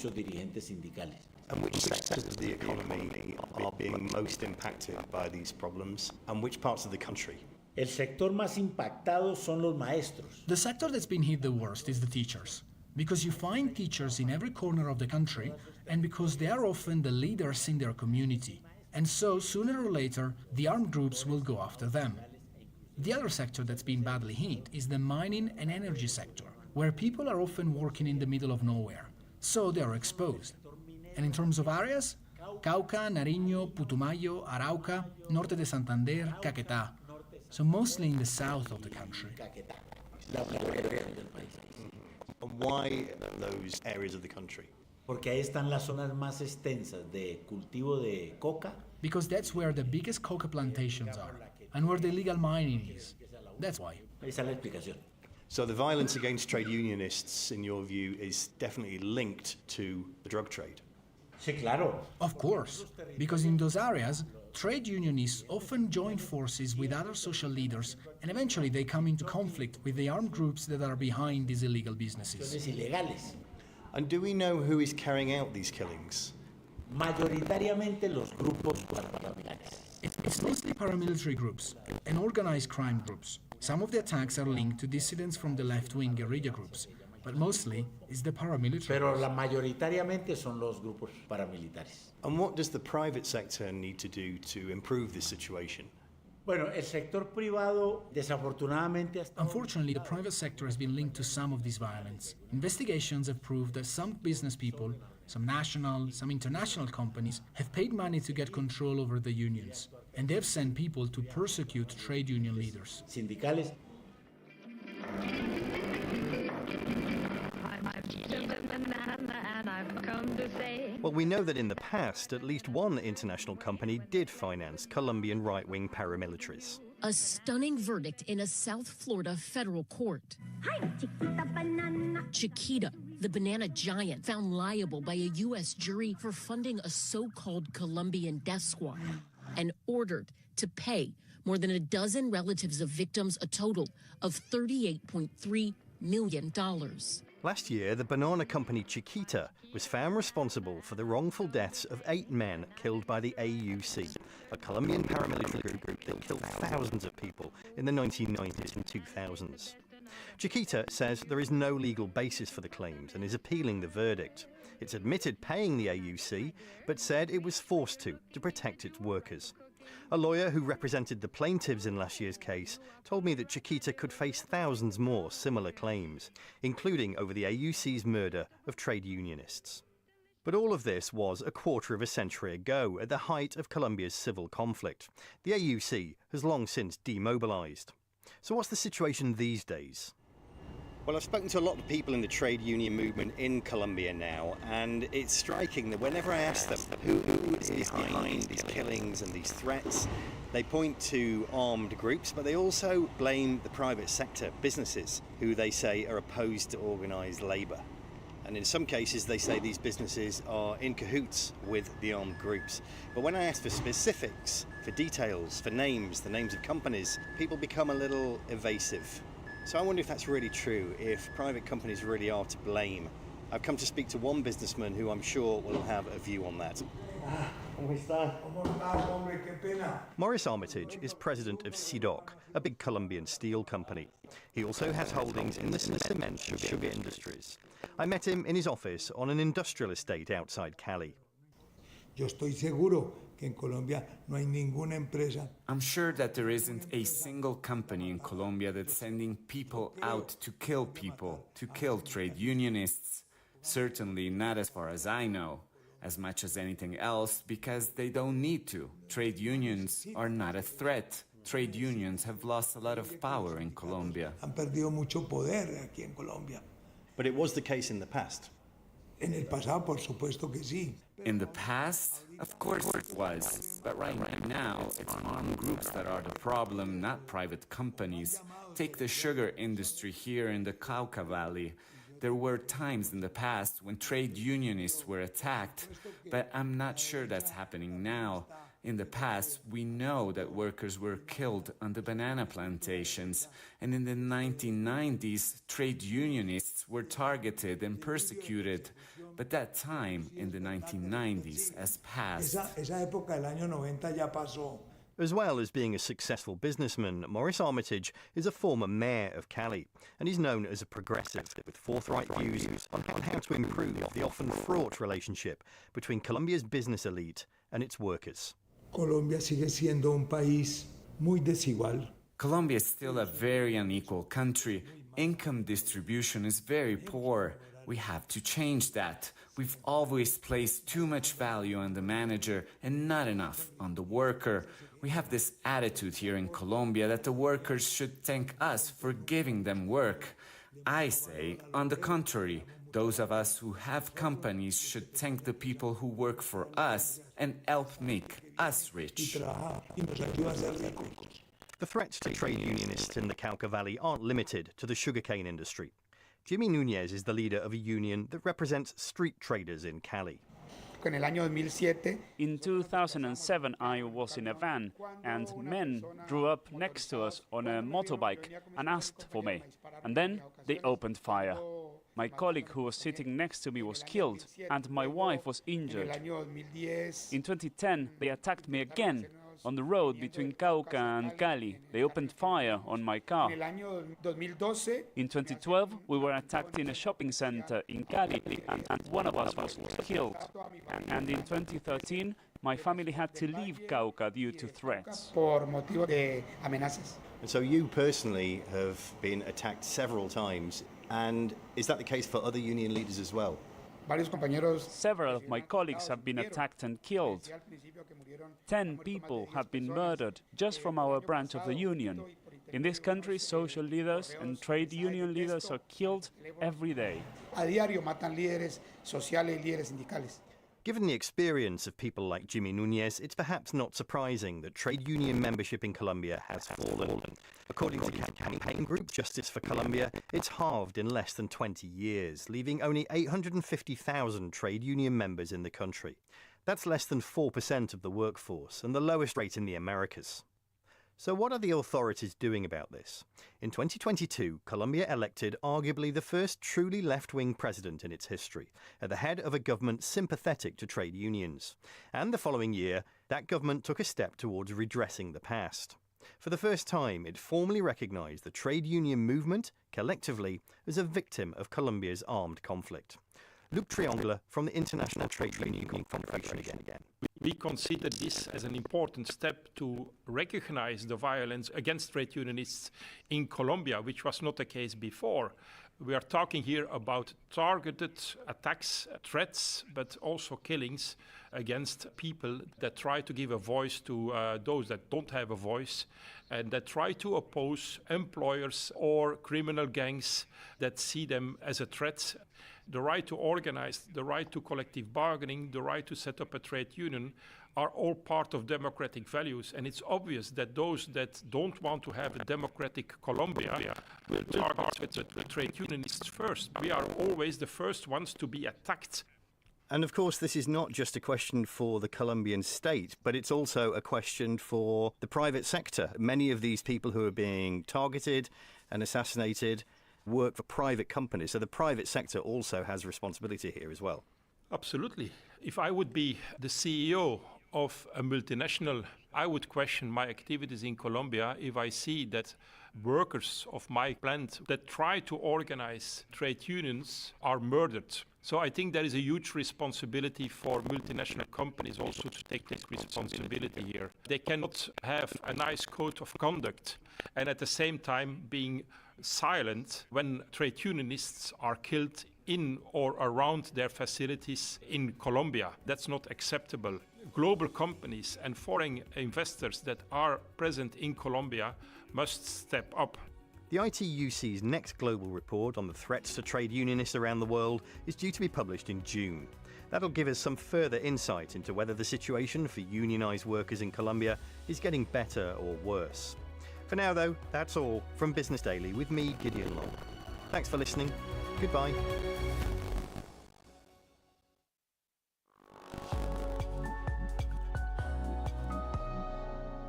sectors of the economy are being most impacted by these problems? And which parts of the country? The sector that's been hit the worst is the teachers. Because you find teachers in every corner of the country, and because they are often the leaders in their community. And so, sooner or later, the armed groups will go after them. The other sector that's been badly hit is the mining and energy sector, where people are often working in the middle of nowhere. So they are exposed. And in terms of areas, Cauca, Nariño, Putumayo, Arauca, Norte de Santander, Caquetá. So mostly in the south of the country. And why those areas of the country? Because that's where the biggest coca plantations are, and where the illegal mining is. That's why. So the violence against trade unionists, in your view, is definitely linked to the drug trade? Of course, because in those areas, trade unionists often join forces with other social leaders, and eventually they come into conflict with the armed groups that are behind these illegal businesses. And do we know who is carrying out these killings? It's mostly paramilitary groups and organized crime groups. Some of the attacks are linked to dissidents from the left-wing guerrilla groups, but mostly it's the paramilitary groups. And what does the private sector need to do to improve this situation? Unfortunately, the private sector has been linked to some of this violence. Investigations have proved that some business people, some national, some international companies, have paid money to get control over the unions, and they have sent people to persecute trade union leaders. Well, we know that in the past, at least one international company did finance Colombian right-wing paramilitaries. A stunning verdict in a South Florida federal court. Chiquita, the banana giant, found liable by a U.S. jury for funding a so-called Colombian death squad and ordered to pay more than a dozen relatives of victims a total of $38.3 million. Last year, the banana company Chiquita was found responsible for the wrongful deaths of 8 men killed by the AUC, a Colombian paramilitary group that killed thousands of people in the 1990s and 2000s. Chiquita says there is no legal basis for the claims and is appealing the verdict. It's admitted paying the AUC, but said it was forced to protect its workers. A lawyer who represented the plaintiffs in last year's case told me that Chiquita could face thousands more similar claims, including over the AUC's murder of trade unionists. But all of this was a quarter of a century ago, at the height of Colombia's civil conflict. The AUC has long since demobilized. So what's the situation these days? Well, I've spoken to a lot of people in the trade union movement in Colombia now, and it's striking that whenever I ask them who is behind these killings and these threats, they point to armed groups, but they also blame the private sector, businesses, who they say are opposed to organised labour. And in some cases, they say these businesses are in cahoots with the armed groups. But when I ask for specifics, for details, for names, the names of companies, people become a little evasive. So I wonder if that's really true, if private companies really are to blame. I've come to speak to one businessman who I'm sure will have a view on that. Maurice Armitage is president of CIDOC, a big Colombian steel company. He also has holdings in the cement sugar industries. I met him in his office on an industrial estate outside Cali. Yo estoy seguro que en Colombia no hay ninguna empresa. I'm sure that there isn't a single company in Colombia that's sending people out to kill people, to kill trade unionists. Certainly not as far as I know, as much as anything else, because they don't need to. Trade unions are not a threat. Trade unions have lost a lot of power in Colombia. Han perdido mucho poder aquí en Colombia. But it was the case in the past. En el pasado, por supuesto que sí. In the past, of course it was. But right now, it's armed groups that are the problem, not private companies. Take the sugar industry here in the Cauca Valley. There were times in the past when trade unionists were attacked, but I'm not sure that's happening now. In the past, we know that workers were killed on the banana plantations, and in the 1990s, trade unionists were targeted and persecuted. But that time, in the 1990s, has passed. Esa época del año 90 ya pasó. As well as being a successful businessman, Maurice Armitage is a former mayor of Cali, and he's known as a progressive with forthright views on how to improve the often fraught relationship between Colombia's business elite and its workers. Colombia sigue siendo un país muy desigual. Colombia is still a very unequal country. Income distribution is very poor. We have to change that. We've always placed too much value on the manager and not enough on the worker. We have this attitude here in Colombia that the workers should thank us for giving them work. I say, on the contrary, those of us who have companies should thank the people who work for us and help make us rich. The threats to trade unionists in the Cauca Valley aren't limited to the sugarcane industry. Jimmy Núñez is the leader of a union that represents street traders in Cali. In 2007, I was in a van, and men drew up next to us on a motorbike and asked for me. And then they opened fire. My colleague who was sitting next to me was killed, and my wife was injured. In 2010, they attacked me again on the road between Cauca and Cali. They opened fire on my car. In 2012, we were attacked in a shopping center in Cali, and one of us was killed. And in 2013, my family had to leave Cauca due to threats. And so you personally have been attacked several times, and is that the case for other union leaders as well? Several of my colleagues have been attacked and killed. 10 people have been murdered just from our branch of the union. In this country, social leaders and trade union leaders are killed every day. Given the experience of people like Jimmy Núñez, it's perhaps not surprising that trade union membership in Colombia has fallen. According to the campaign group Justice for Colombia, it's halved in less than 20 years, leaving only 850,000 trade union members in the country. That's less than 4% of the workforce and the lowest rate in the Americas. So what are the authorities doing about this? In 2022, Colombia elected arguably the first truly left-wing president in its history, at the head of a government sympathetic to trade unions. And the following year, that government took a step towards redressing the past. For the first time, it formally recognized the trade union movement, collectively, as a victim of Colombia's armed conflict. Luc Triangler from the International Trade Union Confederation again. We consider this as an important step to recognize the violence against trade unionists in Colombia, which was not the case before. We are talking here about targeted attacks, threats, but also killings against people that try to give a voice to those that don't have a voice, and that try to oppose employers or criminal gangs that see them as a threat. the right to organize, the right to collective bargaining, the right to set up a trade union are all part of democratic values. And it's obvious that those that don't want to have a democratic Colombia will target the trade unionists first. We are always the first ones to be attacked. And of course, this is not just a question for the Colombian state, but it's also a question for the private sector. Many of these people who are being targeted and assassinated work for private companies. So the private sector also has responsibility here as well. Absolutely. If I would be the CEO of a multinational, I would question my activities in Colombia if I see that workers of my plant that try to organize trade unions are murdered. So I think there is a huge responsibility for multinational companies also to take this responsibility here. They cannot have a nice code of conduct and at the same time being silent when trade unionists are killed in or around their facilities in Colombia. That's not acceptable. Global companies and foreign investors that are present in Colombia must step up. The ITUC's next global report on the threats to trade unionists around the world is due to be published in June. That'll give us some further insight into whether the situation for unionised workers in Colombia is getting better or worse. For now, though, that's all from Business Daily with me, Gideon Long. Thanks for listening. Goodbye.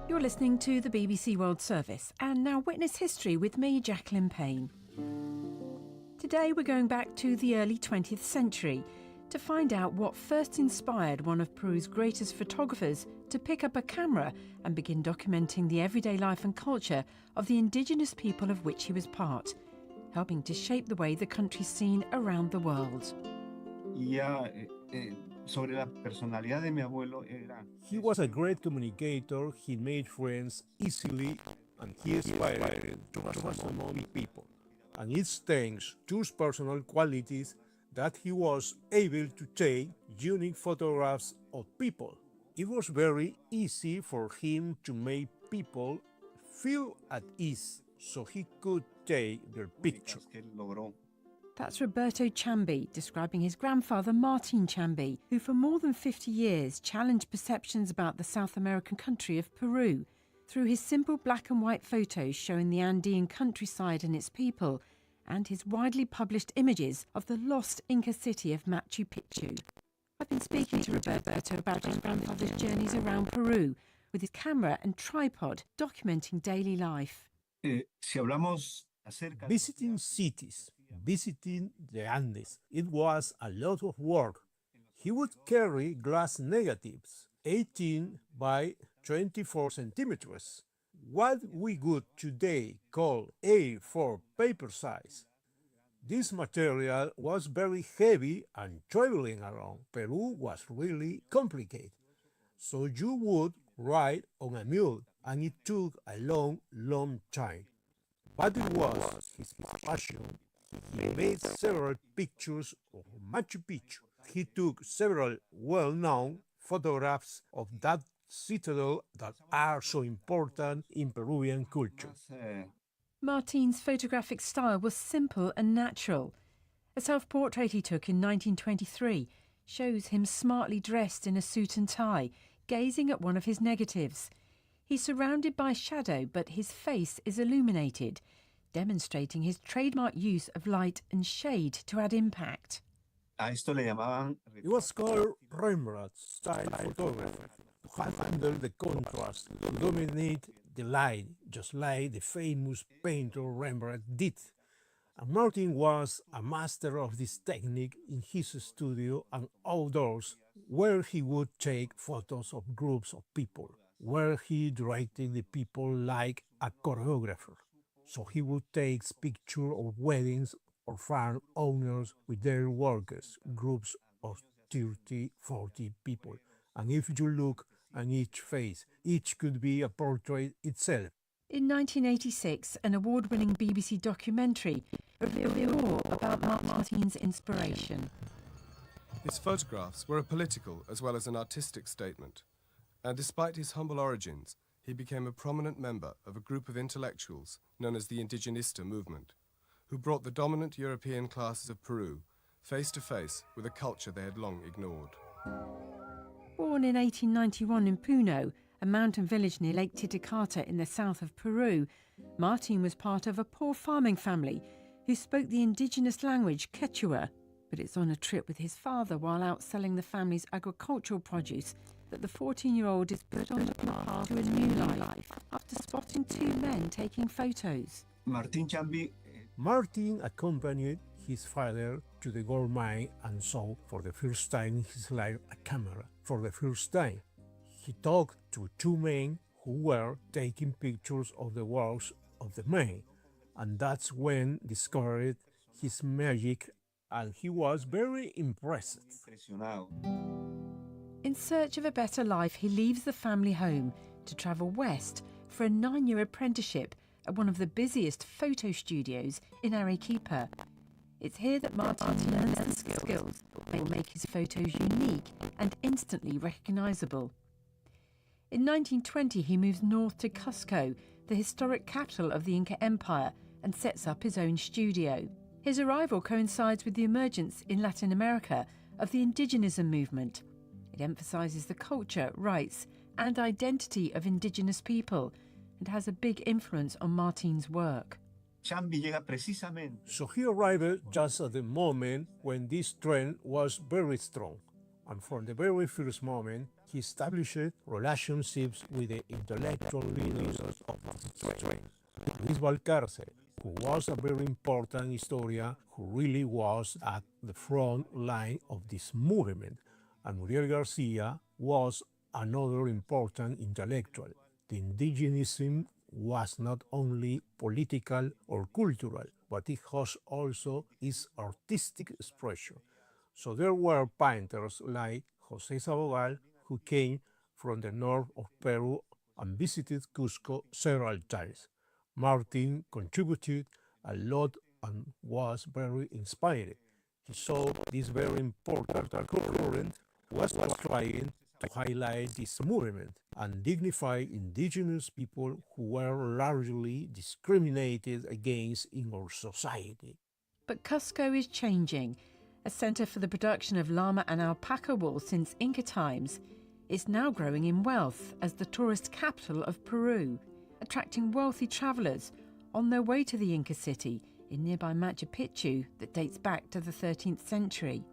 You're listening to the BBC World Service, and now witness history with me, Jacqueline Payne. Today we're going back to the early 20th century to find out what first inspired one of Peru's greatest photographers to pick up a camera and begin documenting the everyday life and culture of the indigenous people of which he was part, helping to shape the way the country's seen around the world. He was a great communicator, he made friends easily, and he inspired trust among people. And it's thanks to his personal qualities that he was able to take unique photographs of people. It was very easy for him to make people feel at ease, so he could take their picture. That's Roberto Chambi describing his grandfather Martin Chambi, who for more than 50 years challenged perceptions about the South American country of Peru through his simple black and white photos showing the Andean countryside and its people, and his widely published images of the lost Inca city of Machu Picchu. I've been speaking to Roberto about his grandfather's journeys around Peru with his camera and tripod documenting daily life. Visiting cities, visiting the Andes, it was a lot of work. He would carry glass negatives, 18 by 24 centimeters, what we would today call A4 paper size. This material was very heavy and traveling around Peru was really complicated. So you would ride on a mule and it took a long time. But it was his passion. He made several pictures of Machu Picchu. He took several well-known photographs of that citadel that are so important in Peruvian culture. Martin's photographic style was simple and natural. A self-portrait he took in 1923 shows him smartly dressed in a suit and tie, gazing at one of his negatives. He's surrounded by shadow, but his face is illuminated, demonstrating his trademark use of light and shade to add impact. It was called Rembrandt style photography, to handle the contrast, to dominate the light, just like the famous painter Rembrandt did. And Martin was a master of this technique in his studio and outdoors, where he would take photos of groups of people, where he directed the people like a choreographer. So he would take pictures of weddings or farm owners with their workers, groups of 30, 40 people. And if you look at each face, each could be a portrait itself. In 1986, an award-winning BBC documentary revealed more about Martin's inspiration. His photographs were a political as well as an artistic statement. And despite his humble origins, he became a prominent member of a group of intellectuals known as the Indigenista movement, who brought the dominant European classes of Peru face to face with a culture they had long ignored. Born in 1891 in Puno, a mountain village near Lake Titicaca in the south of Peru, Martin was part of a poor farming family who spoke the indigenous language Quechua. But it's on a trip with his father while out selling the family's agricultural produce that the 14-year-old is put on the path to a new life after spotting two men taking photos. Martin accompanied his father to the gold mine and saw for the first time in his life a camera. For the first time, he talked to two men who were taking pictures of the works of the mine, and that's when discovered his magic, and he was very impressed. In search of a better life, he leaves the family home to travel west for a 9-year apprenticeship at one of the busiest photo studios in Arequipa. It's here that Martin learns the skills that will make his photos unique and instantly recognisable. In 1920, he moves north to Cusco, the historic capital of the Inca Empire, and sets up his own studio. His arrival coincides with the emergence in Latin America of the indigenism movement. It emphasises the culture, rights and identity of indigenous people and has a big influence on Martin's work. So he arrived just at the moment when this trend was very strong, and from the very first moment he established relationships with the intellectual leaders of this trend. Luis Valcárcel, who was a very important historian who really was at the front line of this movement, and Muriel Garcia was another important intellectual. The indigenism was not only political or cultural, but it has also its artistic expression. So there were painters like José Sabogal, who came from the north of Peru and visited Cusco several times. Martin contributed a lot and was very inspired. He saw this very important current was trying to highlight this movement and dignify indigenous people who were largely discriminated against in our society. But Cusco is changing. A centre for the production of llama and alpaca wool since Inca times, it's now growing in wealth as the tourist capital of Peru, attracting wealthy travellers on their way to the Inca city in nearby Machu Picchu that dates back to the 13th century.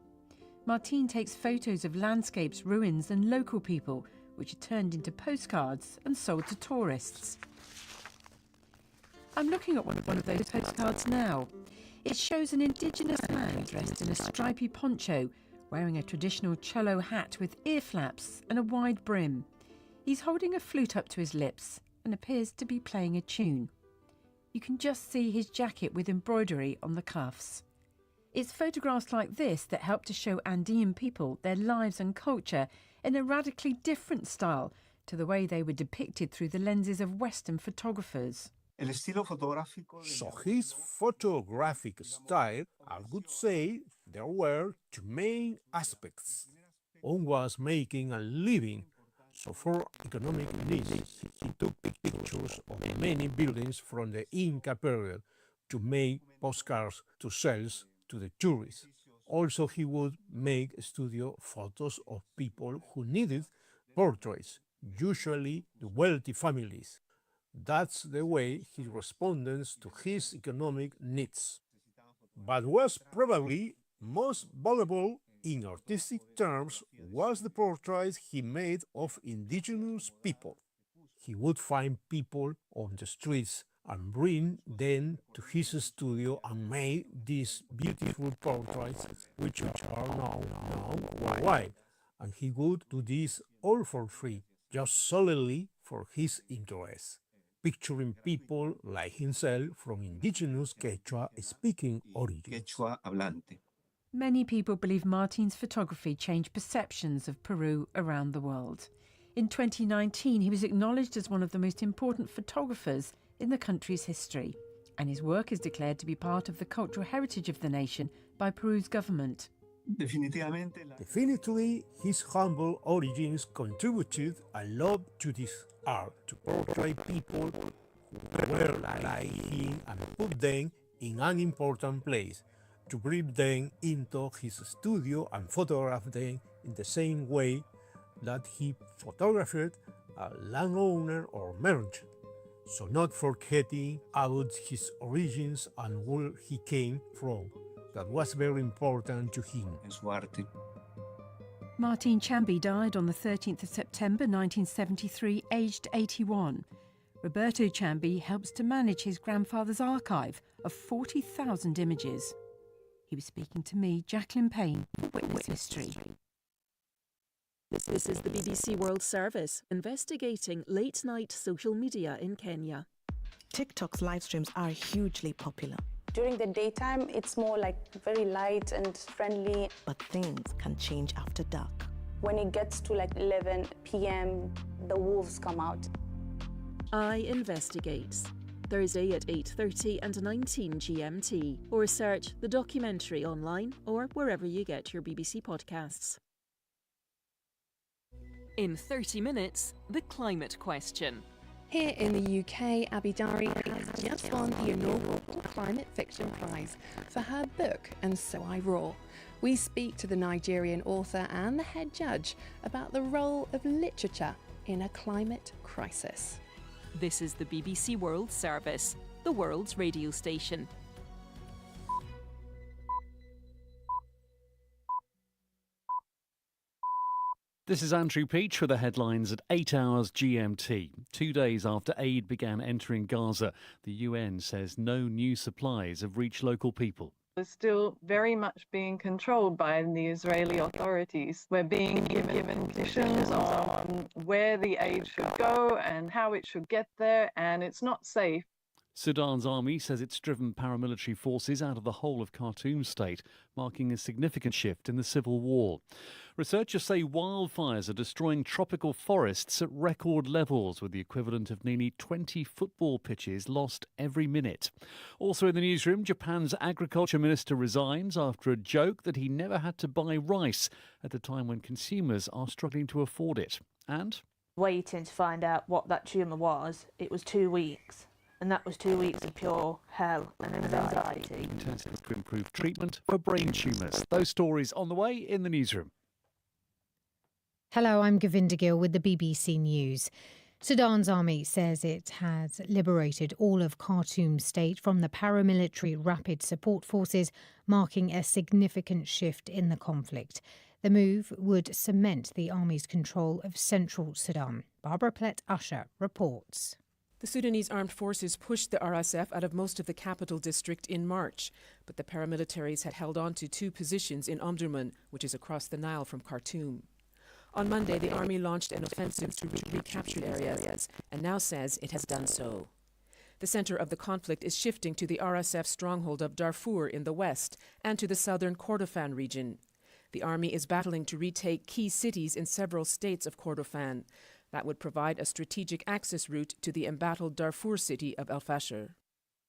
Martin takes photos of landscapes, ruins and local people, which are turned into postcards and sold to tourists. I'm looking at one of those postcards now. It shows an indigenous man dressed in a stripy poncho, wearing a traditional cholo hat with ear flaps and a wide brim. He's holding a flute up to his lips and appears to be playing a tune. You can just see his jacket with embroidery on the cuffs. It's photographs like this that help to show Andean people their lives and culture in a radically different style to the way they were depicted through the lenses of Western photographers. So his photographic style, I would say there were two main aspects. One was making a living, so for economic needs he took pictures of many buildings from the Inca period to make postcards to sell to the tourists. Also he would make studio photos of people who needed portraits, usually the wealthy families. That's the way he responded to his economic needs. But was probably most valuable in artistic terms was the portraits he made of indigenous people. He would find people on the streets and bring them to his studio and make these beautiful portraits, which are now known worldwide. And he would do this all for free, just solely for his interest, picturing people like himself from indigenous Quechua-speaking origins. Many people believe Martin's photography changed perceptions of Peru around the world. In 2019, he was acknowledged as one of the most important photographers in the country's history, and his work is declared to be part of the cultural heritage of the nation by Peru's government. Definitely, his humble origins contributed a lot to this art, to portray people who were like him and put them in an important place. to bring them into his studio and photograph them in the same way that he photographed a landowner or merchant, so not forgetting about his origins and where he came from. That was very important to him. Martin Chambi died on the 13th of September 1973, aged 81. Roberto Chambi helps to manage his grandfather's archive of 40,000 images. He was speaking to me, Jacqueline Payne, for Witness History. This is the BBC World Service, investigating late-night social media in Kenya. TikTok's live streams are hugely popular. During the daytime, it's more like very light and friendly. But things can change after dark. When it gets to like 11 p.m., the wolves come out. I Investigates, Thursday at 8:30 and 19 GMT, or search the documentary online or wherever you get your BBC podcasts. In 30 minutes, the climate question. Here in the UK, Abby Dari has just won the inaugural Climate Fiction Prize for her book, And So I Roar. We speak to the Nigerian author and the head judge about the role of literature in a climate crisis. This is the BBC World Service, the world's radio station. This is Andrew Peach with the headlines at 8 hours GMT. 2 days after aid began entering Gaza, the UN says no new supplies have reached local people. Is still very much being controlled by the Israeli authorities. We're being given conditions on where the aid should go and how it should get there, and it's not safe. Sudan's army says it's driven paramilitary forces out of the whole of Khartoum state, marking a significant shift in the civil war. Researchers say wildfires are destroying tropical forests at record levels, with the equivalent of nearly 20 football pitches lost every minute. Also in the newsroom, Japan's agriculture minister resigns after a joke that he never had to buy rice at a time when consumers are struggling to afford it. And waiting to find out what that tumour was, it was 2 weeks. And that was 2 weeks of pure hell and anxiety. Intensive to improve treatment for brain tumours. Those stories on the way in the newsroom. Hello, I'm Govinda Gill with the BBC News. Sudan's army says it has liberated all of Khartoum state from the paramilitary rapid support forces, marking a significant shift in the conflict. The move would cement the army's control of central Sudan. Barbara Plett-Usher reports. The Sudanese armed forces pushed the RSF out of most of the capital district in March, but the paramilitaries had held on to 2 positions in Omdurman, which is across the Nile from Khartoum. On Monday, the army launched an offensive to recaptured areas and now says it has done so. The center of the conflict is shifting to the RSF stronghold of Darfur in the west and to the southern Kordofan region. The army is battling to retake key cities in several states of Kordofan. That would provide a strategic access route to the embattled Darfur city of El Fasher.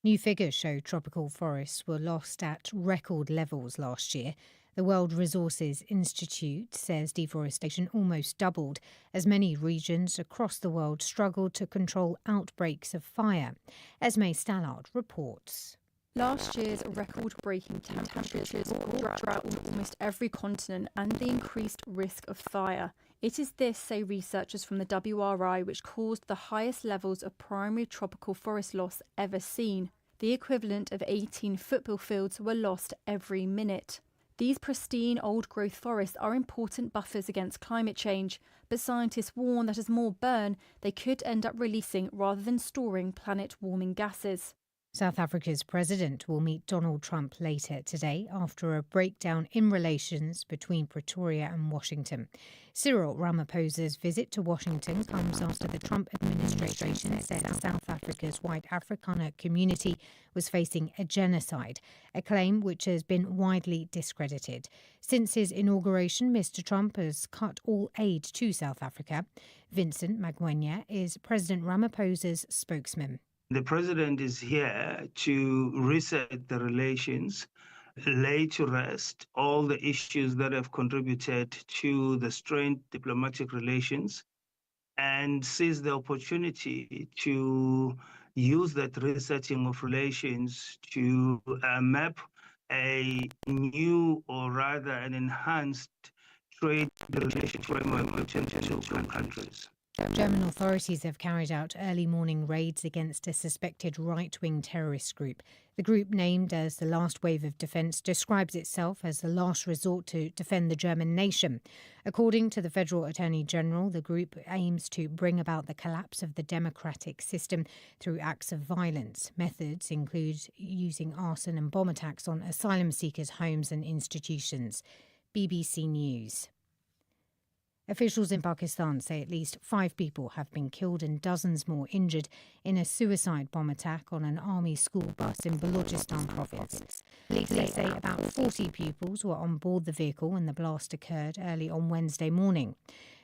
New figures show tropical forests were lost at record levels last year. The World Resources Institute says deforestation almost doubled as many regions across the world struggled to control outbreaks of fire. Esme Stallard reports. Last year's record-breaking temperatures brought drought on almost every continent and the increased risk of fire. It is this, say researchers from the WRI, which caused the highest levels of primary tropical forest loss ever seen. The equivalent of 18 football fields were lost every minute. These pristine old-growth forests are important buffers against climate change, but scientists warn that as more burn, they could end up releasing rather than storing planet-warming gases. South Africa's president will meet Donald Trump later today after a breakdown in relations between Pretoria and Washington. Cyril Ramaphosa's visit to Washington comes after the Trump administration said South Africa's white Afrikaner community was facing a genocide, a claim which has been widely discredited. Since his inauguration, Mr. Trump has cut all aid to South Africa. Vincent Magwenya is President Ramaphosa's spokesman. The president is here to reset the relations, lay to rest all the issues that have contributed to the strained diplomatic relations, and seize the opportunity to use that resetting of relations to map a new, or rather an enhanced, trade relationship framework between the two countries. German authorities have carried out early morning raids against a suspected right-wing terrorist group. The group, named as the Last Wave of Defence, describes itself as the last resort to defend the German nation. According to the Federal Attorney General, the group aims to bring about the collapse of the democratic system through acts of violence. Methods include using arson and bomb attacks on asylum seekers' homes and institutions. BBC News. Officials in Pakistan say at least 5 people have been killed and dozens more injured in a suicide bomb attack on an army school bus in Balochistan province. Police say about 40 pupils were on board the vehicle when the blast occurred early on Wednesday morning.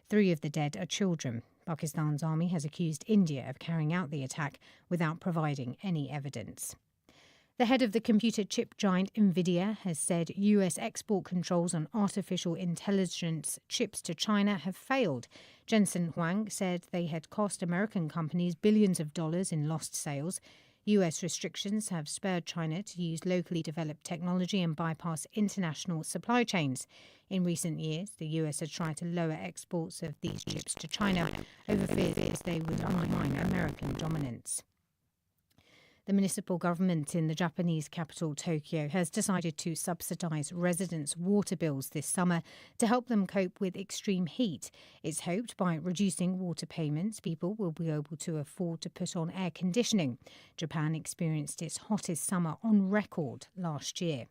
3 of the dead are children. Pakistan's army has accused India of carrying out the attack without providing any evidence. The head of the computer chip giant Nvidia has said US export controls on artificial intelligence chips to China have failed. Jensen Huang said they had cost American companies billions of dollars in lost sales. US restrictions have spurred China to use locally developed technology and bypass international supply chains. In recent years, the US had tried to lower exports of these chips to China over fears they would undermine American dominance. The municipal government in the Japanese capital, Tokyo, has decided to subsidise residents' water bills this summer to help them cope with extreme heat. It's hoped by reducing water payments, people will be able to afford to put on air conditioning. Japan experienced its hottest summer on record last year.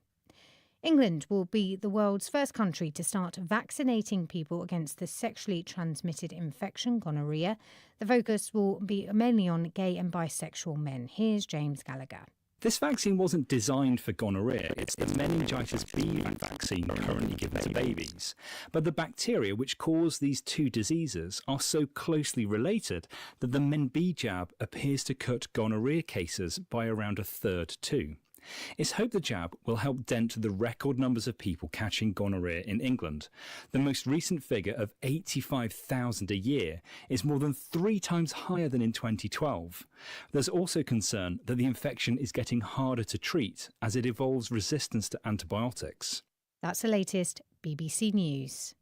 England will be the world's first country to start vaccinating people against the sexually transmitted infection, gonorrhoea. The focus will be mainly on gay and bisexual men. Here's James Gallagher. This vaccine wasn't designed for gonorrhea. It's the meningitis B vaccine currently given to babies. But the bacteria which cause these two diseases are so closely related that the MenB jab appears to cut gonorrhea cases by around a third too. It's hoped the jab will help dent the record numbers of people catching gonorrhea in England. The most recent figure of 85,000 a year is more than 3 times higher than in 2012. There's also concern that the infection is getting harder to treat as it evolves resistance to antibiotics. That's the latest. BBC News.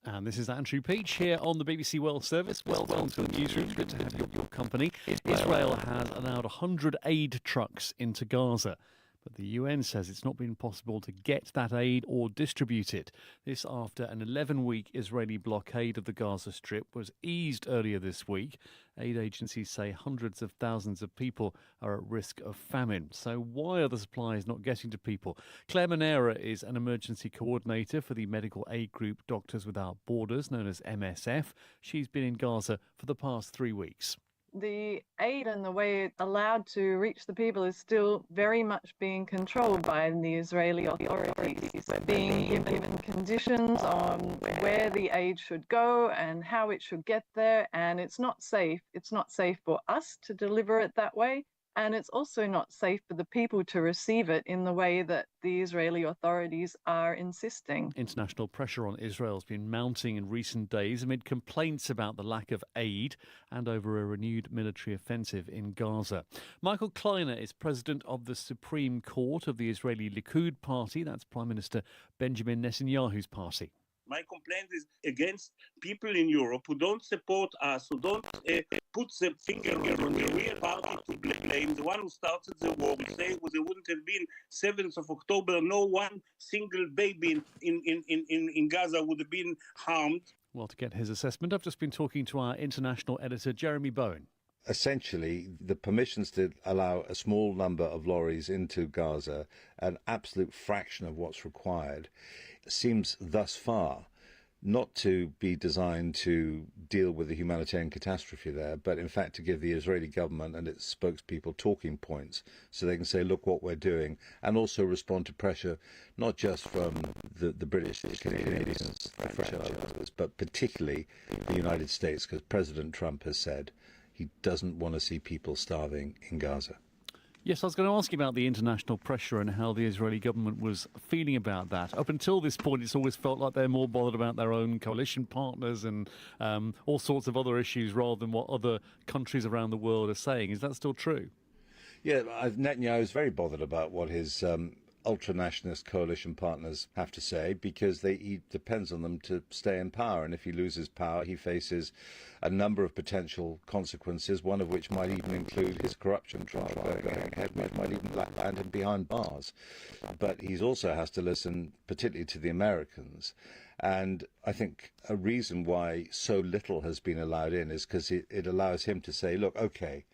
And this is Andrew Peach here on the BBC World Service. Welcome to the newsroom. Good to have your company. Israel has allowed 100 aid trucks into Gaza, but the UN says it's not been possible to get that aid or distribute it. This after an 11-week Israeli blockade of the Gaza Strip was eased earlier this week. Aid agencies say hundreds of thousands of people are at risk of famine. So why are the supplies not getting to people? Claire Monera is an emergency coordinator for the medical aid group Doctors Without Borders, known as MSF. She's been in Gaza for the past 3 weeks. The aid and the way it's allowed to reach the people is still very much being controlled by the Israeli authorities. We're being given conditions on where the aid should go and how it should get there, and it's not safe. It's not safe for us to deliver it that way, and it's also not safe for the people to receive it in the way that the Israeli authorities are insisting. International pressure on Israel has been mounting in recent days amid complaints about the lack of aid and over a renewed military offensive in Gaza. Michael Kleiner is president of the Supreme Court of the Israeli Likud party. That's Prime Minister Benjamin Netanyahu's party. My complaint is against people in Europe who don't support us, who don't put the finger on the real party to blame, the one who started the war. We say there wouldn't have been 7th of October, no one single baby in Gaza would have been harmed. Well, to get his assessment, I've just been talking to our international editor, Jeremy Bowen. Essentially, the permissions to allow a small number of lorries into Gaza, an absolute fraction of what's required, seems thus far not to be designed to deal with the humanitarian catastrophe there, but in fact to give the Israeli government and its spokespeople talking points so they can say, look what we're doing, and also respond to pressure not just from the British, the Canadians, the French and others, but particularly the United States, because President Trump has said he doesn't want to see people starving in Gaza. Yes, I was going to ask you about the international pressure and how the Israeli government was feeling about that. Up until this point, it's always felt like they're more bothered about their own coalition partners and all sorts of other issues rather than what other countries around the world are saying. Is that still true? Yeah, Netanyahu is very bothered about what his ultra-nationalist coalition partners have to say, because he depends on them to stay in power. And if he loses power, he faces a number of potential consequences, one of which might even include his corruption trial going ahead, which might even land him behind bars. But he also has to listen particularly to the Americans. And I think a reason why so little has been allowed in is because it allows him to say, look, OK,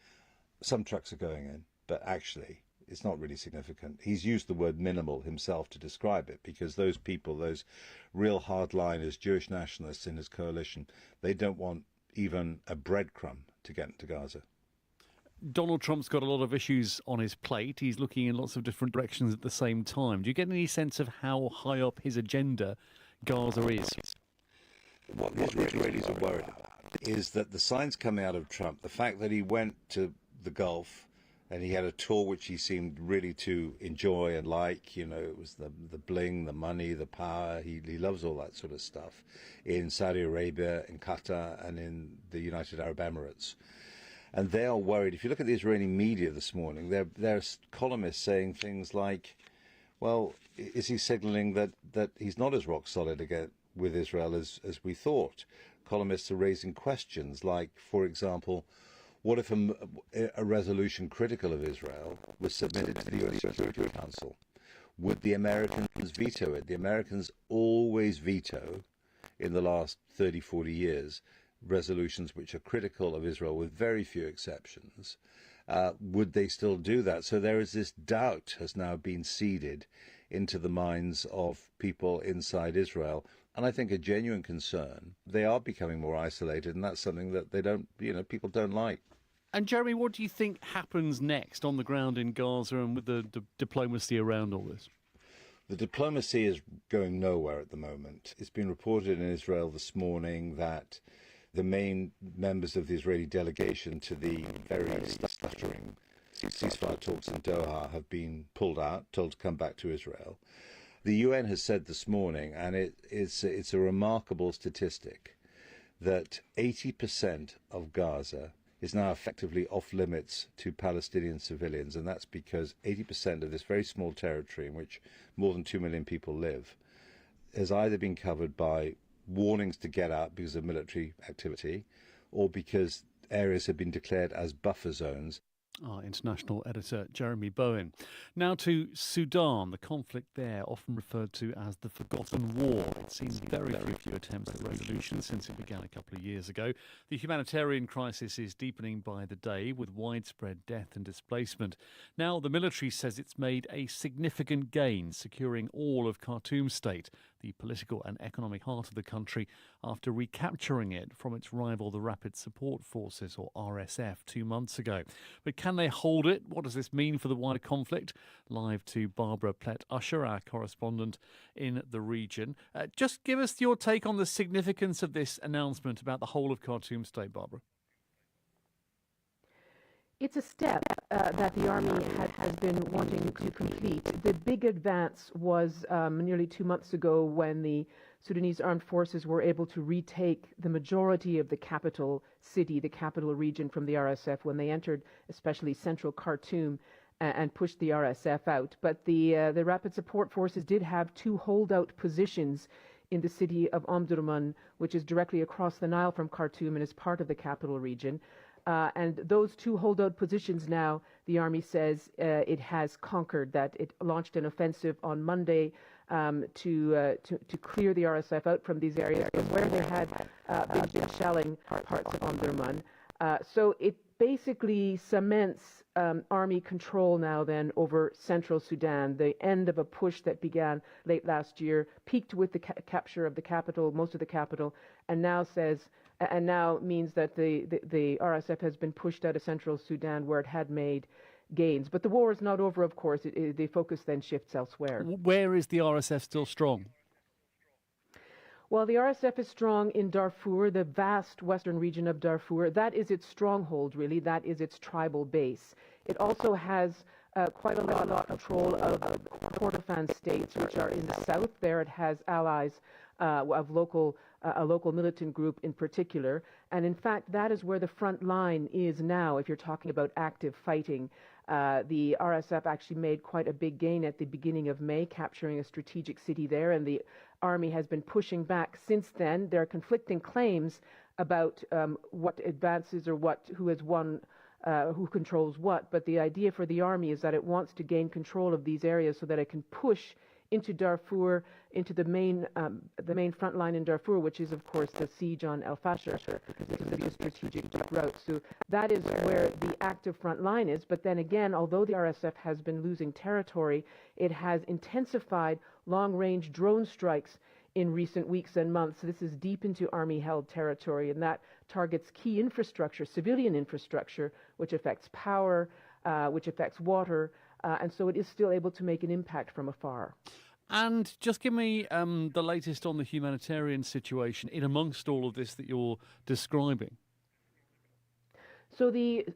some trucks are going in, but actually it's not really significant. He's used the word minimal himself to describe it, because those people, those real hardliners, Jewish nationalists in his coalition, they don't want even a breadcrumb to get into Gaza. Donald Trump's got a lot of issues on his plate. He's looking in lots of different directions at the same time. Do you get any sense of how high up his agenda Gaza is? What the Israelis are worried about is that the signs coming out of Trump, the fact that he went to the Gulf and he had a tour which he seemed really to enjoy and like, you know, it was the bling, the money, the power. He loves all that sort of stuff in Saudi Arabia, in Qatar, and in the United Arab Emirates. And they are worried. If you look at the Israeli media this morning, there are columnists saying things like, well, is he signaling that he's not as rock solid again with Israel as we thought? Columnists are raising questions like, for example, what if a resolution critical of Israel was submitted to the UN Security Council? Would the Americans veto it? The Americans always veto, in the last 30, 40 years, resolutions which are critical of Israel, with very few exceptions. Would they still do that? So there is this doubt has now been seeded into the minds of people inside Israel. And I think a genuine concern. They are becoming more isolated, and that's something that they don't, people don't like. And Jeremy, what do you think happens next on the ground in Gaza and with the diplomacy around all this? The diplomacy is going nowhere at the moment. It's been reported in Israel this morning that the main members of the Israeli delegation to the very stuttering ceasefire talks in Doha have been pulled out, told to come back to Israel. The UN has said this morning, and it's a remarkable statistic, that 80% of Gaza is now effectively off limits to Palestinian civilians, and that's because 80% of this very small territory, in which more than 2 million people live, has either been covered by warnings to get out because of military activity, or because areas have been declared as buffer zones. Our international editor, Jeremy Bowen. Now to Sudan. The conflict there, often referred to as the Forgotten War. It's seen very few attempts at resolution since it began a couple of years ago. The humanitarian crisis is deepening by the day, with widespread death and displacement. Now the military says it's made a significant gain, securing all of Khartoum state, the political and economic heart of the country, after recapturing it from its rival, the Rapid Support Forces, or RSF, 2 months ago. But can they hold it? What does this mean for the wider conflict? Live to Barbara Plett-Usher, our correspondent in the region. Just give us your take on the significance of this announcement about the whole of Khartoum state, Barbara. It's a step that the army has been wanting to complete. The big advance was nearly 2 months ago, when the Sudanese armed forces were able to retake the majority of the capital city, the capital region, from the RSF, when they entered especially central Khartoum and pushed the RSF out. But the Rapid Support Forces did have 2 holdout positions in the city of Omdurman, which is directly across the Nile from Khartoum and is part of the capital region. And those 2 holdout positions now, the army says it has conquered, that it launched an offensive on Monday to clear the RSF out from these areas from where they had been shelling parts of Omdurman. So it basically cements army control now then over central Sudan, the end of a push that began late last year, peaked with the capture of the capital, most of the capital, and now means that the RSF has been pushed out of central Sudan, where it had made gains. But the war is not over, of course. The focus then shifts elsewhere. Where is the RSF still strong? Well, the RSF is strong in Darfur, the vast western region of Darfur. That is its stronghold, really. That is its tribal base. It also has quite a lot of control of Kordofan states, which are in the south. There it has allies of local a local militant group in particular. And in fact, that is where the front line is now if you're talking about active fighting. The RSF actually made quite a big gain at the beginning of May, capturing a strategic city there, and the army has been pushing back since then. There are conflicting claims about what advances or who has won, who controls what, but the idea for the army is that it wants to gain control of these areas so that it can push into Darfur, into the main front line in Darfur, which is, of course, the siege on El Fasher, because it's going to be a strategic route. So that is where the active front line is. But then again, although the RSF has been losing territory, it has intensified long-range drone strikes in recent weeks and months. This is deep into army-held territory, and that targets key infrastructure, civilian infrastructure, which affects power, which affects water, and so it is still able to make an impact from afar. And just give me the latest on the humanitarian situation in amongst all of this that you're describing. So the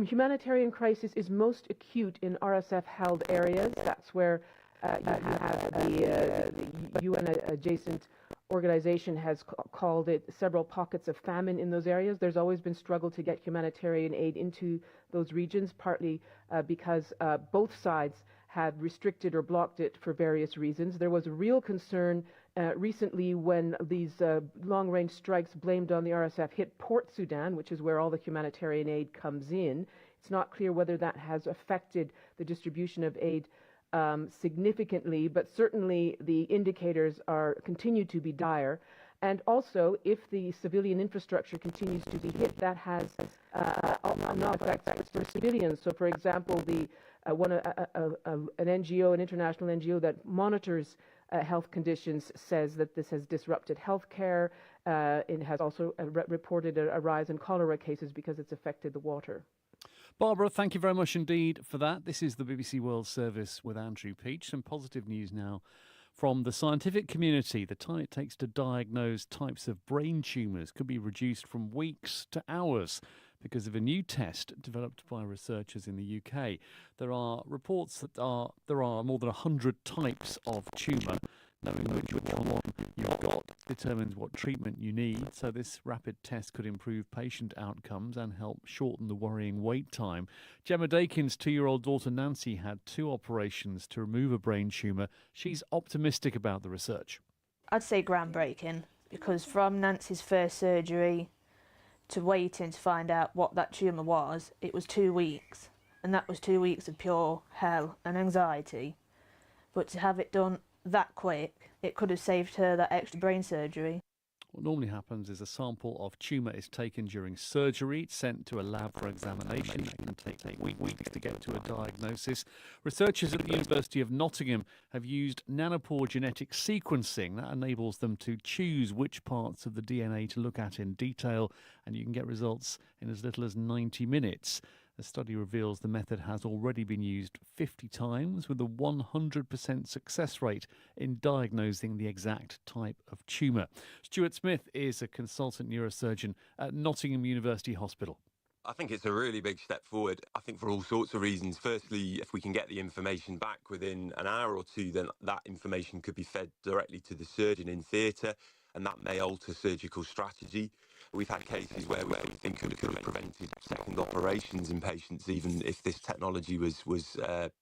humanitarian crisis is most acute in RSF-held areas. That's where you have the UN-adjacent organization has called it several pockets of famine in those areas. There's always been struggle to get humanitarian aid into those regions, partly because both sides have restricted or blocked it for various reasons. There was a real concern recently when these long-range strikes blamed on the RSF hit Port Sudan, which is where all the humanitarian aid comes in. It's not clear whether that has affected the distribution of aid significantly, but certainly the indicators continue to be dire. And also, if the civilian infrastructure continues to be hit, that has knock effects for civilians. So, for example, an NGO, an international NGO that monitors health conditions, says that this has disrupted healthcare. It has also reported a rise in cholera cases because it's affected the water. Barbara, thank you very much indeed for that. This is the BBC World Service with Andrew Peach. Some positive news now from the scientific community. The time it takes to diagnose types of brain tumours could be reduced from weeks to hours because of a new test developed by researchers in the UK. There are reports that there are more than 100 types of tumour. Knowing which one you've got determines what treatment you need. So this rapid test could improve patient outcomes and help shorten the worrying wait time. Gemma Dakin's 2-year-old daughter Nancy had 2 operations to remove a brain tumour. She's optimistic about the research. I'd say groundbreaking, because from Nancy's first surgery to waiting to find out what that tumour was, it was 2 weeks. And that was 2 weeks of pure hell and anxiety. But to have it done that quick, it could have saved her that extra brain surgery. What normally happens is a sample of tumour is taken during surgery, it's sent to a lab for examination. It can take weeks to get to a diagnosis. Researchers at the University of Nottingham have used nanopore genetic sequencing. That enables them to choose which parts of the DNA to look at in detail, and you can get results in as little as 90 minutes. The study reveals the method has already been used 50 times with a 100% success rate in diagnosing the exact type of tumour. Stuart Smith is a consultant neurosurgeon at Nottingham University Hospital. I think it's a really big step forward. I think for all sorts of reasons. Firstly, if we can get the information back within an hour or two, then that information could be fed directly to the surgeon in theatre, and that may alter surgical strategy. We've had cases where we think it could have prevented second operations in patients, even if this technology was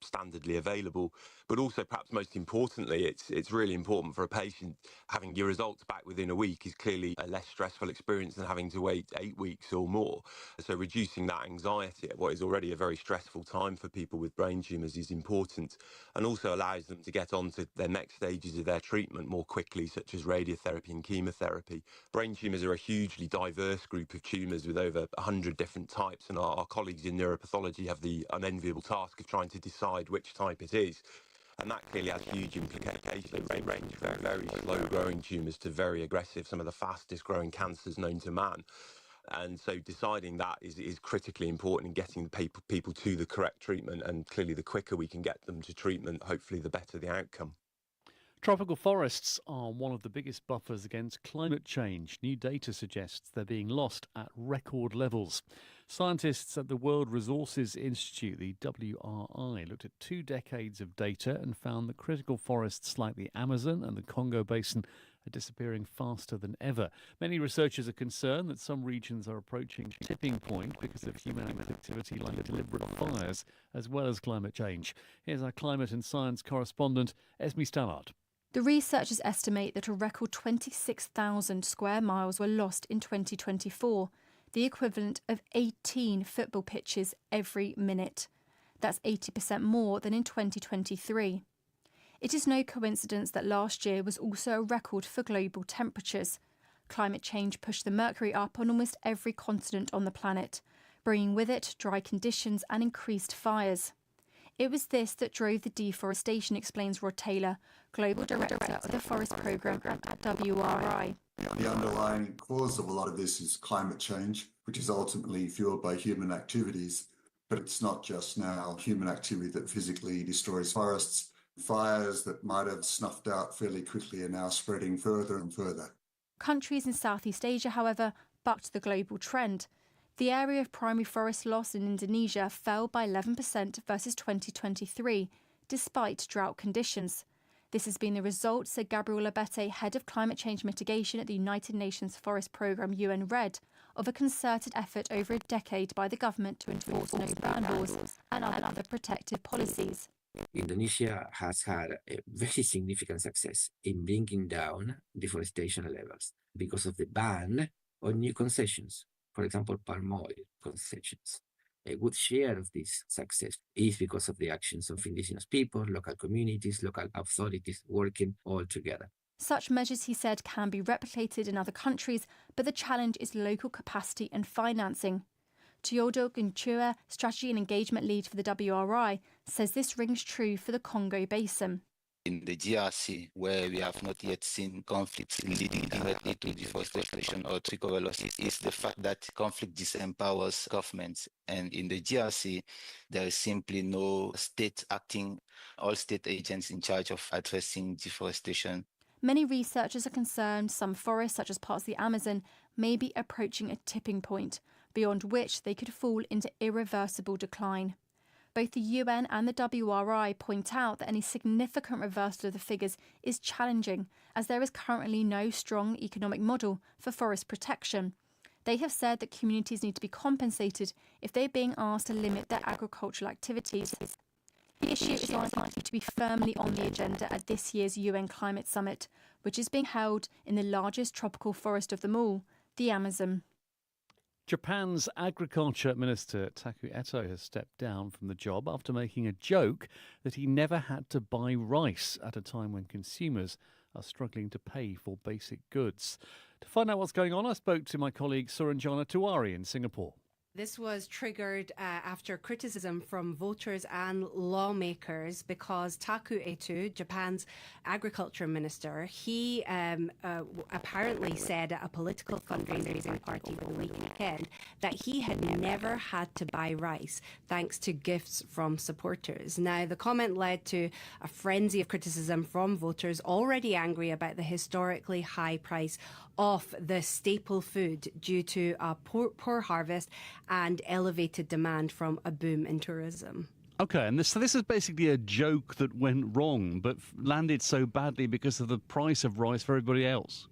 standardly available. But also, perhaps most importantly, it's really important for a patient. Having your results back within a week is clearly a less stressful experience than having to wait 8 weeks or more. So reducing that anxiety at what is already a very stressful time for people with brain tumours is important, and also allows them to get on to their next stages of their treatment more quickly, such as radiotherapy and chemotherapy. Brain tumours are a hugely diverse group of tumours with over 100 different types, and our colleagues in neuropathology have the unenviable task of trying to decide which type it is. And that clearly has huge implications. They range from very slow-growing tumours to very aggressive, some of the fastest-growing cancers known to man. And so deciding that is critically important in getting people to the correct treatment, and clearly the quicker we can get them to treatment, hopefully the better the outcome. Tropical forests are one of the biggest buffers against climate change. New data suggests they're being lost at record levels. Scientists at the World Resources Institute, the WRI, looked at 2 decades of data and found that critical forests like the Amazon and the Congo Basin are disappearing faster than ever. Many researchers are concerned that some regions are approaching a tipping point because of human activity like deliberate fires, as well as climate change. Here's our climate and science correspondent, Esme Stallard. The researchers estimate that a record 26,000 square miles were lost in 2024, the equivalent of 18 football pitches every minute. That's 80% more than in 2023. It is no coincidence that last year was also a record for global temperatures. Climate change pushed the mercury up on almost every continent on the planet, bringing with it dry conditions and increased fires. It was this that drove the deforestation, explains Rod Taylor, Global Director of the Forest Programme at WRI. The underlying cause of a lot of this is climate change, which is ultimately fueled by human activities. But it's not just now human activity that physically destroys forests. Fires that might have snuffed out fairly quickly are now spreading further and further. Countries in Southeast Asia, however, bucked the global trend. The area of primary forest loss in Indonesia fell by 11% versus 2023, despite drought conditions. This has been the result, said Gabriel Abete, head of climate change mitigation at the United Nations Forest Programme UN-RED, of a concerted effort over a decade by the government to enforce no-burn laws and other protective policies. Indonesia has had a very significant success in bringing down deforestation levels because of the ban on new concessions, for example, palm oil concessions. A good share of this success is because of the actions of indigenous people, local communities, local authorities working all together. Such measures, he said, can be replicated in other countries, but the challenge is local capacity and financing. Teodor Gunchua, Strategy and Engagement Lead for the WRI, says this rings true for the Congo Basin. In the GRC, where we have not yet seen conflicts leading directly to deforestation or tree cover loss, is the fact that conflict disempowers governments. And in the GRC, there is simply no state acting, all state agents in charge of addressing deforestation. Many researchers are concerned some forests, such as parts of the Amazon, may be approaching a tipping point, beyond which they could fall into irreversible decline. Both the UN and the WRI point out that any significant reversal of the figures is challenging, as there is currently no strong economic model for forest protection. They have said that communities need to be compensated if they're being asked to limit their agricultural activities. The issue is likely to be firmly on the agenda at this year's UN Climate Summit, which is being held in the largest tropical forest of them all, the Amazon. Japan's agriculture minister Taku Eto has stepped down from the job after making a joke that he never had to buy rice at a time when consumers are struggling to pay for basic goods. To find out what's going on, I spoke to my colleague Suranjana Tiwari in Singapore. This was triggered after criticism from voters and lawmakers because Taku Eto, Japan's agriculture minister, he apparently said at a political fundraising party over the weekend that he had never had to buy rice thanks to gifts from supporters. Now, the comment led to a frenzy of criticism from voters already angry about the historically high price of the staple food due to a poor harvest and elevated demand from a boom in tourism. Okay, and this is basically a joke that went wrong but landed so badly because of the price of rice for everybody else.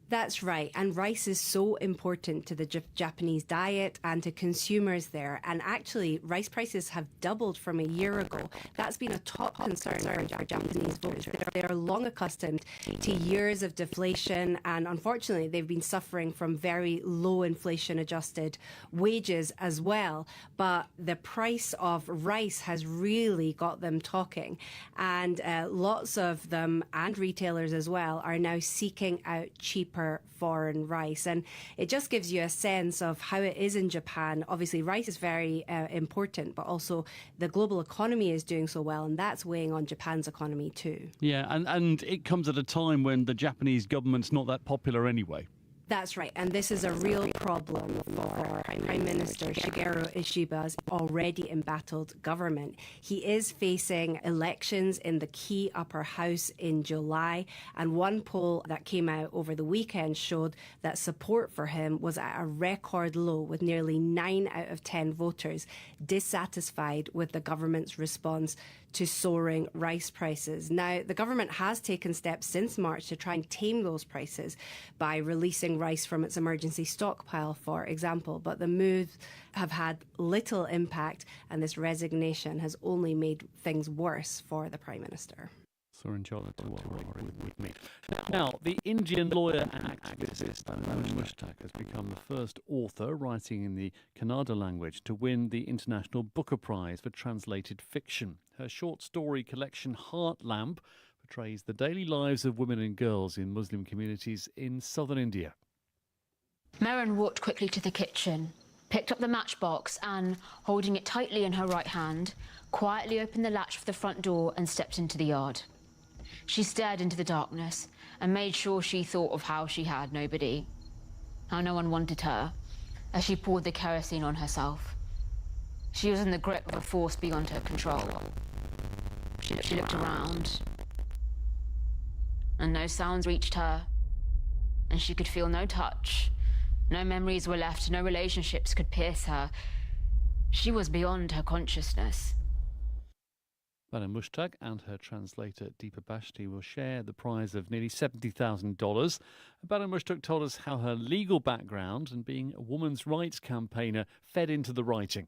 That's right. And rice is so important to the Japanese diet and to consumers there. And actually, rice prices have doubled from a year ago. That's been a top concern for Japanese voters. They are long accustomed to years of deflation. And unfortunately, they've been suffering from very low inflation-adjusted wages as well. But the price of rice has really got them talking. And lots of them, and retailers as well, are now seeking out cheap foreign rice. And it just gives you a sense of how it is in Japan. Obviously, rice is very important, but also the global economy is doing so well, and that's weighing on Japan's economy too. Yeah, and it comes at a time when the Japanese government's not that popular anyway. That's right, and this is a real problem for Prime Minister Shigeru Ishiba's already embattled government. He is facing elections in the key upper house in July, and one poll that came out over the weekend showed that support for him was at a record low, with nearly 9 out of 10 voters dissatisfied with the government's response to soaring rice prices. Now, the government has taken steps since March to try and tame those prices by releasing rice from its emergency stockpile, for example, but the moves have had little impact, and this resignation has only made things worse for the Prime Minister. With me. Now, the Indian lawyer and activist Banu Mushtaq has become the first author writing in the Kannada language to win the International Booker Prize for translated fiction. Her short story collection Heart Lamp portrays the daily lives of women and girls in Muslim communities in southern India. Meren walked quickly to the kitchen, picked up the matchbox and, holding it tightly in her right hand, quietly opened the latch of the front door and stepped into the yard. She stared into the darkness and made sure she thought of how she had nobody, how no one wanted her, as she poured the kerosene on herself. She was in the grip of a force beyond her control. She looked around, and no sounds reached her, and she could feel no touch. No memories were left, no relationships could pierce her. She was beyond her consciousness. Banu Mushtaq and her translator Deepa Bashti will share the prize of nearly $70,000. Banu Mushtaq told us how her legal background and being a women's rights campaigner fed into the writing.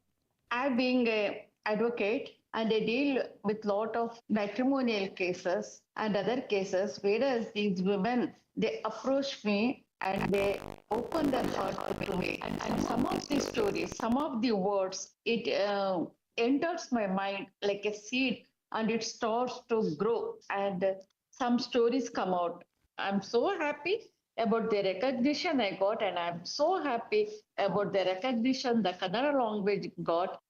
I being an advocate, and I deal with a lot of matrimonial cases and other cases, whereas these women, they approach me and they open their heart to me. And some of these stories, some of the words, it enters my mind like a seed, and it starts to grow, and some stories come out. I'm so happy about the recognition I got, and I'm so happy about the recognition the Kannada language got.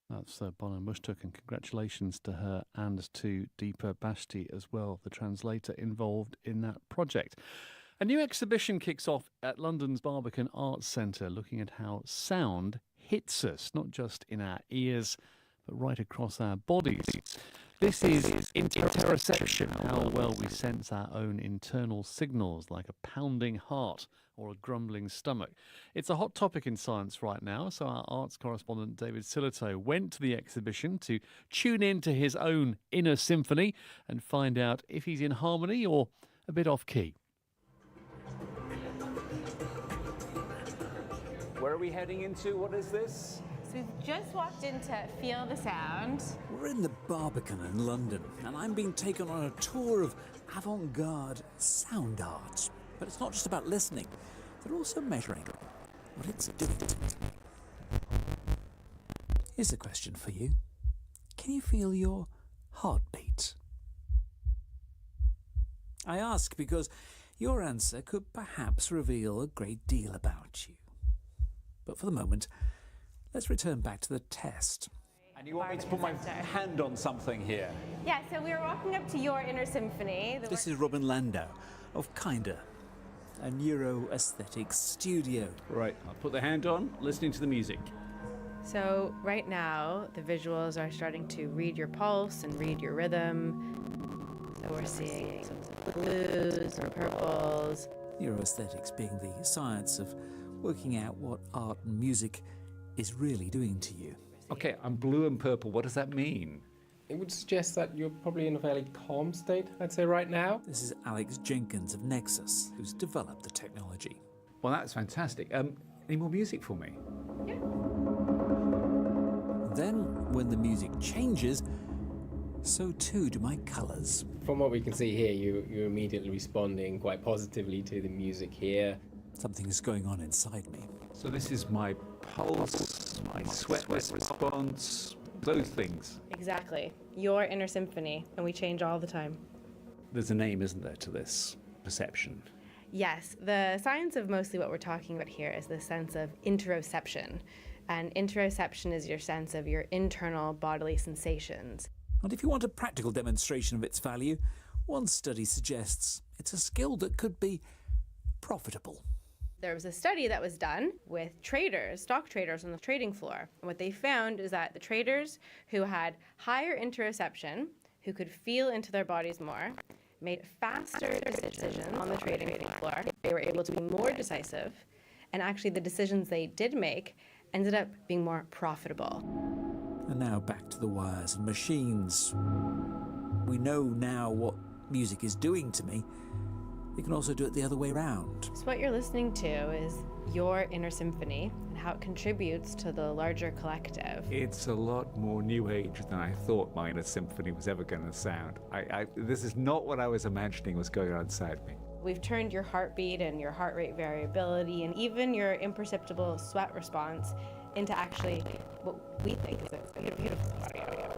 That's Banu Mushtaq, and congratulations to her and to Deepa Bashti as well, the translator involved in that project. A new exhibition kicks off at London's Barbican Arts Centre, looking at how sound hits us, not just in our ears, but right across our bodies. This is interoception, how well we sense our own internal signals, like a pounding heart or a grumbling stomach. It's a hot topic in science right now, so our arts correspondent David Silito went to the exhibition to tune in to his own inner symphony and find out if he's in harmony or a bit off key. Where are we heading into? What is this? So we've just walked in to feel the sound. We're in the Barbican in London, and I'm being taken on a tour of avant-garde sound art. But it's not just about listening, they're also measuring what it's doing. Here's a question for you. Can you feel your heartbeat? I ask because your answer could perhaps reveal a great deal about you. But for the moment, let's return back to the test. And you want me to put my hand on something here? Yeah, so we were walking up to your inner symphony. This is Robin Landau of Kinda, a neuroaesthetics studio. Right, I'll put the hand on, listening to the music. So right now, the visuals are starting to read your pulse and read your rhythm. So we're seeing some blues or purples. Neuroaesthetics being the science of working out what art and music is really doing to you. Okay, I'm blue and purple. What does that mean? It would suggest that you're probably in a fairly calm state, I'd say, right now. This is Alex Jenkins of Nexus, who's developed the technology. Well, that's fantastic. Any more music for me? Yeah. And then, when the music changes, so too do my colours. From what we can see here, you're immediately responding quite positively to the music here. Something is going on inside me. So this is my pulse, my sweat response, those things. Exactly. Your inner symphony, and we change all the time. There's a name, isn't there, to this perception? Yes, the science of mostly what we're talking about here is the sense of interoception. And interoception is your sense of your internal bodily sensations. And if you want a practical demonstration of its value, one study suggests it's a skill that could be profitable. There was a study that was done with traders, stock traders on the trading floor. And what they found is that the traders who had higher interoception, who could feel into their bodies more, made faster decisions on the trading floor. They were able to be more decisive. And actually the decisions they did make ended up being more profitable. And now back to the wires and machines. We know now what music is doing to me. You can also do it the other way around. So what you're listening to is your inner symphony and how it contributes to the larger collective. It's a lot more new age than I thought my inner symphony was ever going to sound. This is not what I was imagining was going on inside me. We've turned your heartbeat and your heart rate variability and even your imperceptible sweat response into actually what we think is a beautiful audio.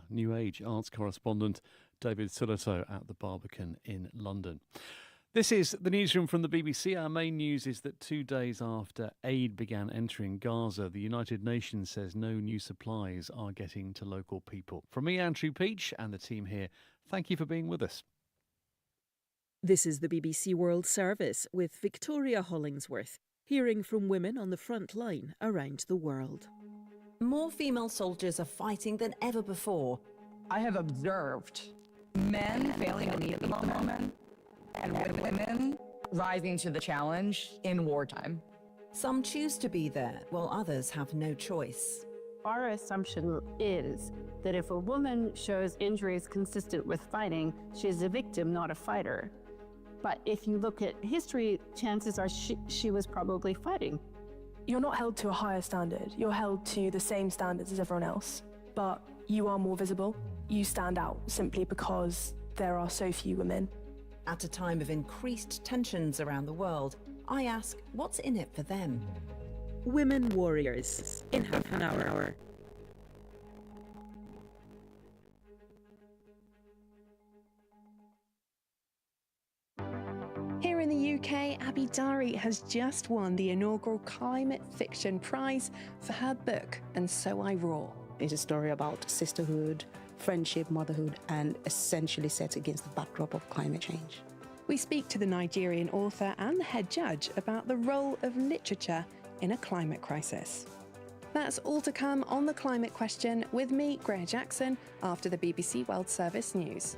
New Age arts correspondent David Sillito at the Barbican in London. This is the newsroom from the BBC. Our main news is that 2 days after aid began entering Gaza, the United Nations says no new supplies are getting to local people. From me, Andrew Peach, and the team here, thank you for being with us. This is the BBC World Service with Victoria Hollingsworth, hearing from women on the front line around the world. More female soldiers are fighting than ever before. I have observed men failing to meet at the moment and women rising to the challenge in wartime. Some choose to be there, while others have no choice. Our assumption is that if a woman shows injuries consistent with fighting, she is a victim, not a fighter. But if you look at history, chances are she was probably fighting. You're not held to a higher standard. You're held to the same standards as everyone else. But you are more visible. You stand out simply because there are so few women. At a time of increased tensions around the world, I ask, what's in it for them? Women Warriors in half an hour. Here in the UK, Abby Dari has just won the inaugural Climate Fiction Prize for her book, And So I Roar. It's a story about sisterhood, friendship, motherhood, and essentially set against the backdrop of climate change. We speak to the Nigerian author and the head judge about the role of literature in a climate crisis. That's all to come on The Climate Question with me, Greer Jackson, after the BBC World Service News.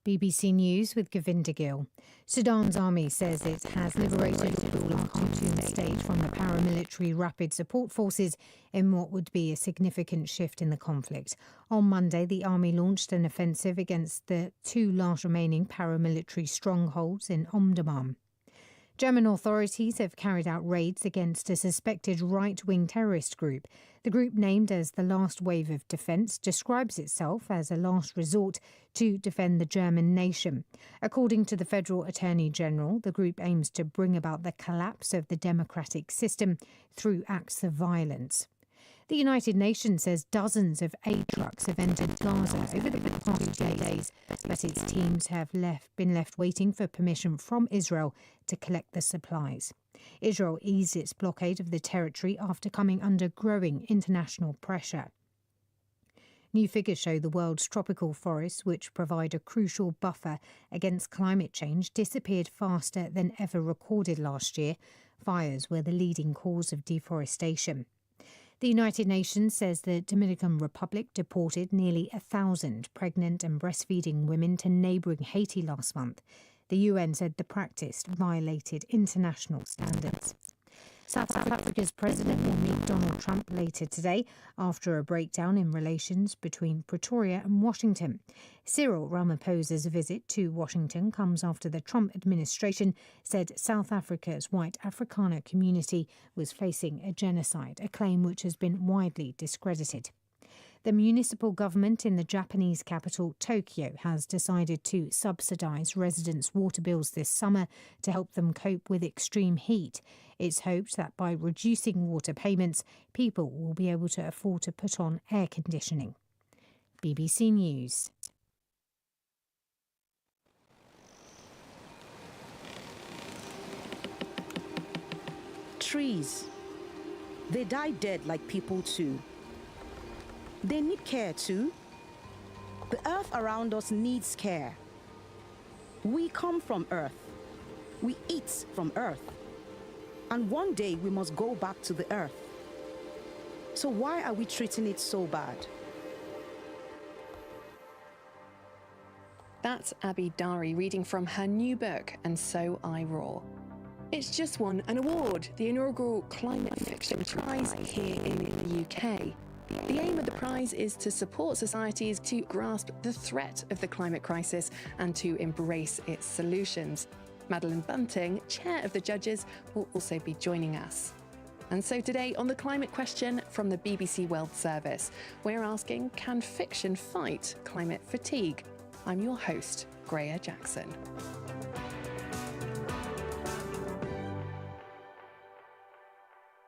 BBC News with Govinda Gill. Sudan's army says it has liberated all of Khartoum state from the paramilitary rapid support forces in what would be a significant shift in the conflict. On Monday, the army launched an offensive against the two last remaining paramilitary strongholds in Omdurman. German authorities have carried out raids against a suspected right-wing terrorist group. The group, named as the Last Wave of Defence, describes itself as a last resort to defend the German nation. According to the Federal Attorney General, the group aims to bring about the collapse of the democratic system through acts of violence. The United Nations says dozens of aid trucks have entered Gaza over the past 2 days, but its teams have been left waiting for permission from Israel to collect the supplies. Israel eased its blockade of the territory after coming under growing international pressure. New figures show the world's tropical forests, which provide a crucial buffer against climate change, disappeared faster than ever recorded last year. Fires were the leading cause of deforestation. The United Nations says the Dominican Republic deported nearly 1,000 pregnant and breastfeeding women to neighbouring Haiti last month. The UN said the practice violated international standards. South Africa's president will meet Donald Trump later today after a breakdown in relations between Pretoria and Washington. Cyril Ramaphosa's visit to Washington comes after the Trump administration said South Africa's white Afrikaner community was facing a genocide, a claim which has been widely discredited. The municipal government in the Japanese capital, Tokyo, has decided to subsidise residents' water bills this summer to help them cope with extreme heat. It's hoped that by reducing water payments, people will be able to afford to put on air conditioning. BBC News. Trees. They die dead like people too. They need care too. The earth around us needs care. We come from earth. We eat from earth. And one day we must go back to the earth. So why are we treating it so bad? That's Abby Dari reading from her new book, And So I Roar. It's just won an award, the inaugural Climate Fiction Prize here in the UK. The aim of the prize is to support societies to grasp the threat of the climate crisis and to embrace its solutions. Madeline Bunting, chair of the judges, will also be joining us. And so today on The Climate Question from the BBC World Service, we're asking, can fiction fight climate fatigue? I'm your host, Greya Jackson.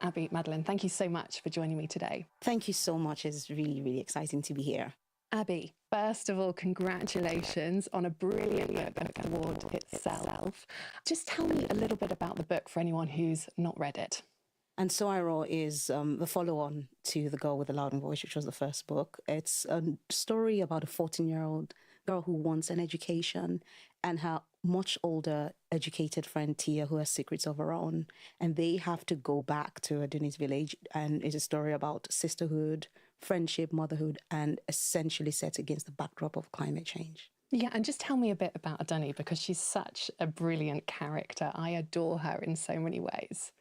Abby, Madeline, thank you so much for joining me today. Thank you so much. It's really, really exciting to be here. Abby, first of all, congratulations on a brilliant book and the award itself. Just tell me a little bit about the book for anyone who's not read it. And So I Roar is the follow-on to The Girl with the Loud Voice, which was the first book. It's a story about a 14-year-old girl who wants an education and her much older educated friend Tia, who has secrets of her own. And they have to go back to Aduni's village, and it's a story about sisterhood, friendship, motherhood, and essentially set against the backdrop of climate change. Yeah, and just tell me a bit about Aduni, because she's such a brilliant character. I adore her in so many ways.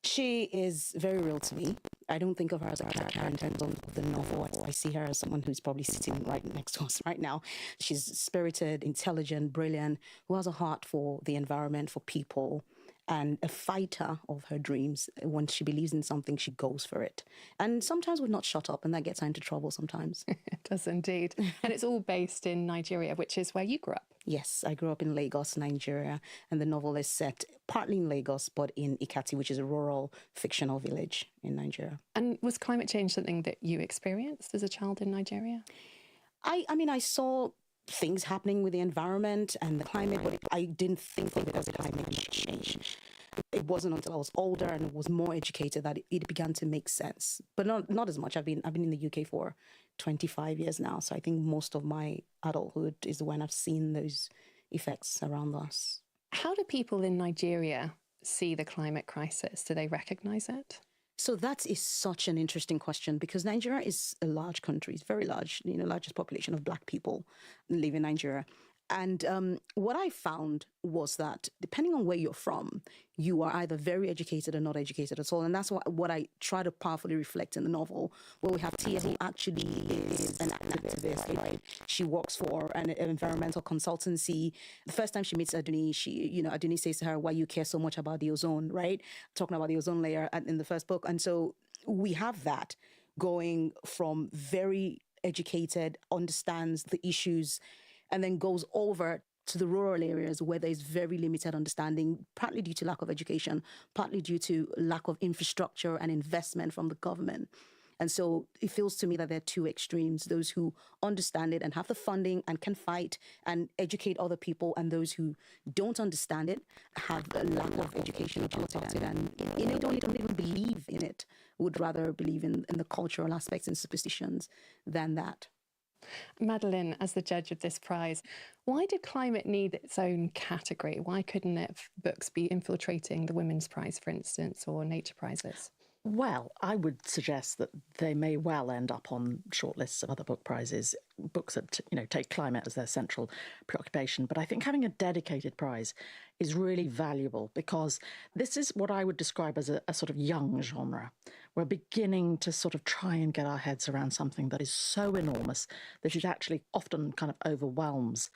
She is very real to me. I don't think of her as a character in terms of the novel. I see her as someone who's probably sitting right next to us right now. She's spirited, intelligent, brilliant, who has a heart for the environment, for people, and a fighter of her dreams. When she believes in something, she goes for it. And sometimes would not shut up, and that gets her into trouble sometimes. It does indeed. And it's all based in Nigeria, which is where you grew up. Yes, I grew up in Lagos, Nigeria, and the novel is set partly in Lagos, but in Ikati, which is a rural fictional village in Nigeria. And was climate change something that you experienced as a child in Nigeria? I mean, I saw things happening with the environment and the climate, but I didn't think of it as climate change. It wasn't until I was older and was more educated that it began to make sense. But not as much. I've been in the UK for 25 years now, so I think most of my adulthood is when I've seen those effects around us. How do people in Nigeria see the climate crisis? Do they recognise it? So that is such an interesting question, because Nigeria is a large country. It's very large, largest population of Black people live in Nigeria. And what I found was that depending on where you're from, you are either very educated or not educated at all. And that's what I try to powerfully reflect in the novel, where we have Tia, who actually is an activist, right? She works for an environmental consultancy. The first time she meets Aduni, Aduni says to her, why you care so much about the ozone, right? Talking about the ozone layer in the first book. And so we have that going from very educated, understands the issues, and then goes over to the rural areas where there's very limited understanding, partly due to lack of education, partly due to lack of infrastructure and investment from the government. And so it feels to me that there are two extremes: those who understand it and have the funding and can fight and educate other people, and those who don't understand it, have a lack of education about it, and don't even believe in it, would rather believe in the cultural aspects and superstitions than that. Madeline, as the judge of this prize, why did climate need its own category? Why couldn't books be infiltrating the Women's Prize, for instance, or nature prizes? Well, I would suggest that they may well end up on shortlists of other book prizes, books that take climate as their central preoccupation. But I think having a dedicated prize is really valuable, because this is what I would describe as a sort of young genre. We're beginning to sort of try and get our heads around something that is so enormous that it actually often kind of overwhelms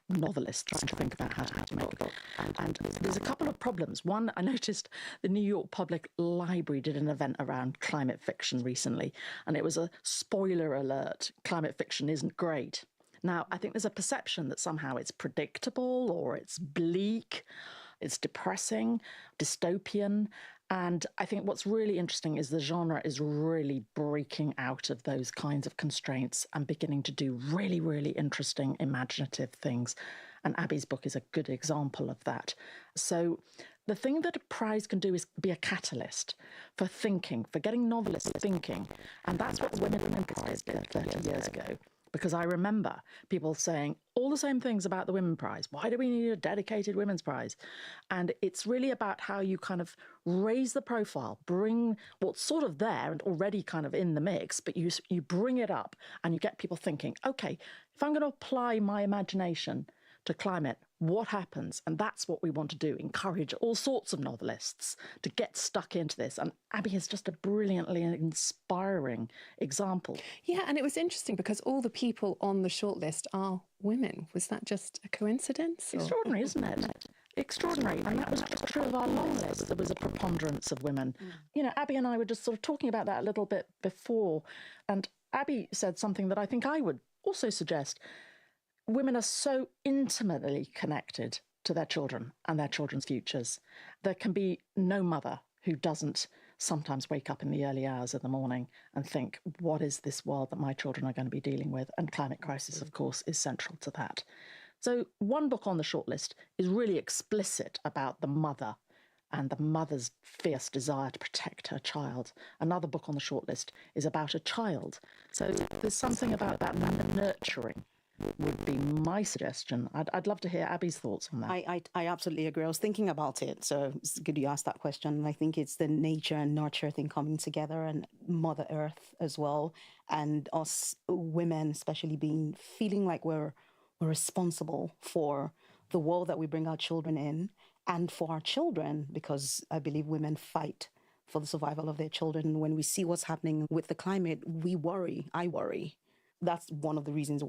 novelists trying to think about how to make a book. And there's a couple of problems. One, I noticed the New York Public Library did an event around climate fiction recently, and it was a spoiler alert: climate fiction isn't great. Now, I think there's a perception that somehow it's predictable, or it's bleak, it's depressing, dystopian. And I think what's really interesting is the genre is really breaking out of those kinds of constraints and beginning to do really, really interesting, imaginative things. And Abby's book is a good example of that. So the thing that a prize can do is be a catalyst for thinking, for getting novelists thinking. And that's what the Women's Prize did 30 years ago. Because I remember people saying all the same things about the Women's Prize. Why do we need a dedicated Women's Prize? And it's really about how you kind of raise the profile, bring what's sort of there and already kind of in the mix, but you bring it up and you get people thinking, okay, if I'm going to apply my imagination to climate, what happens? And that's what we want to do, encourage all sorts of novelists to get stuck into this. And Abby is just a brilliantly inspiring example. Yeah, and it was interesting because all the people on the shortlist are women. Was that just a coincidence? Extraordinary, isn't it? Extraordinary. And that was true of our long list. There was a preponderance of women. You know, Abby and I were just sort of talking about that a little bit before. And Abby said something that I think I would also suggest. Women are so intimately connected to their children and their children's futures. There can be no mother who doesn't sometimes wake up in the early hours of the morning and think, what is this world that my children are going to be dealing with? And climate crisis, of course, is central to that. So one book on the shortlist is really explicit about the mother and the mother's fierce desire to protect her child. Another book on the shortlist is about a child. So there's something about that nurturing would be my suggestion. I'd love to hear Abby's thoughts on that. I absolutely agree. I was thinking about it, so it's good you asked that question. And I think it's the nature and nurture thing coming together, and Mother Earth as well, and us women especially feeling like we're responsible for the world that we bring our children in, and for our children, because I believe women fight for the survival of their children. When we see what's happening with the climate, we worry. I worry. That's one of the reasons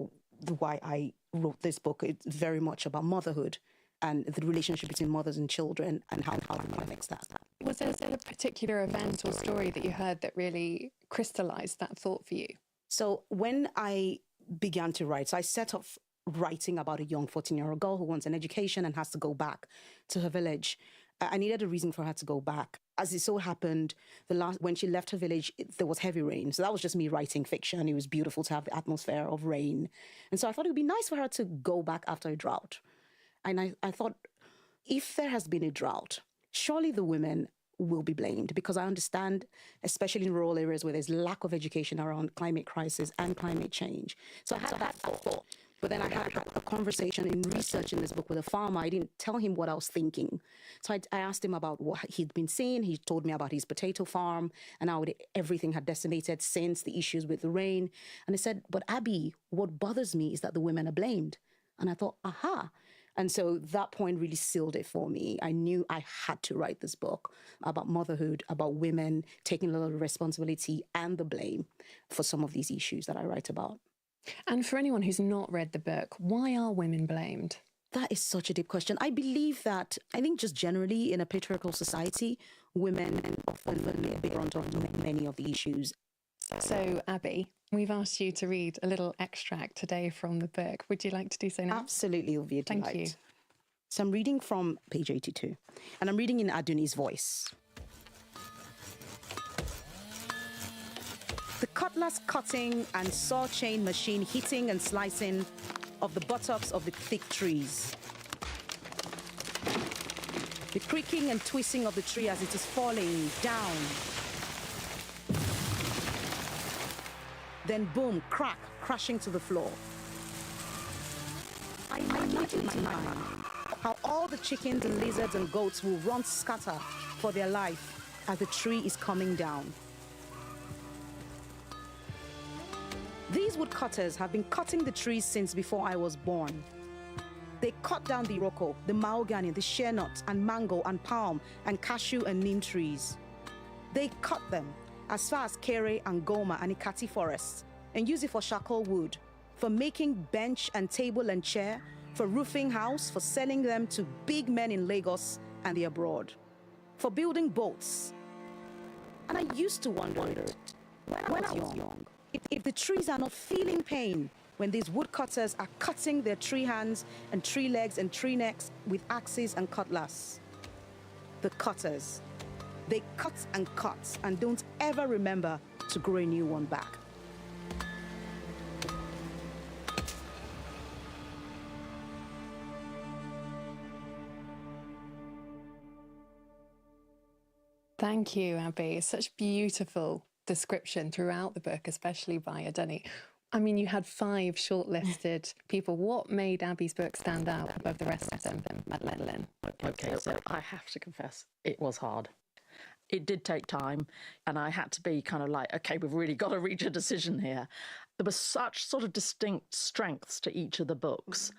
why I wrote this book. It's very much about motherhood and the relationship between mothers and children, and how we mix that. Was there a particular event or story that you heard that really crystallized that thought for you? So when I began to write, I set off writing about a young 14-year-old girl who wants an education and has to go back to her village. I needed a reason for her to go back. As it so happened, when she left her village, there was heavy rain. So that was just me writing fiction. It was beautiful to have the atmosphere of rain. And so I thought it would be nice for her to go back after a drought. And I thought, if there has been a drought, surely the women will be blamed, because I understand, especially in rural areas where there's lack of education around climate crisis and climate change. So I had that thought. But then I had a conversation in researching this book with a farmer. I didn't tell him what I was thinking. So I asked him about what he'd been seeing. He told me about his potato farm and how everything had decimated since the issues with the rain. And he said, but Abby, what bothers me is that the women are blamed. And I thought, aha. And so that point really sealed it for me. I knew I had to write this book about motherhood, about women taking a lot of responsibility and the blame for some of these issues that I write about. And for anyone who's not read the book, why are women blamed? That is such a deep question. I think just generally in a patriarchal society, women often bear brunt of many of the issues. So, Abby, we've asked you to read a little extract today from the book. Would you like to do so now? Absolutely, it'll be a delight. Thank you. So I'm reading from page 82, and I'm reading in Aduni's voice. The cutlass cutting and saw chain machine hitting and slicing of the buttocks of the thick trees. The creaking and twisting of the tree as it is falling down. Then boom, crack, crashing to the floor. I imagine in my mind how all the chickens and lizards and goats will run scatter for their life as the tree is coming down. These woodcutters have been cutting the trees since before I was born. They cut down the iroko, the mahogany, the shea nut, and mango, and palm, and cashew and neem trees. They cut them as far as Kere and Goma and Ikati forests, and use it for charcoal wood, for making bench and table and chair, for roofing house, for selling them to big men in Lagos and the abroad, for building boats. And I used to wonder when I was young, if the trees are not feeling pain when these woodcutters are cutting their tree hands and tree legs and tree necks with axes and cutlass. The cutters, they cut and don't ever remember to grow a new one back. Thank you, Abby. Such beautiful description throughout the book, especially by Aduni. I mean, you had 5 shortlisted people. What made Abby's book stand out above the rest of them, Madeline? Okay, so I have to confess, it was hard. It did take time, and I had to be kind of like, okay, we've really got to reach a decision here. There were such sort of distinct strengths to each of the books,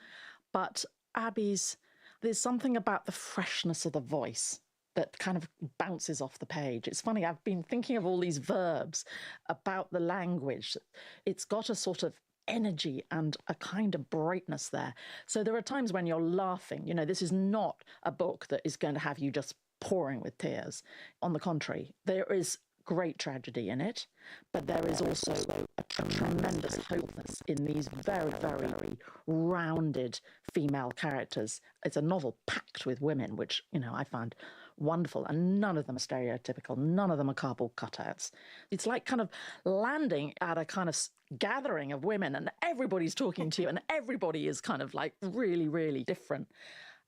but Abby's, there's something about the freshness of the voice that kind of bounces off the page. It's funny, I've been thinking of all these verbs about the language. It's got a sort of energy and a kind of brightness there. So there are times when you're laughing. You know, this is not a book that is going to have you just pouring with tears. On the contrary, there is great tragedy in it, but there is also a tremendous hopefulness in these very, very rounded female characters. It's a novel packed with women, which, you know, I found wonderful, and none of them are stereotypical. None of them are cardboard cutouts. It's like kind of landing at a kind of gathering of women, and everybody's talking to you, and everybody is kind of like really, really different.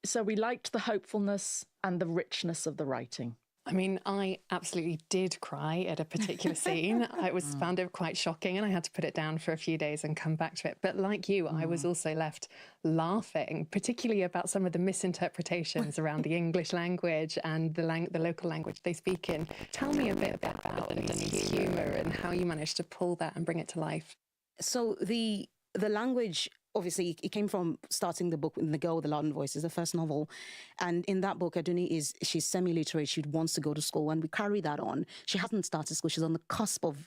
So we liked the hopefulness and the richness of the writing. I mean, I absolutely did cry at a particular scene. I found it quite shocking, and I had to put it down for a few days and come back to it. But like you, I was also left laughing, particularly about some of the misinterpretations around the English language and the local language they speak in. Tell me a bit about Denise' humour and how you managed to pull that and bring it to life. So the language, obviously, it came from starting the book in The Girl with the Loudon Voices, the first novel. And in that book, Aduni she's semi-literate. She wants to go to school, and we carry that on. She hasn't started school. She's on the cusp of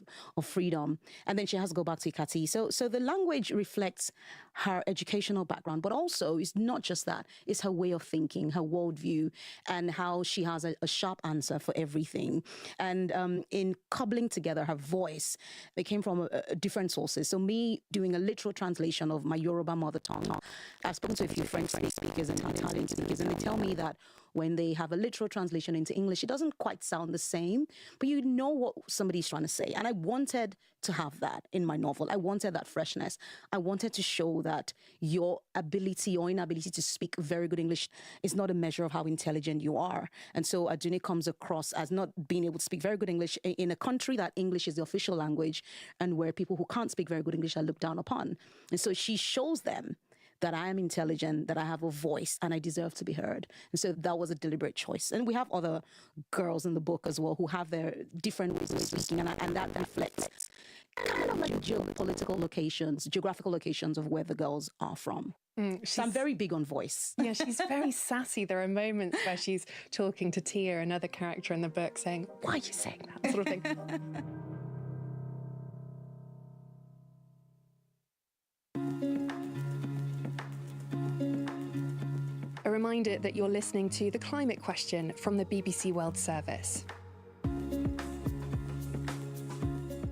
freedom. And then she has to go back to Ikati. So the language reflects her educational background, but also it's not just that. It's her way of thinking, her worldview, and how she has a sharp answer for everything. And in cobbling together her voice, they came from different sources. So me doing a literal translation of my Yoruba mother tongue. I've spoken to a few French speakers and Italian speakers, and they tell me that when they have a literal translation into English, it doesn't quite sound the same, but you know what somebody's trying to say. And I wanted to have that in my novel. I wanted that freshness. I wanted to show that your ability or inability to speak very good English is not a measure of how intelligent you are. And so Aduni comes across as not being able to speak very good English in a country that English is the official language and where people who can't speak very good English are looked down upon. And so she shows them that I am intelligent, that I have a voice, and I deserve to be heard. And so that was a deliberate choice. And we have other girls in the book as well who have their different ways of speaking, and that reflects kind of like geographical locations of where the girls are from. So I'm very big on voice. Yeah, she's very sassy. There are moments where she's talking to Tia, another character in the book, saying, "Why are you saying that?" sort of thing. A reminder that you're listening to The Climate Question from the BBC World Service.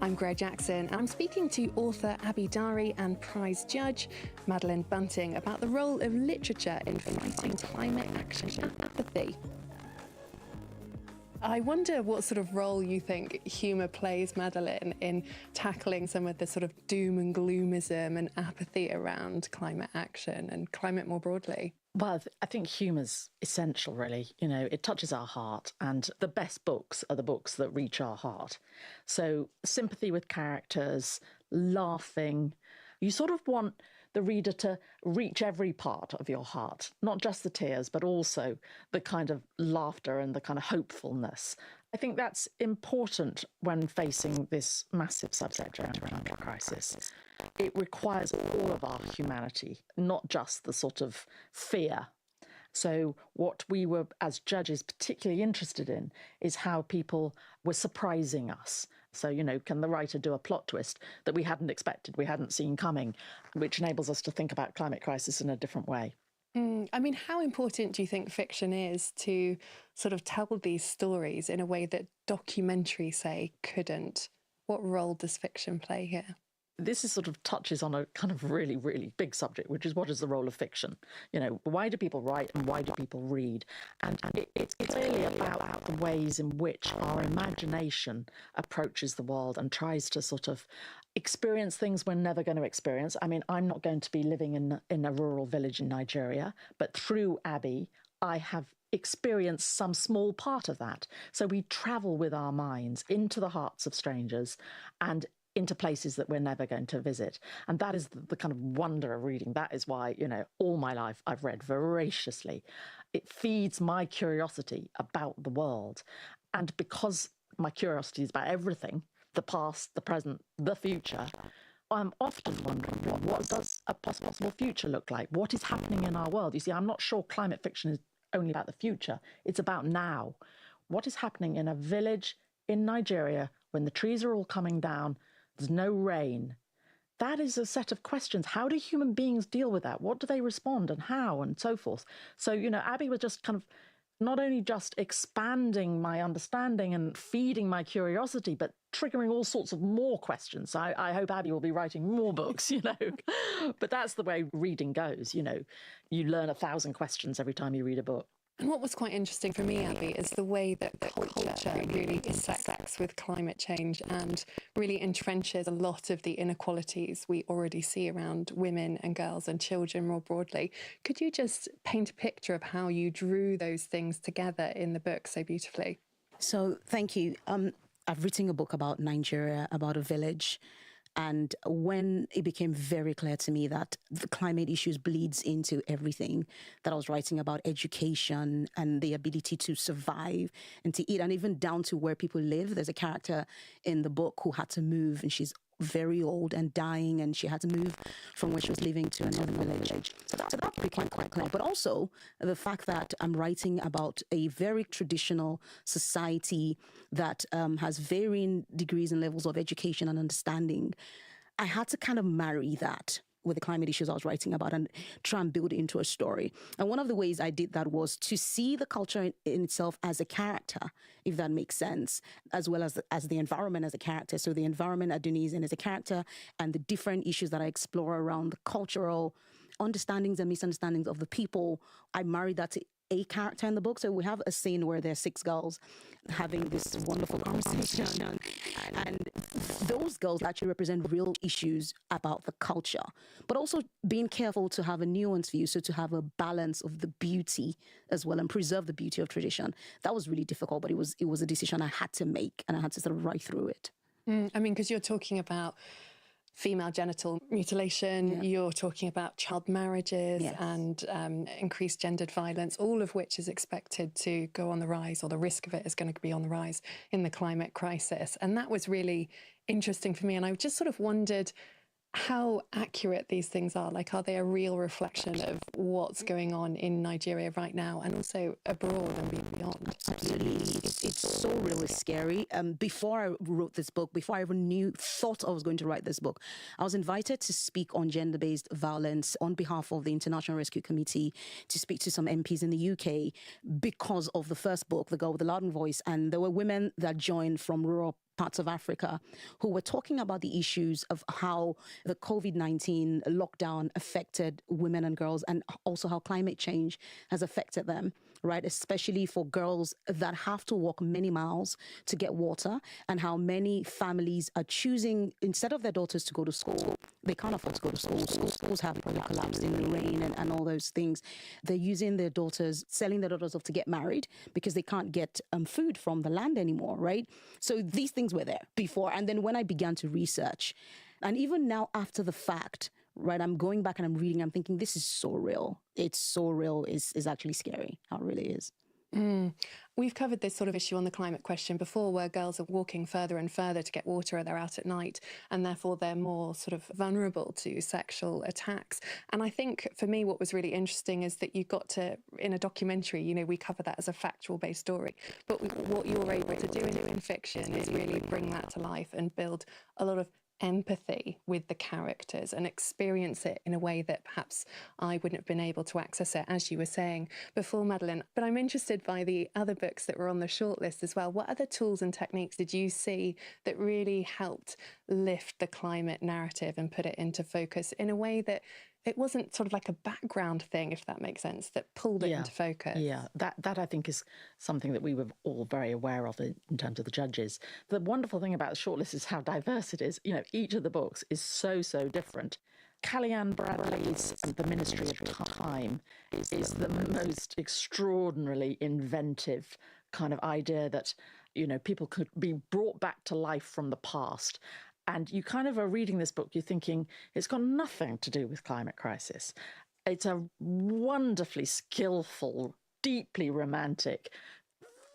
I'm Greer Jackson, and I'm speaking to author Abby Dari and prize judge Madeline Bunting about the role of literature in fighting climate action apathy. I wonder what sort of role you think humour plays, Madeline, in tackling some of the sort of doom and gloomism and apathy around climate action and climate more broadly. Well, I think humour's essential, really. You know, it touches our heart, and the best books are the books that reach our heart. So sympathy with characters, laughing. You sort of want the reader to reach every part of your heart, not just the tears, but also the kind of laughter and the kind of hopefulness. I think that's important when facing this massive subject around the climate crisis. It requires all of our humanity, not just the sort of fear. So what we were, as judges, particularly interested in is how people were surprising us. So, you know, can the writer do a plot twist that we hadn't expected, we hadn't seen coming, which enables us to think about climate crisis in a different way. I mean, how important do you think fiction is to sort of tell these stories in a way that documentary, say, couldn't? What role does fiction play here? This is sort of touches on a kind of really, really big subject, which is what is the role of fiction? You know, why do people write and why do people read? And it's clearly about the ways in which our imagination approaches the world and tries to sort of experience things we're never going to experience. I mean, I'm not going to be living in a rural village in Nigeria, but through Abby, I have experienced some small part of that. So we travel with our minds into the hearts of strangers and into places that we're never going to visit. And that is the kind of wonder of reading. That is why, you know, all my life I've read voraciously. It feeds my curiosity about the world. And because my curiosity is about everything, the past, the present, the future, I'm often wondering, what does a possible future look like? What is happening in our world? You see, I'm not sure climate fiction is only about the future. It's about now. What is happening in a village in Nigeria when the trees are all coming down, there's no rain? That is a set of questions. How do human beings deal with that? What do they respond and how and so forth? So, Abby was just kind of not only just expanding my understanding and feeding my curiosity, but triggering all sorts of more questions. I hope Abby will be writing more books, But that's the way reading goes, You learn 1,000 questions every time you read a book. And what was quite interesting for me, Abby, is the way that culture really intersects with climate change and really entrenches a lot of the inequalities we already see around women and girls and children more broadly. Could you just paint a picture of how you drew those things together in the book so beautifully? So, thank you. I've written a book about Nigeria, about a village. And when it became very clear to me that the climate issues bleeds into everything that I was writing about, education and the ability to survive and to eat, and even down to where people live. There's a character in the book who had to move, and she's very old and dying, and she had to move from where she was living to another village. So that became quite clear. But also the fact that I'm writing about a very traditional society that has varying degrees and levels of education and understanding. I had to kind of marry that with the climate issues I was writing about and try and build it into a story. And one of the ways I did that was to see the culture in itself as a character, if that makes sense, as well as the environment as a character. So the environment at Dunedin is a character, and the different issues that I explore around the cultural understandings and misunderstandings of the people, I married that to a character in the book. So we have a scene where there are 6 girls having this wonderful conversation, and those girls actually represent real issues about the culture, but also being careful to have a nuanced view, so to have a balance of the beauty as well and preserve the beauty of tradition. That was really difficult, but it was a decision I had to make, and I had to sort of write through it. I mean, because you're talking about female genital mutilation, you're talking about child marriages and increased gendered violence, all of which is expected to go on the rise, or the risk of it is going to be on the rise in the climate crisis. And that was really interesting for me. And I just sort of wondered how accurate these things are. Like, are they a real reflection of what's going on in Nigeria right now and also abroad and beyond? Absolutely. It's so really scary. Before I wrote this book, before I even thought I was going to write this book, I was invited to speak on gender-based violence on behalf of the International Rescue Committee, to speak to some MPs in the UK because of the first book, The Girl with the Loud Voice. And there were women that joined from rural parts of Africa who were talking about the issues of how the COVID-19 lockdown affected women and girls, and also how climate change has affected them, right? Especially for girls that have to walk many miles to get water, and how many families are choosing, instead of their daughters to go to school, they can't afford to go to school. Schools have probably collapsed in the rain and all those things. They're using their daughters, selling their daughters off to get married because they can't get food from the land anymore, right? So these things were there before. And then when I began to research, and even now after the fact, right, I'm going back and I'm reading, I'm thinking, this is so real. It's so real. It's actually scary how it really is. We've covered this sort of issue on the climate question before, where girls are walking further and further to get water, or they're out at night, and therefore they're more sort of vulnerable to sexual attacks. And I think for me, what was really interesting is that you got to, in a documentary, you know, we cover that as a factual based story, but what you're able to do in fiction is really bring that to life and build a lot of empathy with the characters and experience it in a way that perhaps I wouldn't have been able to access it, as you were saying before, Madeline. But I'm interested by the other books that were on the shortlist as well. What other tools and techniques did you see that really helped lift the climate narrative and put it into focus in a way that it wasn't sort of like a background thing, if that makes sense, that pulled it into focus? Yeah, that I think is something that we were all very aware of in terms of the judges. The wonderful thing about the shortlist is how diverse it is. You know, each of the books is so different. Kellyanne Bradley's The Ministry of Time is the most extraordinarily inventive kind of idea that, you know, people could be brought back to life from the past. And you kind of are reading this book, you're thinking, it's got nothing to do with climate crisis. It's a wonderfully skillful, deeply romantic,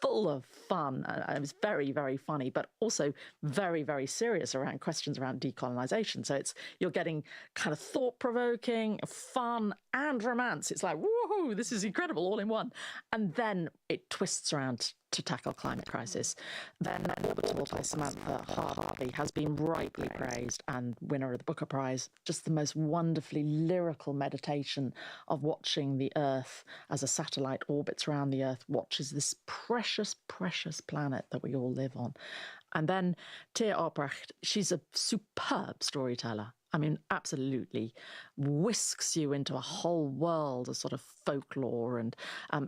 full of fun. It was very, very funny, but also very, very serious around questions around decolonization. So you're getting kind of thought-provoking, fun, and romance. It's like, woohoo, this is incredible, all in one. And then it twists around to tackle climate crisis. Then Orbital by Samantha Harvey has been rightly praised and winner of the Booker Prize. Just the most wonderfully lyrical meditation of watching the Earth as a satellite orbits around the Earth, watches this precious, precious planet that we all live on. And then Tia Albrecht, she's a superb storyteller. I mean, absolutely whisks you into a whole world of sort of folklore. And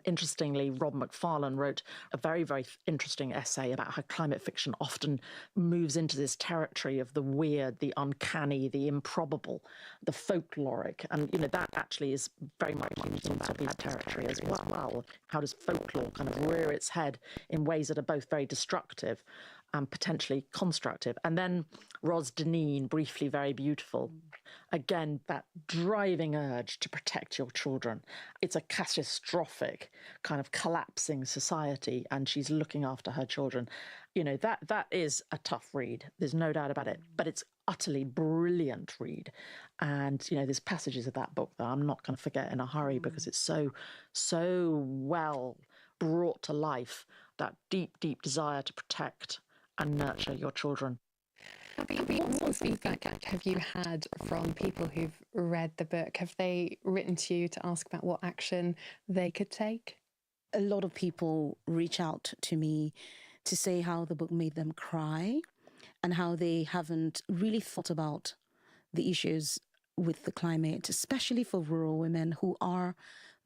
interestingly, Rob McFarlane wrote a very, very interesting essay about how climate fiction often moves into this territory of the weird, the uncanny, the improbable, the folkloric. And, that actually is very much in Abby's territory as well. How does folklore kind of rear its head in ways that are both very destructive and potentially constructive? And then Ros Deneen, Briefly Very Beautiful. Again, that driving urge to protect your children. It's a catastrophic kind of collapsing society, and she's looking after her children. That is a tough read. There's no doubt about it. But it's utterly brilliant read. And, there's passages of that book that I'm not going to forget in a hurry because it's so, so well brought to life, that deep, deep desire to protect and nurture your children. What sort of feedback have you had from people who've read the book? Have they written to you to ask about what action they could take? A lot of people reach out to me to say how the book made them cry and how they haven't really thought about the issues with the climate, especially for rural women who are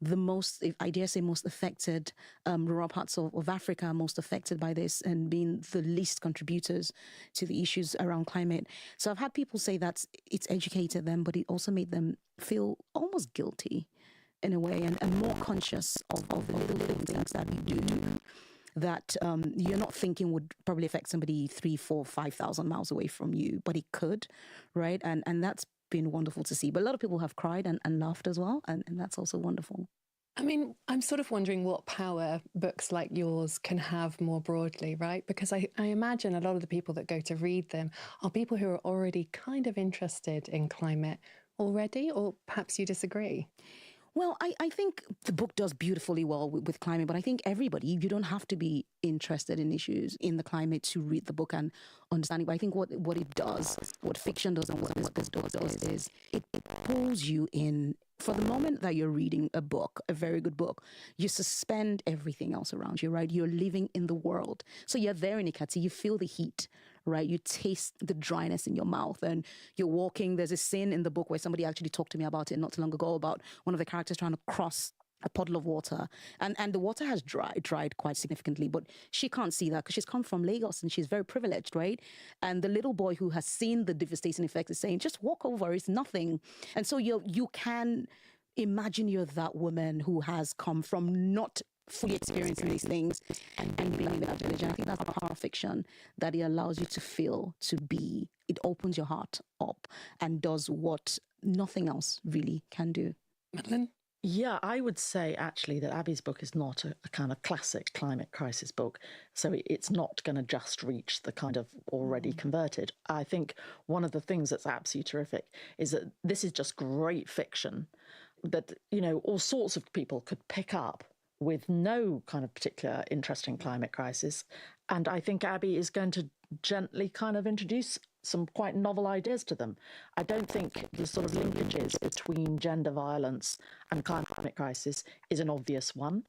the most, I dare say, most affected, rural parts of Africa are most affected by this and being the least contributors to the issues around climate. So I've had people say that it's educated them, but it also made them feel almost guilty in a way and more conscious of the little things that we do that you're not thinking would probably affect somebody 3,000, 4,000, 5,000 miles away from you, but it could, right? And that's been wonderful to see. But a lot of people have cried and laughed as well, and that's also wonderful. I mean, I'm sort of wondering what power books like yours can have more broadly, right? Because I imagine a lot of the people that go to read them are people who are already kind of interested in climate already, or perhaps you disagree? Well, I think the book does beautifully well with climate, but I think everybody, you don't have to be interested in issues in the climate to read the book and understand it. But I think what it does, what fiction does and what this book does is it pulls you in. For the moment that you're reading a book, a very good book, you suspend everything else around you, right? You're living in the world. So you're there in Ikati, you feel the heat, right? You taste the dryness in your mouth and you're walking. There's a scene in the book where somebody actually talked to me about it not too long ago about one of the characters trying to cross a puddle of water and the water has dried quite significantly, but she can't see that because she's come from Lagos and she's very privileged, right? And the little boy who has seen the devastating effects is saying, just walk over, it's nothing. And so you can imagine you're that woman who has come from not fully experiencing these things and being in that village. And I think that's the power of fiction, that it allows you to feel, to be. It opens your heart up and does what nothing else really can do. Madeline? Yeah, I would say actually that Abby's book is not a kind of classic climate crisis book. So it's not going to just reach the kind of already converted. I think one of the things that's absolutely terrific is that this is just great fiction that, all sorts of people could pick up with no kind of particular interest in climate crisis. And I think Abby is going to gently kind of introduce some quite novel ideas to them. I don't think the sort of linkages between gender violence and climate crisis is an obvious one.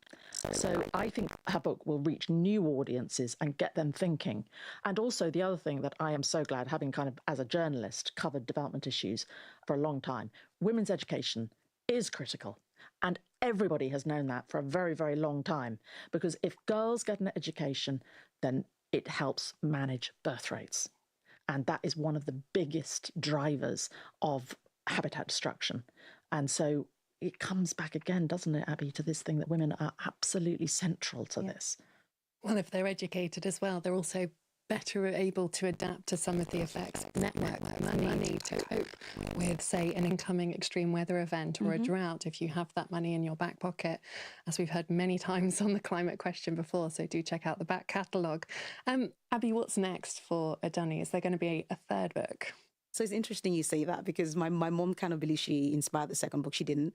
So I think her book will reach new audiences and get them thinking. And also the other thing that I am so glad, having kind of as a journalist covered development issues for a long time, women's education is critical. And everybody has known that for a very, very long time, because if girls get an education, then it helps manage birth rates. And that is one of the biggest drivers of habitat destruction. And so it comes back again, doesn't it, Abby, to this thing that women are absolutely central to this. Well, if they're educated as well, they're also better able to adapt to some of the effects, network money to cope with, say, an incoming extreme weather event or a drought if you have that money in your back pocket, as we've heard many times on the climate question before. So do check out the back catalogue. Abby, what's next for Adani? Is there going to be a third book? So it's interesting you say that, because my mom kind of believes she inspired the second book. She didn't.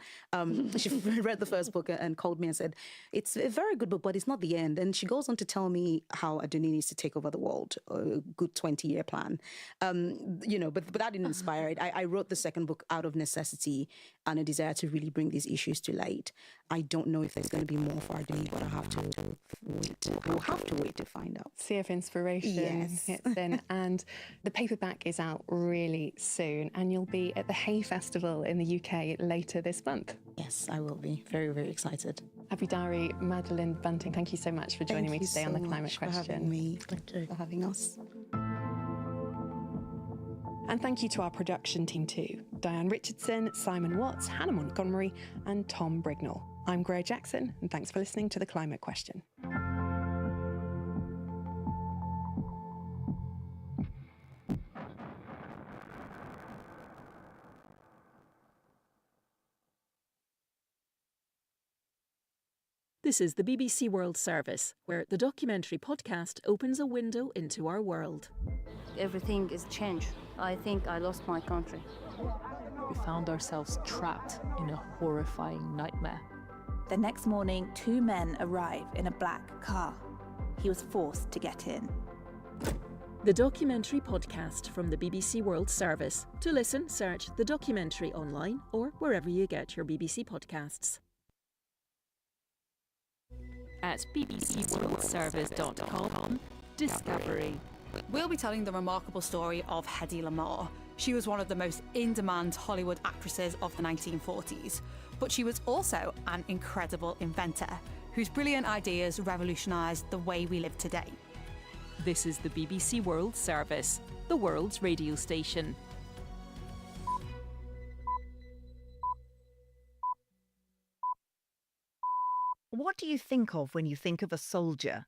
She read the first book and called me and said, it's a very good book, but it's not the end. And she goes on to tell me how Adani needs to take over the world, a good 20-year plan. But that didn't inspire it. I wrote the second book out of necessity and a desire to really bring these issues to light. I don't know if there's going to be more for Adani, but I'll have to wait. We'll have to wait to find out. Sea of Inspiration hits in, and the paperback is out really soon, and you'll be at the Hay Festival in the UK later this month. Yes, I will be. Very, very excited. Abidari, Madeline Bunting, thank you so much for joining me today on the climate question. For having me. Thank you for having us. And thank you to our production team too: Diane Richardson, Simon Watts, Hannah Montgomery, and Tom Brignall. I'm Greer Jackson, and thanks for listening to the climate question. This is the BBC World Service, where the documentary podcast opens a window into our world. Everything is changed. I think I lost my country. We found ourselves trapped in a horrifying nightmare. The next morning, 2 men arrive in a black car. He was forced to get in. The documentary podcast from the BBC World Service. To listen, search The Documentary online or wherever you get your BBC podcasts. At bbcworldservice.com, Discovery. We'll be telling the remarkable story of Hedy Lamarr. She was one of the most in-demand Hollywood actresses of the 1940s, but she was also an incredible inventor whose brilliant ideas revolutionised the way we live today. This is the BBC World Service, the world's radio station. What do you think of when you think of a soldier?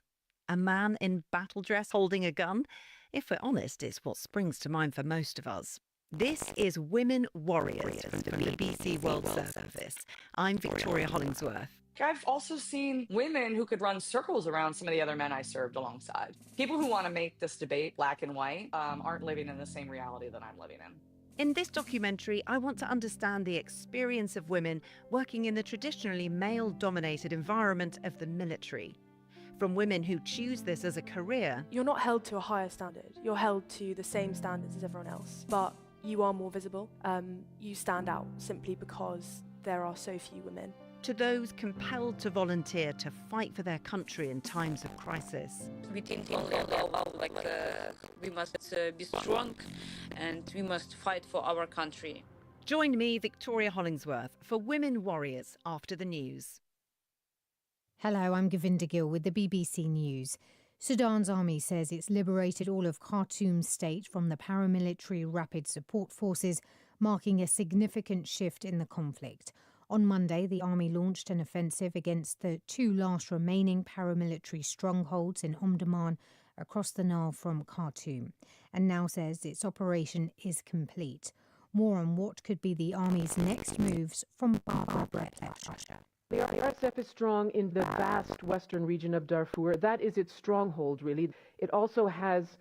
A man in battle dress holding a gun? If we're honest, it's what springs to mind for most of us. This is Women Warriors from the BBC World Service. I'm Victoria Hollingsworth. I've also seen women who could run circles around some of the other men I served alongside. People who want to make this debate black and white aren't living in the same reality that I'm living in. In this documentary, I want to understand the experience of women working in the traditionally male-dominated environment of the military. From women who choose this as a career. You're not held to a higher standard. You're held to the same standards as everyone else, but you are more visible. You stand out simply because there are so few women. To those compelled to volunteer to fight for their country in times of crisis. We think only about we must be strong and we must fight for our country. Join me, Victoria Hollingsworth, for Women Warriors after the news. Hello, I'm Govinda Gill with the BBC News. Sudan's army says it's liberated all of Khartoum state from the paramilitary Rapid Support Forces, marking a significant shift in the conflict. On Monday, the army launched an offensive against the 2 last remaining paramilitary strongholds in Omdurman across the Nile from Khartoum, and now says its operation is complete. More on what could be the army's next moves from Barbara Brett-Lasher. The RSF is strong in the vast western region of Darfur. That is its stronghold, really. It also has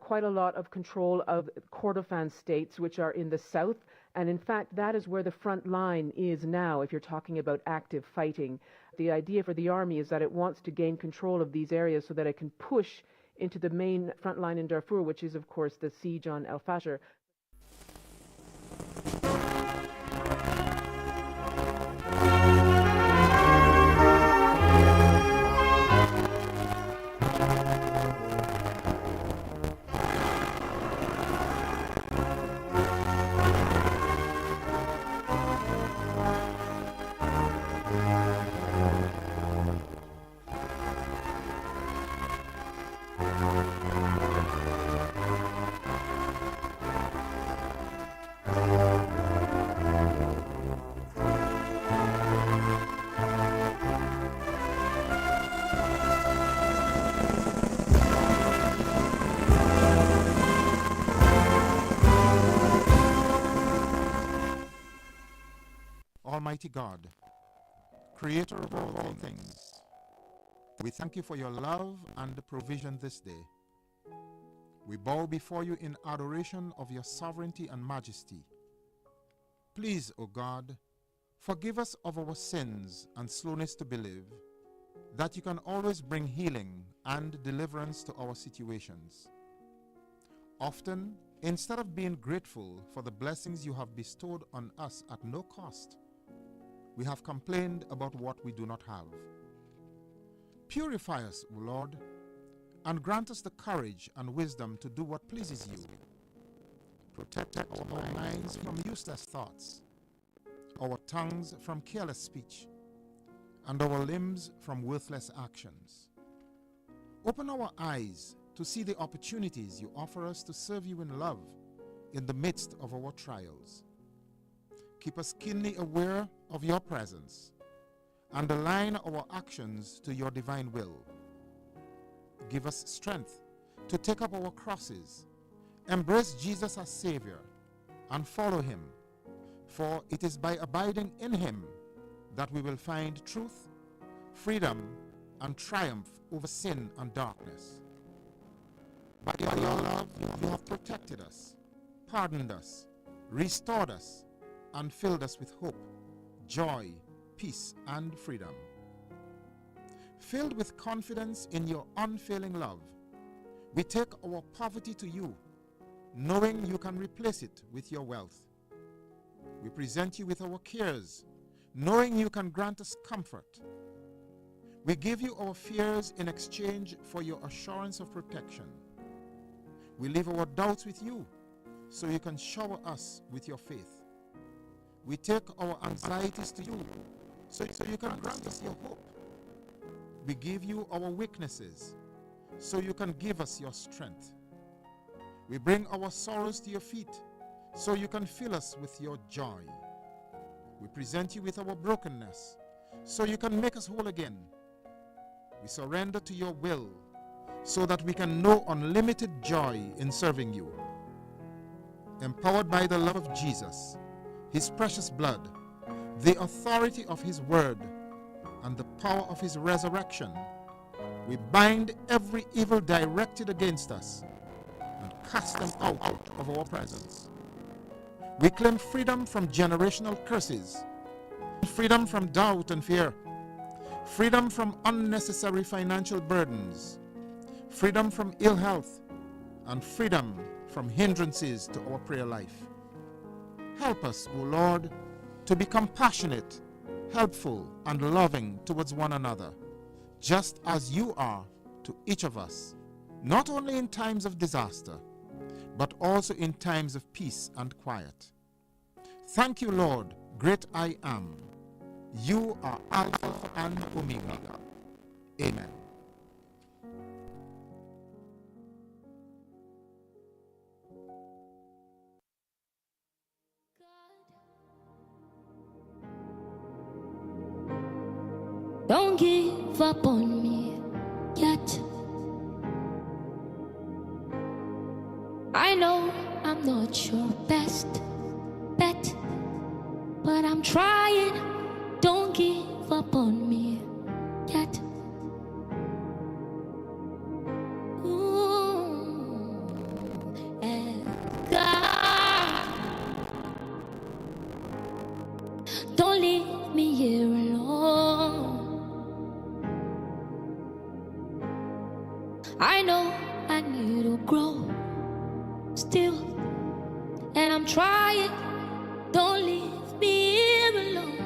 quite a lot of control of Kordofan states, which are in the south. And in fact, that is where the front line is now, if you're talking about active fighting. The idea for the army is that it wants to gain control of these areas so that it can push into the main front line in Darfur, which is, of course, the siege on El Fasher. Almighty God, Creator of all things, we thank you for your love and provision this day. We bow before you in adoration of your sovereignty and majesty. Please, O God, forgive us of our sins and slowness to believe that you can always bring healing and deliverance to our situations. Often, instead of being grateful for the blessings you have bestowed on us at no cost, we have complained about what we do not have. Purify us, O Lord, and grant us the courage and wisdom to do what pleases you. Protect our minds from useless thoughts, our tongues from careless speech, and our limbs from worthless actions. Open our eyes to see the opportunities you offer us to serve you in love in the midst of our trials. Keep us keenly aware of your presence and align our actions to your divine will. Give us strength to take up our crosses, embrace Jesus as Savior, and follow him, for it is by abiding in him that we will find truth, freedom, and triumph over sin and darkness. By your love, you have protected us, pardoned us, restored us, and filled us with hope, joy, peace, and freedom. Filled with confidence in your unfailing love, we take our poverty to you, knowing you can replace it with your wealth. We present you with our cares, knowing you can grant us comfort. We give you our fears in exchange for your assurance of protection. We leave our doubts with you, so you can shower us with your faith. We take our anxieties to you, so you can grant us your hope. We give you our weaknesses, so you can give us your strength. We bring our sorrows to your feet, so you can fill us with your joy. We present you with our brokenness, so you can make us whole again. We surrender to your will, so that we can know unlimited joy in serving you. Empowered by the love of Jesus, his precious blood, the authority of his word, and the power of his resurrection, we bind every evil directed against us and cast them out of our presence. We claim freedom from generational curses, freedom from doubt and fear, freedom from unnecessary financial burdens, freedom from ill health, and freedom from hindrances to our prayer life. Help us, O Lord, to be compassionate, helpful, and loving towards one another, just as you are to each of us, not only in times of disaster, but also in times of peace and quiet. Thank you, Lord, great I am. You are Alpha and Omega. Amen. Don't give up on me yet. I know I'm not your best bet, but I'm trying. Don't give up on me yet. Ooh, and God, don't leave me here alone. I know I need to grow still, and I'm trying. Don't leave me here alone.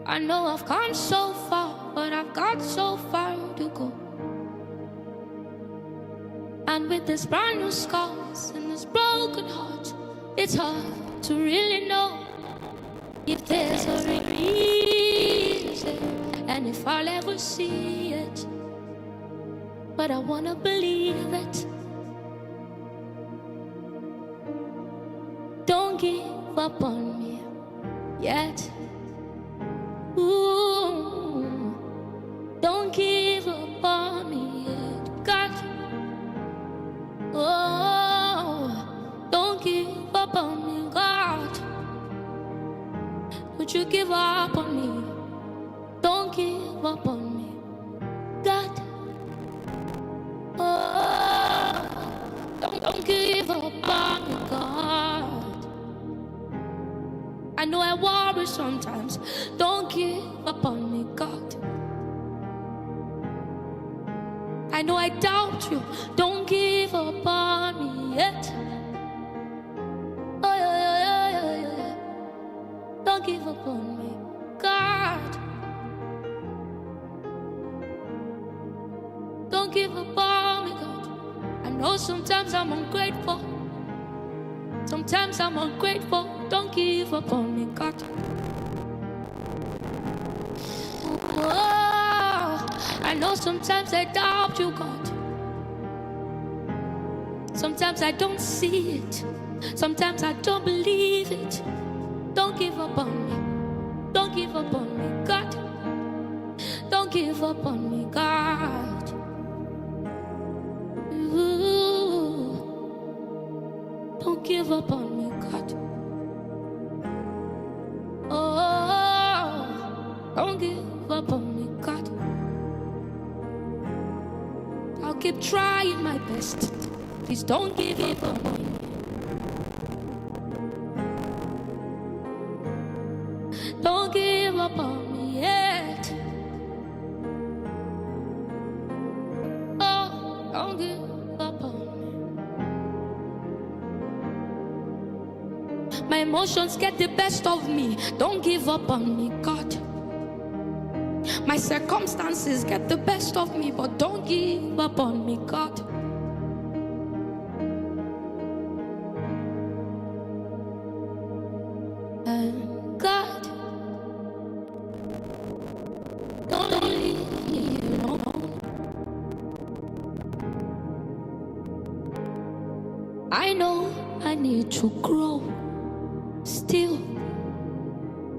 I know I've come so far, but I've got so far to go. And with this brand new scars and this broken heart, it's hard to really know if there's a real reason and if I'll ever see it. But I wanna believe it. Don't give up on me yet. Ooh, don't give up on me yet, God. Oh, Would you give up on me? Don't give up on me, God. Oh, don't give up on me, God. I know I worry sometimes. Don't give up on me, God. I know I doubt you. Don't give up on me yet. Oh, yeah. Don't give up on me, God. Don't give up on me, God. I know sometimes I'm ungrateful. Sometimes I'm ungrateful. Don't give up on me, God. Oh, I know sometimes I doubt you, God. Sometimes I don't see it. Sometimes I don't believe it. Don't give up on me. Don't give up on me, God. Don't give up on me, God. Ooh. Don't give up on me, God. Oh, don't give up on me, God. I'll keep trying my best. Please don't give up on me. Don't give up on me yet. Oh, don't give up on me. My emotions get the best of me. Don't give up on me, God. My circumstances get the best of me, but don't give up on me, God. And God, don't leave me alone. I know I need to grow still,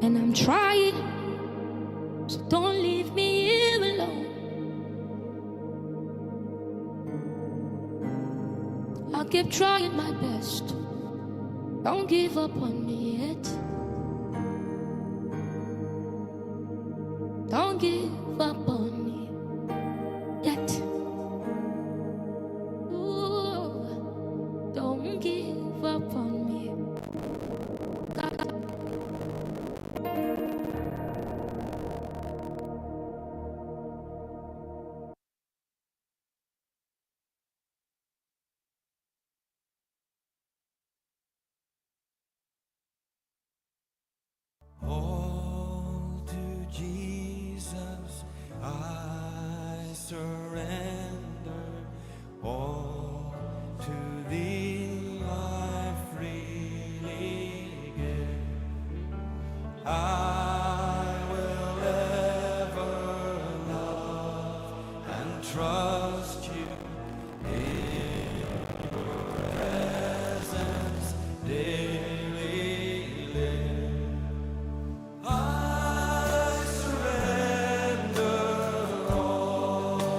and I'm trying, so don't leave me here alone. I'll keep trying my best. Don't give up on me yet. Don't give up on me yet. Ooh, don't give up on me. God. All to Jesus I surrender. All to Thee I freely give. I will ever love and trust You in Your presence daily live. I surrender all.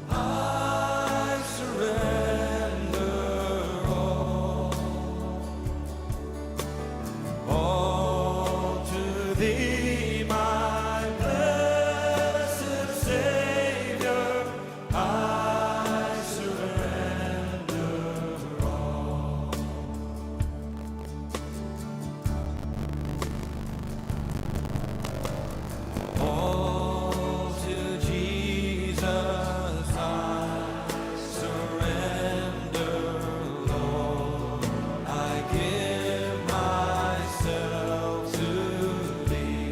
I surrender all. All to Thee, my blessed Savior. I surrender all. All to Jesus I surrender, Lord. I give myself to Thee.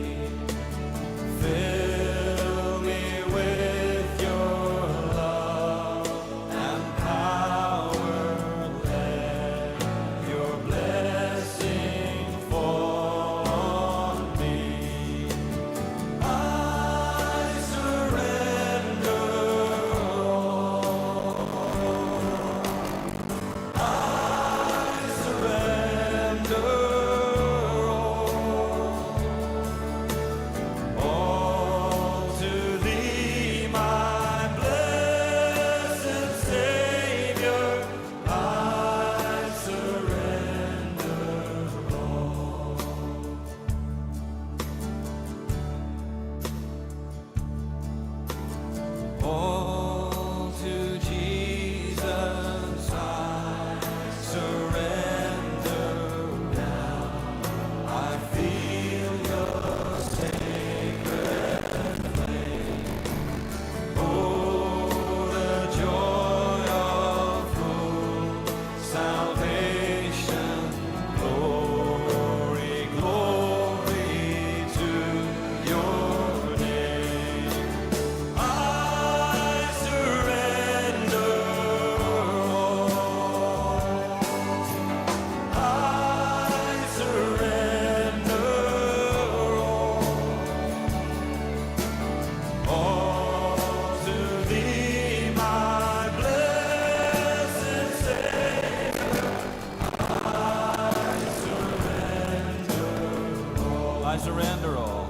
I surrender all.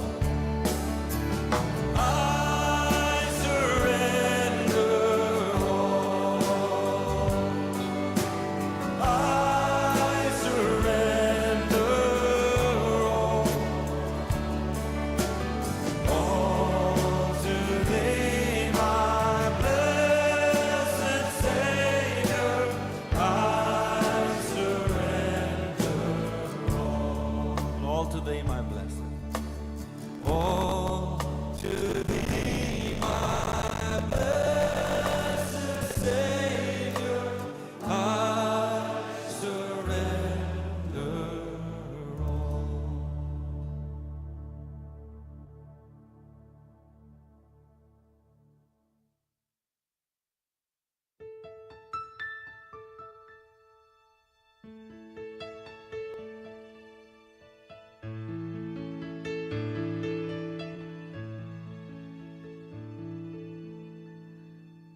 I surrender all. I surrender all to Thee, my blessed Savior. I surrender all to Thee, my blessed. All to Thee, my blessed Savior, I surrender all.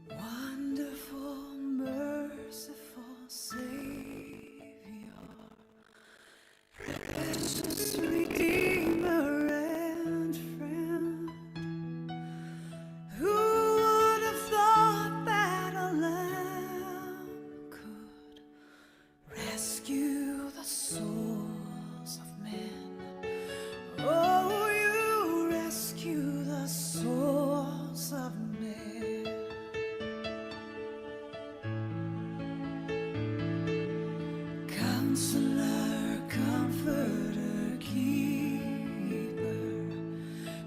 Wonderful, merciful Savior, precious Redeemer and friend. Who would have thought that a lamb could rescue the souls of men? Oh, you rescue the souls of men. Counselor, comforter, keeper,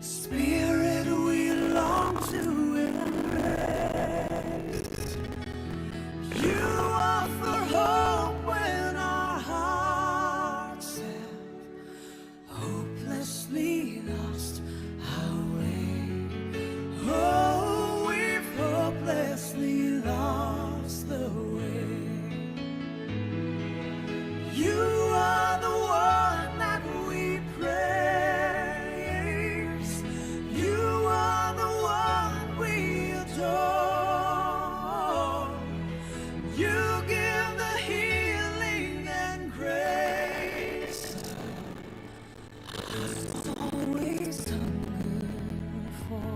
Spirit we long to embrace. You offer hope when our hearts have hopelessly lost our way. Oh, we've hopelessly lost the way. You are the one that we praise. You are the one we adore. You give the healing and grace. I've always hungered for.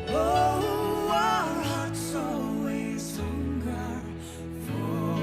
Oh, our hearts always hunger for.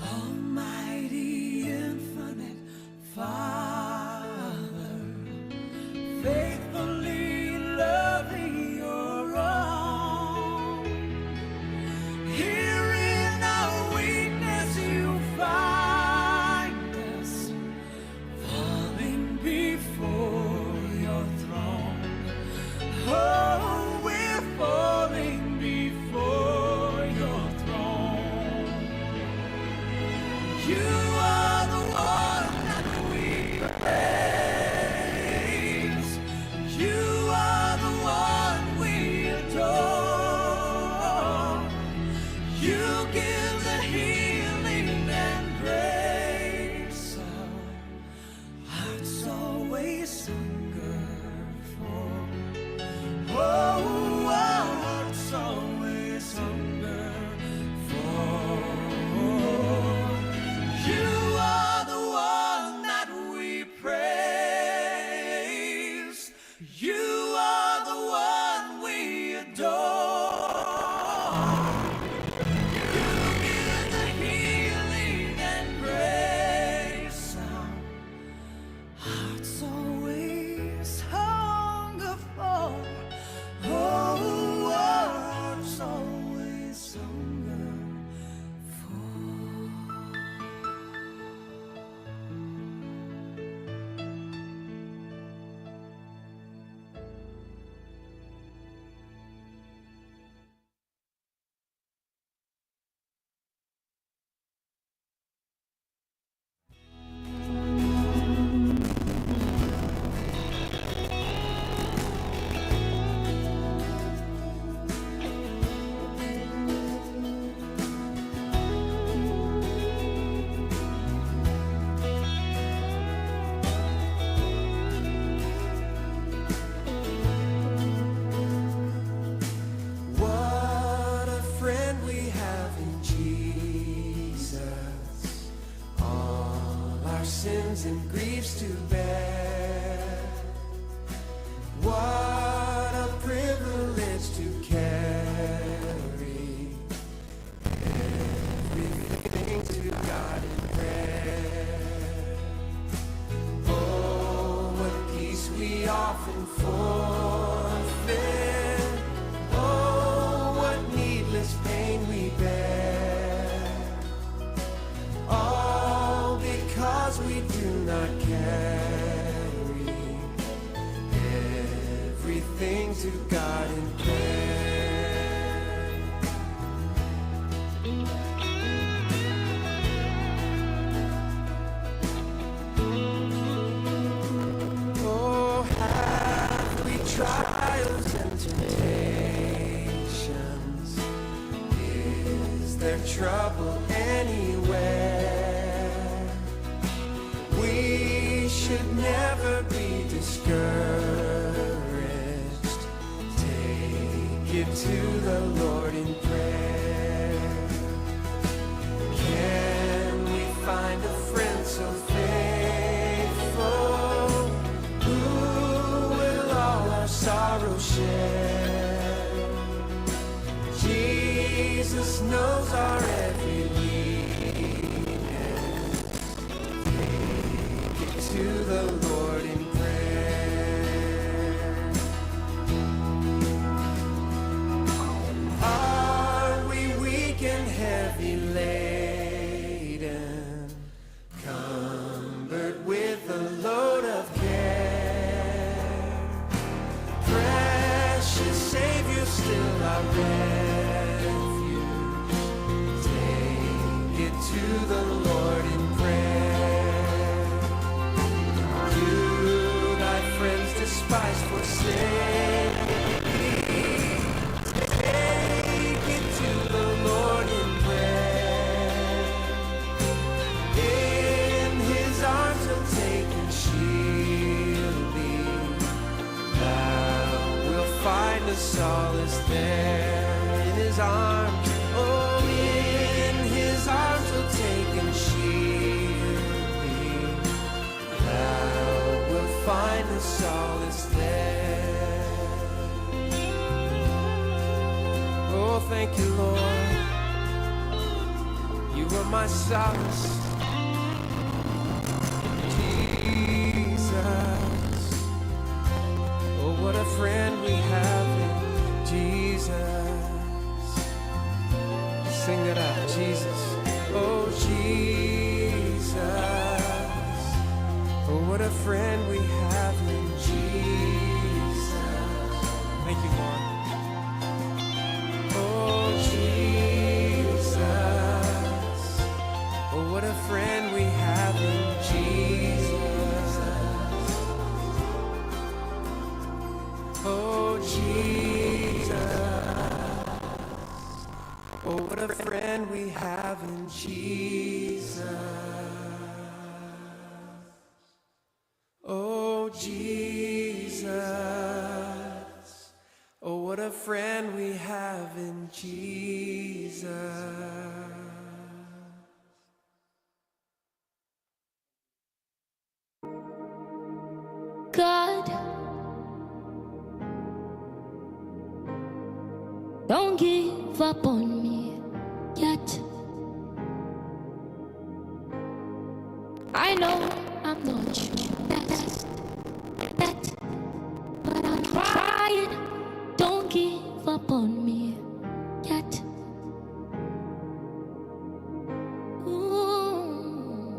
Almighty, infinite Father, faithfully loving your own. Here in our weakness you find us, falling before your throne. Oh, we're falling before your throne. You are the one that we praise. You are the one we adore. You give the healing and grace. Our hearts always hunger for. Oh, our hearts always hunger for. You Jesus, all our sins and griefs to bear. What a privilege to carry everything to God in prayer. Oh, what peace we often forfeit. Oh, what needless pain we bear. All because we do not carry everything to God in prayer. Oh, have we trials and temptations? Is there trouble anywhere? We should never be discouraged. Take it to the Lord in prayer. Can we find a friend so faithful who will all our sorrow share? Jesus knows our every weakness. Take it to the Lord in prayer. Are we weak and heavy laden, cumbered with a load of care? Precious Savior, still our refuge. Take it to the Lord in prayer. You, thy friends despise, forsake thee. Take it to the Lord in prayer. In his arms he'll take and shield thee. Thou wilt find a solace there in his arms. Oh, in his arms he'll take and shield thee. Thou wilt find a solace there. Oh, thank you, Lord. You are my solace. Jesus. Oh, what a friend we have in Jesus. Sing it out, Jesus. Oh, Jesus. Oh, what a friend we have in Jesus. Thank you, Lord. Oh, Jesus. Oh, what a friend we have in Jesus. Oh, Jesus. Oh, what a friend we have in Jesus. Oh, Jesus. Oh, what a friend we have in Jesus. God, don't give up on me yet. I know I'm not your best, but I'm trying. Don't give up on me yet. Ooh,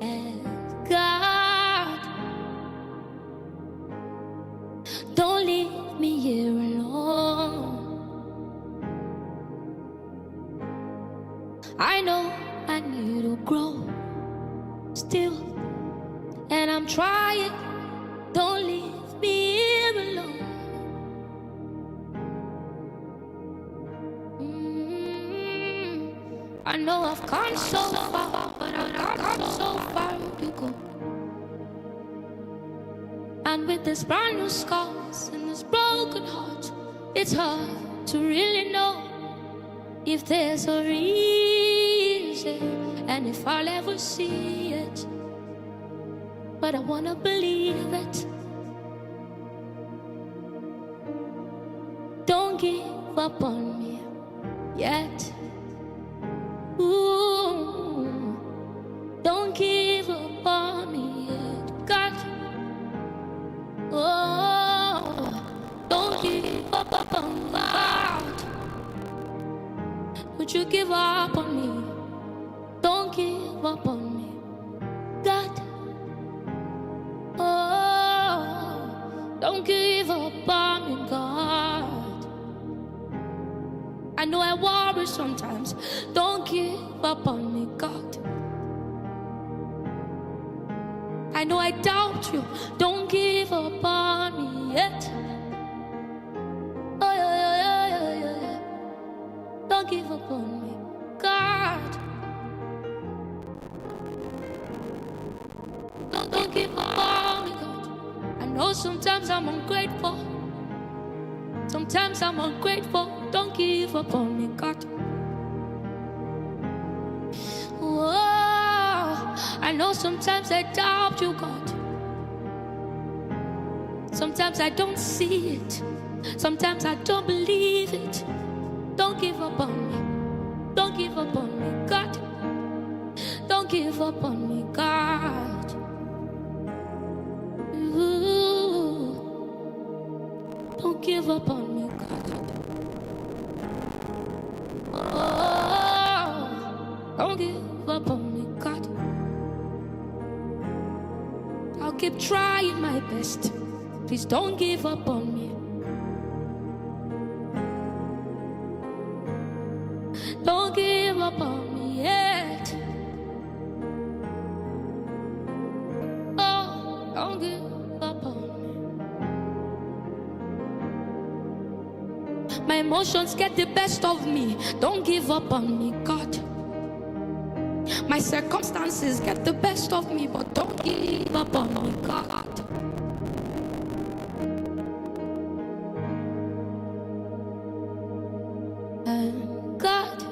and God, don't leave me here alone. I know I need to grow still, and I'm trying. Don't leave me here alone. I know I've come so far, but I've come so far to go. And with this brand new scars and this broken heart, it's hard to really know if there's a reason, and if I'll ever see it, but I wanna believe it. Don't give up on me yet. Ooh, don't give up on me yet, God. Oh, don't give up on me, God. Would you give up on me? Don't give up on me, God. Oh, don't give up on me, God. I know I worry sometimes. Don't give up on me, God. I know I doubt you. Don't give up on me yet. Oh, yeah. Don't give up on me, God. Don't give up on me, God. I know sometimes I'm ungrateful. Sometimes I'm ungrateful. Don't give up on me, God. Whoa, I know sometimes I doubt you, God. Sometimes I don't see it. Sometimes I don't believe it. Don't give up on me. Don't give up on me, God. Don't give up on me, God. Ooh, don't give up on me, God. Oh, don't give up on me, God. I'll keep trying my best. Please don't give up on me. Don't give up on me yet. Oh, don't give up on me. My emotions get the best of me. Don't give up on me, God. My circumstances get the best of me, but don't give up on me, God. And God,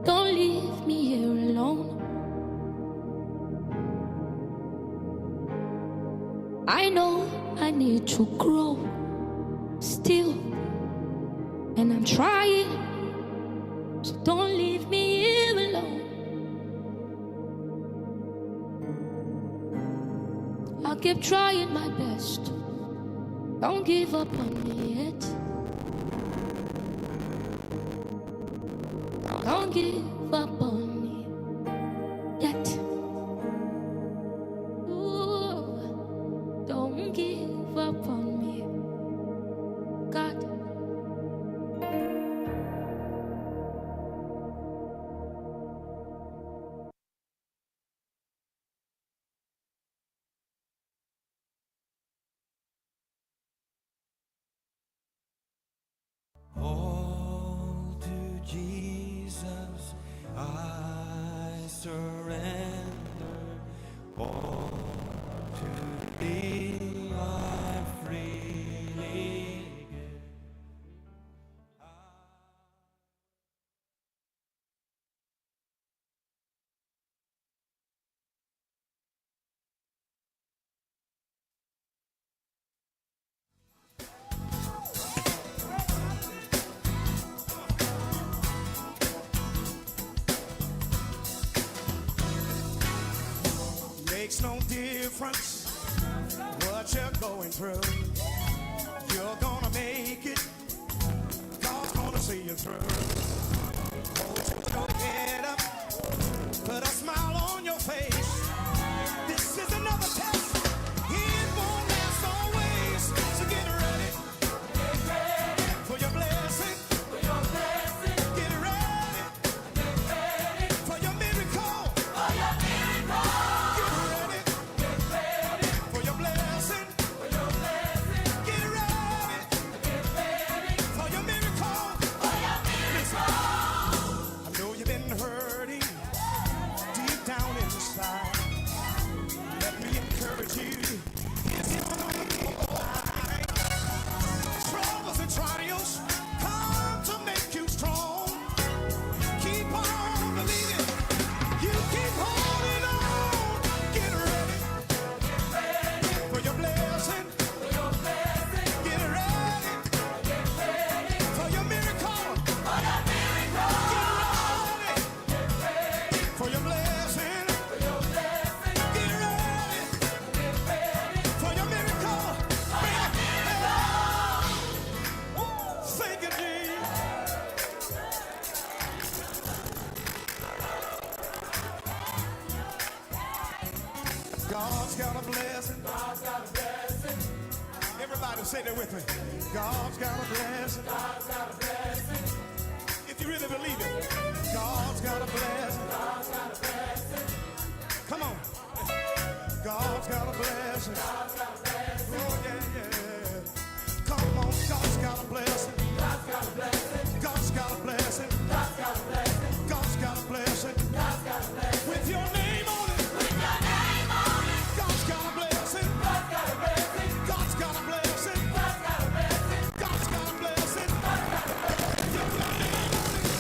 don't leave me here alone. I know I need to grow still, and I'm trying, so don't leave me here alone. I'll keep trying my best. Don't give up on me yet. Don't give up on me yet. Ooh, don't give up on me, God. All to Jesus I surrender. All to Thee I freely give. Makes no difference what you're going through. You're gonna make it. God's gonna see you through. Hold your head up. Put a smile on your face. This is another test. It won't last always. So get ready. Get ready for your blessing. For your blessing. Get ready. Get ready for your miracle. For your miracle. Get ready. Get ready for your blessing. For your blessing. Get ready. Get ready for your miracle. For your miracle. Say that with me. God's got a blessing. God's got a blessing. If you really believe it, God's got a blessing. God's got a blessing. Come on. God's got a blessing. God's got a blessing. Oh, yeah, yeah. Come on, God's got a blessing. God's got a blessing. God's got a blessing. God's got a blessing. God's got a blessing. God's got a blessing. With your name on it. With your name on it. God's got a blessing. God's got a blessing. God's got a blessing. God's got a blessing. God's got a blessing. God's got a blessing.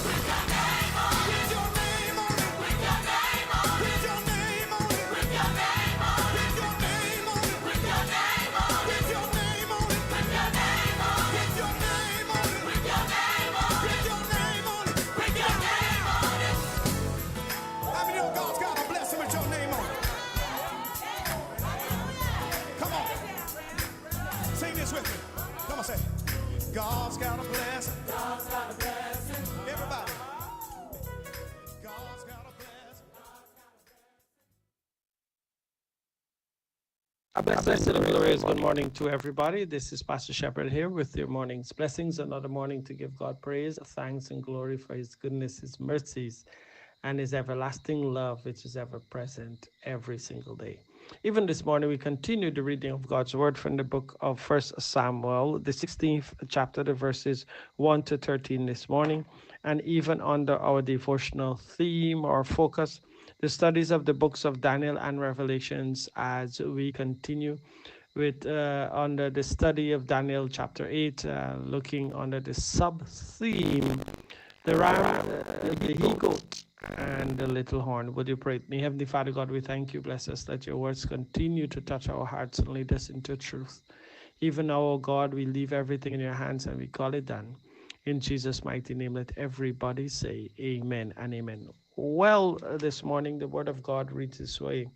With your name on it. With your name on it. With your name on it. With your name on it. With your name on it. With your name on it. With your name on it. With your name on it. With your name on it. With your name on it. With your name on it. With your name on it. With your name on it. With your name on it. How many of God's got a blessing with your name on it? Come on. Sing this with me. Come on, say. God's got a blessing. God's got a blessing. Everybody. God's got a blessing. A blessed and glorious good morning to everybody. This is Pastor Shepherd here with your morning's blessings. Another morning to give God praise, thanks, and glory for his goodness, his mercies, and his everlasting love, which is ever present every single day. Even this morning, we continue the reading of God's word from the book of 1 Samuel, the 16th chapter, the verses 1 to 13 this morning. And even under our devotional theme or focus, the studies of the books of Daniel and Revelations, as we continue with under the study of Daniel chapter 8, looking under the sub-theme, the ram, the he-goat, and the little horn. Would you pray with me? Heavenly Father God, we thank you. Bless us. Let your words continue to touch our hearts and lead us into truth. Even now, O God, we leave everything in your hands and we call it done. In Jesus' mighty name, let everybody say amen and amen. Well, this morning, the word of God reads this way.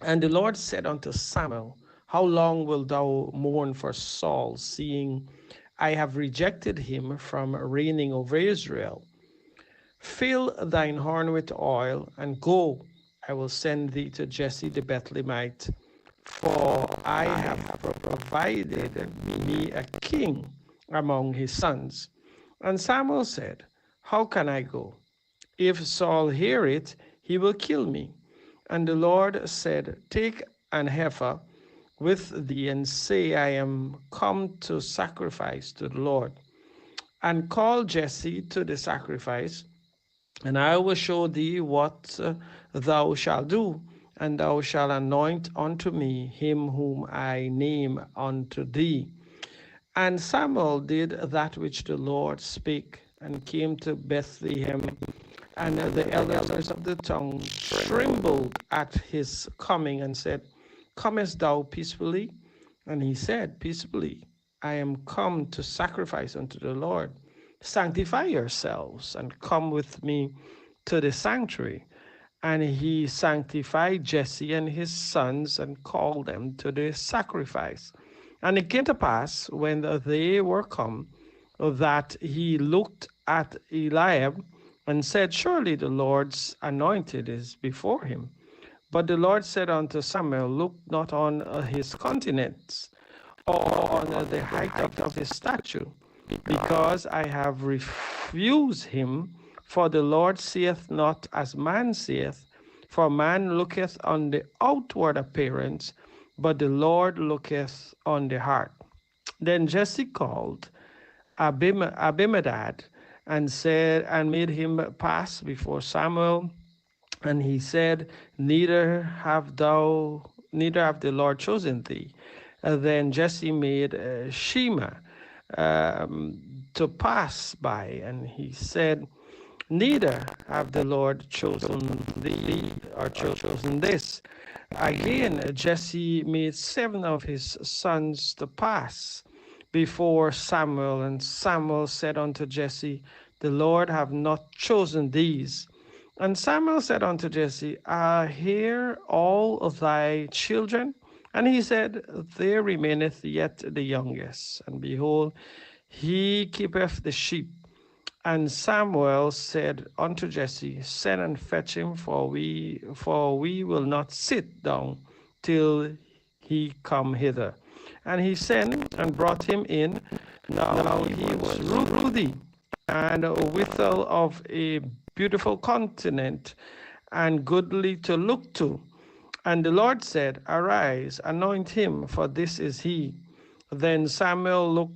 And the Lord said unto Samuel, how long wilt thou mourn for Saul, seeing I have rejected him from reigning over Israel? Fill thine horn with oil, and go. I will send thee to Jesse the Bethlehemite, for I have provided me a king among his sons. And Samuel said, how can I go? If Saul hear it, he will kill me. And the Lord said, take an heifer with thee, and say, I am come to sacrifice to the Lord. And call Jesse to the sacrifice, and I will show thee what thou shalt do, and thou shalt anoint unto me him whom I name unto thee. And Samuel did that which the Lord spake, and came to Bethlehem. And the elders of the town trembled at his coming, and said, comest thou peacefully? And he said, peacefully. I am come to sacrifice unto the Lord. Sanctify yourselves, and come with me to the sanctuary. And he sanctified Jesse and his sons, and called them to the sacrifice. And it came to pass, when they were come, that he looked at Eliab, and said, surely the Lord's anointed is before him. But the Lord said unto Samuel, look not on his countenance, or on the height of his stature, because I have refused him. For the Lord seeth not as man seeth, for man looketh on the outward appearance, but the Lord looketh on the heart. Then Jesse called Abimadad, and said, and made him pass before Samuel. And he said, neither have the Lord chosen thee. Then Jesse made Shema to pass by, and he said, neither have the Lord chosen thee, or chosen this. Again, Jesse made 7 of his sons to pass before Samuel, and Samuel said unto Jesse, the Lord have not chosen these. And Samuel said unto Jesse, are here all of thy children? And he said, there remaineth yet the youngest, and behold, he keepeth the sheep. And Samuel said unto Jesse, send and fetch him, for we will not sit down till he come hither. And he sent and brought him in. Now he was ruddy and withal of a beautiful continent and goodly to look to. And the Lord said, Arise, anoint him, for this is he. Then Samuel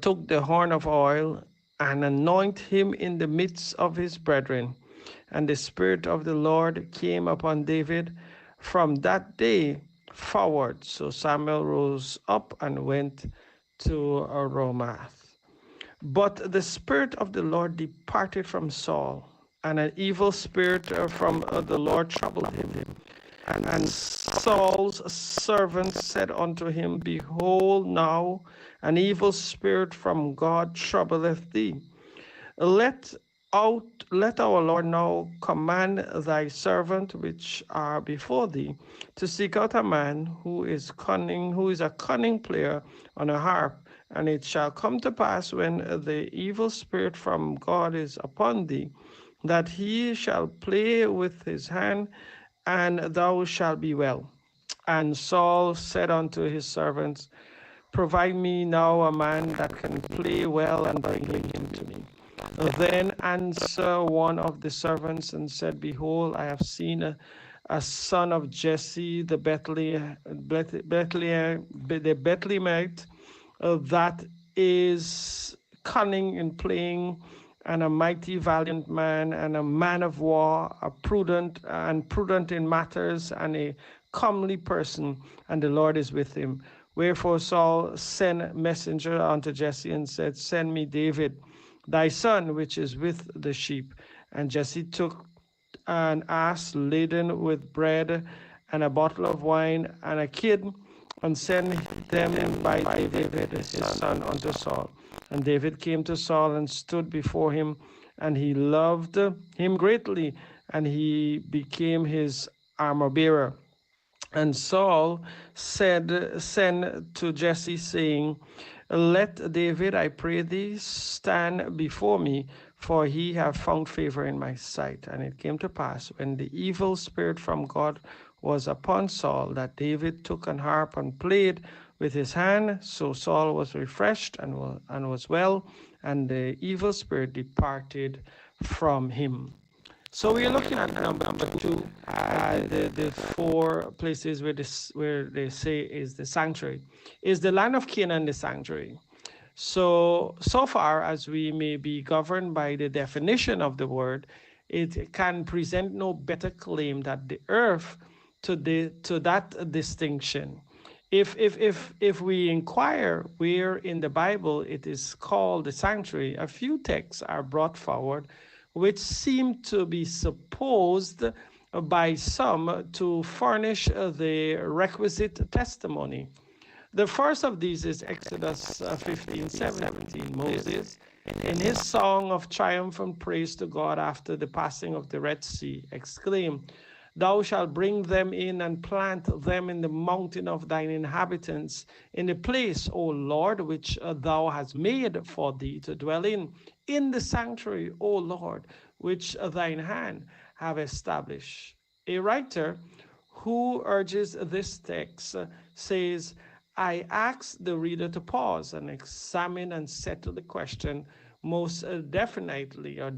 took the horn of oil and anointed him in the midst of his brethren. And the Spirit of the Lord came upon David from that day forward. So Samuel rose up and went to Ramoth. But the Spirit of the Lord departed from Saul, and an evil spirit from the Lord troubled him. And Saul's servants said unto him, Behold, now an evil spirit from God troubleth thee. Let our Lord now command thy servant which are before thee to seek out a man who is a cunning player on a harp. And it shall come to pass when the evil spirit from God is upon thee, that he shall play with his hand, and thou shalt be well. And Saul said unto his servants, Provide me now a man that can play well, and bring him to me. Then answered one of the servants and said, Behold, I have seen a son of Jesse the Bethlehemite, that is cunning in playing, and a mighty valiant man, and a man of war, prudent in matters, and a comely person, and the Lord is with him. Wherefore Saul sent messenger unto Jesse and said, Send me David, thy son, which is with the sheep. And Jesse took an ass laden with bread, and a bottle of wine, and a kid, and sent them by David his son unto Saul. And David came to Saul and stood before him, and he loved him greatly, and he became his armor bearer. And Saul sent to Jesse, saying, Let David, I pray thee, stand before me, for he hath found favor in my sight. And it came to pass, when the evil spirit from God was upon Saul, that David took an harp and played with his hand. So Saul was refreshed and was well, and the evil spirit departed from him. So we're looking at number two, the four places where they say is the sanctuary. Is the land of Canaan the sanctuary? So far as we may be governed by the definition of the word, it can present no better claim that the earth to that distinction. If we inquire where in the Bible it is called the sanctuary, a few texts are brought forward which seem to be supposed by some to furnish the requisite testimony. The first of these is Exodus 15:17. Moses, in his song of triumph and praise to God after the passing of the Red Sea, exclaimed, Thou shalt bring them in and plant them in the mountain of thine inhabitants, in the place, O Lord, which thou hast made for thee to dwell in the sanctuary, O Lord, which thine hand have established. A writer who urges this text says, I ask the reader to pause and examine and settle the question most definitely or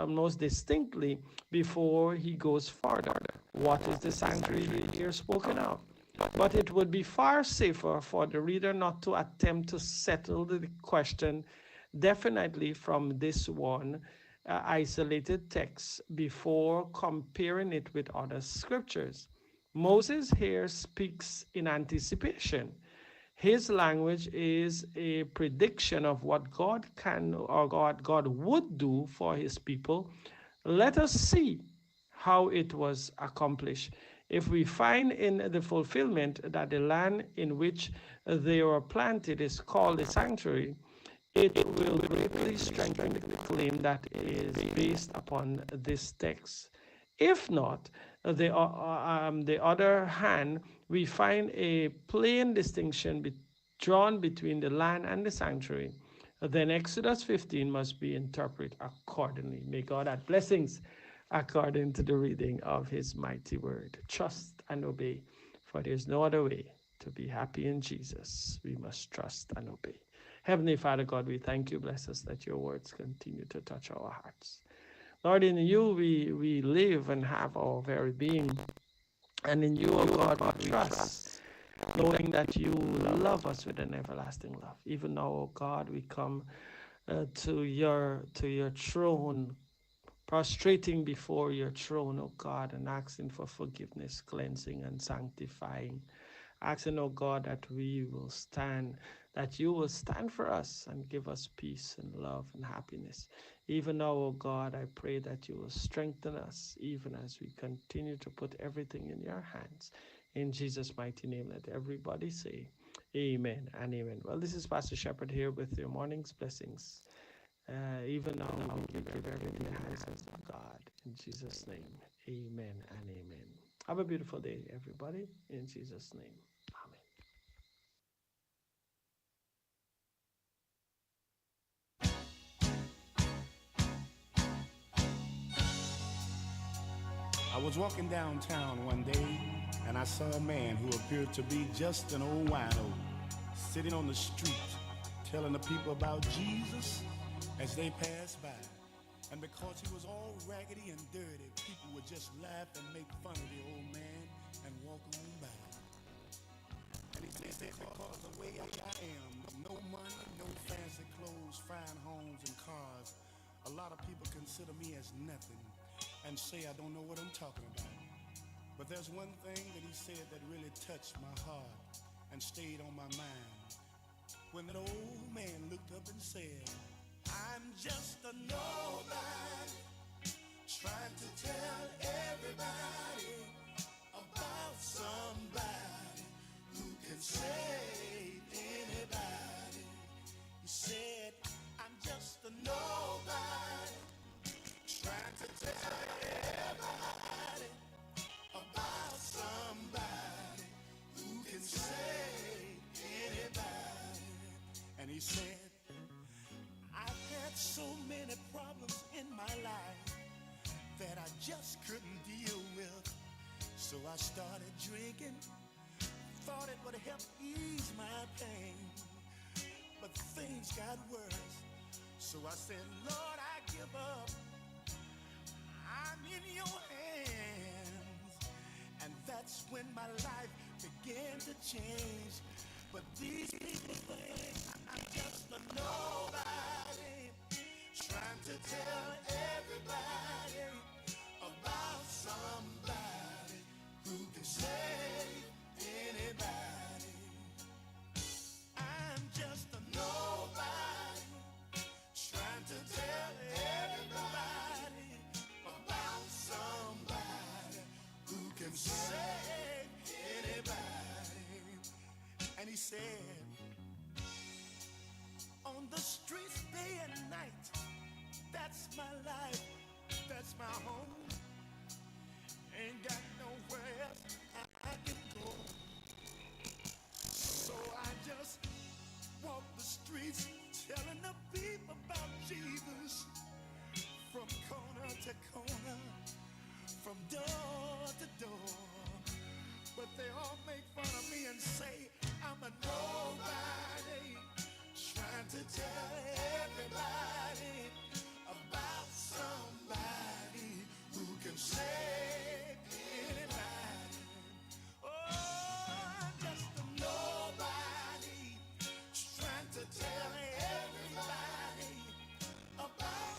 most distinctly before he goes further. What is the sanctuary here spoken of? But it would be far safer for the reader not to attempt to settle the question definitely from this one isolated text before comparing it with other scriptures. Moses here speaks in anticipation. His language is a prediction of what God can or God would do for his people. Let us see how it was accomplished. If we find in the fulfillment that the land in which they were planted is called a sanctuary, it will greatly strengthen the claim that is based upon this text. If not, the other hand, we find a plain distinction drawn between the land and the sanctuary. Then Exodus 15 must be interpreted accordingly. May God add blessings according to the reading of his mighty word. Trust and obey, for there is no other way To be happy in Jesus, we must trust and obey. Heavenly Father God, we thank you. Bless us that your words continue to touch our hearts. Lord, in you we live and have our very being. And in you, O God, we trust, knowing that you love us with an everlasting love. Even now, O God, we come to your throne, prostrating before your throne, O God, and asking for forgiveness, cleansing, and sanctifying. Asking, O God, that we will stand, that you will stand for us and give us peace and love and happiness. Even now, O God, I pray that you will strengthen us, even as we continue to put everything in your hands. In Jesus' mighty name, let everybody say amen and amen. Well, this is Pastor Shepherd here with your morning's blessings. Even now, we give everything in the hands of God. In Jesus' name, amen and amen. Have a beautiful day, everybody. In Jesus' name, amen. I was walking downtown one day, and I saw a man who appeared to be just an old wino sitting on the street telling the people about Jesus as they passed by. And because he was all raggedy and dirty, people would just laugh and make fun of the old man and walk on by. And he said, because the way I am, no money, no fancy clothes, fine homes and cars, a lot of people consider me as nothing and say I don't know what I'm talking about. But there's one thing that he said that really touched my heart and stayed on my mind. When that old man looked up and said, I'm just a nobody, trying to tell everybody about somebody who can save anybody. He said, I'm just a nobody, trying to tell everybody about somebody who can save anybody. And he said, I've had so many problems in my life that I just couldn't deal with. So I started drinking, thought it would help ease my pain. But things got worse. So I said, Lord, I give up. I'm in your hands. And that's when my life began to change. But these people think I'm just a nobody, trying to tell everybody about somebody who can save anybody. I'm just a nobody, trying to tell everybody about somebody who can save anybody. And he said, on the streets day and night, that's my life, that's my home. Ain't got nowhere else I can go. So I just walk the streets telling the people about Jesus, from corner to corner, from door to door. But they all make fun of me and say I'm a nobody, trying to tell everybody about somebody who can save anybody. Oh, I'm just a nobody, trying to tell everybody about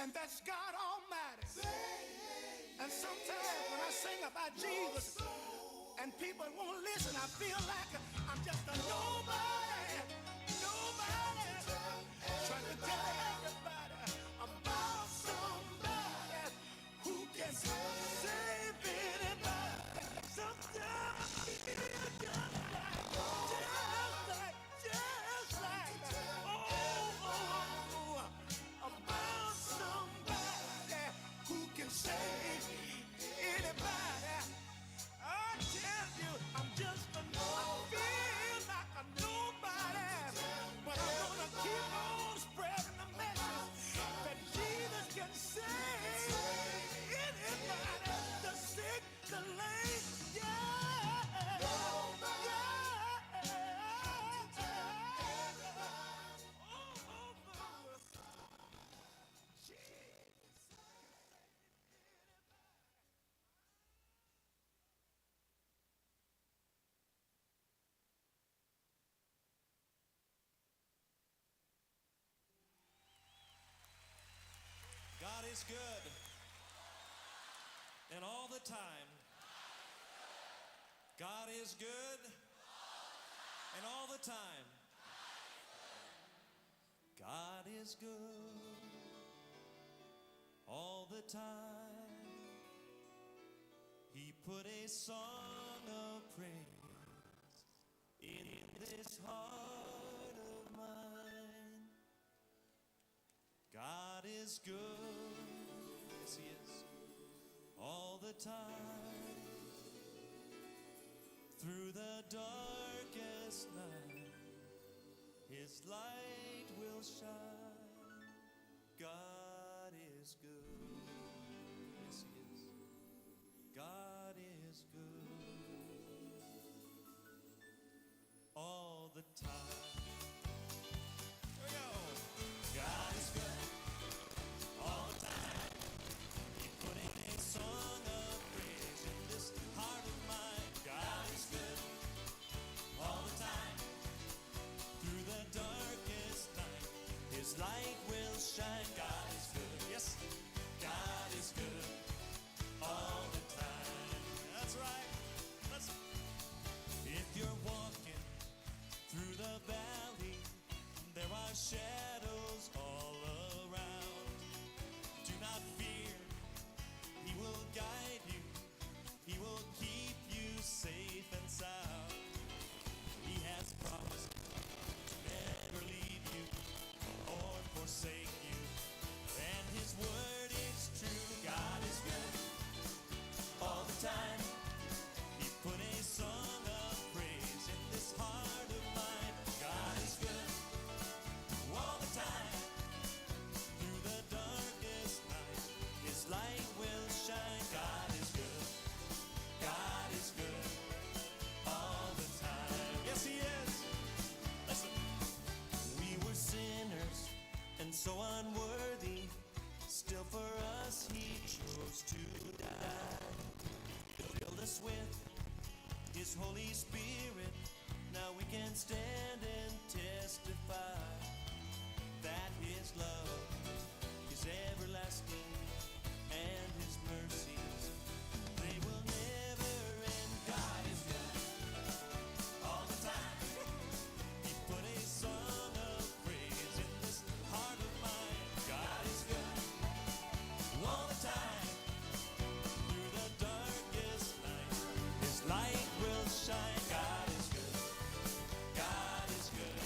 and that's God Almighty. And sometimes when I sing about Jesus and people won't listen, I feel like I'm just a nobody, trying to tell everybody about somebody who can save anybody. Sometimes I feel just like, about somebody who can save anybody. I tell you, I feel like a nobody, but I'm gonna keep on spreading the message that Jesus can save anybody, the sick, the lame, yeah. God is good. And all the time. God is good. And all the time. God is good. All the time. He put a song of praise in this heart of mine. God is good, yes he is, all the time. Through the darkest night, his light will shine. God is good, yes he is, God is good, all the time. Here we go. God is good. All the time, he put in a song of praise in this heart of mine. God is good, all the time. Through the darkest night, his light will shine. God is good, yes, God is good, all the time. That's right. If you're walking through the valley, there are shadows all around. Do not fear, he will guide you, he will keep you safe and sound. He has promised to never leave you or forsake you, and his word is true. God is good all the time. He put a song of praise in this heart of mine. God is good all the time. Through the darkest night, his light will shine. God is good. God is good all the time. Yes, he is. Listen. We were sinners and so unworthy. Still for us he chose to die. Filled us with his Holy Spirit. Now we can stand and testify that his love is everlasting and his mercies, they will never end. God is good all the time. He put a song of praise in this heart of mine. God is good all the time. Through the darkest night, his light will shine. God is good. God is good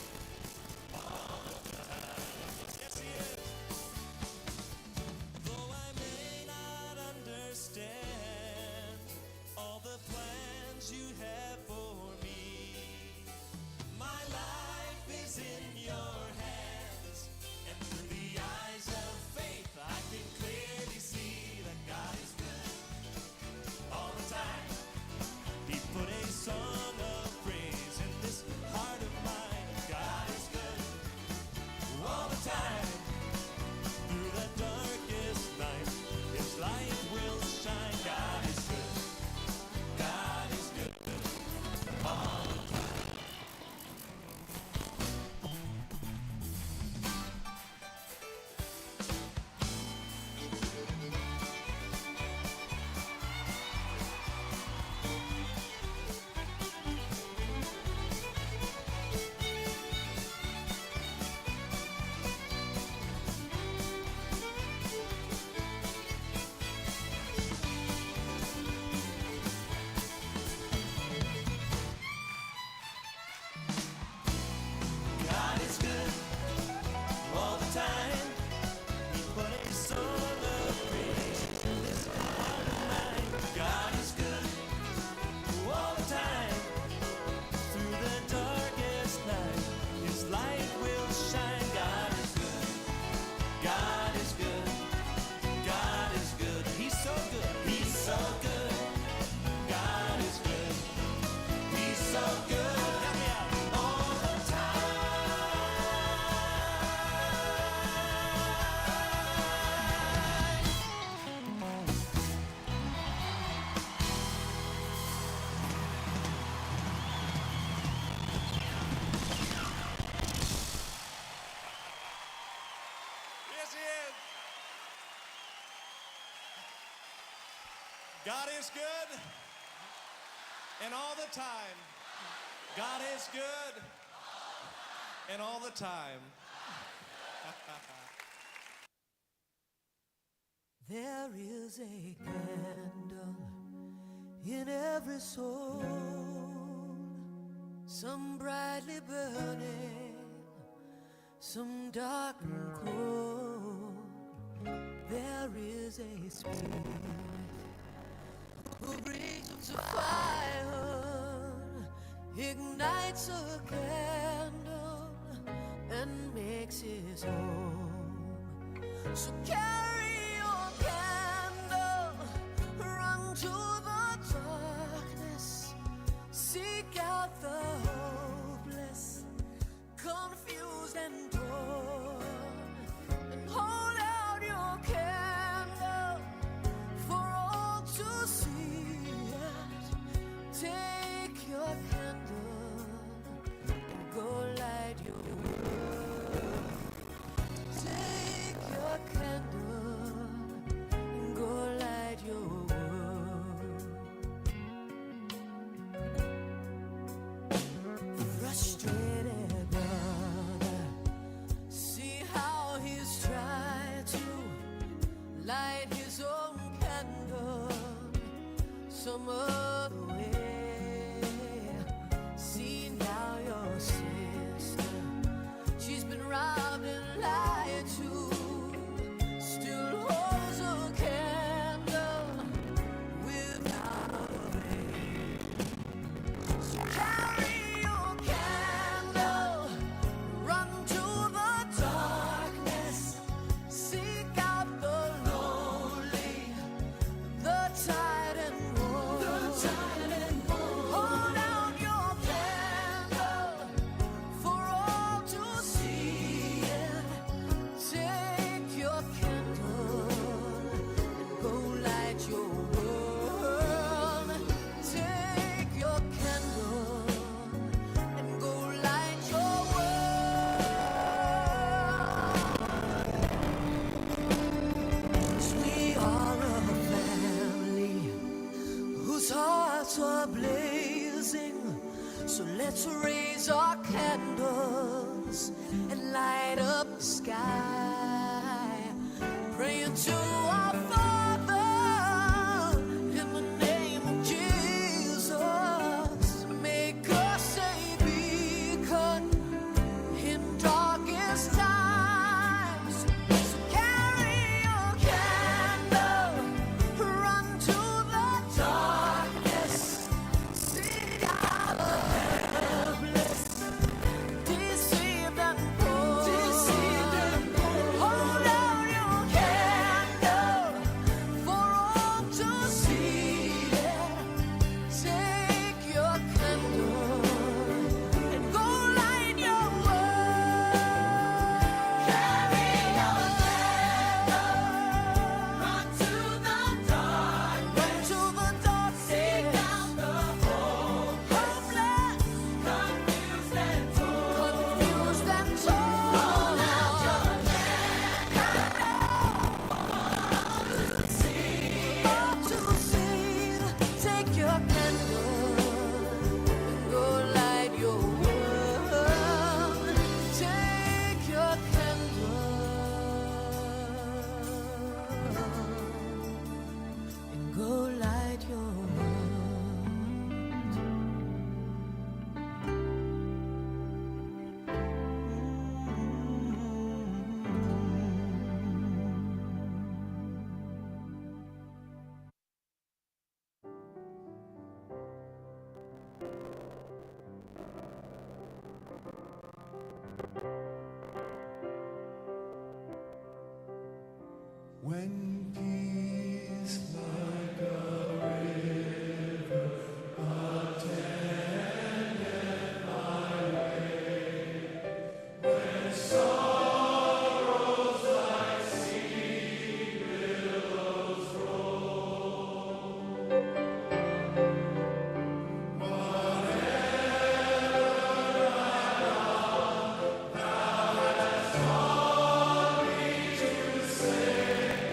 all the time. Yes, he is. Though I may not understand God is good, and all the time. God is good, and all the time. There is a candle in every soul, some brightly burning, some dark and cold. There is a spirit who brings to fire, ignites a candle and makes his home. So carry your candle, run to the darkness, seek out the hopeless, confused and torn, and hold out your candle for all to see it. Take your candle and go light your world. Take your candle and go light your world. Frustrated brother, see how he's tried to light his own candle some other way. See now your sister, she's been robbed and lied to, still holds a candle without a flame. So carry your candle, run to the darkness, seek out the lonely, the tired and worn. Hold out your candle for all to see it. Take your candle and go light your world. Take your candle and go light your world. 'Cause we are a family whose hearts are blazing. So let's raise our candles and light up the sky, praying to our Father in the name of Jesus. Make us a beacon in darkest times. So carry your candle, run to the darkness, seek out the helpless, deceived and poor. Hold out your candle for all to see it. Take your candle and go light your world. Carry your candle, run to the dark, seek out the hopeless, confused and torn. Hold out your all to see. Take your candle and go light your world. Take your candle and go light your When peace like a river attended my way, when sorrows like sea billows roll, whatever I've done, thou hast taught me to say.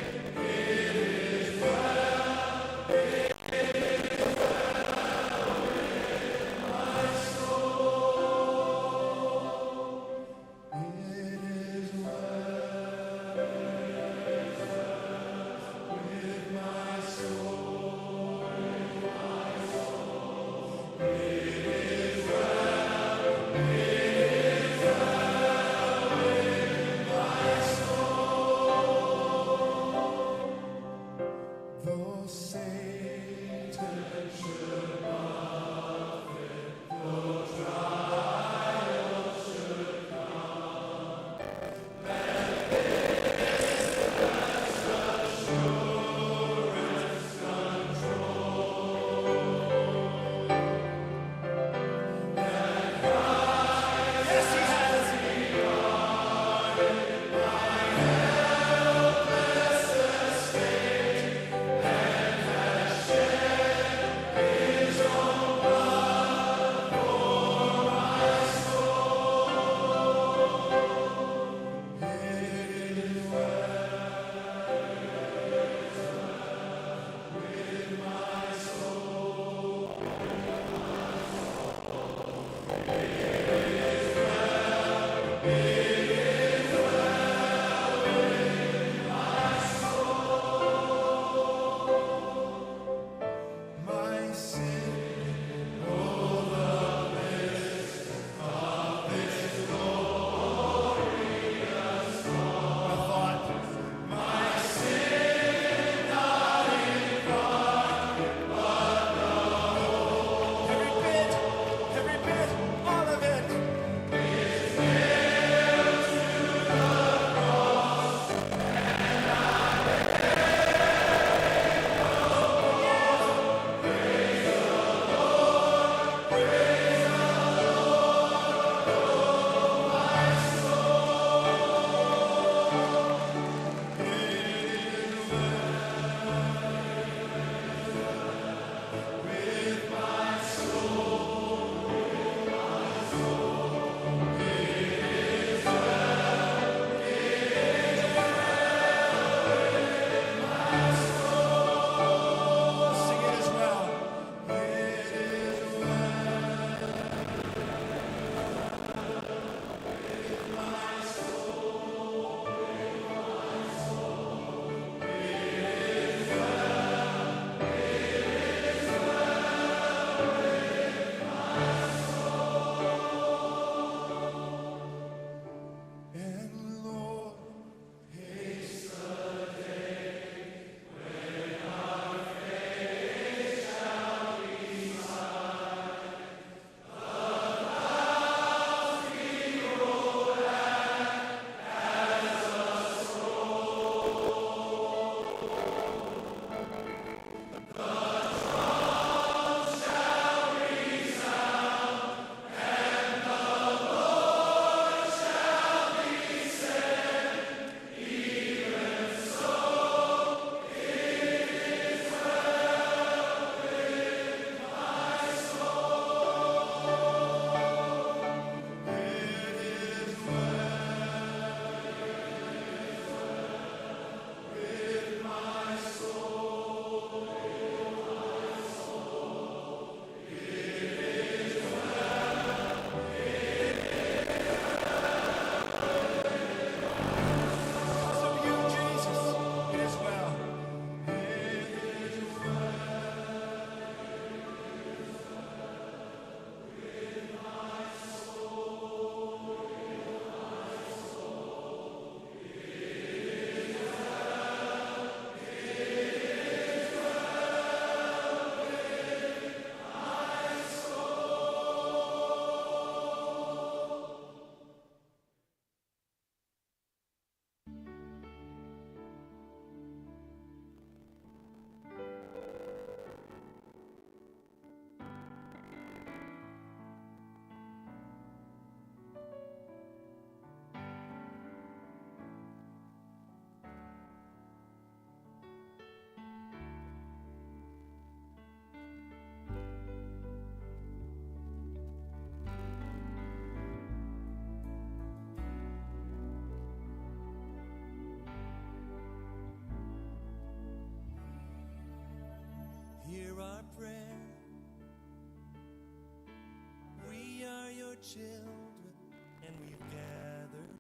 we've gathered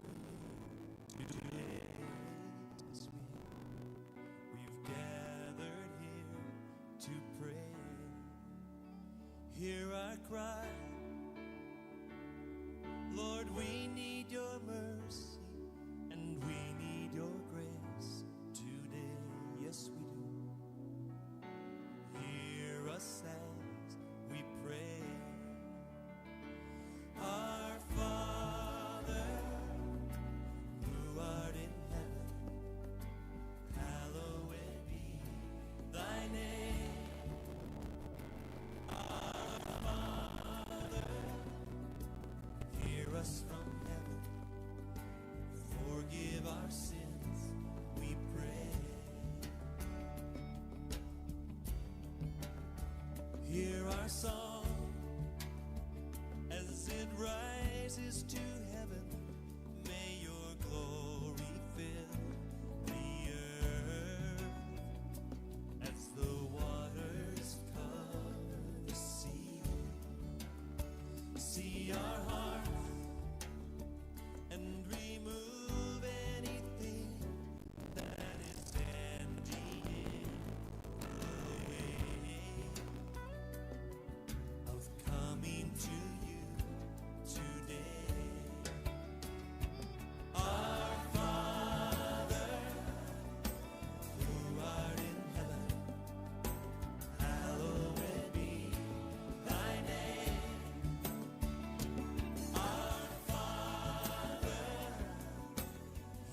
here today. Yes, we've gathered here to pray. Hear our cry. Lord, we need your mercy and we need your grace today. Yes, we do. Hear us as we pray. Our Father, who art in heaven, hallowed be thy name. Our Father, hear us from heaven, forgive our sins, we pray. Hear our song as it rises to heaven. May your glory fill the earth as the waters cover the sea. See our hearts and remove anything that is standing in the way of coming to you today. Our Father, who art in heaven, hallowed be thy name. Our Father,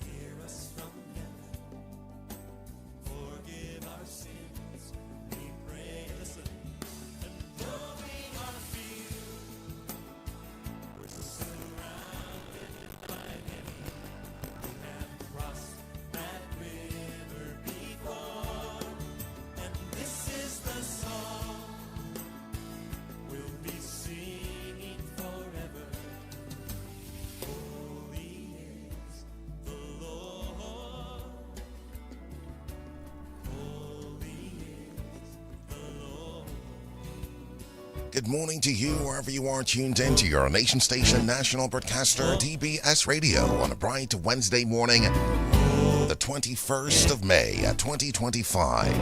hear us from heaven, forgive our sins, we pray. Listen, and though we are few, we're surrounded by many who have crossed that river before, and this is the song we'll be singing forever. Holy is the Lord. Holy is the Lord. Good morning to you, wherever you are tuned in to your nation station, national broadcaster, DBS Radio, on a bright Wednesday morning, the 21st of May, 2025.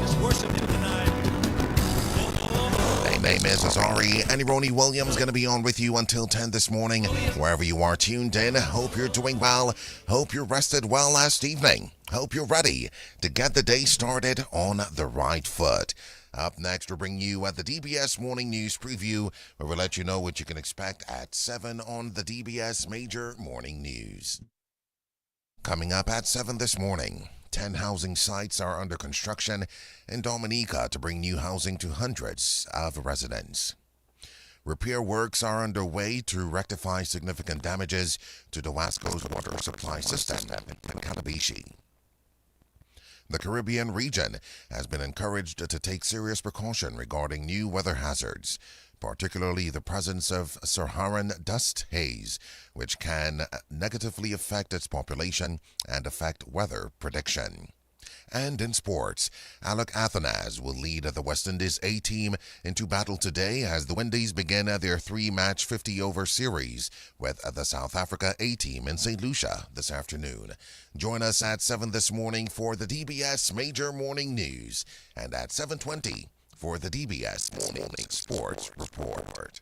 My name is Azari. Annie Ronnie Williams going to be on with you until 10 this morning, wherever you are tuned in. Hope you're doing well. Hope you rested well last evening. Hope you're ready to get the day started on the right foot. Up next, we'll bring you the DBS Morning News Preview, where we'll let you know what you can expect at 7 on the DBS Major Morning News. Coming up at 7 this morning, 10 housing sites are under construction in Dominica to bring new housing to hundreds of residents. Repair works are underway to rectify significant damages to the Wasco's water supply system in Calabishi. The Caribbean region has been encouraged to take serious precaution regarding new weather hazards, particularly the presence of Saharan dust haze, which can negatively affect its population and affect weather prediction. And in sports, Alec Athanas will lead the West Indies A team into battle today as the Windies begin their 3-match 50-over series with the South Africa A team in St. Lucia this afternoon. Join us at 7 this morning for the DBS Major Morning News and at 7:20 for the DBS Morning Sports Report.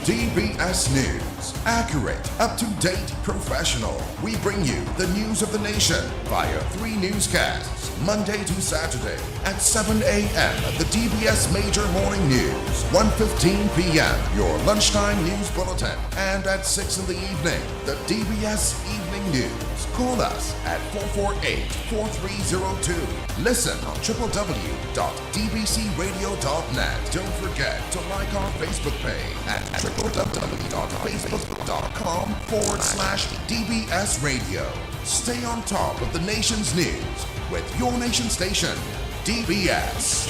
DBS News. Accurate, up-to-date, professional. We bring you the news of the nation via 3 newscasts, Monday to Saturday at 7 a.m. The DBS Major Morning News, 1:15 p.m. Your lunchtime news bulletin, and at 6 in the evening, the DBS Evening News. Call us at 448-4302. Listen on www.dbcradio.net. Don't forget to like our Facebook page at www.facebook.com/DBS Radio. Stay on top of the nation's news with your nation station, DBS.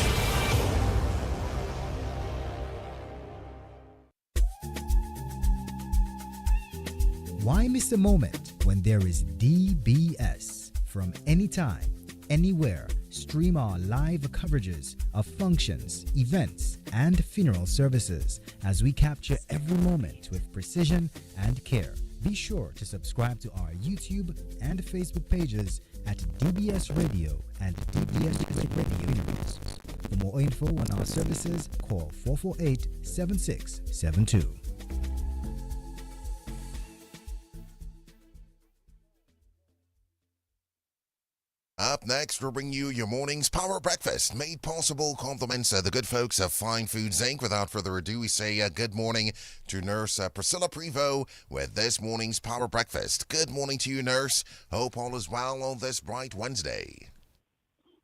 Why miss a moment when there is DBS? From anytime, anywhere, stream our live coverages of functions, events, and funeral services as we capture every moment with precision and care. Be sure to subscribe to our YouTube and Facebook pages at DBS Radio and DBS Radio News. For more info on our services, call 448-7672. Up next, we'll bring you your morning's Power Breakfast, made possible compliments of the good folks of Fine Foods Inc. Without further ado, we say good morning to Nurse Priscilla Prevost with this morning's Power Breakfast. Good morning to you, Nurse. Hope all is well on this bright Wednesday.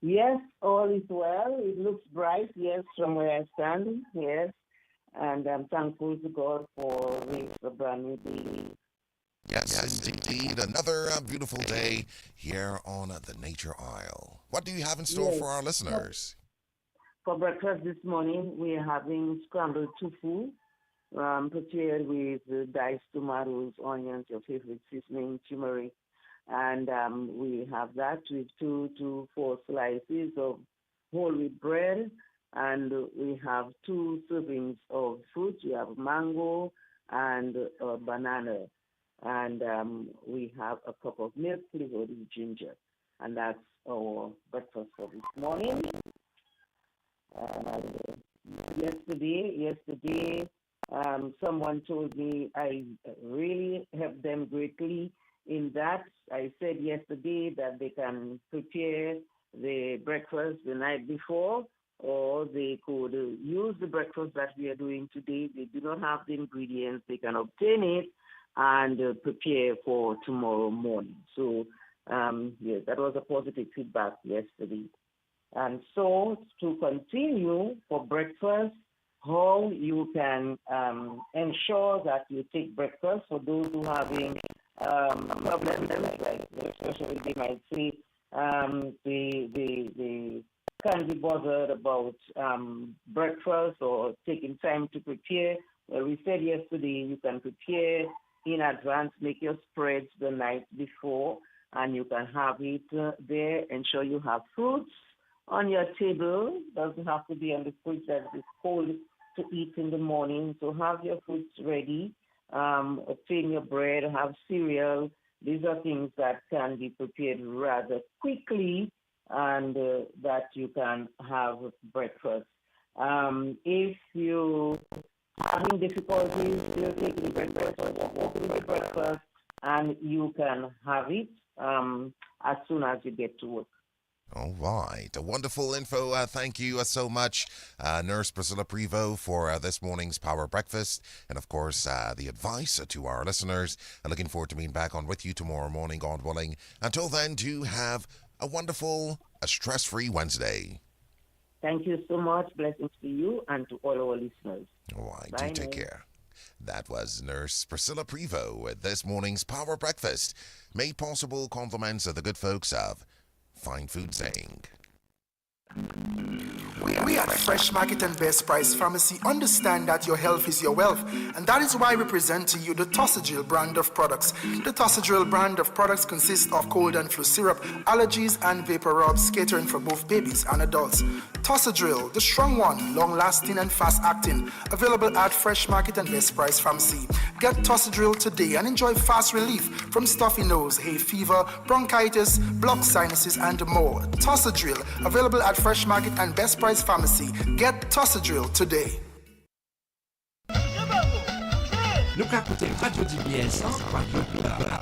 Yes, all is well. It looks bright, yes, from where I stand, yes. And I'm thankful to God for this brand new day. Yes, indeed. Another beautiful day here on the Nature Isle. What do you have in store for our listeners? For breakfast this morning, we are having scrambled tofu, prepared with diced tomatoes, onions, your favorite seasoning, turmeric. And we have that with 2 to 4 slices of whole wheat bread. And we have 2 servings of fruit. We have mango and banana. And we have a cup of milk flavored with ginger. And that's our breakfast for this morning. Yesterday, someone told me I really helped them greatly in that. I said yesterday that they can prepare the breakfast the night before, or they could use the breakfast that we are doing today. They do not have the ingredients. They can obtain it and prepare for tomorrow morning. So, yes, that was a positive feedback yesterday. And so, to continue for breakfast, how you can ensure that you take breakfast for those who are having problems, like especially they might say they can't be bothered about breakfast or taking time to prepare. Well, we said yesterday you can prepare in advance, make your spreads the night before, and you can have it there. Ensure you have fruits on your table. Doesn't have to be on the fridge that is cold to eat in the morning. So have your fruits ready. Obtain your bread, have cereal. These are things that can be prepared rather quickly and that you can have breakfast. If you having difficulties, you're taking breakfast or open the breakfast, and you can have it as soon as you get to work. All right. Wonderful info. Thank you so much, Nurse Priscilla Prevost, for this morning's Power Breakfast. And, of course, the advice to our listeners. Looking forward to being back on with you tomorrow morning, God willing. Until then, do have a wonderful, stress-free Wednesday. Thank you so much. Blessings to you and to all our listeners. All right. Bye, do take care. That was Nurse Priscilla Prevost with this morning's Power Breakfast. Made possible compliments of the good folks of Fine Foods Inc. We at Fresh Market and Best Price Pharmacy understand that your health is your wealth, and that is why we present to you the Tossadril brand of products. The Tossadril brand of products consists of cold and flu syrup, allergies, and vapor rubs catering for both babies and adults. Tossadril, the strong one, long-lasting and fast-acting, available at Fresh Market and Best Price Pharmacy. Get Tossadril today and enjoy fast relief from stuffy nose, hay fever, bronchitis, blocked sinuses, and more. Tossadril, available at Fresh Market and Best Price Pharmacy. Get Tossadril today. Nous captons Radio DBS, Radio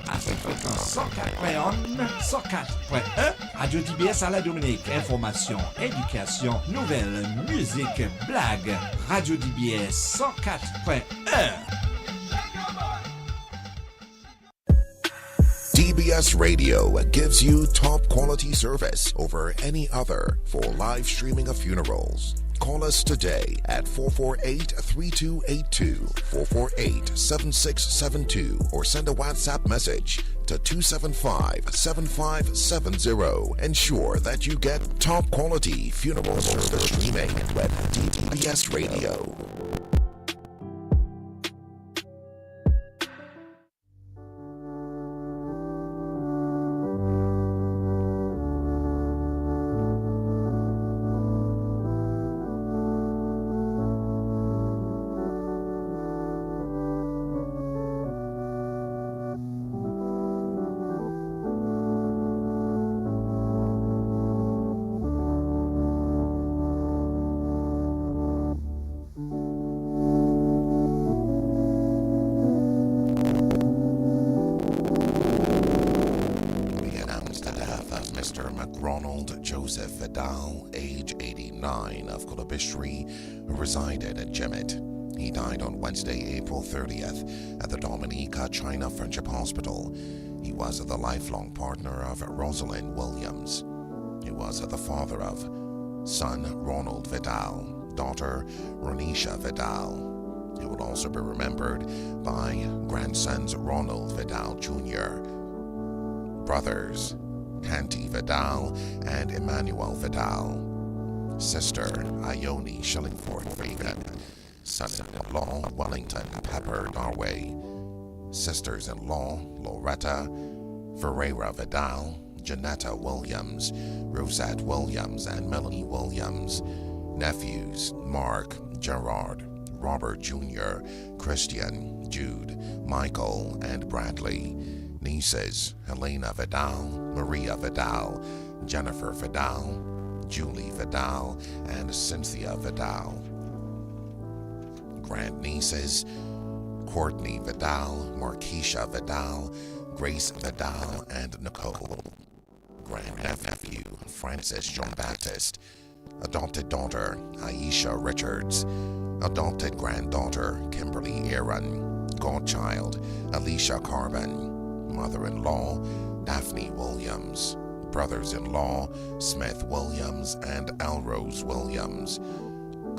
à cette fréquence 104.1, 104.1. Radio DBS à la Dominique, information, éducation, nouvelles, musique, blague. Radio DBS 104.1. DBS Radio gives you top quality service over any other for live streaming of funerals. Call us today at 448-3282, 448-7672, or send a WhatsApp message to 275-7570. Ensure that you get top quality funeral service streaming with DBS Radio. Mr. McRonald Joseph Vidal, age 89, of Kulabishri, who resided at Jimmet. He died on Wednesday, April 30th at the Dominica China Friendship Hospital. He was the lifelong partner of Rosalind Williams. He was the father of son Ronald Vidal, daughter Ronisha Vidal. He will also be remembered by grandsons Ronald Vidal Jr., brothers Canty Vidal and Emmanuel Vidal, sister Ione Shillingford Regan, son-in-law Wellington Pepper Darway, sisters-in-law Loretta Ferreira Vidal, Janetta Williams, Rosette Williams, and Melanie Williams, nephews Mark, Gerard, Robert Jr., Christian, Jude, Michael, and Bradley, nieces Helena Vidal, Maria Vidal, Jennifer Vidal, Julie Vidal, and Cynthia Vidal, grandnieces Courtney Vidal, Marquisha Vidal, Grace Vidal, and Nicole, grandnephew Francis John Baptist, adopted daughter Aisha Richards, adopted granddaughter Kimberly Aaron, godchild Alicia Carbon, mother-in-law Daphne Williams, brothers-in-law Smith Williams and Elrose Williams,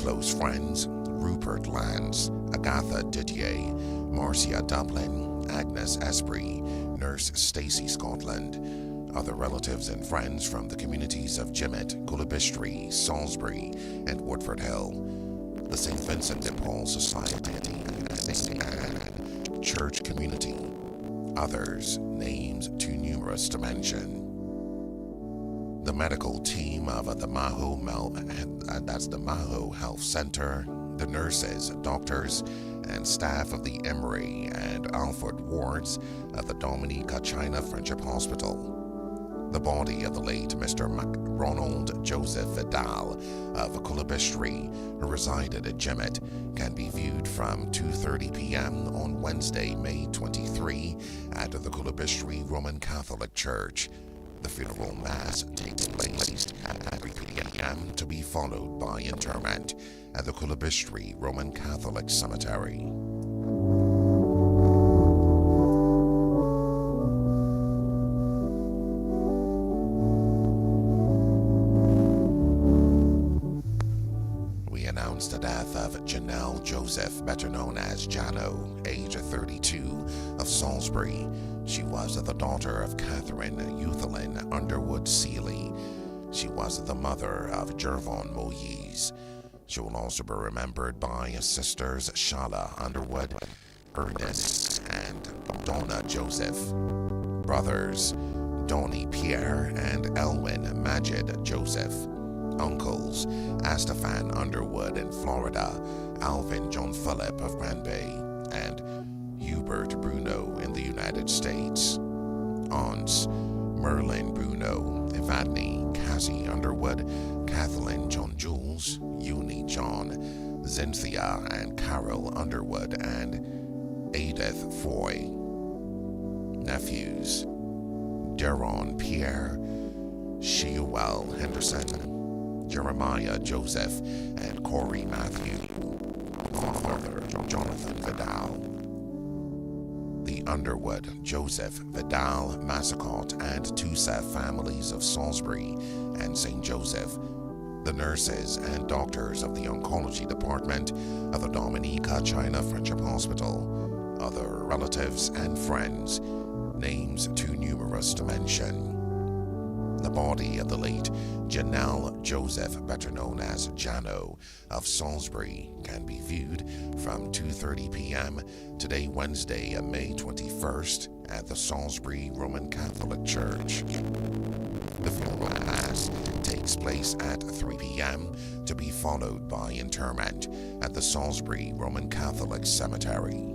close friends Rupert Lance, Agatha Didier, Marcia Dublin, Agnes Esprit, nurse Stacey Scotland, other relatives and friends from the communities of Jimmet, Kulabishri, Salisbury, and Woodford Hill, the St. Vincent de Paul Society and church community, others, names too numerous to mention. The medical team of the the Maho Health Center, the nurses, doctors, and staff of the Emory and Alfred wards of the Dominica China Friendship Hospital. The body of the late Mr. McRonald Joseph Vidal of Kulabishri, who resided at Jimmet, can be viewed from 2:30 p.m. on Wednesday, May 23 at the Kulabishri Roman Catholic Church. The funeral mass takes place at 3 p.m. to be followed by interment at the Kulabishri Roman Catholic Cemetery. We announced the death of Janelle Joseph, better known as Jano, age 32, of Salisbury. She was the daughter of Catherine Euthelyn Underwood Seeley. She was the mother of Jervon Moyes. She will also be remembered by sisters Shala Underwood, Ernest, and Donna Joseph, brothers Donnie Pierre and Elwin Majid Joseph, uncles Astaphan Underwood in Florida, Alvin John Phillip of Grand Bay, and Hubert Bruno in the United States, aunts Merlin Bruno, Evadne Cassie Underwood, Kathleen John Jules, Uni John, Cynthia and Carol Underwood, and Edith Foy. Nephews Deron Pierre, Sheuel Henderson, Jeremiah Joseph, and Corey Matthew. Father Jonathan Vidal. The Underwood, Joseph, Vidal, Massacott, and Toussa families of Salisbury and St. Joseph, the nurses and doctors of the oncology department of the Dominica China Friendship Hospital, other relatives and friends, names too numerous to mention. The body of the late Janelle Joseph, better known as Jano, of Salisbury, can be viewed from 2:30 p.m. today, Wednesday, May 21st, at the Salisbury Roman Catholic Church. The funeral mass takes place at 3 p.m. to be followed by interment at the Salisbury Roman Catholic Cemetery.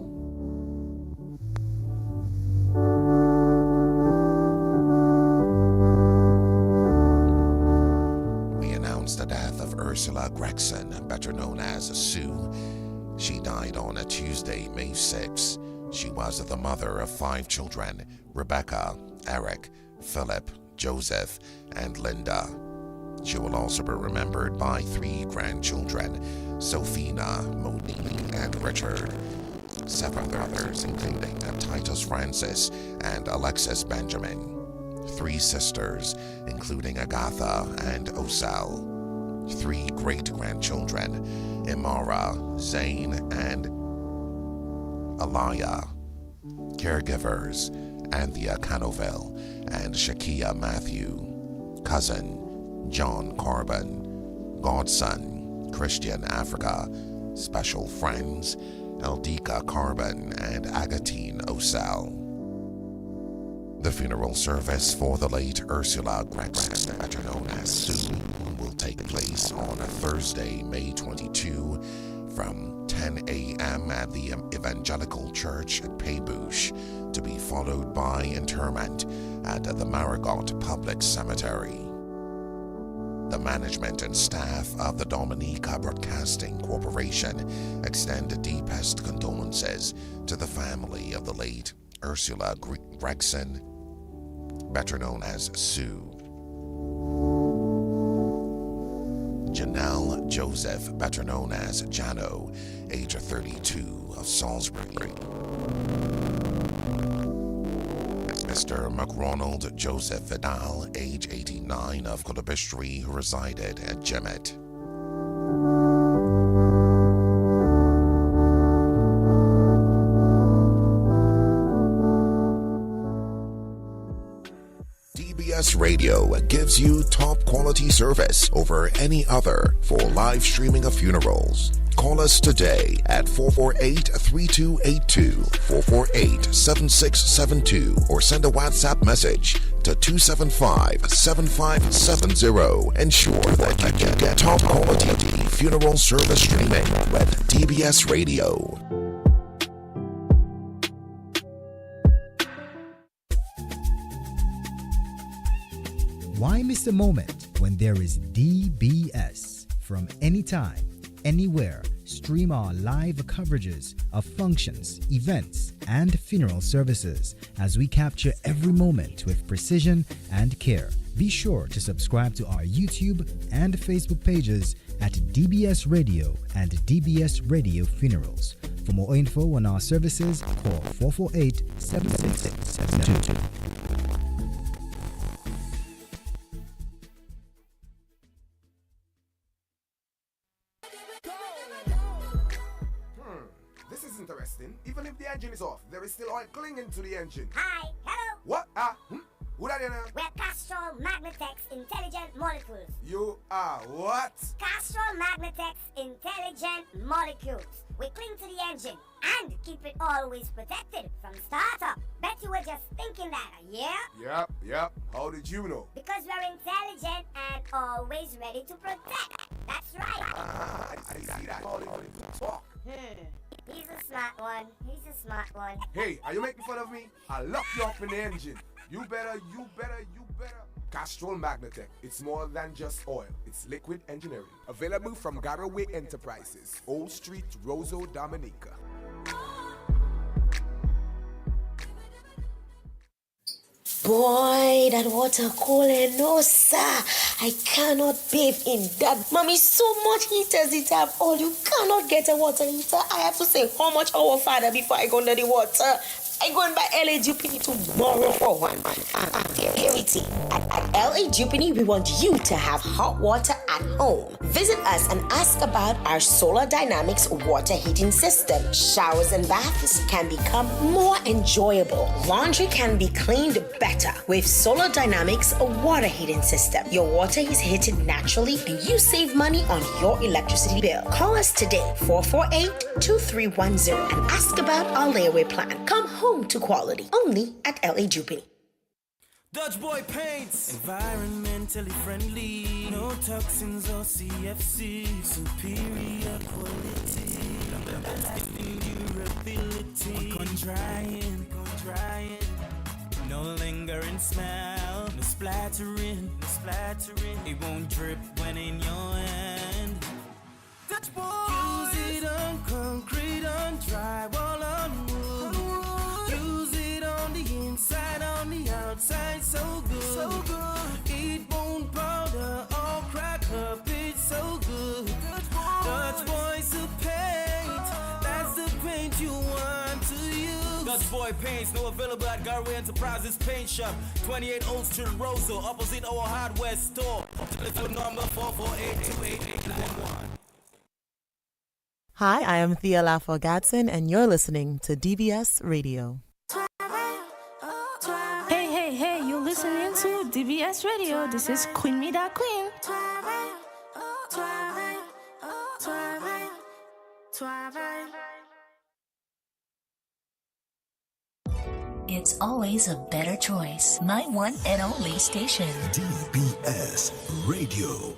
The death of Ursula Gregson, better known as Sue. She died on a Tuesday, May 6. She was the mother of 5 children: Rebecca, Eric, Philip, Joseph, and Linda. She will also be remembered by 3 grandchildren, Sophina, Monique, and Richard. 7 others, including Titus Francis and Alexis Benjamin. 3 sisters, including Agatha and Osel. 3 great-grandchildren, Imara, Zane, and Alaya. Caregivers, Anthea Canoville and Shakia Matthew. Cousin, John Corbin. Godson, Christian Africa. Special friends, Eldika Corbin and Agatine Osel. The funeral service for the late Ursula Gregson, better known as Sue, will take place on Thursday, May 22, from 10 a.m. at the Evangelical Church at Paybush, to be followed by interment at the Marigot Public Cemetery. The management and staff of the Dominica Broadcasting Corporation extend deepest condolences to the family of the late Ursula Gregson, better known as Sue. Janelle Joseph, better known as Jano, age 32, of Salisbury. Mr. McRonald Joseph Vidal, age 89, of Coulabistry, who resided at Jemmet. DBS Radio gives you top quality service over any other for live streaming of funerals. Call us today at 448-3282, 448-7672, or send a WhatsApp message to 275-7570. Ensure that you get top quality funeral service streaming with DBS Radio. Why miss a moment when there is DBS? From anytime, anywhere, stream our live coverages of functions, events, and funeral services as we capture every moment with precision and care. Be sure to subscribe to our YouTube and Facebook pages at DBS Radio and DBS Radio Funerals. For more info on our services, call 448-766-72. This is interesting. Even if the engine is off, there is still oil clinging to the engine. Hi, hello. What? Who are you now? We're Castrol Magnetec's Intelligent Molecules. You are what? Castrol Magnetec's Intelligent Molecules. We cling to the engine and keep it always protected from startup. Bet you were just thinking that, yeah? Yep. How did you know? Because we're intelligent and always ready to protect. That's right. I see that. Talk. He's a smart one. Hey, are you making fun of me? I lock you up in the engine. You better. Castrol Magnetec. It's more than just oil. It's liquid engineering. Available from Garaway Enterprises, Old Street, Roseau, Dominica. Boy, that water cold, no sir. I cannot bathe in that. Mommy, so much heaters it have all. You cannot get a water heater. I have to say how much our father before I go under the water. I go and buy LA Jupini tomorrow for one. Purity. At LA Jupini, we want you to have hot water at home. Visit us and ask about our Solar Dynamics water heating system. Showers and baths can become more enjoyable. Laundry can be cleaned better with Solar Dynamics water heating system. Your water is heated naturally and you save money on your electricity bill. Call us today, 448-2310, and ask about our layaway plan. Come home to quality, only at LA Jupini. Dutch Boy Paints, environmentally friendly, no toxins or CFC, superior quality, lasting durability, drying, no lingering smell, no splattering, it won't drip when in your hand. Dutch Boy, use it on concrete, on drywall, on wood, use it on the inside, on the outside. outside so good. So good. Eat bone powder or crack up, it's so good. Dutch Boy's a paint, that's the paint you want to use. Dutch Boy Paints, now available at Garway Enterprises Paint Shop, 28 Old Street, Roseau, opposite our hardware store. Telephone number 448-288-911. Hi, I am Thea Lafo Gatson, and you're listening to DBS Radio. Hey, you're listening to DBS Radio. This is Queen Me Da Queen. It's always a better choice. My one and only station. DBS Radio.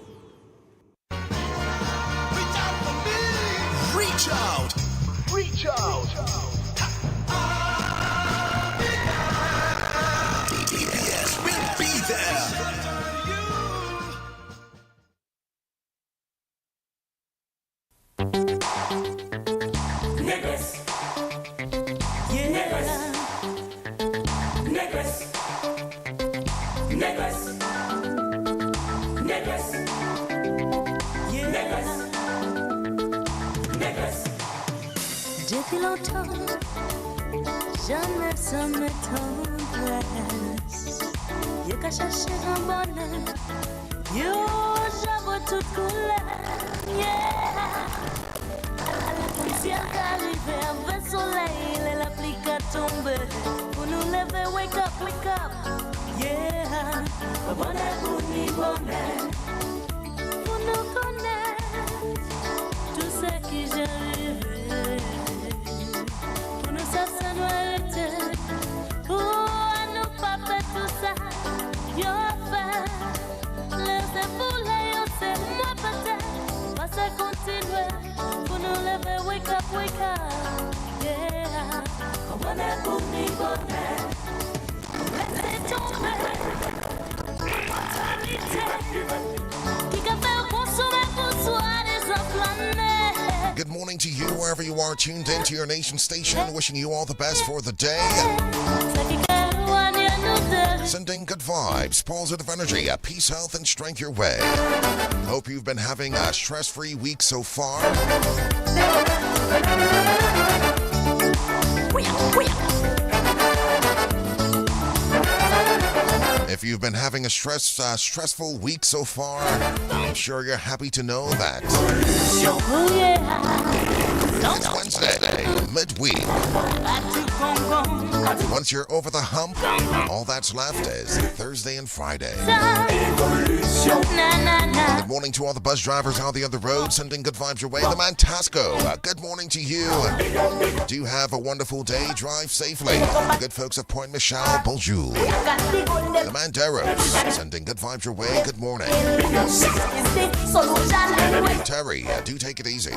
Reach out! Reach out! DBS will be there. Niggas. Yeah. Niggas. Niggas. Niggas. Yeah. Niggas. Depuis longtemps, jamais sans me tendresse. Y'a qu'à chercher un bonheur, yo j'avoue toute couleur, yeah. Le ciel arrive, un vrai soleil, la pluie qui tombe. Pour nous lever, wake up, yeah. Bonheur pour nous, bonheur. Pour nous connaître, tout ce qui j'arrive. Pour nous, ça nous arrêter. Pour nous, pas faire tout ça. Yo, fait. Laissez bouler, yo, c'est moi peut-être. Pas ça continuer. Pour nous lever, wake up, yeah. Bonheur pour nous, bonheur. Laissez tomber. Mortalité. Qui peut faire consommer pour soi des planètes. Good morning to you, wherever you are tuned into your nation station. Wishing you all the best for the day. Sending good vibes, positive energy, peace, health, and strength your way. Hope you've been having a stress-free week so far. If you've been having a stressful week so far, I'm sure you're happy to know that it's Wednesday, midweek. Once you're over the hump, all that's left is Thursday and Friday. Good morning to all the bus drivers out there on the road, sending good vibes your way. The man Tasco, good morning to you. Do have a wonderful day, drive safely. The good folks of Point Michelle, bonjour. The man Deros, sending good vibes your way, good morning. Terry, do take it easy.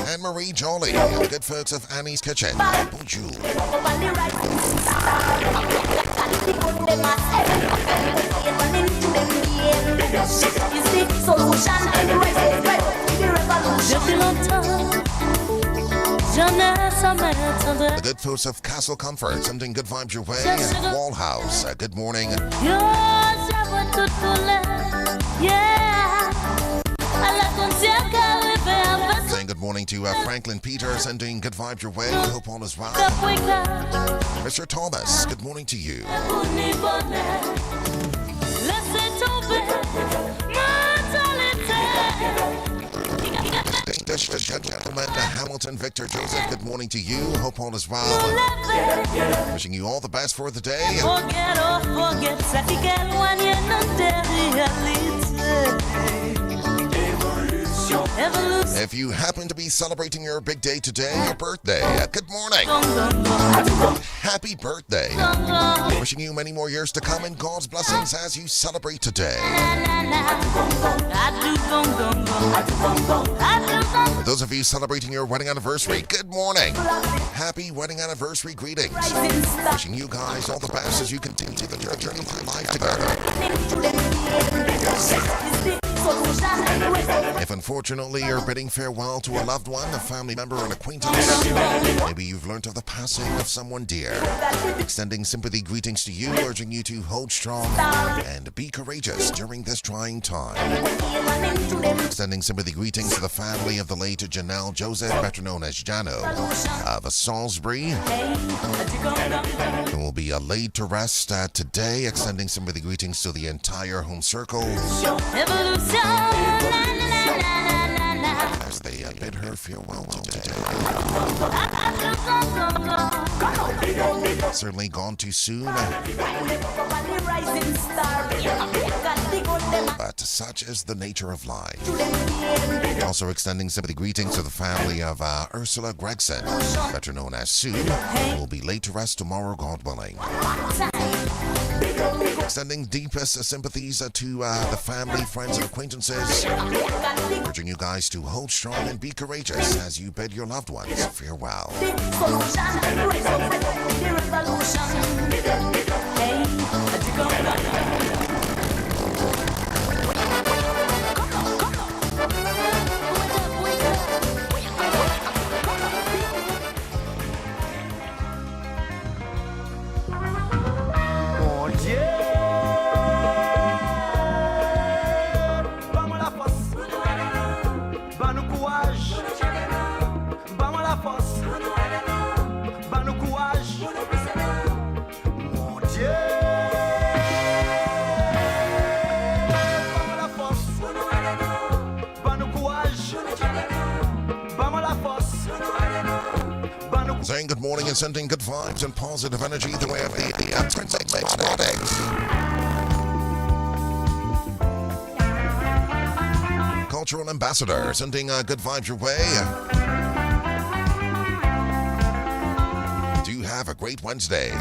And Marie Jolly, the good folks of Annie's Kitchen, bonjour. The good folks of Castle Comfort, sending good vibes your way. Wall House, good morning. Saying good morning to Franklin Peter, sending good vibes your way. Hope all is well. Mr. Thomas, good morning to you. Distinguished gentleman Hamilton Victor Joseph, good morning to you. Hope all is well. Wishing you all the best for the day. If you happen to be celebrating your big day today, your birthday, good morning. Happy birthday. Wishing you many more years to come and God's blessings as you celebrate today. For those of you celebrating your wedding anniversary, good morning. Happy wedding anniversary greetings. Wishing you guys all the best as you continue the journey of life together. If unfortunately you're bidding farewell to a loved one, a family member, an acquaintance, maybe you've learnt of the passing of someone dear, extending sympathy greetings to you, urging you to hold strong and be courageous during this trying time. Extending sympathy greetings to the family of the late Janelle Joseph, better known as Jano, of Salisbury, who will be laid to rest today. Extending sympathy greetings to the entire home circle as they bid her farewell today. Certainly gone too soon, but such is the nature of life. Also extending sympathy greetings to the family of Ursula Gregson, better known as Sue, who will be laid to rest tomorrow, God willing. Extending deepest sympathies to the family, friends, and acquaintances, urging you guys to hold strong and be courageous as you bid your loved ones farewell. Saying good morning and sending good vibes and positive energy the way of the Intrinsic Mix Mornings. Cultural Ambassador sending good vibes your way. Do have a great Wednesday.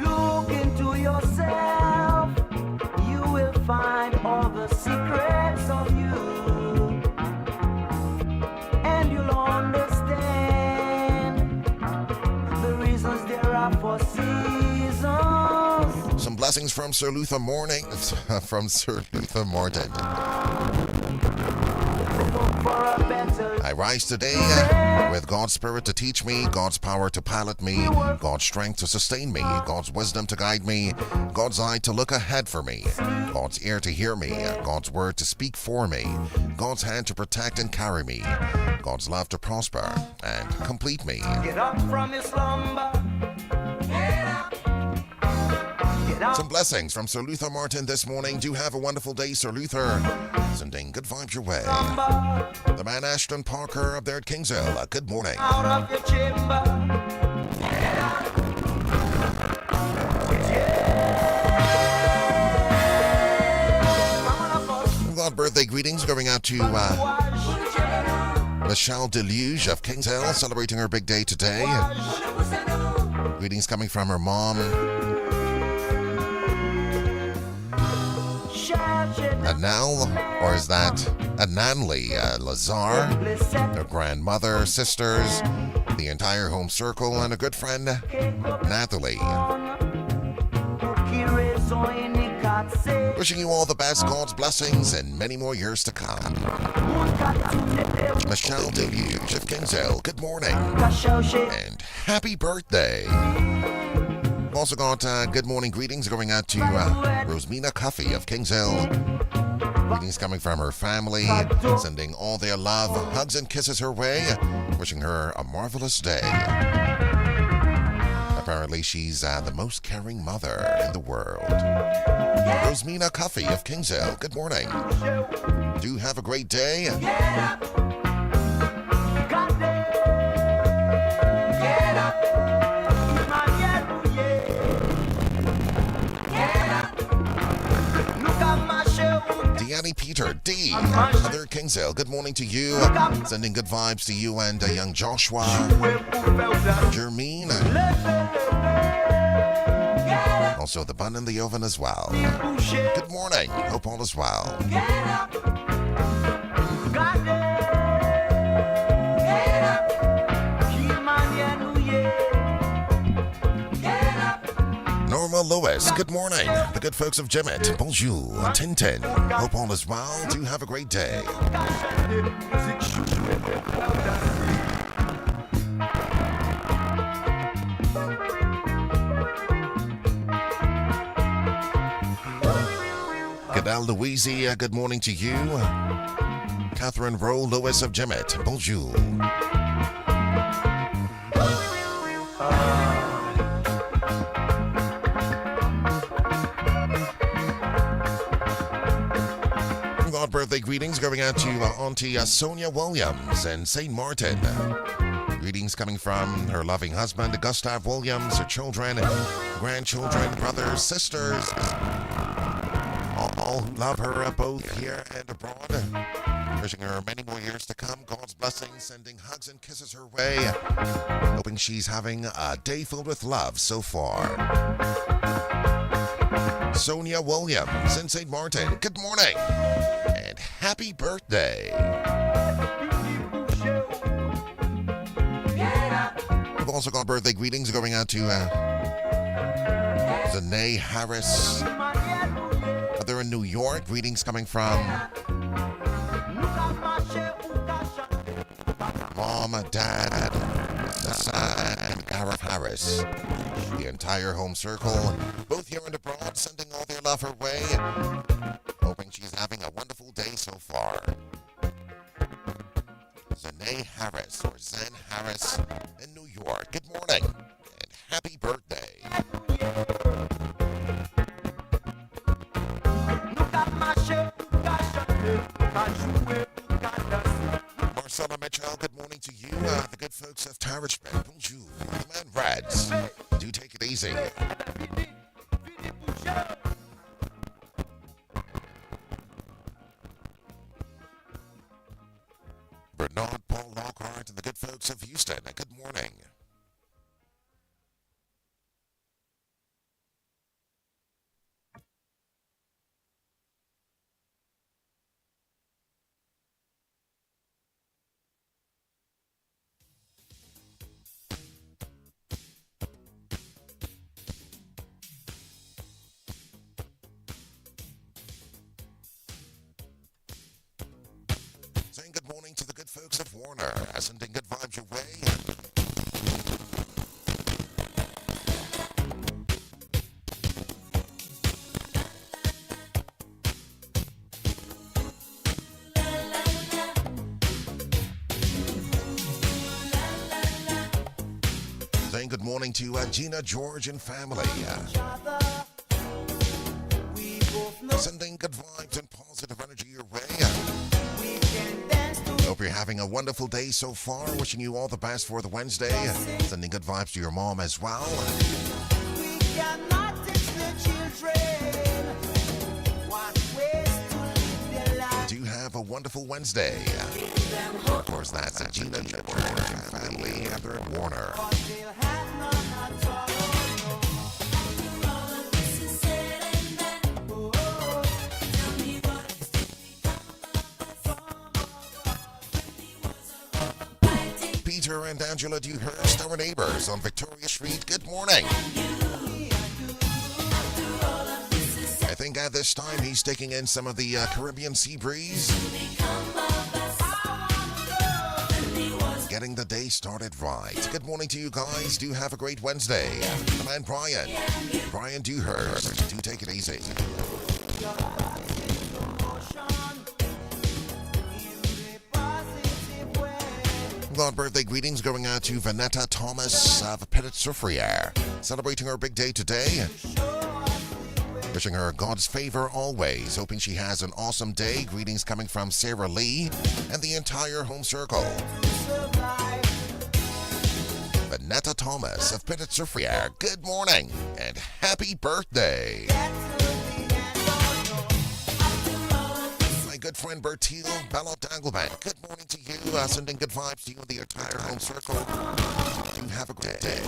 Look into yourself, you will find all the secrets of you. Some blessings from Sir Luther Morning, from Sir Luther Morton. I rise today with God's Spirit to teach me, God's power to pilot me, God's strength to sustain me, God's wisdom to guide me, God's eye to look ahead for me, God's ear to hear me, God's word to speak for me, God's hand to protect and carry me, God's love to prosper and complete me. Get up from your slumber. Get up. Some blessings from Sir Luther Martin this morning. Do have a wonderful day, Sir Luther. Sending good vibes your way. The man Ashton Parker up there at Kings Hill. Good morning. Out of your chamber. We've got birthday greetings going out to Michelle Deluge of Kings Hill, celebrating her big day today. Greetings coming from her mom, Anal, or is that Ananli Lazar, her grandmother, sisters, the entire home circle, and a good friend, Nathalie. Wishing you all the best, God's blessings, and many more years to come. Michelle Deluge of Kings Hill, good morning, and happy birthday. We've also got good morning greetings going out to Rosemina Cuffey of Kings Hill. Greetings coming from her family, sending all their love, hugs and kisses her way, wishing her a marvelous day. Apparently she's the most caring mother in the world. Rosemina Cuffey of Kings Hill, good morning. Do have a great day. Deanne Peter D. Other Kings Hill, good morning to you. Sending good vibes to you and young Joshua. Jermine. Also the bun in the oven as well. Good morning. Hope all is well. Norma Lewis, good morning. The good folks of Jimmet, bonjour, Tintin. Hope all is well. Do have a great day. Cadell Louise, good morning to you. Catherine Rowe Lewis of Jimmet, bonjour. Birthday greetings going out to Auntie Sonia Williams in St. Martin. Greetings coming from her loving husband, Gustav Williams, her children, grandchildren, brothers, sisters. All who love her both here and abroad. Wishing her many more years to come. God's blessings, sending hugs and kisses her way. Hoping she's having a day filled with love so far. Sonia Williams in St. Martin, good morning and happy birthday. We've also got birthday greetings going out to Zanae Harris. They're in New York. Greetings coming from Mom, Dad, Nessa, and Gareth Harris. The entire home circle, both here and abroad, sending all their love her way. Hoping she's having a wonderful day so far. Zanae Harris, or Zen Harris, in New York. Good morning, and happy birthday. Marcella Mitchell, good morning to you. The good folks of Tarishman, bonjour. The man Rads, do take it easy. Bernard Paul Lockhart and the good folks of Houston, good morning. Saying good morning to the good folks of Warner, sending good vibes your way. Saying good morning to Gina, George, and family. Sending good vibes and positive energy your way. Hope you're having a wonderful day so far. Wishing you all the best for the Wednesday. Sending good vibes to your mom as well. We cannot teach the children what ways to live their life. Do have a wonderful Wednesday. Of course, that's Gina, George, and family. Heather and Warner. Peter and Angela Dewhurst, our neighbors on Victoria Street. Good morning. I think at this time he's taking in some of the Caribbean sea breeze. Getting the day started right. Good morning to you guys. Do have a great Wednesday. The man Brian Dewhurst. Do take it easy. Got birthday greetings going out to Vanetta Thomas of Petit Soufriere, celebrating her big day today. Wishing her God's favor always. Hoping she has an awesome day. Greetings coming from Sarah Lee and the entire home circle. Vanetta Thomas of Petit Soufriere, good morning and happy birthday. Good friend Bertil Bello Danglebank. Good morning to you. Sending good vibes to you and the entire home circle. You have a great day.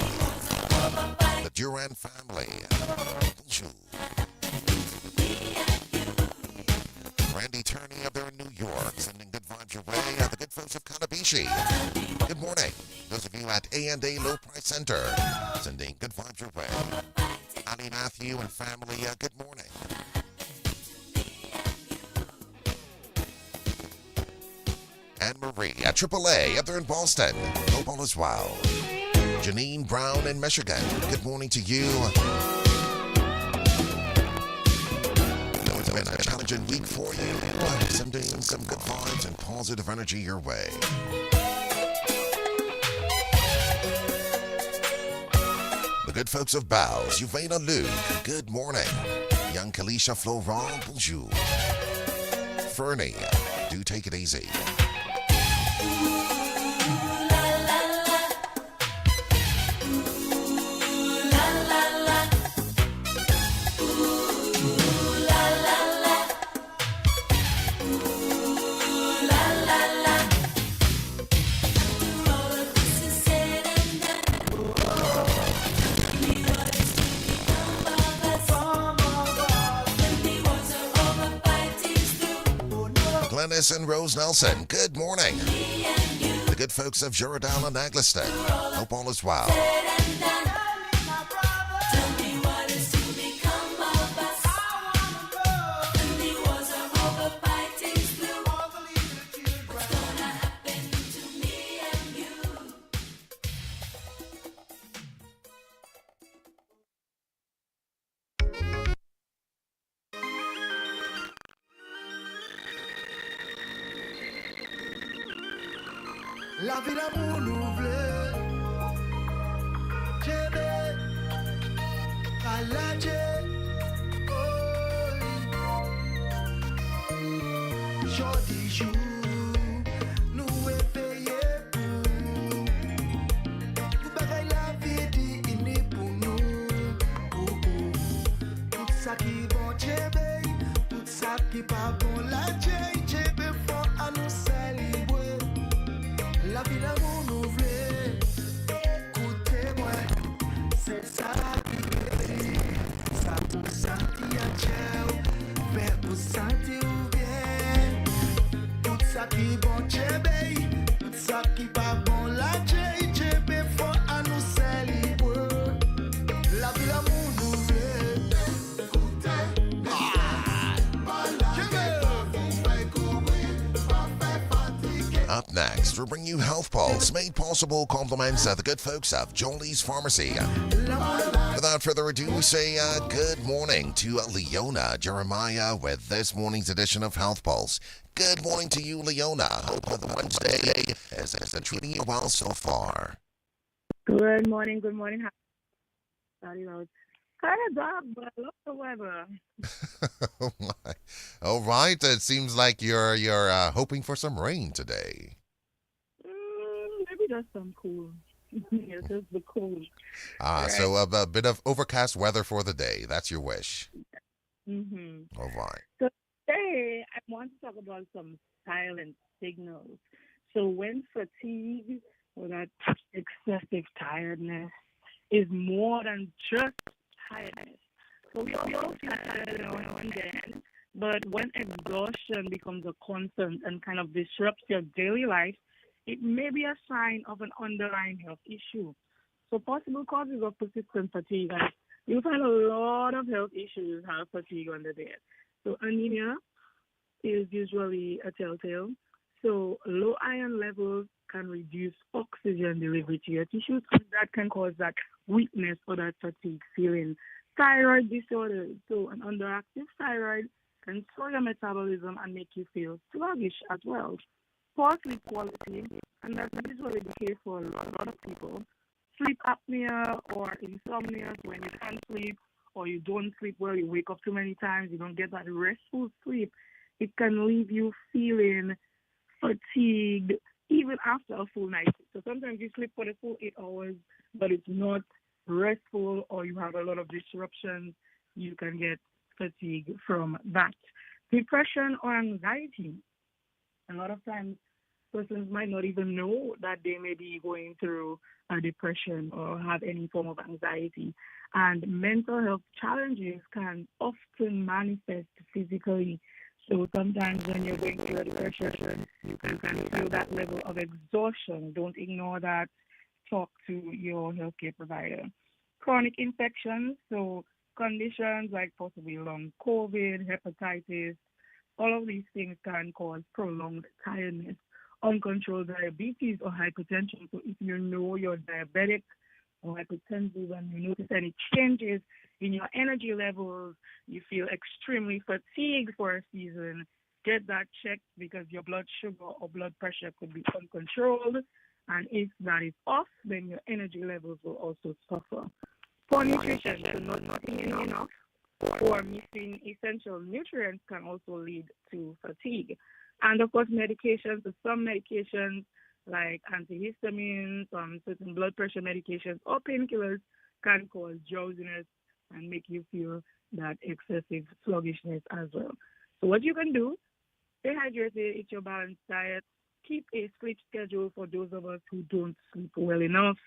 The Duran family. Randy Turney up there in New York. Sending good vibes your way. The good folks of Kanabishi. Good morning. Those of you at A&A Low Price Center. Sending good vibes your way. Ali Tony, Matthew, and family, good morning. Anne Marie at AAA up there in Boston. Hope all is well. Janine Brown in Michigan. Good morning to you. It's been a challenging week for you. Sending some good vibes and positive energy your way. The good folks of Bows, Yuvena Luke, good morning. Young Kalisha Florent, bonjour. Fernie, do take it easy. Glennis and Rose Nelson, good morning. The good folks of Juradal and Agliston, hope all is well. La vie d'amour nous voulait Jebe Kalaje Jodi jou nous est payé pour bagay la vie di ini pour nous Tout ça qui bon Jebe Tout ça qui pas bon la Jebe faut à nous célébrer La vie d'amour nous voulait, écoutez-moi, c'est ça qui veut dire, ça pour sentir à Dieu, faire pour sentir ou bien, tout ça qui bon Dieu, tout ça qui pas bon la Dieu, faut à nous célébrer. La vie d'amour nous voulait, écoutez-moi, Up next, we'll bring you Health Pulse, made possible compliments of the good folks of Jolie's Pharmacy. Without further ado, we say good morning to Leona Jeremiah with this morning's edition of Health Pulse. Good morning to you, Leona. Hope the Wednesday has been treating you well so far. Good morning. Sorry, I was kind of dark, but I love the weather. Oh my. All right. It seems like you're hoping for some rain today. Maybe just some cool. Yeah, just the cool. Right. So a bit of overcast weather for the day. That's your wish. Mm-hmm. All right. So today, I want to talk about some silent signals. So when fatigue or that excessive tiredness is more than just tiredness. So we all feel tired now and then, but when exhaustion becomes a constant and kind of disrupts your daily life, it may be a sign of an underlying health issue. So possible causes of persistent fatigue, and you'll find a lot of health issues have fatigue under there. So anemia is usually a telltale. So low iron levels can reduce oxygen delivery to your tissues, and that can cause that weakness or that fatigue feeling. Thyroid disorders. So an underactive thyroid can slow your metabolism and make you feel sluggish as well. Poor sleep quality, and that's usually the case for a lot of people. Sleep apnea or insomnia, when you can't sleep or you don't sleep well, you wake up too many times, you don't get that restful sleep. It can leave you feeling fatigued even after a full night. So sometimes you sleep for the full 8 hours, but it's not restful or you have a lot of disruptions. You can get fatigue from that. Depression or anxiety. A lot of times persons might not even know that they may be going through a depression or have any form of anxiety. And mental health challenges can often manifest physically. So sometimes when you're going through a depression, you can feel that level of exhaustion. Don't ignore that. Talk to your healthcare provider. Chronic infections, so conditions like possibly long COVID, hepatitis, all of these things can cause prolonged tiredness, uncontrolled diabetes or hypertension. So if you know you're diabetic or hypertensive and you notice any changes in your energy levels, you feel extremely fatigued for a season, get that checked because your blood sugar or blood pressure could be uncontrolled. And if that is off, then your energy levels will also suffer. Poor nutrition, so not eating enough or missing essential nutrients can also lead to fatigue. And of course, medications, so some medications like antihistamines, certain blood pressure medications or painkillers can cause drowsiness and make you feel that excessive sluggishness as well. So what you can do, stay hydrated, eat your balanced diet, keep a sleep schedule for those of us who don't sleep well enough.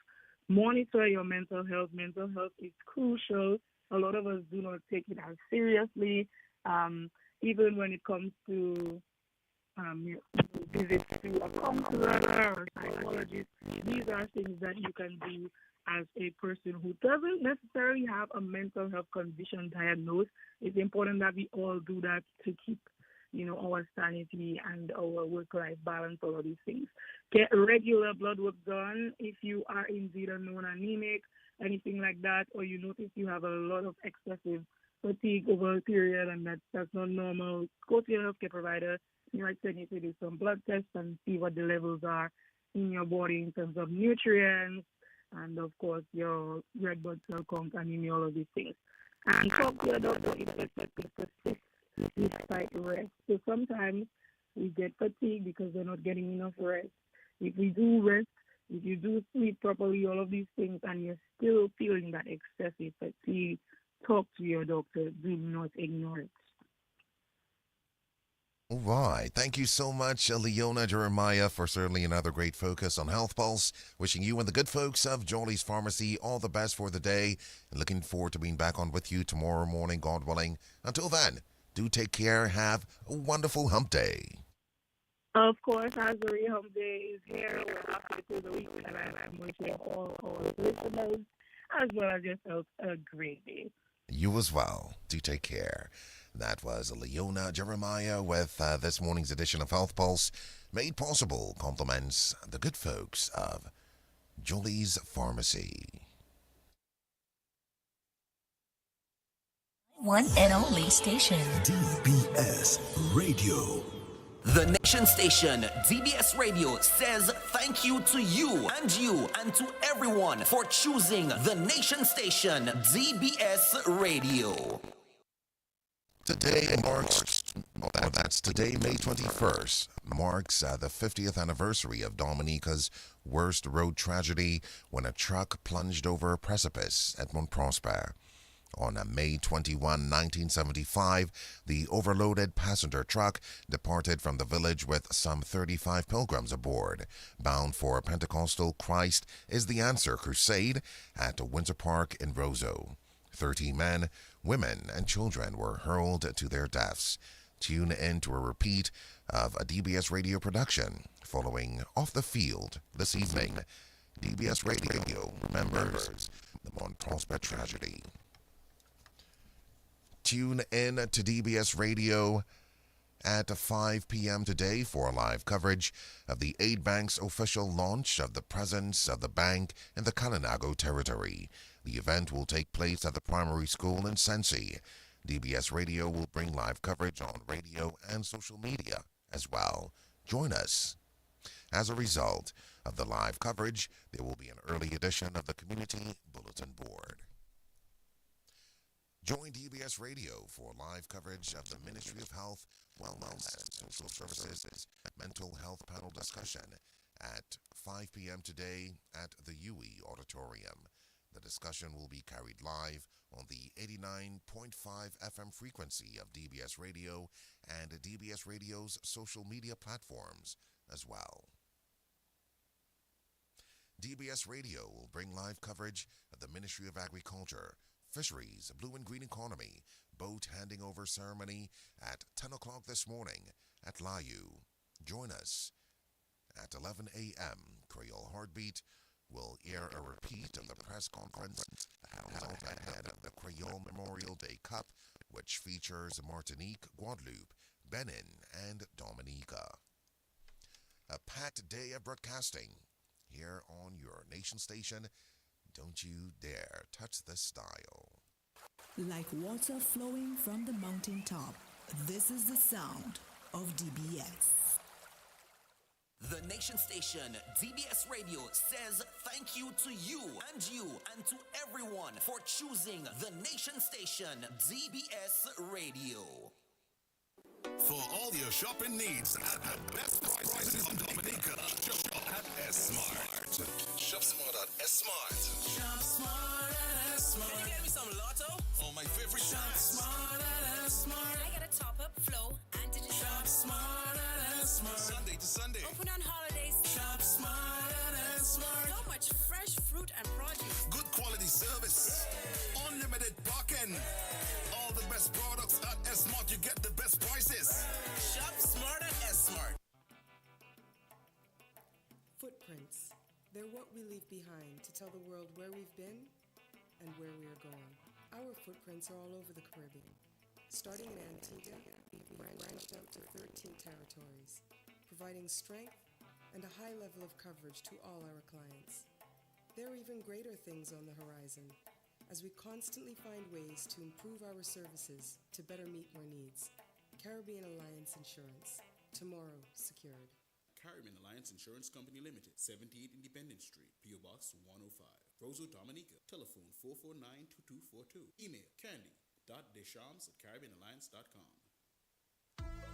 Monitor your mental health. Mental health is crucial. A lot of us do not take it as seriously, even when it comes to visits to a counselor or psychologist. These are things that you can do as a person who doesn't necessarily have a mental health condition diagnosed. It's important that we all do that to keep our sanity and our work-life balance, all of these things. Get regular blood work done if you are indeed a known anemic, anything like that, or you notice you have a lot of excessive fatigue over a period and that's not normal. Go to your healthcare provider. You might send you to do some blood tests and see what the levels are in your body in terms of nutrients and, of course, your red blood cell count, anemia, all of these things. And talk to your doctor if it's persist despite rest. So sometimes we get fatigued because we're not getting enough rest. If we do rest, if you do sleep properly, all of these things, and you're still feeling that excessive fatigue, talk to your doctor. Do not ignore it. All right. Thank you so much, Leona Jeremiah, for certainly another great focus on Health Pulse. Wishing you and the good folks of Jolly's Pharmacy all the best for the day. And looking forward to being back on with you tomorrow morning, God willing. Until then, do take care. Have a wonderful hump day. Of course, as the Hump Day is here, we're happy to the week, and I'm wishing all our listeners, as well as yourself, a great day. You as well. Do take care. That was Leona Jeremiah with this morning's edition of Health Pulse, made possible compliments the good folks of Jolly's Pharmacy. One and only station. DBS Radio. The Nation Station, DBS Radio, says thank you to you and to everyone for choosing the Nation Station, DBS Radio. Today marks, that's today, May 21st, marks the 50th anniversary of Dominica's worst road tragedy when a truck plunged over a precipice at Mont Prosper. On May 21, 1975, the overloaded passenger truck departed from the village with some 35 pilgrims aboard, bound for a Pentecostal Christ is the Answer crusade at Windsor Park in Roseau. 30 men, women, and children were hurled to their deaths. Tune in to a repeat of a DBS radio production following Off the Field this evening. DBS Radio remembers the Mont Prosper tragedy. Tune in to DBS Radio at 5 p.m. today for live coverage of the Aid Bank's official launch of the presence of the bank in the Kalinago territory. The event will take place at the primary school in Sensi. DBS Radio will bring live coverage on radio and social media as well. Join us. As a result of the live coverage, there will be an early edition of the Community Bulletin Board. Join DBS Radio for live coverage of the Ministry of Health, Wellness, and Social Services Mental Health Panel discussion at 5 p.m. today at the UE Auditorium. The discussion will be carried live on the 89.5 FM frequency of DBS Radio and DBS Radio's social media platforms as well. DBS Radio will bring live coverage of the Ministry of Agriculture, Fisheries, Blue and Green Economy, boat handing over ceremony at 10 o'clock this morning at Layu. Join us at 11 a.m. Creole Heartbeat will air a repeat of the press conference held ahead of the Creole National Memorial Day Cup, which features Martinique, Guadeloupe, Benin, and Dominica. A packed day of broadcasting here on your nation station. Don't you dare touch this dial. Like water flowing from the mountaintop, this is the sound of DBS. The Nation Station, DBS Radio, says thank you to you and to everyone for choosing the Nation Station, DBS Radio. For all your shopping needs at the best prices in Dominica, shop at S-Mart. Shop smart at S-Mart. Shop smart at S-Mart. Can you get me some Lotto? Oh, my favorite Shop smart at S-Mart. I get a top-up, flow, and digital. Shop smart at S-Mart. Sunday to Sunday. Open on holidays. Shop smart at S-Mart. So much fresh fruit and produce. Good quality service. Unlimited parking. All the best products at S-Mart. You get the best prices. Shop smart at S-Mart. Footprints. They're what we leave behind to tell the world where we've been and where we are going. Our footprints are all over the Caribbean. Starting in Antigua, we've branched out to 13 territories, providing strength and a high level of coverage to all our clients. There are even greater things on the horizon, as we constantly find ways to improve our services to better meet your needs. Caribbean Alliance Insurance. Tomorrow secured. Caribbean Alliance Insurance Company Limited, 78 Independence Street, P.O. Box 105, Roseau, Dominica. Telephone 449-2242. Email candy.deschamps@caribbeanalliance.com.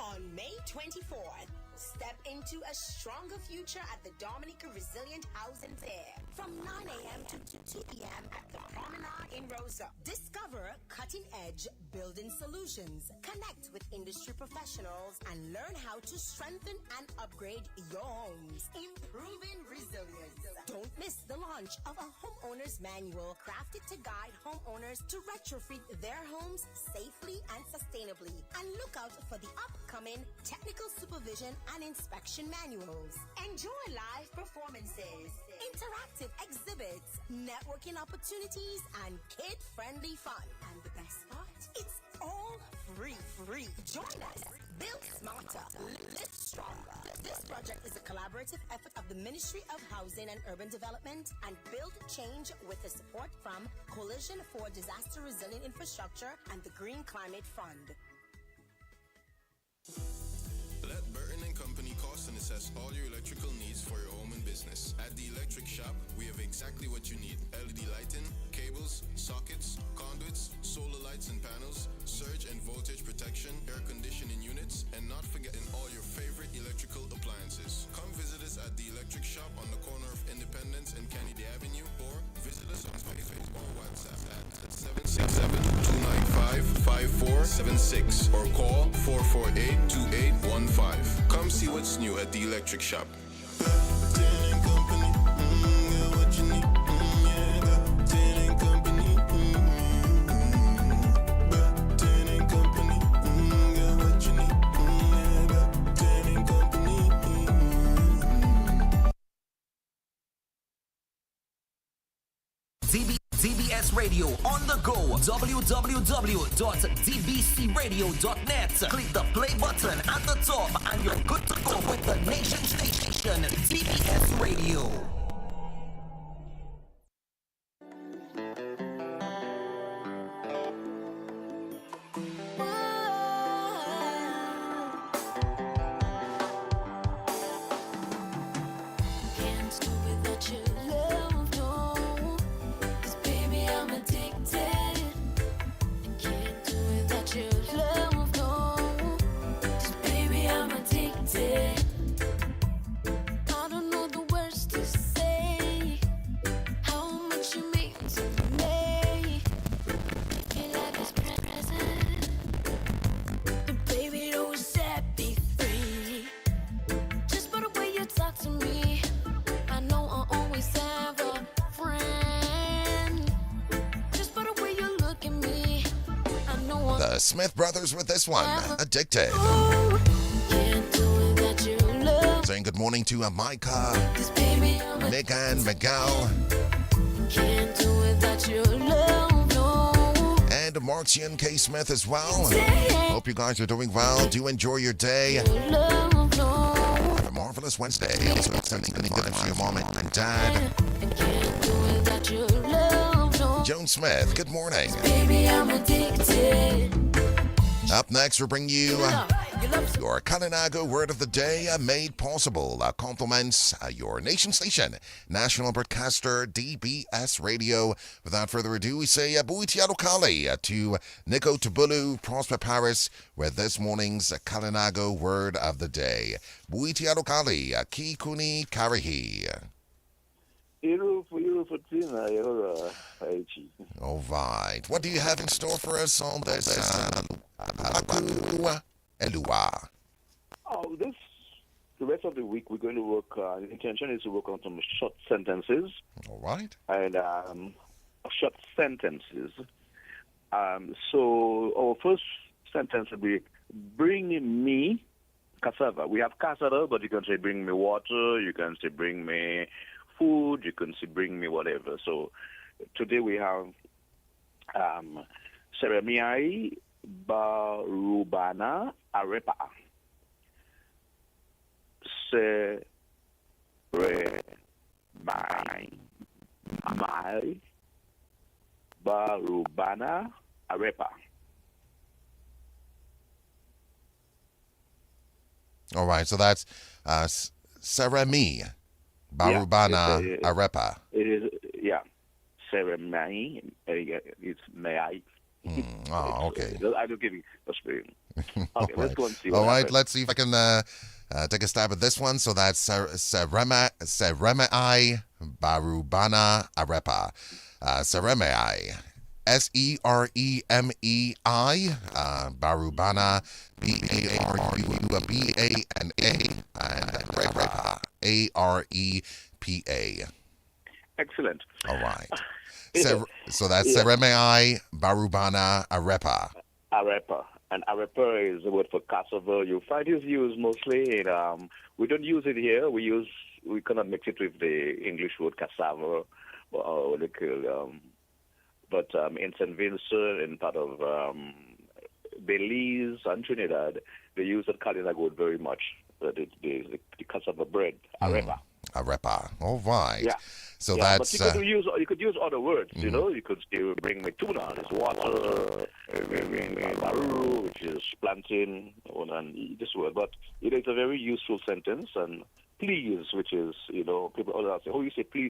On May 24th, step into a stronger future at the Dominica Resilient Housing Fair from 9 a.m. to 2 p.m. at the Promenade in Rosa. Discover cutting-edge building solutions, connect with industry professionals, and learn how to strengthen and upgrade your homes, improving resilience. Don't miss the launch of a homeowner's manual crafted to guide homeowners to retrofit their homes safely and sustainably. And look out for the upcoming technical supervision and inspection manuals. Enjoy live performances, interactive exhibits, networking opportunities, and kid-friendly fun. And the best part, it's all free. Join us. Build smarter. Live stronger. This project is a collaborative effort of the Ministry of Housing and Urban Development and Build Change with the support from Coalition for Disaster Resilient Infrastructure and the Green Climate Fund. Let Burton & Company cost and assess all your electrical needs for your home and business. At the Electric Shop, we have exactly what you need. LED lighting, cables, sockets, conduits, solar lights and panels, surge and voltage protection, air conditioning units, and not forgetting all your favorite electrical appliances. Come visit us at the Electric Shop on the corner of Independence and Kennedy Avenue, or visit us on Facebook or WhatsApp at 767-295-5476 or call 448-2815. Come see what's new at the Electric Shop. DBS Radio on the go. www.dbcradio.net. Click the play button at the top and you're good to go with the Nation Station, DBS Radio. Can't do without your love, no. 'Cause baby, I'm addicted. And can't do without your love, no. 'Cause baby, I'm addicted. I don't know the words to say. How much you mean to me. Your life is present. But baby, don't set me free. Just by the way you talk to me, I know I always have a friend. Just by the way you look at me, I know The Smith Brothers with this one, Addicted. can't do without your love. Saying good morning to Micah, Nick and Miguel, Can't do without your love, no. and Martian K. Smith as well. Hope you guys are doing well. Do enjoy your day. Have a marvelous Wednesday. Also sending good vibes to your mom and dad. Joan Smith, good morning. Baby, I'm addicted. Up next, we'll bring you your Kalinago word of the day made possible. Compliments your nation station, national broadcaster DBS Radio. Without further ado, we say Buitiado Kali to Nico Tabulu, Prosper Paris, with this morning's Kalinago word of the day. Buitiado Kali, Ki Kuni Karihi. All right. What do you have in store for us on this Elua? Oh, the rest of the week we're going to work. The intention is to work on some short sentences. All right. And short sentences. So our first sentence will be, bring me cassava. We have cassava, but you can say bring me water. You can say bring me food. You can say bring me whatever. So today we have Seremiai Barubana Arepa. Seremai Barubana Arepa. All right, so that's Seremi Barubana Arepa. It is, yeah. Seremai. It's May. Oh, okay. I don't give you a spoon. Okay, let's go and see. All right, let's see if I can take a stab at this one. So that's Seremai Barubana Arepa. Seremai. Seremei. Barubana. Barubana. And Arepa. Arepa. Excellent. All right. So that's Seremei Barubana Arepa. Arepa. And arepa is the word for cassava. You find it used mostly in, we don't use it here. We cannot mix it with the English word cassava or but in St. Vincent and part of Belize and Trinidad, they use that Kalinago word very much. The cassava bread, arepa. Arepa. All right. Yeah. So yeah, that's. But you could use other words. You know, you could say bring me tuna, it's water. Bring me baru, which is plantain, and this word. But it's a very useful sentence. And please, which is people always say, oh, you say please.